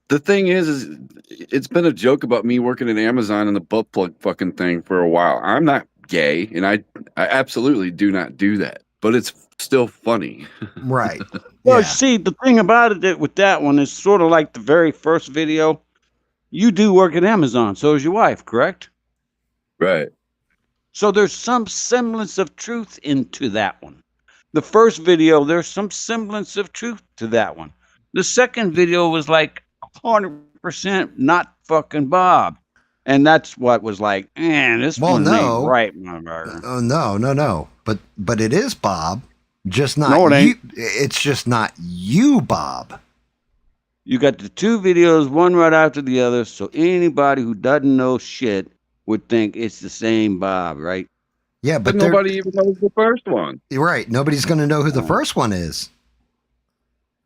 [SPEAKER 2] the thing is it's been a joke about me working at Amazon and the butt plug fucking thing for a while. I'm not gay, and I absolutely do not do that, but it's still funny.
[SPEAKER 1] Right.
[SPEAKER 4] well,
[SPEAKER 1] Yeah.
[SPEAKER 4] see, the thing about it with that one is sort of like the very first video. You do work at Amazon, so is your wife, correct?
[SPEAKER 2] Right.
[SPEAKER 4] So there's some semblance of truth into that one. The first video, there's some semblance of truth to that one. The second video was like 100% not fucking Bob. And that's what was like, man, this
[SPEAKER 1] Well,
[SPEAKER 4] one ain't
[SPEAKER 1] no.
[SPEAKER 4] right, motherfucker.
[SPEAKER 1] Oh no. But it is Bob, just not
[SPEAKER 4] No, it
[SPEAKER 1] you.
[SPEAKER 4] ain't.
[SPEAKER 1] It's just not you, Bob.
[SPEAKER 4] You got the two videos, one right after the other, so anybody who doesn't know shit would think it's the same Bob, right?
[SPEAKER 1] Yeah,
[SPEAKER 2] But
[SPEAKER 1] but
[SPEAKER 2] nobody even knows the first one.
[SPEAKER 1] you're right. Nobody's going to know who the first one is.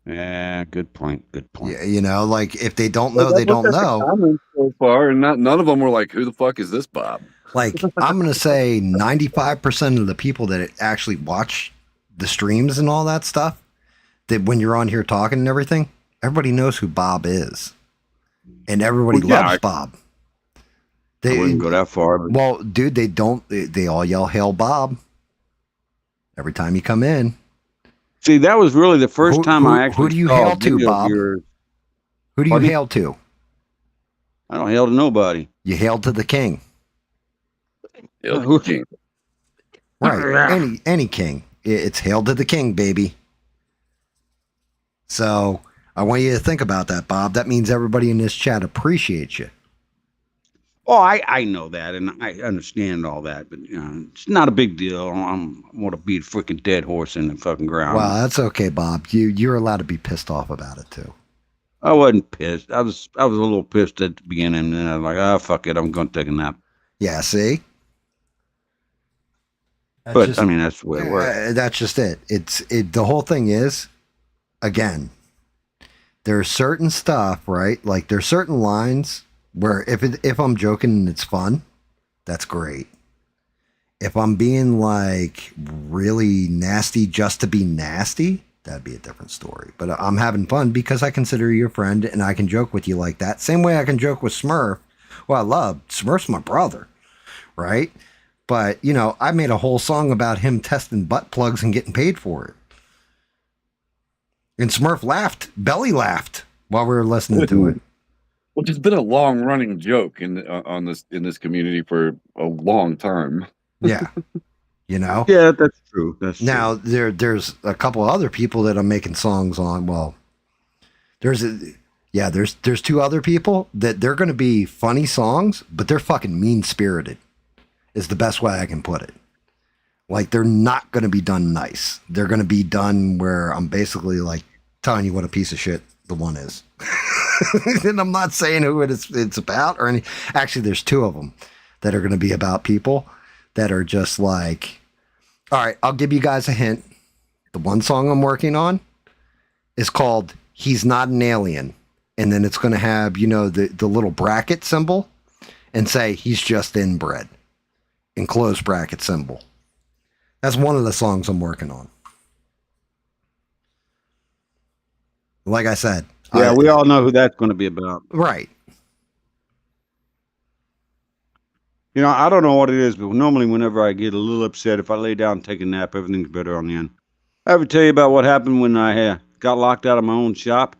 [SPEAKER 4] Yeah, good point. Good point.
[SPEAKER 1] Yeah, you know, like if they don't know, they don't know.
[SPEAKER 2] Comments so far, and none of them were like, "Who the fuck is this Bob?"
[SPEAKER 1] Like I'm going to say 95% of the people that actually watch the streams and all that stuff, that when you're on here talking and everything, everybody knows who Bob is, and everybody loves Bob.
[SPEAKER 4] I wouldn't go that far. But
[SPEAKER 1] Well, dude, they don't. They all yell "Hail Bob" every time you come in.
[SPEAKER 4] see, that was really the first time I actually
[SPEAKER 1] who do you
[SPEAKER 4] saw
[SPEAKER 1] hail
[SPEAKER 4] a
[SPEAKER 1] to,
[SPEAKER 4] video of
[SPEAKER 1] Bob?
[SPEAKER 4] yours.
[SPEAKER 1] Who do you
[SPEAKER 4] Pardon?
[SPEAKER 1] hail to?
[SPEAKER 4] I don't hail to nobody.
[SPEAKER 1] You hail to the king,
[SPEAKER 2] Hail the king.
[SPEAKER 1] right? Any king. It's hail to the king, baby. So I want you to think about that, Bob. That means everybody in this chat appreciates you.
[SPEAKER 4] Oh, I know that, and I understand all that, but you know, it's not a big deal. I want to beat a freaking dead horse in the fucking ground.
[SPEAKER 1] Well, that's okay, Bob. You're allowed to be pissed off about it too.
[SPEAKER 4] I wasn't pissed. I was a little pissed at the beginning, and then I was like, oh, fuck it, I'm going to take a nap.
[SPEAKER 1] Yeah, see.
[SPEAKER 4] But I mean, that's the way it works.
[SPEAKER 1] That's just it. The whole thing is, again, there's certain stuff, right? Like there's certain lines where if I'm joking and it's fun, that's great. If I'm being like really nasty just to be nasty, that'd be a different story. But I'm having fun because I consider you a friend and I can joke with you like that. Same way I can joke with Smurf. Well, I love Smurf's my brother, right? But, you know, I made a whole song about him testing butt plugs and getting paid for it. And Smurf laughed, belly laughed while we were listening to it.
[SPEAKER 2] Which has been a long running joke in this community for a long time.
[SPEAKER 1] Yeah. You know?
[SPEAKER 4] Yeah, that's true. That's true.
[SPEAKER 1] Now there's a couple other people that I'm making songs on. Well, there's two other people that they're going to be funny songs, but they're fucking mean spirited. Is the best way I can put it. Like they're not going to be done nice. They're going to be done where I'm basically like telling you what a piece of shit the one is. And I'm not saying who it's about or any. Actually, there's two of them that are going to be about people that are just like, all right, I'll give you guys a hint. The one song I'm working on is called "He's Not an Alien," and then it's going to have, you know, the little bracket symbol and say he's just inbred and close bracket symbol. That's one of the songs I'm working on. Like I said,
[SPEAKER 4] Yeah, we all know who that's going to be about.
[SPEAKER 1] right.
[SPEAKER 4] You know, I don't know what it is, but normally whenever I get a little upset, if I lay down and take a nap, everything's better on the end. I ever tell you about what happened when I got locked out of my own shop?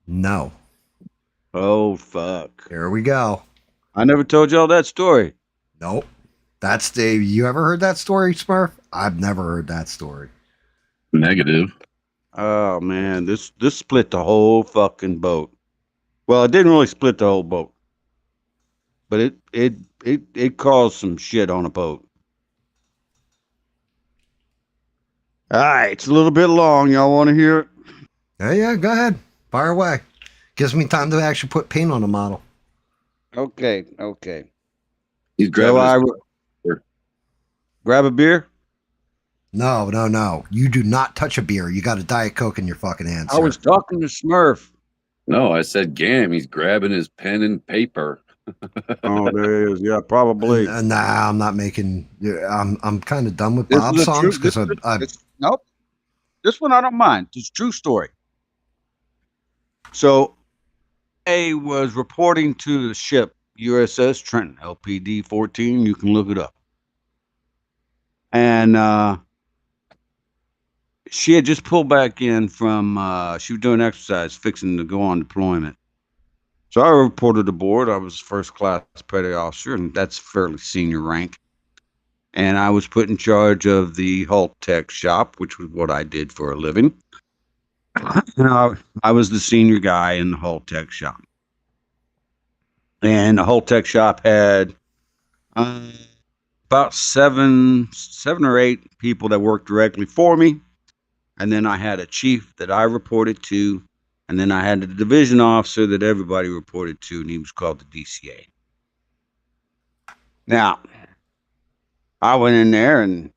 [SPEAKER 1] No.
[SPEAKER 4] Oh, fuck.
[SPEAKER 1] Here we go.
[SPEAKER 4] I never told y'all that story.
[SPEAKER 1] Nope. That's the. You ever heard that story, Smurf? I've never heard that story.
[SPEAKER 2] Negative.
[SPEAKER 4] Oh, man, this split the whole fucking boat. Well, it didn't really split the whole boat, but it caused some shit on a boat. All right, it's a little bit long. Y'all want to hear it?
[SPEAKER 1] Yeah, go ahead. Fire away. Gives me time to actually put paint on the model.
[SPEAKER 4] Okay.
[SPEAKER 2] He's grabbing
[SPEAKER 4] Grab a beer?
[SPEAKER 1] No. You do not touch a beer. You got a Diet Coke in your fucking hand,
[SPEAKER 4] I
[SPEAKER 1] sir.
[SPEAKER 4] was talking to Smurf.
[SPEAKER 2] No, I said Gam. He's grabbing his pen and paper.
[SPEAKER 4] Oh, there it is. Yeah, probably.
[SPEAKER 1] Nah, I'm not making. I'm kind of done with
[SPEAKER 4] This
[SPEAKER 1] Bob
[SPEAKER 4] is a
[SPEAKER 1] songs
[SPEAKER 4] true-
[SPEAKER 1] because
[SPEAKER 4] Nope. This one I don't mind. It's a true story. So, A was reporting to the ship USS Trenton, LPD 14. You can look it up. And she had just pulled back in from, she was doing exercise, fixing to go on deployment. So I reported aboard. I was first class petty officer, and that's fairly senior rank. And I was put in charge of the hull tech shop, which was what I did for a living. I was the senior guy in the hull tech shop. And the hull tech shop had about seven or eight people that worked directly for me. And then I had a chief that I reported to. And then I had a division officer that everybody reported to, and he was called the DCA. Now, I went in there and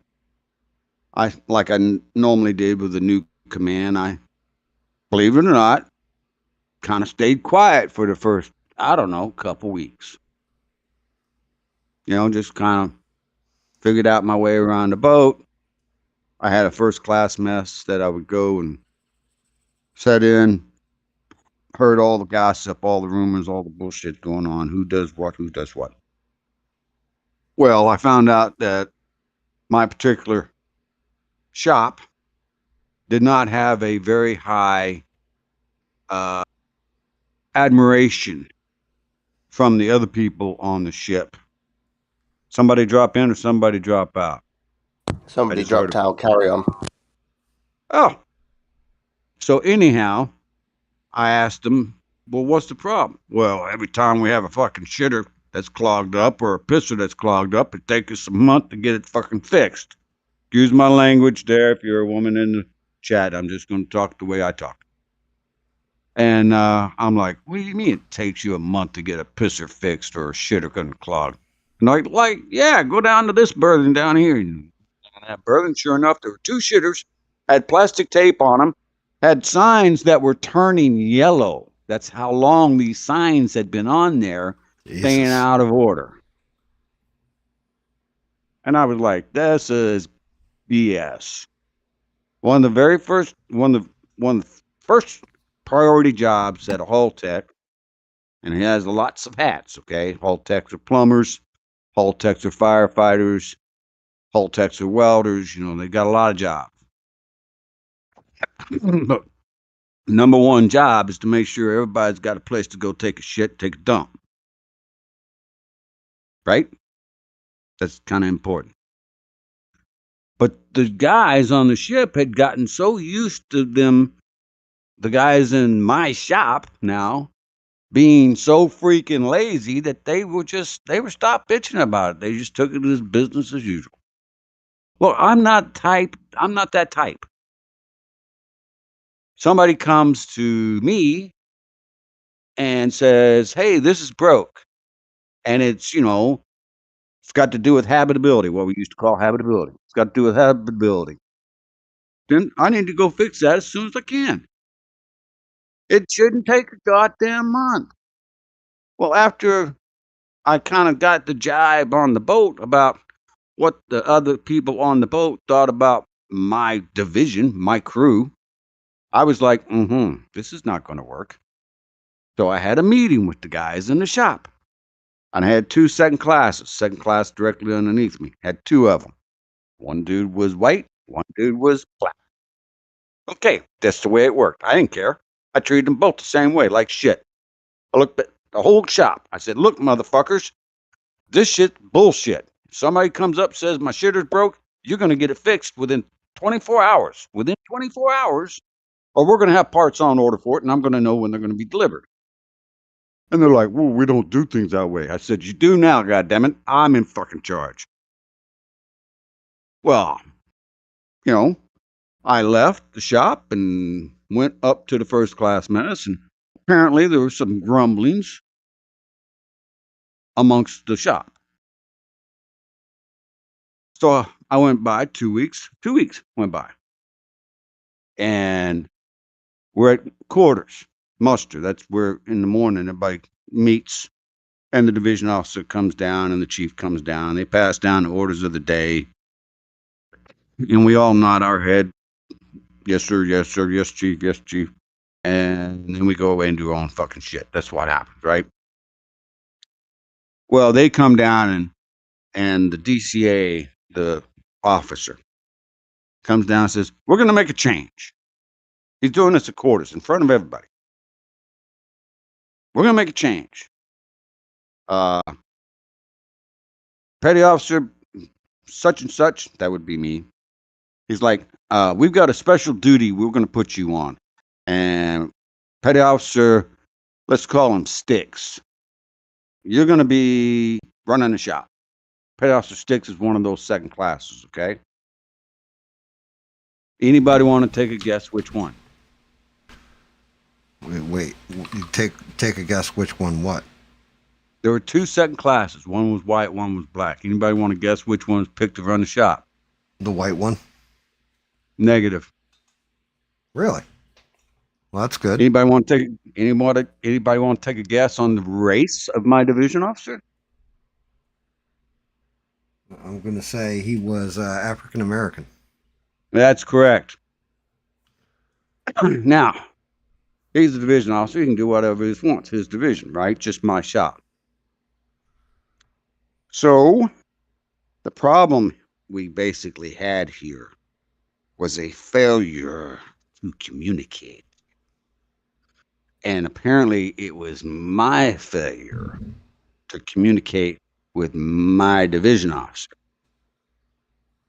[SPEAKER 4] like I normally did with a new command, I, believe it or not, kind of stayed quiet for the first, I don't know, couple weeks. You know, just kind of figured out my way around the boat. I had a first class mess that I would go and set in, heard all the gossip, all the rumors, all the bullshit going on, who does what. Well, I found out that my particular shop did not have a very high admiration from the other people on the ship. Somebody drop in or somebody drop out.
[SPEAKER 5] Somebody dropped out. Carry on.
[SPEAKER 4] Oh. So anyhow, I asked them, well, what's the problem? Well, every time we have a fucking shitter that's clogged up or a pisser that's clogged up, it takes us a month to get it fucking fixed. Excuse my language there. If you're a woman in the chat, I'm just going to talk the way I talk. And I'm like, what do you mean it takes you a month to get a pisser fixed or a shitter clogged? And like, yeah, go down to this berthing down here. And that berthing, sure enough, there were two shitters, had plastic tape on them, had signs that were turning yellow. That's how long these signs had been on there, staying out of order. And I was like, this is BS. One of the first priority jobs at a hull tech, and he has lots of hats, okay? Hull techs are plumbers, hull techs are firefighters, hull techs are welders, you know, they got a lot of jobs. But number one job is to make sure everybody's got a place to go take a shit, take a dump. Right? That's kind of important. But the guys on the ship had gotten so used to them, the guys in my shop now, being so freaking lazy that they were stopped bitching about it. They just took it as business as usual. Well, I'm not that type. Somebody comes to me and says, hey, this is broke. And it's, you know, it's got to do with habitability, what we used to call habitability. It's got to do with habitability. Then I need to go fix that as soon as I can. It shouldn't take a goddamn month. Well, after I kind of got the jibe on the boat about what the other people on the boat thought about my division, my crew, I was like, this is not going to work. So I had a meeting with the guys in the shop. And I had 2 second classes. Second class directly underneath me. Had 2 of them. One dude was white. One dude was black. Okay, that's the way it worked. I didn't care. I treated them both the same way, like shit. I looked at the whole shop. I said, look, motherfuckers, this shit bullshit. If somebody comes up and says my shitter's broke, you're going to get it fixed within 24 hours. Within 24 hours, or we're going to have parts on order for it, and I'm going to know when they're going to be delivered. And they're like, well, we don't do things that way. I said, you do now, goddammit. I'm in fucking charge. Well, you know, I left the shop and went up to the first class mess, and apparently there were some grumblings amongst the shop. So I went by 2 weeks. 2 weeks went by. And we're at quarters, muster. That's where in the morning everybody meets, and the division officer comes down and the chief comes down. They pass down the orders of the day. And we all nod our head. Yes, sir. Yes, sir. Yes, chief. Yes, chief. And then we go away and do our own fucking shit. That's what happens, right? Well, they come down and the DCA, the officer, comes down and says, we're going to make a change. He's doing this at quarters in front of everybody. We're going to make a change. Petty officer, such and such, that would be me. He's like, we've got a special duty we're going to put you on. And petty officer, let's call him Sticks. You're going to be running the shop. Petty officer Sticks is one of those second classes, okay? Anybody want to take a guess which one?
[SPEAKER 1] Wait. Take a guess which one what?
[SPEAKER 4] There were 2 second classes. One was white, one was black. Anybody want to guess which one was picked to run the shop?
[SPEAKER 1] The white one?
[SPEAKER 4] Negative.
[SPEAKER 1] Really? Well, that's good.
[SPEAKER 4] Anybody want to take a guess on the race of my division officer?
[SPEAKER 1] I'm going to say he was African American.
[SPEAKER 4] That's correct. Now, he's the division officer. He can do whatever he wants. His division, right? Just my shop. So, the problem we basically had here was a failure to communicate. And apparently it was my failure to communicate with my division officer.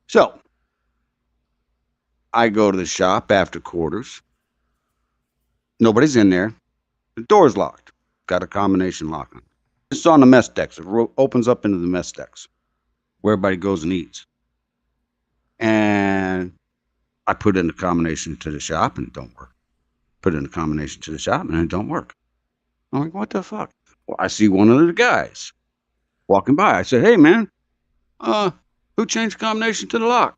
[SPEAKER 4] So, I go to the shop after quarters. Nobody's in there. The door's locked. Got a combination lock on it. It's on the mess decks. It opens up into the mess decks where everybody goes and eats. And I put in the combination to the shop and it don't work. Put in the combination to the shop and it don't work. I'm like, what the fuck? Well, I see one of the guys walking by. I said, hey, man, who changed the combination to the lock?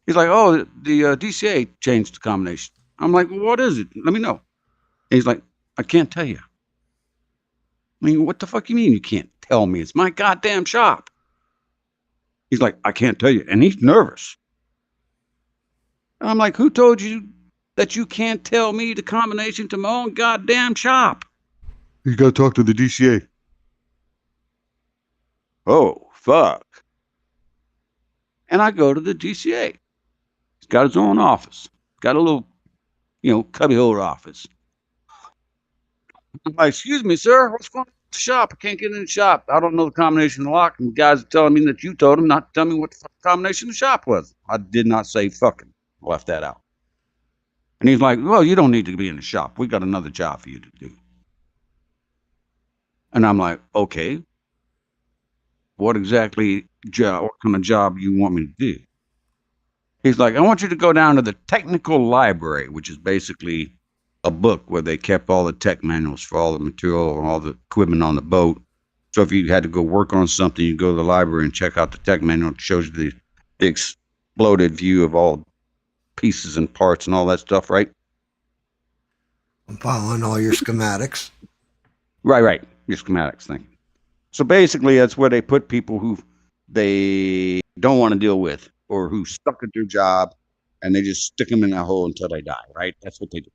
[SPEAKER 4] He's like, oh, the DCA changed the combination. I'm like, well, what is it? Let me know. And he's like, I can't tell you. I mean, what the fuck you mean you can't tell me? It's my goddamn shop. He's like, I can't tell you. And he's nervous. And I'm like, who told you that you can't tell me the combination to my own goddamn shop? You got to talk to the DCA. Oh, fuck. And I go to the DCA. He's got his own office. Got a little, cubbyhole office. I'm like, excuse me, sir, what's going on with the shop? I can't get in the shop. I don't know the combination of the lock. And the guys are telling me that you told him not to tell me what the combination of the shop was. I did not say fucking. Left that out. And he's like, well, you don't need to be in the shop. We got another job for you to do. And I'm like, okay. What exactly what kind of job you want me to do? He's like, I want you to go down to the technical library, which is basically a book where they kept all the tech manuals for all the material and all the equipment on the boat. So if you had to go work on something, you go to the library and check out the tech manual. It shows you the exploded view of all pieces and parts and all that stuff, right?
[SPEAKER 1] I'm following all your schematics.
[SPEAKER 4] Right. Your schematics thing. So basically, that's where they put people who they don't want to deal with or who stuck at their job and they just stick them in that hole until they die, right? That's what they do.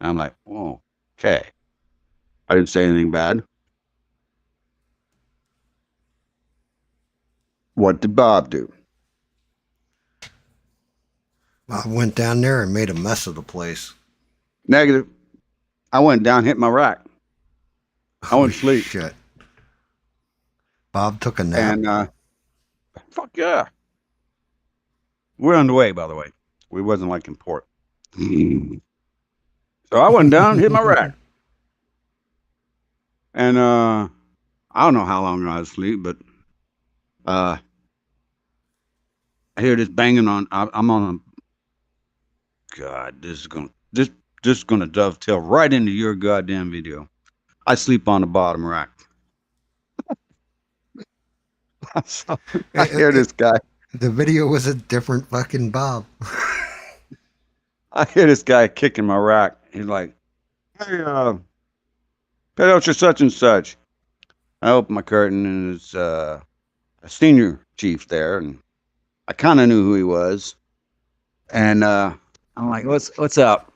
[SPEAKER 4] And I'm like, oh, okay. I didn't say anything bad. What did Bob do?
[SPEAKER 1] I went down there and made a mess of the place.
[SPEAKER 4] Negative. I went down, hit my rack. I went to sleep.
[SPEAKER 1] Shit. Bob took a nap.
[SPEAKER 4] And fuck yeah. We're on the way, by the way. We wasn't like in port. So I went down, hit my rack. And I don't know how long I was asleep, but I hear this banging on. I'm on a. God, this is gonna dovetail right into your goddamn video. I sleep on the bottom rack. So I hear this guy.
[SPEAKER 1] The video was a different fucking Bob.
[SPEAKER 4] I hear this guy kicking my rack. He's like, "Hey, pay out your such and such." I open my curtain and it's a senior chief there, and I kind of knew who he was. And I'm like, "What's up?"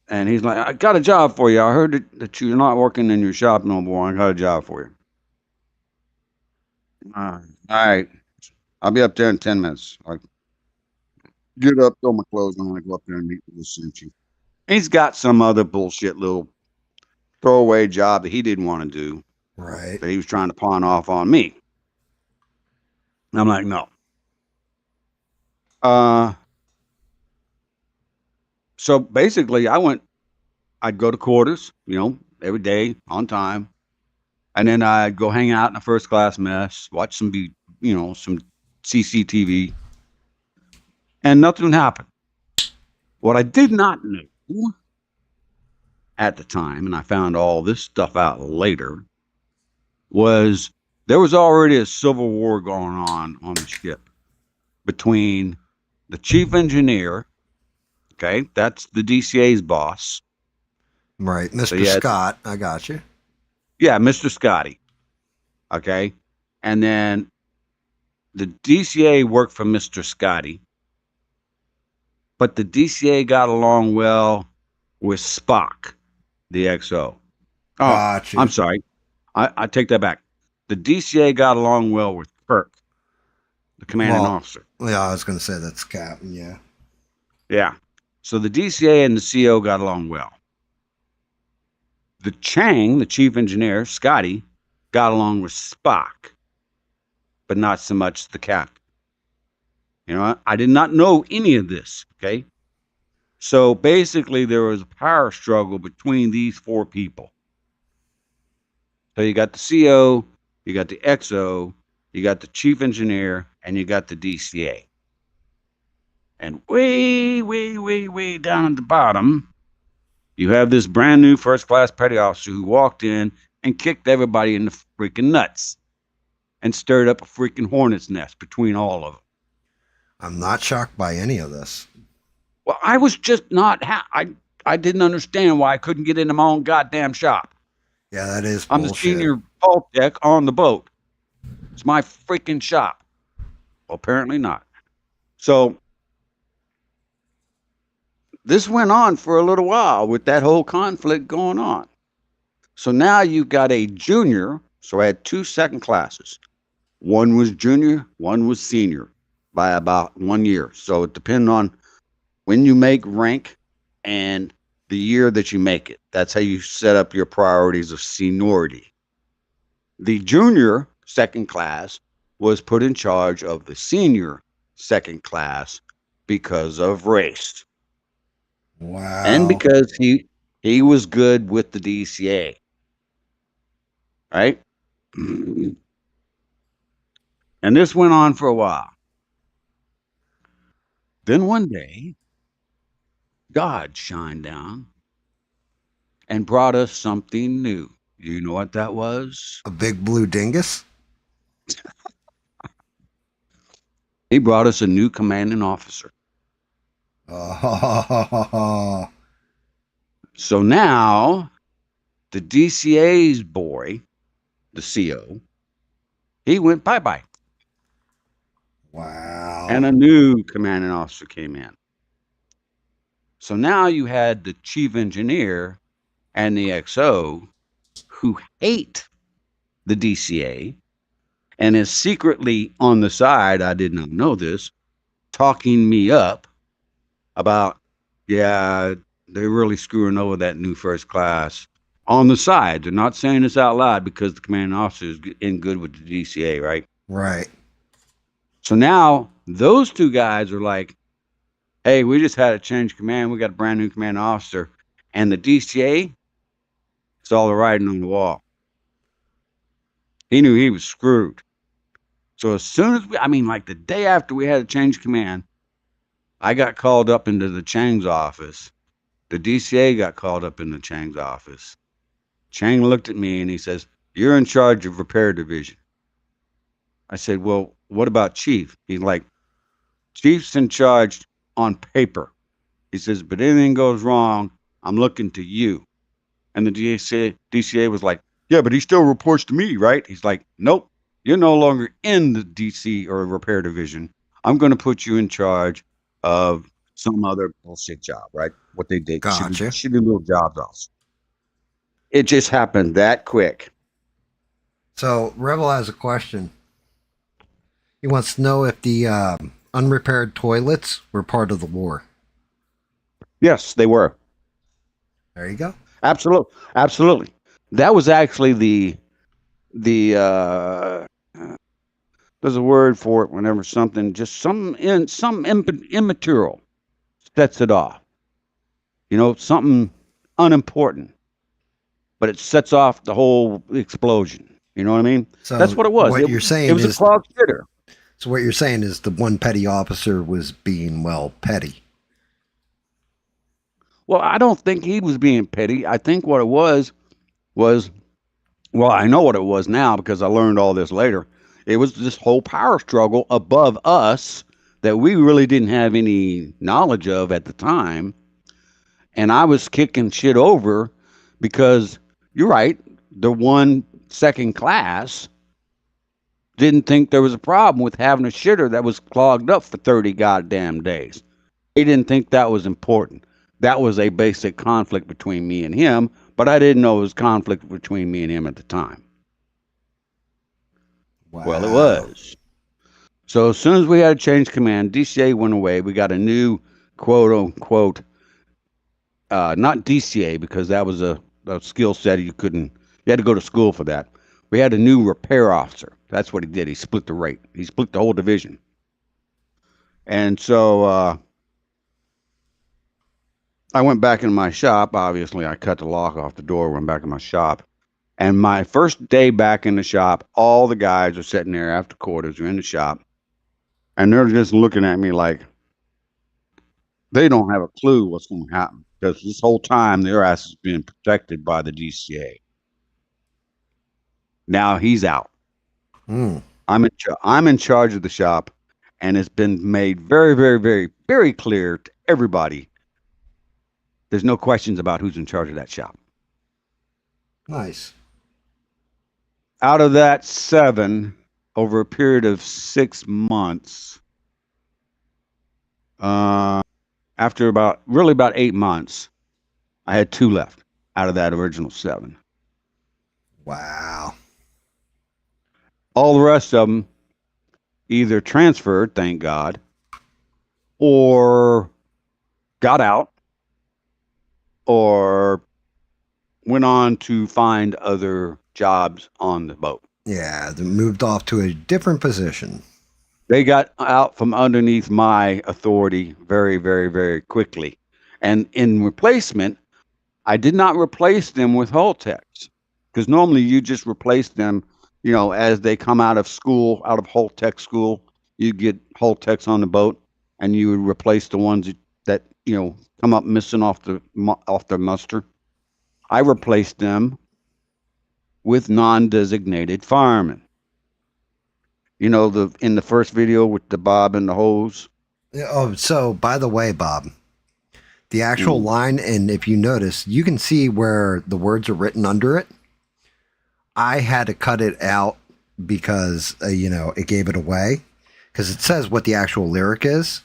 [SPEAKER 4] And he's like, "I got a job for you. I heard that you're not working in your shop no more. I got a job for you." All right, I'll be up there in 10 minutes. Like, get up, throw my clothes on, I go up there and meet with the senior chief. He's got some other bullshit little throwaway job that he didn't want to do.
[SPEAKER 1] Right.
[SPEAKER 4] That he was trying to pawn off on me. And I'm like, no. So basically I'd go to quarters, every day on time. And then I'd go hang out in a first class mess, watch some CCTV. And nothing happened. What I did not know at the time, and I found all this stuff out later, was there was already a civil war going on the ship between the chief engineer, okay, that's the DCA's boss.
[SPEAKER 1] Right, Mr. Scott, I got you.
[SPEAKER 4] Yeah, Mr. Scotty, okay, and then the DCA worked for Mr. Scotty, but the DCA got along well with Spock, the XO. Oh,
[SPEAKER 1] Gotcha.
[SPEAKER 4] I'm sorry. I take that back. The DCA got along well with Kirk, the commanding officer.
[SPEAKER 1] Yeah, I was going to say that's Captain, yeah.
[SPEAKER 4] Yeah. So the DCA and the CO got along well. The Chang, the chief engineer, Scotty, got along with Spock, but not so much the captain. I did not know any of this, okay? So basically there was a power struggle between these four people. So you got the CO, you got the XO, you got the chief engineer, and you got the DCA. And way, way, way, way down at the bottom, you have this brand new first class petty officer who walked in and kicked everybody in the freaking nuts and stirred up a freaking hornet's nest between all of them.
[SPEAKER 1] I'm not shocked by any of this.
[SPEAKER 4] Well, I was just not, I didn't understand why I couldn't get into my own goddamn shop.
[SPEAKER 1] Yeah, that is
[SPEAKER 4] I'm
[SPEAKER 1] bullshit.
[SPEAKER 4] the senior vault tech on the boat. It's my freaking shop. Well, apparently not. So this went on for a little while with that whole conflict going on. So now you've got a junior. So I had two second classes. One was junior, one was senior by about 1 year. So it depends on when you make rank and the year that you make it. That's how you set up your priorities of seniority. The junior second class was put in charge of the senior second class because of race.
[SPEAKER 1] Wow.
[SPEAKER 4] And because he was good with the DCA. Right? And this went on for a while. Then one day, God shined down and brought us something new. You know what that was?
[SPEAKER 1] A big blue dingus?
[SPEAKER 4] He brought us a new commanding officer.
[SPEAKER 1] Oh.
[SPEAKER 4] So now, the DCA's boy, the CO, he went bye-bye.
[SPEAKER 1] Wow.
[SPEAKER 4] and a new commanding officer came in. So now you had the chief engineer and the XO who hate the DCA and is secretly on the side, I did not know this, talking me up about, yeah, they're really screwing over that new first class on the side. They're not saying this out loud because the commanding officer is in good with the DCA, right?
[SPEAKER 1] Right.
[SPEAKER 4] So now those two guys are like, hey, we just had a change command. We got a brand new commanding officer. And the DCA, it's all the writing on the wall. He knew he was screwed. So as soon as like the day after we had a change command, I got called up into the Chang's office. The DCA got called up into Chang's office. Chang looked at me and he says, you're in charge of repair division. I said, well, what about chief? He's like, chief's in charge on paper. He says, but anything goes wrong, I'm looking to you. And the DCA was like, yeah, but he still reports to me, right? He's like, nope, you're no longer in the DC or repair division. I'm going to put you in charge of some other bullshit job, right? What they did.
[SPEAKER 1] Gotcha.
[SPEAKER 4] Shitty little jobs also. It just happened that quick.
[SPEAKER 1] So Rebel has a question. He wants to know if the unrepaired toilets were part of the war.
[SPEAKER 4] Yes, they were.
[SPEAKER 1] There you go.
[SPEAKER 4] Absolutely. That was actually the there's a word for it whenever something just some immaterial sets it off. Something unimportant, but it sets off the whole explosion. You know what I mean?
[SPEAKER 1] So
[SPEAKER 4] that's what it was.
[SPEAKER 1] What you're saying
[SPEAKER 4] it was
[SPEAKER 1] is,
[SPEAKER 4] a clogged shitter.
[SPEAKER 1] So what you're saying is the one petty officer was being, petty.
[SPEAKER 4] Well, I don't think he was being petty. I think what it was, well, I know what it was now because I learned all this later. It was this whole power struggle above us that we really didn't have any knowledge of at the time. And I was kicking shit over because you're right. The one second class didn't think there was a problem with having a shitter that was clogged up for 30 goddamn days. They didn't think that was important. That was a basic conflict between me and him, but I didn't know it was conflict between me and him at the time.
[SPEAKER 1] Wow.
[SPEAKER 4] Well, it was. So as soon as we had a change command, DCA went away. We got a new quote unquote, not DCA because that was a skill set you had to go to school for that. We had a new repair officer. That's what he did. He split the rate. He split the whole division. And so I went back in my shop. Obviously, I cut the lock off the door, went back in my shop. And my first day back in the shop, all the guys are sitting there after quarters, are in the shop. And they're just looking at me like they don't have a clue what's going to happen. Because this whole time, their ass is being protected by the DCA. Now he's out. I'm in charge of the shop. And it's been made very, very, very, very clear to everybody. There's no questions about who's in charge of that shop.
[SPEAKER 1] Nice.
[SPEAKER 4] Out of that 7, over a period of 6 months, after about 8 months, I had 2 left out of that original 7.
[SPEAKER 1] Wow.
[SPEAKER 4] All the rest of them either transferred, thank God, or got out, or went on to find other jobs on the boat.
[SPEAKER 1] Yeah, they moved off to a different position.
[SPEAKER 4] They got out from underneath my authority very, very, very quickly. And in replacement, I did not replace them with hull techs, because normally you just replace them, as they come out of school, out of hull tech school, you get hull techs on the boat, and you would replace the ones that come up missing off the muster. I replaced them with non-designated firemen. In the first video with the bob and the hose.
[SPEAKER 1] Oh, so by the way, Bob, the actual line, and if you notice, you can see where the words are written under it. I had to cut it out because, it gave it away. because it says what the actual lyric is,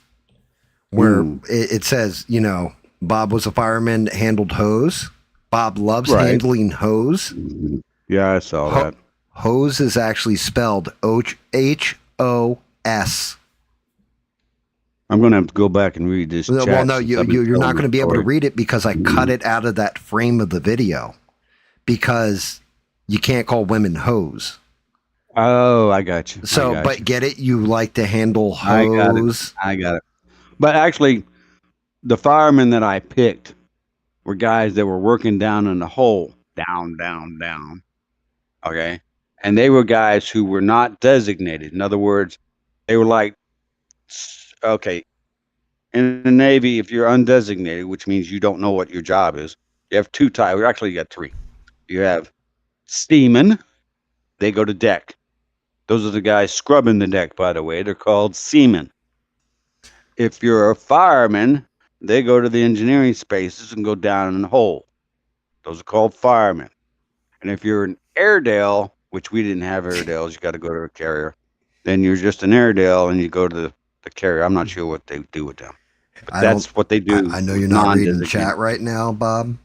[SPEAKER 1] where it says, you know, Bob was a fireman, handled hose. Bob loves handling hose.
[SPEAKER 4] Yeah, I saw that.
[SPEAKER 1] Hose is actually spelled Hos.
[SPEAKER 4] I'm going to have to go back and read this.
[SPEAKER 1] Well, no, you're not going to be able to read it because I cut it out of that frame of the video because you can't call women hoes.
[SPEAKER 4] Oh, I got you.
[SPEAKER 1] So, but get it? You like to handle hose.
[SPEAKER 4] I got it. But actually, the firemen that I picked were guys that were working down in the hole. Down. Okay. And they were guys who were not designated. In other words, they were like, okay, in the Navy, if you're undesignated, which means you don't know what your job is, you have two types. Actually, you got three. You have seamen. They go to deck. Those are the guys scrubbing the deck, by the way. They're called seamen. If you're a fireman, they go to the engineering spaces and go down in the hole. Those are called firemen. And if you're an Airedale, which we didn't have Airedales, you got to go to a carrier. Then you're just an Airedale and you go to the carrier. I'm not sure what they do with them. But that's what they do.
[SPEAKER 1] I know you're not reading chat right now, Bob.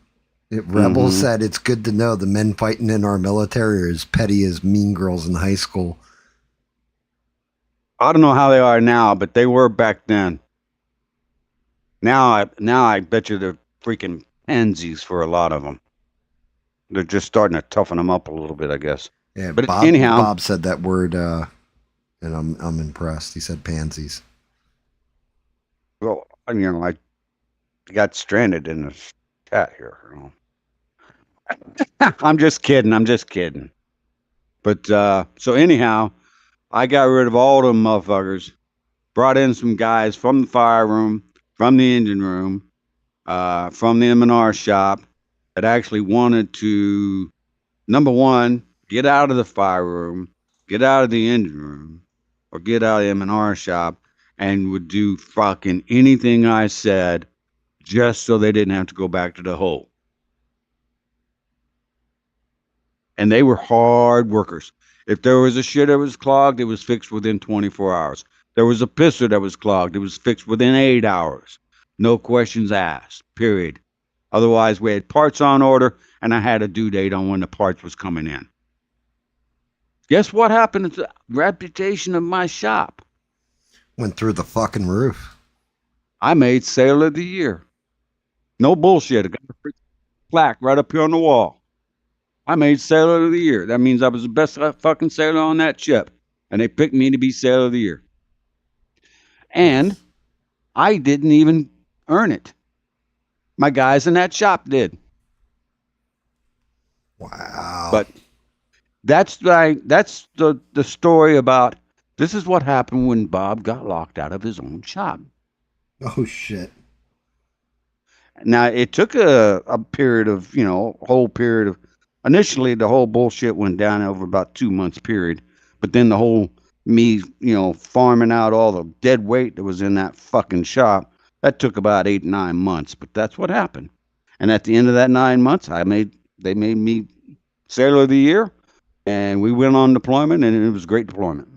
[SPEAKER 1] Rebel said it's good to know the men fighting in our military are as petty as mean girls in high school.
[SPEAKER 4] I don't know how they are now, but they were back then. Now I bet you they're freaking pansies for a lot of them. They're just starting to toughen them up a little bit, I guess.
[SPEAKER 1] Yeah,
[SPEAKER 4] but
[SPEAKER 1] anyhow, Bob said that word, and I'm impressed. He said pansies.
[SPEAKER 4] Well, I got stranded in the chat here. You know. I'm just kidding. But so anyhow, I got rid of all them motherfuckers. Brought in some guys from the fire room, from the engine room, from the M&R shop that actually wanted to, number one, get out of the fire room, get out of the engine room, or get out of the M&R shop, and would do fucking anything I said just so they didn't have to go back to the hole. And they were hard workers. If there was a shit that was clogged, it was fixed within 24 hours. There was a pisser that was clogged, it was fixed within 8 hours. No questions asked, period. Otherwise, we had parts on order, and I had a due date on when the parts was coming in. Guess what happened to the reputation of my shop?
[SPEAKER 1] Went through the fucking roof.
[SPEAKER 4] I made Sailor of the Year. No bullshit. I got a plaque right up here on the wall. I made Sailor of the Year. That means I was the best fucking sailor on that ship. And they picked me to be Sailor of the Year. And I didn't even earn it. My guys in that shop did.
[SPEAKER 1] Wow.
[SPEAKER 4] But that's the story about this is what happened when Bob got locked out of his own shop.
[SPEAKER 1] Oh, shit.
[SPEAKER 4] Now, it took a period of, whole period of, initially the whole bullshit went down over about 2 months period. But then the whole me, farming out all the dead weight that was in that fucking shop, that took about 8, 9 months. But that's what happened. And at the end of that 9 months, they made me Sailor of the Year. And we went on deployment, and it was a great deployment.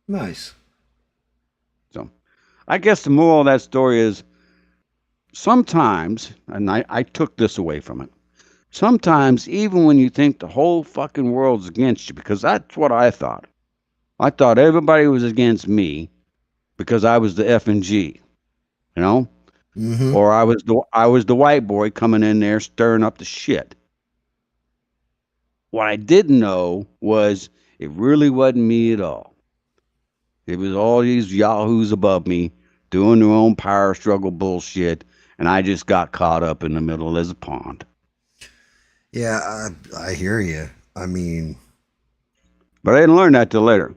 [SPEAKER 1] Nice.
[SPEAKER 4] So I guess the moral of that story is sometimes, and I took this away from it, sometimes even when you think the whole fucking world's against you, because that's what I thought. I thought everybody was against me because I was the F and G, or I was the white boy coming in there stirring up the shit. What I didn't know was it really wasn't me at all. It was all these yahoos above me doing their own power struggle bullshit, and I just got caught up in the middle as a pond.
[SPEAKER 1] Yeah, I hear you. I mean...
[SPEAKER 4] But I didn't learn that till later.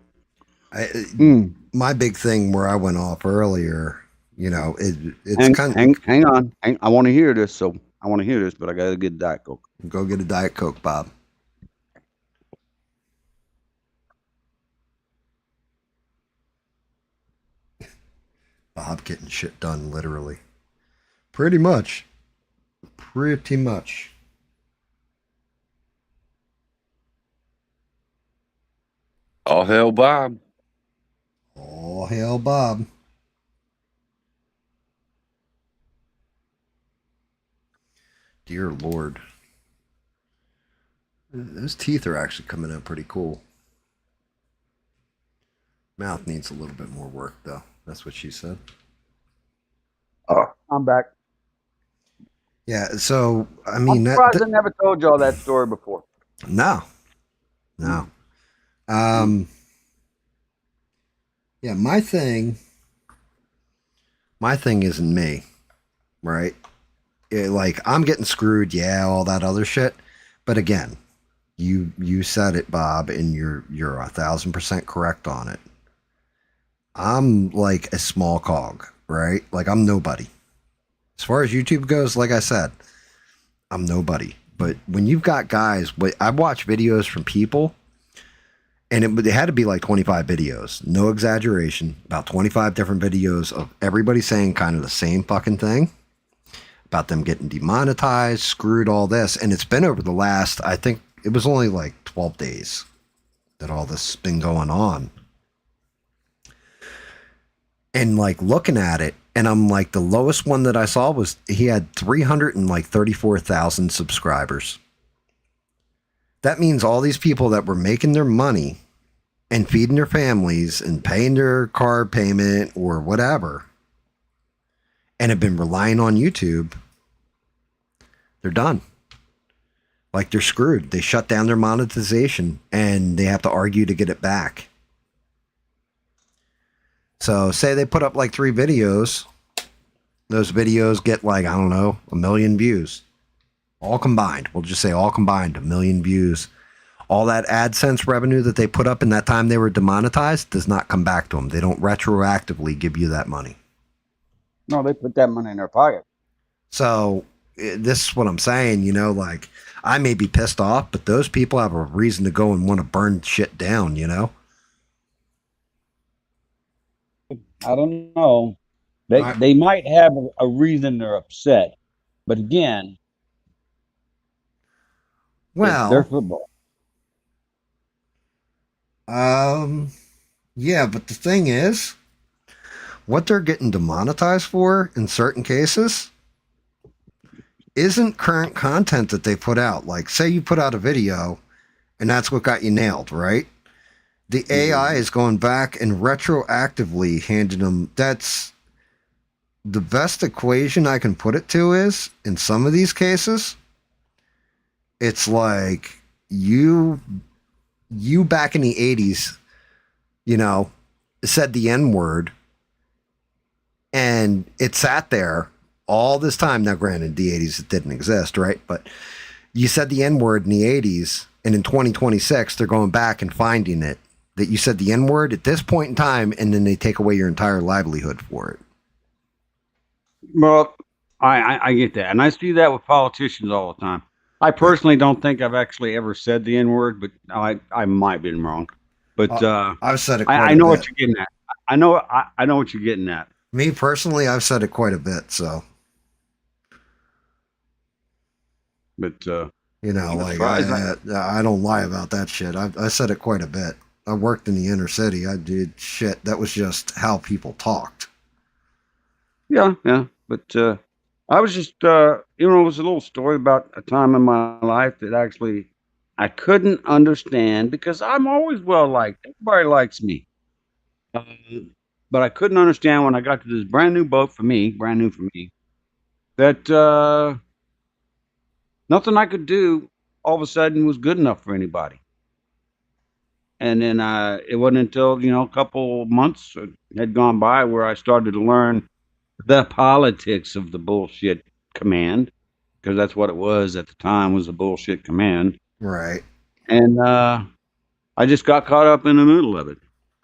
[SPEAKER 1] My big thing where I went off earlier, it's
[SPEAKER 4] hang on. I want to hear this, but I got to get a Diet Coke.
[SPEAKER 1] Go get a Diet Coke, Bob. Bob getting shit done, literally. Pretty much.
[SPEAKER 2] All hell, Bob.
[SPEAKER 1] All hail Bob. Dear Lord. Those teeth are actually coming out pretty cool. Mouth needs a little bit more work, though. That's what she said.
[SPEAKER 4] Oh, I'm back.
[SPEAKER 1] Yeah, so, I mean...
[SPEAKER 4] I'm surprised I never told y'all that story before.
[SPEAKER 1] No. Yeah, my thing isn't me, right? Like, I'm getting screwed, yeah, all that other shit. But again, you said it, Bob, and you're 1,000% correct on it. I'm like a small cog, right? Like, I'm nobody. As far as YouTube goes, like I said, I'm nobody. But when you've got guys, I watch videos from people, and it had to be like 25 videos, no exaggeration, about 25 different videos of everybody saying kind of the same fucking thing about them getting demonetized, screwed, all this. And it's been over the last, I think it was only like 12 days that all this has been going on. And like looking at it, and I'm like, the lowest one that I saw was he had 334,000 subscribers. That means all these people that were making their money and feeding their families and paying their car payment or whatever and have been relying on YouTube, they're done. Like, they're screwed. They shut down their monetization and they have to argue to get it back. So say they put up like 3 videos. Those videos get like, I don't know, 1 million views. All combined. We'll just say all combined, 1 million views. All that AdSense revenue that they put up in that time they were demonetized does not come back to them. They don't retroactively give you that money.
[SPEAKER 4] No, they put that money in their pocket.
[SPEAKER 1] So this is what I'm saying, you know, like, I may be pissed off, but those people have a reason to go and want to burn shit down, you know?
[SPEAKER 4] I don't know. They might have a reason they're upset, but again,
[SPEAKER 1] well,
[SPEAKER 4] they're football.
[SPEAKER 1] Yeah, but the thing is, what they're getting demonetized for in certain cases isn't current content that they put out. Like, say you put out a video and that's what got you nailed, right? The AI is going back and retroactively handing them. That's the best equation I can put it to is, in some of these cases, it's like you back in the 80s, you know, said the N-word and it sat there all this time. Now, granted, the 80s, it didn't exist, right? But you said the N-word in the 80s, and in 2026, they're going back and finding it, that you said the N-word at this point in time, and then they take away your entire livelihood for it.
[SPEAKER 4] Well, I get that. And I see that with politicians all the time. I personally don't think I've actually ever said the N-word, but I might be wrong. But
[SPEAKER 1] I've said it.
[SPEAKER 4] I know what you're getting at. I know what you're getting at.
[SPEAKER 1] Me personally, I've said it quite a bit. So,
[SPEAKER 4] but
[SPEAKER 1] you know, like I don't lie about that shit. I said it quite a bit. I worked in the inner city. I did shit. That was just how people talked.
[SPEAKER 4] Yeah. But I was just, it was a little story about a time in my life that actually I couldn't understand, because I'm always well liked. Everybody likes me. But I couldn't understand when I got to this brand new boat for me, brand new for me, that nothing I could do all of a sudden was good enough for anybody. And then it wasn't until, a couple months had gone by where I started to learn the politics of the bullshit command, because that's what it was at the time, was a bullshit command.
[SPEAKER 1] Right.
[SPEAKER 4] And I just got caught up in the middle of it.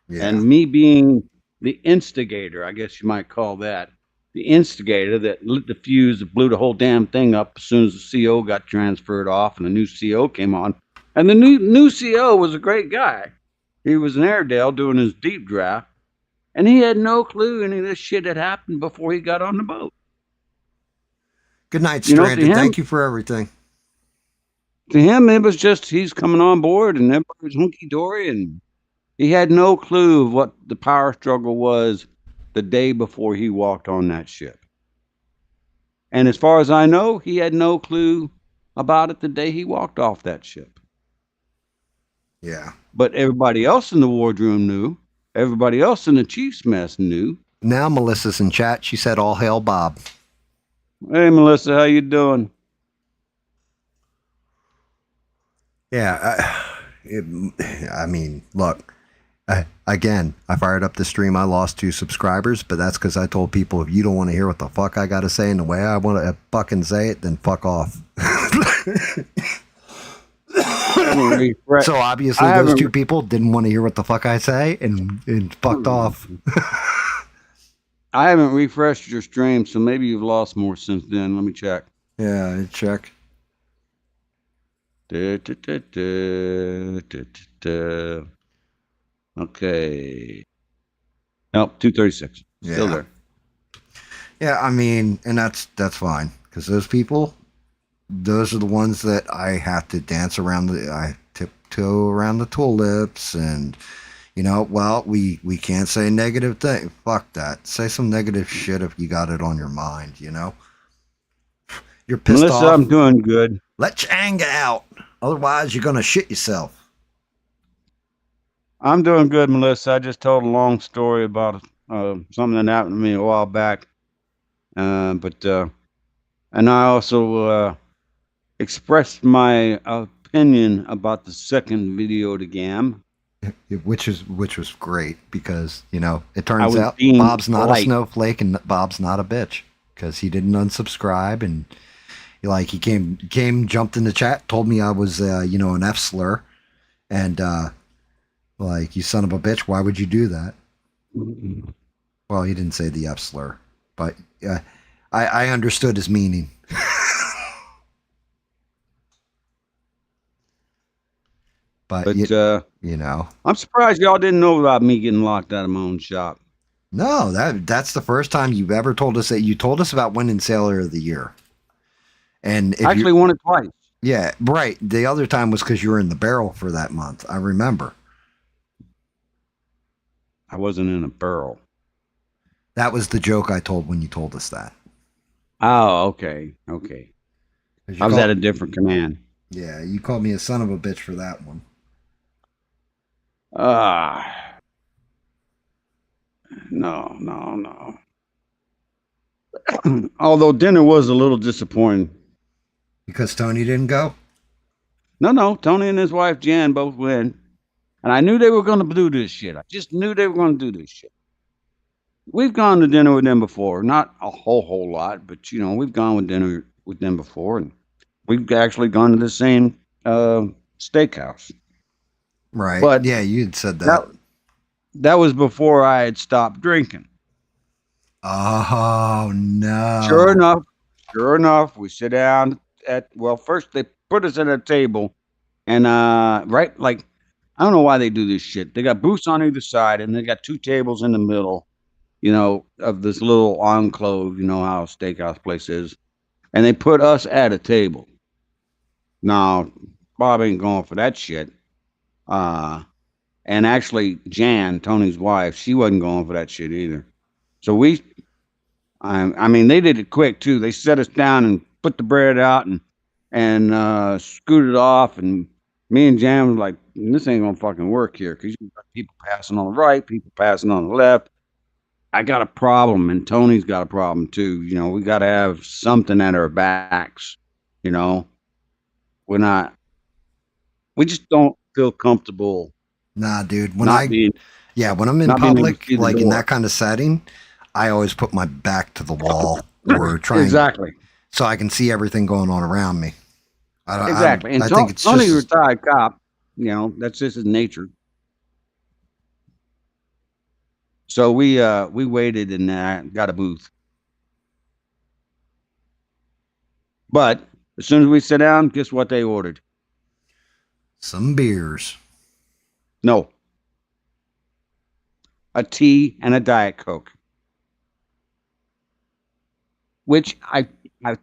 [SPEAKER 1] Yeah.
[SPEAKER 4] And me being the instigator, I guess you might call that, the instigator that lit the fuse that blew the whole damn thing up as soon as the CO got transferred off and the new CO came on. And the new CO was a great guy. He was in Airedale doing his deep draft, and he had no clue any of this shit had happened before he got on the boat.
[SPEAKER 1] Good night, Stranded. Thank you for everything.
[SPEAKER 4] To him, it was just he's coming on board and everybody's hunky-dory, and He had no clue of what the power struggle was the day before he walked on that ship. And as far as I know, he had no clue about it the day he walked off that ship.
[SPEAKER 1] Yeah.
[SPEAKER 4] But everybody else in the wardroom knew. Everybody else in the chief's mess knew.
[SPEAKER 1] Now Melissa's in chat. She said, "All hail Bob."
[SPEAKER 4] Hey, Melissa, how you doing?
[SPEAKER 1] Yeah. I mean, look. Again, I fired up the stream. I lost 2 subscribers, but that's because I told people, if you don't want to hear what the fuck I got to say in the way I want to fucking say it, then fuck off. So obviously those 2 people didn't want to hear what the fuck I say and fucked off.
[SPEAKER 4] I haven't refreshed your stream, so maybe you've lost more since then. Let me check.
[SPEAKER 1] Yeah, check.
[SPEAKER 4] Okay. Nope, 236. Still there.
[SPEAKER 1] Yeah, I mean, and that's fine, because those people, those are the ones that I have to dance around I tiptoe around the tulips, and well, we can't say negative thing. Fuck that. Say some negative shit if you got it on your mind. You're pissed
[SPEAKER 4] Melissa,
[SPEAKER 1] off.
[SPEAKER 4] I'm doing good.
[SPEAKER 1] Let your anger out, otherwise you're gonna shit yourself.
[SPEAKER 4] I'm doing good, Melissa. I just told a long story about something that happened to me a while back. And I also expressed my opinion about the second video to Gam.
[SPEAKER 1] Which was great, because it turns out
[SPEAKER 4] being
[SPEAKER 1] Bob's not
[SPEAKER 4] polite.
[SPEAKER 1] a snowflake and Bob's not a bitch, because he didn't unsubscribe, and he came jumped in the chat, told me I was an F slur, and you son of a bitch, why would you do that? Well, he didn't say the F slur, but I understood his meaning. But
[SPEAKER 4] I'm surprised y'all didn't know about me getting locked out of my own shop.
[SPEAKER 1] No, that's the first time you've ever told us that. You told us about winning Sailor of the Year, and
[SPEAKER 4] I actually won it twice.
[SPEAKER 1] Yeah, right. The other time was because you were in the barrel for that month. I remember.
[SPEAKER 4] I wasn't in a barrel.
[SPEAKER 1] That was the joke I told when you told us that.
[SPEAKER 4] Oh, okay. I was at a different command.
[SPEAKER 1] Yeah, you called me a son of a bitch for that one.
[SPEAKER 4] No. Although dinner was a little disappointing.
[SPEAKER 1] Because Tony didn't go?
[SPEAKER 4] No. Tony and his wife Jan both went. And I knew they were going to do this shit. I just knew they were going to do this shit. We've gone to dinner with them before. Not a whole lot, but, we've gone with dinner with them before. And we've actually gone to the same steakhouse.
[SPEAKER 1] Right.
[SPEAKER 4] But
[SPEAKER 1] yeah, you had said that.
[SPEAKER 4] That was before I had stopped drinking.
[SPEAKER 1] Oh, no.
[SPEAKER 4] Sure enough, we sit down first they put us at a table, and I don't know why they do this shit. They got booths on either side, and they got 2 tables in the middle, of this little enclave, how a steakhouse place is. And they put us at a table. Now, Bob ain't going for that shit. And actually, Jan, Tony's wife, she wasn't going for that shit either. So I mean, they did it quick too. They set us down and put the bread out and scooted off. And me and Jan was like, this ain't gonna fucking work here, because you got people passing on the right, people passing on the left. I got a problem, and Tony's got a problem too. We got to have something at our backs. We just don't feel comfortable.
[SPEAKER 1] Nah, dude. When I'm in public, like in that kind of setting, I always put my back to the wall or try
[SPEAKER 4] exactly
[SPEAKER 1] so I can see everything going on around me.
[SPEAKER 4] Exactly. And
[SPEAKER 1] I think it's
[SPEAKER 4] Tony's a
[SPEAKER 1] just
[SPEAKER 4] retired cop. That's just his nature. So we waited and got a booth. But as soon as we sit down, guess what they ordered?
[SPEAKER 1] some beers.
[SPEAKER 4] No. A tea and a Diet Coke. Which I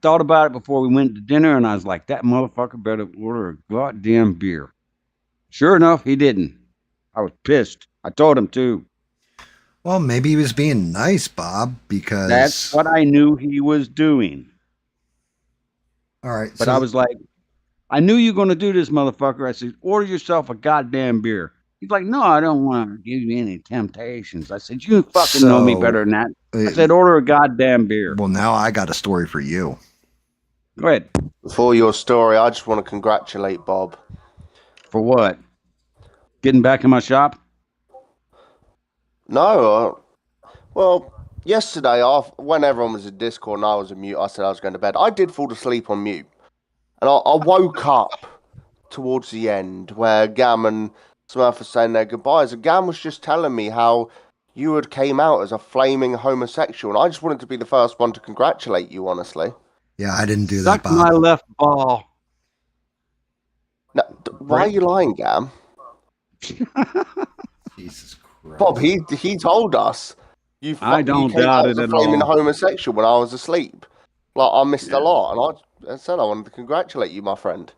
[SPEAKER 4] thought about it before we went to dinner, and I was like, that motherfucker better order a goddamn beer. Sure enough, he didn't. I was pissed. I told him too.
[SPEAKER 1] Well, maybe he was being nice, Bob, because
[SPEAKER 4] That's what I knew he was doing.
[SPEAKER 1] All right,
[SPEAKER 4] But I was like, I knew you were going to do this, motherfucker. I said, order yourself a goddamn beer. He's like, no, I don't want to give you any temptations. I said, you fucking know me better than that. I said, order a goddamn beer.
[SPEAKER 1] Well, now I got a story for you.
[SPEAKER 4] Go ahead.
[SPEAKER 5] Before your story, I just want to congratulate Bob.
[SPEAKER 4] For what? Getting back in my shop?
[SPEAKER 5] No, well, yesterday, when everyone was in Discord and I was in mute, I said I was going to bed. I did fall asleep on mute. And I woke up towards the end where Gam and Smurf were saying their goodbyes. And Gam was just telling me how you had came out as a flaming homosexual. And I just wanted to be the first one to congratulate you, honestly.
[SPEAKER 1] Yeah, I didn't do
[SPEAKER 4] Suck
[SPEAKER 1] that, Bob.
[SPEAKER 4] my left ball.
[SPEAKER 5] No, why are you lying, Gam?
[SPEAKER 1] Jesus Christ.
[SPEAKER 5] Bob, he told us.
[SPEAKER 4] I don't
[SPEAKER 5] you came
[SPEAKER 4] doubt
[SPEAKER 5] out
[SPEAKER 4] it
[SPEAKER 5] as a
[SPEAKER 4] at
[SPEAKER 5] flaming
[SPEAKER 4] all.
[SPEAKER 5] homosexual when I was asleep. Like, I missed a lot. And I said I wanted to congratulate you, my friend.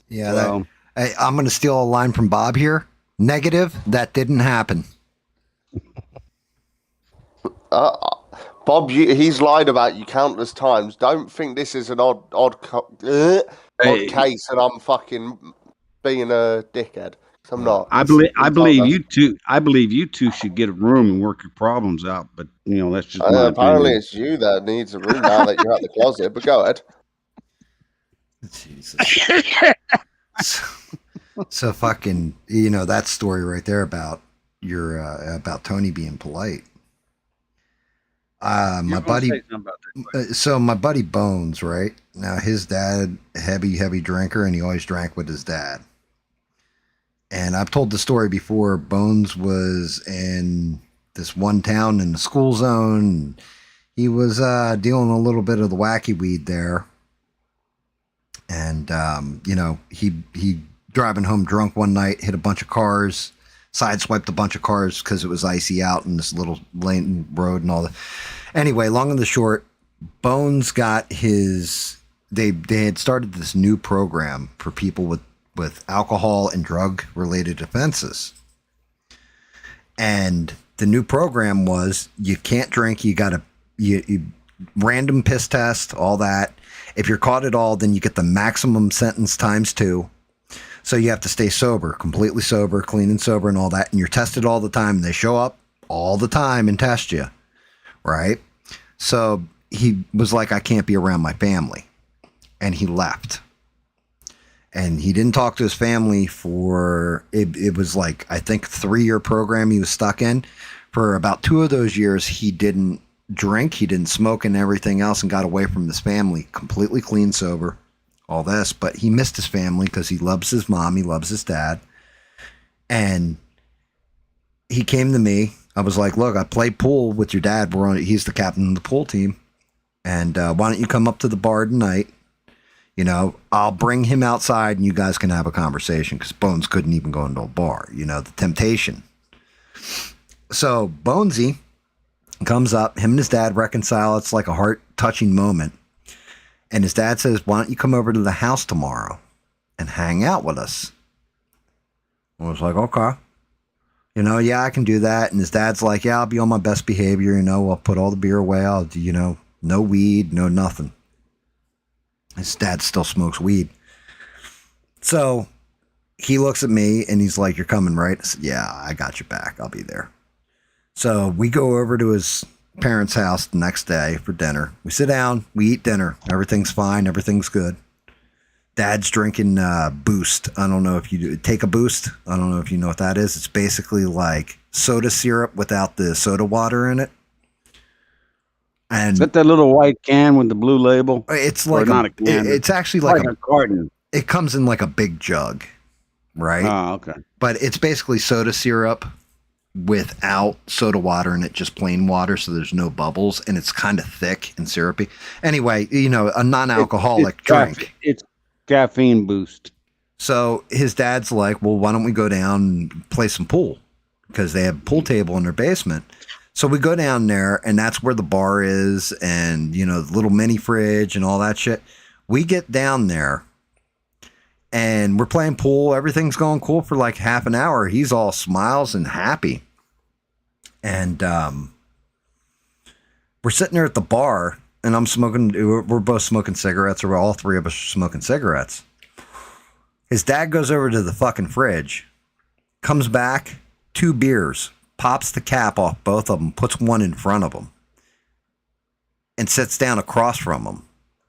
[SPEAKER 1] Yeah,
[SPEAKER 4] Well,
[SPEAKER 1] hey, I'm going to steal a line from Bob here. Negative, that didn't happen.
[SPEAKER 5] Bob, he's lied about you countless times. Don't think this is an odd case and I'm fucking being a dickhead. 'Cause I'm not.
[SPEAKER 4] I believe you two. I believe you two should get a room and work your problems out. But that's just my
[SPEAKER 5] apparently
[SPEAKER 4] opinion.
[SPEAKER 5] it's you that needs a room now that you're at the closet. But go ahead.
[SPEAKER 1] Jesus. So fucking, that story right there about about Tony being polite. My buddy, my buddy Bones, right? Now his dad, heavy drinker, and he always drank with his dad. And I've told the story before. Bones was in this one town in the school zone. And he was dealing a little bit of the wacky weed there. And, he driving home drunk one night, hit a bunch of cars, sideswiped a bunch of cars because it was icy out in this little lane road and all that. Anyway, long and the short, Bones got they had started this new program for people with alcohol and drug related offenses. And the new program was you can't drink, you got you random piss test, all that. If you're caught at all, then you get the maximum sentence times 2. So you have to stay sober, completely sober, clean and sober and all that. And you're tested all the time. And they show up all the time and test you. Right? So he was like, I can't be around my family. And he left. And he didn't talk to his family for, it was like, I think 3-year program he was stuck in. For about 2 of those years, he didn't drink, he didn't smoke and everything else, and got away from his family, completely clean, sober, all this. But he missed his family because he loves his mom, he loves his dad. And he came to me. I was like, look, I play pool with your dad. He's the captain of the pool team. And why don't you come up to the bar tonight? I'll bring him outside and you guys can have a conversation, because Bones couldn't even go into a bar, the temptation. So Bonesy comes up, him and his dad reconcile. It's like a heart-touching moment. And his dad says, why don't you come over to the house tomorrow and hang out with us? I was like, okay. Yeah, I can do that. And his dad's like, yeah, I'll be on my best behavior. I'll put all the beer away. I'll, no weed, no nothing. His dad still smokes weed. So he looks at me and he's like, you're coming, right? I said, yeah, I got your back. I'll be there. So we go over to his parents' house the next day for dinner. We sit down, we eat dinner. Everything's fine. Everything's good. Dad's drinking Boost. I don't know if you take a Boost. I don't know if you know what that is. It's basically like soda syrup without the soda water in it. And
[SPEAKER 4] is that little white can with the blue label?
[SPEAKER 1] It's like
[SPEAKER 4] not a can.
[SPEAKER 1] It's actually like
[SPEAKER 4] a carton.
[SPEAKER 1] It comes in like a big jug, right?
[SPEAKER 4] Oh, okay.
[SPEAKER 1] But it's basically soda syrup without soda water in it, just plain water, so there's no bubbles, and it's kind of thick and syrupy. Anyway, a non-alcoholic drink.
[SPEAKER 4] It's caffeine Boost.
[SPEAKER 1] So his dad's like, well, why don't we go down and play some pool? Because they have a pool table in their basement. So we go down there, and that's where the bar is, and the little mini fridge and all that shit. We get down there, And we're playing pool. Everything's going cool for like half an hour. He's all smiles and happy. And we're sitting there at the bar, and I'm smoking. We're both smoking cigarettes, or all three of us are smoking cigarettes. His dad goes over to the fucking fridge, comes back, 2 beers, pops the cap off both of them, puts one in front of him, and sits down across from him.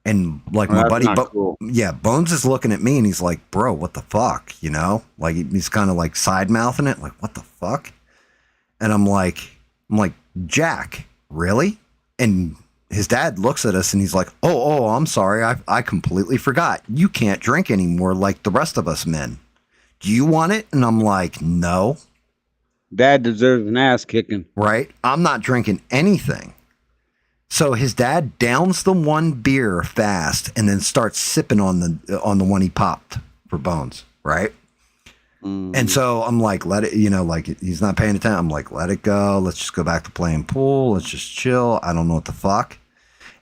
[SPEAKER 1] And like my buddy,
[SPEAKER 4] cool.
[SPEAKER 1] Yeah, Bones is looking at me, and he's like, "Bro, what the fuck?" You know, like he's kind of like side mouthing it, like, "What the fuck?" And I'm like, "Jack, really?" And his dad looks at us and he's like, oh, I'm sorry. I completely forgot. You can't drink anymore like the rest of us men. Do you want it? And I'm like, no.
[SPEAKER 4] Dad deserves an ass kicking.
[SPEAKER 1] Right? I'm not drinking anything. So his dad downs the 1 beer fast and then starts sipping on the one he popped for Bones. Right? And so I'm like, let it, like he's not paying attention. I'm like, let it go. Let's just go back to playing pool. Let's just chill. I don't know what the fuck.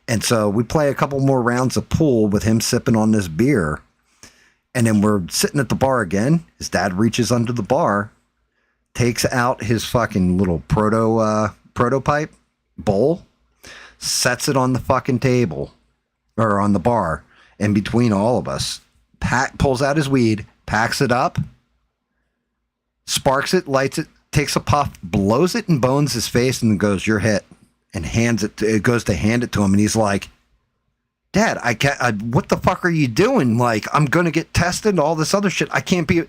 [SPEAKER 1] And so we play a couple more rounds of pool with him sipping on this beer. And then we're sitting at the bar again. His dad reaches under the bar, takes out his fucking little prototype bowl, sets it on the fucking table or on the bar in between all of us, pulls out his weed, packs it up, sparks it, lights it, takes a puff, blows it in Bones' face, and then goes, "You're hit," and goes to hand it to him, and he's like, "Dad, I can't. What the fuck are you doing? Like, I'm gonna get tested, all this other shit. I can't be."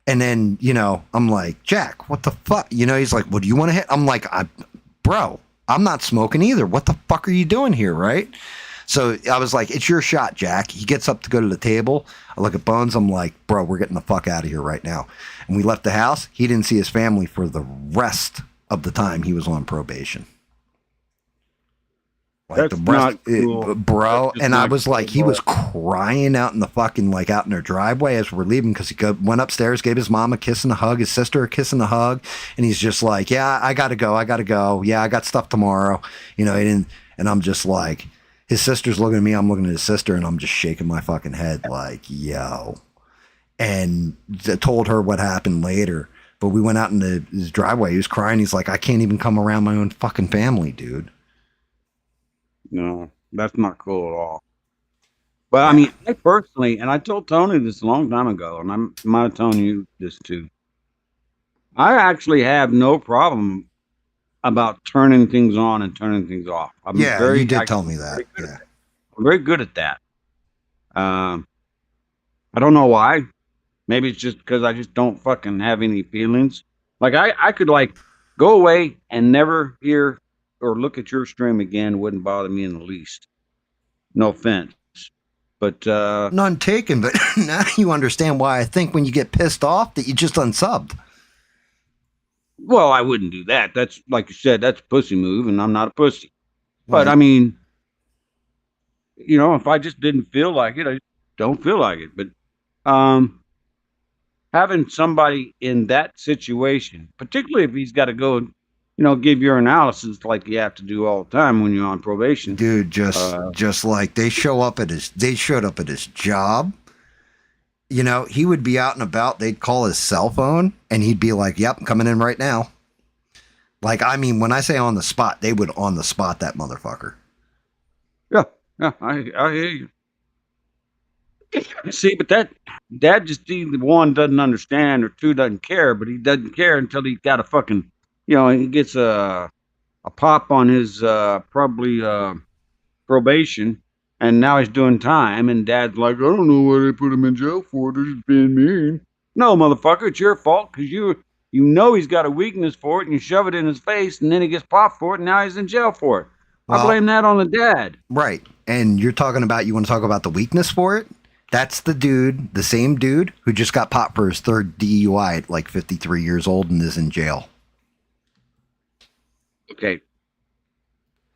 [SPEAKER 1] And then I'm like, "Jack, what the fuck?" He's like, "What do you want to hit?" I'm like, "Bro, I'm not smoking either. What the fuck are you doing here, right?" So I was like, "It's your shot, Jack." He gets up to go to the table. I look at Bones. I'm like, "Bro, we're getting the fuck out of here right now." And we left the house. He didn't see his family for the rest of the time he was on probation. Like
[SPEAKER 4] That's not cool.
[SPEAKER 1] Bro. And I was like,
[SPEAKER 4] cool,
[SPEAKER 1] he was crying out in the fucking, like out in their driveway as we're leaving, because he went upstairs, gave his mom a kiss and a hug, his sister a kiss and a hug. And he's just like, "Yeah, I got to go. Yeah, I got stuff tomorrow." And I'm just like, his sister's looking at me, I'm looking at his sister, and I'm just shaking my fucking head like, yo. And told her what happened later. But we went out in his driveway. He was crying. He's like, "I can't even come around my own fucking family, dude."
[SPEAKER 4] No, that's not cool at all. But I mean, I personally, and I told Tony this a long time ago, and I might have told you this too. I actually have no problem about turning things on and turning things off.
[SPEAKER 1] You did tell me that. Yeah.
[SPEAKER 4] I'm very good at that. I don't know why. Maybe it's just because I just don't fucking have any feelings. Like I could like go away and never hear or look at your stream again. Wouldn't bother me in the least. No offense. But
[SPEAKER 1] none taken, but now you understand why I think when you get pissed off that you just unsubbed.
[SPEAKER 4] Well, I wouldn't do that. That's like you said, that's a pussy move, and I'm not a pussy. But
[SPEAKER 1] Right.
[SPEAKER 4] I mean, if I just didn't feel like it, I don't feel like it. But having somebody in that situation, particularly if he's got to go, give your analysis like you have to do all the time when you're on probation.
[SPEAKER 1] Dude, just like they showed up at his job. He would be out and about. They'd call his cell phone and he'd be like, "Yep, I'm coming in right now." Like, I mean, when I say on the spot, they would on the spot that motherfucker.
[SPEAKER 4] Yeah, I hear you. See, but that Dad just either one doesn't understand or two doesn't care, but he doesn't care until he got a fucking, he gets a pop on his probably probation, and now he's doing time, and Dad's like, "I don't know why they put him in jail for. They're just being mean." No, motherfucker, it's your fault because you he's got a weakness for it, and you shove it in his face, and then he gets popped for it, and now he's in jail for it. I blame that on the dad.
[SPEAKER 1] Right. And you want to talk about the weakness for it? That's the same dude who just got popped for his 3rd DUI at like 53 years old and is in jail.
[SPEAKER 4] Okay.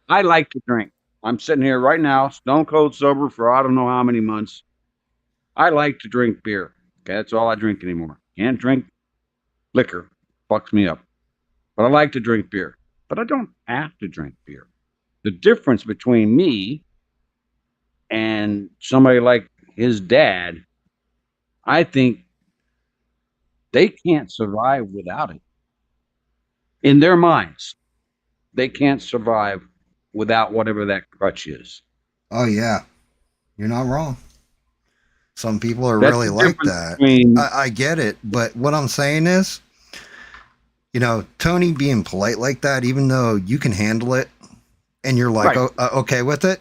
[SPEAKER 4] I like to drink. I'm sitting here right now, stone cold sober for I don't know how many months. I like to drink beer. Okay, that's all I drink anymore. Can't drink liquor. Fucks me up. But I like to drink beer. But I don't have to drink beer. The difference between me and somebody like his dad, I think they can't survive without it. In their minds, they can't survive without whatever that crutch is.
[SPEAKER 1] Oh yeah, you're not wrong. Some people are
[SPEAKER 4] That's
[SPEAKER 1] really
[SPEAKER 4] the
[SPEAKER 1] like
[SPEAKER 4] difference
[SPEAKER 1] that.
[SPEAKER 4] between
[SPEAKER 1] I get it, but what I'm saying is, you know, Tony being polite like that, even though you can handle it and you're like,
[SPEAKER 4] Right.
[SPEAKER 1] okay with it,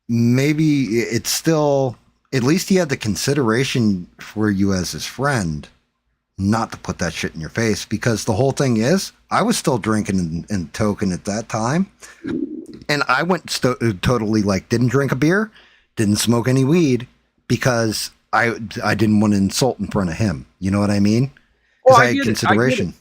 [SPEAKER 1] maybe it's still, at least he had the consideration for you as his friend not to put that shit in your face, because the whole thing is, I was still drinking and token at that time. And I went totally like, didn't drink a beer, didn't smoke any weed, because I didn't want to insult in front of him. You know what I mean? Because
[SPEAKER 4] Well,
[SPEAKER 1] I had consideration.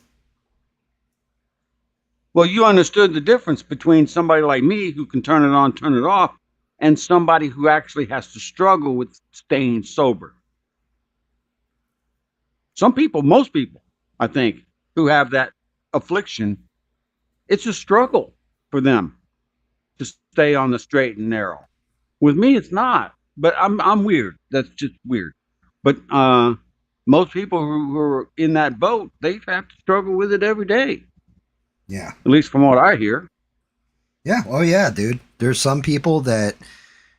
[SPEAKER 4] Well, you understood the difference between somebody like me who can turn it on, turn it off, and somebody who actually has to struggle with staying sober. Some people, most people, I think, who have that affliction, it's a struggle for them to stay on the straight and narrow. With me, it's not. But I'm weird. That's just weird. But most people who are in that boat, they have to struggle with it every day.
[SPEAKER 1] Yeah.
[SPEAKER 4] At least from what I hear.
[SPEAKER 1] Yeah. Oh yeah, dude. There's some people that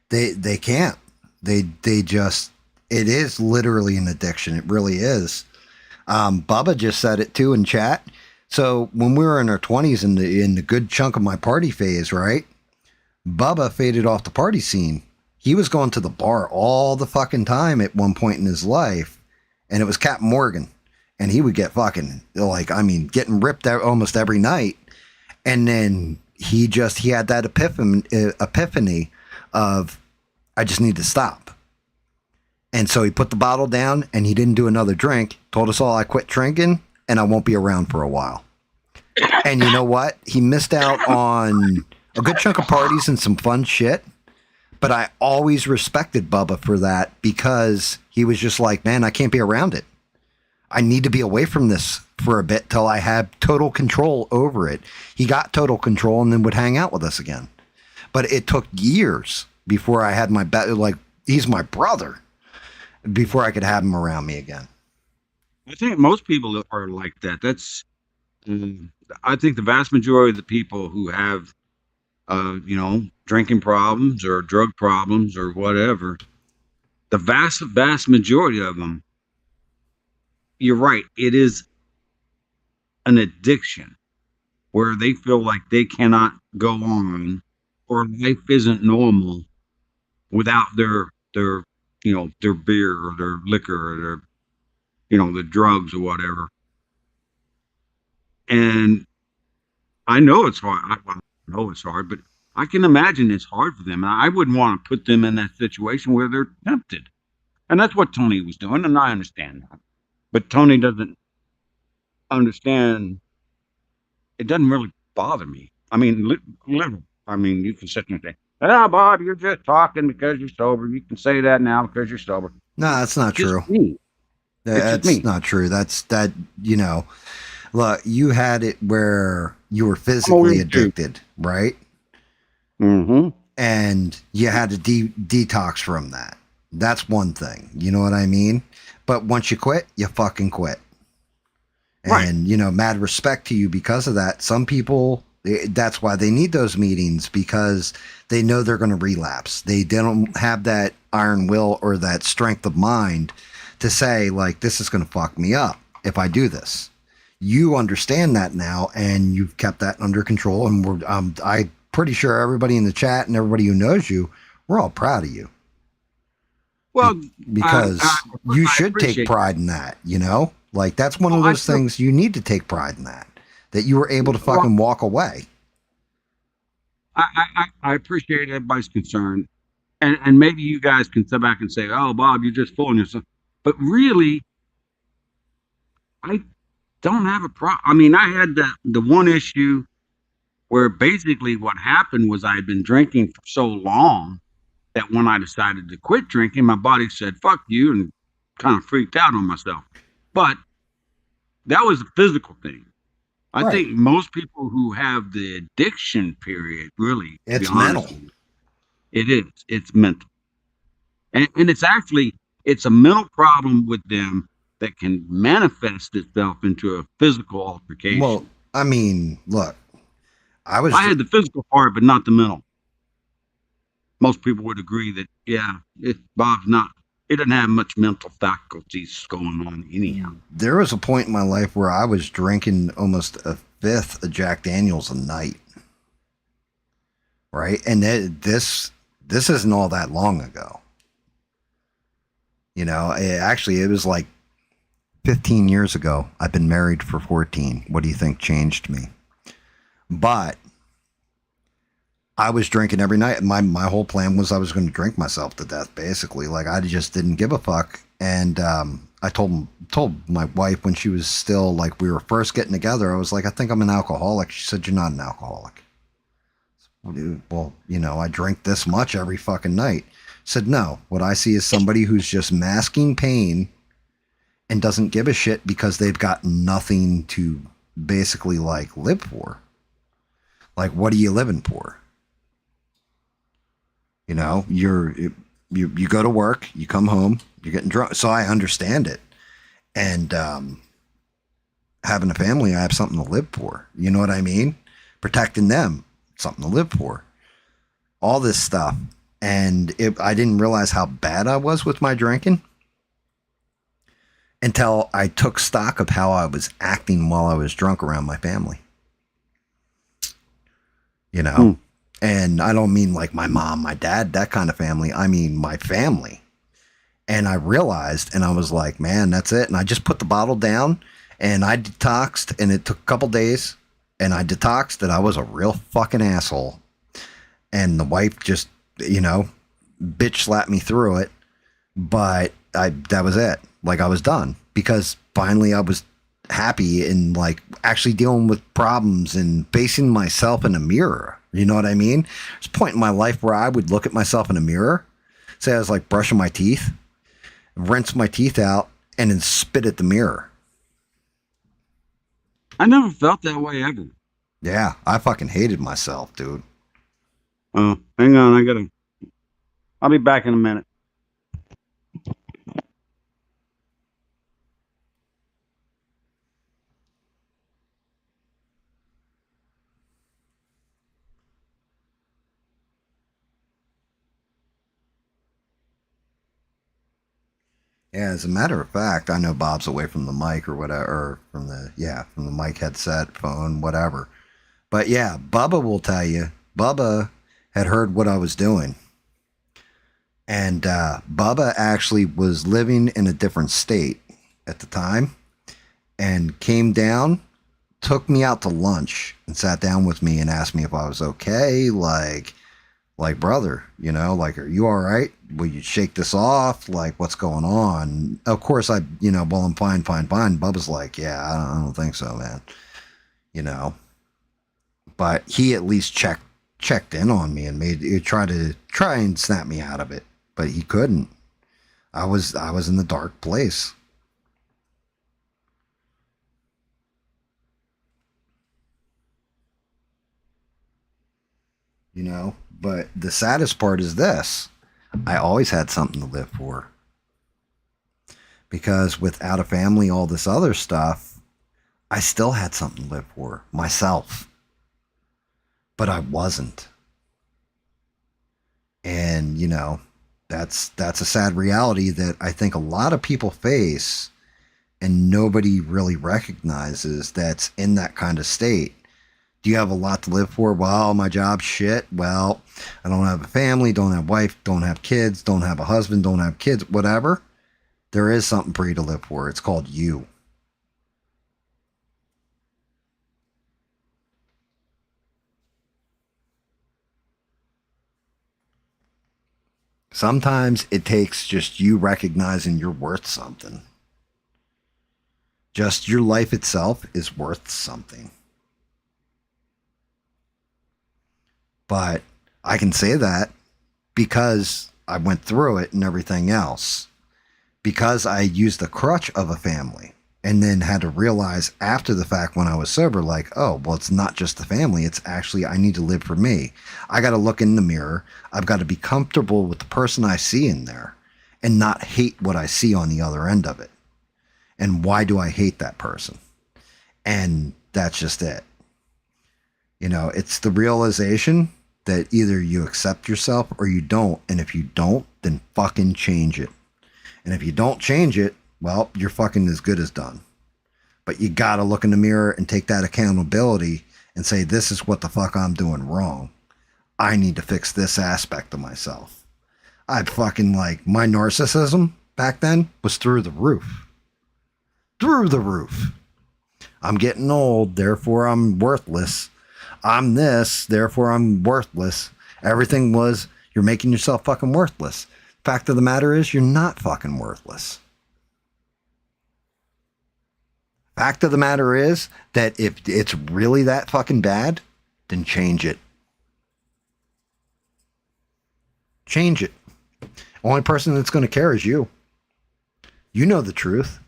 [SPEAKER 1] they can't. They just, it is literally an addiction. It really is. Bubba just said it too in chat. So when we were in our 20s in the good chunk of my party phase, right? Bubba faded off the party scene. He was going to the bar all the fucking time at one point in his life, and it was Captain Morgan, and he would get fucking, like, I mean, getting ripped out almost every night. And then he had that epiphany of, I just need to stop. And so he put the bottle down and he didn't do another drink, told us all, I quit drinking and I won't be around for a while. And you know what? He missed out on a good chunk of parties and some fun shit. But I always respected Bubba for that, because he was just like, man, I can't be around it. I need to be away from this for a bit till I have total control over it. He got total control and then would hang out with us again. But it took years before I had like, he's my brother, before I could have him around me again.
[SPEAKER 4] I think most people are like that. That's, I think the vast majority of the people who have, drinking problems or drug problems or whatever, the vast majority of them, you're right, it is an addiction where they feel like they cannot go on, or life isn't normal without their beer or their liquor or their, the drugs or whatever. And I know it's hard. I know it's hard, but I can imagine it's hard for them. And I wouldn't want to put them in that situation where they're tempted. And that's what Tony was doing, and I understand that. But Tony doesn't understand. It doesn't really bother me. I mean, literally. I mean, you can sit there and say, "Oh, Bob, you're just talking because you're sober. You can say that now because you're sober."
[SPEAKER 1] No, that's not true.
[SPEAKER 4] Me.
[SPEAKER 1] That's not true. Look, you had it where you were physically addicted, right?
[SPEAKER 4] Mm-hmm.
[SPEAKER 1] And you had to detox from that. That's one thing. You know what I mean? But once you quit, you fucking quit. And, mad respect to you because of that. Some people, that's why they need those meetings, because they know they're going to relapse. They don't have that iron will or that strength of mind to say, like, this is going to fuck me up if I do this. You understand that now, and you've kept that under control. And I'm pretty sure everybody in the chat and everybody who knows you, we're all proud of you.
[SPEAKER 4] Well,
[SPEAKER 1] because you should take pride in that, Like, that's one of those things you need to take pride in that you were able to fucking walk away.
[SPEAKER 4] I appreciate everybody's concern. And maybe you guys can sit back and say, "Oh, Bob, you're just fooling yourself." But really, I don't have a problem. I mean, I had the one issue where basically what happened was I had been drinking for so long that when I decided to quit drinking, my body said, "Fuck you," and kind of freaked out on myself. But that was a physical thing. I think most people who have the addiction period, really,
[SPEAKER 1] it's mental.
[SPEAKER 4] It is. It's mental. And it's actually, It's a mental problem with them that can manifest itself into a physical altercation.
[SPEAKER 1] Well, I mean, look, I
[SPEAKER 4] had the physical part, but not the mental. Most people would agree that, Bob's not, he doesn't have much mental faculties going on anyhow.
[SPEAKER 1] There was a point in my life where I was drinking almost a fifth of Jack Daniels a night. Right? And this isn't all that long ago. You know, it was like 15 years ago. I've been married for 14. What do you think changed me? But I was drinking every night. My whole plan was I was going to drink myself to death, basically. Like, I just didn't give a fuck. And I told my wife when she was still, like, we were first getting together, I was like, I think I'm an alcoholic. She said, you're not an alcoholic. Well, you know, I drink this much every fucking night. I said, no, what I see is somebody who's just masking pain and doesn't give a shit because they've got nothing to basically, like, live for. Like, what are you living for? You know, you go to work, you come home, you're getting drunk. So I understand it. And having a family, I have something to live for. You know what I mean? Protecting them, something to live for. All this stuff. And I didn't realize how bad I was with my drinking until I took stock of how I was acting while I was drunk around my family. You know? And I don't mean like my mom, my dad, that kind of family. I mean my family. And I realized, and I was like, man, that's it. And I just put the bottle down and I detoxed, and it took a couple days, and I detoxed, and I was a real fucking asshole. And the wife just, you know, bitch slapped me through it. But that was it. Like, I was done, because finally I was happy and like actually dealing with problems and facing myself in a mirror. You know what I mean? There's a point in my life where I would look at myself in a mirror, say I was like brushing my teeth, rinse my teeth out, and then spit at the mirror.
[SPEAKER 4] I never felt that way ever.
[SPEAKER 1] Yeah, I fucking hated myself, dude.
[SPEAKER 4] Oh, hang on, I'll be back in a minute.
[SPEAKER 1] Yeah, as a matter of fact, I know Bob's away from the mic or whatever, or from the mic headset, phone, whatever. But yeah, Bubba will tell you, Bubba had heard what I was doing. And Bubba actually was living in a different state at the time and came down, took me out to lunch and sat down with me and asked me if I was okay. Like, brother, you know, like, are you all right? Will you shake this off? Like, what's going on? Of course, I'm fine. Bubba's like, yeah, I don't think so, man. You know, but he at least checked in on me and tried and snap me out of it, but he couldn't. I was in the dark place. You know, but the saddest part is this. I always had something to live for. Because without a family, all this other stuff, I still had something to live for, myself. But I wasn't. And, you know, that's a sad reality that I think a lot of people face and nobody really recognizes that's in that kind of state. Do you have a lot to live for? Well, my job's shit. Well, I don't have a family, don't have a wife, don't have kids, don't have a husband, don't have kids, whatever. There is something for you to live for. It's called you. Sometimes it takes just you recognizing you're worth something. Just your life itself is worth something. But I can say that because I went through it and everything else. Because I used the crutch of a family and then had to realize after the fact when I was sober, like, oh, well, it's not just the family. It's actually, I need to live for me. I got to look in the mirror. I've got to be comfortable with the person I see in there. and not hate what I see on the other end of it. And why do I hate that person? And that's just it. You know, it's the realization that either you accept yourself or you don't. And if you don't, then fucking change it. And if you don't change it, well, you're fucking as good as done. But you gotta look in the mirror and take that accountability and say, this is what the fuck I'm doing wrong. I need to fix this aspect of myself. I'd fucking like, my narcissism back then was through the roof. Through the roof. I'm getting old, therefore I'm worthless. I'm this, therefore I'm worthless. Everything was, you're making yourself fucking worthless. Fact of the matter is, you're not fucking worthless. Fact of the matter is that if it's really that fucking bad, then change it. Change it. Only person that's going to care is you. You know the truth.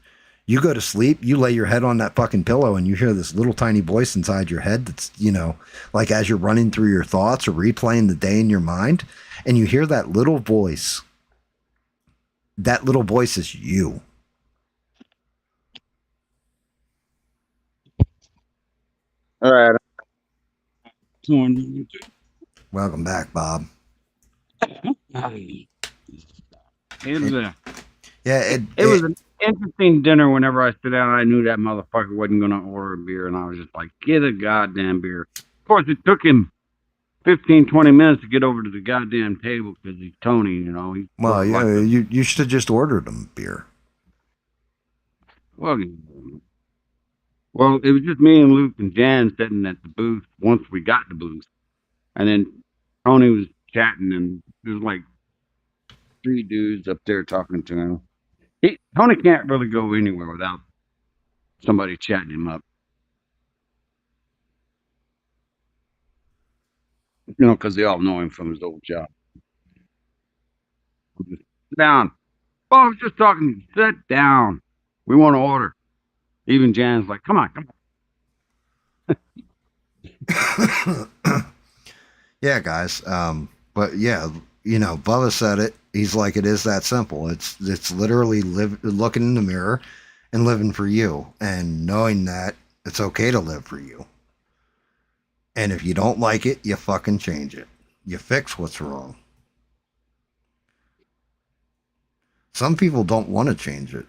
[SPEAKER 1] You go to sleep, you lay your head on that fucking pillow and you hear this little tiny voice inside your head that's, you know, like as you're running through your thoughts or replaying the day in your mind, and you hear that little voice. That little voice is you.
[SPEAKER 4] All right.
[SPEAKER 1] Welcome back, Bob.
[SPEAKER 4] It was
[SPEAKER 1] It
[SPEAKER 4] was an interesting dinner. Whenever I sit down, I knew that motherfucker wasn't going to order a beer, and I was just like, get a goddamn beer. Of course, it took him 15, 20 minutes to get over to the goddamn table because he's Tony, you know.
[SPEAKER 1] Well, yeah, you should have just ordered him beer.
[SPEAKER 4] Well, it was just me and Luke and Jan sitting at the booth once we got the booth. And then Tony was chatting, and there was like 3 dudes up there talking to him. Tony can't really go anywhere without somebody chatting him up. You know, because they all know him from his old job. Sit down. Oh, I was just talking. Sit down. We want to order. Even Jan's like, come on.
[SPEAKER 1] Yeah, guys. But yeah, you know, Bubba said it. He's like, it is that simple. It's literally looking in the mirror and living for you and knowing that it's okay to live for you. And if you don't like it, you fucking change it. You fix what's wrong. Some people don't want to change it.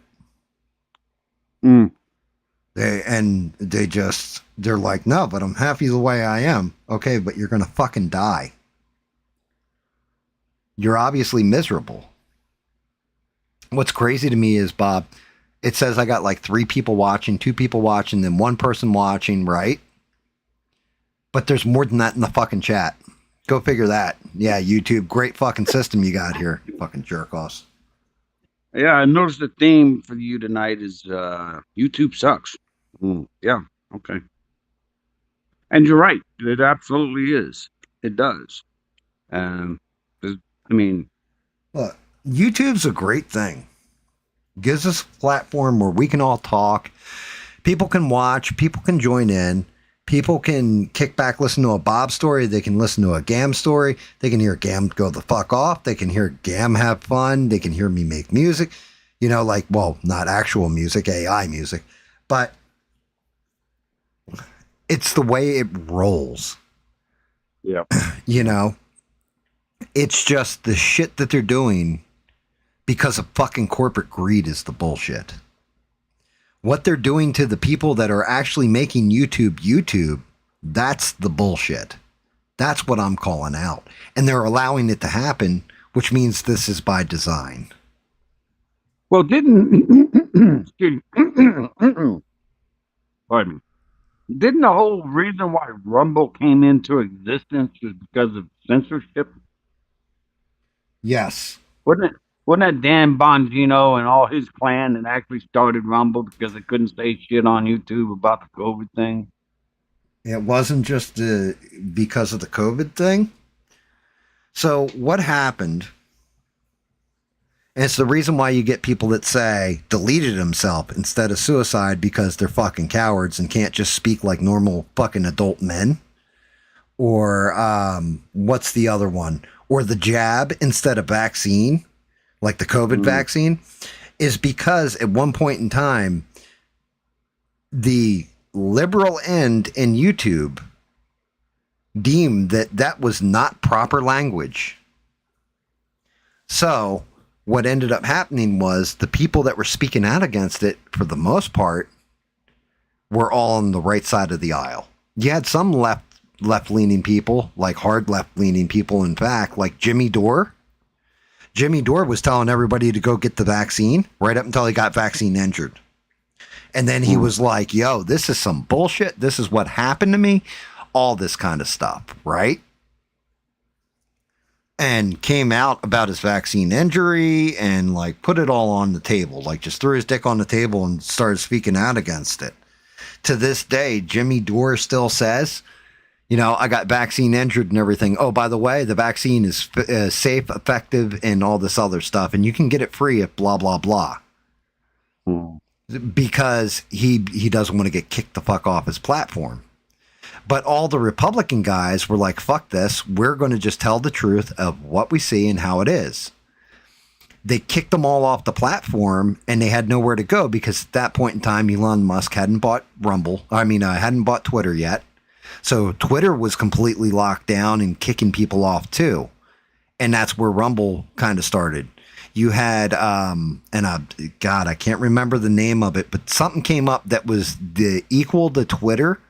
[SPEAKER 1] They're like, no, but I'm happy the way I am. Okay, but you're going to fucking die. You're obviously miserable. What's crazy to me is, Bob, it says I got like 3 people watching, 2 people watching, then 1 person watching, right? But there's more than that in the fucking chat. Go figure that. Yeah, YouTube, great fucking system you got here, you fucking jerk-offs.
[SPEAKER 4] Yeah, I noticed the theme for you tonight is YouTube sucks. Yeah, okay. And you're right. It absolutely is. It does. I mean...
[SPEAKER 1] Look, YouTube's a great thing. Gives us a platform where we can all talk. People can watch. People can join in. People can kick back, listen to a Bob story. They can listen to a Gam story. They can hear Gam go the fuck off. They can hear Gam have fun. They can hear me make music. You know, like, well, not actual music, AI music. But it's the way it rolls.
[SPEAKER 4] Yeah.
[SPEAKER 1] You know, it's just the shit that they're doing because of fucking corporate greed is the bullshit. What they're doing to the people that are actually making YouTube, that's the bullshit. That's what I'm calling out. And they're allowing it to happen, which means this is by design.
[SPEAKER 4] Well, didn't pardon me. Didn't the whole reason why Rumble came into existence was because of censorship?
[SPEAKER 1] Yes.
[SPEAKER 4] Wasn't that Dan Bongino and all his clan that actually started Rumble because they couldn't say shit on YouTube about the COVID thing?
[SPEAKER 1] It wasn't just because of the COVID thing. So what happened, and it's the reason why you get people that say deleted himself instead of suicide because they're fucking cowards and can't just speak like normal fucking adult men. Or what's the other one? Or the jab instead of vaccine. like the COVID vaccine, is because at one point in time, the liberal end in YouTube deemed that that was not proper language. So what ended up happening was the people that were speaking out against it, for the most part, were all on the right side of the aisle. You had some left-leaning people, like hard left-leaning people, in fact, like Jimmy Dore. Jimmy Dore was telling everybody to go get the vaccine right up until he got vaccine injured. And then he was like, yo, this is some bullshit. This is what happened to me. All this kind of stuff, right? And came out about his vaccine injury and like put it all on the table, like just threw his dick on the table and started speaking out against it. To this day, Jimmy Dore still says, you know, I got vaccine injured and everything. Oh, by the way, the vaccine is safe, effective, and all this other stuff. And you can get it free at blah, blah, blah. Because he doesn't want to get kicked the fuck off his platform. But all the Republican guys were like, fuck this. We're going to just tell the truth of what we see and how it is. They kicked them all off the platform and they had nowhere to go because at that point in time, Elon Musk hadn't bought hadn't bought Twitter yet. So Twitter was completely locked down and kicking people off too. And that's where Rumble kind of started. You had, God, I can't remember the name of it, but something came up that was the equal to Twitter,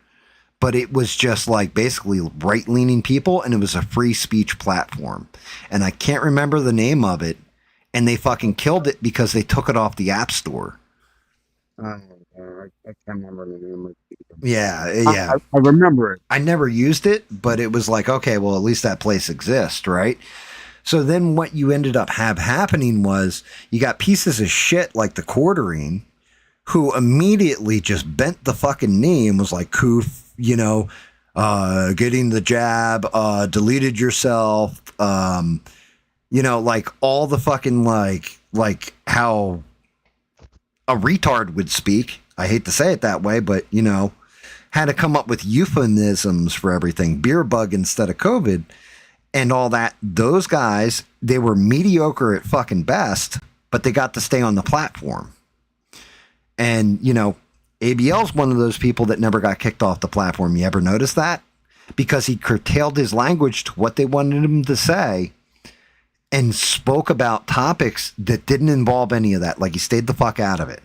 [SPEAKER 1] but it was just like basically right-leaning people, and it was a free speech platform. And I can't remember the name of it, and they fucking killed it because they took it off the App Store.
[SPEAKER 4] I can't remember the name of it.
[SPEAKER 1] Yeah.
[SPEAKER 4] I remember it.
[SPEAKER 1] I never used it, but it was like, okay, well, at least that place exists, right? So then what you ended up happening was you got pieces of shit like the Quartering who immediately just bent the fucking knee and was like, coof, you know, getting the jab, deleted yourself, you know, like all the fucking like how a retard would speak. I hate to say it that way, but you know, had to come up with euphemisms for everything, beer bug instead of COVID. And all that, those guys, they were mediocre at fucking best, but they got to stay on the platform. And, you know, ABL's one of those people that never got kicked off the platform. You ever notice that? Because he curtailed his language to what they wanted him to say and spoke about topics that didn't involve any of that. Like he stayed the fuck out of it.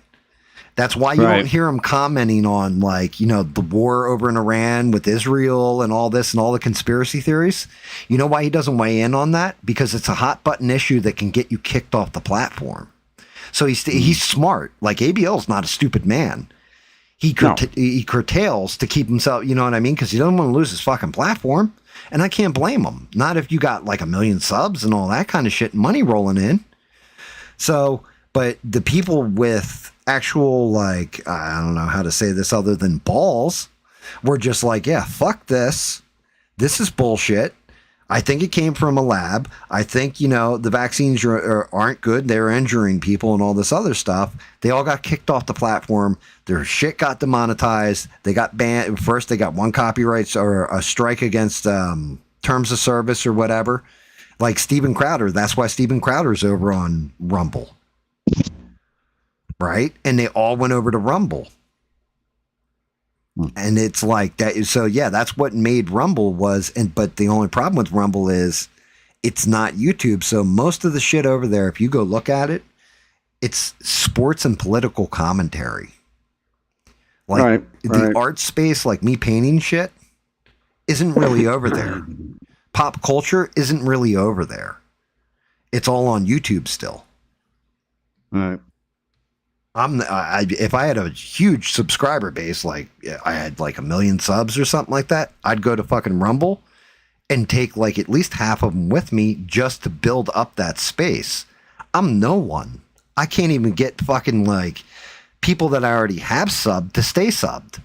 [SPEAKER 1] That's why you don't hear him commenting on, like, you know, the war over in Iran with Israel and all this and all the conspiracy theories. You know why he doesn't weigh in on that? Because it's a hot button issue that can get you kicked off the platform. So he's smart. Like ABL's not a stupid man. He curtails to keep himself, you know what I mean? Because he doesn't want to lose his fucking platform. And I can't blame him. Not if you got like 1 million subs and all that kind of shit, money rolling in. So, but the people with actual, like, I don't know how to say this other than balls, were just like, yeah, fuck this. This is bullshit. I think it came from a lab. I think, you know, the vaccines aren't good. They're injuring people and all this other stuff. They all got kicked off the platform. Their shit got demonetized. They got banned. First, they got one copyright or a strike against terms of service or whatever. Like Steven Crowder. That's why Steven Crowder's over on Rumble. Right? And they all went over to Rumble. And it's like that. So yeah, that's what made Rumble but the only problem with Rumble is it's not YouTube. So most of the shit over there, if you go look at it, it's sports and political commentary. Like the art space, like me painting shit, isn't really over there. Pop culture isn't really over there. It's all on YouTube still.
[SPEAKER 4] Right.
[SPEAKER 1] If I had a huge subscriber base, like I had like 1 million subs or something like that, I'd go to fucking Rumble and take like at least half of them with me just to build up that space. I'm no one. I can't even get fucking like people that I already have subbed to stay subbed.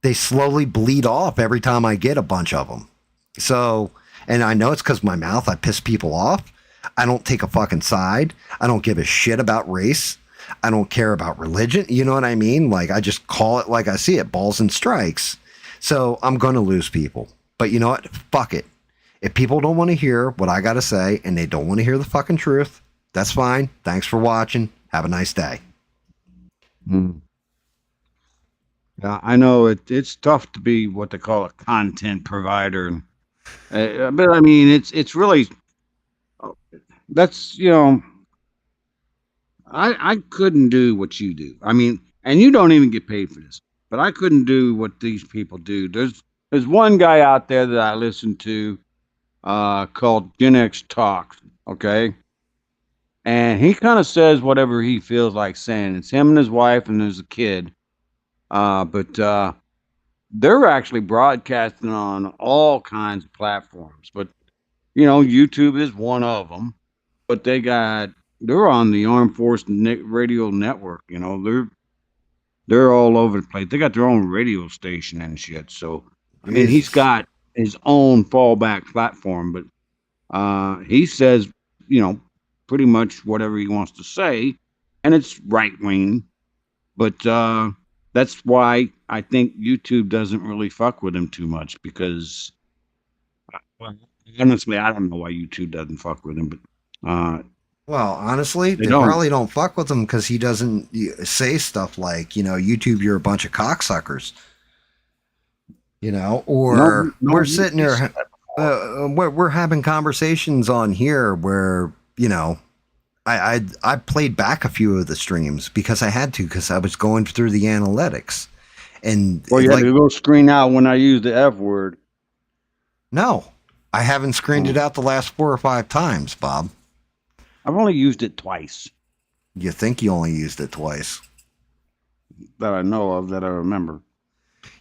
[SPEAKER 1] They slowly bleed off every time I get a bunch of them. So, and I know it's because my mouth, I piss people off. I don't take a fucking side. I don't give a shit about race. I don't care about religion. You know what I mean? Like, I just call it like I see it, balls and strikes. So I'm going to lose people. But you know what? Fuck it. If people don't want to hear what I got to say and they don't want to hear the fucking truth, That's fine. Thanks for watching. Have a nice day.
[SPEAKER 4] Yeah, I know it's tough to be what they call a content provider, but I mean it's really that's I couldn't do what you do. I mean, and you don't even get paid for this, but I couldn't do what these people do. There's one guy out there that I listen to called Gen X Talks, okay? And he kind of says whatever he feels like saying. It's him and his wife, and there's a kid. But they're actually broadcasting on all kinds of platforms. But YouTube is one of them. But they're on the Armed Force Radio Network. They're all over the place. They got their own radio station and shit. So I mean, he's got his own fallback platform, but he says, pretty much whatever he wants to say, and it's right wing. But that's why I think YouTube doesn't really fuck with him too much because, well, honestly, I don't know why YouTube doesn't fuck with him, but
[SPEAKER 1] well, honestly, they
[SPEAKER 4] don't.
[SPEAKER 1] probably don't fuck with him because he doesn't say stuff like, YouTube, you're a bunch of cocksuckers. Or we're sitting there, we're having conversations on here where, I played back a few of the streams because I had to, because I was going through the analytics. And
[SPEAKER 4] you had to go screen out when I used the F word.
[SPEAKER 1] No, I haven't screened it out the last 4 or 5 times, Bob.
[SPEAKER 4] I've only used it twice.
[SPEAKER 1] You think you only used it twice?
[SPEAKER 4] That I know of, that I remember.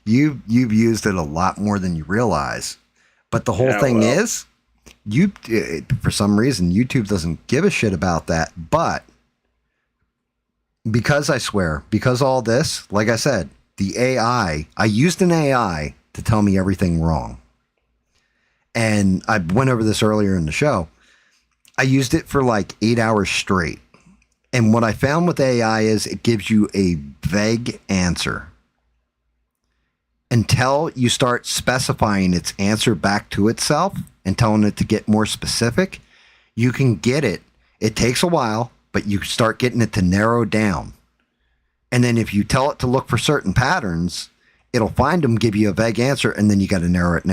[SPEAKER 1] You've used it a lot more than you realize. But the whole thing is, for some reason, YouTube doesn't give a shit about that. But because all this, like I said, the AI, I used an AI to tell me everything wrong. And I went over this earlier in the show. I used it for like 8 hours straight. And what I found with AI is it gives you a vague answer. Until you start specifying its answer back to itself and telling it to get more specific, you can get it. It takes a while, but you start getting it to narrow down. And then if you tell it to look for certain patterns, it'll find them, give you a vague answer, and then you got to narrow it.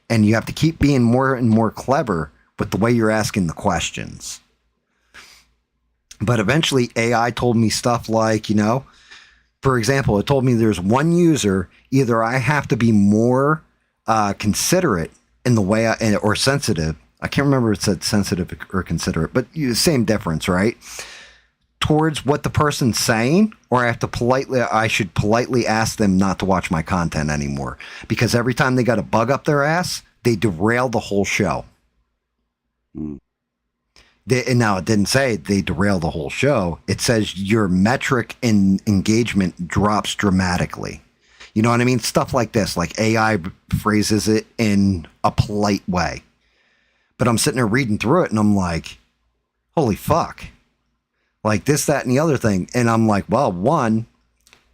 [SPEAKER 1] And you have to keep being more and more clever with the way you're asking the questions. But eventually AI told me stuff like, for example, it told me there's one user, either I have to be more considerate in the way or sensitive. I can't remember if it said sensitive or considerate, but same difference, right? Towards what the person's saying, or I should politely ask them not to watch my content anymore. Because every time they got a bug up their ass, they derail the whole show. And now it didn't say they derail the whole show. It says your metric in engagement drops dramatically. You know what I mean? Stuff like this, like AI phrases it in a polite way. But I'm sitting there reading through it and I'm like, holy fuck. Like this, that, and the other thing. And I'm like, well, one,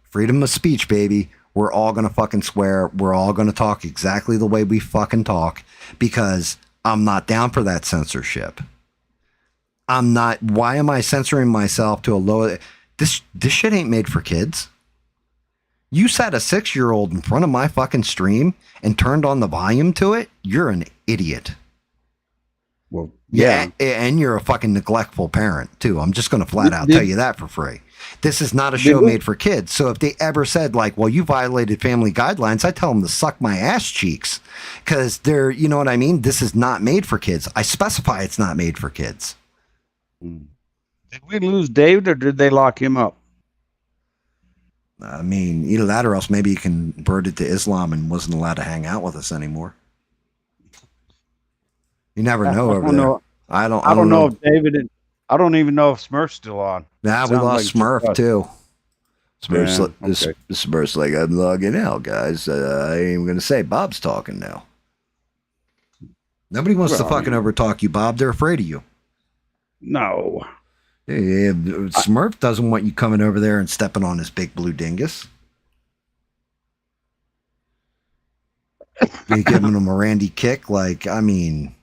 [SPEAKER 1] freedom of speech, baby. We're all going to fucking swear. We're all going to talk exactly the way we fucking talk because I'm not down for that censorship. I'm not. Why am I censoring myself to a low? This shit ain't made for kids. You sat a 6-year-old in front of my fucking stream and turned on the volume to it. You're an idiot.
[SPEAKER 4] Well, yeah.
[SPEAKER 1] And you're a fucking neglectful parent too. I'm just going to flat out tell you that for free. This is not a show made for kids. So if they ever said like, well, you violated family guidelines, I tell them to suck my ass cheeks because they're, you know what I mean? This is not made for kids. I specify it's not made for kids.
[SPEAKER 4] Did we lose David or did they lock him up?
[SPEAKER 1] I mean, either that or else maybe he converted to Islam and wasn't allowed to hang out with us anymore. You never know over there. I don't know
[SPEAKER 4] if David. I don't even know if Smurf's still on.
[SPEAKER 1] Nah, we lost Smurf too. Smurf's like, I'm logging out, guys. I ain't even gonna say Bob's talking now. Nobody wants to fucking overtalk you, Bob. They're afraid of you.
[SPEAKER 4] No.
[SPEAKER 1] Yeah, Smurf doesn't want you coming over there and stepping on his big blue dingus. You giving him a Randy kick, like, I mean,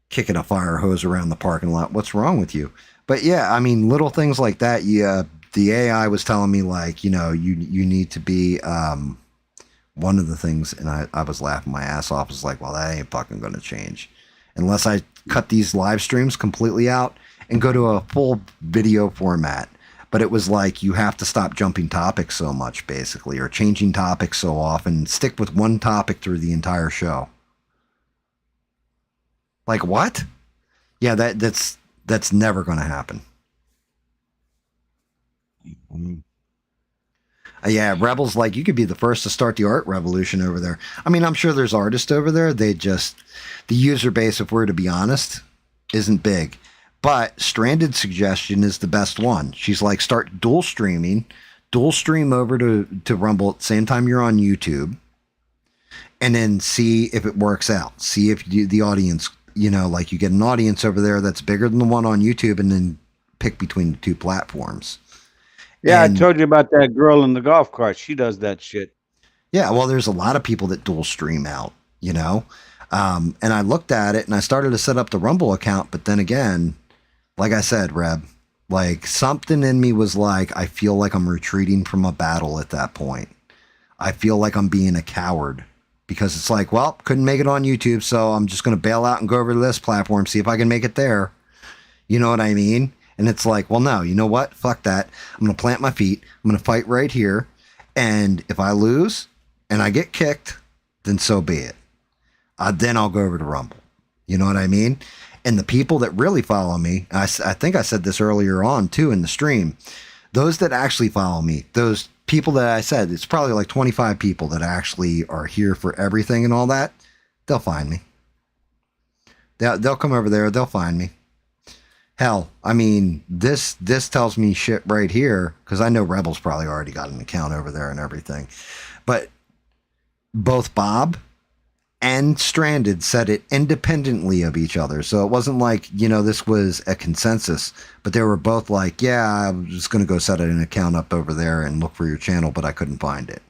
[SPEAKER 1] kicking a fire hose around the parking lot. What's wrong with you? But yeah, I mean, little things like that. Yeah, the AI was telling me like, you know, you need to be one of the things, and I was laughing my ass off. I was like, well, that ain't fucking going to change unless I cut these live streams completely out and go to a full video format. But it was like, you have to stop jumping topics so much, basically, or changing topics so often. Stick with one topic through the entire show. Like, what? Yeah, that's never going to happen. Yeah, Rebel's like, you could be the first to start the art revolution over there. I mean, I'm sure there's artists over there. The user base, if we're to be honest, isn't big. But Stranded's suggestion is the best one. She's like, start dual stream over to Rumble at the same time you're on YouTube, and then see if it works out. See if the audience, you know, like you get an audience over there that's bigger than the one on YouTube, and then pick between the two platforms.
[SPEAKER 4] Yeah,
[SPEAKER 1] And,
[SPEAKER 4] I told you about that girl in the golf cart. She does that shit.
[SPEAKER 1] yeah, well, there's a lot of people that dual stream out, you know. And I looked at it and I started to set up the Rumble account, but then again, like I said, Reb, like something in me was like, I feel like I'm retreating from a battle at that point. I feel like I'm being a coward because it's like, well, couldn't make it on YouTube, so I'm just going to bail out and go over to this platform, see if I can make it there. You know what I mean? And it's like, well, no, you know what? Fuck that. I'm going to plant my feet. I'm going to fight right here. And if I lose and I get kicked, then so be it. Then I'll go over to Rumble. You know what I mean? And the people that really follow me, I think I said this earlier on too in the stream, those that actually follow me, those people that I said, it's probably like 25 people that actually are here for everything and all that, they'll find me. They'll come over there. They'll find me. Hell, I mean, this tells me shit right here, because I know Rebel's probably already got an account over there and everything. But both Bob and Stranded said it independently of each other. So it wasn't like, you know, this was a consensus, but they were both like, yeah, I was just going to go set an account up over there and look for your channel, but I couldn't find it.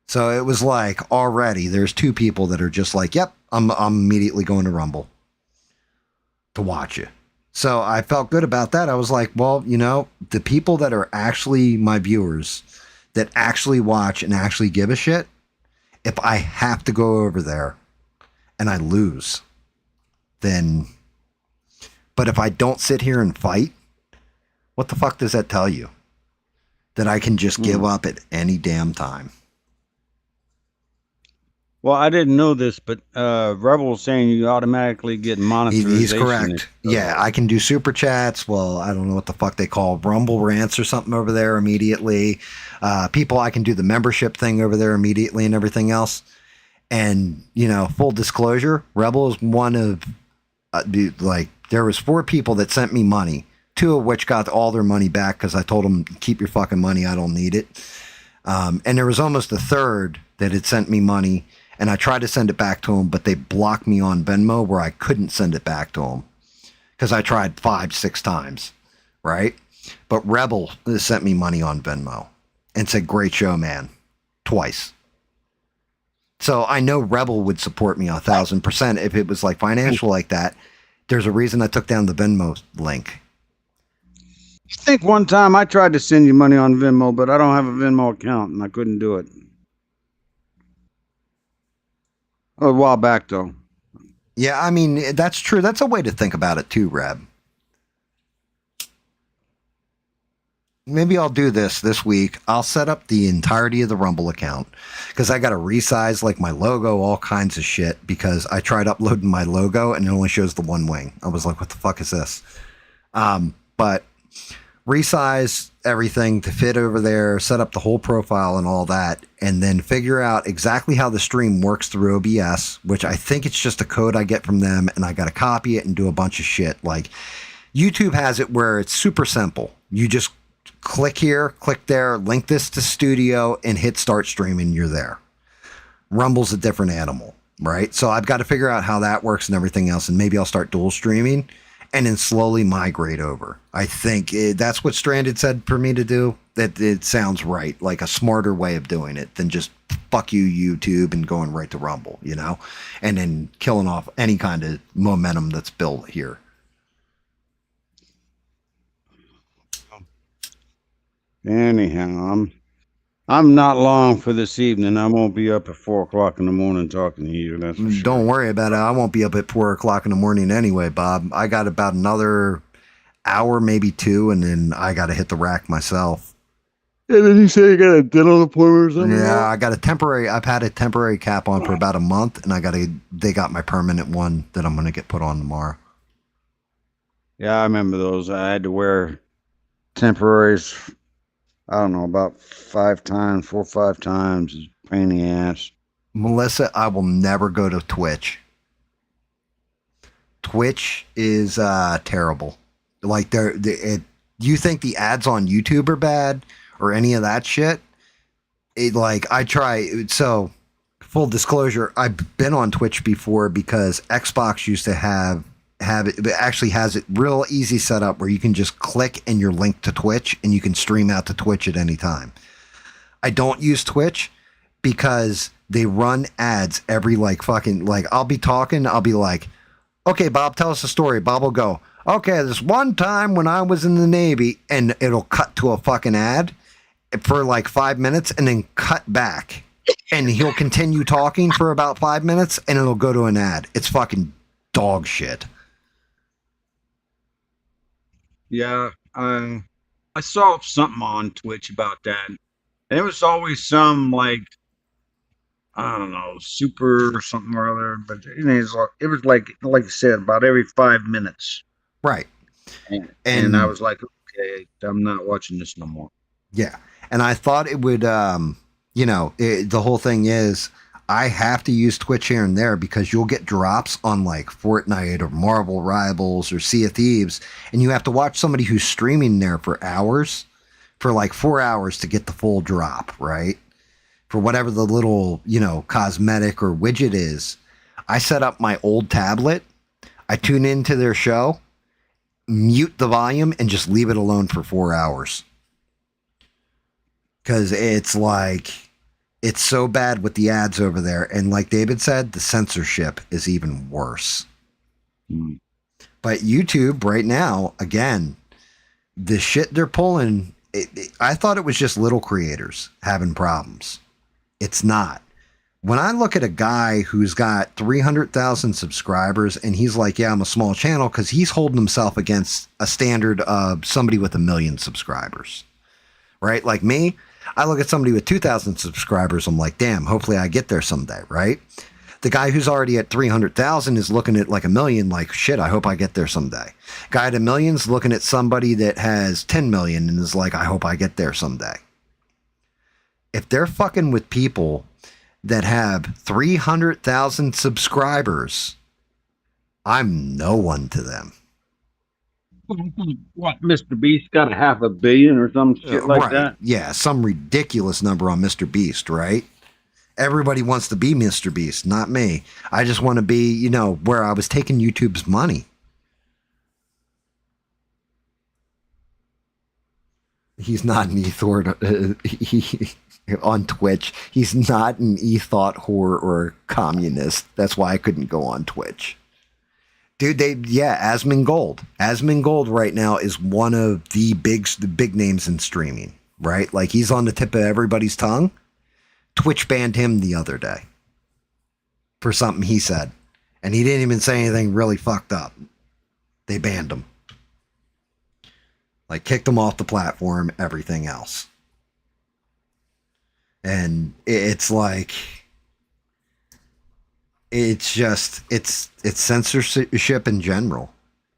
[SPEAKER 1] So it was like, already there's two people that are just like, yep, I'm immediately going to Rumble to watch you. So I felt good about that. I was like, well, you know, the people that are actually my viewers that actually watch and actually give a shit, if I have to go over there and I lose, then, but if I don't sit here and fight, what the fuck does that tell you? That I can just give up at any damn time.
[SPEAKER 4] Well, I didn't know this, but Rebel was saying you automatically get monetization.
[SPEAKER 1] He's correct. Yeah, I can do super chats. Well, I don't know what the fuck they call Rumble rants or something over there immediately. People, I can do the membership thing over there immediately and everything else. And, you know, full disclosure, Rebel is one of, there was 4 people that sent me money, 2 of which got all their money back because I told them, keep your fucking money, I don't need it. And there was almost a third that had sent me money, and I tried to send it back to them, but they blocked me on Venmo where I couldn't send it back to them because I tried 5-6 times, right? But Rebel sent me money on Venmo and said, great show, man, twice. So I know Rebel would support me 1,000% if it was like financial like that. There's a reason I took down the Venmo link.
[SPEAKER 4] I think one time I tried to send you money on Venmo, but I don't have a Venmo account and I couldn't do it. A while back, though.
[SPEAKER 1] Yeah, I mean, that's true. That's a way to think about it too, Reb. Maybe I'll do this week. I'll set up the entirety of the Rumble account because I got to resize like my logo, all kinds of shit, because I tried uploading my logo and it only shows the one wing. I was like, what the fuck is this? But resize everything to fit over there, set up the whole profile and all that, and then figure out exactly how the stream works through OBS, which I think it's just a code I get from them, and I got to copy it and do a bunch of shit. Like YouTube has it where it's super simple. You just click here, click there, link this to Studio, and hit start streaming. You're there. Rumble's a different animal, right? So I've got to figure out how that works and everything else, and maybe I'll start dual streaming and then slowly migrate over. I think that's what Stranded said for me to do. That it sounds right, like a smarter way of doing it than just fuck you YouTube and going right to Rumble, you know, and then killing off any kind of momentum that's built here.
[SPEAKER 4] Anyhow, I'm not long for this evening. I won't be up at 4:00 in the morning talking to you. That's for sure.
[SPEAKER 1] Don't worry about it. I won't be up at 4:00 in the morning anyway, Bob. I got about another hour, maybe 2, and then I got to hit the rack myself.
[SPEAKER 4] Yeah, did you say you got a dental appointment or something?
[SPEAKER 1] Yeah, I got a temporary. I've had a temporary cap on for about a month, and they got my permanent one that I'm going to get put on tomorrow.
[SPEAKER 4] Yeah, I remember those. I had to wear temporaries, I don't know, about 4 or 5 times. It's a pain in the ass.
[SPEAKER 1] Melissa, I will never go to Twitch. Twitch is terrible. Like, you think the ads on YouTube are bad or any of that shit? So, full disclosure, I've been on Twitch before because Xbox used to have it actually has it real easy set up where you can just click and you're linked to Twitch and you can stream out to Twitch at any time. I don't use Twitch because they run ads every I'll be talking, I'll be like, okay, Bob, tell us a story. Bob will go, okay, this one time when I was in the Navy, and it'll cut to a fucking ad for like 5 minutes and then cut back. And he'll continue talking for about 5 minutes and it'll go to an ad. It's fucking dog shit.
[SPEAKER 4] Yeah, I saw something on Twitch about that. And it was always some like, I don't know, super or something or other. But it was like you said, about every 5 minutes.
[SPEAKER 1] Right.
[SPEAKER 4] And I was like, okay, I'm not watching this no more.
[SPEAKER 1] Yeah. And I thought it would, the whole thing is I have to use Twitch here and there because you'll get drops on like Fortnite or Marvel Rivals or Sea of Thieves. And you have to watch somebody who's streaming there for hours, for like 4 hours to get the full drop, right? For whatever the little, cosmetic or widget is. I set up my old tablet. I tune into their show, mute the volume, and just leave it alone for 4 hours. Because it's so bad with the ads over there. And like David said, the censorship is even worse.
[SPEAKER 4] Mm.
[SPEAKER 1] But YouTube right now, again, the shit they're pulling, I thought it was just little creators having problems. It's not. When I look at a guy who's got 300,000 subscribers and he's like, yeah, I'm a small channel, because he's holding himself against a standard of somebody with 1 million subscribers, right? Like me, I look at somebody with 2,000 subscribers. I'm like, damn, hopefully I get there someday, right? The guy who's already at 300,000 is looking at like 1 million, like, shit, I hope I get there someday. Guy at 1 million's looking at somebody that has 10 million and is like, I hope I get there someday. If they're fucking with people that have 300,000 subscribers, I'm no one to them.
[SPEAKER 4] What, Mr. Beast got 500 million or some shit like
[SPEAKER 1] Right.
[SPEAKER 4] that?
[SPEAKER 1] Yeah, some ridiculous number on Mr. Beast, right? Everybody wants to be Mr. Beast, not me. I just want to be, where I was taking YouTube's money. He's not an e-thought on Twitch. He's not an e-thought whore or a communist. That's why I couldn't go on Twitch. Dude, Asmongold. Asmongold right now is one of the big names in streaming, right? Like, he's on the tip of everybody's tongue. Twitch banned him the other day for something he said. And he didn't even say anything really fucked up. They banned him. Like, kicked him off the platform, everything else. And it's like, it's censorship in general,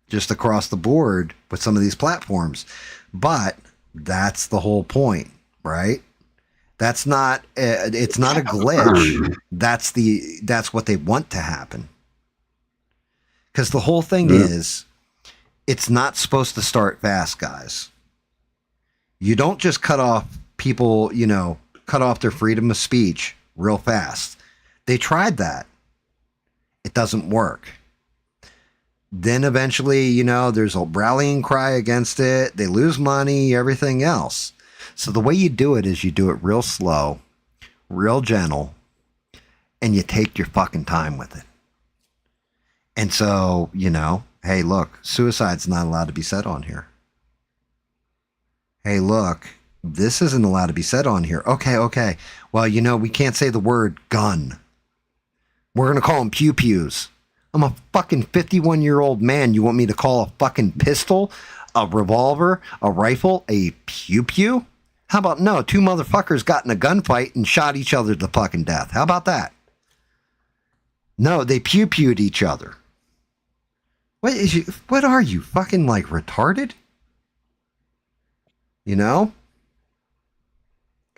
[SPEAKER 1] just across the board with some of these platforms. But that's the whole point, right? That's not, it's not a glitch. That's what they want to happen. Because the whole thing is, it's not supposed to start fast, guys. You don't just cut off people, cut off their freedom of speech real fast. They tried that. It doesn't work. Then eventually, there's a rallying cry against it. They lose money, everything else. So the way you do it is you do it real slow, real gentle, and you take your fucking time with it. And so, hey, look, suicide's not allowed to be said on here. Hey, look, this isn't allowed to be said on here. Okay. Well, we can't say the word gun. We're going to call them pew-pews. I'm a fucking 51-year-old man. You want me to call a fucking pistol, a revolver, a rifle, a pew-pew? How about no? Two motherfuckers got in a gunfight and shot each other to fucking death. How about that? No, they pew-pewed each other. What are you, fucking like retarded?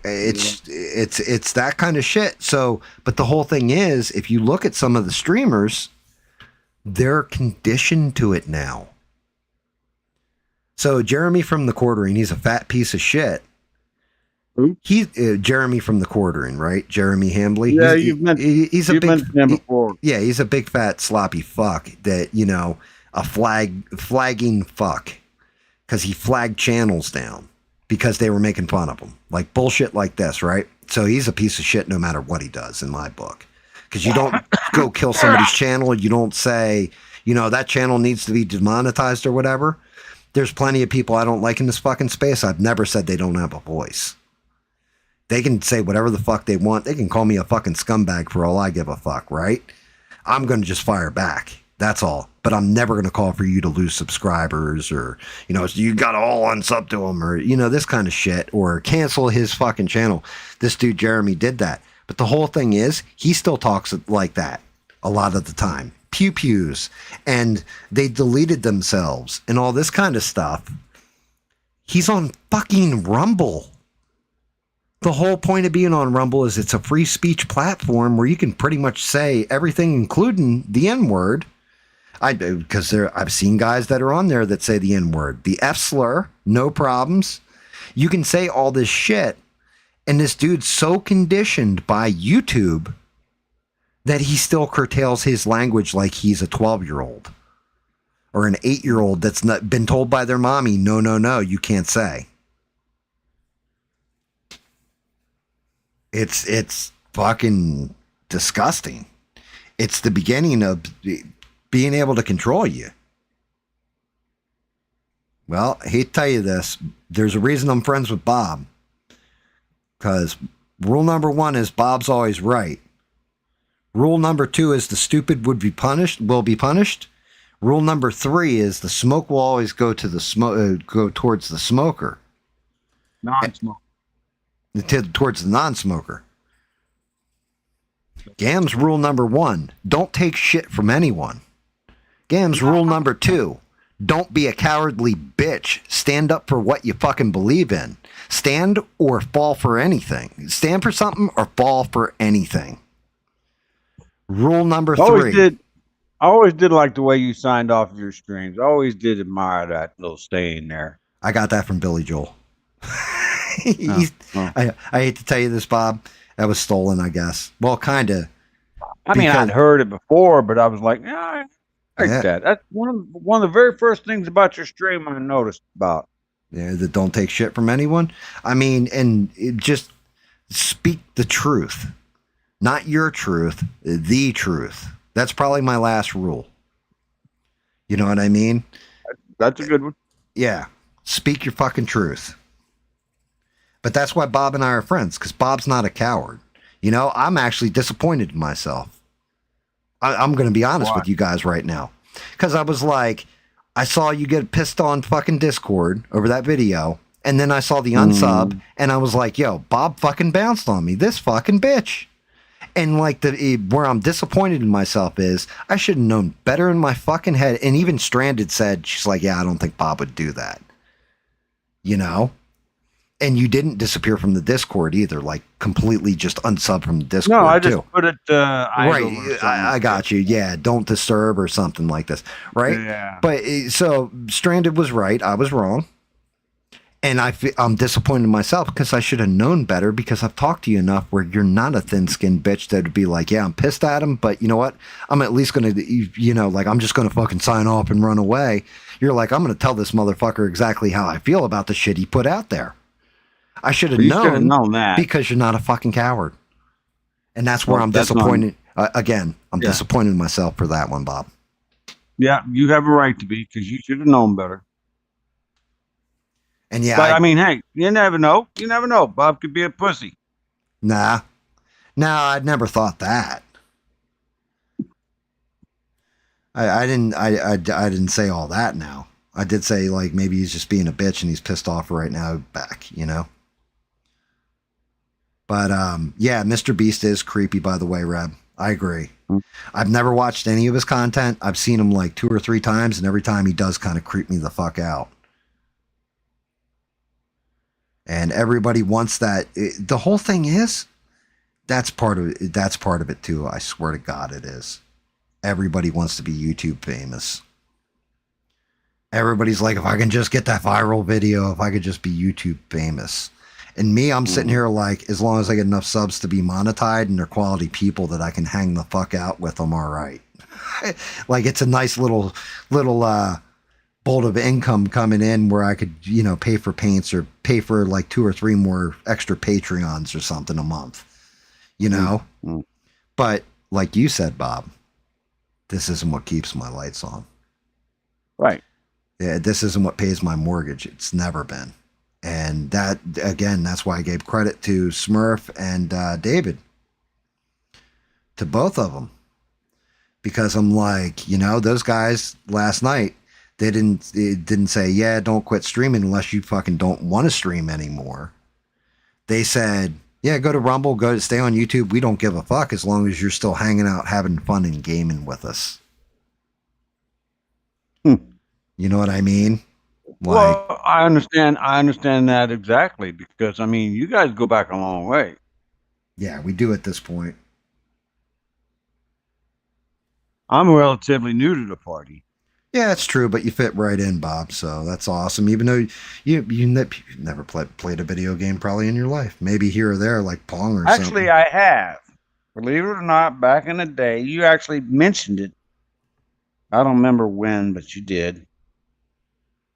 [SPEAKER 1] It's that kind of shit. So, but the whole thing is, if you look at some of the streamers, they're conditioned to it now. So Jeremy from the Quartering, he's a fat piece of shit.
[SPEAKER 4] Who?
[SPEAKER 1] He's Jeremy from the Quartering, right? Jeremy Hambley.
[SPEAKER 4] Yeah,
[SPEAKER 1] you've
[SPEAKER 4] mentioned him before.
[SPEAKER 1] Yeah, he's a big fat sloppy fuck that a flagging fuck because he flagged channels down because they were making fun of him, like bullshit like this, right? So he's a piece of shit no matter what he does in my book, because you don't go kill somebody's channel. You don't say that channel needs to be demonetized or whatever. There's plenty of people I don't like in this fucking space. I've never said they don't have a voice. They can say whatever the fuck they want. They can call me a fucking scumbag for all I give a fuck, right? I'm going to just fire back. That's all. But I'm never going to call for you to lose subscribers or, you got to all unsub to him or, this kind of shit or cancel his fucking channel. This dude, Jeremy, did that. But the whole thing is, he still talks like that a lot of the time. Pew-pews. And they deleted themselves and all this kind of stuff. He's on fucking Rumble. The whole point of being on Rumble is it's a free speech platform where you can pretty much say everything, including the N-word. Because I've seen guys that are on there that say the N-word. The F slur, no problems. You can say all this shit. And this dude's so conditioned by YouTube that he still curtails his language like he's a 12-year-old. Or an 8-year-old that's not been told by their mommy, no, you can't say. It's fucking disgusting. It's the beginning of being able to control you. Well, I hate to tell you this. There's a reason I'm friends with Bob. Because rule number 1 is Bob's always right. Rule number 2 is the stupid will be punished. Rule number 3 is the smoke will always go to go towards the smoker.
[SPEAKER 4] Non-smoker.
[SPEAKER 1] Towards the non-smoker. Gam's rule number 1, don't take shit from anyone. Gam's rule number 2, don't be a cowardly bitch. Stand up for what you fucking believe in. Stand or fall for anything. Stand for something or fall for anything. Rule number 3.
[SPEAKER 4] I always did like the way you signed off of your streams. I always did admire that little staying there.
[SPEAKER 1] I got that from Billy Joel. I hate to tell you this, Bob. That was stolen, I guess. Well, kind of.
[SPEAKER 4] I mean, I'd heard it before, but I was like, yeah, I like that. That's one of the very first things about your stream I noticed about.
[SPEAKER 1] Yeah, that don't take shit from anyone. I mean, and just speak the truth. Not your truth, the truth. That's probably my last rule. You know what I mean?
[SPEAKER 4] That's a good one.
[SPEAKER 1] Yeah. Speak your fucking truth. But that's why Bob and I are friends, because Bob's not a coward. I'm actually disappointed in myself. I'm going to be honest with you guys right now. Because I was like, I saw you get pissed on fucking Discord over that video, and then I saw the unsub, and I was like, yo, Bob fucking bounced on me. This fucking bitch. And like where I'm disappointed in myself is I should have known better in my fucking head. And even Stranded said, she's like, yeah, I don't think Bob would do that. And you didn't disappear from the Discord either, like completely just unsub from the Discord.
[SPEAKER 4] No, I just put it
[SPEAKER 1] right. I got you. Yeah, don't disturb or something like this, right?
[SPEAKER 4] Yeah.
[SPEAKER 1] But so Stranded was right. I was wrong. And I'm disappointed in myself because I should have known better, because I've talked to you enough where you're not a thin-skinned bitch that would be like, yeah, I'm pissed at him, but you know what? I'm at least going to, like, I'm just going to fucking sign off and run away. You're like, I'm going to tell this motherfucker exactly how I feel about the shit he put out there. I should have
[SPEAKER 4] You should have
[SPEAKER 1] known
[SPEAKER 4] known that.
[SPEAKER 1] because you're not a fucking coward. And that's where
[SPEAKER 4] Well,
[SPEAKER 1] I'm
[SPEAKER 4] that's
[SPEAKER 1] disappointed. Again, I'm
[SPEAKER 4] Yeah.
[SPEAKER 1] disappointed in myself for that one, Bob.
[SPEAKER 4] Yeah, you have a right to be because you should have known better.
[SPEAKER 1] And yeah,
[SPEAKER 4] But I mean, hey, you never know. You never know. Bob could be a pussy.
[SPEAKER 1] nah, I'd never thought that. I didn't say all that. Now I did say like maybe he's just being a bitch and he's pissed off right now back, you know. But yeah, Mr. Beast is creepy, by the way, Reb. I agree. I've never watched any of his content. I've seen him like 2 or 3 times, and every time he does kind of creep me the fuck out. And everybody wants that. The whole thing is, that's part of it. That's part of it too. I swear to God, it is. Everybody wants to be YouTube famous. Everybody's like, if I can just get that viral video, if I could just be YouTube famous. And me, I'm sitting here like, as long as I get enough subs to be monetized and they're quality people that I can hang the fuck out with, I'm all right. Like it's a nice little bolt of income coming in where I could, you know, pay for paints or pay for like 2 or 3 more extra Patreons or something a month, you know? But like you said, Bob, this isn't what keeps my lights on.
[SPEAKER 4] Right.
[SPEAKER 1] Yeah, this isn't what pays my mortgage. It's never been. And that, again, that's why I gave credit to Smurf and David. To both of them. Because I'm like, you know, those guys last night, they didn't say, yeah, don't quit streaming unless you fucking don't want to stream anymore. They said, yeah, go to Rumble, stay on YouTube. We don't give a fuck as long as you're still hanging out, having fun and gaming with us. You know what I mean? Like,
[SPEAKER 4] Well, I understand that exactly because I mean, you guys go back a long way.
[SPEAKER 1] yeah, we do at this point.
[SPEAKER 4] I'm relatively new to the party.
[SPEAKER 1] Yeah, it's true, but you fit right in, Bob. So that's awesome. Even though you never played a video game probably in your life, maybe here or there, like Pong or something.
[SPEAKER 4] Actually, I have. Believe it or not, back in the day, you actually mentioned it. I don't remember when, but you did.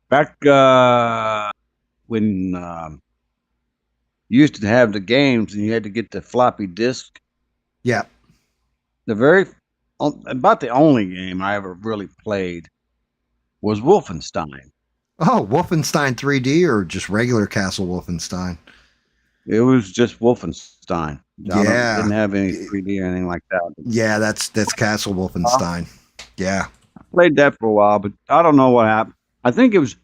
[SPEAKER 4] Back when you used to have the games and you had to get the floppy disk.
[SPEAKER 1] Yeah.
[SPEAKER 4] About the only game I ever really played was Wolfenstein.
[SPEAKER 1] Oh, Wolfenstein 3D or just regular Castle Wolfenstein?
[SPEAKER 4] It was just Wolfenstein.
[SPEAKER 1] Yeah.
[SPEAKER 4] Didn't have any 3D or anything like that.
[SPEAKER 1] Yeah, that's Castle Wolfenstein. Yeah.
[SPEAKER 4] I played that for a while, but I don't know what happened. I think it was,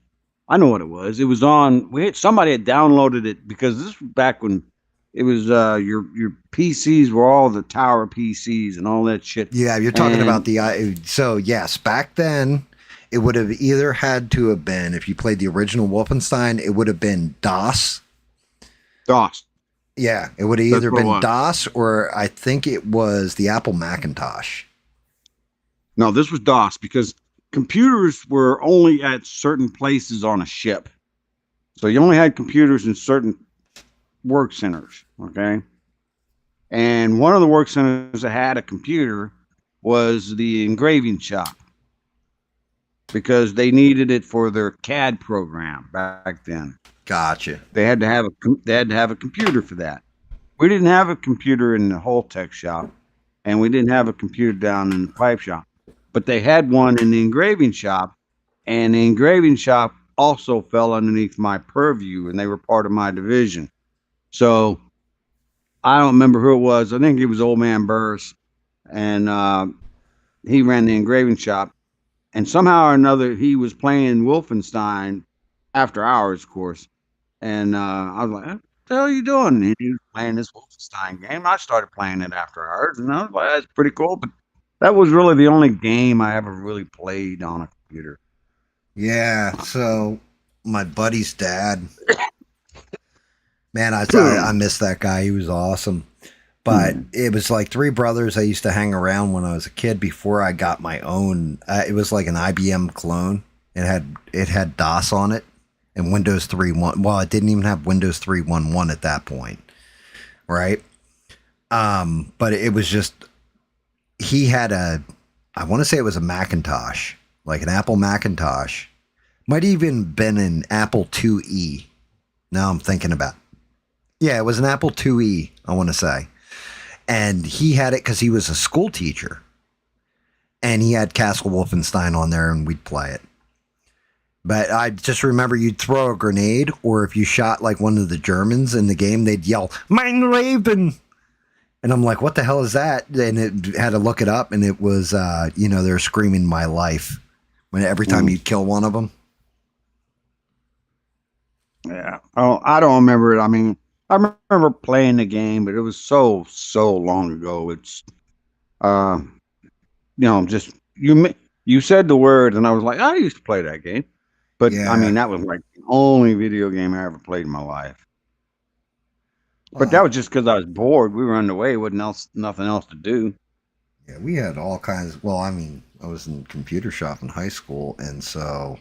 [SPEAKER 4] I know what it was. It was on, somebody had downloaded it because this was back when it was your PCs were all the tower PCs and all that shit.
[SPEAKER 1] Yeah, you're talking about so yes, back then it would have either had to have been, if you played the original Wolfenstein, it would have been DOS.
[SPEAKER 4] DOS.
[SPEAKER 1] Yeah, it would have either been DOS or I think it was the Apple Macintosh.
[SPEAKER 4] No, this was DOS because computers were only at certain places on a ship. So you only had computers in certain work centers, okay? And one of the work centers that had a computer was the engraving shop because they needed it for their CAD program back then.
[SPEAKER 1] Gotcha.
[SPEAKER 4] They had to have a computer for that. We didn't have a computer in the Holtec shop, and we didn't have a computer down in the pipe shop. But they had one in the engraving shop, and the engraving shop also fell underneath my purview, and they were part of my division. So I don't remember who it was. I think it was Old Man Burris, and he ran the engraving shop. And somehow or another, he was playing Wolfenstein after hours, of course. And I was like, what the hell are you doing? And he was playing this Wolfenstein game. I started playing it after hours, and I was like, that's pretty cool. But that was really the only game I ever really played on a computer.
[SPEAKER 1] Yeah, so my buddy's dad, man, I miss that guy. He was awesome. But it was like 3 brothers I used to hang around when I was a kid before I got my own. It was like an IBM clone. It had DOS on it and Windows 3.1. Well, it didn't even have Windows 3.1.1 at that point, right? But it was just, he had I want to say it was a Macintosh, like an Apple Macintosh. Might even been an Apple IIe. Now I'm thinking about Yeah, it was an Apple IIe, I want to say. And he had it because he was a school teacher. And he had Castle Wolfenstein on there, and we'd play it. But I just remember you'd throw a grenade, or if you shot like one of the Germans in the game, they'd yell, "Mein Leben!" And I'm like, what the hell is that? And it had to look it up, and it was, they're screaming "my life" when every time you'd kill one of them.
[SPEAKER 4] Yeah. Oh, I don't remember it. I mean, I remember playing the game, but it was so long ago. It's, just you said the word, and I was like, I used to play that game. But
[SPEAKER 1] Yeah.
[SPEAKER 4] I mean, that was like the only video game I ever played in my life. But that was just because I was bored. We were underway, nothing else to do.
[SPEAKER 1] Yeah, we had all kinds. Well, I mean, I was in computer shop in high school, and so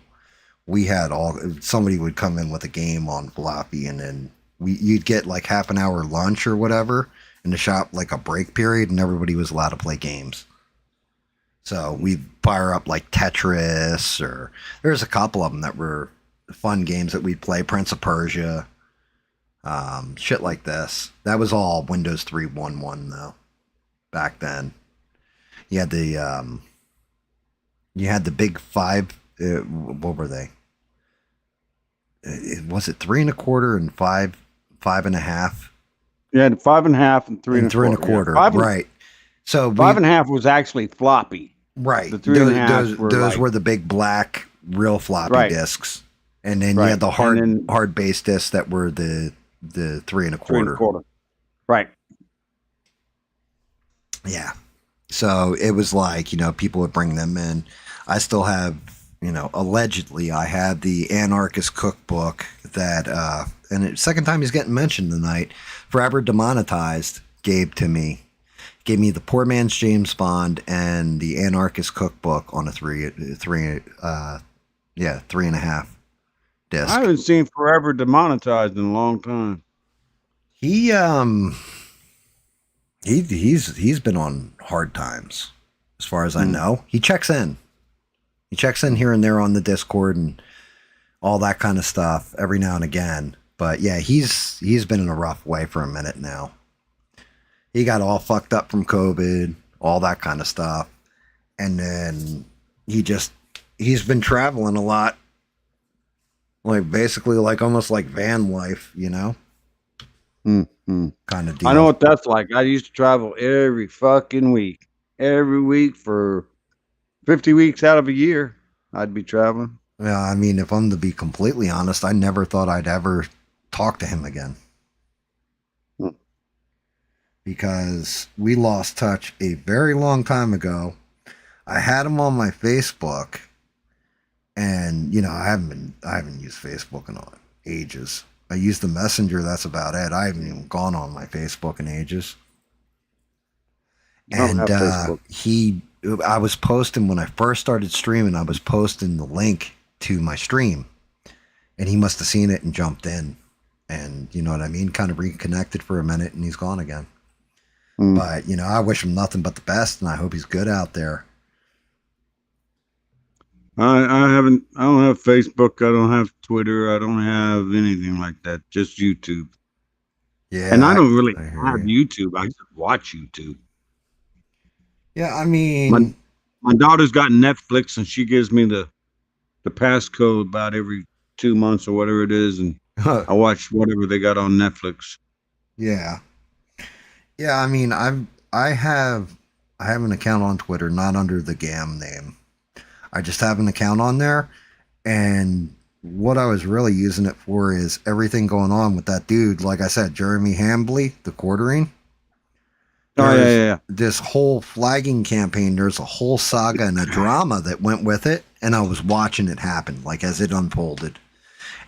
[SPEAKER 1] we had somebody would come in with a game on floppy, and then you'd get like half an hour lunch or whatever in the shop, like a break period, and everybody was allowed to play games. So we'd fire up like Tetris, or there's a couple of them that were fun games that we'd play. Prince of Persia, shit like this. That was all Windows 3.1.1 though. Back then, you had the big five. What were they? Was it 3 1/4 and 5.5?
[SPEAKER 4] Yeah, 5.5 and 3
[SPEAKER 1] 1/4.
[SPEAKER 4] Yeah.
[SPEAKER 1] Right. So
[SPEAKER 4] 5.5 was actually floppy.
[SPEAKER 1] Right.
[SPEAKER 4] The 3.5
[SPEAKER 1] those were the big black real floppy disks. And then you had the hard base disks that were the 3 1/4.
[SPEAKER 4] 3 1/4. Right.
[SPEAKER 1] Yeah. So it was like, people would bring them in. I still have, allegedly I have the Anarchist cookbook that, and it's second time he's getting mentioned tonight, forever demonetized, gave me the Poor Man's James Bond and the Anarchist cookbook on a 3.5 disc.
[SPEAKER 4] I haven't seen Forever demonetized in a long time.
[SPEAKER 1] He's been on hard times, as far as I know. He checks in here and there on the Discord and all that kind of stuff every now and again. But yeah, he's been in a rough way for a minute now. He got all fucked up from COVID, all that kind of stuff. And then he's been traveling a lot. Like basically like almost like van life, kind of deal.
[SPEAKER 4] I know what that's like. I used to travel every fucking week. Every week for 50 weeks out of a year, I'd be traveling.
[SPEAKER 1] Yeah, I mean, if I'm to be completely honest, I never thought I'd ever talk to him again. Because we lost touch a very long time ago. I had him on my Facebook, and I haven't used Facebook in ages. I use the Messenger. That's about it. I haven't even gone on my Facebook in ages. And I was posting when I first started streaming. I was posting the link to my stream, and he must have seen it and jumped in, and you know what I mean. Kind of reconnected for a minute, and he's gone again. But I wish him nothing but the best, and I hope he's good out there.
[SPEAKER 4] I don't have Facebook. I don't have Twitter. I don't have anything like that. Just YouTube.
[SPEAKER 1] Yeah,
[SPEAKER 4] and I don't really have YouTube. I just watch YouTube.
[SPEAKER 1] Yeah, I mean,
[SPEAKER 4] my daughter's got Netflix, and she gives me the passcode about every 2 months or whatever it is, and I watch whatever they got on Netflix.
[SPEAKER 1] Yeah. Yeah, I mean, I have an account on Twitter, not under the GAM name. I just have an account on there, and what I was really using it for is everything going on with that dude. Like I said, Jeremy Hambley, the quartering.
[SPEAKER 4] Yeah.
[SPEAKER 1] This whole flagging campaign, there's a whole saga and a drama that went with it, and I was watching it happen, like as it unfolded.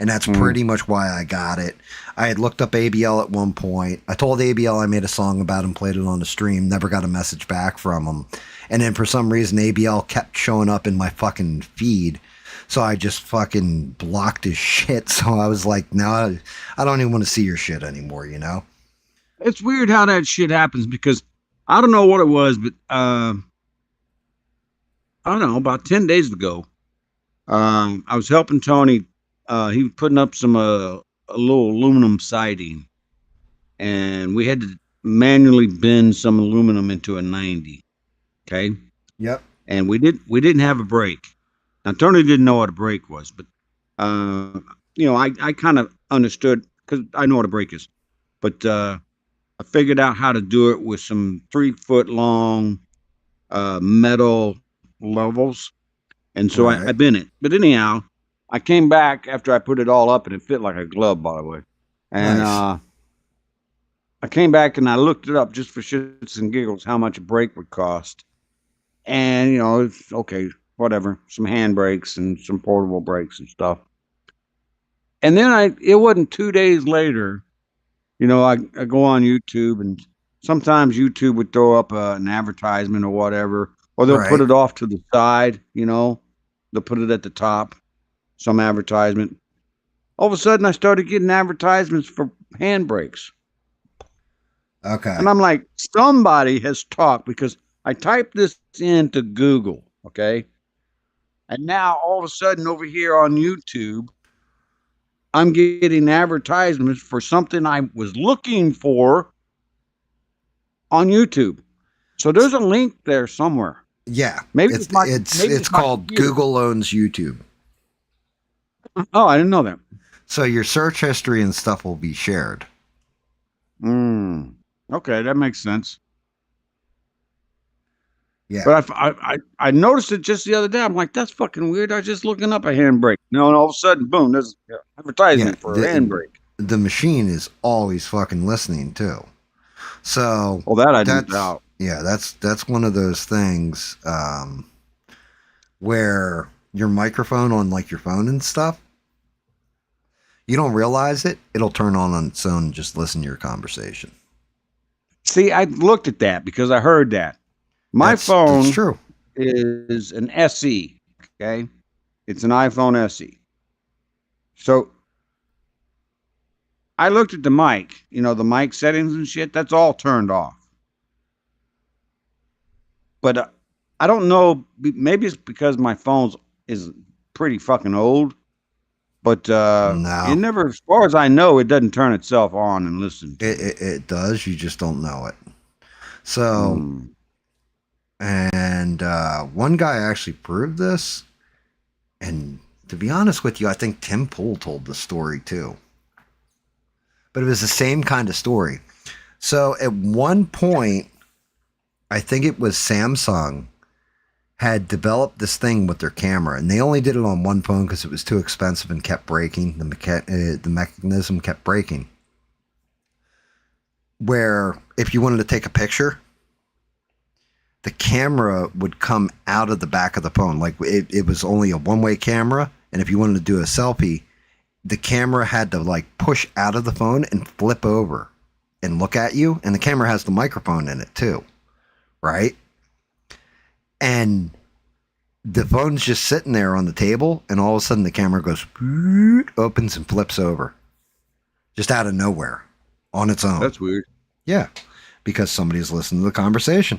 [SPEAKER 1] And that's pretty much why I got it. I had looked up ABL at one point. I told ABL I made a song about him, played it on the stream, never got a message back from him. And then for some reason, ABL kept showing up in my fucking feed. So I just fucking blocked his shit. So I was like, no, I don't even want to see your shit anymore,
[SPEAKER 4] It's weird how that shit happens, because I don't know what it was, but I don't know, about 10 days ago, I was helping Tony. He was putting up some a little aluminum siding, and we had to manually bend some aluminum into a 90. Okay.
[SPEAKER 1] Yep.
[SPEAKER 4] And we didn't have a brake. Now Tony didn't know what a brake was, but I kind of understood because I know what a brake is. But I figured out how to do it with some 3-foot long metal levels. And so I
[SPEAKER 1] Right.
[SPEAKER 4] bent it. But anyhow, I came back after I put it all up, and it fit like a glove, by the way. And
[SPEAKER 1] Nice.
[SPEAKER 4] I came back and I looked it up just for shits and giggles how much a brake would cost. And, it's okay, whatever. Some hand brakes and some portable brakes and stuff. And then it wasn't 2 days later, I go on YouTube, and sometimes YouTube would throw up an advertisement or whatever, or they'll put
[SPEAKER 1] Right.
[SPEAKER 4] it off to the side, they'll put it at the top, some advertisement. All of a sudden I started getting advertisements for hand brakes.
[SPEAKER 1] Okay.
[SPEAKER 4] And I'm like, somebody has talked, because I typed this into Google, okay? And now all of a sudden over here on YouTube, I'm getting advertisements for something I was looking for on YouTube. So there's a link there somewhere.
[SPEAKER 1] Yeah.
[SPEAKER 4] Maybe
[SPEAKER 1] It's
[SPEAKER 4] my
[SPEAKER 1] called
[SPEAKER 4] computer.
[SPEAKER 1] Google owns YouTube.
[SPEAKER 4] Oh, I didn't know that.
[SPEAKER 1] So your search history and stuff will be shared.
[SPEAKER 4] Okay, that makes sense.
[SPEAKER 1] Yeah.
[SPEAKER 4] But I noticed it just the other day. I'm like, that's fucking weird. I was just looking up a handbrake. And all of a sudden, boom, there's an advertisement for a handbrake.
[SPEAKER 1] The machine is always fucking listening too. So
[SPEAKER 4] Well, that I didn't doubt.
[SPEAKER 1] Yeah, that's one of those things where your microphone on like your phone and stuff, you don't realize it. It'll turn on its own and just listen to your conversation.
[SPEAKER 4] See, I looked at that because I heard that. My phone
[SPEAKER 1] That's true.
[SPEAKER 4] is an SE, okay? It's an iPhone SE. So I looked at the mic, the mic settings and shit, that's all turned off. But I don't know, maybe it's because my phone is pretty fucking old. But
[SPEAKER 1] No.
[SPEAKER 4] it never, as far as I know, it doesn't turn itself on and listen.
[SPEAKER 1] It does. You just don't know it. So, and one guy actually proved this. And to be honest with you, I think Tim Pool told the story too. But it was the same kind of story. So at one point, I think it was Samsung had developed this thing with their camera, and they only did it on one phone because it was too expensive and kept breaking. The mechanism kept breaking. Where if you wanted to take a picture, the camera would come out of the back of the phone. Like it was only a one-way camera, and if you wanted to do a selfie, the camera had to like push out of the phone and flip over and look at you, and the camera has the microphone in it too, right? And the phone's just sitting there on the table, and all of a sudden the camera goes, opens and flips over. Just out of nowhere. On its own.
[SPEAKER 4] That's weird.
[SPEAKER 1] Yeah. Because somebody's listening to the conversation.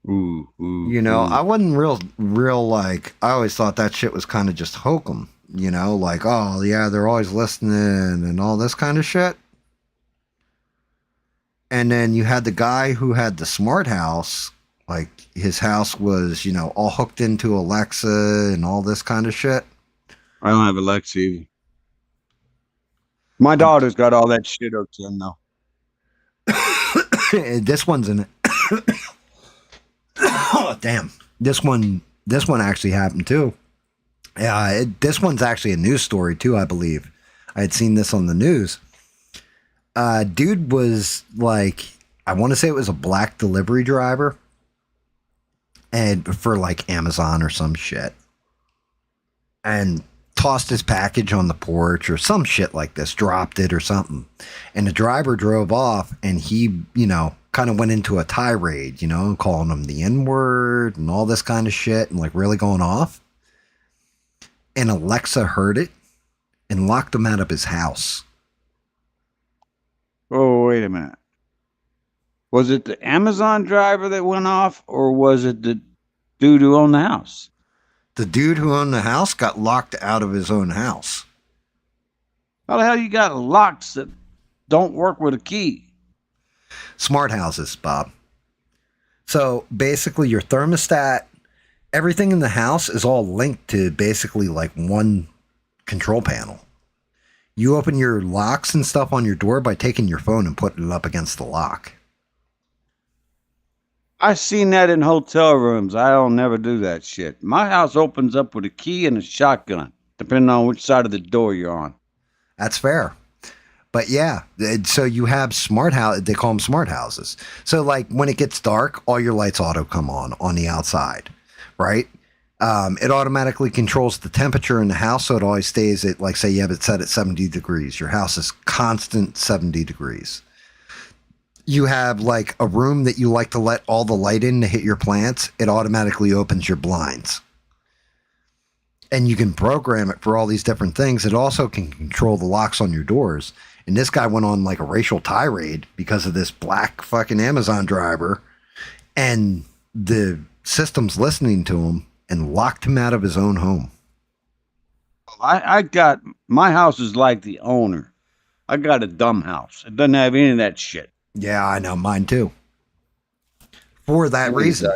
[SPEAKER 4] Ooh.
[SPEAKER 1] I wasn't real like, I always thought that shit was kind of just hokum. Like, oh yeah, they're always listening and all this kind of shit. And then you had the guy who had the smart house. Like his house was, all hooked into Alexa and all this kind of shit.
[SPEAKER 4] I don't have Alexa either. My daughter's got all that shit hooked in though.
[SPEAKER 1] This one's in it. Oh, damn. This one actually happened too. Yeah, this one's actually a news story too, I believe. I had seen this on the news. Dude was like, I want to say it was a black delivery driver. And for like Amazon or some shit. And tossed his package on the porch or some shit like this, dropped it or something. And the driver drove off, and he, kind of went into a tirade, calling him the N-word and all this kind of shit and like really going off. And Alexa heard it and locked him out of his house.
[SPEAKER 4] Oh, wait a minute. Was it the Amazon driver that went off, or was it the dude who owned the house?
[SPEAKER 1] The dude who owned the house got locked out of his own house.
[SPEAKER 4] How the hell you got locks that don't work with a key.
[SPEAKER 1] Smart houses, Bob. So basically, your thermostat, everything in the house is all linked to basically like one control panel. You open your locks and stuff on your door by taking your phone and putting it up against the lock.
[SPEAKER 4] I seen that in hotel rooms. I'll never do that shit. My house opens up with a key and a shotgun, depending on which side of the door you're on.
[SPEAKER 1] That's fair. But yeah, so you have smart house. They call them smart houses. So like when it gets dark, all your lights auto come on the outside, right? It automatically controls the temperature in the house, so it always stays at, like, say you have it set at 70 degrees. Your house is constant 70 degrees. You have like a room that you like to let all the light in to hit your plants. It automatically opens your blinds. And you can program it for all these different things. It also can control the locks on your doors. And this guy went on like a racial tirade because of this black fucking Amazon driver. And the system's listening to him and locked him out of his own home.
[SPEAKER 4] I got, my house is like the owner. I got a dumb house. It doesn't have any of that shit.
[SPEAKER 1] Yeah, I know. Mine too. For that reason.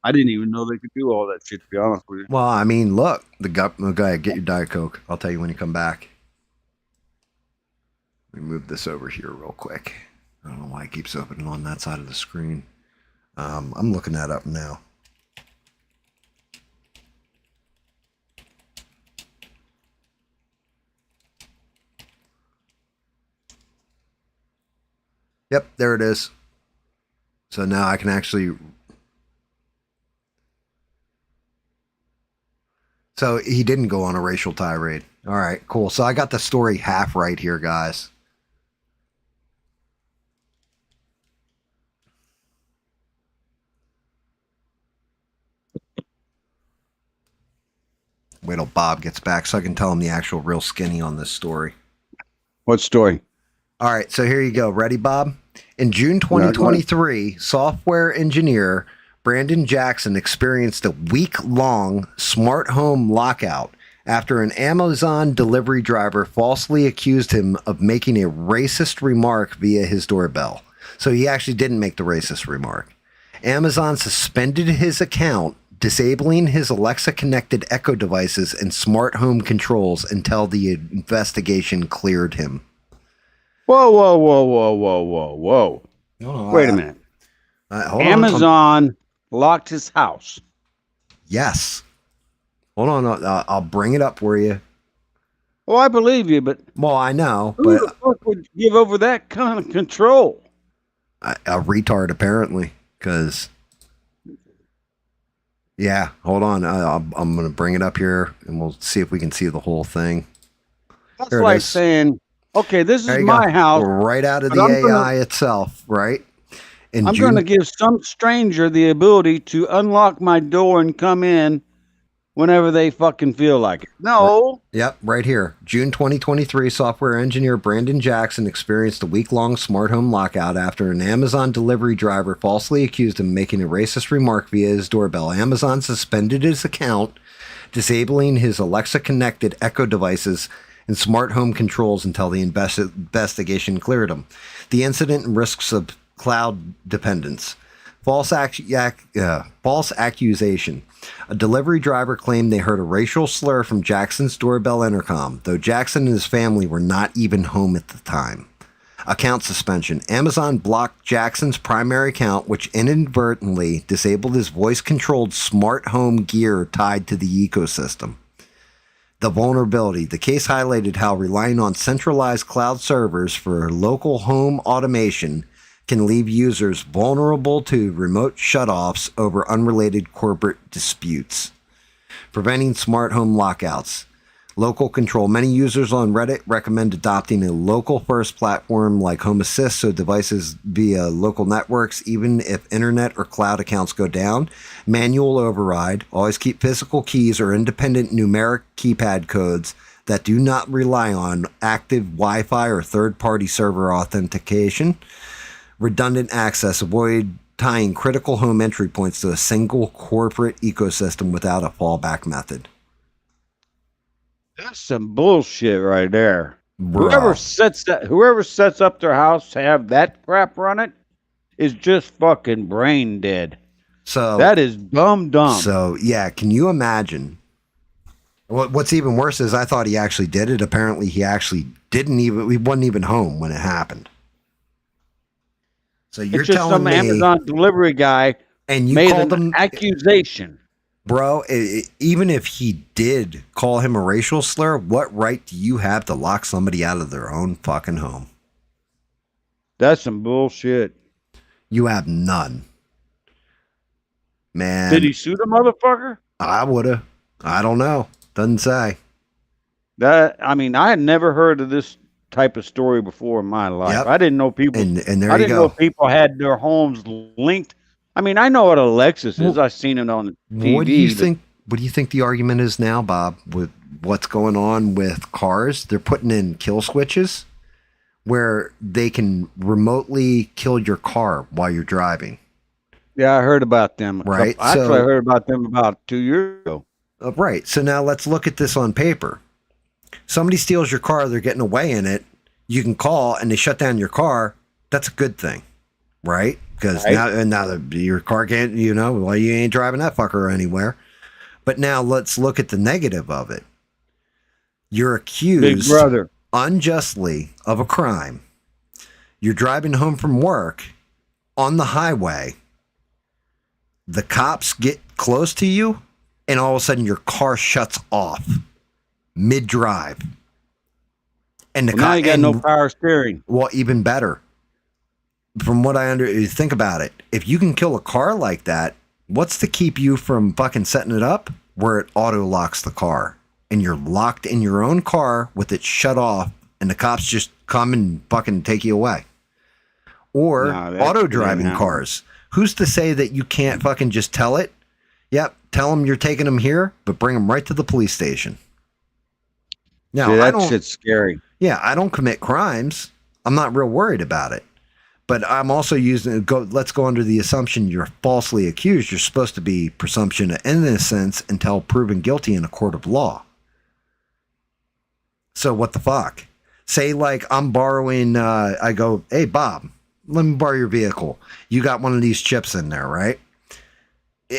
[SPEAKER 4] I didn't even know they could do all that shit, to be honest with you.
[SPEAKER 1] Well, I mean, look, the guy, get your Diet Coke. I'll tell you when you come back. Let me move this over here real quick. I don't know why it keeps opening on that side of the screen. I'm looking that up now. Yep, there it is. So now I can actually... So he didn't go on a racial tirade. All right, cool. So I got the story half right here, guys. Wait till Bob gets back so I can tell him the actual real skinny on this story.
[SPEAKER 4] What story?
[SPEAKER 1] All right, so here you go. Ready, Bob? In June 2023, software engineer Brandon Jackson experienced a week-long smart home lockout after an Amazon delivery driver falsely accused him of making a racist remark via his doorbell. So he actually didn't make the racist remark. Amazon suspended his account, disabling his Alexa-connected Echo devices and smart home controls until the investigation cleared him.
[SPEAKER 4] Whoa, whoa, whoa, whoa, whoa, whoa, whoa.
[SPEAKER 1] Oh,
[SPEAKER 4] Wait a minute.
[SPEAKER 1] Hold
[SPEAKER 4] Amazon locked his house.
[SPEAKER 1] Yes. Hold on. I'll bring it up for you.
[SPEAKER 4] Well, I believe you, but
[SPEAKER 1] Well, I know,
[SPEAKER 4] who
[SPEAKER 1] but
[SPEAKER 4] the fuck would give over that kind of control?
[SPEAKER 1] a retard apparently, because yeah. Hold on. I'm going to bring it up here, and we'll see if we can see the whole thing.
[SPEAKER 4] That's
[SPEAKER 1] Here it
[SPEAKER 4] like
[SPEAKER 1] is.
[SPEAKER 4] saying, okay, this
[SPEAKER 1] There
[SPEAKER 4] is
[SPEAKER 1] you
[SPEAKER 4] my
[SPEAKER 1] go.
[SPEAKER 4] house.
[SPEAKER 1] Right out of
[SPEAKER 4] but
[SPEAKER 1] the
[SPEAKER 4] I'm
[SPEAKER 1] AI itself, right? In
[SPEAKER 4] I'm
[SPEAKER 1] June,
[SPEAKER 4] going to give some stranger the ability to unlock my door and come in whenever they fucking feel like it. No.
[SPEAKER 1] Yep, right here. June 2023, software engineer Brandon Jackson experienced a week-long smart home lockout after an Amazon delivery driver falsely accused him of making a racist remark via his doorbell. Amazon suspended his account, disabling his Alexa-connected Echo devices and smart home controls until the investigation cleared him. The incident and risks of cloud dependence. False accusation. A delivery driver claimed they heard a racial slur from Jackson's doorbell intercom, though Jackson and his family were not even home at the time. Account suspension. Amazon blocked Jackson's primary account, which inadvertently disabled his voice-controlled smart home gear tied to the ecosystem. The vulnerability. The case highlighted how relying on centralized cloud servers for local home automation can leave users vulnerable to remote shutoffs over unrelated corporate disputes. Preventing smart home lockouts. Local control. Many users on Reddit recommend adopting a local-first platform like Home Assist so devices via local networks, even if internet or cloud accounts go down. Manual override. Always keep physical keys or independent numeric keypad codes that do not rely on active Wi-Fi or third-party server authentication. Redundant access. Avoid tying critical home entry points to a single corporate ecosystem without a fallback method.
[SPEAKER 4] That's some bullshit right there.
[SPEAKER 1] Bro.
[SPEAKER 4] Whoever sets up their house to have that crap run it is just fucking brain dead.
[SPEAKER 1] So
[SPEAKER 4] That is dumb.
[SPEAKER 1] So yeah, can you imagine? What's even worse is I thought he actually did it. Apparently, he actually didn't even. He wasn't even home when it happened. So you're
[SPEAKER 4] It's just
[SPEAKER 1] telling
[SPEAKER 4] some
[SPEAKER 1] me,
[SPEAKER 4] Amazon delivery guy
[SPEAKER 1] and you
[SPEAKER 4] made
[SPEAKER 1] called
[SPEAKER 4] an
[SPEAKER 1] him,
[SPEAKER 4] accusation.
[SPEAKER 1] bro? Even if he did call him a racial slur, what right do you have to lock somebody out of their own fucking home?
[SPEAKER 4] That's some bullshit.
[SPEAKER 1] You have none, man.
[SPEAKER 4] Did he sue the motherfucker?
[SPEAKER 1] I woulda. I don't know. Doesn't say.
[SPEAKER 4] I had never heard of this type of story before in my life.
[SPEAKER 1] Yep.
[SPEAKER 4] I didn't know people.
[SPEAKER 1] And there
[SPEAKER 4] I
[SPEAKER 1] you
[SPEAKER 4] didn't know
[SPEAKER 1] go.
[SPEAKER 4] people had their homes linked. I mean, I know what a Lexus is. I've seen it on TV.
[SPEAKER 1] What do you think? What do you think the argument is now, Bob, with what's going on with cars? They're putting in kill switches where they can remotely kill your car while you're driving.
[SPEAKER 4] Yeah, I heard about them.
[SPEAKER 1] Right.
[SPEAKER 4] Actually, I heard about them about 2 years ago.
[SPEAKER 1] Right. So now let's look at this on paper. Somebody steals your car, they're getting away in it. You can call and they shut down your car. That's a good thing, right? Because now your car can't, you ain't driving that fucker anywhere. But now let's look at the negative of it. You're accused
[SPEAKER 4] Big brother.
[SPEAKER 1] unjustly of a crime. You're driving home from work on the highway. The cops get close to you, and all of a sudden your car shuts off mid-drive. And
[SPEAKER 4] Now you got no power steering.
[SPEAKER 1] Well, even better. From what I think about it, if you can kill a car like that, what's to keep you from fucking setting it up where it auto locks the car and you're locked in your own car with it shut off and the cops just come and fucking take you away? Or auto driving cars. Who's to say that you can't fucking just tell it? Yep, tell them you're taking them here, but bring them right to the police station. Now,
[SPEAKER 4] that shit's scary.
[SPEAKER 1] Yeah, I don't commit crimes. I'm not real worried about it. But I'm also let's go under the assumption you're falsely accused. You're supposed to be presumption of innocence until proven guilty in a court of law. So what the fuck? Say like I'm borrowing, I go, hey, Bob, let me borrow your vehicle. You got one of these chips in there, right?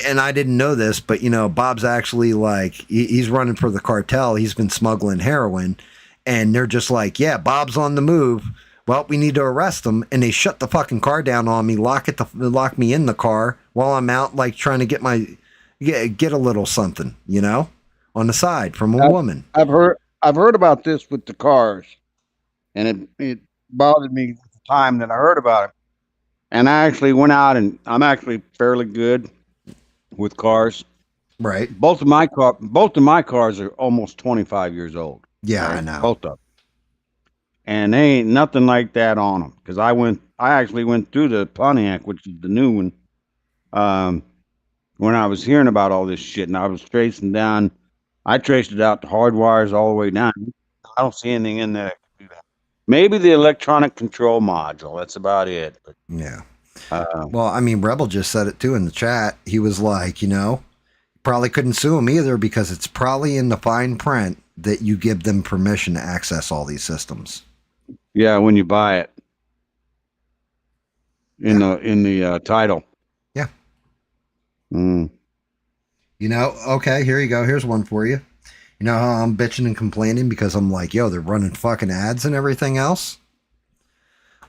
[SPEAKER 1] And I didn't know this, but Bob's actually like, he's running for the cartel. He's been smuggling heroin. And they're just like, yeah, Bob's on the move. Well, we need to arrest him. And they shut the fucking car down on me, lock me in the car while I'm out, like trying to get a little something, on the side from a woman.
[SPEAKER 4] I've heard about this with the cars, and it bothered me at the time that I heard about it. And I actually went out, and I'm actually fairly good with cars.
[SPEAKER 1] Right.
[SPEAKER 4] Both of my cars are almost 25 years old.
[SPEAKER 1] Yeah,
[SPEAKER 4] right?
[SPEAKER 1] I know.
[SPEAKER 4] Both of them. And they ain't nothing like that on them. Because I actually went through the Pontiac, which is the new one, when I was hearing about all this shit, and I was tracing down. I traced it out the hard wires all the way down. I don't see anything in there that can do that. Maybe the electronic control module. That's about it. But,
[SPEAKER 1] yeah. Well, I mean, Rebel just said it too in the chat. He was like, probably couldn't sue him either because it's probably in the fine print that you give them permission to access all these systems.
[SPEAKER 4] Yeah, when you buy it in the title.
[SPEAKER 1] Yeah.
[SPEAKER 4] Mm.
[SPEAKER 1] Okay, here you go. Here's one for you. You know how I'm bitching and complaining because I'm like, yo, they're running fucking ads and everything else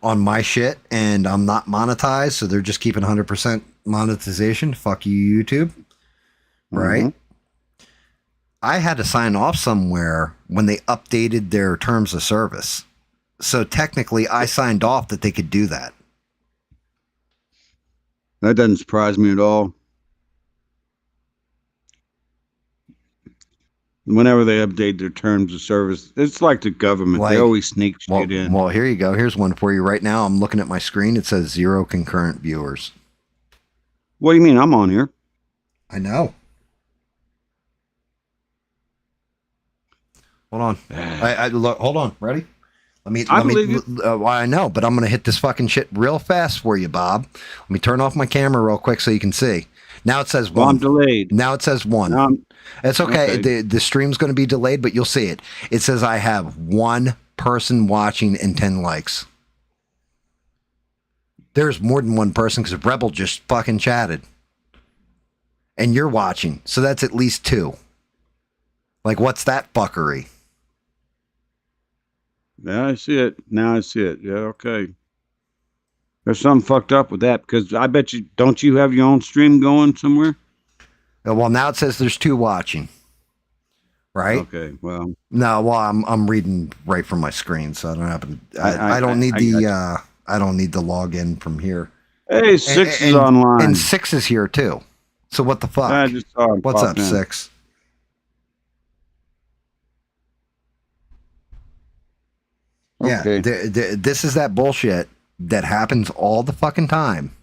[SPEAKER 1] on my shit, and I'm not monetized, so they're just keeping 100% monetization. Fuck you, YouTube. Right? Mm-hmm. I had to sign off somewhere when they updated their terms of service. So technically, I signed off that they could do that.
[SPEAKER 4] That doesn't surprise me at all. Whenever they update their terms of service, it's like the government. They always sneak shit in.
[SPEAKER 1] Well, here you go. Here's one for you right now. I'm looking at my screen. It says 0 concurrent viewers.
[SPEAKER 4] What do you mean? I'm on here.
[SPEAKER 1] I know. Hold on. Look. Hold on. Ready? I know, but I'm going to hit this fucking shit real fast for you, Bob. Let me turn off my camera real quick so you can see. Now it says 1.
[SPEAKER 4] Well, I'm delayed.
[SPEAKER 1] Now it says 1. It's okay. The stream's going to be delayed, but you'll see it. It says I have 1 person watching and 10 likes. There's more than one person because Rebel just fucking chatted. And you're watching. So that's at least 2. Like, what's that fuckery?
[SPEAKER 4] Yeah, I see it. Now I see it. Yeah, okay. There's something fucked up with that because I bet you, don't you have your own stream going somewhere?
[SPEAKER 1] Well, now it says there's 2 watching. Right?
[SPEAKER 4] Okay, well.
[SPEAKER 1] No, well, I'm reading right from my screen, so I don't have to. I don't need I don't need the login from here.
[SPEAKER 4] Hey, Six is online.
[SPEAKER 1] And 6 is here too. So what the fuck?
[SPEAKER 4] I just saw him.
[SPEAKER 1] What's up, 6?
[SPEAKER 4] Okay.
[SPEAKER 1] Yeah, this is that bullshit that happens all the fucking time.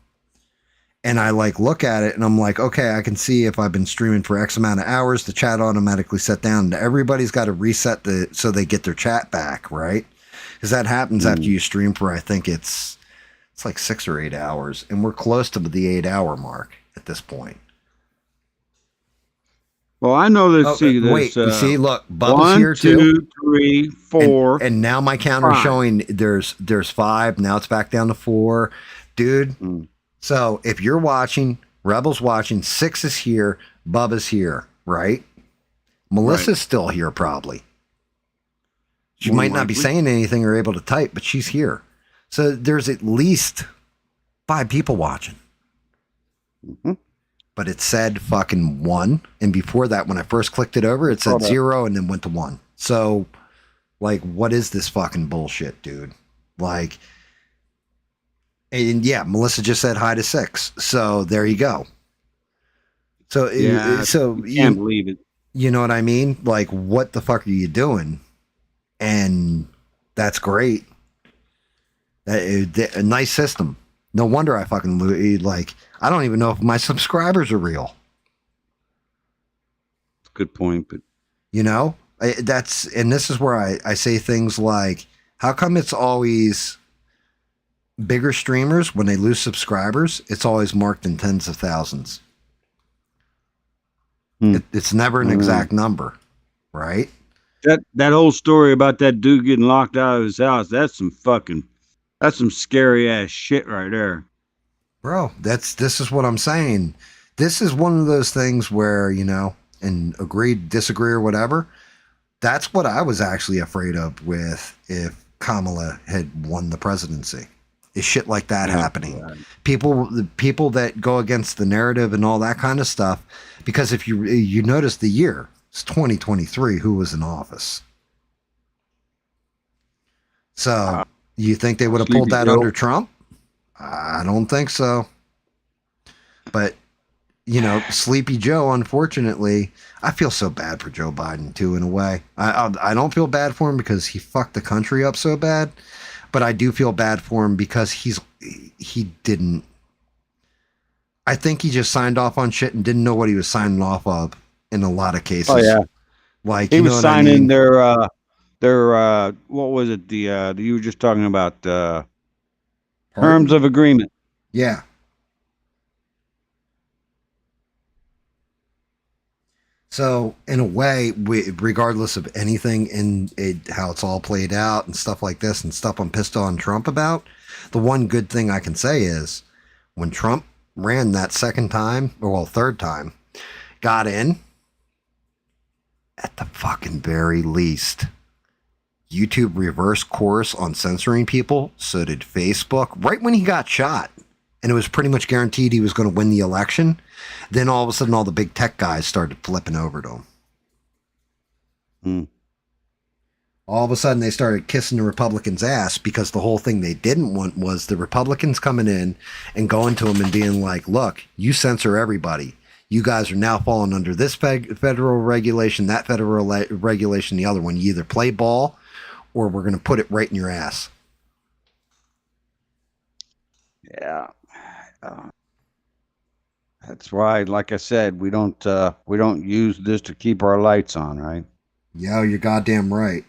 [SPEAKER 1] And I like look at it and I'm like, okay, I can see if I've been streaming for X amount of hours, the chat automatically set down. Everybody's got to reset so they get their chat back, right? Because that happens after you stream for, I think it's like 6 or 8 hours, and we're close to the 8-hour mark at this point.
[SPEAKER 4] Well, I know that.
[SPEAKER 1] Wait, you see, look, Bubba's here too.
[SPEAKER 4] 1, 2, 3, 4,
[SPEAKER 1] and now my counter's
[SPEAKER 4] 5.
[SPEAKER 1] showing there's 5. Now it's back down to 4, dude. So if you're watching, Rebel's watching, 6 is here, Bubba's here, right? Melissa's still here, probably. She might not be saying anything or able to type, but she's here. So there's at least 5 people watching. But it said fucking 1. And before that, when I first clicked it over, it said 0 and then went to 1. So, like, what is this fucking bullshit, dude? Like, and yeah, Melissa just said hi to 6. So there you go. So,
[SPEAKER 4] yeah,
[SPEAKER 1] so
[SPEAKER 4] you can't believe it.
[SPEAKER 1] You know what I mean? Like, what the fuck are you doing? And that's great. A nice system. No wonder I fucking like. I don't even know if my subscribers are real.
[SPEAKER 4] Good point, but
[SPEAKER 1] you know, and this is where I say things like, how come it's always bigger streamers when they lose subscribers? It's always marked in tens of thousands. It's never an exact number, right?
[SPEAKER 4] That whole story about that dude getting locked out of his house, that's some scary ass shit right there.
[SPEAKER 1] Bro, this is what I'm saying. This is one of those things where, you know, and agree, disagree, or whatever. That's what I was actually afraid of with if Kamala had won the presidency. Is shit like that happening. Right. People that go against the narrative and all that kind of stuff. Because if you notice the year, it's 2023, who was in office. So you think they would have pulled that under Trump? I don't think so. But, you know, Sleepy Joe, unfortunately, I feel so bad for Joe Biden, too, in a way. I don't feel bad for him because he fucked the country up so bad. But I do feel bad for him because he didn't. I think he just signed off on shit and didn't know what he was signing off of in a lot of cases.
[SPEAKER 4] Oh, yeah.
[SPEAKER 1] Like,
[SPEAKER 4] he was signing their what was it? You were just talking about terms of agreement.
[SPEAKER 1] Yeah. So in a way, regardless of anything in how it's all played out and stuff like this and stuff I'm pissed on Trump about, the one good thing I can say is when Trump ran that third time, got in, at the fucking very least, YouTube reversed course on censoring people. So did Facebook. Right when he got shot, and it was pretty much guaranteed he was going to win the election, then all of a sudden all the big tech guys started flipping over to him. All of a sudden they started kissing the Republicans' ass because the whole thing they didn't want was the Republicans coming in and going to him and being like, look, you censor everybody. You guys are now falling under this federal regulation, that federal regulation, the other one. You either play ball or we're going to put it right in your ass.
[SPEAKER 4] Yeah. That's why, like I said, we don't use this to keep our lights on, right?
[SPEAKER 1] Yeah, you're goddamn right.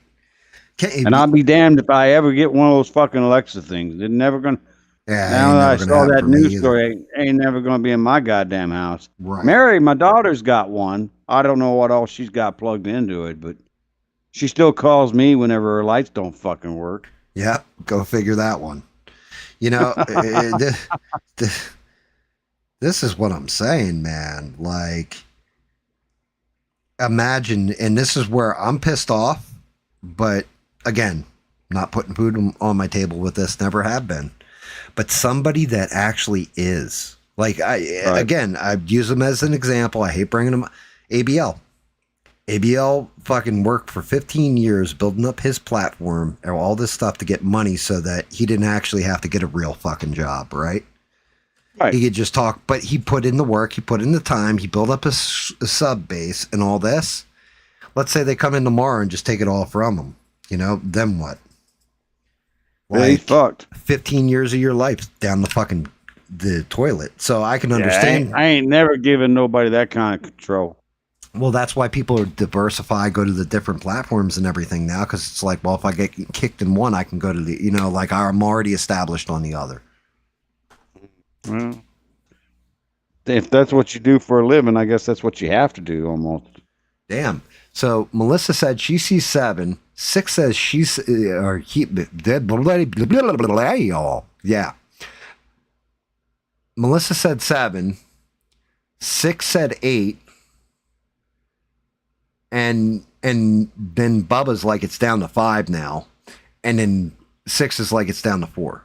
[SPEAKER 4] And I'll be damned if I ever get one of those fucking Alexa things. They're never gonna.
[SPEAKER 1] Yeah,
[SPEAKER 4] now that I saw that news story, ain't never gonna be in my goddamn house.
[SPEAKER 1] Right.
[SPEAKER 4] Mary, my daughter's got one. I don't know what all she's got plugged into it, but She still calls me whenever her lights don't fucking work.
[SPEAKER 1] Yep, go figure that one. You know, this is what I'm saying, man. Like, imagine, and this is where I'm pissed off, but again, not putting food on my table with this, never have been. But somebody that actually is. Like, again, I use them as an example. I hate bringing them. ABL. ABL fucking worked for 15 years building up his platform and all this stuff to get money so that he didn't actually have to get a real fucking job, right?
[SPEAKER 4] Right.
[SPEAKER 1] He could just talk, but he put in the work, he put in the time, he built up a sub base and all this. Let's say they come in tomorrow and just take it all from him. You know, then what?
[SPEAKER 4] They fucked.
[SPEAKER 1] 15 years of your life down the toilet. So I can understand.
[SPEAKER 4] I ain't never given nobody that kind of control.
[SPEAKER 1] Well, that's why people are diversify, go to the different platforms and everything now, because it's like, well, if I get kicked in one, I can go to the, you know, like I'm already established on the other.
[SPEAKER 4] Well, if that's what you do for a living, I guess that's what you have to do almost.
[SPEAKER 1] Damn. So Melissa said she sees 7. 6 says she's, or he, yeah. Melissa said 7. 6 said 8. And then Bubba's like it's down to 5 now, and then 6 is like it's down to 4.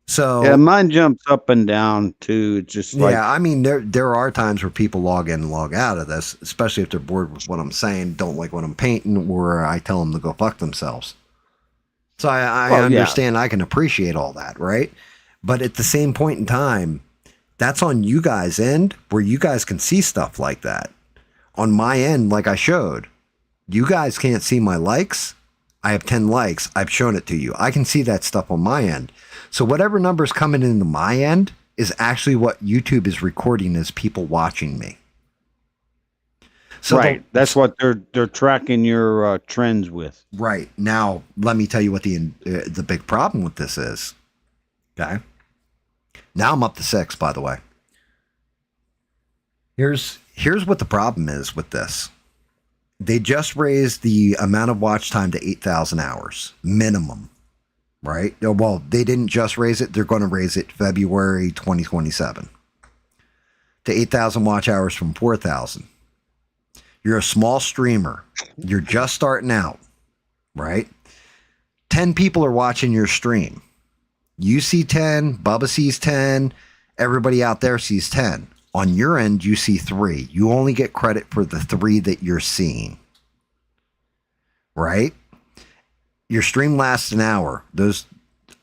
[SPEAKER 1] So
[SPEAKER 4] yeah, mine jumps up and down too. It's just like,
[SPEAKER 1] yeah, I mean there are times where people log in and log out of this, especially if they're bored with what I'm saying, don't like what I'm painting, or I tell them to go fuck themselves. So I understand, I can appreciate all that, right? But at the same point in time, that's on you guys' end where you guys can see stuff like that. On my end, like I showed, you guys can't see my likes. I have 10 likes. I've shown it to you. I can see that stuff on my end. So whatever number's coming into my end is actually what YouTube is recording as people watching me. So
[SPEAKER 4] right. That's what they're tracking your trends with.
[SPEAKER 1] Right. Now, let me tell you what the big problem with this is. Okay. Now I'm up to 6, by the way. Here's what the problem is with this. They just raised the amount of watch time to 8,000 hours minimum, right? Well, they didn't just raise it. They're going to raise it February 2027 to 8,000 watch hours from 4,000. You're a small streamer. You're just starting out, right? 10 people are watching your stream. You see 10, Bubba sees 10, everybody out there sees 10. On your end, you see 3. You only get credit for the 3 that you're seeing, right? Your stream lasts an hour.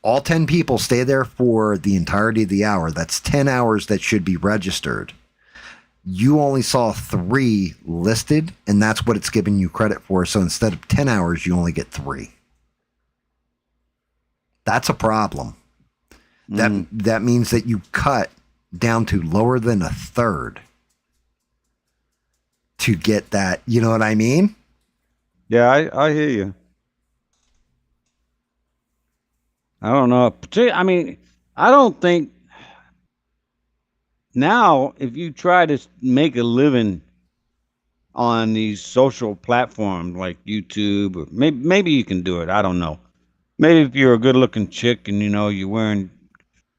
[SPEAKER 1] All 10 people stay there for the entirety of the hour. That's 10 hours that should be registered. You only saw 3 listed, and that's what it's giving you credit for. So instead of 10 hours, you only get 3. That's a problem. That means that you cut down to lower than a third to get that. You know what I mean?
[SPEAKER 4] Yeah, I hear you. I don't know. I mean, I don't think now if you try to make a living on these social platforms like YouTube, or maybe you can do it. I don't know. Maybe if you're a good-looking chick and you're wearing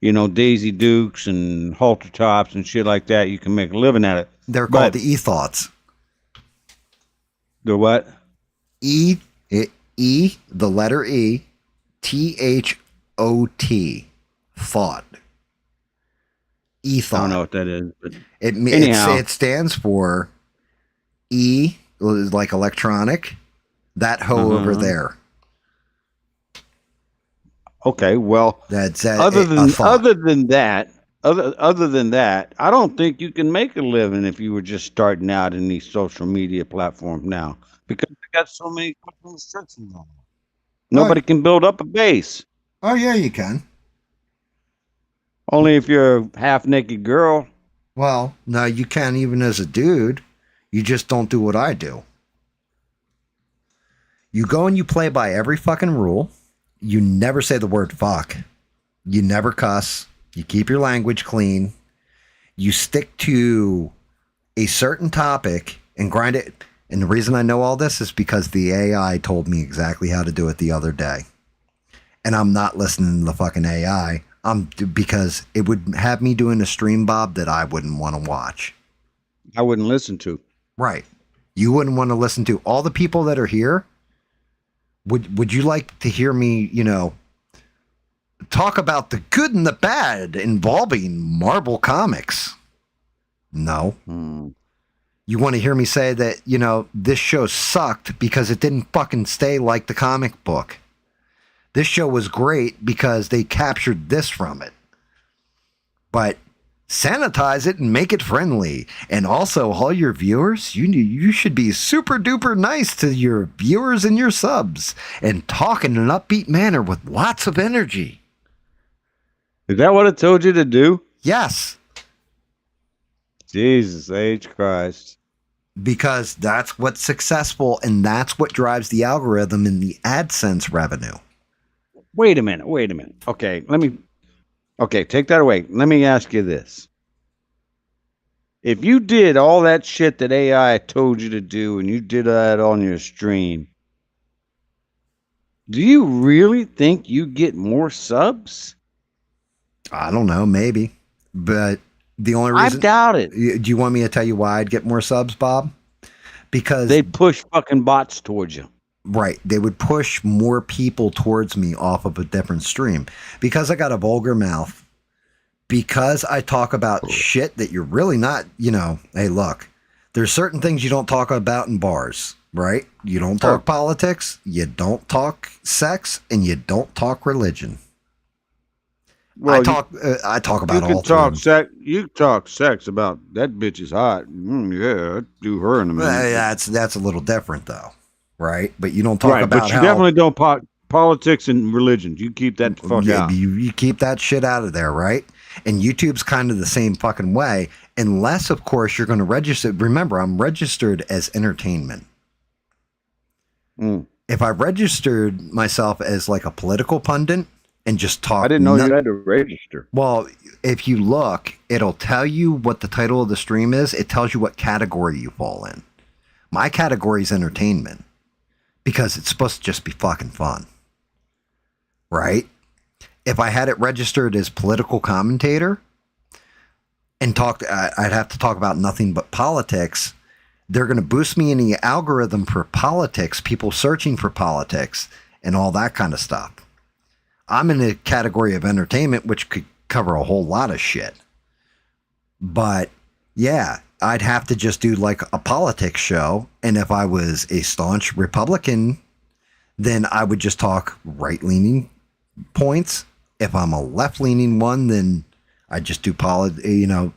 [SPEAKER 4] Daisy Dukes and halter tops and shit like that, you can make a living at it.
[SPEAKER 1] They're called the e-thoughts.
[SPEAKER 4] The what?
[SPEAKER 1] The letter E, T-H-O-T, thought. E-thought.
[SPEAKER 4] I don't know what that is, but
[SPEAKER 1] it stands for E, like electronic, that hoe over there.
[SPEAKER 4] Okay, well,
[SPEAKER 1] that's
[SPEAKER 4] other than that, I don't think you can make a living if you were just starting out in these social media platforms now, because they got so many restrictions on them. Nobody can build up a base.
[SPEAKER 1] Oh yeah, you can.
[SPEAKER 4] Only if you're a half-naked girl.
[SPEAKER 1] Well, no, you can even as a dude. You just don't do what I do. You go and you play by every fucking rule. You never say the word fuck. You never cuss. You keep your language clean. You stick to a certain topic and grind it. And the reason I know all this is because the AI told me exactly how to do it the other day. And I'm not listening to the fucking AI. Because it would have me doing a stream, Bob, that I wouldn't want to watch.
[SPEAKER 4] I wouldn't listen to.
[SPEAKER 1] Right. You wouldn't want to listen to all the people that are here. Would you like to hear me, talk about the good and the bad involving Marvel Comics? No. You want to hear me say that, this show sucked because it didn't fucking stay like the comic book. This show was great because they captured this from it. But sanitize it and make it friendly. And also, all your viewers, you should be super duper nice to your viewers and your subs and talk in an upbeat manner with lots of energy.
[SPEAKER 4] Is that what it told you to do?
[SPEAKER 1] Yes.
[SPEAKER 4] Jesus H. Christ.
[SPEAKER 1] Because that's what's successful and that's what drives the algorithm and the AdSense revenue.
[SPEAKER 4] Wait a minute. Okay, take that away. Let me ask you this. If you did all that shit that AI told you to do and you did that on your stream, do you really think you get more subs?
[SPEAKER 1] I don't know, maybe. But the only reason...
[SPEAKER 4] I doubt it.
[SPEAKER 1] Do you want me to tell you why I'd get more subs, Bob? Because...
[SPEAKER 4] they push fucking bots towards you.
[SPEAKER 1] Right. They would push more people towards me off of a different stream. Because I got a vulgar mouth. Because I talk about shit that you're really not, hey, look, there's certain things you don't talk about in bars, right? You don't talk politics, you don't talk sex, and you don't talk religion.
[SPEAKER 4] Well,
[SPEAKER 1] I talk about
[SPEAKER 4] you
[SPEAKER 1] all
[SPEAKER 4] can talk
[SPEAKER 1] three.
[SPEAKER 4] sex. You talk sex about that bitch is hot. Yeah, I'd do her in a minute.
[SPEAKER 1] That's a little different though. Right, but you don't talk about
[SPEAKER 4] but you definitely don't politics and religion. You keep that the fuck out.
[SPEAKER 1] You keep that shit out of there, right? And YouTube's kind of the same fucking way, unless, of course, you're going to register. Remember, I'm registered as entertainment. If I registered myself as like a political pundit and just talk,
[SPEAKER 4] I didn't know you had to register.
[SPEAKER 1] Well, if you look, it'll tell you what the title of the stream is. It tells you what category you fall in. My category is entertainment. Because it's supposed to just be fucking fun. Right? If I had it registered as political commentator and I'd have to talk about nothing but politics. They're going to boost me in the algorithm for politics, people searching for politics and all that kind of stuff. I'm in the category of entertainment, which could cover a whole lot of shit. But yeah, I'd have to just do like a politics show. And if I was a staunch Republican, then I would just talk right-leaning points. If I'm a left-leaning one, then I just do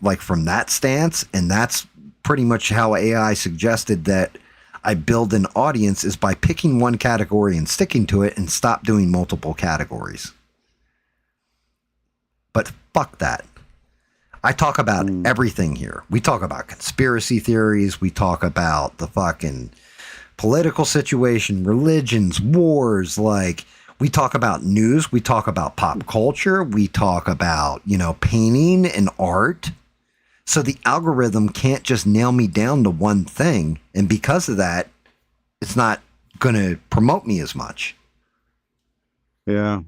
[SPEAKER 1] like from that stance. And that's pretty much how AI suggested that I build an audience, is by picking one category and sticking to it and stop doing multiple categories. But fuck that. I talk about everything here. We talk about conspiracy theories. We talk about the fucking political situation, religions, wars. Like, we talk about news. We talk about pop culture. We talk about, painting and art. So the algorithm can't just nail me down to one thing. And because of that, it's not going to promote me as much.
[SPEAKER 4] Yeah.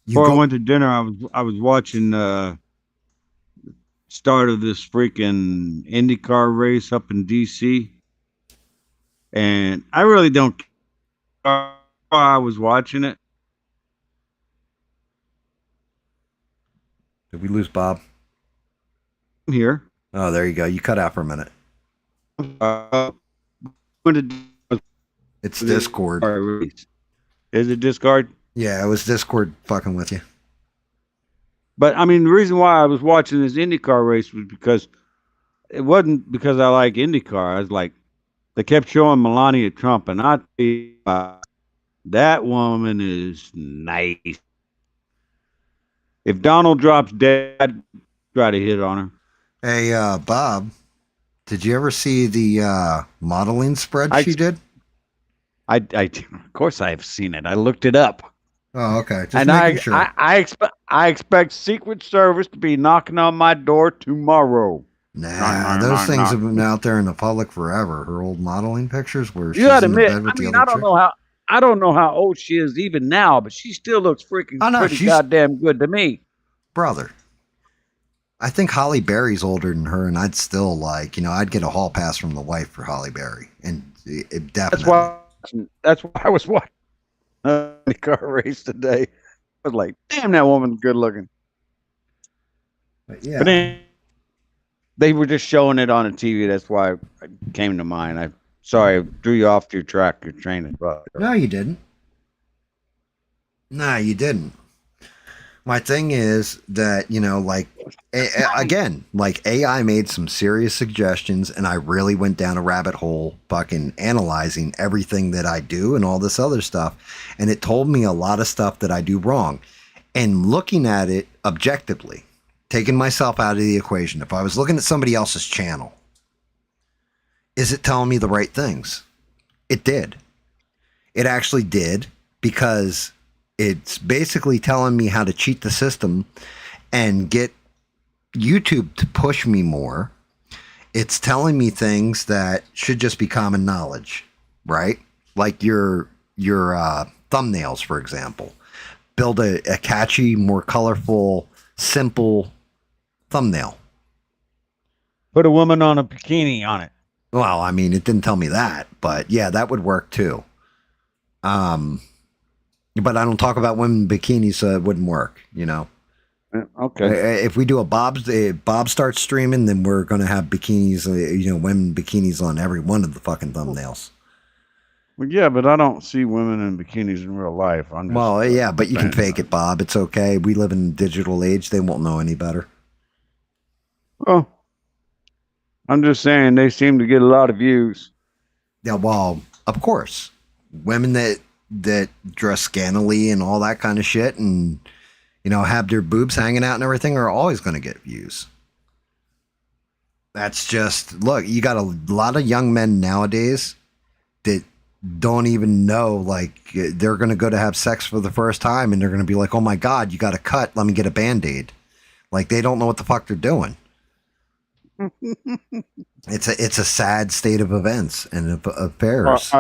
[SPEAKER 4] Before I went to dinner, I was watching start of this freaking IndyCar race up in DC, and I really don't care why I was watching it.
[SPEAKER 1] Did we lose Bob?
[SPEAKER 4] I'm here.
[SPEAKER 1] Oh, there you go. You cut out for a minute. It's Discord.
[SPEAKER 4] Is it Discord?
[SPEAKER 1] Yeah, it was Discord fucking with you.
[SPEAKER 4] But I mean, the reason why I was watching this IndyCar race was because it wasn't because I like IndyCar. I was like, they kept showing Melania Trump, and I think that woman is nice. If Donald drops dead, I'd try to hit on her.
[SPEAKER 1] Hey, Bob, did you ever see the modeling spread she did?
[SPEAKER 4] Of course, I've seen it. I looked it up.
[SPEAKER 1] Oh, okay. Just
[SPEAKER 4] and
[SPEAKER 1] making sure.
[SPEAKER 4] I expect Secret Service to be knocking on my door tomorrow.
[SPEAKER 1] Nah, those things have been out there in the public forever. Her old modeling pictures where she's
[SPEAKER 4] You gotta
[SPEAKER 1] in the
[SPEAKER 4] admit,
[SPEAKER 1] bed with the
[SPEAKER 4] I
[SPEAKER 1] other
[SPEAKER 4] don't
[SPEAKER 1] chick.
[SPEAKER 4] know how. I don't know how old she is even now, but she still looks freaking
[SPEAKER 1] Oh, no,
[SPEAKER 4] pretty
[SPEAKER 1] she's-
[SPEAKER 4] goddamn good to me.
[SPEAKER 1] Brother, I think Holly Berry's older than her, and I'd still like, I'd get a hall pass from the wife for Holly Berry, and it definitely.
[SPEAKER 4] That's why I was watching the car race today. I was like, damn, that woman's good looking.
[SPEAKER 1] But yeah,
[SPEAKER 4] But then they were just showing it on the TV. That's why it came to mind. I drew you off your track. Your training, bro.
[SPEAKER 1] no, you didn't. No, you didn't. My thing is that, again, like AI made some serious suggestions, and I really went down a rabbit hole fucking analyzing everything that I do and all this other stuff. And it told me a lot of stuff that I do wrong. And looking at it objectively, taking myself out of the equation, if I was looking at somebody else's channel, is it telling me the right things? It did. It actually did, because it's basically telling me how to cheat the system and get YouTube to push me more. It's telling me things that should just be common knowledge, right? Like your thumbnails, for example. Build a catchy, more colorful, simple thumbnail.
[SPEAKER 4] Put a woman on a bikini on it.
[SPEAKER 1] Well, I mean, it didn't tell me that, but yeah, that would work too. But I don't talk about women in bikinis, so it wouldn't work,
[SPEAKER 4] Okay.
[SPEAKER 1] If we do if Bob starts streaming, then we're going to have bikinis, women bikinis on every one of the fucking thumbnails.
[SPEAKER 4] Well, yeah, but I don't see women in bikinis in real life.
[SPEAKER 1] Well, yeah, but you can fake it, Bob. It's okay. We live in a digital age. They won't know any better.
[SPEAKER 4] Well, I'm just saying they seem to get a lot of views.
[SPEAKER 1] Yeah, well, of course. Women that dress scantily and all that kind of shit and, have their boobs hanging out and everything are always going to get views. That's just, look, you got a lot of young men nowadays that don't even know, like, they're going to go to have sex for the first time and they're going to be like, oh my God, you got a cut. Let me get a Band-Aid. Like, they don't know what the fuck they're doing. It's a sad state of events and of affairs.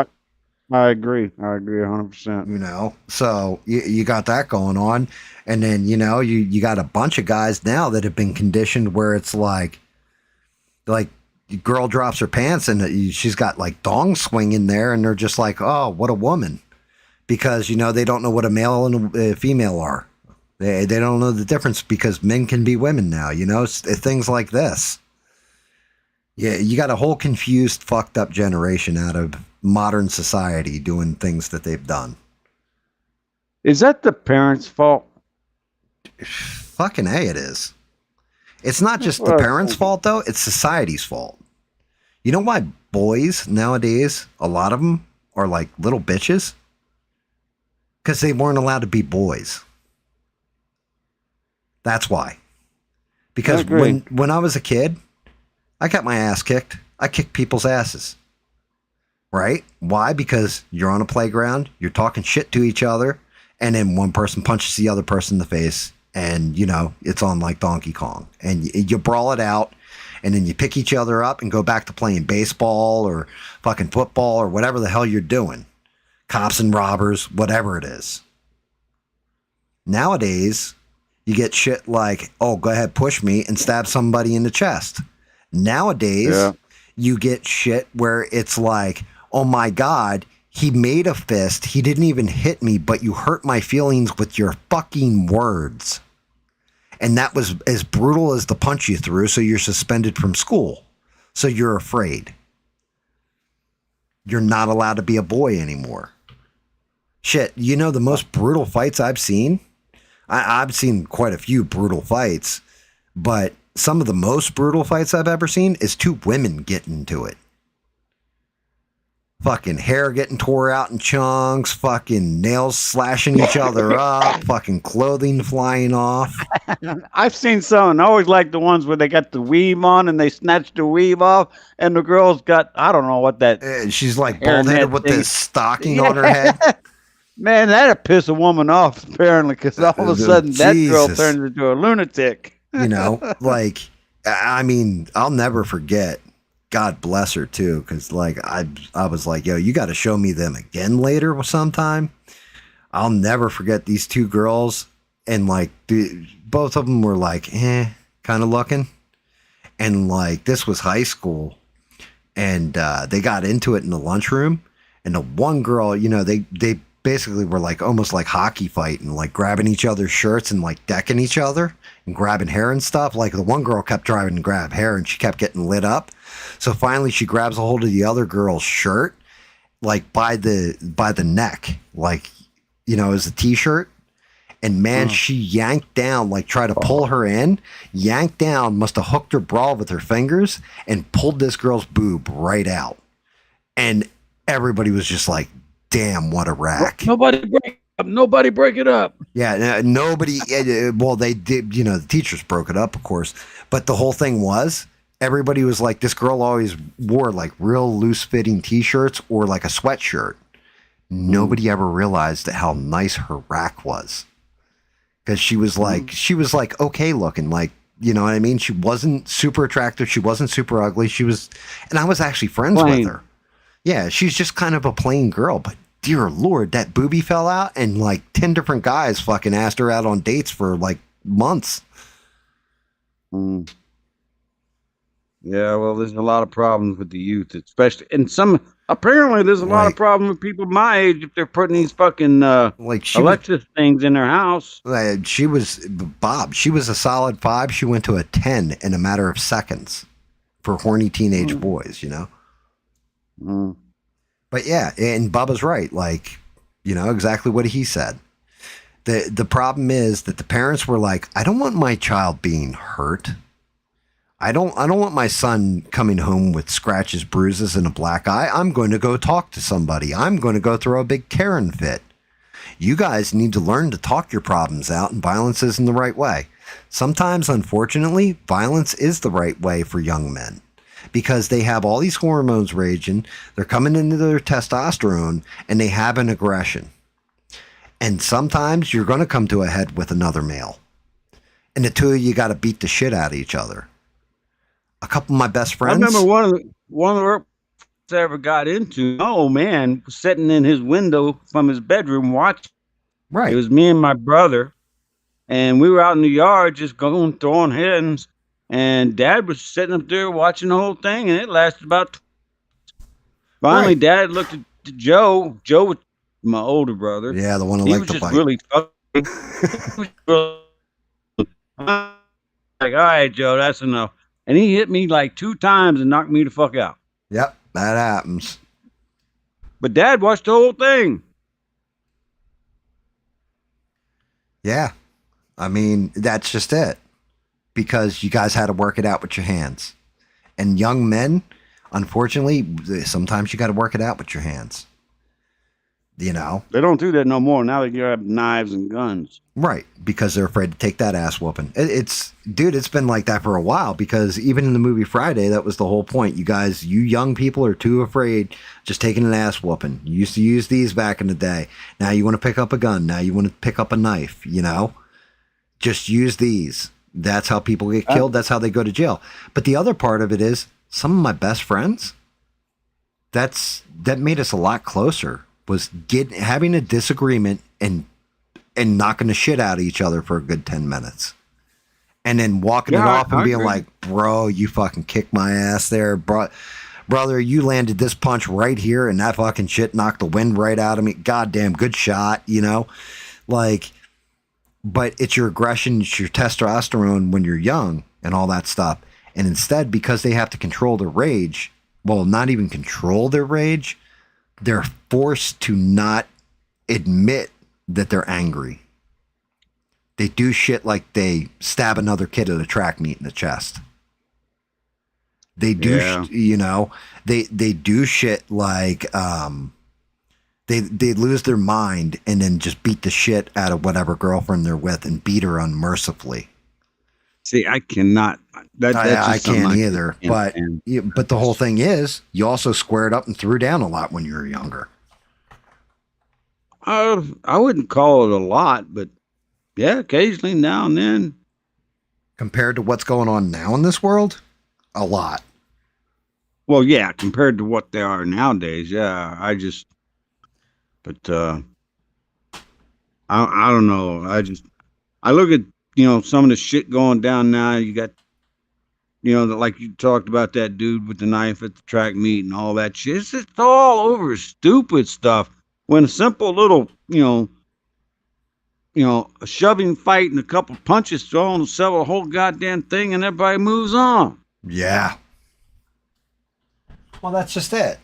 [SPEAKER 4] I agree 100%.
[SPEAKER 1] So you got that going on. And then, you got a bunch of guys now that have been conditioned where it's like girl drops her pants and she's got like dong swing in there and they're just like, oh, what a woman. Because, they don't know what a male and a female are. They don't know the difference because men can be women now, things like this. Yeah, you got a whole confused, fucked up generation out of modern society doing things that they've done.
[SPEAKER 4] Is that the parents' fault?
[SPEAKER 1] Fucking A, it is. It's not just the parents' fault, though. It's society's fault. You know why boys nowadays, a lot of them, are like little bitches? Because they weren't allowed to be boys. That's why. Because when I was a kid, I got my ass kicked. I kicked people's asses. Right? Why? Because you're on a playground, you're talking shit to each other, and then one person punches the other person in the face, and, it's on like Donkey Kong. And you brawl it out, and then you pick each other up and go back to playing baseball or fucking football or whatever the hell you're doing. Cops and robbers, whatever it is. Nowadays, you get shit like, oh, go ahead, push me, and stab somebody in the chest. Nowadays, you get shit where it's like, oh my God, he made a fist. He didn't even hit me, but you hurt my feelings with your fucking words. And that was as brutal as the punch you threw, so you're suspended from school. So you're afraid. You're not allowed to be a boy anymore. Shit, the most brutal fights I've seen? I've seen quite a few brutal fights, but some of the most brutal fights I've ever seen is two women getting into it. Fucking hair getting tore out in chunks, fucking nails slashing each other up, fucking clothing flying off.
[SPEAKER 4] I've seen some. I always like the ones where they got the weave on and they snatch the weave off, and the girl's got, I don't know what that.
[SPEAKER 1] She's like bald-headed with this stocking on her head.
[SPEAKER 4] Man, that'd piss a woman off, apparently, because all of a sudden that girl
[SPEAKER 1] Jesus.
[SPEAKER 4] turns into a lunatic.
[SPEAKER 1] Like, I mean, I'll never forget. God bless her too, because like I was like, yo, you got to show me them again later sometime. I'll never forget these two girls, and like both of them were like, kind of looking, and like this was high school, and they got into it in the lunchroom, and the one girl, you know, they basically were like almost like hockey fighting, like grabbing each other's shirts and like decking each other and grabbing hair and stuff. Like the one girl kept trying to grab hair and she kept getting lit up. So finally she grabs a hold of the other girl's shirt, like by the neck, like, you know, as a t-shirt. And man, she yanked down, like tried to pull her in, yanked down, must have hooked her bra with her fingers and pulled this girl's boob right out. And everybody was just like, damn, what a rack.
[SPEAKER 4] Nobody break up. Nobody break it up.
[SPEAKER 1] Yeah, nobody. Well, they did. You know, the teachers broke it up, of course. But the whole thing was, everybody was like, this girl always wore like real loose fitting t-shirts or like a sweatshirt. Nobody ever realized how nice her rack was, because she was like okay looking, like, you know what I mean. She wasn't super attractive. She wasn't super ugly. She was, and I was actually friends with her. Yeah, she's just kind of a plain girl, but dear Lord, that boobie fell out, and like 10 different guys fucking asked her out on dates for like months.
[SPEAKER 4] Yeah, well, there's a lot of problems with the youth, especially, and apparently there's a lot of problems with people my age if they're putting these fucking
[SPEAKER 1] like
[SPEAKER 4] Alexa things in their house.
[SPEAKER 1] She was a solid 5. She went to a 10 in a matter of seconds for horny teenage boys, you know? But yeah, and Bubba's right. Like, you know, exactly what he said. The problem is that the parents were like, I don't want my child being hurt. I don't want my son coming home with scratches, bruises, and a black eye. I'm going to go talk to somebody. I'm going to go throw a big Karen fit. You guys need to learn to talk your problems out, and violence isn't the right way. Sometimes, unfortunately, violence is the right way for young men, because they have all these hormones raging, they're coming into their testosterone, and they have an aggression. And sometimes you're going to come to a head with another male. And the two of you got to beat the shit out of each other. A couple of my best friends.
[SPEAKER 4] I remember one of the work I ever got into, oh man, was sitting in his window from his bedroom watching.
[SPEAKER 1] Right.
[SPEAKER 4] It was me and my brother, and we were out in the yard just going, throwing hands. And Dad was sitting up there watching the whole thing, and it lasted about. Finally, Dad looked at Joe. Joe was my older brother.
[SPEAKER 1] Yeah, the one who
[SPEAKER 4] he
[SPEAKER 1] liked
[SPEAKER 4] was
[SPEAKER 1] to
[SPEAKER 4] just
[SPEAKER 1] bite.
[SPEAKER 4] really like, all right, Joe, that's enough. And he hit me like 2 times and knocked me the fuck out.
[SPEAKER 1] Yep, that happens.
[SPEAKER 4] But Dad watched the whole thing.
[SPEAKER 1] Yeah, I mean, that's just it. Because you guys had to work it out with your hands. And young men, unfortunately, sometimes you got to work it out with your hands. You know?
[SPEAKER 4] They don't do that no more. Now they grab knives and guns.
[SPEAKER 1] Right, because they're afraid to take that ass whooping. It's been like that for a while, because even in the movie Friday, that was the whole point. You young people are too afraid just taking an ass whooping. You used to use these back in the day. Now you want to pick up a gun. Now you want to pick up a knife, you know? Just use these. That's how people get killed. That's how they go to jail. But the other part of it is, some of my best friends, that made us a lot closer, was having a disagreement and knocking the shit out of each other for a good 10 minutes. And then walking it off and being like, bro, you fucking kicked my ass there. Brother, you landed this punch right here, and that fucking shit knocked the wind right out of me. Goddamn, good shot, you know? Like... But it's your aggression, it's your testosterone when you're young and all that stuff. And instead, because they have to control their rage, well, not even control their rage, they're forced to not admit that they're angry. They do shit like they stab another kid at a track meet in the chest. They do, you know, they do shit like, They lose their mind and then just beat the shit out of whatever girlfriend they're with and beat her unmercifully.
[SPEAKER 4] See, I cannot.
[SPEAKER 1] I can't either. But the whole thing is, you also squared up and threw down a lot when you were younger.
[SPEAKER 4] I wouldn't call it a lot, but yeah, occasionally now and then.
[SPEAKER 1] compared to what's going on now in this world, a lot.
[SPEAKER 4] Well, yeah, compared to what they are nowadays, yeah. But I don't know. I look at some of the shit going down now. You got like you talked about that dude with the knife at the track meet and all that shit. It's just all over stupid stuff. When a simple little a shoving fight and a couple punches thrown will sell a whole goddamn thing, and everybody moves on.
[SPEAKER 1] Yeah. Well, that's just it.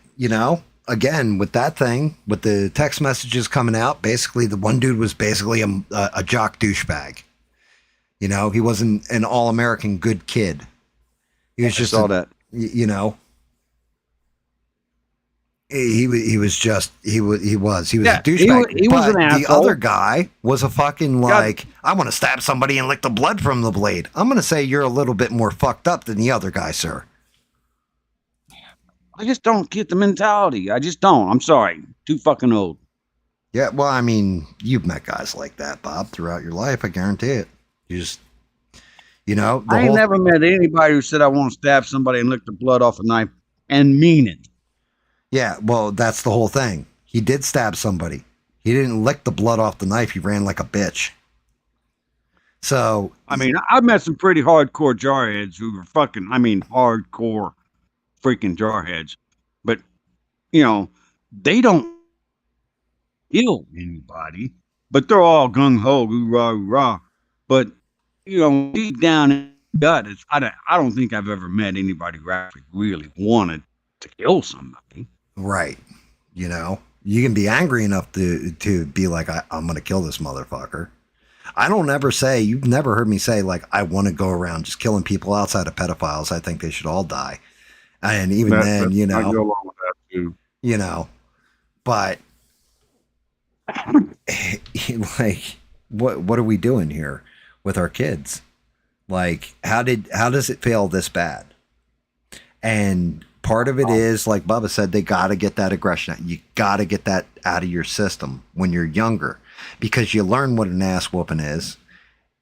[SPEAKER 1] Again, with that thing, with the text messages coming out, basically the one dude was basically a jock douchebag. He wasn't an all-American good kid. He was just
[SPEAKER 4] all that.
[SPEAKER 1] He was a douchebag.
[SPEAKER 4] He was an asshole.
[SPEAKER 1] The other guy was a fucking I want to stab somebody and lick the blood from the blade. I'm going to say you're a little bit more fucked up than the other guy, sir.
[SPEAKER 4] I just don't get the mentality. I just don't. I'm sorry. Too fucking old.
[SPEAKER 1] Yeah, well, I mean, you've met guys like that, Bob, throughout your life. I guarantee it. You just,
[SPEAKER 4] I ain't never met anybody who said I want to stab somebody and lick the blood off a knife and mean it.
[SPEAKER 1] Yeah, well, that's the whole thing. He did stab somebody. He didn't lick the blood off the knife. He ran like a bitch. So,
[SPEAKER 4] I mean, I've met some pretty hardcore jarheads who were hardcore freaking jarheads. But, they don't kill anybody. But they're all gung-ho, hoorah, hoorah. But, deep down in the gut, I don't think I've ever met anybody who actually really wanted to kill somebody.
[SPEAKER 1] Right. You can be angry enough to be like, I'm going to kill this motherfucker. I don't ever say, you've never heard me say, like, I want to go around just killing people outside of pedophiles. I think they should all die. And even then,
[SPEAKER 4] I go along with that too.
[SPEAKER 1] But like, what are we doing here with our kids? Like, how does it fail this bad? And part of it is, like Bubba said, they got to get that aggression out. You got to get that out of your system when you're younger, because you learn what an ass whooping is.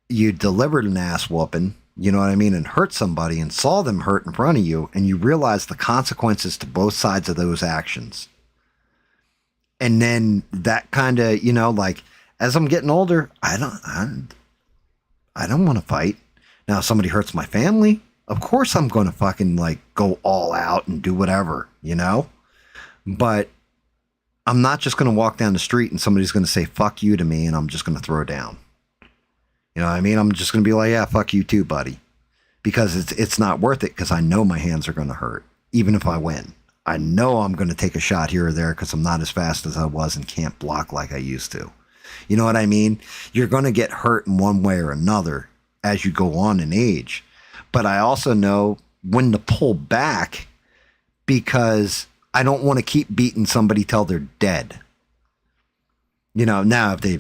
[SPEAKER 1] You delivered an ass whooping, you know what I mean, and hurt somebody and saw them hurt in front of you, and you realize the consequences to both sides of those actions. And then that kind of, like, as I'm getting older, I don't want to fight. Now, if somebody hurts my family, of course I'm going to fucking like go all out and do whatever, but I'm not just going to walk down the street and somebody's going to say, fuck you to me. And I'm just going to throw down. You know what I mean? I'm just going to be like, yeah, fuck you too, buddy. Because it's not worth it. Because I know my hands are going to hurt. Even if I win, I know I'm going to take a shot here or there because I'm not as fast as I was and can't block like I used to. You know what I mean? You're going to get hurt in one way or another as you go on in age. But I also know when to pull back, because I don't want to keep beating somebody till they're dead. Now if they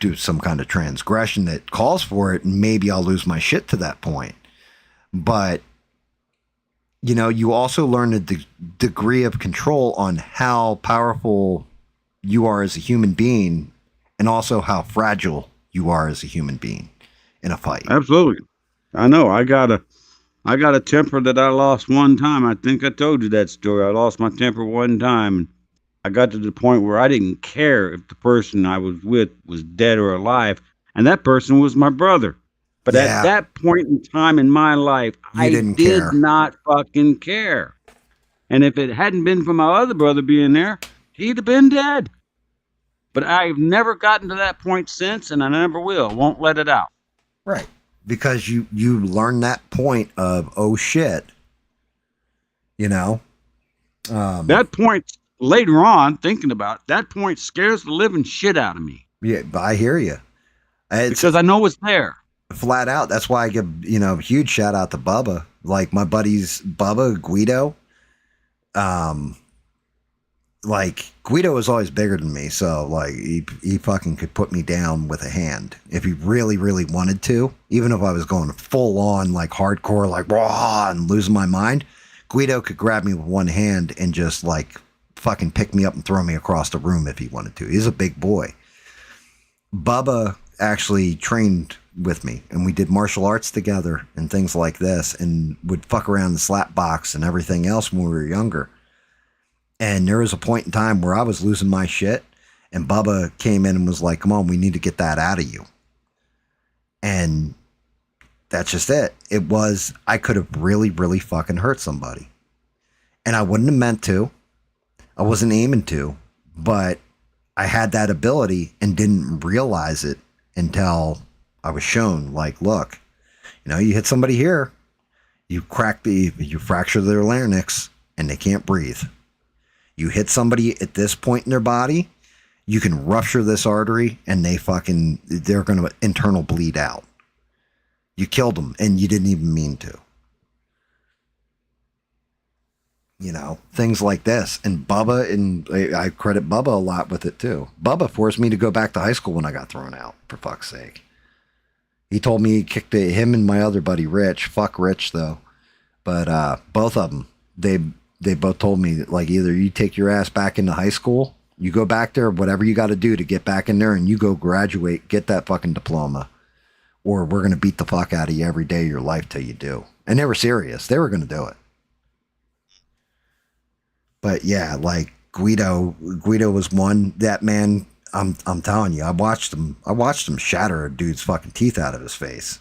[SPEAKER 1] do some kind of transgression that calls for it, maybe I'll lose my shit to that point. But, you also learn a degree of control on how powerful you are as a human being, and also how fragile you are as a human being in a fight.
[SPEAKER 4] Absolutely. I know. I got a temper that I lost one time. I think I told you that story. I lost my temper one time. And I got to the point where I didn't care if the person I was with was dead or alive. And that person was my brother. But at that point in time in my life, I did not fucking care. And if it hadn't been for my other brother being there, he'd have been dead. But I've never gotten to that point since, and I never will. Won't let it out.
[SPEAKER 1] Right. Because you learn that point of, oh shit, that
[SPEAKER 4] point later on, thinking about it, that point scares the living shit out of me.
[SPEAKER 1] Yeah, I hear you.
[SPEAKER 4] Because I know it's there.
[SPEAKER 1] Flat out. That's why I give, a huge shout out to Bubba. Like my buddies, Bubba, Guido. Like Guido was always bigger than me. So like he fucking could put me down with a hand if he really, really wanted to. Even if I was going full on like hardcore, like raw and losing my mind, Guido could grab me with one hand and just like fucking pick me up and throw me across the room if he wanted to. He's a big boy. Bubba actually trained with me, and we did martial arts together and things like this, and would fuck around the slap box and everything else when we were younger. And there was a point in time where I was losing my shit, and Bubba came in and was like, come on, we need to get that out of you. And that's just it. It was, I could have really, really fucking hurt somebody. And I wouldn't have meant to. I wasn't aiming to, but I had that ability and didn't realize it until I was shown, like, look, you know, you hit somebody here, you fracture their larynx and they can't breathe. You hit somebody at this point in their body, you can rupture this artery and they're going to internal bleed out. You killed them and you didn't even mean to. You know, things like this. And Bubba, and I credit Bubba a lot with it too. Bubba forced me to go back to high school when I got thrown out, for fuck's sake. He told me he kicked him and my other buddy, Rich. Fuck Rich, though. But both of them, they both told me, like, either you take your ass back into high school, you go back there, whatever you got to do to get back in there, and you go graduate, get that fucking diploma, or we're going to beat the fuck out of you every day of your life till you do. And they were serious. They were going to do it. But yeah, like Guido was one. That man, I'm telling you, I watched him shatter a dude's fucking teeth out of his face.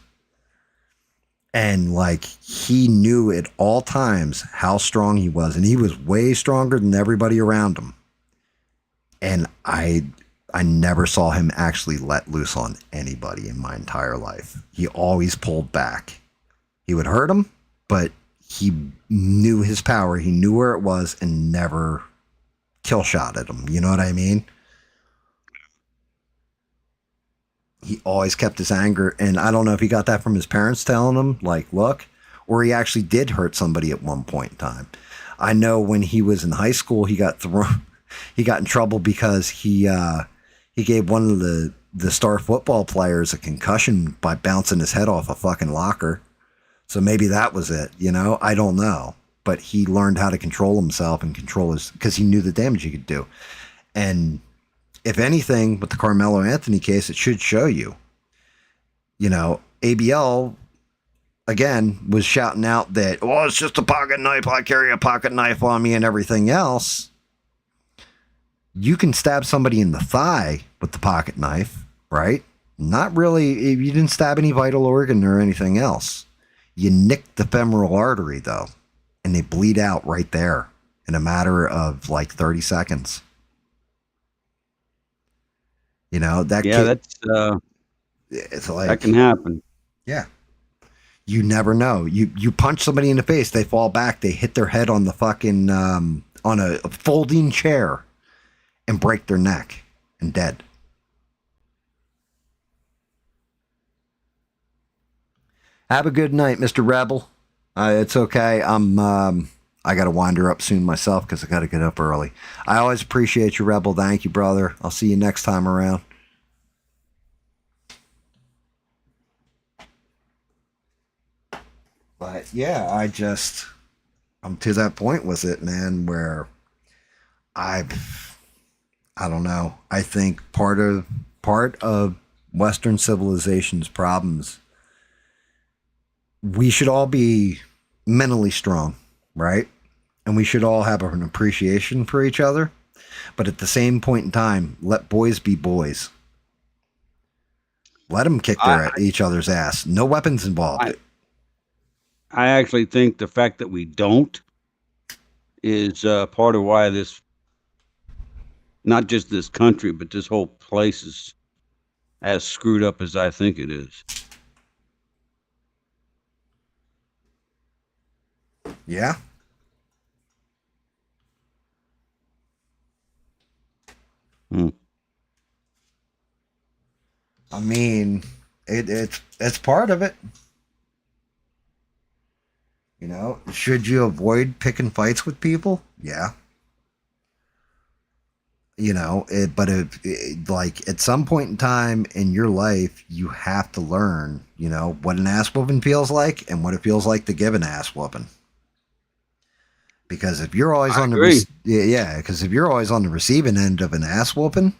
[SPEAKER 1] And like, he knew at all times how strong he was, and he was way stronger than everybody around him. And I never saw him actually let loose on anybody in my entire life. He always pulled back. He would hurt him, but he knew his power. He knew where it was and never kill shot at him. You know what I mean? He always kept his anger. And I don't know if he got that from his parents telling him, like, look, or he actually did hurt somebody at one point in time. I know when he was in high school, he got in trouble because he gave one of the star football players a concussion by bouncing his head off a fucking locker. So maybe that was it, you know? I don't know. But he learned how to control himself and control because he knew the damage he could do. And if anything, with the Carmelo Anthony case, it should show you. You know, ABL, again, was shouting out that, oh, it's just a pocket knife. I carry a pocket knife on me and everything else. You can stab somebody in the thigh with the pocket knife, right? Not really. You didn't stab any vital organ or anything else. You nick the femoral artery, though, and they bleed out right there in a matter of like 30 seconds. You know, it's like,
[SPEAKER 4] that can happen.
[SPEAKER 1] Yeah. You never know. You punch somebody in the face, they fall back, they hit their head on the fucking, on a folding chair and break their neck and dead. Have a good night, Mr. Rebel. It's okay. I got to wander up soon myself because I got to get up early. I always appreciate you, Rebel. Thank you, brother. I'll see you next time around. But yeah, I'm to that point with it, man, where I don't know. I think part of Western civilization's problems, we should all be mentally strong, right? And we should all have an appreciation for each other. But at the same point in time, let boys be boys. Let them kick each other's ass. No weapons involved.
[SPEAKER 4] I actually think the fact that we don't is part of why this, not just this country, but this whole place is as screwed up as I think it is.
[SPEAKER 1] Yeah. I mean, it's part of it. You know, should you avoid picking fights with people? Yeah. You know, like at some point in time in your life, you have to learn, you know, what an ass whooping feels like and what it feels like to give an ass whooping. Because if you're always because if you're always on the receiving end of an ass whooping,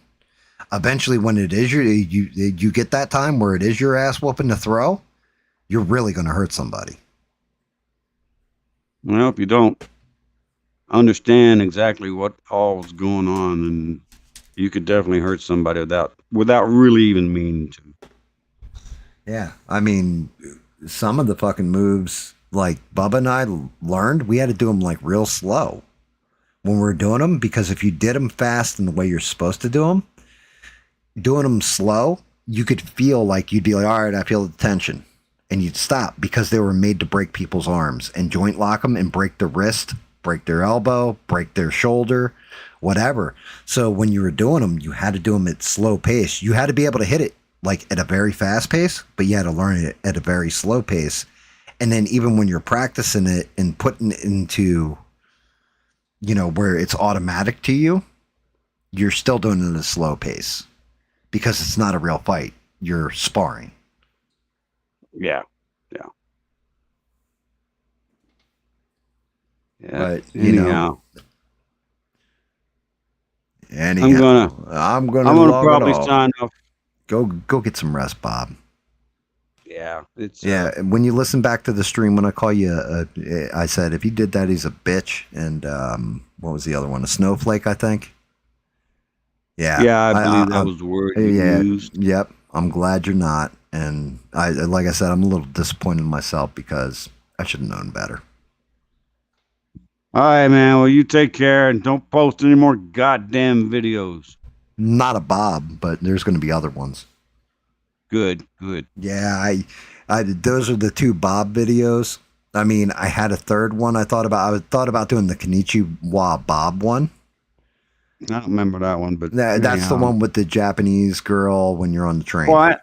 [SPEAKER 1] Eventually, when it is you get that time where it is your ass whooping to throw, you're really going to hurt somebody.
[SPEAKER 4] Well, if you don't understand exactly what all's going on, then you could definitely hurt somebody without really even meaning to.
[SPEAKER 1] Yeah, I mean, some of the fucking moves like Bubba and I learned, we had to do them like real slow when we were doing them, because if you did them fast in the way you're supposed to do them, doing them slow, you could feel like you'd be like, all right, I feel the tension. And you'd stop because they were made to break people's arms and joint lock them and break their wrist, break their elbow, break their shoulder, whatever. So when you were doing them, you had to do them at slow pace. You had to be able to hit it like at a very fast pace, but you had to learn it at a very slow pace. And then even when you're practicing it and putting it into, where it's automatic to you, you're still doing it at a slow pace because it's not a real fight. You're sparring.
[SPEAKER 4] Yeah.
[SPEAKER 1] But
[SPEAKER 4] anyhow,
[SPEAKER 1] anyhow, I'm gonna log
[SPEAKER 4] probably
[SPEAKER 1] it off.
[SPEAKER 4] sign off.
[SPEAKER 1] Go get some rest, Bob.
[SPEAKER 4] Yeah, it's
[SPEAKER 1] When you listen back to the stream, when I call you, I said if he did that, he's a bitch. And what was the other one? A snowflake, I think. Yeah,
[SPEAKER 4] I believe that was the word you used.
[SPEAKER 1] Yep. I'm glad you're not. And like I said, I'm a little disappointed in myself because I should have known better.
[SPEAKER 4] All right, man. Well, you take care and don't post any more goddamn videos.
[SPEAKER 1] Not a Bob, but there's going to be other ones.
[SPEAKER 4] Good.
[SPEAKER 1] Yeah, I those are the 2 Bob videos. I mean, I had a third one. I thought about doing the Konnichiwa Bob one.
[SPEAKER 4] I don't remember that one, but
[SPEAKER 1] That's the one with the Japanese girl when you're on the train.
[SPEAKER 4] Well,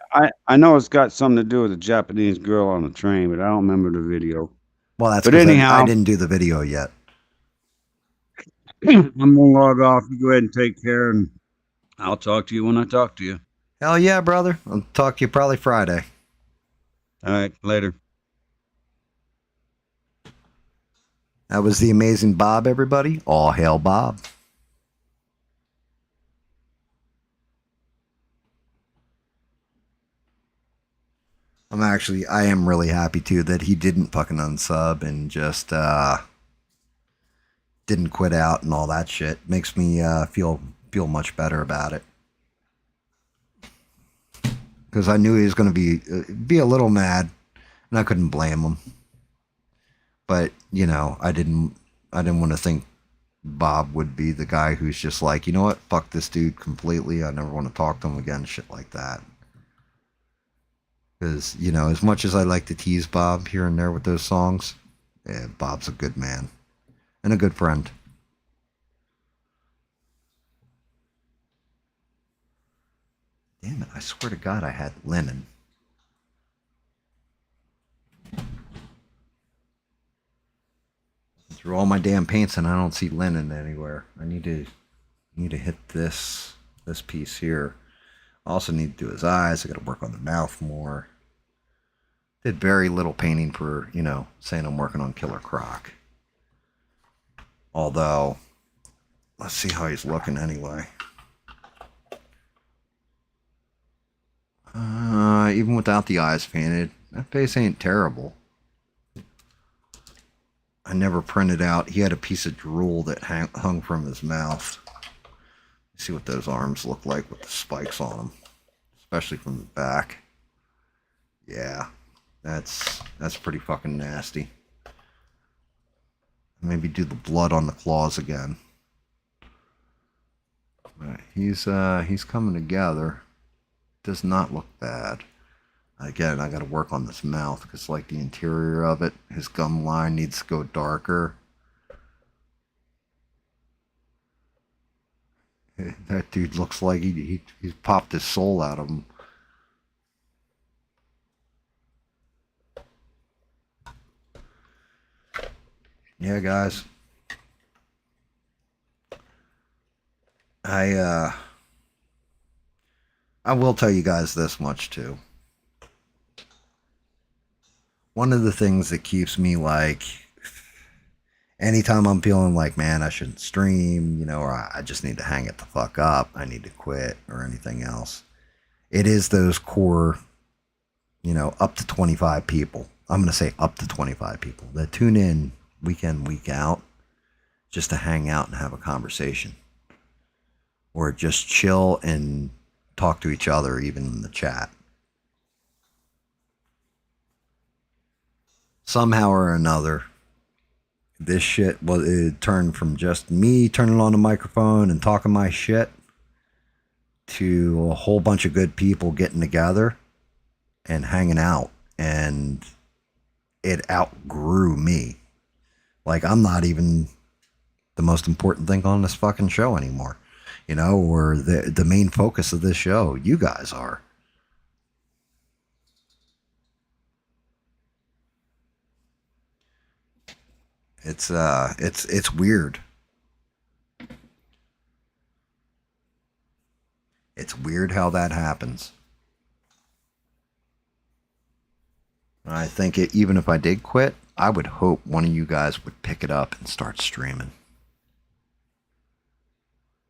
[SPEAKER 4] I know it's got something to do with a Japanese girl on the train, but I don't remember the video.
[SPEAKER 1] Well, that's because I didn't do the video yet.
[SPEAKER 4] I'm gonna log off. You go ahead and take care, and I'll talk to you when I talk to you.
[SPEAKER 1] Hell yeah, brother. I'll talk to you probably Friday.
[SPEAKER 4] All right, later.
[SPEAKER 1] That was the amazing Bob, everybody. All hail Bob. I am really happy too that he didn't fucking unsub and just didn't quit out and all that shit. Makes me feel much better about it. Because I knew he was going to be a little mad, and I couldn't blame him. But I didn't want to think Bob would be the guy who's just like, you know what, fuck this dude completely. I never want to talk to him again, shit like that. Because as much as I like to tease Bob here and there with those songs, Bob's a good man and a good friend. Damn it, I swear to God I had linen. Through all my damn paints and I don't see linen anywhere. I need to hit this piece here. I also need to do his eyes. I got to work on the mouth more. Did very little painting for, saying I'm working on Killer Croc. Although, let's see how he's looking anyway. Even without the eyes painted, that face ain't terrible. I never printed out. He had a piece of drool that hung from his mouth. See what those arms look like with the spikes on them, especially from the back. Yeah, that's pretty fucking nasty. Maybe do the blood on the claws again. But he's coming together. Does not look bad. Again, I got to work on this mouth because, like, the interior of it, his gum line needs to go darker. That dude looks like he's popped his soul out of him. Yeah, guys. I will tell you guys this much too. One of the things that keeps me like anytime I'm feeling like, man, I shouldn't stream, or I just need to hang it the fuck up, I need to quit or anything else, it is those core, up to 25 people. I'm going to say up to 25 people that tune in week in, week out, just to hang out and have a conversation or just chill and talk to each other, even in the chat. Somehow or another, this shit it turned from just me turning on the microphone and talking my shit to a whole bunch of good people getting together and hanging out, and it outgrew me. Like, I'm not even the most important thing on this fucking show anymore, or the main focus of this show. You guys are. It's weird. It's weird how that happens. I think even if I did quit, I would hope one of you guys would pick it up and start streaming.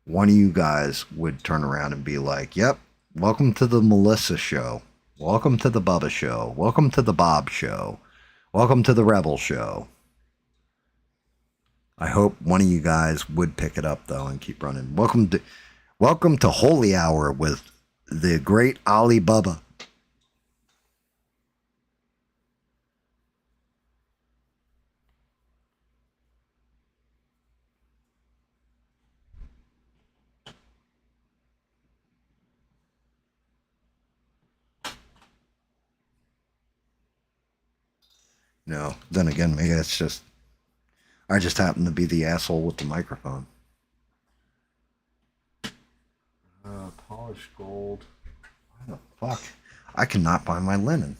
[SPEAKER 1] One of you guys would turn around and be like, yep, welcome to the Melissa show. Welcome to the Bubba show. Welcome to the Bob show. Welcome to the Rebel show. I hope one of you guys would pick it up, though, and keep running. Welcome to Holy Hour with the great Ali Bubba. No, then again, maybe it's just, I just happen to be the asshole with the microphone. Polished gold. Why the fuck? I cannot find my linen.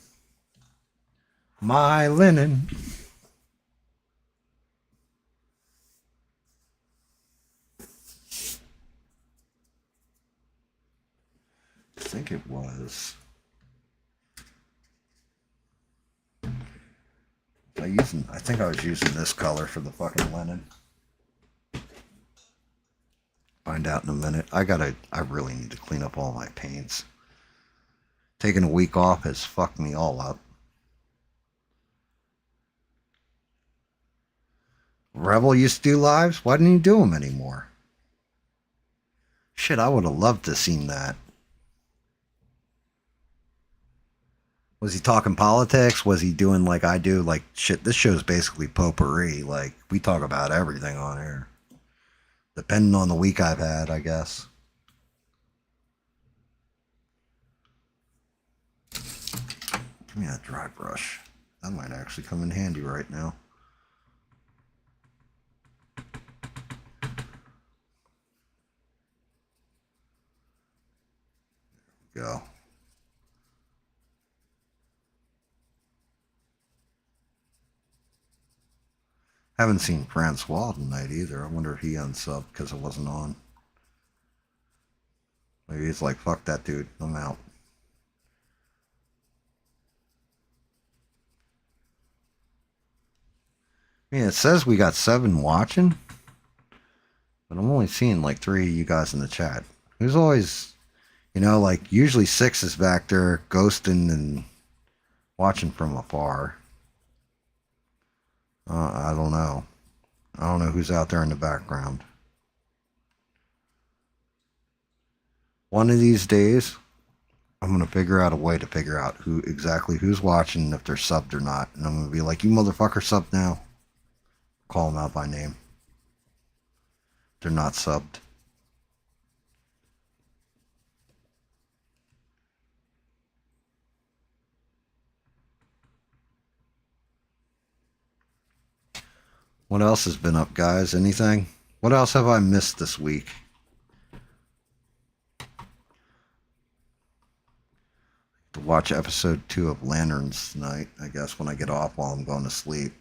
[SPEAKER 1] My linen. I think it was. I think I was using this color for the fucking linen. Find out in a minute. I really need to clean up all my paints. Taking a week off has fucked me all up. Rebel used to do lives? Why didn't you do them anymore? Shit, I would have loved to have seen that. Was he talking politics? Was he doing like I do? Like, shit, this show's basically potpourri. Like, we talk about everything on here. Depending on the week I've had, I guess. Give me that dry brush. That might actually come in handy right now. There we go. Haven't seen Francois tonight either. I wonder if he unsubbed because it wasn't on. Maybe he's like, fuck that dude, I'm out. I mean, it says we got 7 watching, but I'm only seeing like 3 of you guys in the chat. There's always, like usually 6 is back there ghosting and watching from afar. I don't know. I don't know who's out there in the background. One of these days, I'm going to figure out a way to figure out who's watching and if they're subbed or not. And I'm going to be like, you motherfucker, sub now. Call them out by name. They're not subbed. What else has been up, guys? Anything? What else have I missed this week? To watch episode 2 of Lanterns tonight, I guess, when I get off while I'm going to sleep.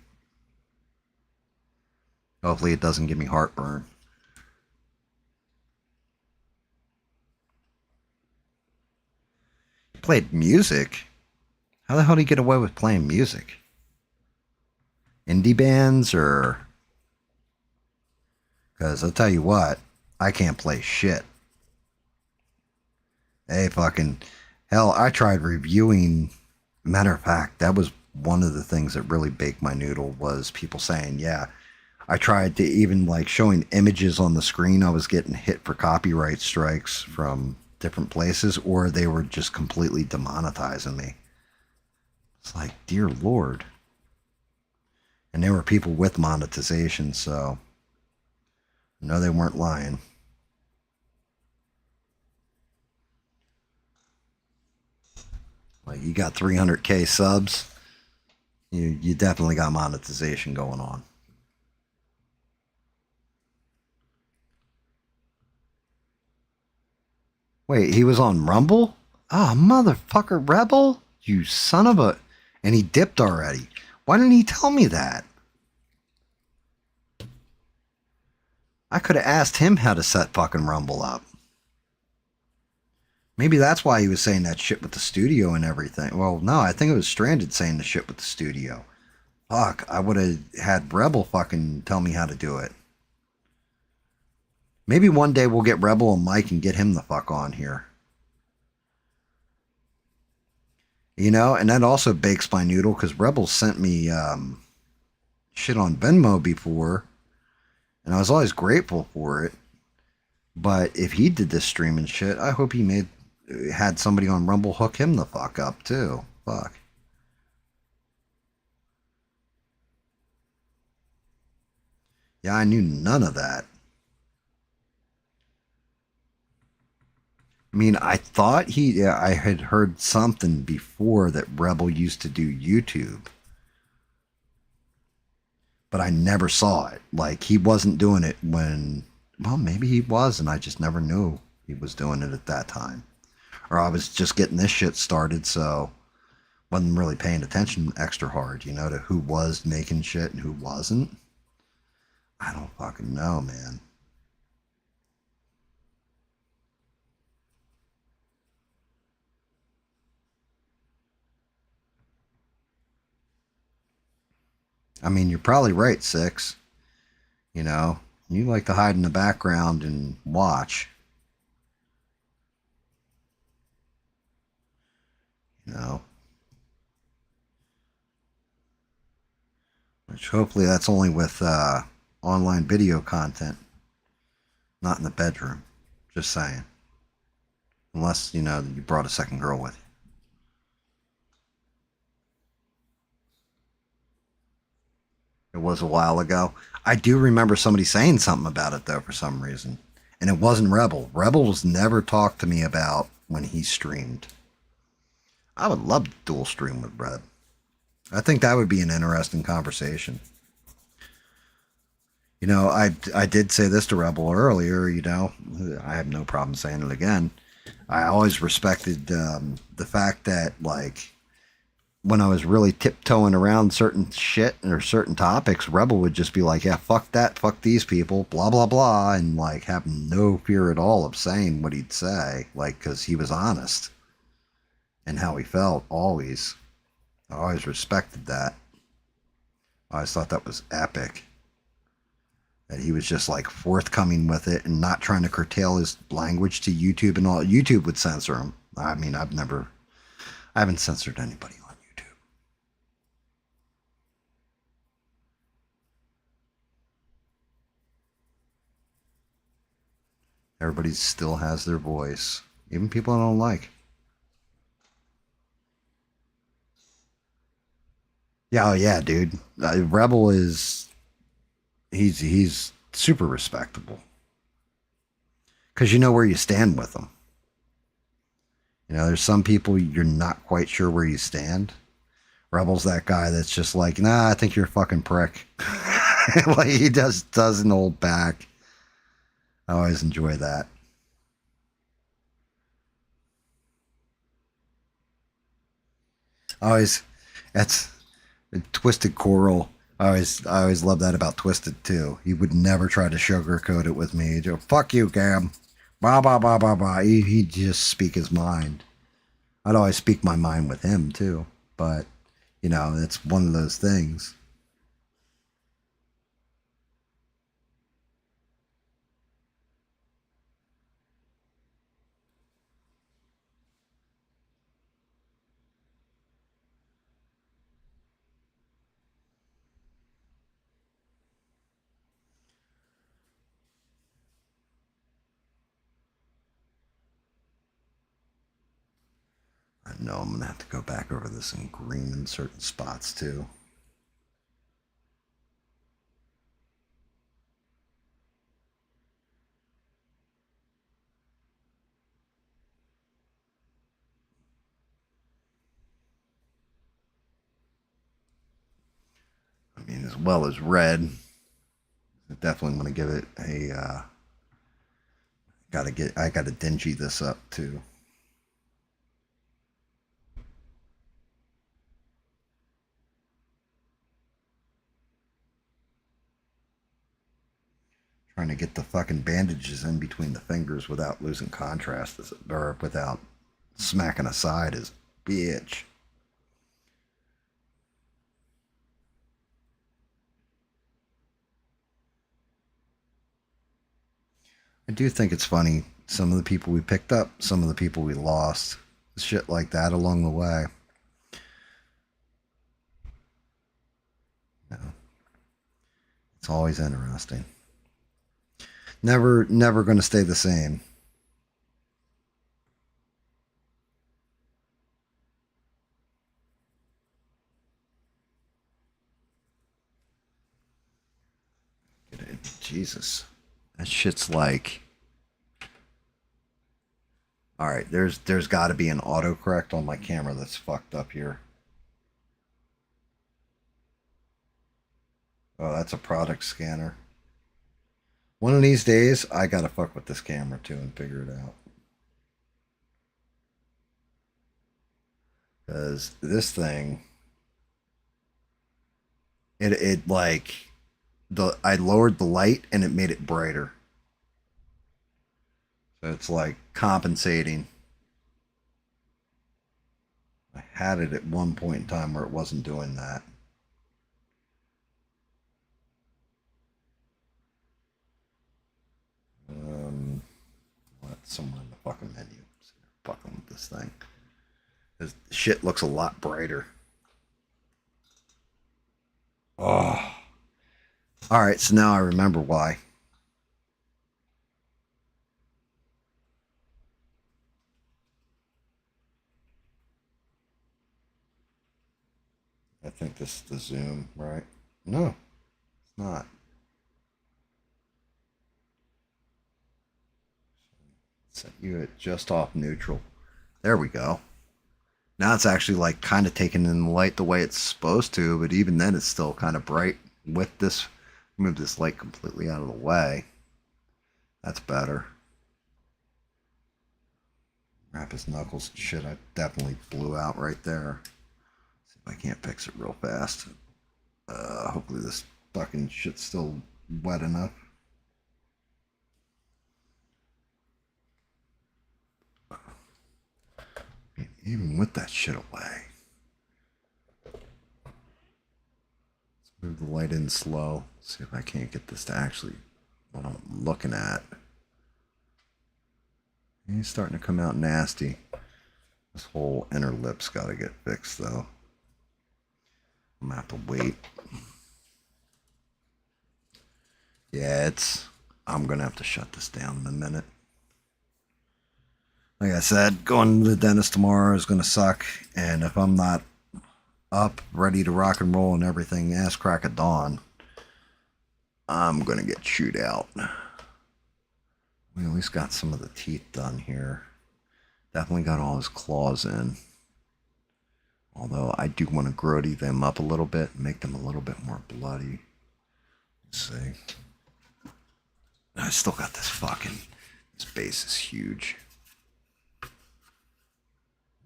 [SPEAKER 1] Hopefully it doesn't give me heartburn. He played music? How the hell did he get away with playing music? Indie bands or Because I'll tell you what, I can't play shit. Hey, fucking hell, I tried reviewing. Matter of fact, that was one of the things that really baked my noodle was people saying, yeah, I tried to even like showing images on the screen. I was getting hit for copyright strikes from different places, or they were just completely demonetizing me. It's like, dear Lord. And there were people with monetization, so no, they weren't lying. Like, you got 300K subs, you definitely got monetization going on. Wait, he was on Rumble? Oh, motherfucker, Rebel? You son of a... And he dipped already. Why didn't he tell me that? I could have asked him how to set fucking Rumble up. Maybe that's why he was saying that shit with the studio and everything. Well, no, I think it was Stranded saying the shit with the studio. Fuck, I would have had Rebel fucking tell me how to do it. Maybe one day we'll get Rebel and Mike and get him the fuck on here. You know, and that also bakes my noodle because Rebel sent me shit on Venmo before. And I was always grateful for it. But if he did this streaming shit, I hope he had somebody on Rumble hook him the fuck up too. Fuck. Yeah, I knew none of that. I mean, I thought I had heard something before that Rebel used to do YouTube. But I never saw it. Like, he wasn't doing it when... Well, maybe he was, and I just never knew he was doing it at that time. Or I was just getting this shit started, so... Wasn't really paying attention extra hard, you know, to who was making shit and who wasn't. I don't fucking know, man. I mean, you're probably right, Six. You know, you like to hide in the background and watch. You know. Which hopefully that's only with online video content. Not in the bedroom. Just saying. Unless, you know, you brought a second girl with you. It was a while ago. I do remember somebody saying something about it, though, for some reason. And it wasn't Rebel. Rebel was never talked to me about when he streamed. I would love to dual stream with Red. I think that would be an interesting conversation. You know, I did say this to Rebel earlier, you know. I have no problem saying it again. I always respected the fact that, like, when I was really tiptoeing around certain shit or certain topics, Rebel would just be like, yeah, fuck that, fuck these people, blah, blah, blah, and, like, have no fear at all of saying what he'd say, like, because he was honest and how he felt, always. I always respected that. I always thought that was epic. That he was just, like, forthcoming with it and not trying to curtail his language to YouTube and all. YouTube would censor him. I mean, I haven't censored anybody on YouTube. Everybody still has their voice. Even people I don't like. Yeah, oh yeah, dude. Rebel is... He's super respectable. Because you know where you stand with them. You know, there's some people you're not quite sure where you stand. Rebel's that guy that's just like, nah, I think you're a fucking prick. Like, he doesn't hold back. I always enjoy that. That's Twisted Coral. I always love that about Twisted too. He would never try to sugarcoat it with me. He'd go, fuck you, Cam. Blah, blah, blah, blah, blah. He'd just speak his mind. I'd always speak my mind with him too. But, you know, it's one of those things. No, I'm going to have to go back over this in green in certain spots too. I mean, as well as red. I definitely want to give it a, I gotta dingy this up too. Trying to get the fucking bandages in between the fingers without losing contrast, or without smacking aside is bitch. I do think it's funny. Some of the people we picked up, some of the people we lost. Shit like that along the way. You know, it's always interesting. Never going to stay the same. Jesus. That shit's like... Alright, there's got to be an autocorrect on my camera that's fucked up here. Oh, that's a product scanner. One of these days, I gotta fuck with this camera too and figure it out. Because this thing... It like... I lowered the light and it made it brighter. So it's like compensating. I had it at one point in time where it wasn't doing that. That's somewhere in the fucking menu. Fucking with this thing. This shit looks a lot brighter. Oh. Alright, so now I remember why. I think this is the zoom, right? No, it's not. Set you at just off neutral. There we go. Now it's actually like kind of taking in the light the way it's supposed to, but even then it's still kind of bright with this. Move this light completely out of the way. That's better. Wrap his knuckles and shit. I definitely blew out right there. See if I can't fix it real fast. Hopefully this fucking shit's still wet enough. Even with that shit away. Let's move the light in slow. See if I can't get this to actually what I'm looking at. He's starting to come out nasty. This whole inner lip's got to get fixed though. I'm gonna have to wait. Yeah, I'm gonna have to shut this down in a minute. Like I said, going to the dentist tomorrow is gonna suck, and if I'm not up, ready to rock and roll and everything, ass crack of dawn, I'm gonna get chewed out. We at least got some of the teeth done here. Definitely got all his claws in. Although I do want to grody them up a little bit and make them a little bit more bloody. Let's see. I still got this this base is huge.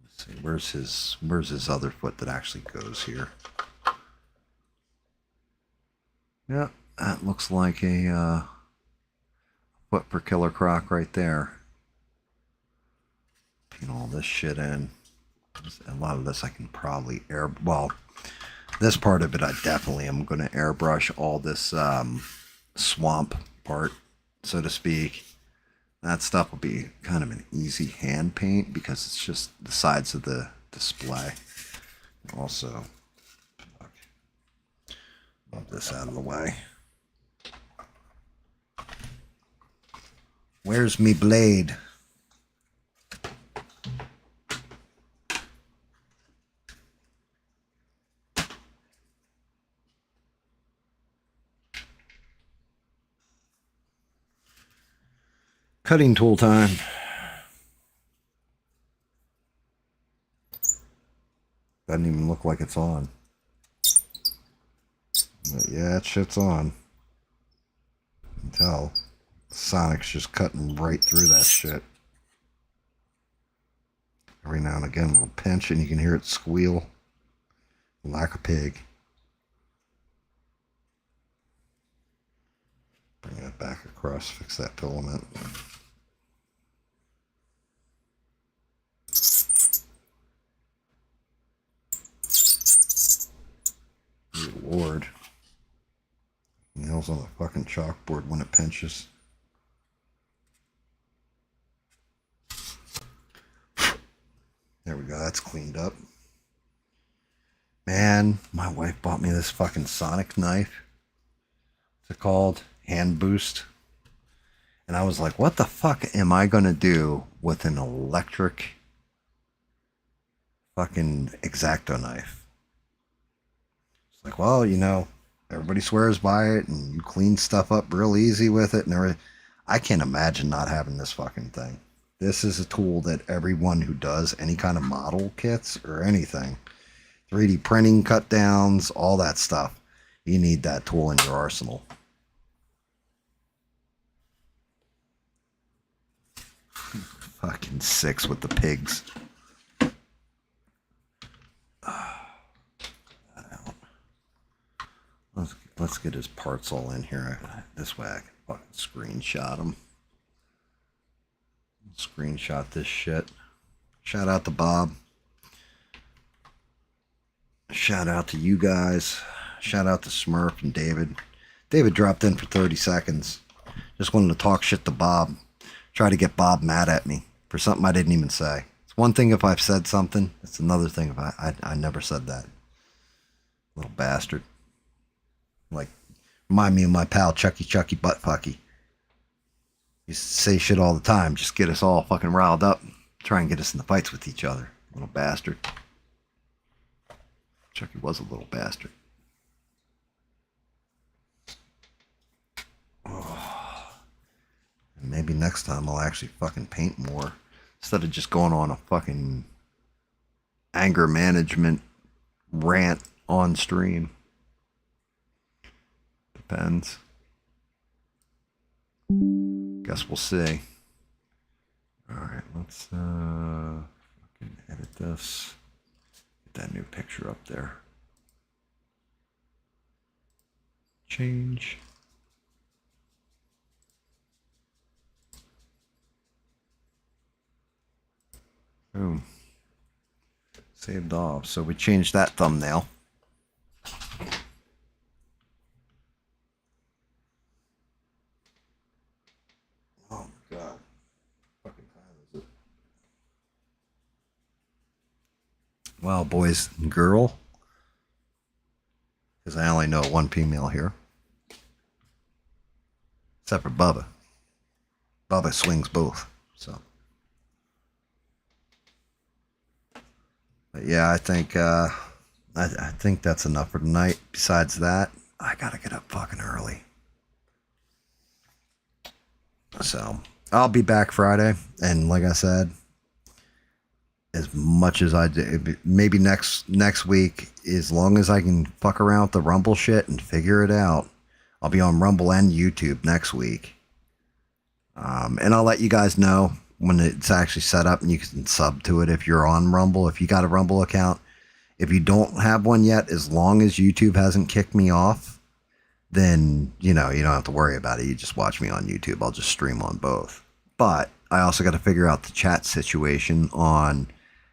[SPEAKER 1] Let's see, where's his other foot that actually goes here? Yeah, that looks like a foot per killer croc right there. Put all this shit in. A lot of this I can probably this part of it I definitely am going to airbrush all this swamp part, so to speak. That stuff will be kind of an easy hand paint because it's just the sides of the display. Also, move this out of the way. Where's me blade? Cutting tool time. Doesn't even look like it's on. But yeah, that shit's on. You can tell. Sonic's just cutting right through that shit. Every now and again, a little pinch, and you can hear it squeal like a pig. Bring that back across, fix that filament. Good Lord. Nails on the fucking chalkboard when it pinches. There we go, that's cleaned up. Man, my wife bought me this fucking Sonic knife. What's it called? Hand boost. And I was like, what the fuck am I gonna do with an electric fucking X-Acto knife? It's like, well, you know, everybody swears by it and you clean stuff up real easy with it and everything. I can't imagine not having this fucking thing. This is a tool that everyone who does any kind of model kits or anything, 3D printing, cut downs, all that stuff, you need that tool in your arsenal. Fucking 6 with the pigs. Let's get his parts all in here. This way I can fucking screenshot them. Screenshot this shit. Shout out to Bob. Shout out to you guys. Shout out to Smurf and David. David dropped in for 30 seconds. Just wanted to talk shit to Bob. Try to get Bob mad at me for something I didn't even say. It's one thing if I've said something. It's another thing if I never said that. Little bastard. Like, remind me of my pal Chucky Buttfucky. Used to say shit all the time. Just get us all fucking riled up. Try and get us into fights with each other. Little bastard. Chucky was a little bastard. Oh. And maybe next time I'll actually fucking paint more. Instead of just going on a fucking anger management rant on stream. Depends. Guess we'll see. Alright, let's fucking edit this. Get that new picture up there. Change. Boom. Saved off. So we changed that thumbnail. Oh my god. Fucking time is it? Well, boys and girl. Because I only know one female here. Except for Bubba. Bubba swings both. So. But yeah, I think that's enough for tonight. Besides that, I gotta get up fucking early. So I'll be back Friday, and like I said, as much as I did, maybe next week, as long as I can fuck around with the Rumble shit and figure it out, I'll be on Rumble and YouTube next week. And I'll let you guys know when it's actually set up and you can sub to it if you're on Rumble, if you got a Rumble account. If you don't have one yet, as long as YouTube hasn't kicked me off, then, you know, you don't have to worry about it. You just watch me on YouTube. I'll just stream on both. But I also got to figure out the chat situation on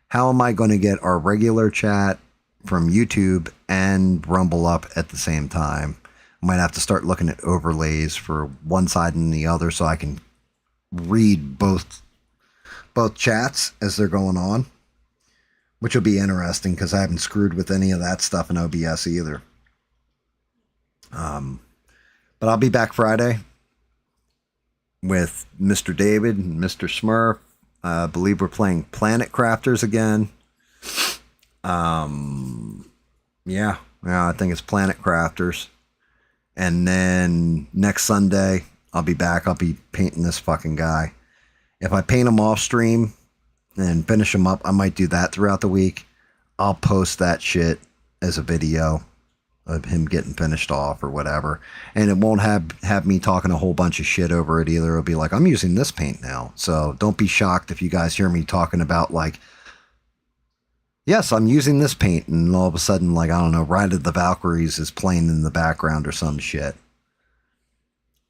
[SPEAKER 1] how am I going to get our regular chat from YouTube and Rumble up at the same time. I might have to start looking at overlays for one side and the other so I can read both chats as they're going on, which will be interesting because I haven't screwed with any of that stuff in OBS either. But I'll be back Friday with Mr. David and Mr. Smurf. I believe we're playing Planet Crafters again. Yeah, I think it's Planet Crafters. And then next Sunday, I'll be back. I'll be painting this fucking guy. If I paint them off stream and finish them up, I might do that throughout the week. I'll post that shit as a video of him getting finished off or whatever. And it won't have me talking a whole bunch of shit over it either. It'll be like, I'm using this paint now. So don't be shocked if you guys hear me talking about like, yes, I'm using this paint. And all of a sudden, like, I don't know, Ride of the Valkyries is playing in the background or some shit.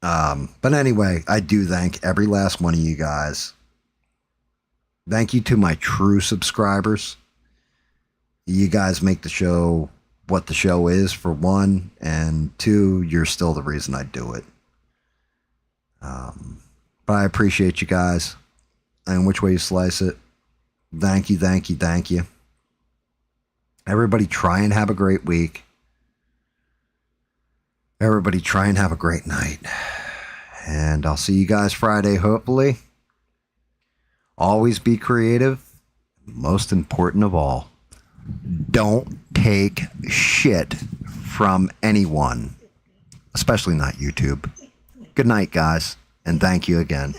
[SPEAKER 1] But anyway, I do thank every last one of you guys. Thank you to my true subscribers. You guys make the show what the show is, for one, and two, you're still the reason I do it. But I appreciate you guys, and which way you slice it. Thank you, thank you, thank you. Everybody try and have a great week. Everybody try and have a great night. And I'll see you guys Friday, hopefully. Always be creative. Most important of all, don't take shit from anyone, especially not YouTube. Good night, guys, and thank you again.